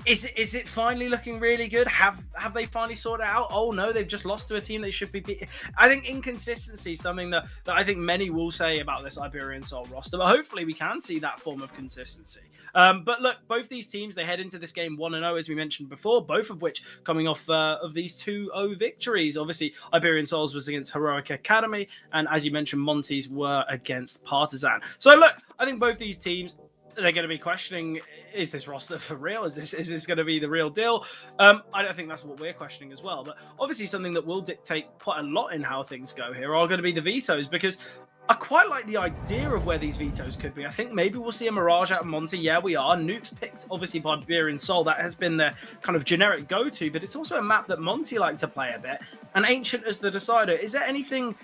Speaker 4: Is it finally looking really good? Have they finally sorted it out? Oh no, they've just lost to a team they should be beating. I think inconsistency is something that I think many will say about this Iberian Soul roster, but hopefully we can see that form of consistency. But look, both these teams, they head into this game 1-0, as we mentioned before, both of which coming off of these 2-0 victories. Obviously, Iberian Souls was against Heroic Academy, and as you mentioned, Montes were against Partizan. So look, I think both these teams, they're going to be questioning, is this roster for real? Is this going to be the real deal? I don't think that's what we're questioning as well. But obviously something that will dictate quite a lot in how things go here are going to be the vetoes, because I quite like the idea of where these vetoes could be. I think maybe we'll see a Mirage out of Monte. Yeah, we are. Nuke's picked, obviously, by Iberian Soul. That has been their kind of generic go-to, but it's also a map that Monte like to play a bit. And Ancient as the decider. Is there anything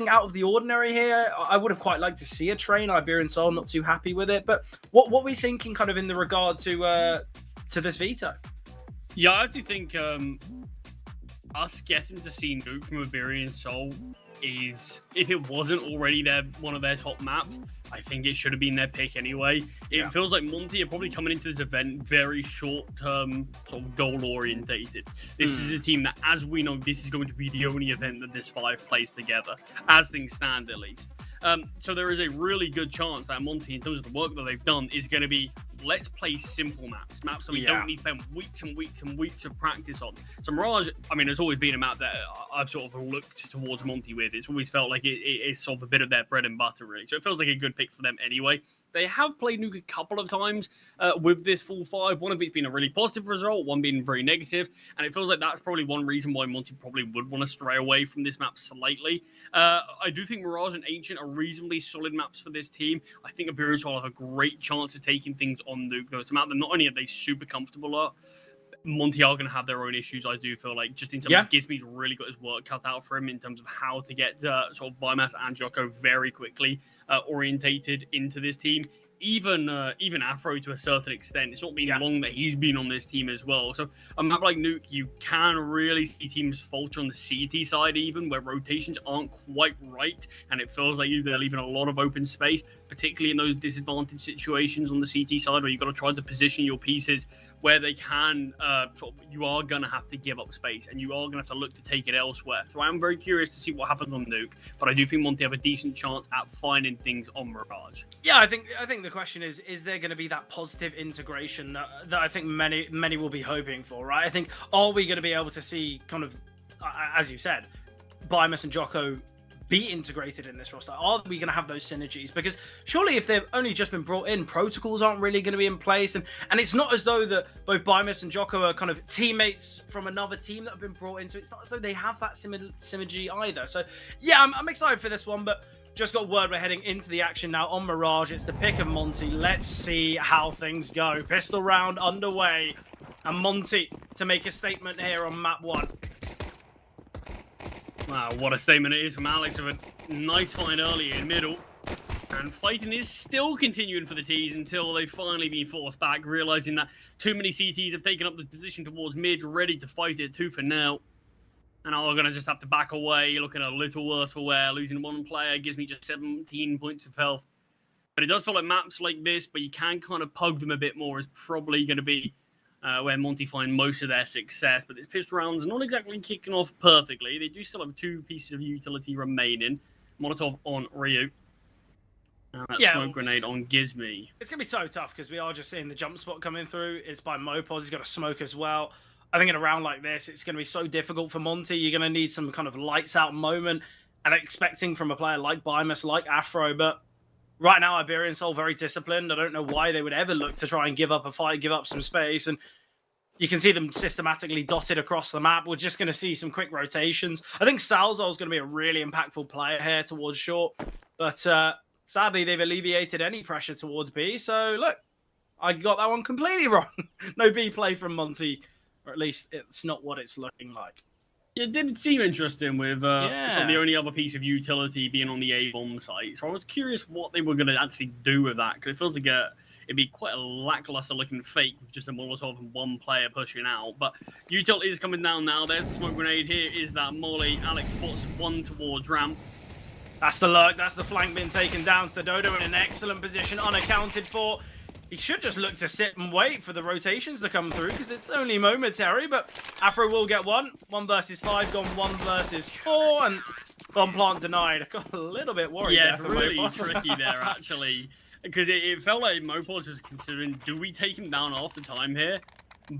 Speaker 4: out of the ordinary here? I would have quite liked to see a train. Iberian Soul, not too happy with it. But what were we thinking kind of in the regard to this veto?
Speaker 5: Yeah, I actually think us getting to see Nuke from Iberian Soul is, if it wasn't already one of their top maps, I think it should have been their pick anyway. It feels like Monte are probably coming into this event very short-term, sort of goal-orientated. This is a team that, as we know, this is going to be the only event that this 5 plays together, as things stand at least. So there is a really good chance that Monte, in terms of the work that they've done, is going to be, let's play simple maps that we don't need to spend weeks and weeks and weeks of practice on. So Mirage, I mean, it's always been a map that I've sort of looked towards Monte with. It's always felt like it is sort of a bit of their bread and butter, really. So it feels like a good pick for them anyway. They have played Nuke a couple of times with this full 5. One of it's been a really positive result, one being very negative, and it feels like that's probably one reason why Monte probably would want to stray away from this map slightly. I do think Mirage and Ancient are reasonably solid maps for this team. I think Iberian Soul have a great chance of taking things on Nuke, though. It's a map that not only are they super comfortable at, Monte are going to have their own issues, I do feel like. Just in terms of Gizme's really got his work cut out for him in terms of how to get sort of Biomass and Jocko very quickly orientated into this team. Even Afro to a certain extent. It's not been long that he's been on this team as well. So a map like Nuke, you can really see teams falter on the CT side even, where rotations aren't quite right, and it feels like they're leaving a lot of open space, particularly in those disadvantaged situations on the CT side where you've got to try to position your pieces where they can, you are going to have to give up space, and you are going to have to look to take it elsewhere. So I am very curious to see what happens on Nuke, but I do think Monte have a decent chance at finding things on Mirage.
Speaker 4: Yeah, I think the question is there going to be that positive integration that I think many will be hoping for, right? I think, are we going to be able to see kind of, as you said, Biomass and Jocko be integrated in this roster? Are we going to have those synergies? Because surely if they've only just been brought in, protocols aren't really going to be in place, and it's not as though that both Biomass and Jocko are kind of teammates from another team that have been brought in, so it's not as though they have that synergy either. So yeah, I'm excited for this one, but just got word we're heading into the action now on Mirage. It's the pick of Monte. Let's see how things go. Pistol round underway, and Monte to make a statement here on map 1.
Speaker 5: Wow, what a statement it is from Alex with a nice find early in middle. And fighting is still continuing for the T's until they've finally been forced back, realizing that too many CTs have taken up the position towards mid, ready to fight it too for now. And are going to just have to back away, looking a little worse for wear. Losing one player gives me just 17 points of health. But it does feel like maps like this, but you can kind of poke them a bit more, is probably going to be where Monte find most of their success. But this pistol round's not exactly kicking off perfectly. They do still have 2 pieces of utility remaining. Molotov on Ryu. And that smoke grenade on Gizme.
Speaker 4: It's going to be so tough because we are just seeing the jump spot coming through. It's by Mopos. He's got a smoke as well. I think in a round like this, it's going to be so difficult for Monte. You're going to need some kind of lights out moment, and expecting from a player like Biomass, like Afro. But right now, Iberian Soul very disciplined. I don't know why they would ever look to try and give up a fight, give up some space. And you can see them systematically dotted across the map. We're just going to see some quick rotations. I think Salzo is going to be a really impactful player here towards short. But sadly, they've alleviated any pressure towards B. So look, I got that one completely wrong. No B play from Monte. Or at least it's not what it's looking like.
Speaker 5: It did seem interesting with sort of the only other piece of utility being on the A-bomb site. So I was curious what they were going to actually do with that, because it feels like it'd be quite a lackluster looking fake with just a Molotov and one player pushing out. But util is coming down now. There's the smoke grenade. Here is that molly. Alex spots one towards ramp.
Speaker 4: That's the lurk. That's the flank being taken down. Stododo in an excellent position, unaccounted for. He should just look to sit and wait for the rotations to come through because it's only momentary, but Afro will get one. 1 versus 5, gone 1 versus 4, and bomb plant denied. I got a little bit worried.
Speaker 5: Yeah,
Speaker 4: there
Speaker 5: it's
Speaker 4: for
Speaker 5: really
Speaker 4: Mopos.
Speaker 5: tricky there, actually. Because it felt like Mopos was considering, do we take him down after time here?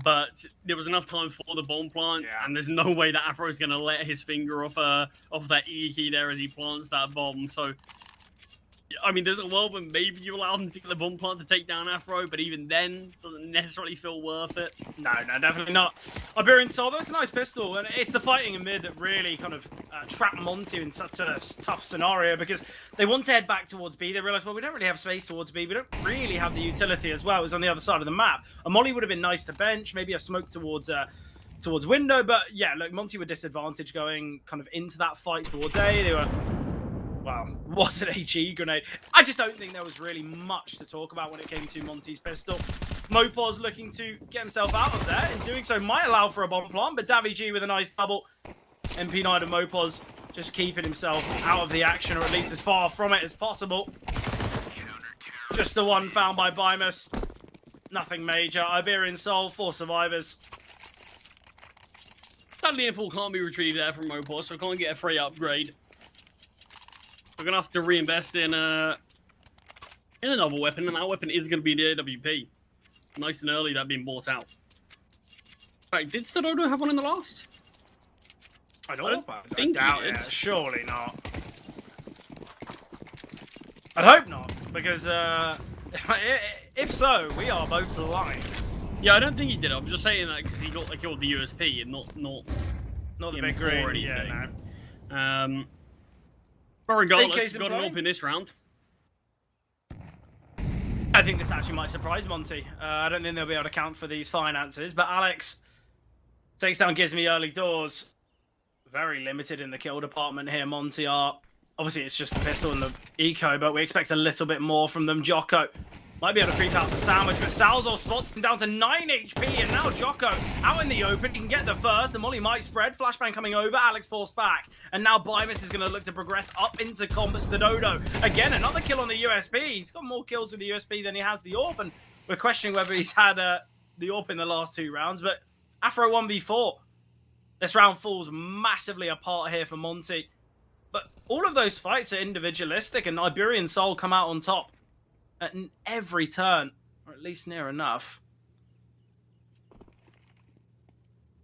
Speaker 5: But there was enough time for the bomb plant, and there's no way that Afro's going to let his finger off that E key there as he plants that bomb. So, I mean, there's a world where maybe you allow him to get the bomb plant to take down Afro, but even then, doesn't necessarily feel worth it.
Speaker 4: No, definitely not. Iberian Soul, that's a nice pistol, and it's the fighting in mid that really kind of trapped Monte in such a tough scenario because they want to head back towards B. They realize, well, we don't really have space towards B. We don't really have the utility as well. It was on the other side of the map. A molly would have been nice to bench, maybe a smoke towards window, but yeah, look, Monte were disadvantaged going kind of into that fight towards A. They were... Well, was an HE grenade? I just don't think there was really much to talk about when it came to Monte's pistol. Mopos looking to get himself out of there, and doing so might allow for a bomb plant, but Davy with a nice double. MP9 and Mopos just keeping himself out of the action, or at least as far from it as possible. Just the one found by Bimus. Nothing major. Iberian Soul, 4 survivors.
Speaker 5: Sadly, info can't be retrieved there from Mopos, so can't get a free upgrade. We're going to have to reinvest in another weapon, and that weapon is going to be the AWP. Nice and early, that being bought out. Right, did Stadodo have one in the last?
Speaker 4: I don't
Speaker 5: think
Speaker 4: doubt
Speaker 5: he did.
Speaker 4: it. Surely not. I'd hope not, because if so, we are both blind.
Speaker 5: Yeah, I don't think he did. I'm just saying that because he got killed the USP and not
Speaker 4: the
Speaker 5: him
Speaker 4: big
Speaker 5: for
Speaker 4: green.
Speaker 5: anything.
Speaker 4: Yeah, no.
Speaker 5: But regardless,
Speaker 4: case
Speaker 5: he's
Speaker 4: in
Speaker 5: got an
Speaker 4: point.
Speaker 5: up in this round.
Speaker 4: I think this actually might surprise Monte. I don't think they'll be able to count for these finances, but Alex takes down Gizmy early doors. Very limited in the kill department here. Monte are... Obviously, it's just the pistol and the eco, but we expect a little bit more from them. Jocko might be able to creep out the sandwich, but Salzor spots him down to 9 HP, and now Jocko out in the open. He can get the first. The molly might spread. Flashbang coming over. Alex forced back. And now Bimus is going to look to progress up into combat. Dodo. Again, another kill on the USP. He's got more kills with the USP than he has the AWP, and we're questioning whether he's had the AWP in the last 2 rounds, but Afro 1v4. This round falls massively apart here for Monte. But all of those fights are individualistic, and Iberian Soul come out on top at every turn, or at least near enough.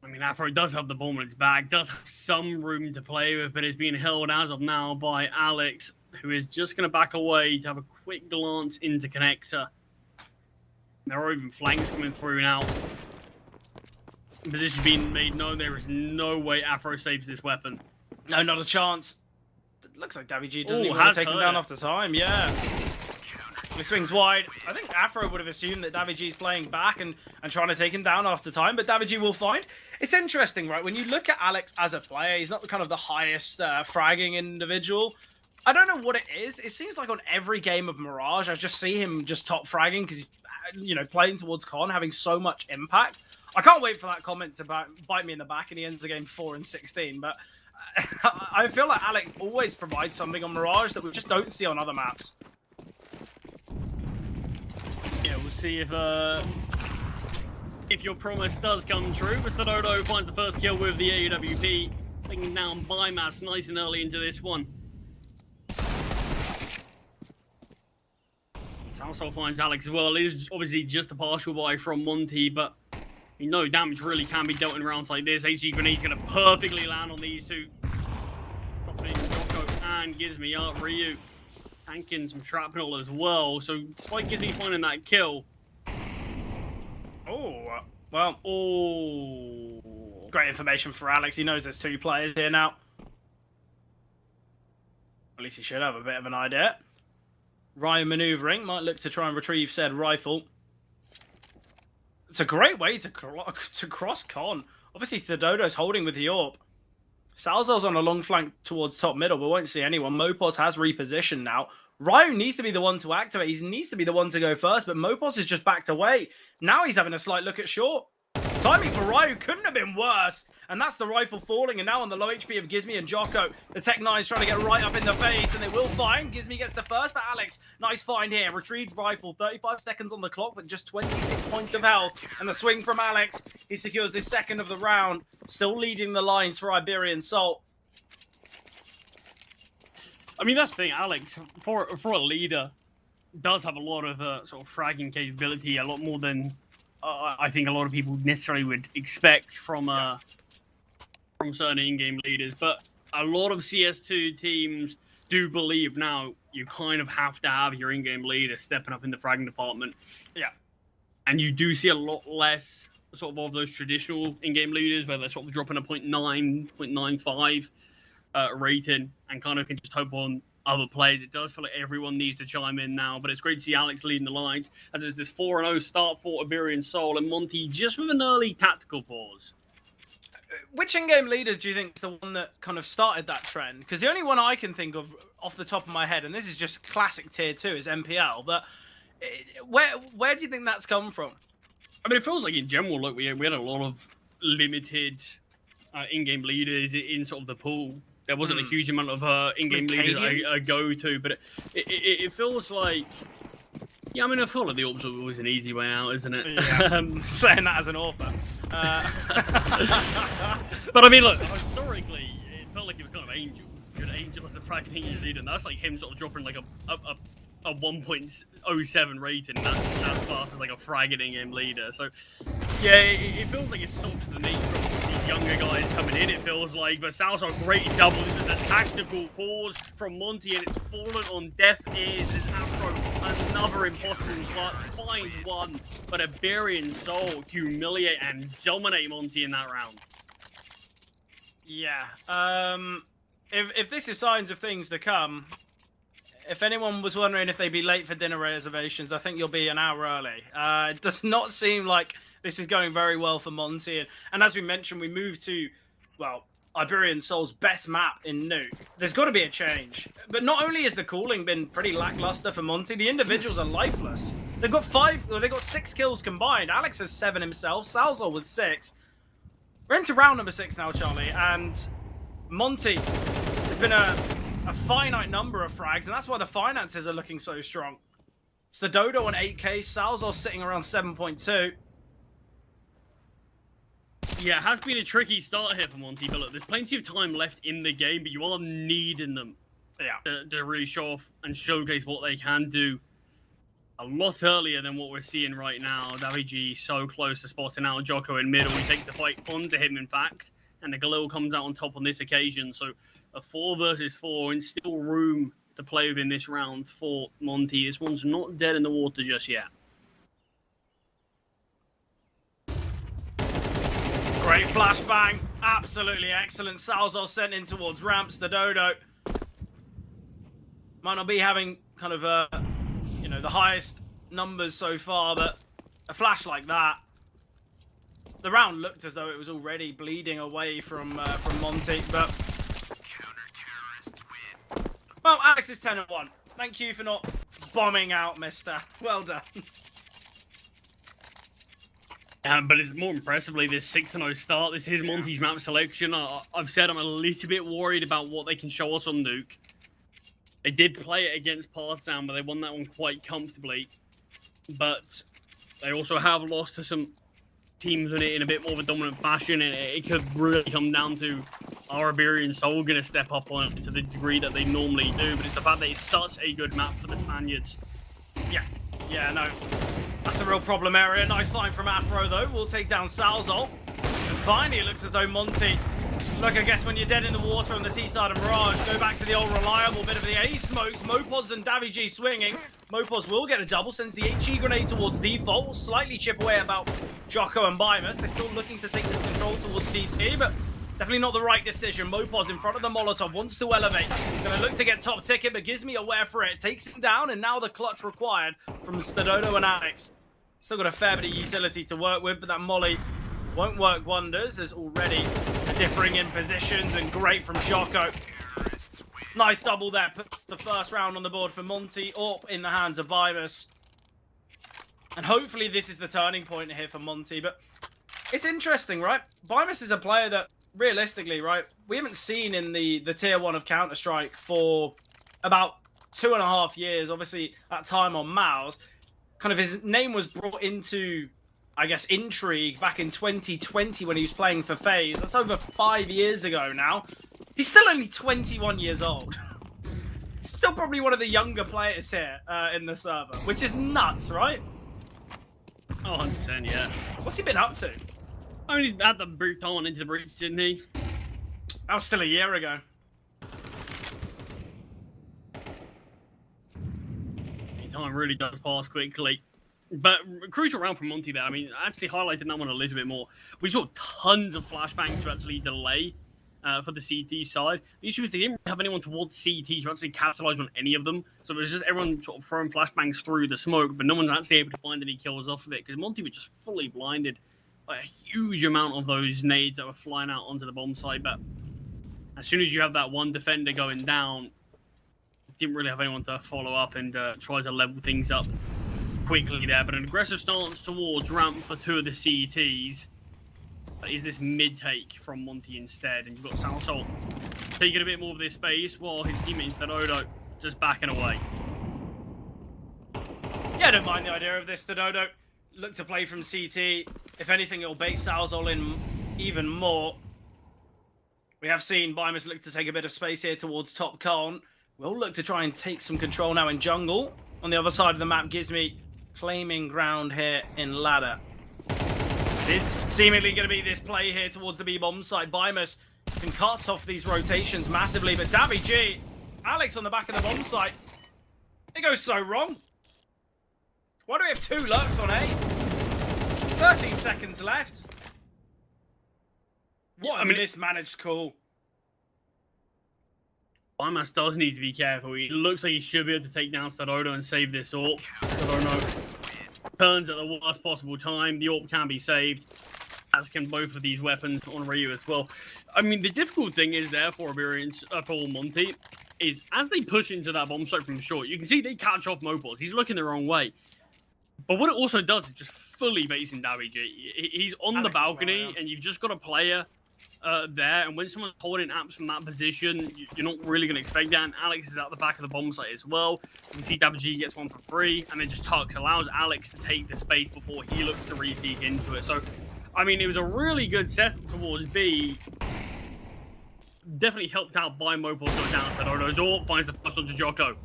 Speaker 5: I mean, Afro does have the ball in its bag, does have some room to play with, but it's being held as of now by Alex, who is just going to back away to have a quick glance into connector. There are even flanks coming through now. Position being made known. There is no way Afro saves this weapon.
Speaker 4: No, not a chance. It looks like Davy G doesn't even
Speaker 5: has
Speaker 4: want to take him
Speaker 5: heard
Speaker 4: down
Speaker 5: it.
Speaker 4: after time. Yeah. He swings wide. I think Afro would have assumed that Davy G's playing back and trying to take him down after time, but Davy G will find. It's interesting, right? When you look at Alex as a player, he's not kind of the highest fragging individual. I don't know what it is. It seems like on every game of Mirage, I just see him just top fragging because he's, you know, playing towards Con, having so much impact. I can't wait for that comment to bite me in the back and he ends the game 4-16, but I feel like Alex always provides something on Mirage that we just don't see on other maps.
Speaker 5: Yeah, we'll see if your promise does come true. Stadodo finds the first kill with the AWP, taking down Bimas nice and early into this one. Salso finds Alex as well. It is obviously just a partial buy from Monte, but you know damage really can be dealt in rounds like this. HG Grenade's going to perfectly land on these two. Jocko and Gizmy up. Ryu tanking some shrapnel as well. So despite Gizmy finding that kill.
Speaker 4: Oh, well. Oh, great information for Alex. He knows there's 2 players here now. At least he should have a bit of an idea. Ryan maneuvering. Might look to try and retrieve said rifle. It's a great way to cross Con. Obviously, Stadodo's holding with the AWP. Salzor's on a long flank towards top middle, but won't see anyone. Mopos has repositioned now. Ryu needs to be the one to activate. He needs to be the one to go first, but Mopos is just backed away. Now he's having a slight look at short. timing for Ryu couldn't have been worse. And that's the rifle falling, and now on the low HP of Gizmi and Jocko. The Tech 9's trying to get right up in the face, and they will find. Gizmi gets the first, but Alex, nice find here. Retrieved rifle, 35 seconds on the clock, but just 26 points of health. And the swing from Alex, he secures his second of the round. Still leading the lines for Iberian Salt.
Speaker 5: I mean, that's the thing, Alex, for a leader, does have a lot of sort of fragging capability, a lot more than I think a lot of people necessarily would expect from certain in-game leaders. But a lot of CS2 teams do believe now you kind of have to have your in-game leader stepping up in the fragging department.
Speaker 4: Yeah.
Speaker 5: And you do see a lot less sort of those traditional in-game leaders where they're sort of dropping a 0.9, 0.95 rating and kind of can just hope on other players. It does feel like everyone needs to chime in now, but it's great to see Alex leading the lines as it's this 4-0 start for Iberian Soul and Monte just with an early tactical pause.
Speaker 4: Which in-game leader do you think is the one that kind of started that trend? Because the only one I can think of off the top of my head, and this is just classic tier 2, is MPL, but where do you think that's come from?
Speaker 5: I mean, it feels like in general, look, we had a lot of limited in-game leaders in sort of the pool. There wasn't a huge amount of in-game leaders I go to, but it feels like... Yeah, I mean, I feel like the Orbs was always an easy way out, isn't it?
Speaker 4: Yeah, saying that as an author.
Speaker 5: But I mean, look, historically, it felt like it was kind of Angel. You had Angel as the fragging in-game leader, and that's like him sort of dropping like a 1.07 rating. That's classed as like a fragging in-game leader. So, yeah, it feels like it's sort of the nature of these younger guys coming in, it feels like. But Sal's a great double. This is a tactical pause from Monte, and it's fallen on deaf ears. It's Afro, another impossible clutch, finds one. But Iberian Soul humiliate and dominate Monte in that round.
Speaker 4: Yeah. If this is signs of things to come, if anyone was wondering if they'd be late for dinner reservations, I think you'll be an hour early. It does not seem like this is going very well for Monte. And as we mentioned, we moved to, well, Iberian Soul's best map in Nuke. There's got to be a change. But not only has the cooling been pretty lackluster for Monte, the individuals are lifeless. They've got 6 kills combined. Alex has 7 himself. Salzor was 6. We're into round number 6 now, Charlie, and Monte has been a finite number of frags, and that's why the finances are looking so strong. It's the Dodo on 8k, Salzor sitting around 7.2.
Speaker 5: Yeah, it has been a tricky start here for Monte, but look, there's plenty of time left in the game, but you are needing them to really show off and showcase what they can do a lot earlier than what we're seeing right now. Davig so close to spotting out Jocko in middle. He takes the fight onto him, in fact, and the Galil comes out on top on this occasion. So a 4 versus 4 and still room to play within this round for Monte. This one's not dead in the water just yet.
Speaker 4: Great flashbang. Absolutely excellent. Salzor sent in towards ramps. The Dodo might not be having kind of the highest numbers so far, but a flash like that, the round looked as though it was already bleeding away from Monte, but well, Alex is 10-1. Thank you for not bombing out, mister. Well done.
Speaker 5: But it's more impressively this 6-0 start. This is Monte's map selection. I've said I'm a little bit worried about what they can show us on Nuke. They did play it against Partisan, but they won that one quite comfortably. But they also have lost to some teams in it in a bit more of a dominant fashion, and it could really come down to our Iberian Soul going to step up on it to the degree that they normally do. But it's the fact that it's such a good map for the Spaniards.
Speaker 4: Yeah, no. That's a real problem area. Nice find from Afro, though. We'll take down Salzol. And finally, it looks as though Monte... Look, I guess when you're dead in the water on the T-side of Mirage, go back to the old reliable bit of the A smokes. Mopos and Davig swinging. Mopos will get a double, sends the HE grenade towards default. Will slightly chip away about Jocko and Bimus. They're still looking to take this control towards TP, but definitely not the right decision. Mopos in front of the Molotov, wants to elevate. He's going to look to get top ticket, but Gizmi aware for it. Takes him down, and now the clutch required from Stadodo and Alex. Still got a fair bit of utility to work with, but that molly won't work wonders. There's already a differing in positions, and great from Jocko. Nice double there. Puts the first round on the board for Monte. Orp in the hands of Bimus. And hopefully this is the turning point here for Monte, but It's interesting, right? Bimus is a player that, realistically, right, we haven't seen in the tier 1 of Counter-Strike for about 2.5 years. Obviously, that time on Mouse, kind of his name was brought into, I guess, intrigue back in 2020 when he was playing for FaZe. That's over 5 years ago now. He's still only 21 years old. He's still probably one of the younger players here in the server, which is nuts, right?
Speaker 5: Oh, 100%, yeah.
Speaker 4: What's he been up to?
Speaker 5: I mean, he had the brute on into the breach, didn't he?
Speaker 4: That was still a year ago.
Speaker 5: Time really does pass quickly. But crucial round from Monte there. I mean, actually highlighting that one a little bit more. We saw tons of flashbangs to actually delay for the CT side. The issue is they didn't have anyone towards CT to actually capitalize on any of them. So it was just everyone sort of throwing flashbangs through the smoke, but no one's actually able to find any kills off of it because Monte was just fully blinded by a huge amount of those nades that were flying out onto the bomb site. But as soon as you have that one defender going down, didn't really have anyone to follow up and try to level things up quickly there. But an aggressive stance towards ramp for 2 of the CETs. Is this mid-take from Monte instead? And you've got Salsol taking a bit more of this space while his teammate instead Odo just backing away.
Speaker 4: Yeah, I don't mind the idea of this. Dodo look to play from CT. If anything, it'll bait Salsol in even more. We have seen Bimus look to take a bit of space here towards top con. We'll look to try and take some control now in jungle. On the other side of the map, Gizmy claiming ground here in ladder. It's seemingly going to be this play here towards the B-bomb site. Bimus can cut off these rotations massively, but Davy G, Alex on the back of the bomb site. It goes so wrong. Why do we have 2 lurks on A? 13 seconds left. What a mismanaged call.
Speaker 5: Bimas does need to be careful. He looks like he should be able to take down Stadodo and save this AWP. Stadodo turns at the worst possible time. The AWP can be saved, as can both of these weapons on Ryu as well. I mean, the difficult thing is there for Iberian, for Monte, is as they push into that bomb site from short, you can see they catch off Mopos. He's looking the wrong way. But what it also does is just fully baits in Davy G. He's on
Speaker 4: Alex
Speaker 5: the balcony,
Speaker 4: well, yeah.
Speaker 5: and you've just got a player there, and when someone's holding apps from that position, you're not really going to expect that. And Alex is at the back of the bomb site as well. You can see Davy G gets one for free, and then just tucks, allows Alex to take the space before he looks to re-peek into it. So, I mean, it was a really good setup towards B. Definitely helped out by Mopos going down to Dodo. Zor finds the first one to Jocko.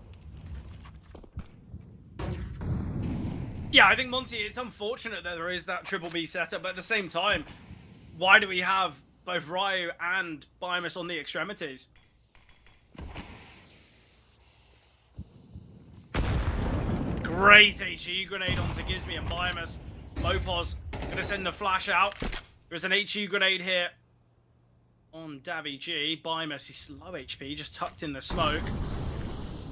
Speaker 4: Yeah, I think Monte, it's unfortunate that there is that triple B setup, but at the same time, why do we have both Ryu and Bimus on the extremities? Great HE grenade onto Gizmy and Bimus. Mopos gonna send the flash out. There's an HE grenade here on Davy G. Bimus, he's low HP, just tucked in the smoke.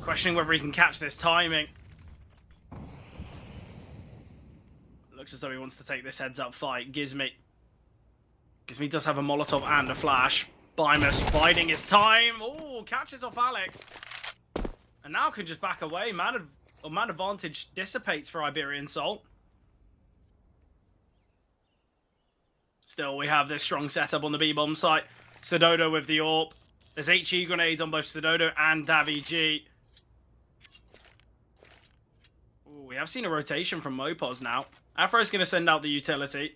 Speaker 4: Questioning whether he can catch this timing. Looks as though he wants to take this heads-up fight. Gizmy does have a Molotov and a flash. Bimus biding his time. Oh, catches off Alex. And now can just back away. Man advantage dissipates for Iberian Salt. Still, we have this strong setup on the B-bomb site. Stadodo with the AWP. There's HE grenades on both Stadodo and Davy G. Ooh, we have seen a rotation from Mopos now. Afro's going to send out the utility.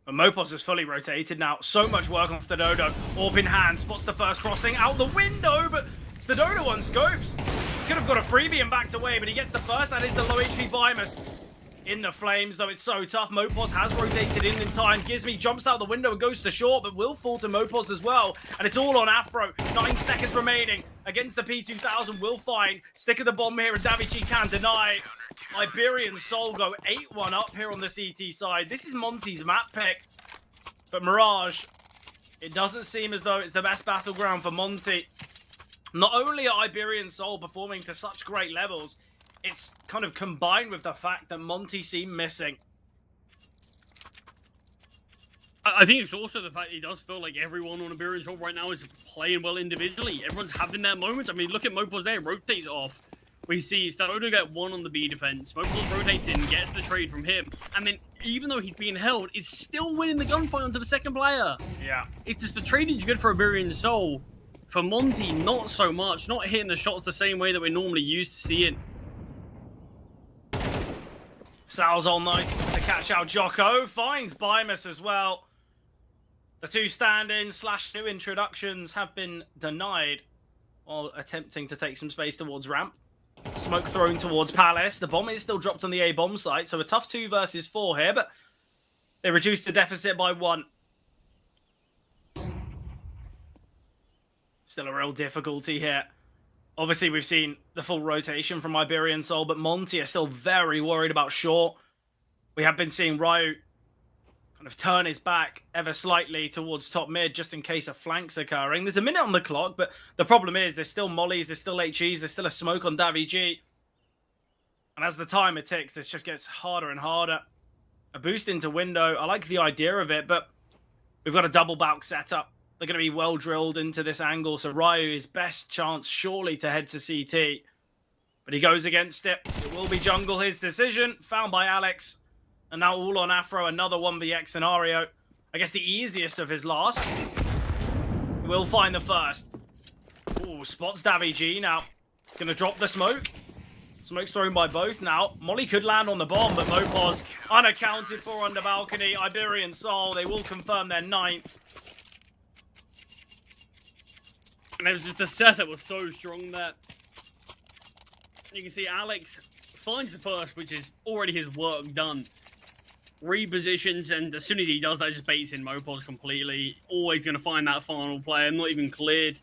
Speaker 4: But Mopos is fully rotated now. So much work on Stadodo. AWP in hand. Spots the first crossing out the window. But Stadodo unscopes. Could have got a freebie and backed away. But he gets the first. That is the low HP Bimus. In the flames, though it's so tough. Mopos has rotated in time. Gizmy jumps out the window and goes to short, but will fall to Mopos as well. And it's all on Afro. 9 seconds remaining against the P2000. Will find. Stick of the bomb here, and Davy G can deny. Iberian Soul go 8-1 up here on the CT side. This is Monte's map pick. But Mirage, it doesn't seem as though it's the best battleground for Monte. Not only are Iberian Soul performing to such great levels, it's kind of combined with the fact that Monte seemed missing.
Speaker 5: I think it's also the fact that it does feel like everyone on Iberian Soul right now is playing well individually. Everyone's having their moments. I mean, look at Mopos there. Rotates off We see Starodo get one on the B defense. Mopoz rotates in, gets the trade from him, and then even though he's being held, is still winning the gunfight onto the second player.
Speaker 4: Yeah.
Speaker 5: It's just the trade is good for Iberian Soul. For Monte, not so much. Not hitting the shots the same way that we're normally used to seeing.
Speaker 4: Sal's all nice to catch out Jocko. Finds Bymus as well. The two stand-ins / new introductions have been denied while attempting to take some space towards ramp. Smoke thrown towards Palace. The bomb is still dropped on the A bomb site, so a tough 2 versus 4 here, but they reduced the deficit by 1. Still a real difficulty here. Obviously, we've seen the full rotation from Iberian Soul, but Monte are still very worried about short. We have been seeing Ryu kind of turn his back ever slightly towards top mid just in case a flank's occurring. There's a minute on the clock, but the problem is there's still mollies, there's still HEs, there's still a smoke on Davi G. And as the timer ticks, this just gets harder and harder. A boost into window. I like the idea of it, but we've got a double bulk setup. They're going to be well drilled into this angle, so Ryu is best chance surely to head to CT. But he goes against it. It will be jungle his decision. Found by Alex. And now all on Afro, another 1vx scenario. I guess the easiest of his last. We'll find the first. Ooh, spots Davi G now. Gonna drop the smoke. Smoke's thrown by both now. Molly could land on the bomb, but Mopoz unaccounted for on the balcony. Iberian Soul, they will confirm their 9th.
Speaker 5: And it was just the setup was so strong that you can see Alex finds the first, which is already his work done. Repositions, and as soon as he does that, just baits in Mopoz completely. Always going to find that final player, not even cleared.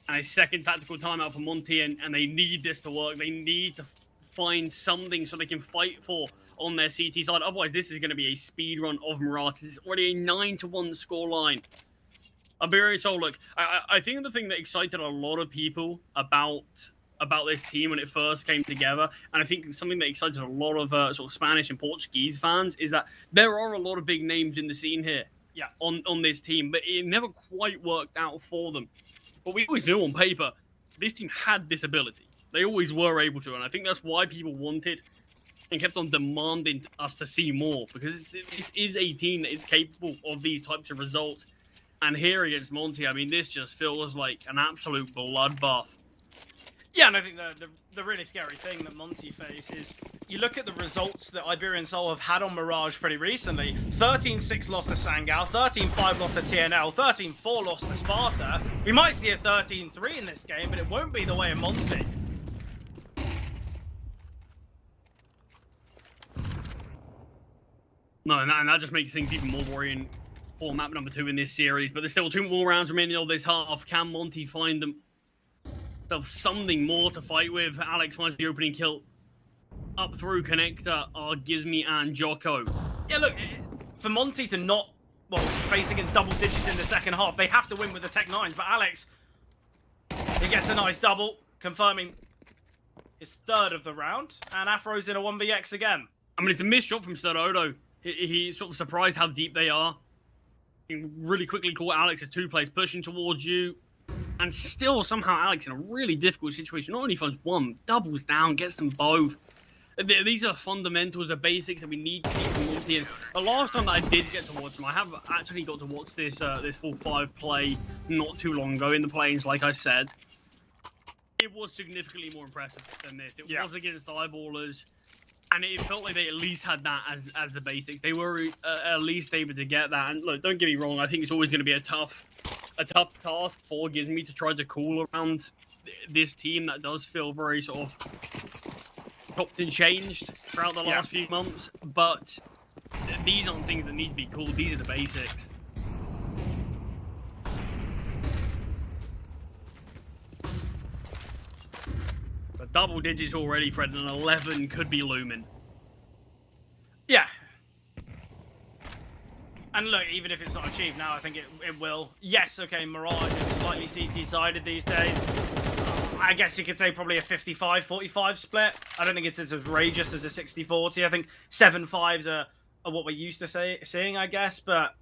Speaker 5: And a second tactical timeout for Monte, and they need this to work. They need to find something so they can fight for on their CT side. Otherwise, this is going to be a speed run of Mirage. This is already a 9-1 scoreline. Iberian Soul, look, I think the thing that excited a lot of people about this team when it first came together, and I think something that excited a lot of sort of Spanish and Portuguese fans, is that there are a lot of big names in the scene here, yeah, on this team, but it never quite worked out for them. But we always knew on paper, this team had this ability. They always were able to, and I think that's why people wanted and kept on demanding us to see more, because this is a team that is capable of these types of results. And here against Monte, I mean, this just feels like an absolute bloodbath.
Speaker 4: Yeah, and I think the really scary thing that Monte face is you look at the results that Iberian Soul have had on Mirage pretty recently. 13-6 loss to Sangao, 13-5 loss to TNL, 13-4 loss to Sparta. We might see a 13-3 in this game, but it won't be the way of Monte.
Speaker 5: No, and that just makes things even more worrying for map number 2 in this series. But there's still 2 more rounds remaining of this half. Can Monte find them? Something more to fight with. Alex finds the opening kill up through connector, Gizmi and Jocko.
Speaker 4: Yeah, look, for Monte to not face against double digits in the second half, they have to win with the Tech 9s. But Alex, he gets a nice double, confirming his 3rd of the round, and Afro's in a 1vx again.
Speaker 5: I mean, it's a missed shot from Starodo. He's sort of surprised how deep they are. He really quickly caught Alex's 2 plays pushing towards you. And still, somehow, Alex in a really difficult situation. Not only finds one, doubles down, gets them both. These are fundamentals, the basics that we need to see from Monte. And the last time that I did get to watch them, I have actually got to watch this this full 5 play not too long ago in the plains, like I said. It was significantly more impressive than this. It was against eyeballers. And it felt like they at least had that as the basics. They were at least able to get that. And look, don't get me wrong, I think it's always going to be a tough task for Gizmi to try to cool around this team that does feel very sort of chopped and changed throughout the last few months. But these aren't things that need to be cooled. These are the basics. But double digits already, Fred, and 11 could be looming.
Speaker 4: Yeah. And look, even if it's not achieved now, I think it will. Yes, okay, Mirage is slightly CT-sided these days. I guess you could say probably a 55-45 split. I don't think it's as outrageous as a 60-40. I think 7-5s are what we're used to seeing, I guess. But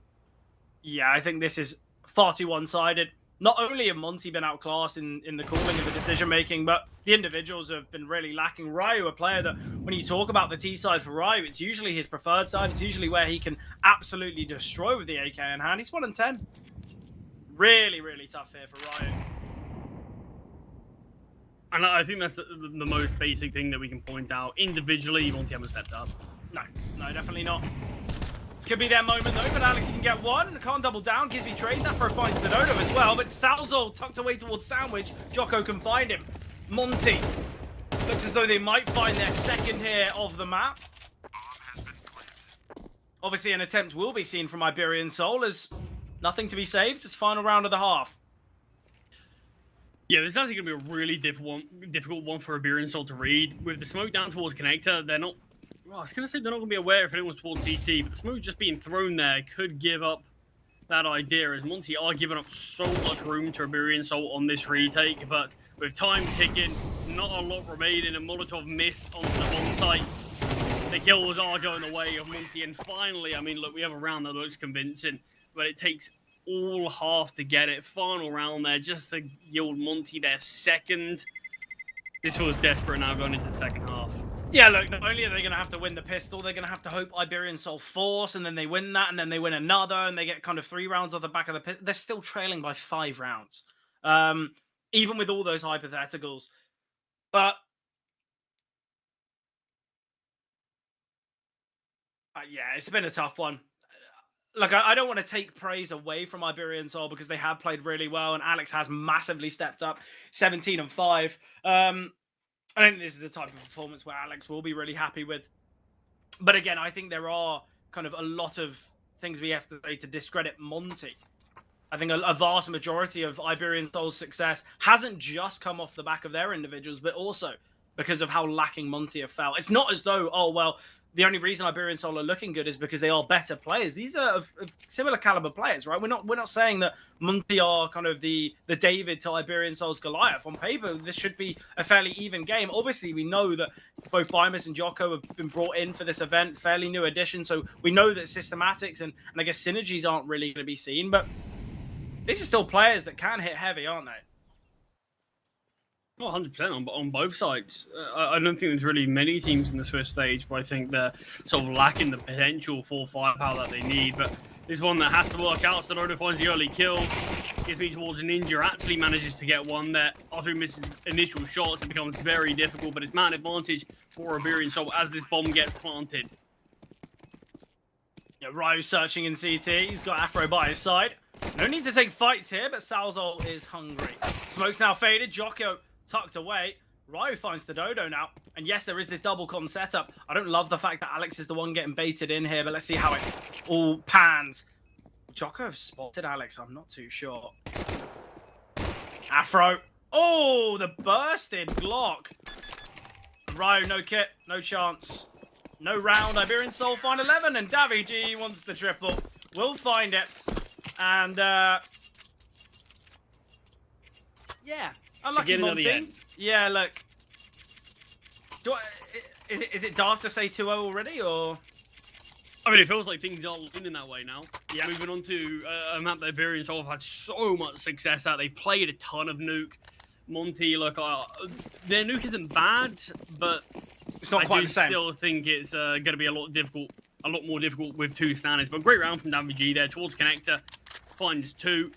Speaker 4: yeah, I think this is far too one-sided. not only have Monte been outclassed in the calling of the decision making, but the individuals have been really lacking. Ryu, a player that when you talk about the T side for Ryu, it's usually his preferred side. It's usually where he can absolutely destroy with the AK in hand. He's 1-10. Really, really tough here for Ryu.
Speaker 5: And I think that's the most basic thing that we can point out. Individually, Monte haven't stepped up.
Speaker 4: No, definitely not. This could be their moment though, but Alex can get one. Can't double down. Gives me trades. Afro finds the Dodo as well, but Salzo tucked away towards Sandwich. Jocko can find him. Monte looks as though they might find their second here of the map. Obviously, an attempt will be seen from Iberian Soul as nothing to be saved. It's final round of the half.
Speaker 5: Yeah, this is actually going to be a really difficult one for Iberian Soul to read. With the smoke down towards Connector, they're not... Well, I was going to say they're not going to be aware if anyone's towards CT, but the smoke just being thrown there could give up that idea, as Monte are giving up so much room to Iberian Soul on this retake, but with time ticking, not a lot remaining, and Molotov missed onto the bomb site. The kills are going the way of Monte, and finally, I mean, look, we have a round that looks convincing, but it takes all half to get it. Final round there, just to yield Monte their second. This feels desperate now going into the second half.
Speaker 4: Yeah, look, not only are they going to have to win the pistol, they're going to have to hope Iberian Soul force, and then they win that, and then they win another, and they get kind of 3 rounds off the back of the pistol. They're still trailing by 5 rounds, even with all those hypotheticals. But yeah, it's been a tough one. Look, I don't want to take praise away from Iberian Soul because they have played really well, and Alex has massively stepped up, 17-5. I think this is the type of performance where Alex will be really happy with. But again, I think there are kind of a lot of things we have to say to discredit Monte. I think a vast majority of Iberian Soul's success hasn't just come off the back of their individuals, but also because of how lacking Monte have felt. It's not as though, oh, well, the only reason Iberian Soul are looking good is because they are better players. These are of similar caliber players, right? We're not saying that Monte are kind of the David to Iberian Soul's Goliath. On paper, this should be a fairly even game. Obviously, we know that both Bimus and Jocko have been brought in for this event, fairly new addition. So we know that systematics and I guess synergies aren't really going to be seen. But these are still players that can hit heavy, aren't they?
Speaker 5: Well, 100% on both sides. I don't think there's really many teams in the Swiss stage, but I think they're sort of lacking the potential for firepower that they need. But this one that has to work out. Stonodo finds the early kill, gets me towards a Ninja, actually manages to get one there. After he misses initial shots, it becomes very difficult, but it's man advantage for Iberian Soul as this bomb gets planted.
Speaker 4: Yeah, Ryu searching in CT. He's got Afro by his side. No need to take fights here, but Salzol is hungry. Smoke's now faded. Jocko tucked away. Ryu finds the Dodo now. And yes, there is this double con setup. I don't love the fact that Alex is the one getting baited in here, but let's see how it all pans. Jocko have spotted Alex. I'm not too sure. Afro. Oh, the bursted Glock. Ryu, no kit, no chance. No round. Iberian Soul find 11, and Davi G wants the triple. We'll find it. And, yeah. Unlucky Monte. Yeah, look. Is it daft to say 2-0 already, or?
Speaker 5: I mean, it feels like things are leaning that way now. Yeah. Moving on to a map that Iberian Soul have had so much success at. They've played a ton of Nuke. Monte, look, their Nuke isn't bad, but
Speaker 4: it's not quite the same.
Speaker 5: I still think it's going to be a lot more difficult with 2 standards. But great round from Davi G there towards Connector. Finds 2.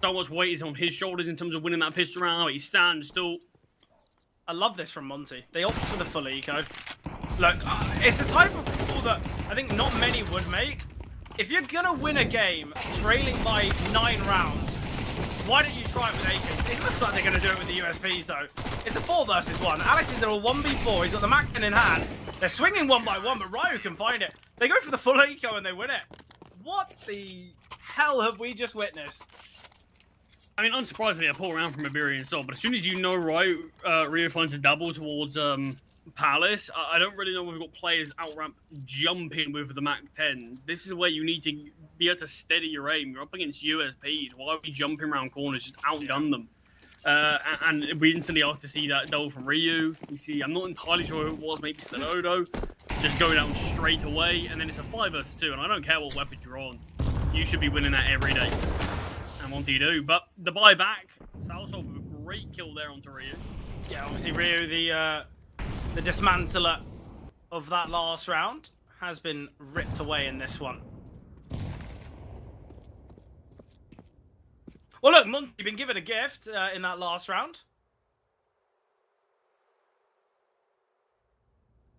Speaker 5: So much weight is on his shoulders in terms of winning that pistol round. He stands still.
Speaker 4: I love this from Monte. They opt for the full eco. Look, it's the type of call that I think not many would make. If you're going to win a game trailing by 9 rounds, why don't you try it with AKs? It looks like they're going to do it with the USPs, though. It's a 4 versus 1. Alex is there a 1v4. He's got the Mac 10 in hand. They're swinging 1 by 1, but Ryu can find it. They go for the full eco and they win it. What the hell have we just witnessed?
Speaker 5: I mean, unsurprisingly, a poor round from Iberian Soul, but as soon as you know Rio finds a double towards Palace, I don't really know if we've got players out-ramp jumping with the Mac 10s. This is where you need to be able to steady your aim. You're up against USPs. Why are we jumping around corners? Just outgun them. And we instantly have to see that double from Ryu. You see, I'm not entirely sure who it was, maybe Stonodo. Just going down straight away, and then it's a 5 versus 2, and I don't care what weapon you're on. You should be winning that every day. And Monte do. But the buyback, Salso with a great kill there onto Ryu.
Speaker 4: Yeah, obviously Ryu, the dismantler of that last round, has been ripped away in this one. Well, look, Monte been given a gift in that last round.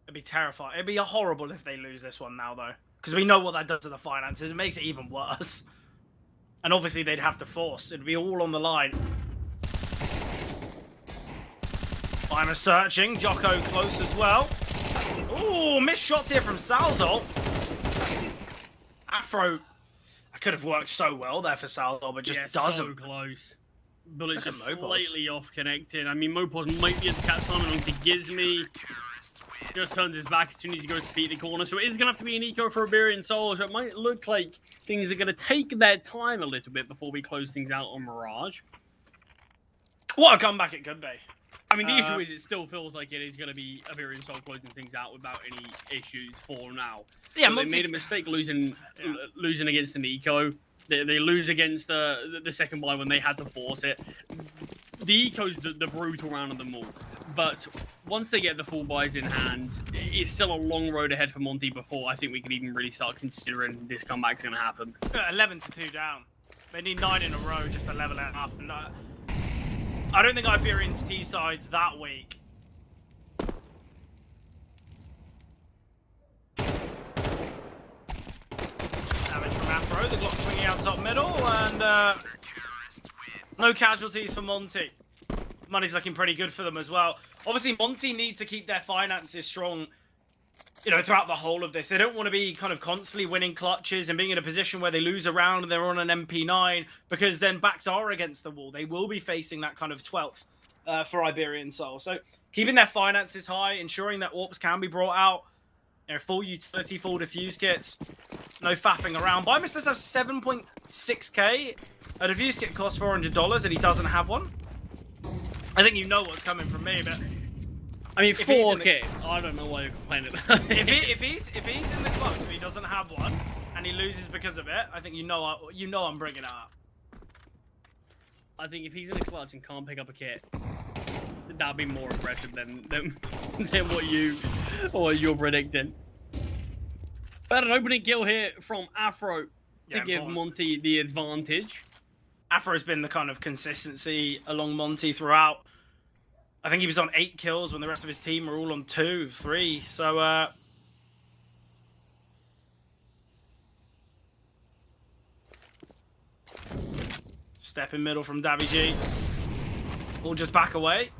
Speaker 4: It'd be terrifying. It'd be horrible if they lose this one now, though. Because we know what that does to the finances. It makes it even worse. And obviously, they'd have to force. It'd be all on the line. I'm searching. Jocko close as well. Ooh, missed shots here from Salzol. Afro. I could have worked so well there for Salzol, but just doesn't.
Speaker 5: So close. But it's
Speaker 4: Look
Speaker 5: just
Speaker 4: at Mopos.
Speaker 5: slightly off connected. I mean, Mopos might be able to catch something onto Gizmy. Just turns his back as soon as he goes to beat the corner. So it is going to have to be an eco for Iberian Soul. So it might look like things are going to take their time a little bit before we close things out on Mirage.
Speaker 4: What a comeback it could be.
Speaker 5: I mean, the issue is it still feels like it is going to be Iberian Soul closing things out without any issues for now.
Speaker 4: Yeah,
Speaker 5: So
Speaker 4: Monte...
Speaker 5: they made a mistake losing against an eco. They lose against the second buy when they had to force it. The eco's the brutal round of them all. But once they get the full buys in hand, it's still a long road ahead for Monte before I think we can even really start considering this comeback's going to happen.
Speaker 4: 11-2 down. They need 9 in a row just to level it up. And I don't think Iberian's T-side's that weak. Damage from Afro. The Glock swinging out top middle. And no casualties for Monte. Money's looking pretty good for them as well. Obviously, Monte need to keep their finances strong, you know, throughout the whole of this. They don't want to be kind of constantly winning clutches and being in a position where they lose a round and they're on an MP9, because then backs are against the wall. They will be facing that kind of 12th for Iberian Soul. So keeping their finances high, ensuring that AWPs can be brought out, you know, full utility, full defuse kits, no faffing around. Bymus does have 7.6k. A defuse kit costs $400 and he doesn't have one. I think you know what's coming from me, but
Speaker 5: I mean, 4K. I don't know why you're complaining.
Speaker 4: if he's in the clutch and he doesn't have one and he loses because of it, I think you know I'm bringing it up.
Speaker 5: I think if he's in a clutch and can't pick up a kit, that'd be more impressive than what you're predicting. But an opening kill here from Afro to give Monte the advantage.
Speaker 4: Afro's been the kind of consistency along Monte throughout. I think he was on 8 kills when the rest of his team were all on 2, 3. So, step in middle from Davy G. All just back away.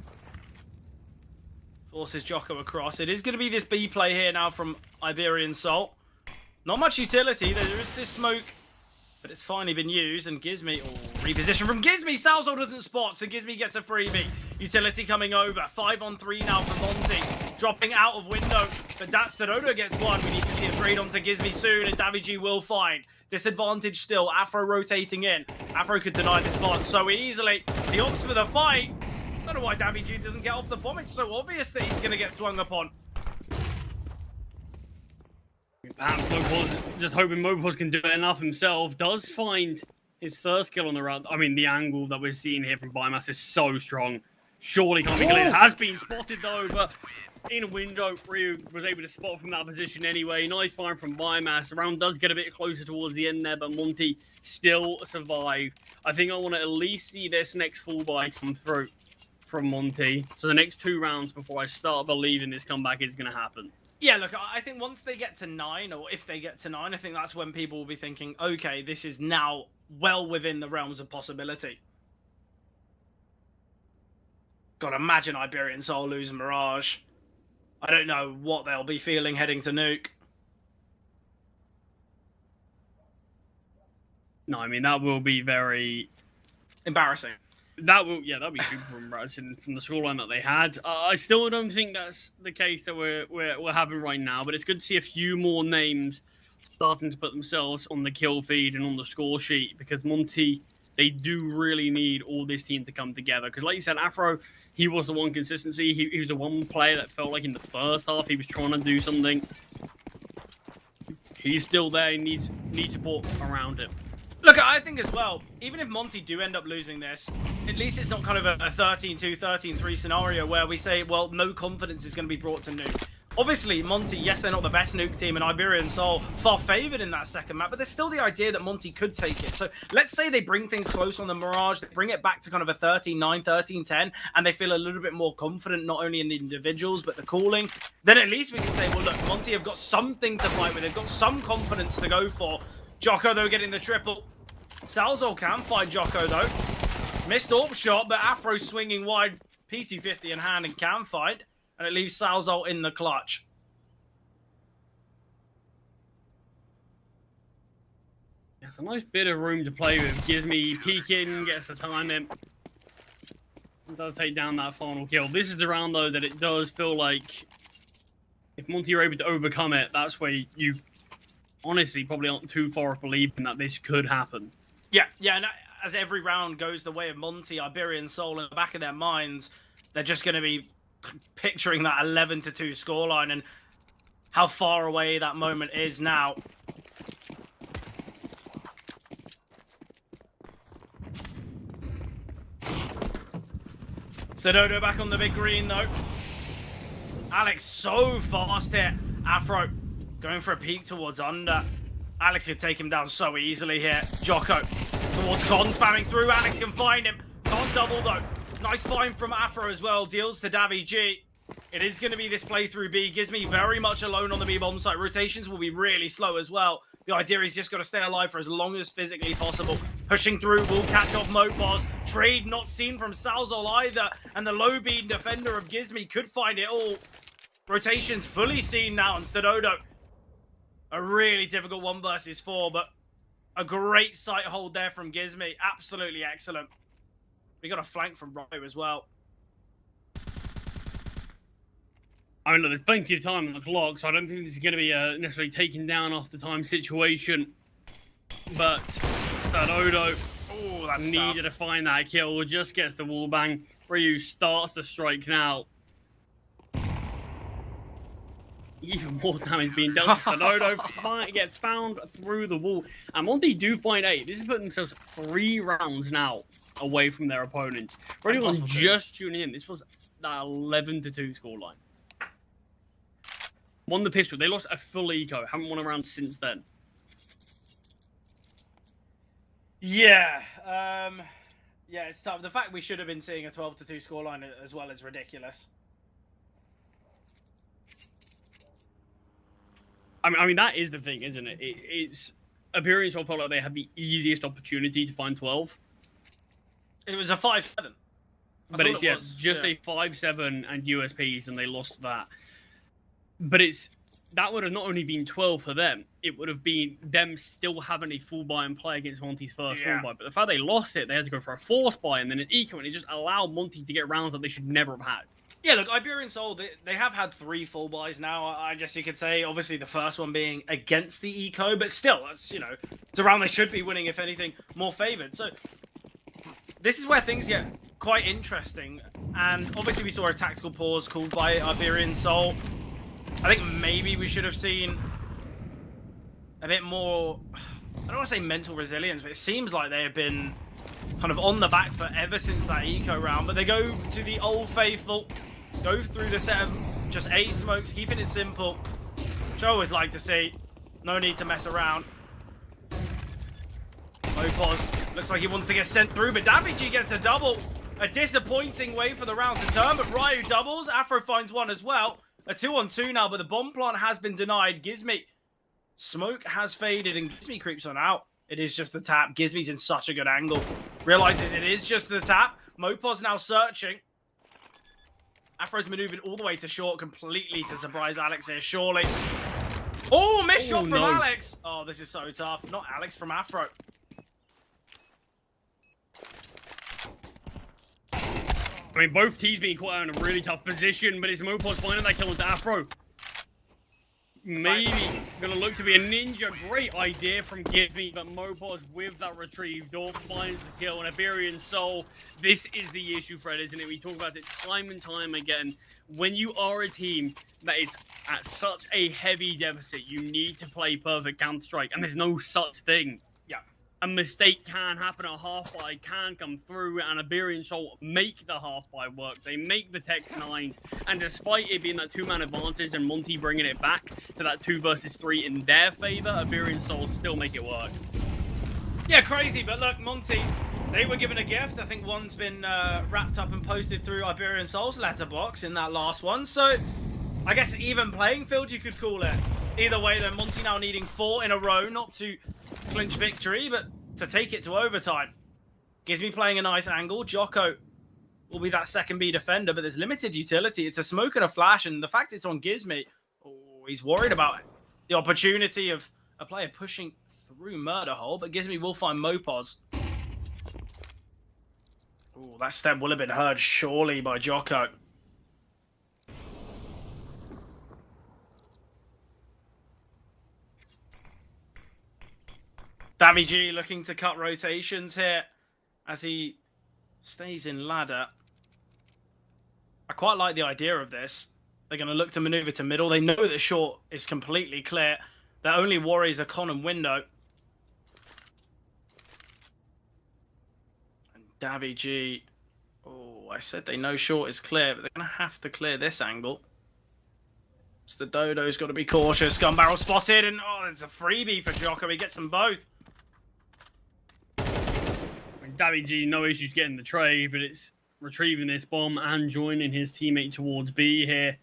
Speaker 4: Forces Jocko across. It is going to be this B play here now from Iberian Soul. Not much utility. There is this smoke, but it's finally been used. And Gizmy, reposition from Gizmy. Salzo doesn't spot, so Gizmy gets a freebie. Utility coming over. 5-on-3 now for Monte. Dropping out of window, but Datstadodo gets one. We need to see a trade onto Gizmy soon, and Davy G will find. Disadvantage still. Afro rotating in. Afro could deny this bomb so easily. He opts for the fight. I don't know why Davy G doesn't get off the bomb. It's so obvious that he's going to get swung upon.
Speaker 5: Perhaps Mopos, just hoping Mopos can do it enough himself, does find his first kill on the round. I mean, the angle that we're seeing here from Biomass is so strong. Surely can't be clear. It has been spotted though, but in a window, Ryu was able to spot from that position anyway. Nice find from Biomass. The round does get a bit closer towards the end there, but Monte still survived. I think I want to at least see this next full buy come through from Monte. So the next 2 rounds before I start believing this comeback is going to happen.
Speaker 4: Yeah, look, I think once they get to 9, or if they get to 9, I think that's when people will be thinking, okay, this is now well within the realms of possibility. God, imagine Iberian Soul lose Mirage. I don't know what they'll be feeling heading to Nuke.
Speaker 5: No, I mean, that will be very
Speaker 4: embarrassing.
Speaker 5: That'll be super embarrassing from the scoreline that they had. I still don't think that's the case that we're having right now, but it's good to see a few more names starting to put themselves on the kill feed and on the score sheet, because Monte, they do really need all this team to come together. Because like you said, Afro, he was the one consistency. He was the one player that felt like in the first half he was trying to do something. He's still there. He needs support around him.
Speaker 4: Look, I think as well, even if Monte do end up losing this, at least it's not kind of a 13-2, 13-3 scenario where we say, well, no confidence is going to be brought to Nuke. Obviously, Monte, yes, they're not the best Nuke team, and Iberian Soul far favored in that second map, but there's still the idea that Monte could take it. So let's say they bring things close on the Mirage, they bring it back to kind of a 13-9, 13-10, and they feel a little bit more confident, not only in the individuals, but the calling. Then at least we can say, well, look, Monte have got something to fight with. They've got some confidence to go for. Jocko, though, getting the triple. Salzol can fight Jocko, though. Missed AWP shot, but Afro swinging wide. P250 in hand and can fight. And it leaves Salzol in the clutch.
Speaker 5: It's a nice bit of room to play with. Gives me peeking, gets the time in. Does take down that final kill. This is the round, though, that it does feel like if Monte are able to overcome it, that's where you honestly probably aren't too far off believing that this could happen.
Speaker 4: Yeah, and as every round goes the way of Monte, Iberian Soul in the back of their minds, they're just going to be picturing that 11-2 scoreline and how far away that moment is now. Sedodo back on the big green, though. Alex so fast here. Afro going for a peek towards under. Alex could take him down so easily here. Jocko towards Con, spamming through. Alex can find him. Can't double, though. Nice find from Afro as well. Deals to Davi G. It is going to be this playthrough B. Gizmi very much alone on the B bomb site. Rotations will be really slow as well. The idea is just got to stay alive for as long as physically possible. Pushing through, will catch off Mopos. Trade not seen from Salzol either. And the low beam defender of Gizmi could find it all. Rotations fully seen now. And Stadodo, a really difficult 1 versus 4, but a great sight hold there from Gizmi. Absolutely excellent. We got a flank from Ryo as well.
Speaker 5: I mean, look, there's plenty of time on the clock, so I don't think this is going to be a necessarily taken down after time situation. But Stadodo needed to find that kill. Just gets the wall bang. Ryu starts to strike now. Even more damage being dealt. Stadodo gets found through the wall. And Monte do find 8. This is putting themselves 3 rounds now away from their opponents. For anyone just tuning in, this was that 11-2 scoreline. Won the pistol. They lost a full eco. Haven't won a round since then.
Speaker 4: Yeah. Yeah, it's tough. The fact we should have been seeing a 12-2 scoreline as well is ridiculous.
Speaker 5: I mean, that is the thing, isn't it? It's Iberian felt like they had the easiest opportunity to find 12.
Speaker 4: It was a 5-7.
Speaker 5: But it's just a 5-7 and USPs, and they lost that. But that would have not only been 12 for them, it would have been them still having a full buy and play against Monte's first full buy. But the fact they lost it, they had to go for a forced buy and then an eco, and it just allowed Monte to get rounds that they should never have had.
Speaker 4: Yeah, look, Iberian Soul, they have had 3 full buys now, I guess you could say. Obviously, the first one being against the eco, but still, that's, you know, it's a round they should be winning, if anything, more favored. So, this is where things get quite interesting. And obviously, we saw a tactical pause called by Iberian Soul. I think maybe we should have seen a bit more, I don't want to say mental resilience, but it seems like they have been kind of on the back foot ever since that eco round. But they go to the old faithful, go through the set of just 8 smokes, keeping it simple, which I always like to see. No need to mess around. Mopos looks like he wants to get sent through, but Davigi gets a double. A disappointing way for the round to turn, but Ryu doubles. Afro finds one as well. A 2-on-2 now, but the bomb plant has been denied. Gizmi, smoke has faded, and Gizmi creeps on out. It is just the tap. Gizmi's in such a good angle. Realizes it is just the tap. Mopos now searching. Afro's maneuvering all the way to short, completely to surprise Alex here, surely. Oh, missed shot from Alex. Oh, this is so tough. Not Alex, from Afro.
Speaker 5: I mean, both teams being caught out in a really tough position, but it's Mopos finding that kill into Afro. Maybe going to look to be a ninja. Great idea from Gizmi, but Mopos with that retrieve. Dorf finds the kill, and Iberian Soul. This is the issue, Fred, isn't it? We talk about it time and time again. When you are a team that is at such a heavy deficit, you need to play perfect Counter-Strike, and there's no such thing.
Speaker 4: Yeah.
Speaker 5: a mistake can happen, a half-buy can come through, and Iberian Soul make the half-buy work. They make the Tex 9s, and despite it being that 2-man advantage and Monte bringing it back to that 2 versus 3 in their favor, Iberian Soul still make it work.
Speaker 4: Yeah, crazy, but look, Monte, they were given a gift. I think one's been wrapped up and posted through Iberian Soul's letterbox in that last one, so I guess even playing field, you could call it. Either way, though, Monte now needing 4 in a row, not to clinch victory, but to take it to overtime. Gizmi playing a nice angle. Jocko will be that second B defender, but there's limited utility. It's a smoke and a flash, and the fact it's on Gizmi, he's worried about the opportunity of a player pushing through Murder Hole, but Gizmi will find Mopos. Oh, that step will have been heard surely by Jocko. Davy looking to cut rotations here as he stays in ladder. I quite like the idea of this. They're going to look to maneuver to middle. They know that short is completely clear. Their only worries are Con and window. And Davy, oh, I said they know short is clear, but they're going to have to clear this angle. So the Dodo's got to be cautious. Gun barrel spotted, and oh, there's a freebie for Jocko. He gets them both.
Speaker 5: Davy, no issues getting the trade, but it's retrieving this bomb and joining his teammate towards B here.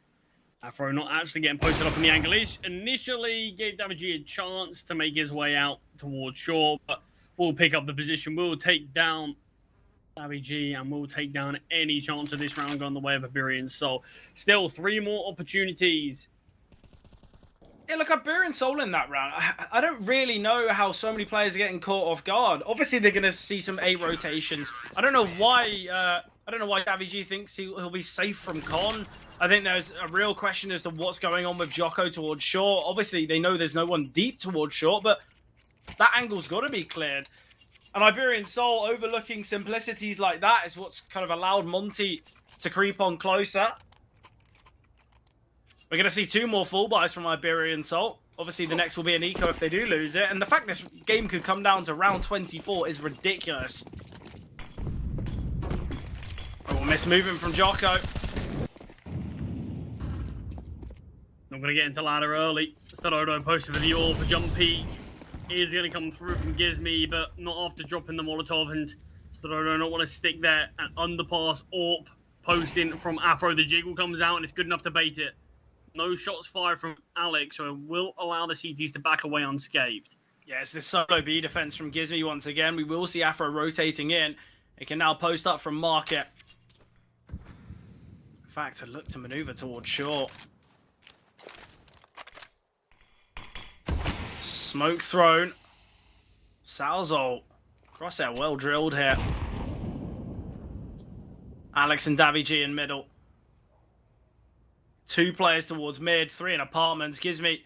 Speaker 5: Afro not actually getting posted up in the angle. Initially gave Davy a chance to make his way out towards short, but we'll pick up the position. We'll take down Davy and we'll take down any chance of this round going the way of Iberian Soul. Still 3 more opportunities.
Speaker 4: Yeah, look, Iberian Soul in that round. I don't really know how so many players are getting caught off guard. Obviously, they're going to see some 8 rotations. I don't know why. Davy thinks he'll be safe from Con. I think there's a real question as to what's going on with Jocko towards short. Obviously, they know there's no one deep towards short, but that angle's got to be cleared. And Iberian Soul overlooking simplicities like that is what's kind of allowed Monte to creep on closer. We're going to see 2 more full buys from Iberian Soul. Obviously, the next will be an eco if they do lose it. And the fact this game could come down to round 24 is ridiculous. Oh, miss movement from Jocko.
Speaker 5: I'm going to get into ladder early. Starodo posted with the AWP for jump peak. Is going to come through from Gizmi, but not after dropping the Molotov. And Starodo not want to stick there. And underpass AWP posting from Afro. The jiggle comes out and it's good enough to bait it. No shots fired from Alex, so it will allow the CTs to back away unscathed.
Speaker 4: Yeah, it's this solo B defense from Gizmi once again. We will see Afro rotating in. It can now post up from market. In fact, to look to maneuver towards short. Smoke thrown. Salzo. Crosshair well drilled here. Alex and Davy in middle. 2 players towards mid, 3 in apartments. Gizmi.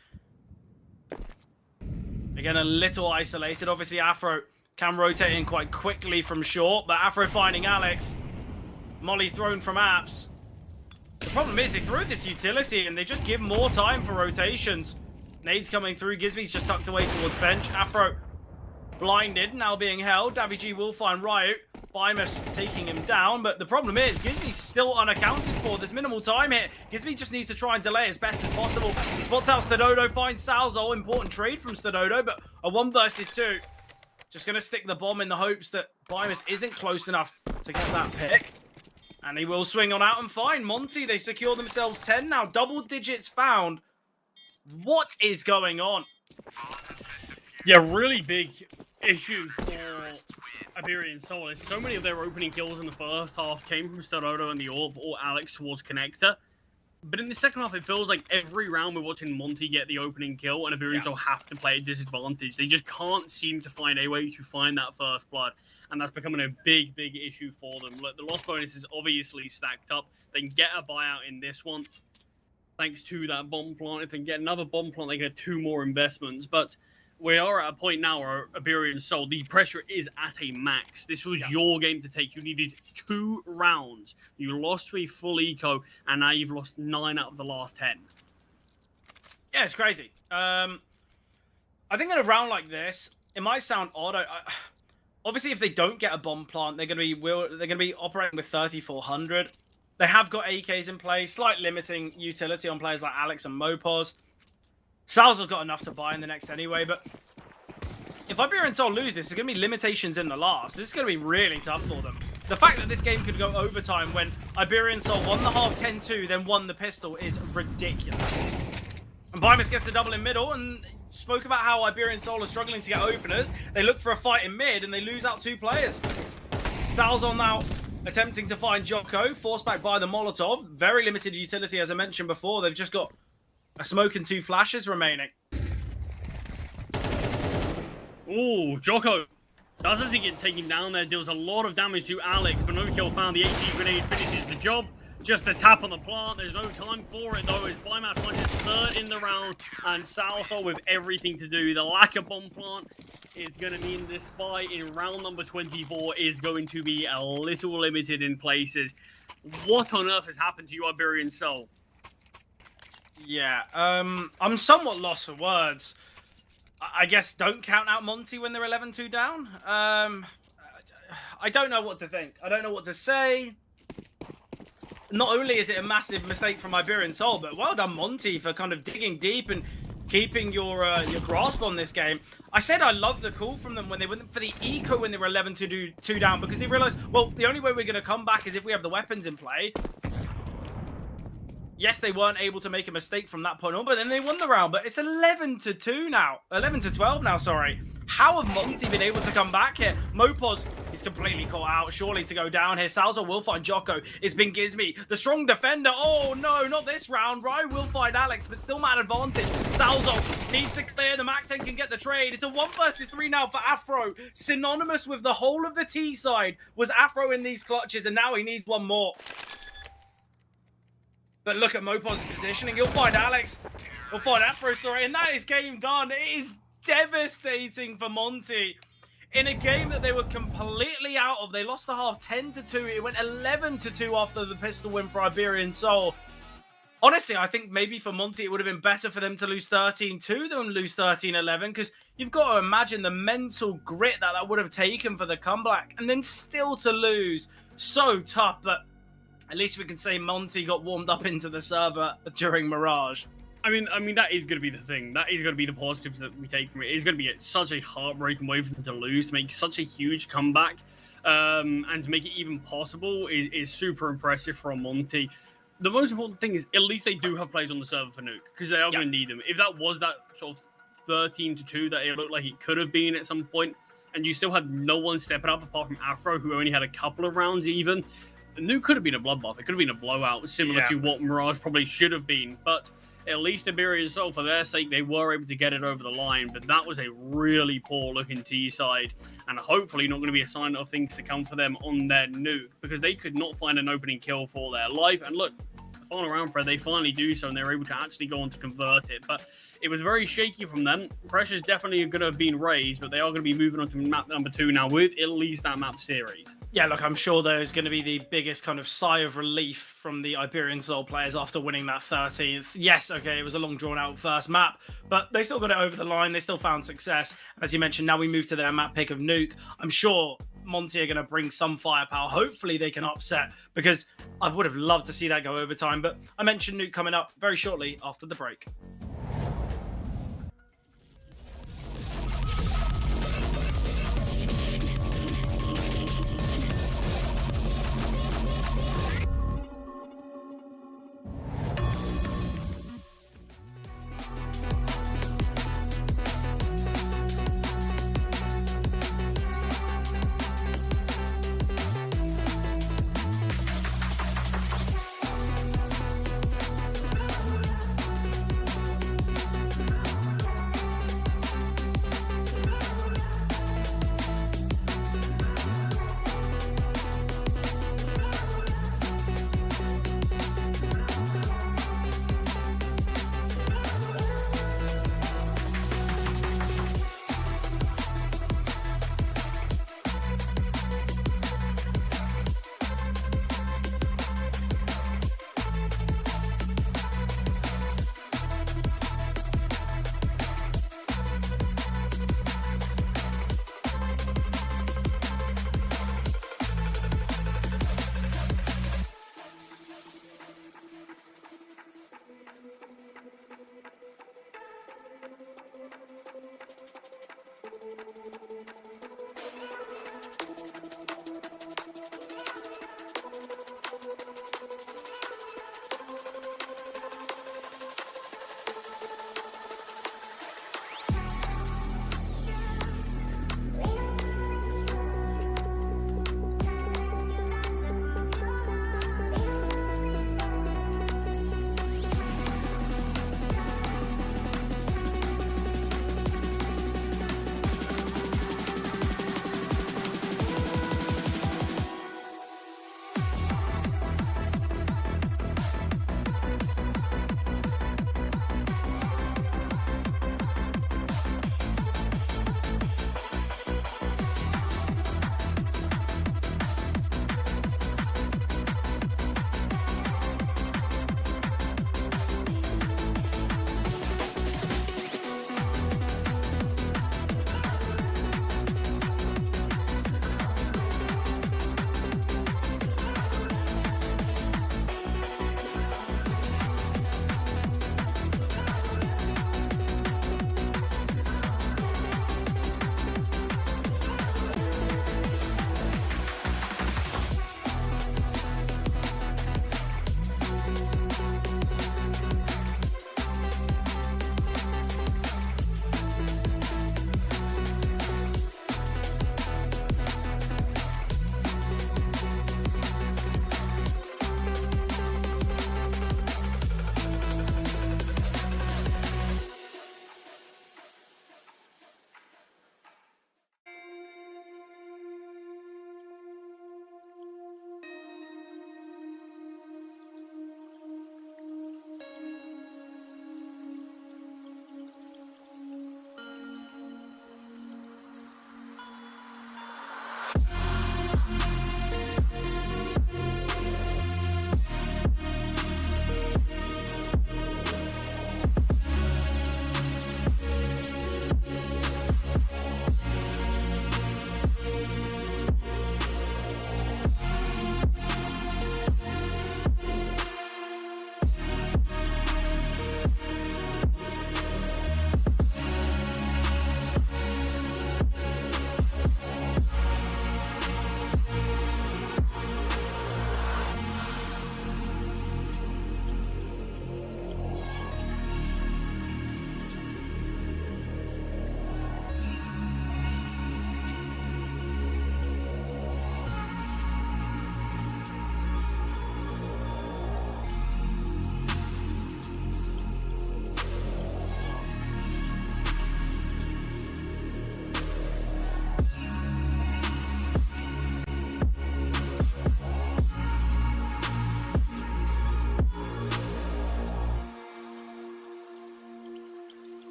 Speaker 4: Again, a little isolated. Obviously, Afro can rotate in quite quickly from short, but Afro finding Alex. Molly thrown from Apps. The problem is they threw this utility and they just give more time for rotations. Nades coming through. Gizmi's just tucked away towards bench. Afro blinded, now being held. Davy will find Riot. Bimus taking him down, but the problem is Gizmi's still unaccounted for. There's minimal time here. Gizmi just needs to try and delay as best as possible. He spots out Stadodo, finds Salzo. Important trade from Stadodo, but a 1 versus 2. Just going to stick the bomb in the hopes that Bimus isn't close enough to get that pick. And he will swing on out and find Monte. They secure themselves 10 now. Double digits found. What is going on?
Speaker 5: Yeah, really big issue for Iberian Soul is so many of their opening kills in the first half came from Starodo and the AWP or Alex towards Connector. But in the second half, it feels like every round we're watching Monte get the opening kill and Iberian Soul have to play a disadvantage. They just can't seem to find a way to find that first blood. And that's becoming a big, big issue for them. Like, the loss bonus is obviously stacked up. They can get a buyout in this one thanks to that bomb plant. If they can get another bomb plant, they can have 2 more investments. But we are at a point now where Iberian Soul, the pressure is at a max. This was your game to take. You needed 2 rounds. You lost to a full eco, and now you've lost 9 out of the last 10.
Speaker 4: Yeah, it's crazy. I think in a round like this, it might sound odd. Obviously, if they don't get a bomb plant, they're going to be operating with 3400. They have got AKs in play, slight limiting utility on players like Alex and Mopos. Sal's have got enough to buy in the next anyway, but if Iberian Soul lose this, there's going to be limitations in the last. This is going to be really tough for them. The fact that this game could go overtime when Iberian Soul won the half 10-2, then won the pistol is ridiculous. And Bimus gets the double in middle and spoke about how Iberian Soul are struggling to get openers. They look for a fight in mid and they lose out 2 players. Salzon now attempting to find Jocko, forced back by the Molotov. Very limited utility, as I mentioned before. They've just got a smoke and 2 flashes remaining.
Speaker 5: Oh, Jocko doesn't get taken down there. Deals a lot of damage to Alex, but no kill found. The AT grenade finishes the job. Just a tap on the plant. There's no time for it, though, as Bimas finds his 3rd in the round, and Salso with everything to do. The lack of bomb plant is going to mean this fight in round number 24 is going to be a little limited in places. What on earth has happened to you, Iberian Soul?
Speaker 4: Yeah, I'm somewhat lost for words. I guess don't count out Monte when they're 11-2 down. I don't know what to think. I don't know what to say. Not only is it a massive mistake from Iberian Soul, but well done, Monte, for kind of digging deep and keeping your grasp on this game. I said I love the call from them when they went for the eco when they were 11-2 down, because they realized, well, the only way we're going to come back is if we have the weapons in play. Yes, they weren't able to make a mistake from that point on, but then they won the round. But it's 11-2 now. 11-12 now, sorry. How have Monte been able to come back here? Mopos is completely caught out, surely to go down here. Salzo will find Jocko. It's been Gizmy, the strong defender. Oh, no, not this round. Rye will find Alex, but still man advantage. Salzo needs to clear. The Max 10 can get the trade. It's a 1 versus 3 now for Afro. Synonymous with the whole of the T side was Afro in these clutches, and now he needs one more. But look at Mopos' positioning. He'll find Alex. He'll find Afro, sorry. And that is game done. It is devastating for Monte. In a game that they were completely out of. They lost the half 10-2. It went 11-2 after the pistol win for Iberian Soul. Honestly, I think maybe for Monte, it would have been better for them to lose 13-2 than lose 13-11. Because you've got to imagine the mental grit that would have taken for the comeback. And then still to lose. So tough, but at least we can say Monte got warmed up into the server during Mirage.
Speaker 5: I mean, that is going to be the thing. That is going to be the positives that we take from it. It's going to be such a heartbreaking way for them to lose, to make such a huge comeback, and to make it even possible is super impressive from Monte. The most important thing is at least they do have players on the server for Nuke, because they are going to need them. If that was that sort of 13-2 that it looked like it could have been at some point, and you still had no one stepping up apart from Afro, who only had a couple of rounds even, Nuke could have been a bloodbath. It could have been a blowout, similar to what Mirage probably should have been. But at least Iberian Soul, for their sake, they were able to get it over the line. But that was a really poor-looking T side, and hopefully not going to be a sign of things to come for them on their Nuke, because they could not find an opening kill for their life. And look, the final round, Fred, they finally do so, and they're able to actually go on to convert it. But it was very shaky from them. Pressure's definitely going to have been raised, but they are going to be moving on to map number 2 now with at least that map series.
Speaker 4: Yeah, look, I'm sure there's going to be the biggest kind of sigh of relief from the Iberian Soul players after winning that 13th. Yes, okay, it was a long drawn-out first map, but they still got it over the line. They still found success. As you mentioned, now we move to their map pick of Nuke. I'm sure Monte are going to bring some firepower. Hopefully they can upset, because I would have loved to see that go overtime. But I mentioned Nuke coming up very shortly after the break.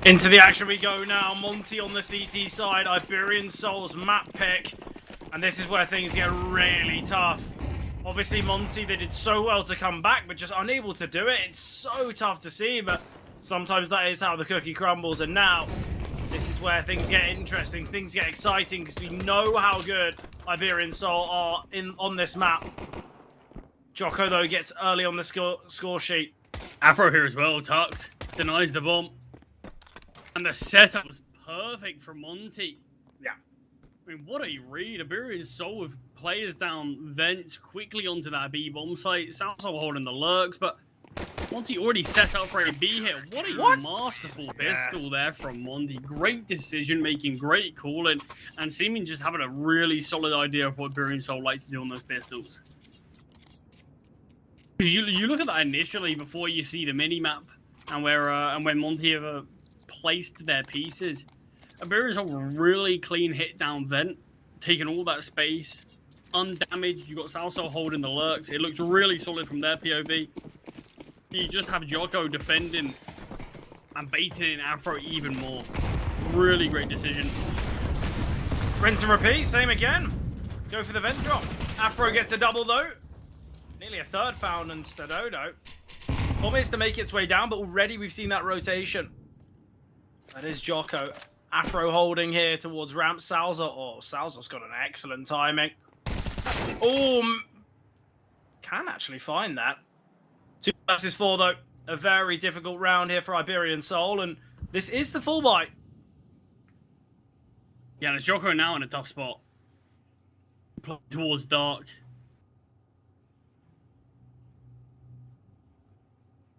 Speaker 4: Into the action we go now. Monte on the CT side. Iberian Soul's map pick. And this is where things get really tough. Obviously, Monte, they did so well to come back, but just unable to do it. It's so tough to see, but sometimes that is how the cookie crumbles. And now, this is where things get interesting. Things get exciting, because we know how good Iberian Soul are on this map. Jocko, though, gets early on the score sheet.
Speaker 5: Afro here as well, tucked. Denies the bomb. And the setup was perfect for Monte.
Speaker 4: Yeah.
Speaker 5: I mean, what a read. Iberian Soul with players down vents quickly onto that B bomb site. Sounds like holding the lurks, but Monte already set up for a B hit. What a masterful pistol there from Monte. Great decision making, great calling, and seeming just having a really solid idea of what Iberian Soul like to do on those pistols. You look at that initially before you see the mini map and where and when Monte have placed their pieces. Iberian Soul really clean hit down vent, taking all that space, undamaged. You got Salso holding the lurks. It looked really solid from their POV. You just have Jocko defending and baiting in Afro even more. Really great decision.
Speaker 4: Rinse and repeat, same again. Go for the vent drop. Afro gets a double though. Nearly a third found and Stadodo. Almost to make its way down, but already we've seen that rotation. That is Jocko. Afro holding here towards ramp. Salza. Oh, Salza's got an excellent timing. Oh, can actually find that. 2 versus 4 though. A very difficult round here for Iberian Soul, and this is the full bite.
Speaker 5: Yeah, there's Jocko now in a tough spot. Towards dark.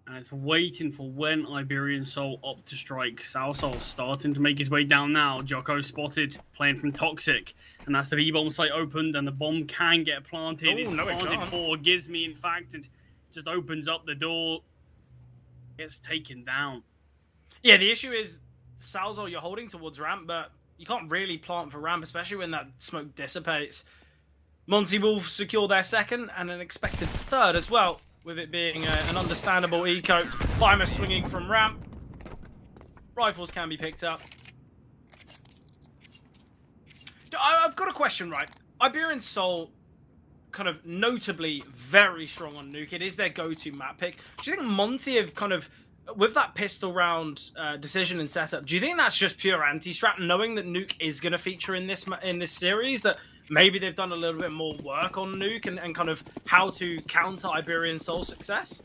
Speaker 5: And it's waiting for when Iberian Soul opt to strike. Salsoul starting to make his way down now. Jocko spotted, playing from Toxic. And that's the B-bomb site opened, and the bomb can get planted. It's planted for Gizmi, in fact, and just opens up the door. Gets taken down.
Speaker 4: Yeah, the issue is, Salzo, you're holding towards ramp, but you can't really plant for ramp, especially when that smoke dissipates. Monte will secure their second, and an expected third as well, with it being an understandable eco. Climber swinging from ramp. Rifles can be picked up. I've got a question, right? Iberian Soul, kind of notably very strong on Nuke. It is their go-to map pick. Do you think Monte have kind of, with that pistol round decision and setup, do you think that's just pure anti-strat, knowing that Nuke is going to feature in this series, that maybe they've done a little bit more work on Nuke and kind of how to counter Iberian Soul's success?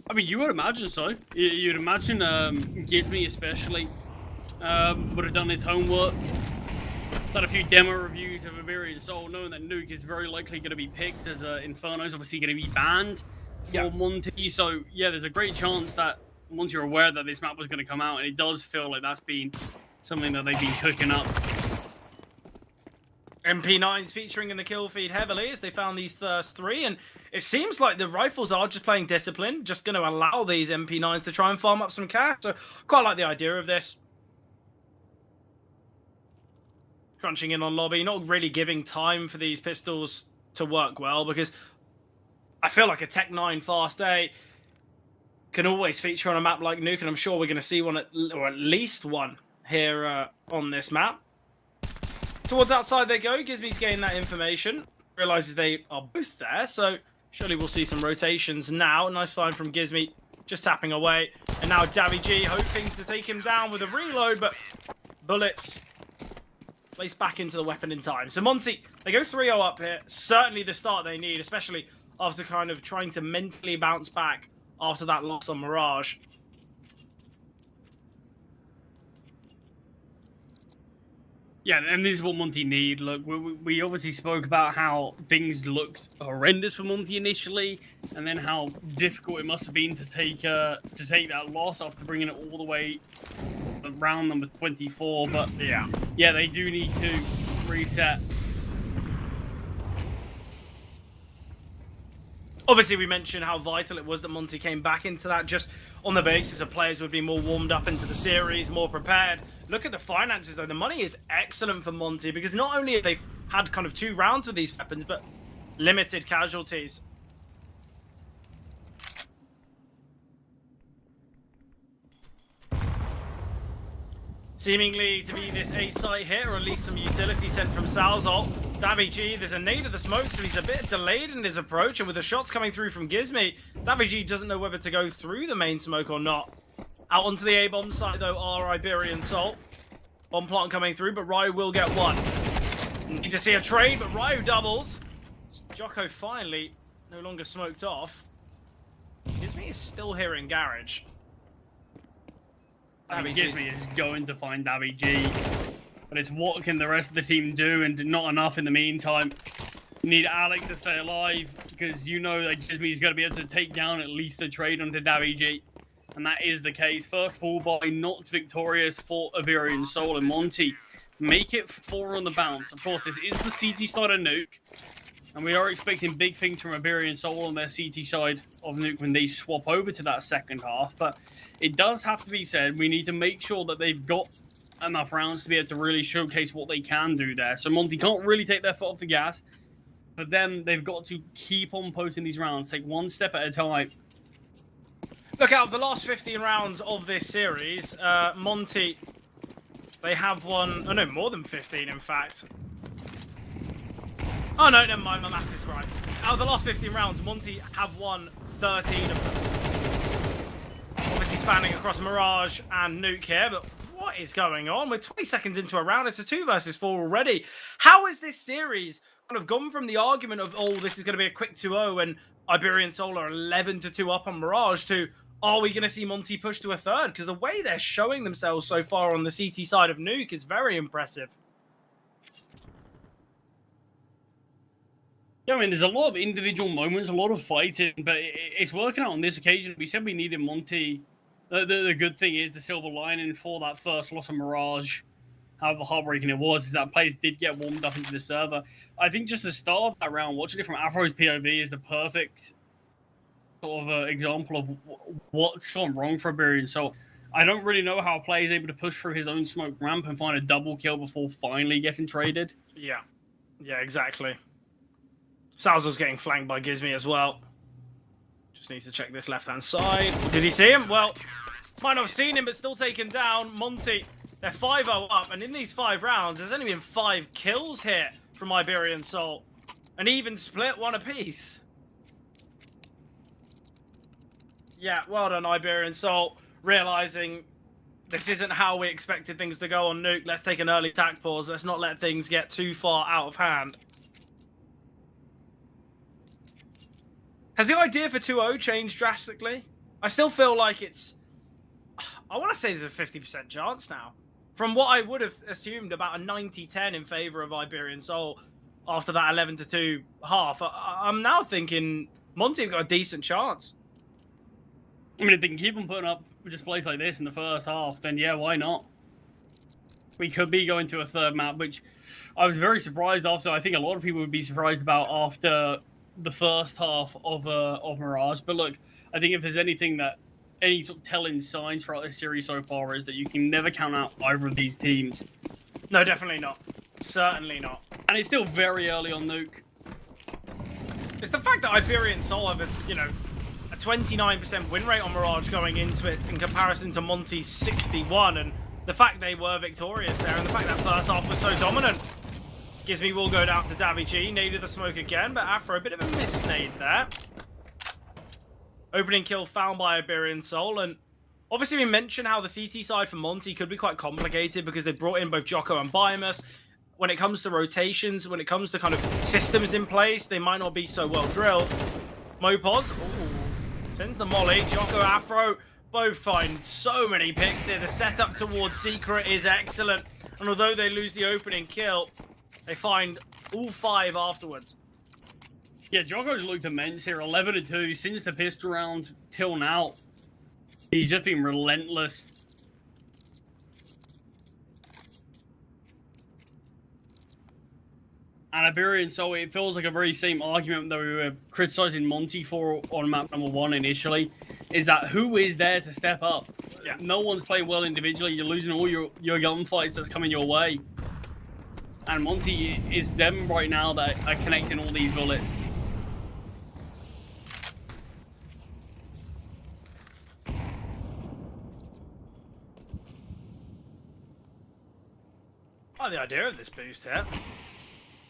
Speaker 5: I mean, you would imagine so. You'd imagine Gizmi especially would have done his homework. Done a few demo reviews of Iberian Soul, knowing that Nuke is very likely going to be picked, as Inferno's obviously going to be banned for Monte. So, yeah, there's a great chance that once you're aware that this map was going to come out, and it does feel like that's been something that they've been cooking up.
Speaker 4: MP9s featuring in the kill feed heavily as they found these first 3, and it seems like the rifles are just playing discipline, just going to allow these MP9s to try and farm up some cash. So, quite like the idea of this. Crunching in on lobby, not really giving time for these pistols to work well, because I feel like a Tech 9 Fast 8 can always feature on a map like Nuke, and I'm sure we're going to see one, or at least one, here on this map. Towards outside they go. Gizmi's getting that information. Realizes they are both there, so surely we'll see some rotations now. Nice find from Gizmi, just tapping away. And now Davy G hoping to take him down with a reload, but bullets placed back into the weapon in time. So Monte, they go 3-0 up here. Certainly the start they need, especially after kind of trying to mentally bounce back after that loss on Mirage.
Speaker 5: Yeah, and this is what Monte need. Look, we obviously spoke about how things looked horrendous for Monte initially, and then how difficult it must have been to take that loss after bringing it all the way to round number 24. But yeah, they do need to reset.
Speaker 4: Obviously, we mentioned how vital it was that Monte came back into that, just on the basis of players would be more warmed up into the series, more prepared. Look at the finances, though. The money is excellent for Monte, because not only have they had kind of 2 rounds with these weapons, but limited casualties. Seemingly to be this A site hit, or at least some utility sent from Salzol. Davig, there's a nade of the smoke, so he's a bit delayed in his approach, and with the shots coming through from Gizmi, Davig doesn't know whether to go through the main smoke or not. Out onto the A-bomb site, though, are Iberian Salt. Bomb plant coming through, but Ryu will get one. Need to see a trade, but Ryu doubles. Jocko finally no longer smoked off. Gizmi is still here in Garage.
Speaker 5: I mean, Gizmi is going to find Davy G, but it's what can the rest of the team do, and not enough in the meantime. You need Alex to stay alive, because you know that Gizmi is going to be able to take down at least a trade onto Davy G, and that is the case. First fall by not victorious for Iberian Soul and Monte. Make it 4 on the bounce. Of course, this is the CT side of Nuke, and we are expecting big things from Iberian Soul on their CT side of Nuke when they swap over to that second half. But it does have to be said, we need to make sure that they've got enough rounds to be able to really showcase what they can do there. So Monte can't really take their foot off the gas. For them, they've got to keep on posting these rounds, take one step at a time.
Speaker 4: Look, out of the last 15 rounds of this series, Monte, they have won, oh no, more than 15 in fact. Oh no, never mind, my math is right. Out of the last 15 rounds, Monte have won 13 of them. Obviously spanning across Mirage and Nuke here, but what is going on? We're 20 seconds into a round, it's a 2 versus 4 already. How has this series kind of gone from the argument of, oh, this is going to be a quick 2-0 and Iberian Soul are 11-2 up on Mirage to, are we going to see Monte push to a third? Because the way they're showing themselves so far on the CT side of Nuke is very impressive.
Speaker 5: Yeah, I mean, there's a lot of individual moments, a lot of fighting, but it's working out on this occasion. We said we needed Monte. The good thing is the silver lining for that first loss of Mirage, however heartbreaking it was, is that players did get warmed up into the server. I think just the start of that round, watching it from Afro's POV is the perfect sort of example of what's gone wrong for Iberian. So I don't really know how a player is able to push through his own smoke ramp and find a double kill before finally getting traded.
Speaker 4: Yeah, exactly. Salzal's getting flanked by Gizmi as well. Just needs to check this left-hand side. Did he see him? Well, might not have seen him, but still taken down. Monte, they're 5-0 up, and in these 5 rounds, there's only been 5 kills here from Iberian Soul. An even split, 1 apiece. Yeah, well done, Iberian Soul, realizing this isn't how we expected things to go on Nuke. Let's take an early attack pause. Let's not let things get too far out of hand. Has the idea for 2-0 changed drastically? I still feel like it's... I want to say there's a 50% chance now. From what I would have assumed, about a 90-10 in favor of Iberian Soul after that 11-2 half. I'm now thinking Monte have got a decent chance.
Speaker 5: I mean, if they can keep on putting up displays like this in the first half, then yeah, why not? We could be going to a third map, which I was very surprised after. I think a lot of people would be surprised about after the first half of Mirage. But look, I think if there's anything that any sort of telling signs throughout this series so far is that you can never count out either of these teams.
Speaker 4: No, definitely not. Certainly not.
Speaker 5: And it's still very early on Nuke.
Speaker 4: It's the fact that Iberian Soul have a 29% win rate on Mirage going into it in comparison to Monte's 61, and the fact they were victorious there, and the fact that first half was so dominant. Gizmi will go down to Davy G, naded the smoke again, but Afro, a bit of a miss nade there. Opening kill found by Iberian Soul, and obviously we mentioned how the CT side for Monte could be quite complicated because they brought in both Jocko and Bimus. When it comes to rotations, when it comes to kind of systems in place, they might not be so well drilled. Mopos, sends the molly. Jocko, Afro, both find so many picks here. The setup towards Secret is excellent, and although they lose the opening kill, they find all 5 afterwards.
Speaker 5: Yeah, Jocko's looked immense here. 11-2 since the pistol round till now. He's just been relentless. And Iberian Soul, it feels like a very same argument that we were criticizing Monte for on map number 1 initially, is that who is there to step up?
Speaker 4: Yeah.
Speaker 5: No one's playing well individually. You're losing all your gunfights that's coming your way. And Monte is them right now that are connecting all these bullets.
Speaker 4: the idea of this boost here.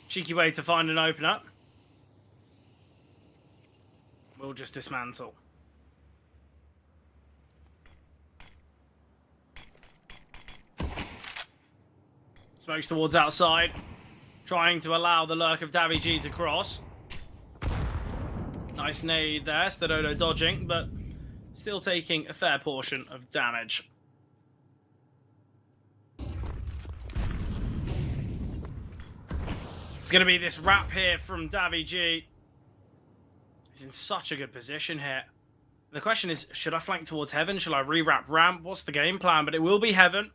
Speaker 4: Cheeky way to find an opener. We'll just dismantle. Smokes towards outside. Trying to allow the lurk of daviG to cross. Nice nade there. Stadodo dodging, but still taking a fair portion of damage. It's going to be this wrap here from daviG. He's in such a good position here. The question is, should I flank towards Heaven? Should I re-wrap ramp? What's the game plan? But it will be Heaven.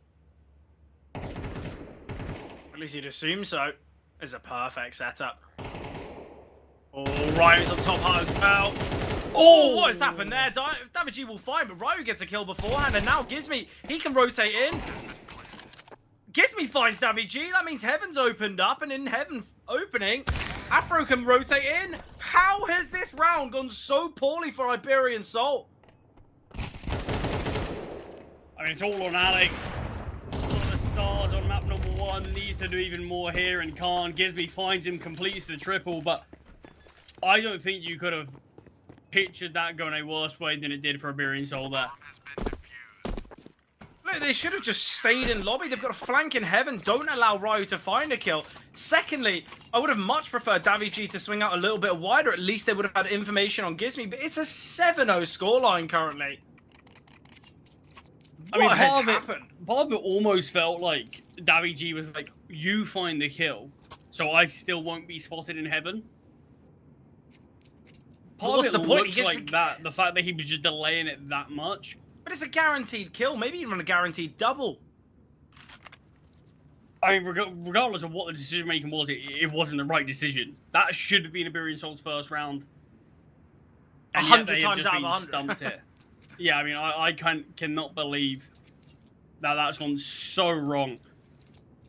Speaker 4: At least you'd assume so. It's a perfect setup. Oh, Ryu's on top hard as well. Oh, what has happened there? daviG will find, but Ryu gets a kill beforehand, and now Gizmy, he can rotate in. Gizmy finds daviG. That means Heaven's opened up, and in Heaven opening, Afro can rotate in. How has this round gone so poorly for Iberian Soul?
Speaker 5: I mean, it's all on Alex. One of the stars on map number 1 needs to do even more here and can't. Gizmy finds him, completes the triple, but I don't think you could have pictured that going a worse way than it did for Iberian Soul there.
Speaker 4: Look, they should have just stayed in lobby. They've got a flank in Heaven. Don't allow Ryu to find a kill. Secondly, I would have much preferred daviG to swing out a little bit wider. At least they would have had information on Gizmy. But it's a 7-0 scoreline currently. What has happened?
Speaker 5: Part of it almost felt like daviG was like, you find the kill, so I still won't be spotted in Heaven. Part of it looked like that. The fact that he was just delaying it that much.
Speaker 4: But it's a guaranteed kill, maybe even a guaranteed double.
Speaker 5: I mean, regardless of what the decision making was, it wasn't the right decision. That should have been Iberian Soul's first round.
Speaker 4: 100 times out of 100.
Speaker 5: Stumped it. Yeah, I mean, I cannot believe that that's gone so wrong.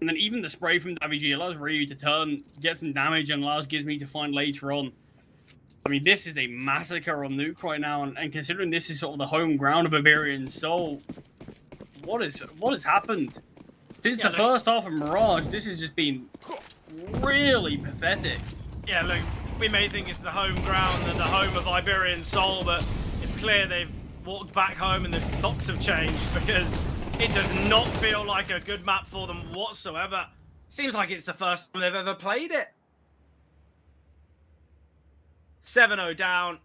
Speaker 5: And then even the spray from daviG allows Ryu to turn, get some damage, and allows Gizmy to find later on. I mean, this is a massacre on Nuke right now, and considering this is sort of the home ground of Iberian Soul, what has happened? Since the first half of Mirage, this has just been really pathetic.
Speaker 4: Yeah, look, we may think it's the home ground and the home of Iberian Soul, but it's clear they've walked back home and the clocks have changed, because it does not feel like a good map for them whatsoever. Seems like it's the first time they've ever played it. 7-0 down.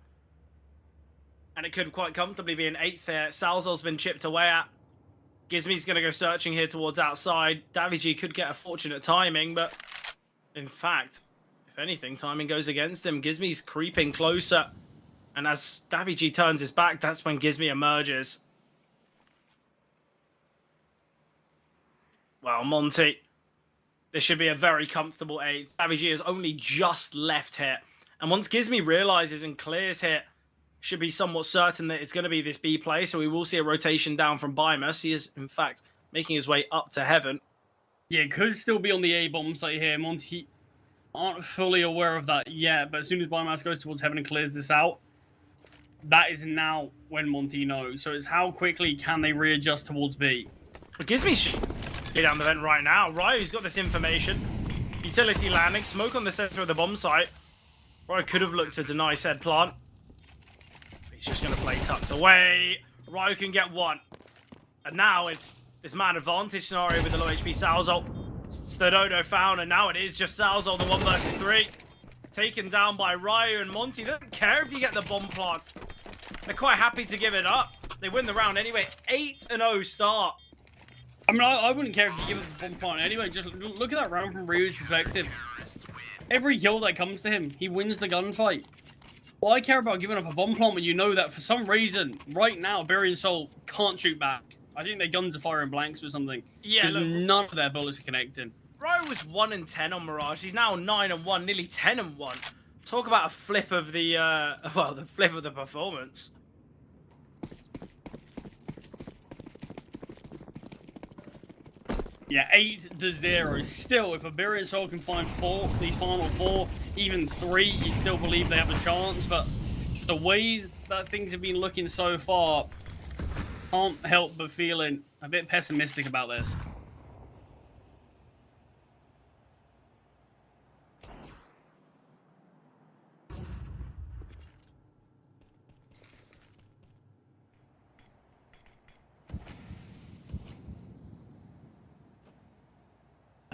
Speaker 4: And it could quite comfortably be an 8th here. Salzol's been chipped away at. Gizmy's going to go searching here towards outside. daviG could get a fortunate timing, but in fact, if anything, timing goes against him. Gizmy's creeping closer. And as daviG turns his back, that's when Gizmy emerges. Well, Monte, this should be a very comfortable 8th. daviG has only just left here. And once Gizmy realizes and clears here, should be somewhat certain that it's going to be this B play. So we will see a rotation down from Bimus. He is, in fact, making his way up to Heaven.
Speaker 5: Yeah, it could still be on the A bomb site here. Monte aren't fully aware of that yet, but as soon as Bimus goes towards Heaven and clears this out, that is now when Monte knows. So it's how quickly can they readjust towards B.
Speaker 4: But Gizmy should be down the vent right now. Ryu's got this information. Utility landing. Smoke on the center of the bomb site. Ryu could have looked to deny said plant. He's just going to play tucked away. Ryu can get one. And now it's this man advantage scenario with the low HP Salzol. Stadodo found, and now it is just Salzol, the 1 versus 3. Taken down by Ryu, and Monte doesn't care if you get the bomb plant. They're quite happy to give it up. They win the round anyway. 8-0 start.
Speaker 5: I mean, I wouldn't care if you give us the bomb plant anyway. Just look at that round from Ryu's perspective. Every kill that comes to him, he wins the gunfight. Why care about giving up a bomb plant when you know that for some reason, right now, Iberian Soul can't shoot back? I think their guns are firing blanks or something. Yeah, look, none of their bullets are connecting.
Speaker 4: Ryu was 1-10 on Mirage. He's now 9-1, nearly 10-1. Talk about a flip of the, well, the flip of the performance.
Speaker 5: Yeah, 8-0. Still, if Iberian Soul can find 4, these final 4, even 3, you still believe they have a chance. But just the ways that things have been looking so far, can't help but feeling a bit pessimistic about this.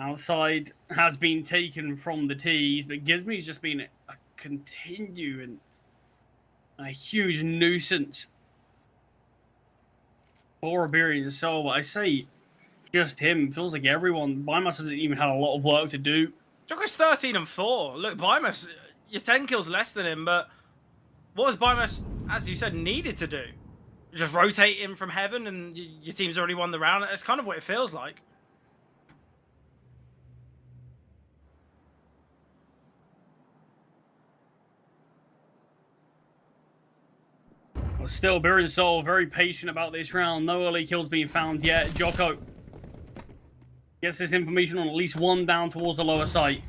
Speaker 5: Outside has been taken from the tees, but Gizmi's just been a continuing and a huge nuisance for Iberian Soul. I say just him. Feels like everyone. Bymas hasn't even had a lot of work to do.
Speaker 4: Joker's 13 and 4. Look, Bymas, you're 10 kills less than him, but what has Bymas, as you said, needed to do? Just rotate him from heaven and your team's already won the round? That's kind of what it feels like.
Speaker 5: Well, still, Iberian Soul very patient about this round. No early kills being found yet. Jocko gets this information on at least one down towards the lower site.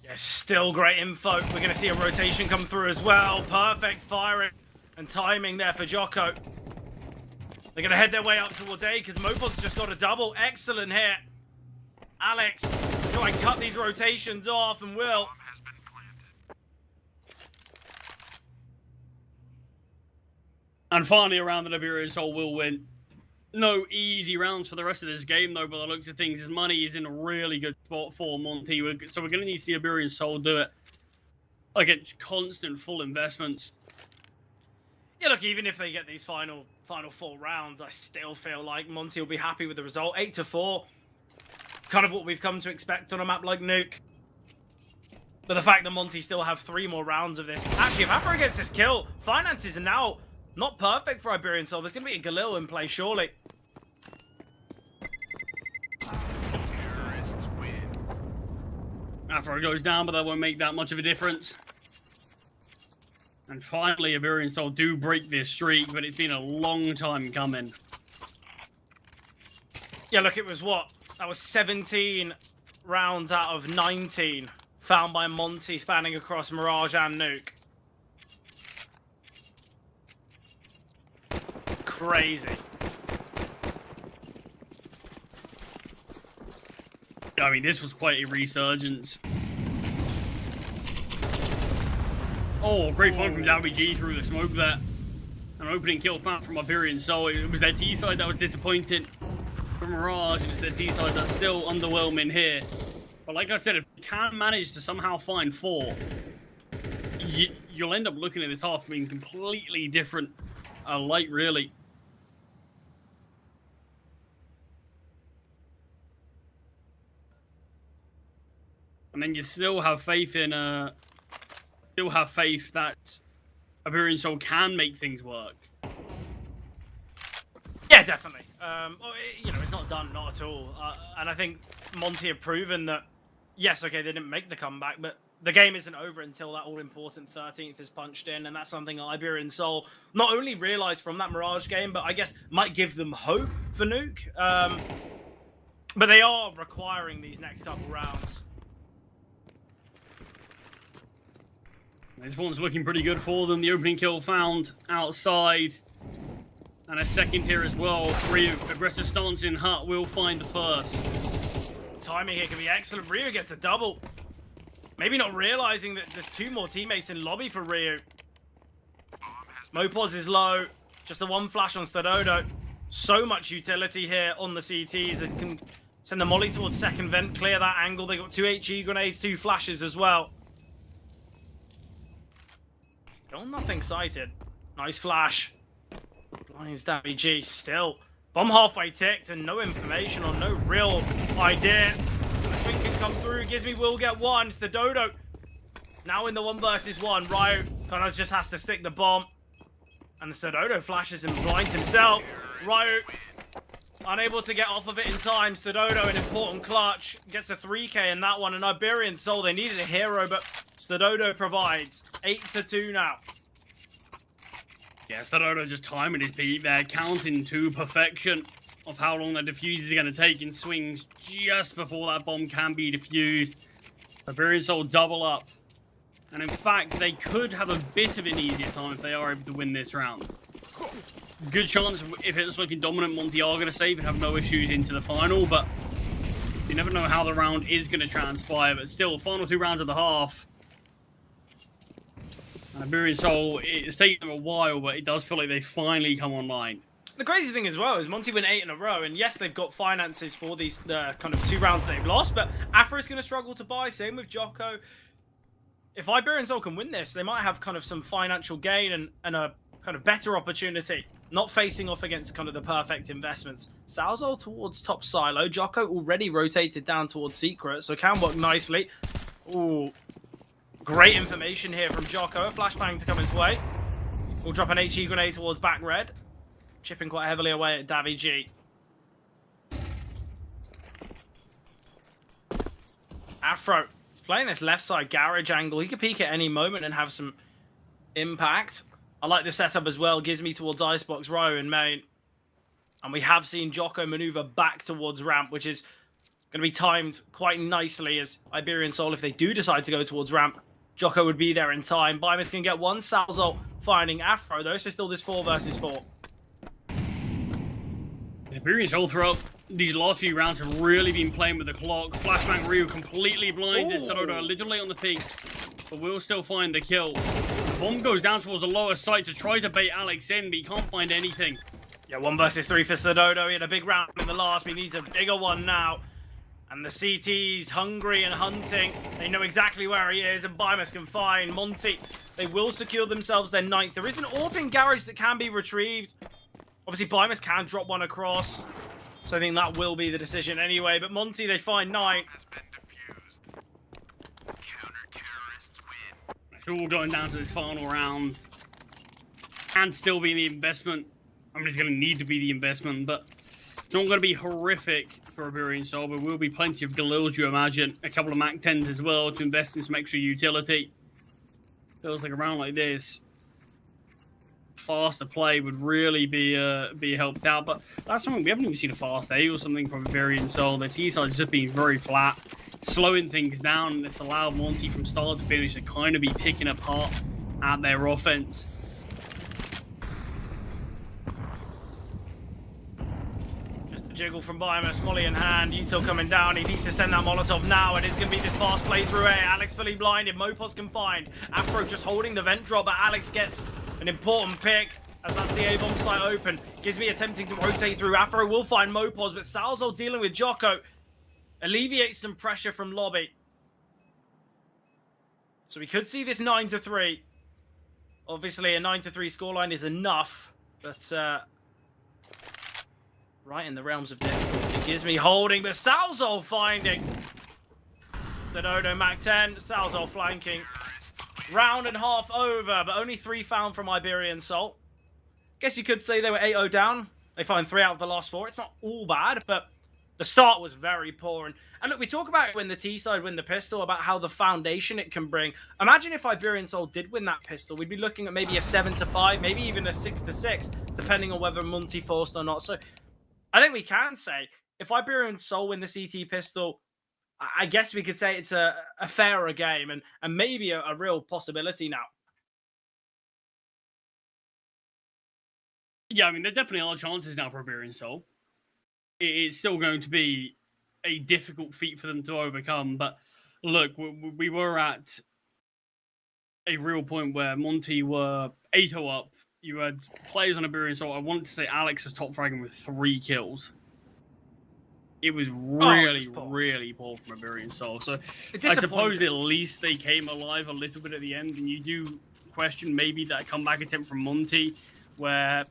Speaker 4: Yeah, still great info. We're going to see a rotation come through as well. Perfect firing and timing there for Jocko. They're going to head their way up towards A because Mopod's just got a double. Excellent hit. Alex, try and cut these rotations off and will.
Speaker 5: And finally, a round that Iberian Soul will win. No easy rounds for the rest of this game, though, by the looks of things. His money is in a really good spot for Monte. So we're going to need to see Iberian Soul do it against constant full investments.
Speaker 4: Yeah, look, even if they get these final 4 rounds, I still feel like Monte will be happy with the result. 8-4. Kind of what we've come to expect on a map like Nuke. But the fact that Monte still have 3 more rounds of this. Actually, if Afro gets this kill, finances are now not perfect for Iberian Soul. There's going to be a Galil in play, surely.
Speaker 3: Terrorists win.
Speaker 5: Afro goes down, but that won't make that much of a difference. And finally, Iberian Soul do break this streak, but it's been a long time coming.
Speaker 4: Yeah, look, it was what? That was 17 rounds out of 19 found by Monte, spanning across Mirage and Nuke. Crazy.
Speaker 5: I mean, this was quite a resurgence. Oh, great fun from WG through the smoke there. An opening kill found from Iberian Soul. It was their T side that was disappointing for Mirage, and it's their T side that's still underwhelming here. But like I said, if you can manage to somehow find 4, you'll end up looking at this half being completely different light, really. And then you still have faith in that Iberian Soul can make things work.
Speaker 4: Yeah, definitely. It's not done, not at all. And I think Monte have proven that, yes, okay, they didn't make the comeback, but the game isn't over until that all-important 13th is punched in, and that's something that Iberian Soul not only realized from that Mirage game, but I guess might give them hope for Nuke. But they are requiring these next couple rounds.
Speaker 5: This one's looking pretty good for them. The opening kill found outside. And a second here as well. Ryu, aggressive stance in Hut, will find the first.
Speaker 4: Timing here can be excellent. Ryu gets a double. Maybe not realizing that there's 2 more teammates in lobby for Ryu. Mopos is low. Just a 1 flash on Stadodo. So much utility here on the CTs that can send the molly towards second vent, clear that angle. They got 2 HE grenades, 2 flashes as well. Still nothing sighted. Nice flash. Blinds WG still. Bomb halfway ticked and no information or no real idea. The swing can come through. Gizmi will get 1. It's the Dodo. Now in the 1 versus 1. Ryu kind of just has to stick the bomb. And the Stadodo flashes and blinds himself. Ryu unable to get off of it in time. Stadodo, an important clutch. Gets a 3k in that one. And Iberian Soul, they needed a hero, but Stadodo provides. 8-2 now.
Speaker 5: Yeah, Stadodo just timing his beat there, counting to perfection of how long that defuse is going to take in swings just before that bomb can be defused. Iberian Soul double up. And in fact, they could have a bit of an easier time if they are able to win this round. Good chance if it's looking dominant, Monte are going to save and have no issues into the final, but you never know how the round is going to transpire. But still, final 2 rounds of the half. Iberian Soul, it's taken them a while, but it does feel like they finally come online.
Speaker 4: The crazy thing as well is Monte win 8 in a row, and yes, they've got finances for these kind of 2 rounds they've lost, but Afro's going to struggle to buy. Same with Jocko. If Iberian Soul can win this, they might have kind of some financial gain and a kind of better opportunity, not facing off against kind of the perfect investments. Salzol towards top silo. Jocko already rotated down towards secret, so can work nicely. Ooh, great information here from Jocko. A flashbang to come his way. We'll drop an HE grenade towards back red. Chipping quite heavily away at Davy G. Afro is playing this left side garage angle. He could peek at any moment and have some impact. I like the setup as well. Gives me towards Icebox row in main. And we have seen Jocko maneuver back towards ramp, which is going to be timed quite nicely as Iberian Soul, if they do decide to go towards ramp, Jocko would be there in time. Bimus can get one. Salzol finding Afro, though, so still this 4 versus 4.
Speaker 5: Iberian Soul throughout these last few rounds have really been playing with the clock. Flashbang Ryu completely blinded. Sarodo a little late on the peak, but will still find the kill. The bomb goes down towards the lower site to try to bait Alex in, but he can't find anything.
Speaker 4: Yeah, 1 versus 3 for Sadodo. He had a big round in the last, but he needs a bigger one now. And the CT's hungry and hunting. They know exactly where he is, and Bimus can find Monte. They will secure themselves their 9th. There is an AWP in garage that can be retrieved. Obviously, Bimus can drop one across. So I think that will be the decision anyway. But Monte, they find 9.
Speaker 3: Has been defused. Counter-terrorists win.
Speaker 5: It's all going down to this final round. And still be the investment. I mean, it's going to need to be the investment, but it's not going to be horrific for Iberian Soul. There will be plenty of Galils, you imagine. A couple of Mac 10s as well to invest in some extra utility. Feels like a round like this, faster play would really be helped out. But that's something we haven't even seen a fast A or something from Iberian Soul. Their T side is just being very flat, slowing things down. And this allowed Monte from start to finish to kind of be picking apart at their offense.
Speaker 4: Just a jiggle from Bimus, Molly in hand. Util coming down. He needs to send that Molotov now. It is going to be this fast play through A. Alex fully blinded. Mopos confined. Afro just holding the vent drop, but Alex gets an important pick as that's the A-bomb site open. Gives me attempting to rotate through. Afro will find Mopos, but Salzol dealing with Jocko alleviates some pressure from lobby. So we could see this 9-3. Obviously, a 9-3 scoreline is enough, but right in the realms of difficulty. Gives me holding, but Salzol finding. Stadodo Mac 10, Salzol flanking. Round and half over, but only 3 found from Iberian Soul. Guess you could say they were 8-0 down. They found 3 out of the last 4. It's not all bad, but the start was very poor. And look, we talk about it when the T side win the pistol, about how the foundation it can bring. Imagine if Iberian Soul did win that pistol. We'd be looking at maybe a 7-5, maybe even a 6-6, depending on whether Monte forced or not. So I think we can say, if Iberian Soul win the CT pistol, I guess we could say it's a fairer game and maybe a real possibility now.
Speaker 5: Yeah, I mean, there definitely are chances now for Iberian Soul. It's still going to be a difficult feat for them to overcome. But look, we were at a real point where Monte were 8-0 up. You had players on Iberian Soul. I wanted to say Alex was top fragging with 3 kills. It was really poor from Iberian Soul. So I suppose at least they came alive a little bit at the end. And you do question maybe that comeback attempt from Monte, where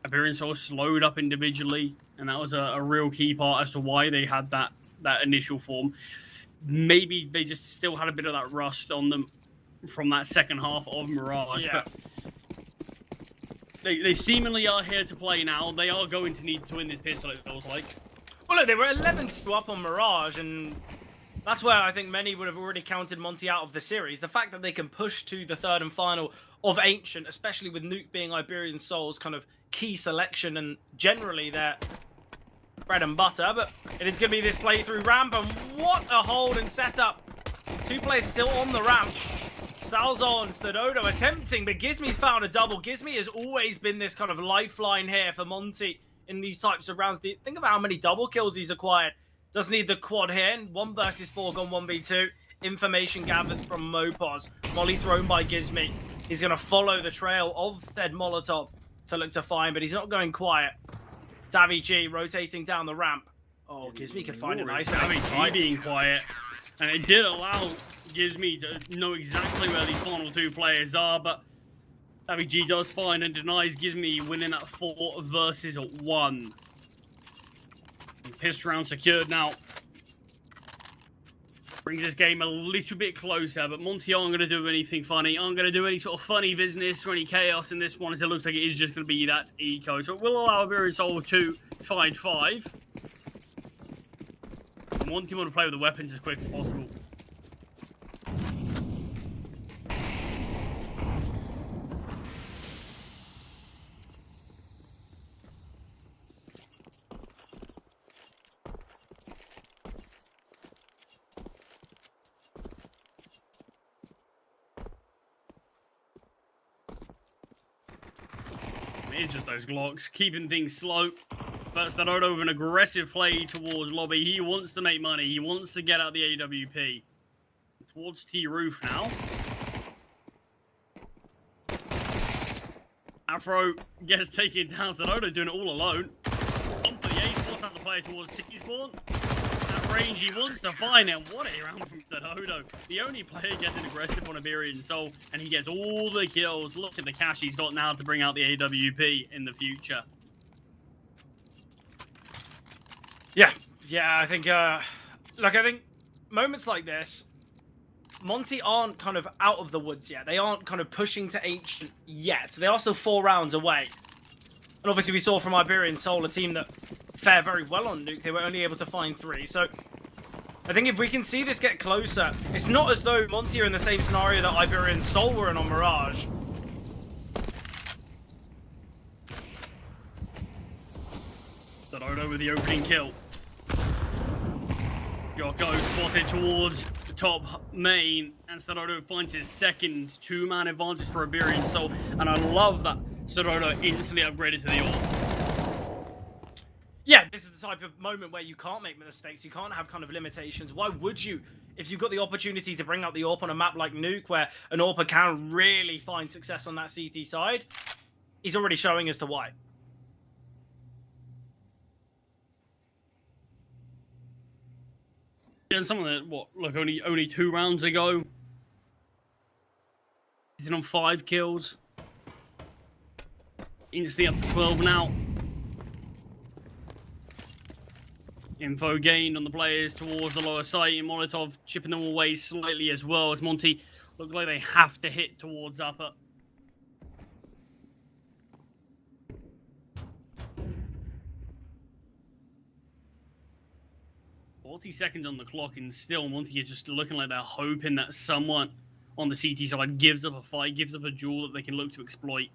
Speaker 5: Iberian Soul slowed up individually. And that was a real key part as to why they had that initial form. Maybe they just still had a bit of that rust on them from that second half of Mirage.
Speaker 4: Yeah.
Speaker 5: But they seemingly are here to play now. They are going to need to win this pistol, it feels like.
Speaker 4: Well, look, they were 11-2 up on Mirage, and that's where I think many would have already counted Monte out of the series. The fact that they can push to the 3rd and final of Ancient, especially with Nuke being Iberian Soul's kind of key selection and generally their bread and butter. But it is going to be this playthrough ramp, and what a hold and setup. 2 players still on the ramp. Salzol and Stadodo attempting, but Gizmi's found a double. Gizmi has always been this kind of lifeline here for Monte in these types of rounds. Think about how many double kills he's acquired. Does need the quad here. 1 versus 4 gone 1v2. Information gathered from Mopos. Molly thrown by Gizmi. He's going to follow the trail of said Molotov. to look to find, but he's not going quiet. Davy G rotating down the ramp. Oh, Gizmy could find a nice
Speaker 5: Davy G being quiet. And it did allow Gizmy to know exactly where these final two players are, but Davy G does find and denies Gizmy winning at 4 versus 1. Pissed round secured now. Brings this game a little bit closer, but Monte aren't going to do anything funny. Aren't going to do any sort of funny business or any chaos in this one, as it looks like it is just going to be that eco. So it will allow Iberian Soul to find 5. Monte want to play with the weapons as quick as possible. It's just those Glocks, keeping things slow. But Starodo with an aggressive play towards lobby. He wants to make money. He wants to get out the AWP. Towards T-Roof now. Afro gets taken down. Starodo doing it all alone. Up to the A, force out the player towards T-Spawn. That range he wants to find it. What a round from Starodo. The only player getting aggressive on Iberian Soul, and he gets all the kills. Look at the cash he's got now to bring out the AWP in the future.
Speaker 4: Yeah, I think, I think moments like this, Monte aren't kind of out of the woods yet. They aren't kind of pushing to Ancient yet. They are still 4 rounds away. And obviously we saw from Iberian Soul, a team that fare very well on Nuke, they were only able to find 3. So I think if we can see this get closer, it's not as though Monte are in the same scenario that Iberian Soul were in on Mirage.
Speaker 5: Starodo with the opening kill. Yoko spotted towards the top main, and Starodo finds his second 2-man advantage for Iberian Soul, and I love that Starodo instantly upgraded to the AWP.
Speaker 4: Yeah, this is the type of moment where you can't make mistakes, you can't have kind of limitations. Why would you, if you've got the opportunity to bring out the AWP on a map like Nuke, where an AWPer can really find success on that CT side? He's already showing as to why.
Speaker 5: And someone that, what, look, only 2 rounds ago, he's on 5 kills. Instantly up to 12 now. Info gained on the players towards the lower site, and Molotov chipping them away slightly as well, as Monte look like they have to hit towards upper. 40 seconds on the clock, and still Monte are just looking like they're hoping that someone on the CT side gives up a fight, gives up a duel that they can look to exploit.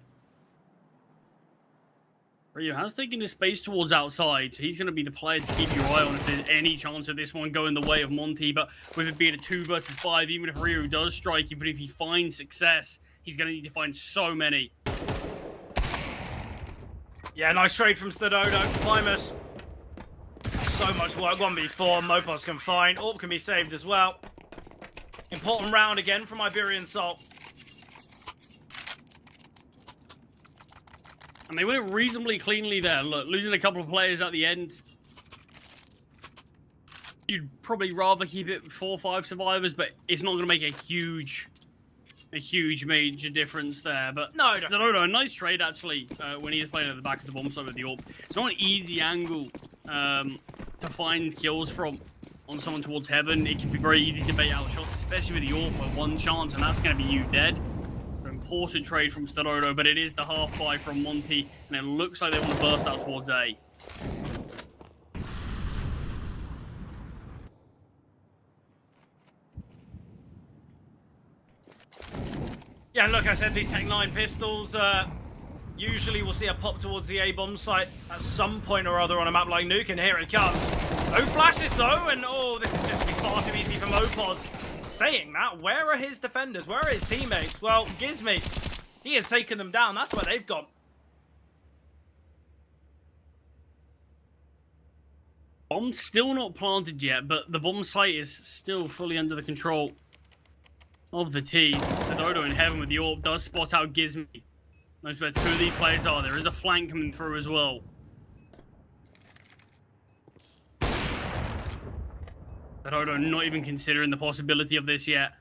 Speaker 5: Ryu has taken his space towards outside, so he's going to be the player to keep your eye on if there's any chance of this one going the way of Monte. But with it being a 2 versus 5, even if Ryu does strike, even if he finds success, he's going to need to find so many.
Speaker 4: Yeah, nice trade from Starodo. Primus. So much work, 1v4. Mopos can find. AWP can be saved as well. Important round again from Iberian Soul.
Speaker 5: And they went reasonably cleanly there. Look, losing a couple of players at the end. You'd probably rather keep it 4 or 5 survivors, but it's not going to make a huge major difference there. But
Speaker 4: no.
Speaker 5: Starodo, a nice trade actually when he is playing at the back of the bomb side with the AWP. It's not an easy angle to find kills from on someone towards heaven. It can be very easy to bait out shots, especially with the AWP with 1 chance, and that's going to be you dead. An important trade from Starodo, but it is the half buy from Monte, and it looks like they want to burst out towards A.
Speaker 4: Yeah, look, I said these Tech 9 pistols, usually we'll see a pop towards the A-bomb site at some point or other on a map like Nuke, and here it comes. No flashes though, and oh, this is just far too easy for Mopos. Saying that, where are his defenders? Where are his teammates? Well, Gizmy, he has taken them down. That's where they've gone.
Speaker 5: Bomb's still not planted yet, but the bomb site is still fully under the control of the team. Starodo in heaven with the AWP does spot out Gizmy. Knows where two of these players are. There is a flank coming through as well. Veto not even considering the possibility of this yet.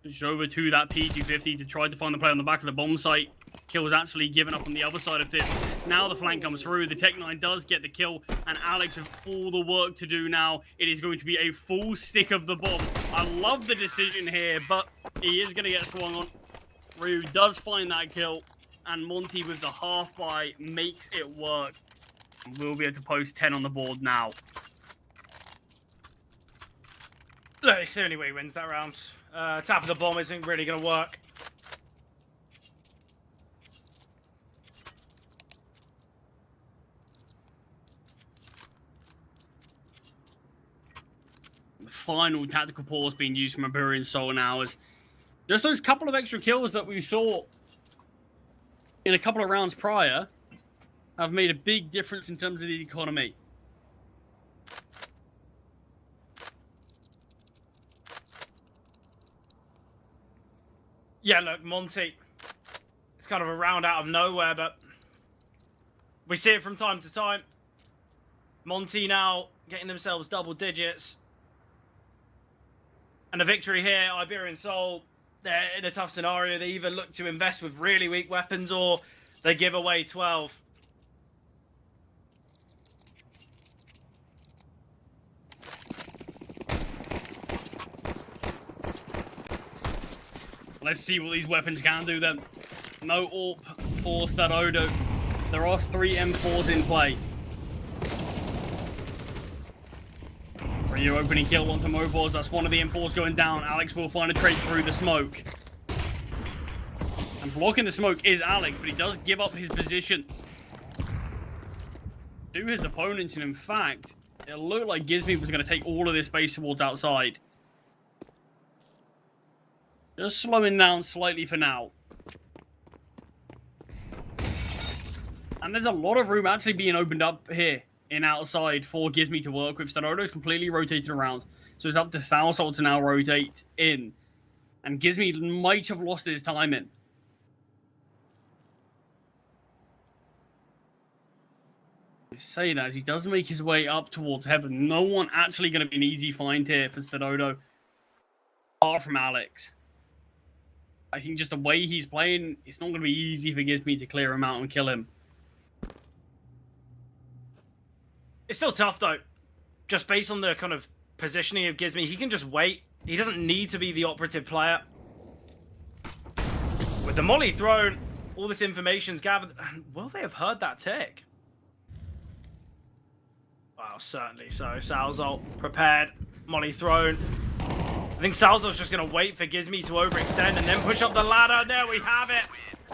Speaker 5: Just over to that P250 to try to find the play on the back of the bomb site. Kill was actually given up on the other side of this. Now the flank comes through. The Tech-9 does get the kill. And Alex with all the work to do now. It is going to be a full stick of the bomb. I love the decision here, but he is going to get swung on. Ryu does find that kill. And Monte with the half buy makes it work. We'll be able to post 10 on the board now.
Speaker 4: Look, it's the only way he wins that round. Tapping the bomb isn't really going to work.
Speaker 5: The final tactical pause being used from Iberian Soul now is just those couple of extra kills that we saw in a couple of rounds prior have made a big difference in terms of the economy.
Speaker 4: Yeah, look, Monte. It's kind of a round out of nowhere, but we see it from time to time. Monte now getting themselves double digits. And a victory here, Iberian Soul, they're in a tough scenario. They either look to invest with really weak weapons or they give away 12.
Speaker 5: Let's see what these weapons can do then. No AWP for Starodo. There are 3 M4s in play. Ryu opening kill onto Mobiles. That's one of the M4s going down. Alex will find a trade through the smoke. And blocking the smoke is Alex, but he does give up his position to his opponents. And in fact, it looked like Gizmy was going to take all of this space towards outside. Just slowing down slightly for now. And there's a lot of room actually being opened up here in outside for Gizmy to work with. Starodo's completely rotated around. So it's up to Salsol to now rotate in. And Gizmy might have lost his timing. I say that as he does make his way up towards heaven. No one actually going to be an easy find here for Starodo. Apart from Alex. I think just the way he's playing, it's not going to be easy for Gizmy to clear him out and kill him.
Speaker 4: It's still tough, though. Just based on the kind of positioning of Gizmy, he can just wait. He doesn't need to be the operative player. With the molly thrown, all this information's gathered. Will they have heard that tick? Wow, certainly so. Salzol prepared. Molly thrown. I think Salzol's just going to wait for Gizmy to overextend and then push up the ladder. There we have it.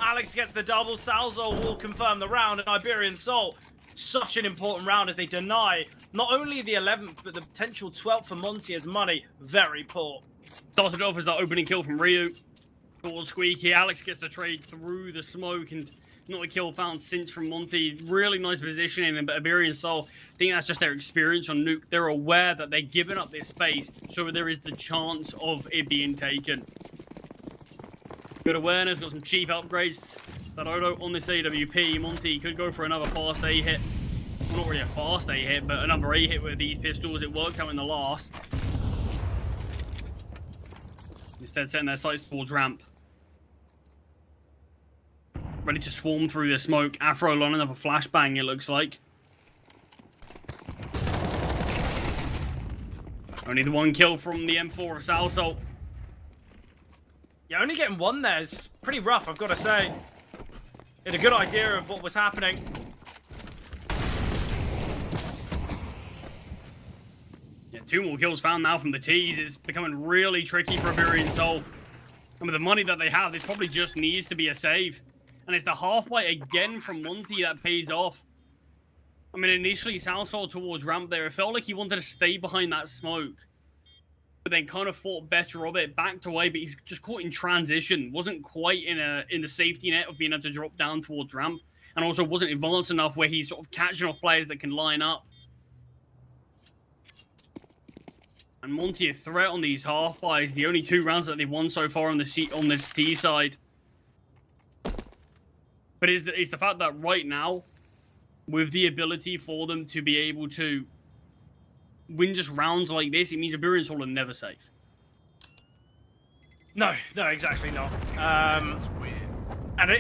Speaker 4: Alex gets the double. Salzol will confirm the round. And Iberian Soul, such an important round as they deny not only the 11th, but the potential 12th for Monte as money. Very poor.
Speaker 5: Started off as that opening kill from Ryu. Towards Squeaky. Alex gets the trade through the smoke and not a kill found since from Monte. Really nice positioning, but Iberian Soul, I think that's just their experience on Nuke. They're aware that they're giving up this space, so there is the chance of it being taken. Good awareness, got some cheap upgrades. Starodo on this AWP. Monte could go for another fast A hit. Well, not really a fast A hit, but another A hit with these pistols. It worked out in the last. Instead, setting their sights towards ramp. Ready to swarm through the smoke. Afro lining up a flashbang, it looks like. Only the one kill from the M4 of Salsol.
Speaker 4: Yeah, only getting one there is pretty rough, I've got to say. Had a good idea of what was happening.
Speaker 5: Yeah, 2 more kills found now from the T's. It's becoming really tricky for Iberian Soul. And with the money that they have, this probably just needs to be a save. And it's the halfway again from Monte that pays off. I mean, initially, Salsol towards ramp there. It felt like he wanted to stay behind that smoke. But then kind of thought better of it, backed away, but he was just caught in transition. Wasn't quite in the safety net of being able to drop down towards ramp. And also wasn't advanced enough where he's sort of catching off players that can line up. And Monte a threat on these half buys. The only 2 rounds that they've won so far on this T side. But it's the fact that right now, with the ability for them to be able to win just rounds like this, it means Iberian Soul are never safe.
Speaker 4: No, exactly not. And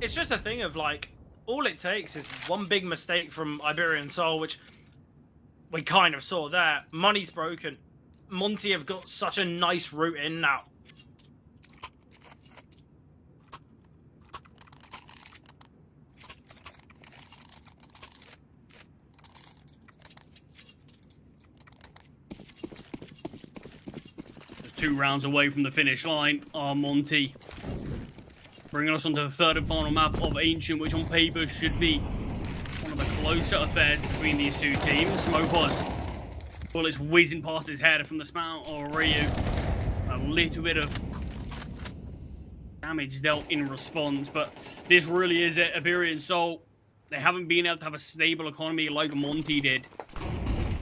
Speaker 4: it's just a thing of like, all it takes is one big mistake from Iberian Soul, which we kind of saw there. Money's broken. Monte have got such a nice route in now.
Speaker 5: Just 2 rounds away from the finish line are Monte. Bringing us onto the 3rd and final map of Ancient, which on paper should be one of the closer affairs between these 2 teams. Mopos, well, it's whizzing past his head from the spout of Ryu. A little bit of damage dealt in response, but this really is it. Iberian Soul, they haven't been able to have a stable economy like Monte did.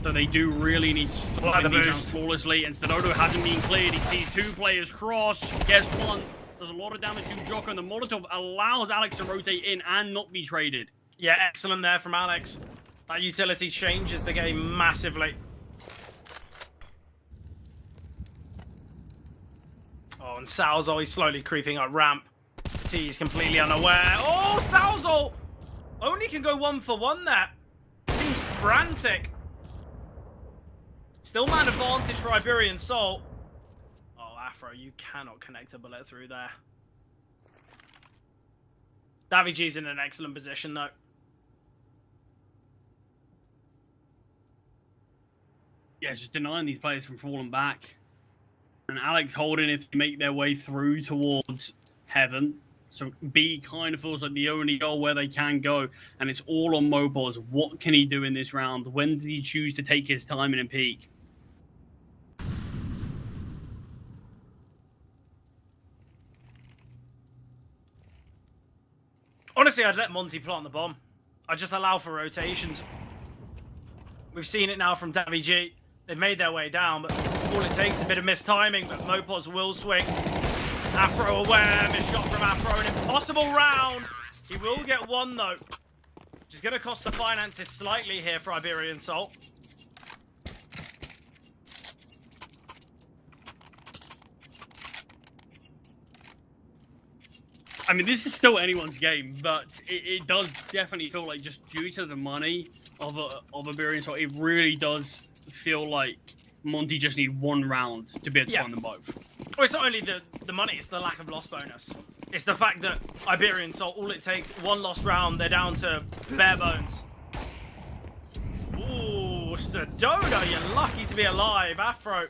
Speaker 5: So they do really need to play these rounds flawlessly. And Stadodo hasn't been cleared. He sees 2 players cross. Guess one. Does a lot of damage to Jocko, and the Molotov allows Alex to rotate in and not be traded.
Speaker 4: Yeah, excellent there from Alex. That utility changes the game massively. Oh, and Salzo, he's slowly creeping up ramp. T is completely unaware. Oh, Salzo! Only can go 1 for 1 there. Seems frantic. Still man advantage for Iberian Soul. Afro, you cannot connect a bullet through there. Davy G's in an excellent position, though.
Speaker 5: Yeah, just denying these players from falling back. And Alex holding if they make their way through towards heaven. So B kind of feels like the only goal where they can go. And it's all on Mopos. What can he do in this round? When does he choose to take his time in and peak?
Speaker 4: Honestly, I'd let Monte plant the bomb. I'd just allow for rotations. We've seen it now from Davy G. They've made their way down, but all it takes is a bit of mistiming, but Mopos will swing. Afro aware, missed shot from Afro, an impossible round. He will get 1, though, which is going to cost the finances slightly here for Iberian Soul.
Speaker 5: I mean, this is still anyone's game, but it does definitely feel like, just due to the money of Iberian Soul, it really does feel like Monte just need 1 round to be able to find them both.
Speaker 4: Well, it's not only the money, it's the lack of loss bonus. It's the fact that Iberian Soul, all it takes, 1 lost round, they're down to bare bones. Ooh, Stadodo, you're lucky to be alive. Afro.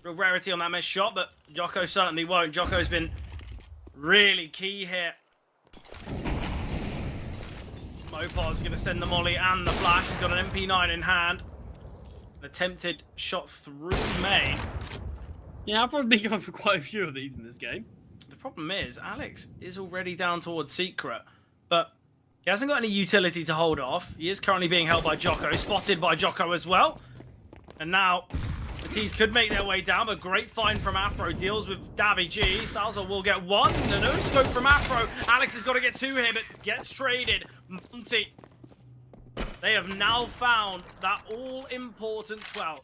Speaker 4: Real rarity on that missed shot, but Jocko certainly won't. Jocko's been really key here. Mopos going to send the molly and the flash. He's got an MP9 in hand. An attempted shot through main.
Speaker 5: Yeah, I've probably been going for quite a few of these in this game.
Speaker 4: The problem is, Alex is already down towards Secret, but he hasn't got any utility to hold off. He is currently being held by Jocko, spotted by Jocko as well. And now the T's could make their way down, but great find from Afro. Deals with Davy G. Salzo will get 1. The no scope from Afro. Alex has got to get 2 here, but gets traded. Monte. They have now found that all-important 12th.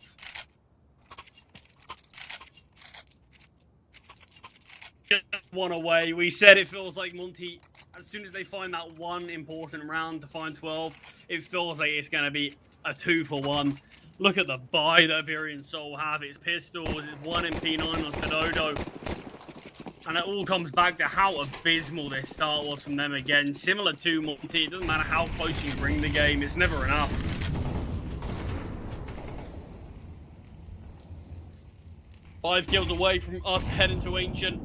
Speaker 5: Just 1 away. We said it feels like Monte, as soon as they find that 1 important round to find 12, it feels like it's going to be a 2 for 1. Look at the buy that Iberian Soul have. It's pistols, it's 1 MP9 on Stadodo. And it all comes back to how abysmal this start was from them again. Similar to Monte, it doesn't matter how close you bring the game, it's never enough. Five kills away from us heading to Ancient.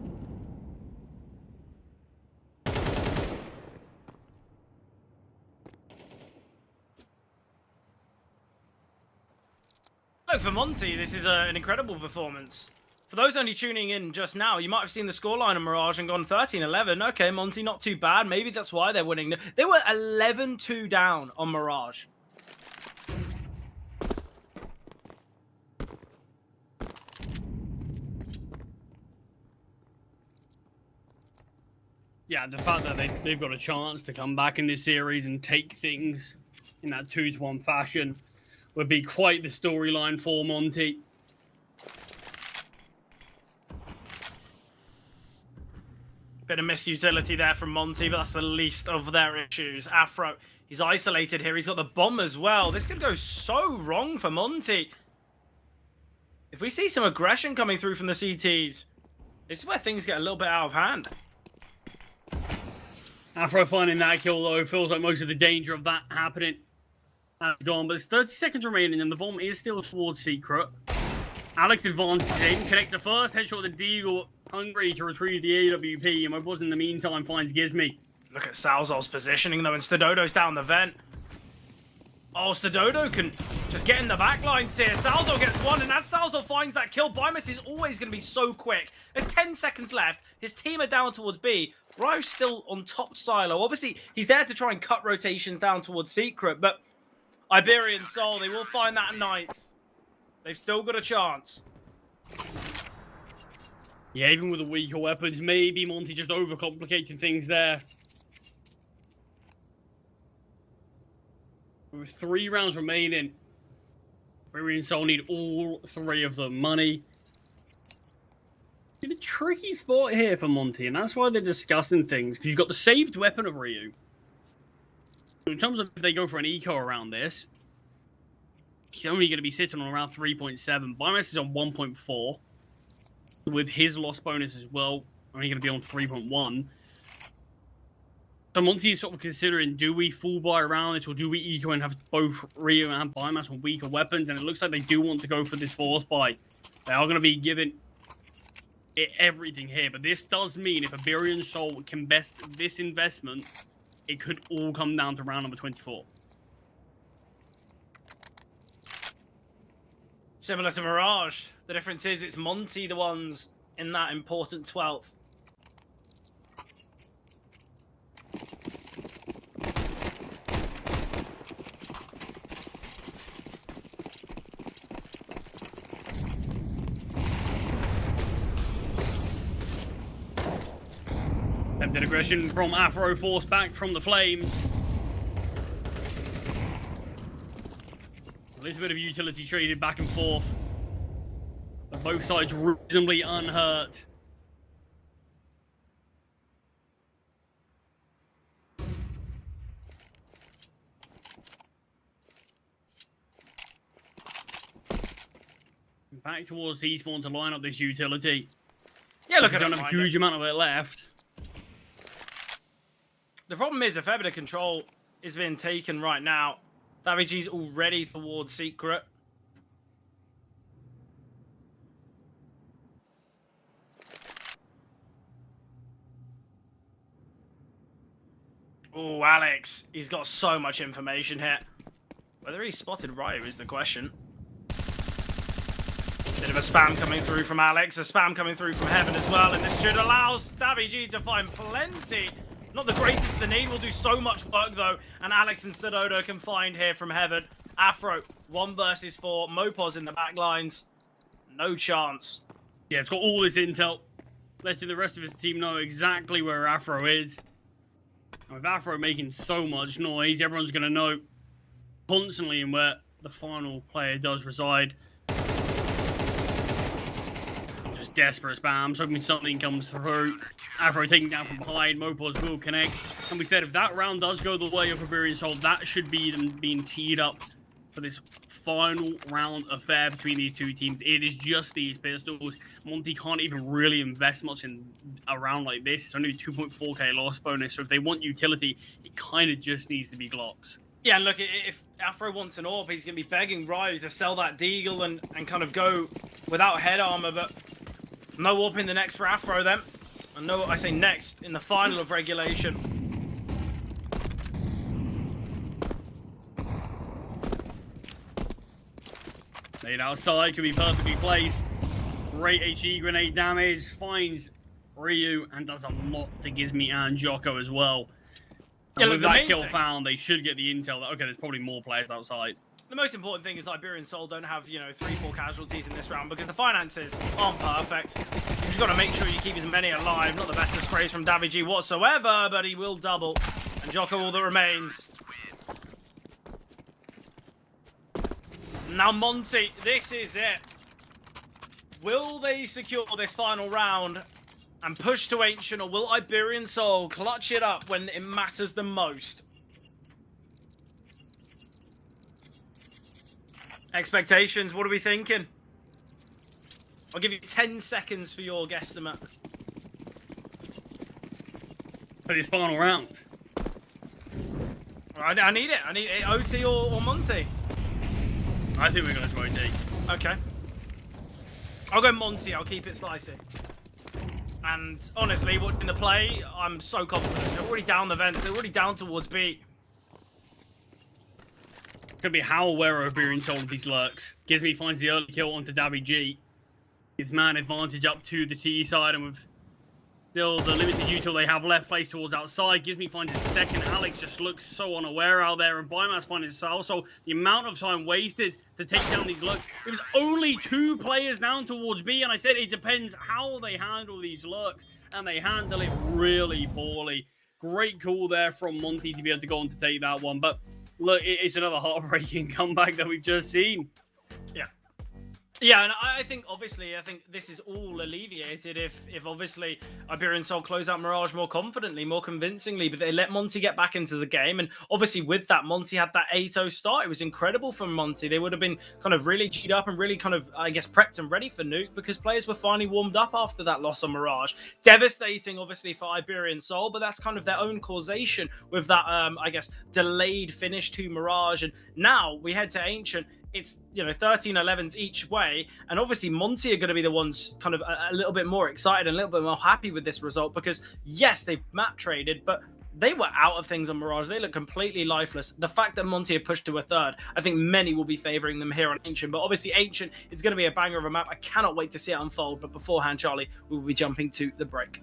Speaker 4: Look, for Monte, this is an incredible performance. For those only tuning in just now, you might have seen the scoreline of Mirage and gone 13-11. Okay, Monte, not too bad. Maybe that's why they're winning. They were 11-2 down on Mirage.
Speaker 5: Yeah, the fact that they've got a chance to come back in this series and take things in that 2-1 fashion would be quite the storyline for Monte.
Speaker 4: Bit of misutility there from Monte, but that's the least of their issues. Afro, he's isolated here. He's got the bomb as well. This could go so wrong for Monte. If we see some aggression coming through from the CTs, this is where things get a little bit out of hand.
Speaker 5: Afro finding that kill, though, feels like most of the danger of that happening has gone. But there's 30 seconds remaining, and the bomb is still towards Secret. Alex advances in, connects the first headshot with the Deagle, hungry to retrieve the AWP, and my boss in the meantime finds Gizmy.
Speaker 4: Look at Salzol's positioning, though, and Stadodo's down the vent. Oh, Stadodo can just get in the back lines here. Salzo gets one, and as Salzo finds that kill, Bymus is always going to be so quick. There's 10 seconds left. His team are down towards B. Ryo's still on top silo. Obviously, he's there to try and cut rotations down towards Secret, but Iberian Soul, they will find that ninth. They've still got a chance.
Speaker 5: Yeah, even with the weaker weapons, maybe Monte just overcomplicating things there. With 3 rounds remaining, Iberian Soul need all 3 of them. Money. In a tricky spot here for Monte, and that's why they're discussing things, because you've got the saved weapon of Ryu. In terms of if they go for an eco around this, he's only going to be sitting on around 3.7. Bymus is on 1.4. With his loss bonus as well, only going to be on 3.1. So Monte is sort of considering, do we full buy around this, or do we eco and have both Ryu and Bymus on weaker weapons? And it looks like they do want to go for this force buy. They are going to be giving it everything here, but this does mean if Iberian Soul can best this investment, it could all come down to round number 24.
Speaker 4: Similar to Mirage, the difference is it's Monte the ones in that important 12th.
Speaker 5: Attempted aggression from Afro, forced back from the flames. A little bit of utility traded back and forth. But both sides reasonably unhurt. Back towards T-spawn to line up this utility.
Speaker 4: Yeah, look at
Speaker 5: don't
Speaker 4: it.
Speaker 5: have a huge amount of it left.
Speaker 4: The problem is a fair bit of control is being taken right now. Daviji's already towards Secret. Oh, Alex. He's got so much information here. Whether he spotted Ryu is the question. Bit of a spam coming through from Alex, a spam coming through from Heaven as well, and this should allow Daviji to find plenty. Not the greatest of the need, will do so much work though, and Alex and Stadodo can find here from Heaven. Afro, 1 versus 4, Mopos in the back lines. No chance.
Speaker 5: Yeah, it's got all this intel, letting the rest of his team know exactly where Afro is. And with Afro making so much noise, everyone's going to know constantly in where the final player does reside. Just desperate spams, hoping something comes through. Afro taking down from behind, Mopos will connect. And we said if that round does go the way of Iberian Soul, that should be them being teed up for this final round affair between these two teams. It is just these pistols. Monte can't even really invest much in a round like this. It's only 2.4k loss bonus, so if they want utility, it kind of just needs to be Glocks.
Speaker 4: Yeah, and look, if Afro wants an AWP, he's going to be begging Ryu to sell that Deagle and kind of go without head armor, but no AWP in the next for Afro then. And no, I say next, in the final of regulation.
Speaker 5: Nade outside can be perfectly placed. Great HE grenade damage, finds Ryu and does a lot to Gizmy and Jocko as well.
Speaker 4: Yeah,
Speaker 5: And
Speaker 4: look,
Speaker 5: with
Speaker 4: the
Speaker 5: that
Speaker 4: main
Speaker 5: kill
Speaker 4: thing-
Speaker 5: found, they should get the intel that, okay, there's probably more players outside.
Speaker 4: the most important thing is Iberian Soul don't have, 3-4 casualties in this round because the finances aren't perfect. You've got to make sure you keep as many alive. Not the best of sprays from Davig whatsoever, but he will double. And Jocko all that remains. Now Monte, this is it. Will they secure this final round and push to Ancient, or will Iberian Soul clutch it up when it matters the most? Expectations, what are we thinking? I'll give you 10 seconds for your guesstimate.
Speaker 5: For this final round.
Speaker 4: I need it. I need it. OT or Monte.
Speaker 5: I think we're going to OT.
Speaker 4: Okay. I'll go Monte. I'll keep it spicy. And honestly, watching the play, I'm so confident. They're already down the vent. They're already down towards B.
Speaker 5: Could be how aware of Iberian Soul of these lurks. Gizmy finds the early kill onto Dabby G. Gives man advantage up to the T side, and with still the limited util they have left, plays towards outside. Gizmy finds his second. Alex just looks so unaware out there, and Biomass finds his cell. So the amount of time wasted to take down these lurks. It was only 2 players down towards B, and I said it depends how they handle these lurks, and they handle it really poorly. Great call there from Monte to be able to go on to take that one, but look, it's another heartbreaking comeback that we've just seen.
Speaker 4: Yeah. Yeah, and I think this is all alleviated if obviously Iberian Soul close out Mirage more confidently, more convincingly, but they let Monte get back into the game. And obviously with that, Monte had that 8-0 start. It was incredible from Monte. They would have been kind of really G'd up and really kind of, I guess, prepped and ready for Nuke because players were finally warmed up after that loss on Mirage. Devastating, obviously, for Iberian Soul, but that's kind of their own causation with that, I guess, delayed finish to Mirage. And now we head to Ancient. It's 13-11s each way, and obviously Monte are going to be the ones kind of a little bit more excited and a little bit more happy with this result because yes, they map traded, but they were out of things on Mirage. They look completely lifeless. The fact that Monte have pushed to a third, I think many will be favoring them here on Ancient, but obviously Ancient, it's going to be a banger of a map. I cannot wait to see it unfold, but beforehand, Charlie, we will be jumping to the break.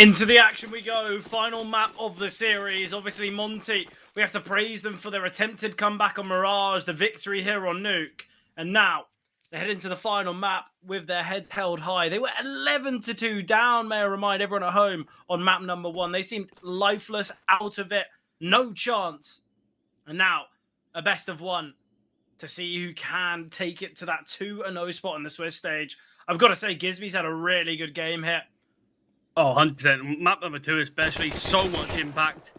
Speaker 4: Into the action we go. Final map of the series. Obviously, Monte, we have to praise them for their attempted comeback on Mirage, the victory here on Nuke. And now, they head into the final map with their heads held high. They were 11-2 down, may I remind everyone at home, on map number 1. They seemed lifeless, out of it, no chance. And now, a best of 1 to see who can take it to that 2-0 spot in the Swiss stage. I've got to say, Gizmy's had a really good game here.
Speaker 5: Oh, 100%. Map number 2 especially, so much impact.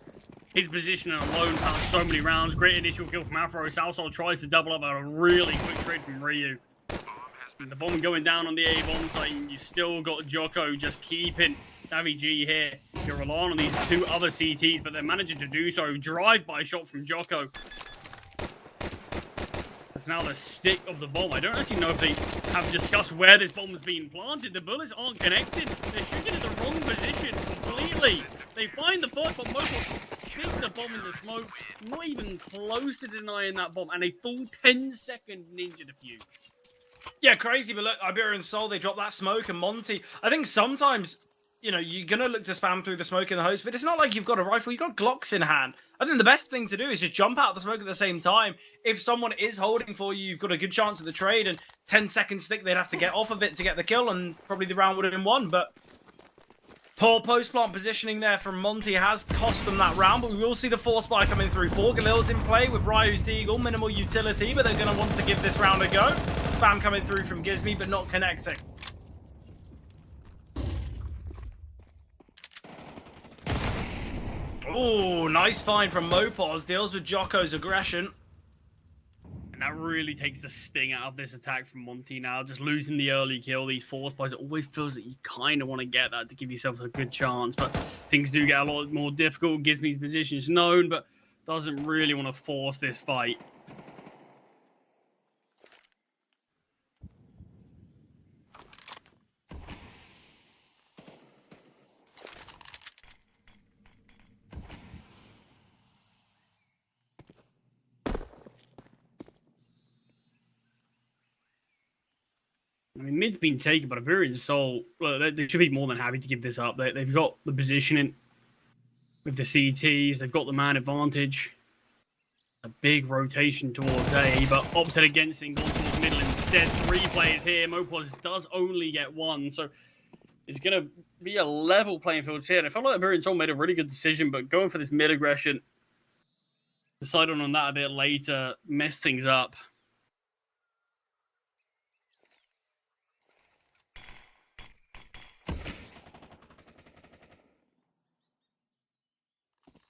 Speaker 5: His position alone passed so many rounds. Great initial kill from Afro. Salsol tries to double up a really quick trade from Ryu. The bomb going down on the A bomb site, and you still got Jocko just keeping Savvy G here. You're relying on these 2 other CTs, but they're managing to do so. Drive-by shot from Jocko. That's now the stick of the bomb. I don't actually know if they have discussed where this bomb is being planted. The bullets aren't connected. They're shooting in the wrong position completely. They find the first bomb. Mopo sticks the bomb in the smoke. Not even close to denying that bomb. And a full 10-second ninja defuse.
Speaker 4: Yeah, crazy. But look, Iberian Soul, they drop that smoke. And Monte, I think sometimes, you know, you're going to look to spam through the smoke in the host, but it's not like you've got a rifle. You've got Glocks in hand. I think the best thing to do is just jump out the smoke at the same time. If someone is holding for you, you've got a good chance of the trade. And 10-second stick, they'd have to get off of it to get the kill. And probably the round would have been won. But poor post-plant positioning there from Monte has cost them that round. But we will see the force buy coming through. 4 Galil's in play with Ryu's Deagle. Minimal utility, but they're going to want to give this round a go. Spam coming through from Gizmy, but not connecting. Oh, nice find from Mopos. Deals with Jocko's aggression.
Speaker 5: And that really takes the sting out of this attack from Monte now. Just losing the early kill, these force buys, it always feels that you kind of want to get that to give yourself a good chance. But things do get a lot more difficult. Gizmy's position is known, but doesn't really want to force this fight. I mean, mid's been taken, but Iberian Soul, well, they should be more than happy to give this up. They've got the positioning with the CTs. They've got the man advantage. A big rotation towards A, but opted against it, gone towards middle instead. 3 players here. Mopos does only get 1, so it's going to be a level playing field here. And I felt like Iberian Soul made a really good decision, but going for this mid aggression, deciding on that a bit later, messed things up.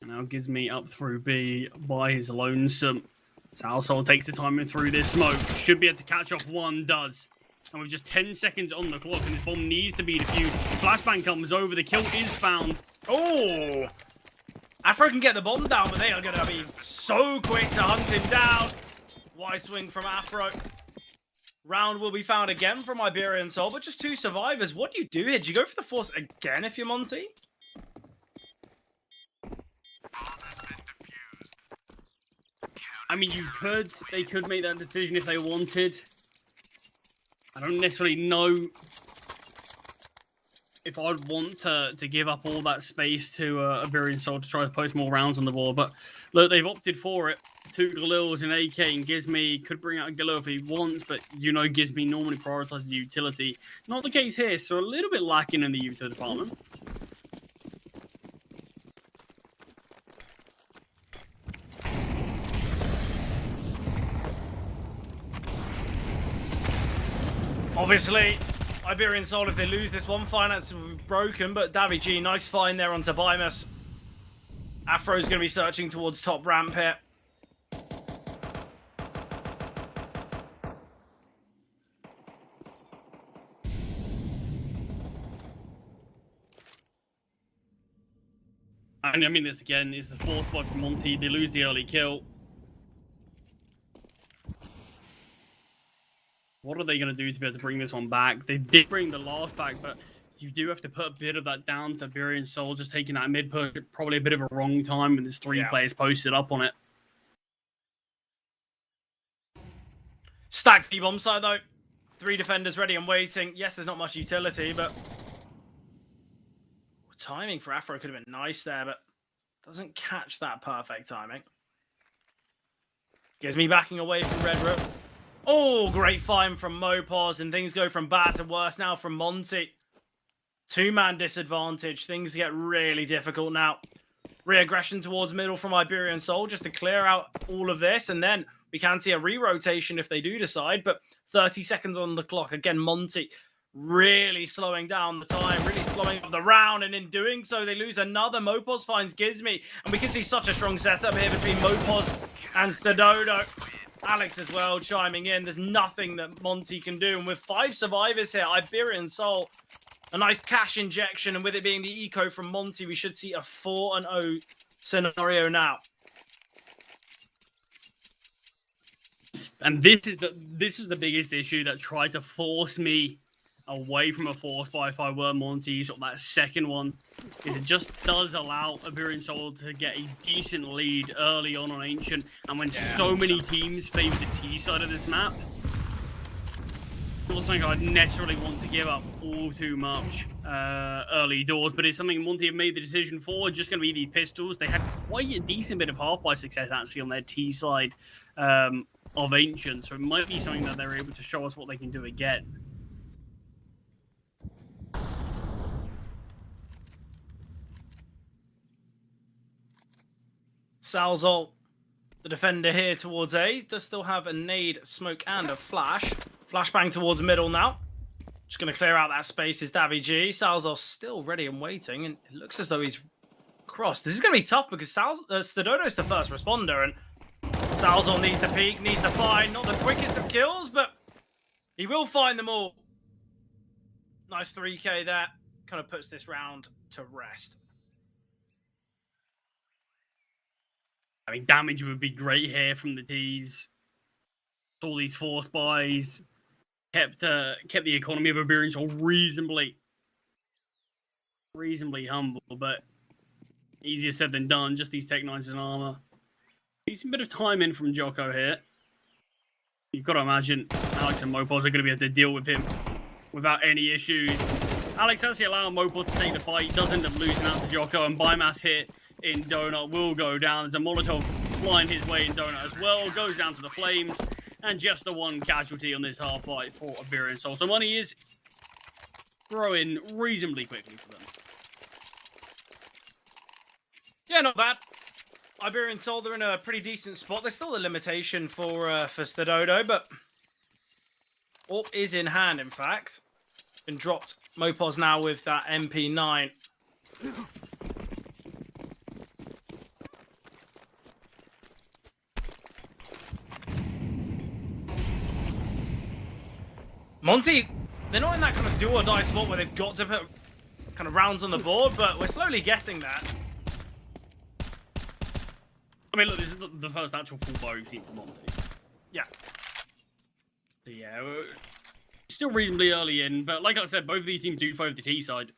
Speaker 5: Now Gizmy up through B by his lonesome. Salsol takes the time in through this smoke. Should be able to catch off 1, does. And with just 10 seconds on the clock, and this bomb needs to be defused. Flashbang comes over, the kill is found.
Speaker 4: Oh! Afro can get the bomb down, but they are going to be so quick to hunt him down. Wide swing from Afro. Round will be found again from Iberian Soul, but just 2 survivors. What do you do here? Do you go for the force again if you're Monte?
Speaker 5: I mean, they could make that decision if they wanted. I don't necessarily know if I'd want to give up all that space to Iberian Soul to try to post more rounds on the board. But look, they've opted for it. 2 Galils and AK, and Gizmy could bring out a Galil if he wants, but you know Gizmy normally prioritizes the utility. Not the case here, so a little bit lacking in the utility department.
Speaker 4: Obviously, Iberian Soul, if they lose this one, finances will be broken, but Davy G, nice find there on Tobias. Afro's going to be searching towards top ramp here.
Speaker 5: And I mean, this again is the force buy from Monte. They lose the early kill. What are they going to do to be able to bring this one back? They did bring the last back, but you do have to put a bit of that down to Iberian Soul, just taking that mid push at probably a bit of a wrong time when there's 3 players posted up on it.
Speaker 4: Stacked B-bomb side though. 3 defenders ready and waiting. Yes, there's not much utility, but timing for Afro could have been nice there, but doesn't catch that perfect timing. Gives me backing away from Red Rook. Oh, great find from Mopos, and things go from bad to worse now from Monte. Two-man disadvantage. Things get really difficult now. Re-aggression towards middle from Iberian Soul just to clear out all of this, and then we can see a re-rotation if they do decide, but 30 seconds on the clock. Again, Monte really slowing down the time, really slowing up the round, and in doing so, they lose another. Mopos finds Gizmi, and we can see such a strong setup here between Mopos and Stadodo. Alex as well chiming in. There's nothing that Monte can do, and with 5 survivors here, Iberian Soul, a nice cash injection, and with it being the eco from Monte, we should see a 4-0 scenario now.
Speaker 5: And this is the biggest issue that tried to force me away from a force fight if I were Monte. Sort of that second one, is it just does allow Iberian Soul to get a decent lead early on Ancient, and when so many teams favor the T side of this map, it's not something I'd necessarily want to give up all too much early doors, but it's something Monte have made the decision for. Just going to be these pistols. They had quite a decent bit of half-by success actually on their T side of Ancient, so it might be something that they're able to show us what they can do again.
Speaker 4: Salzol, the defender here towards A, does still have a nade, smoke, and a flash. Flashbang towards middle now. Just going to clear out that space is Davi G. Salzol still ready and waiting, and it looks as though he's crossed. This is going to be tough because Stadodo's the first responder, and Salzol needs to peek, needs to find. Not the quickest of kills, but he will find them all. Nice 3k there. Kind of puts this round to rest.
Speaker 5: I mean, damage would be great here from the Ds. All these force buys kept the economy of Iberian Soul reasonably humble, but easier said than done. Just these Tech 9s and armor. Decent bit of time in from Jocko here. You've got to imagine Alex and Mopos are going to be able to deal with him without any issues. Alex actually allowing Mopos to take the fight. He does end up losing out to Jocko, and Biomass hit in Donut will go down. There's a Molotov flying his way in Donut as well. Goes down to the flames. And just the one casualty on this half fight for Iberian Soul. So money is growing reasonably quickly for them.
Speaker 4: Yeah, not bad. Iberian Soul, they're in a pretty decent spot. There's still a limitation for Stadodo, but AWP is in hand, in fact. Been dropped. Mopos now with that MP9. Monte, they're not in that kind of do or die spot where they've got to put kind of rounds on the board, but we're slowly getting that.
Speaker 5: I mean, look, this is the first actual full bar we've seen from Monte.
Speaker 4: Yeah.
Speaker 5: Yeah, still reasonably early in, but like I said, both of these teams do favor the T side.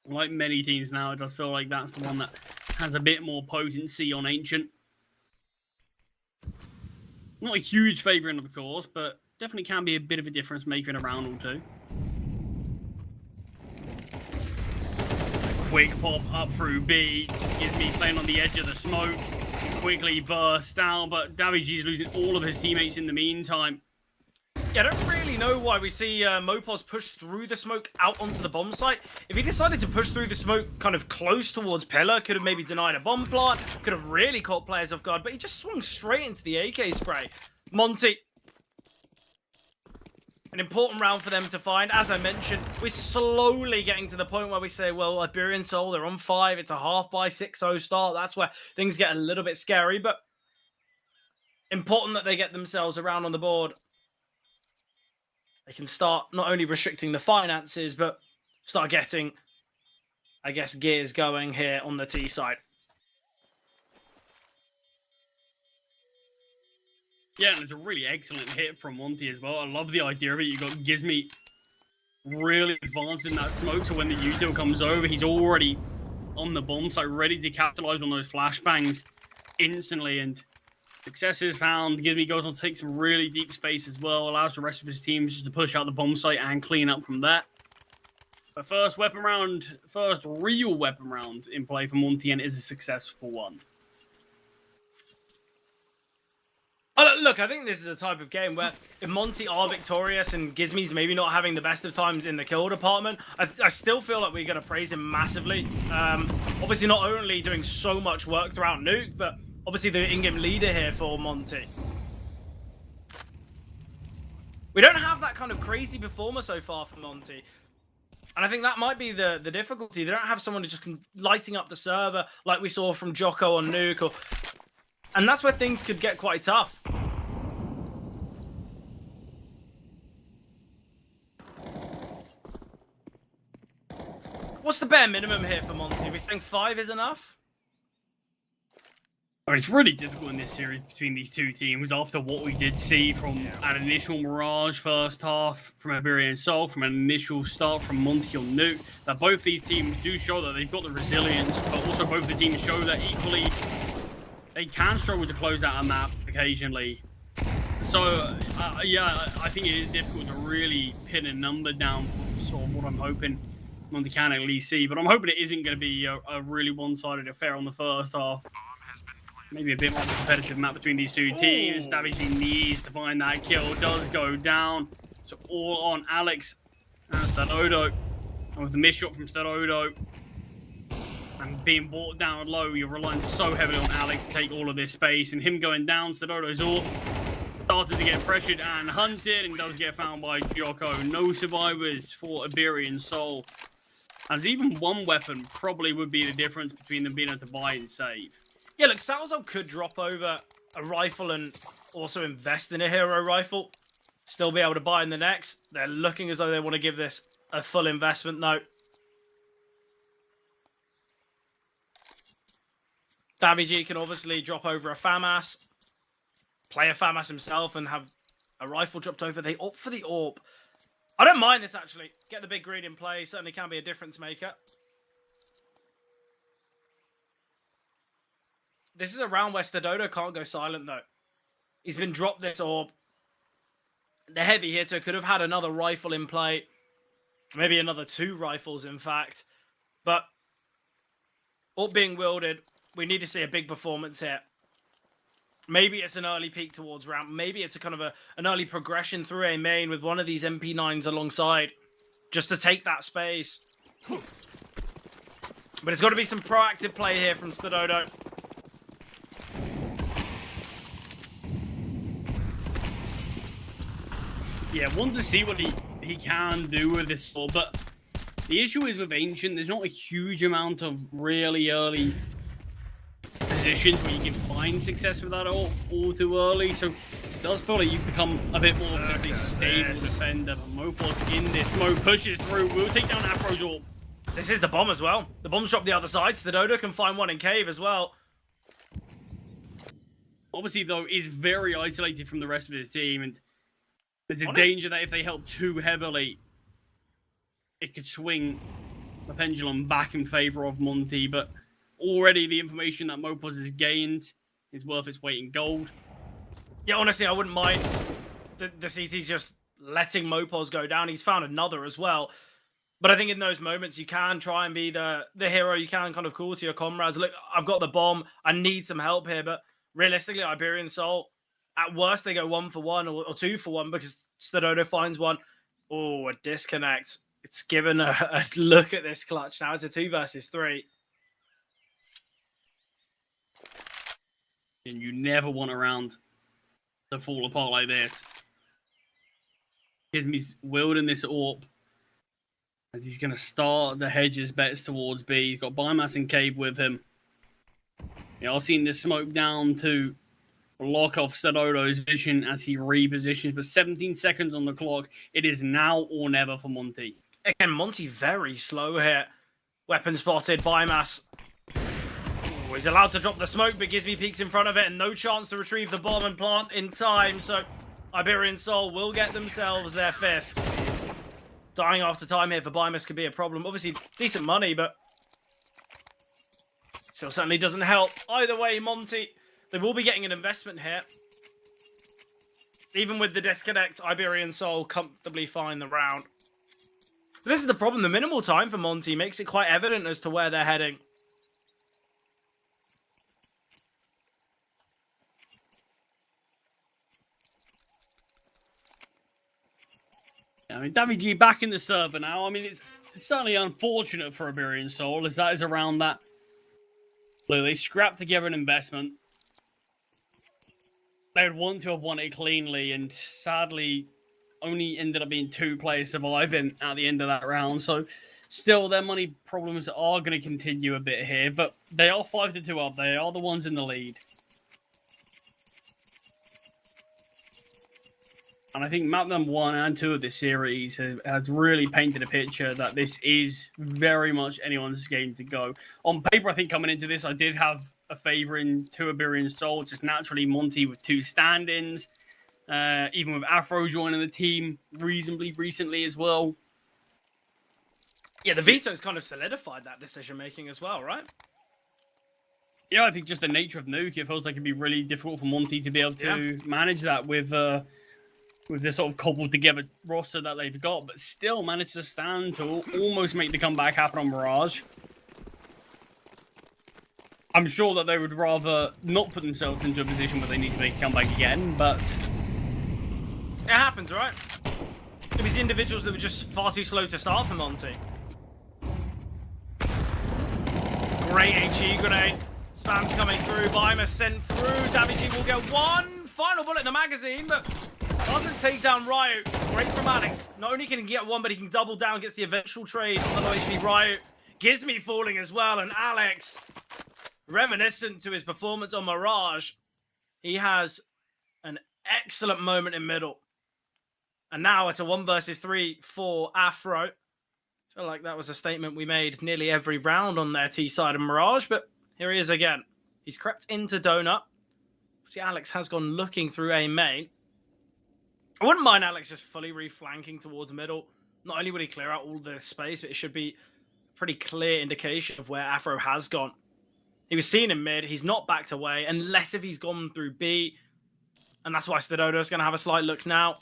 Speaker 5: Like many teams now, it does feel like that's the one that has a bit more potency on Ancient. Not a huge favourite, of course, but definitely can be a bit of a difference maker in a round or two. Quick pop up through B. Gives me playing on the edge of the smoke. Quickly burst out, but Davi G's losing all of his teammates in the meantime.
Speaker 4: Yeah, I don't really know why we see Mopos push through the smoke out onto the bomb site. If he decided to push through the smoke kind of close towards Pillar, could have maybe denied a bomb plant, could have really caught players off guard, but he just swung straight into the AK spray. Monte, an important round for them to find. As I mentioned, we're slowly getting to the point where we say, well, Iberian Soul, they're on 5. It's a half by 6-0 start. That's where things get a little bit scary, but important that they get themselves around on the board. They can start not only restricting the finances, but start getting, I guess, gears going here on the T side.
Speaker 5: Yeah, and it's a really excellent hit from Monte as well. I love the idea of it. You got Gizmi really advanced in that smoke, so when the util comes over, he's already on the bomb site, ready to capitalize on those flashbangs instantly. And success is found. Gizmi goes on to take some really deep space as well, allows the rest of his team just to push out the bomb site and clean up from that. The first real weapon round in play for Monte, and is a successful one.
Speaker 4: Oh, look, I think this is a type of game where if Monte are victorious and Gizmi's maybe not having the best of times in the kill department, I still feel like we're going to praise him massively. Obviously, not only doing so much work throughout Nuke, but obviously the in-game leader here for Monte. We don't have that kind of crazy performer so far from Monte. And I think that might be the difficulty. They don't have someone who's just lighting up the server like we saw from Jocko on Nuke. And that's where things could get quite tough. What's the bare minimum here for Monte? We think 5 is enough?
Speaker 5: I mean, it's really difficult in this series between these two teams after what we did see from an initial Mirage first half, from Iberian Soul, from an initial start from Monte on Nuke, that both these teams do show that they've got the resilience, but also both the teams show that equally they can struggle to close out a map occasionally. So, yeah, I think it is difficult to really pin a number down for sort of what I'm hoping Monte can at least see, but I'm hoping it isn't going to be a really one-sided affair on the first half. Maybe a bit more of a competitive map between these two teams. Davide needs to find that kill. Does go down. So all on Alex and Stadodo. And with the miss shot from Stadodo and being brought down low, you're relying so heavily on Alex to take all of this space. And him going down, Stadodo's all started to get pressured and hunted and does get found by Jocko. No survivors for Iberian Soul. As even one weapon probably would be the difference between them being able to buy and save.
Speaker 4: Yeah, look, Salzo could drop over a rifle and also invest in a hero rifle. Still be able to buy in the next. They're looking as though they want to give this a full investment though. Davide can obviously drop over a FAMAS. Play a FAMAS himself and have a rifle dropped over. They opt for the AWP. I don't mind this actually. Get the big green in play. Certainly can be a difference maker. This is a round where Stadodo can't go silent, though. He's been dropped this orb. The heavy hitter could have had another rifle in play. Maybe another 2 rifles, in fact. But, all being wielded, we need to see a big performance here. Maybe it's an early peak towards ramp. Maybe it's a kind of an early progression through a main with one of these MP9s alongside. Just to take that space. But it's got to be some proactive play here from Stadodo.
Speaker 5: Yeah, want to see what he can do with this sword, but the issue is with Ancient, there's not a huge amount of really early positions where you can find success with that all too early, so it does feel like you've become a bit more of a stable defender. But Mopos in this smoke pushes through, will take down Afro's orb.
Speaker 4: This is the bomb as well. The bomb's dropped the other side, Stadodo can find one in cave as well.
Speaker 5: Obviously, though, is very isolated from the rest of his team, and there's a danger that if they help too heavily, it could swing the pendulum back in favor of Monte. But already the information that Mopos has gained is worth its weight in gold.
Speaker 4: Yeah, honestly, I wouldn't mind the CT's just letting Mopos go down. He's found another as well. But I think in those moments, you can try and be the hero. You can kind of call to your comrades, look, I've got the bomb. I need some help here. But realistically, Iberian Soul, at worst, they go 1 for 1 or 2 for 1 because Stadodo finds one. Oh, a disconnect. It's given a look at this clutch now. It's a 2 versus 3.
Speaker 5: And you never want a round to fall apart like this. He's wielding this AWP as he's going to start the hedges bets towards B. He's got Biomass and Cave with him. Yeah, I've seen this smoke down to block off Stadodo's vision as he repositions, but 17 seconds on the clock. It is now or never for Monte.
Speaker 4: Again, Monte very slow here. Weapon spotted, Biomass. Ooh, he's allowed to drop the smoke, but Gizmi peeks in front of it and no chance to retrieve the bomb and plant in time. So Iberian Soul will get themselves their 5th. Dying after time here for Biomass could be a problem. Obviously, decent money, but still certainly doesn't help. Either way, Monte, they will be getting an investment here. Even with the disconnect, Iberian Soul comfortably find the round. This is the problem. The minimal time for Monte makes it quite evident as to where they're heading.
Speaker 5: I mean, Davy G back in the server now. I mean, it's certainly unfortunate for Iberian Soul, as that is around that. Look, they scrapped together an investment. They would want to have won it cleanly, and sadly, only ended up being 2 players surviving at the end of that round. So, still, their money problems are going to continue a bit here, but they are 5-2 up. They are the ones in the lead. And I think map number 1 and 2 of this series has really painted a picture that this is very much anyone's game to go. On paper, I think coming into this, I did have a favour in 2 Iberian Soul, just naturally Monte with 2 stand-ins, even with Afro joining the team reasonably recently as well.
Speaker 4: Yeah, the veto's kind of solidified that decision-making as well, right?
Speaker 5: Yeah, I think just the nature of Nuke, it feels like it'd be really difficult for Monte to be able to manage that with this sort of cobbled together roster that they've got, but still manage to stand to almost make the comeback happen on Mirage. I'm sure that they would rather not put themselves into a position where they need to make a comeback again, but
Speaker 4: it happens, right? It was the individuals that were just far too slow to start for Monte. Great HE grenade. Spam's coming through. Bimus sent through. Davy G will get 1 final bullet in the magazine, but doesn't take down Ryu. Great from Alex. Not only can he get 1, but he can double down, gets the eventual trade on the low HP Ryu. Gizmy falling as well, and Alex, reminiscent to his performance on Mirage, he has an excellent moment in middle. And now it's a 1 versus 3 for Afro. I feel like that was a statement we made nearly every round on their T side of Mirage, but here he is again. He's crept into Donut. See, Alex has gone looking through A main. I wouldn't mind Alex just fully reflanking towards middle. Not only would he clear out all the space, but it should be a pretty clear indication of where Afro has gone. He was seen in mid. He's not backed away, unless if he's gone through B. And that's why Stadodo's going to have a slight look now.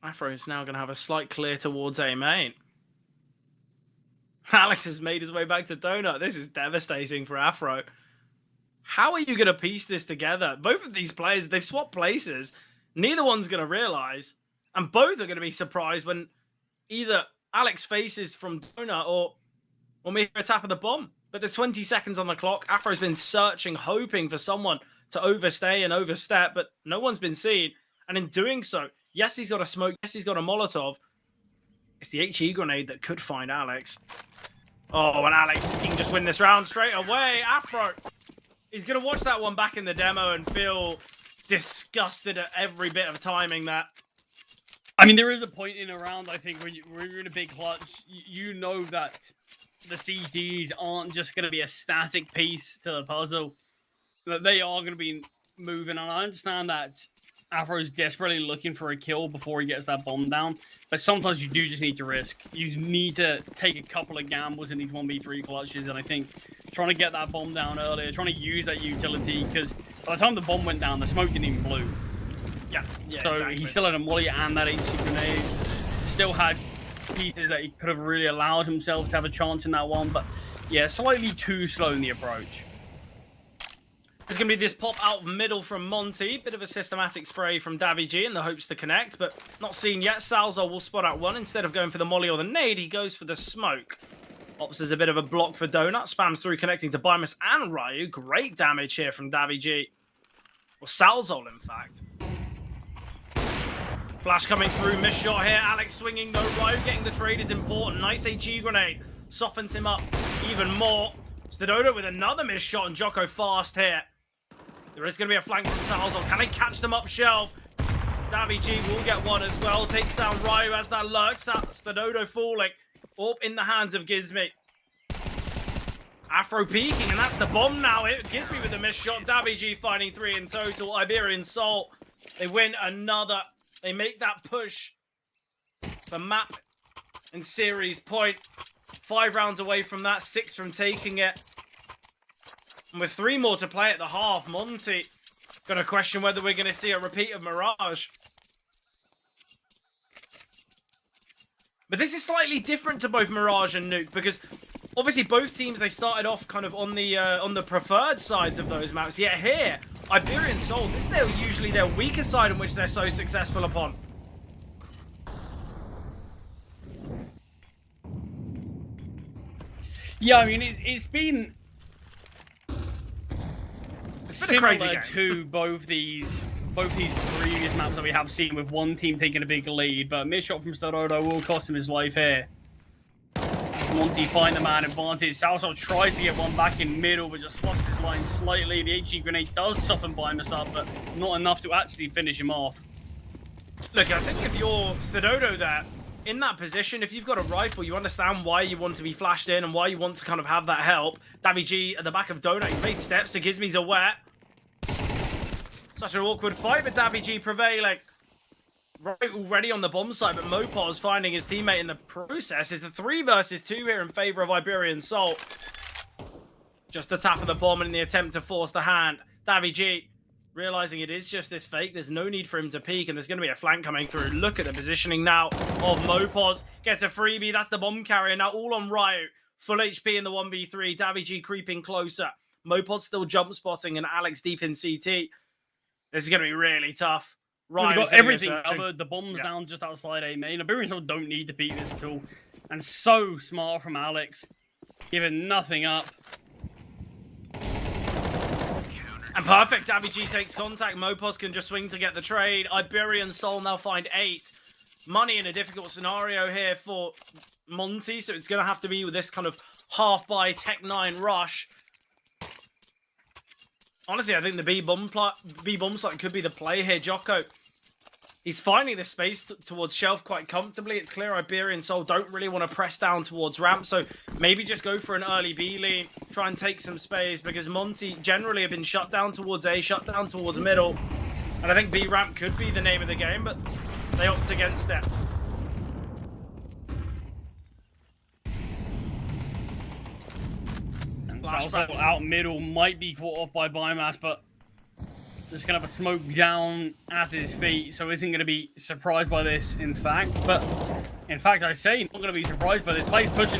Speaker 4: Afro is now going to have a slight clear towards A main. Alex has made his way back to Donut. This is devastating for Afro. How are you going to piece this together? Both of these players, they've swapped places. Neither one's going to realize. And both are going to be surprised when either Alex faces from Donut or when we hear a tap of the bomb. But there's 20 seconds on the clock. Afro's been searching, hoping for someone to overstay and overstep, but no one's been seen. And in doing so, yes, he's got a smoke. Yes, he's got a Molotov. It's the HE grenade that could find Alex. Oh, and Alex can just win this round straight away. Afro, he's going to watch that one back in the demo and feel disgusted at every bit of timing that.
Speaker 5: I mean, there is a point in a round, I think, when you're in a big clutch, you know that the CTs aren't just going to be a static piece to the puzzle. That they are going to be moving, and I understand that Afro's desperately looking for a kill before he gets that bomb down, but sometimes you do just need to risk. You need to take a couple of gambles in these 1v3 clutches, and I think trying to get that bomb down earlier, trying to use that utility, because by the time the bomb went down, the smoke didn't even blow.
Speaker 4: Yeah,
Speaker 5: so
Speaker 4: exactly.
Speaker 5: He still had a molly and that HE grenade. Still had pieces that he could have really allowed himself to have a chance in that one, but yeah, slightly too slow in the approach.
Speaker 4: There's going to be this pop out middle from Monte. Bit of a systematic spray from Davy G in the hopes to connect, but not seen yet. Salzar will spot out one. Instead of going for the molly or the nade, he goes for the smoke. Ops is a bit of a block for Donut. Spams through, connecting to Bimus and Ryu. Great damage here from Davy G. Or Salzol, in fact. Flash coming through. Missed shot here. Alex swinging, no Ryu. Getting the trade is important. Nice HE grenade. Softens him up even more. Stadodo with another missed shot, and Jocko fast here. There is going to be a flank from Salzol. Can they catch them up shelf? Davy G will get one as well. Takes down Ryu as that lurks. Stadodo falling. Up in the hands of Gizmy. Afro peeking, and that's the bomb now. Gizmy with the missed shot. Davy G finding 3 in total. Iberian Soul. They win another. They make that push for map and series point. 5 rounds away from that. 6 from taking it. And with 3 more to play at the half, Monte going to question whether we're going to see a repeat of Mirage. But this is slightly different to both Mirage and Nuke because obviously both teams, they started off kind of on the preferred sides of those maps. Yet here, Iberian Soul, this is usually their weaker side in which they're so successful upon.
Speaker 5: Yeah, I mean, it's been
Speaker 4: a
Speaker 5: similar
Speaker 4: crazy game.
Speaker 5: to both these previous maps that we have seen, with one team taking a big lead, but a missed shot from Starodo will cost him his life here. Monte find the man advantage. Salso tries to get one back in middle, but just flushes his line slightly. The HG grenade does soften behind us up, but not enough to actually finish him off.
Speaker 4: Look, I think if you're Starodo there, in that position, if you've got a rifle, you understand why you want to be flashed in and why you want to kind of have that help. Davy G at the back of Donut, he's made steps, so Gizmi's aware. Such an awkward fight, but Davy G prevailing. Right already on the bomb site, but Mopos finding his teammate in the process. It's a 3 versus 2 here in favor of Iberian Soul. Just the tap of the bomb in the attempt to force the hand. Davy G realizing it is just this fake. There's no need for him to peek, and there's going to be a flank coming through. Look at the positioning now of Mopos. Gets a freebie. That's the bomb carrier. Now all on Ryu. Full HP in the 1v3. Davy G creeping closer. Mopos still jump spotting, and Alex deep in CT. This is going to be really tough.
Speaker 5: We've got everything covered. The bomb's
Speaker 4: Yeah.
Speaker 5: down just outside A main. Iberian Soul don't need to beat this at all. And so smart from Alex. Giving nothing up.
Speaker 4: And perfect. Davy G takes contact. Mopos can just swing to get the trade. Iberian Soul now find 8. Money in a difficult scenario here for Monte, so it's going to have to be with this kind of half-by Tech 9 rush. Honestly, I think the B-bomb site could be the play here. Jocko, he's finding the space towards Shelf quite comfortably. It's clear Iberian Soul don't really want to press down towards ramp, so maybe just go for an early B lean, try and take some space, because Monte generally have been shut down towards A, shut down towards middle, and I think B ramp could be the name of the game, but they opt against it.
Speaker 5: Salso out middle might be caught off by Biomass, but just gonna have a smoke down at his feet, so isn't gonna be surprised by this, in fact. But in fact, I say not gonna be surprised by this. Plays pushing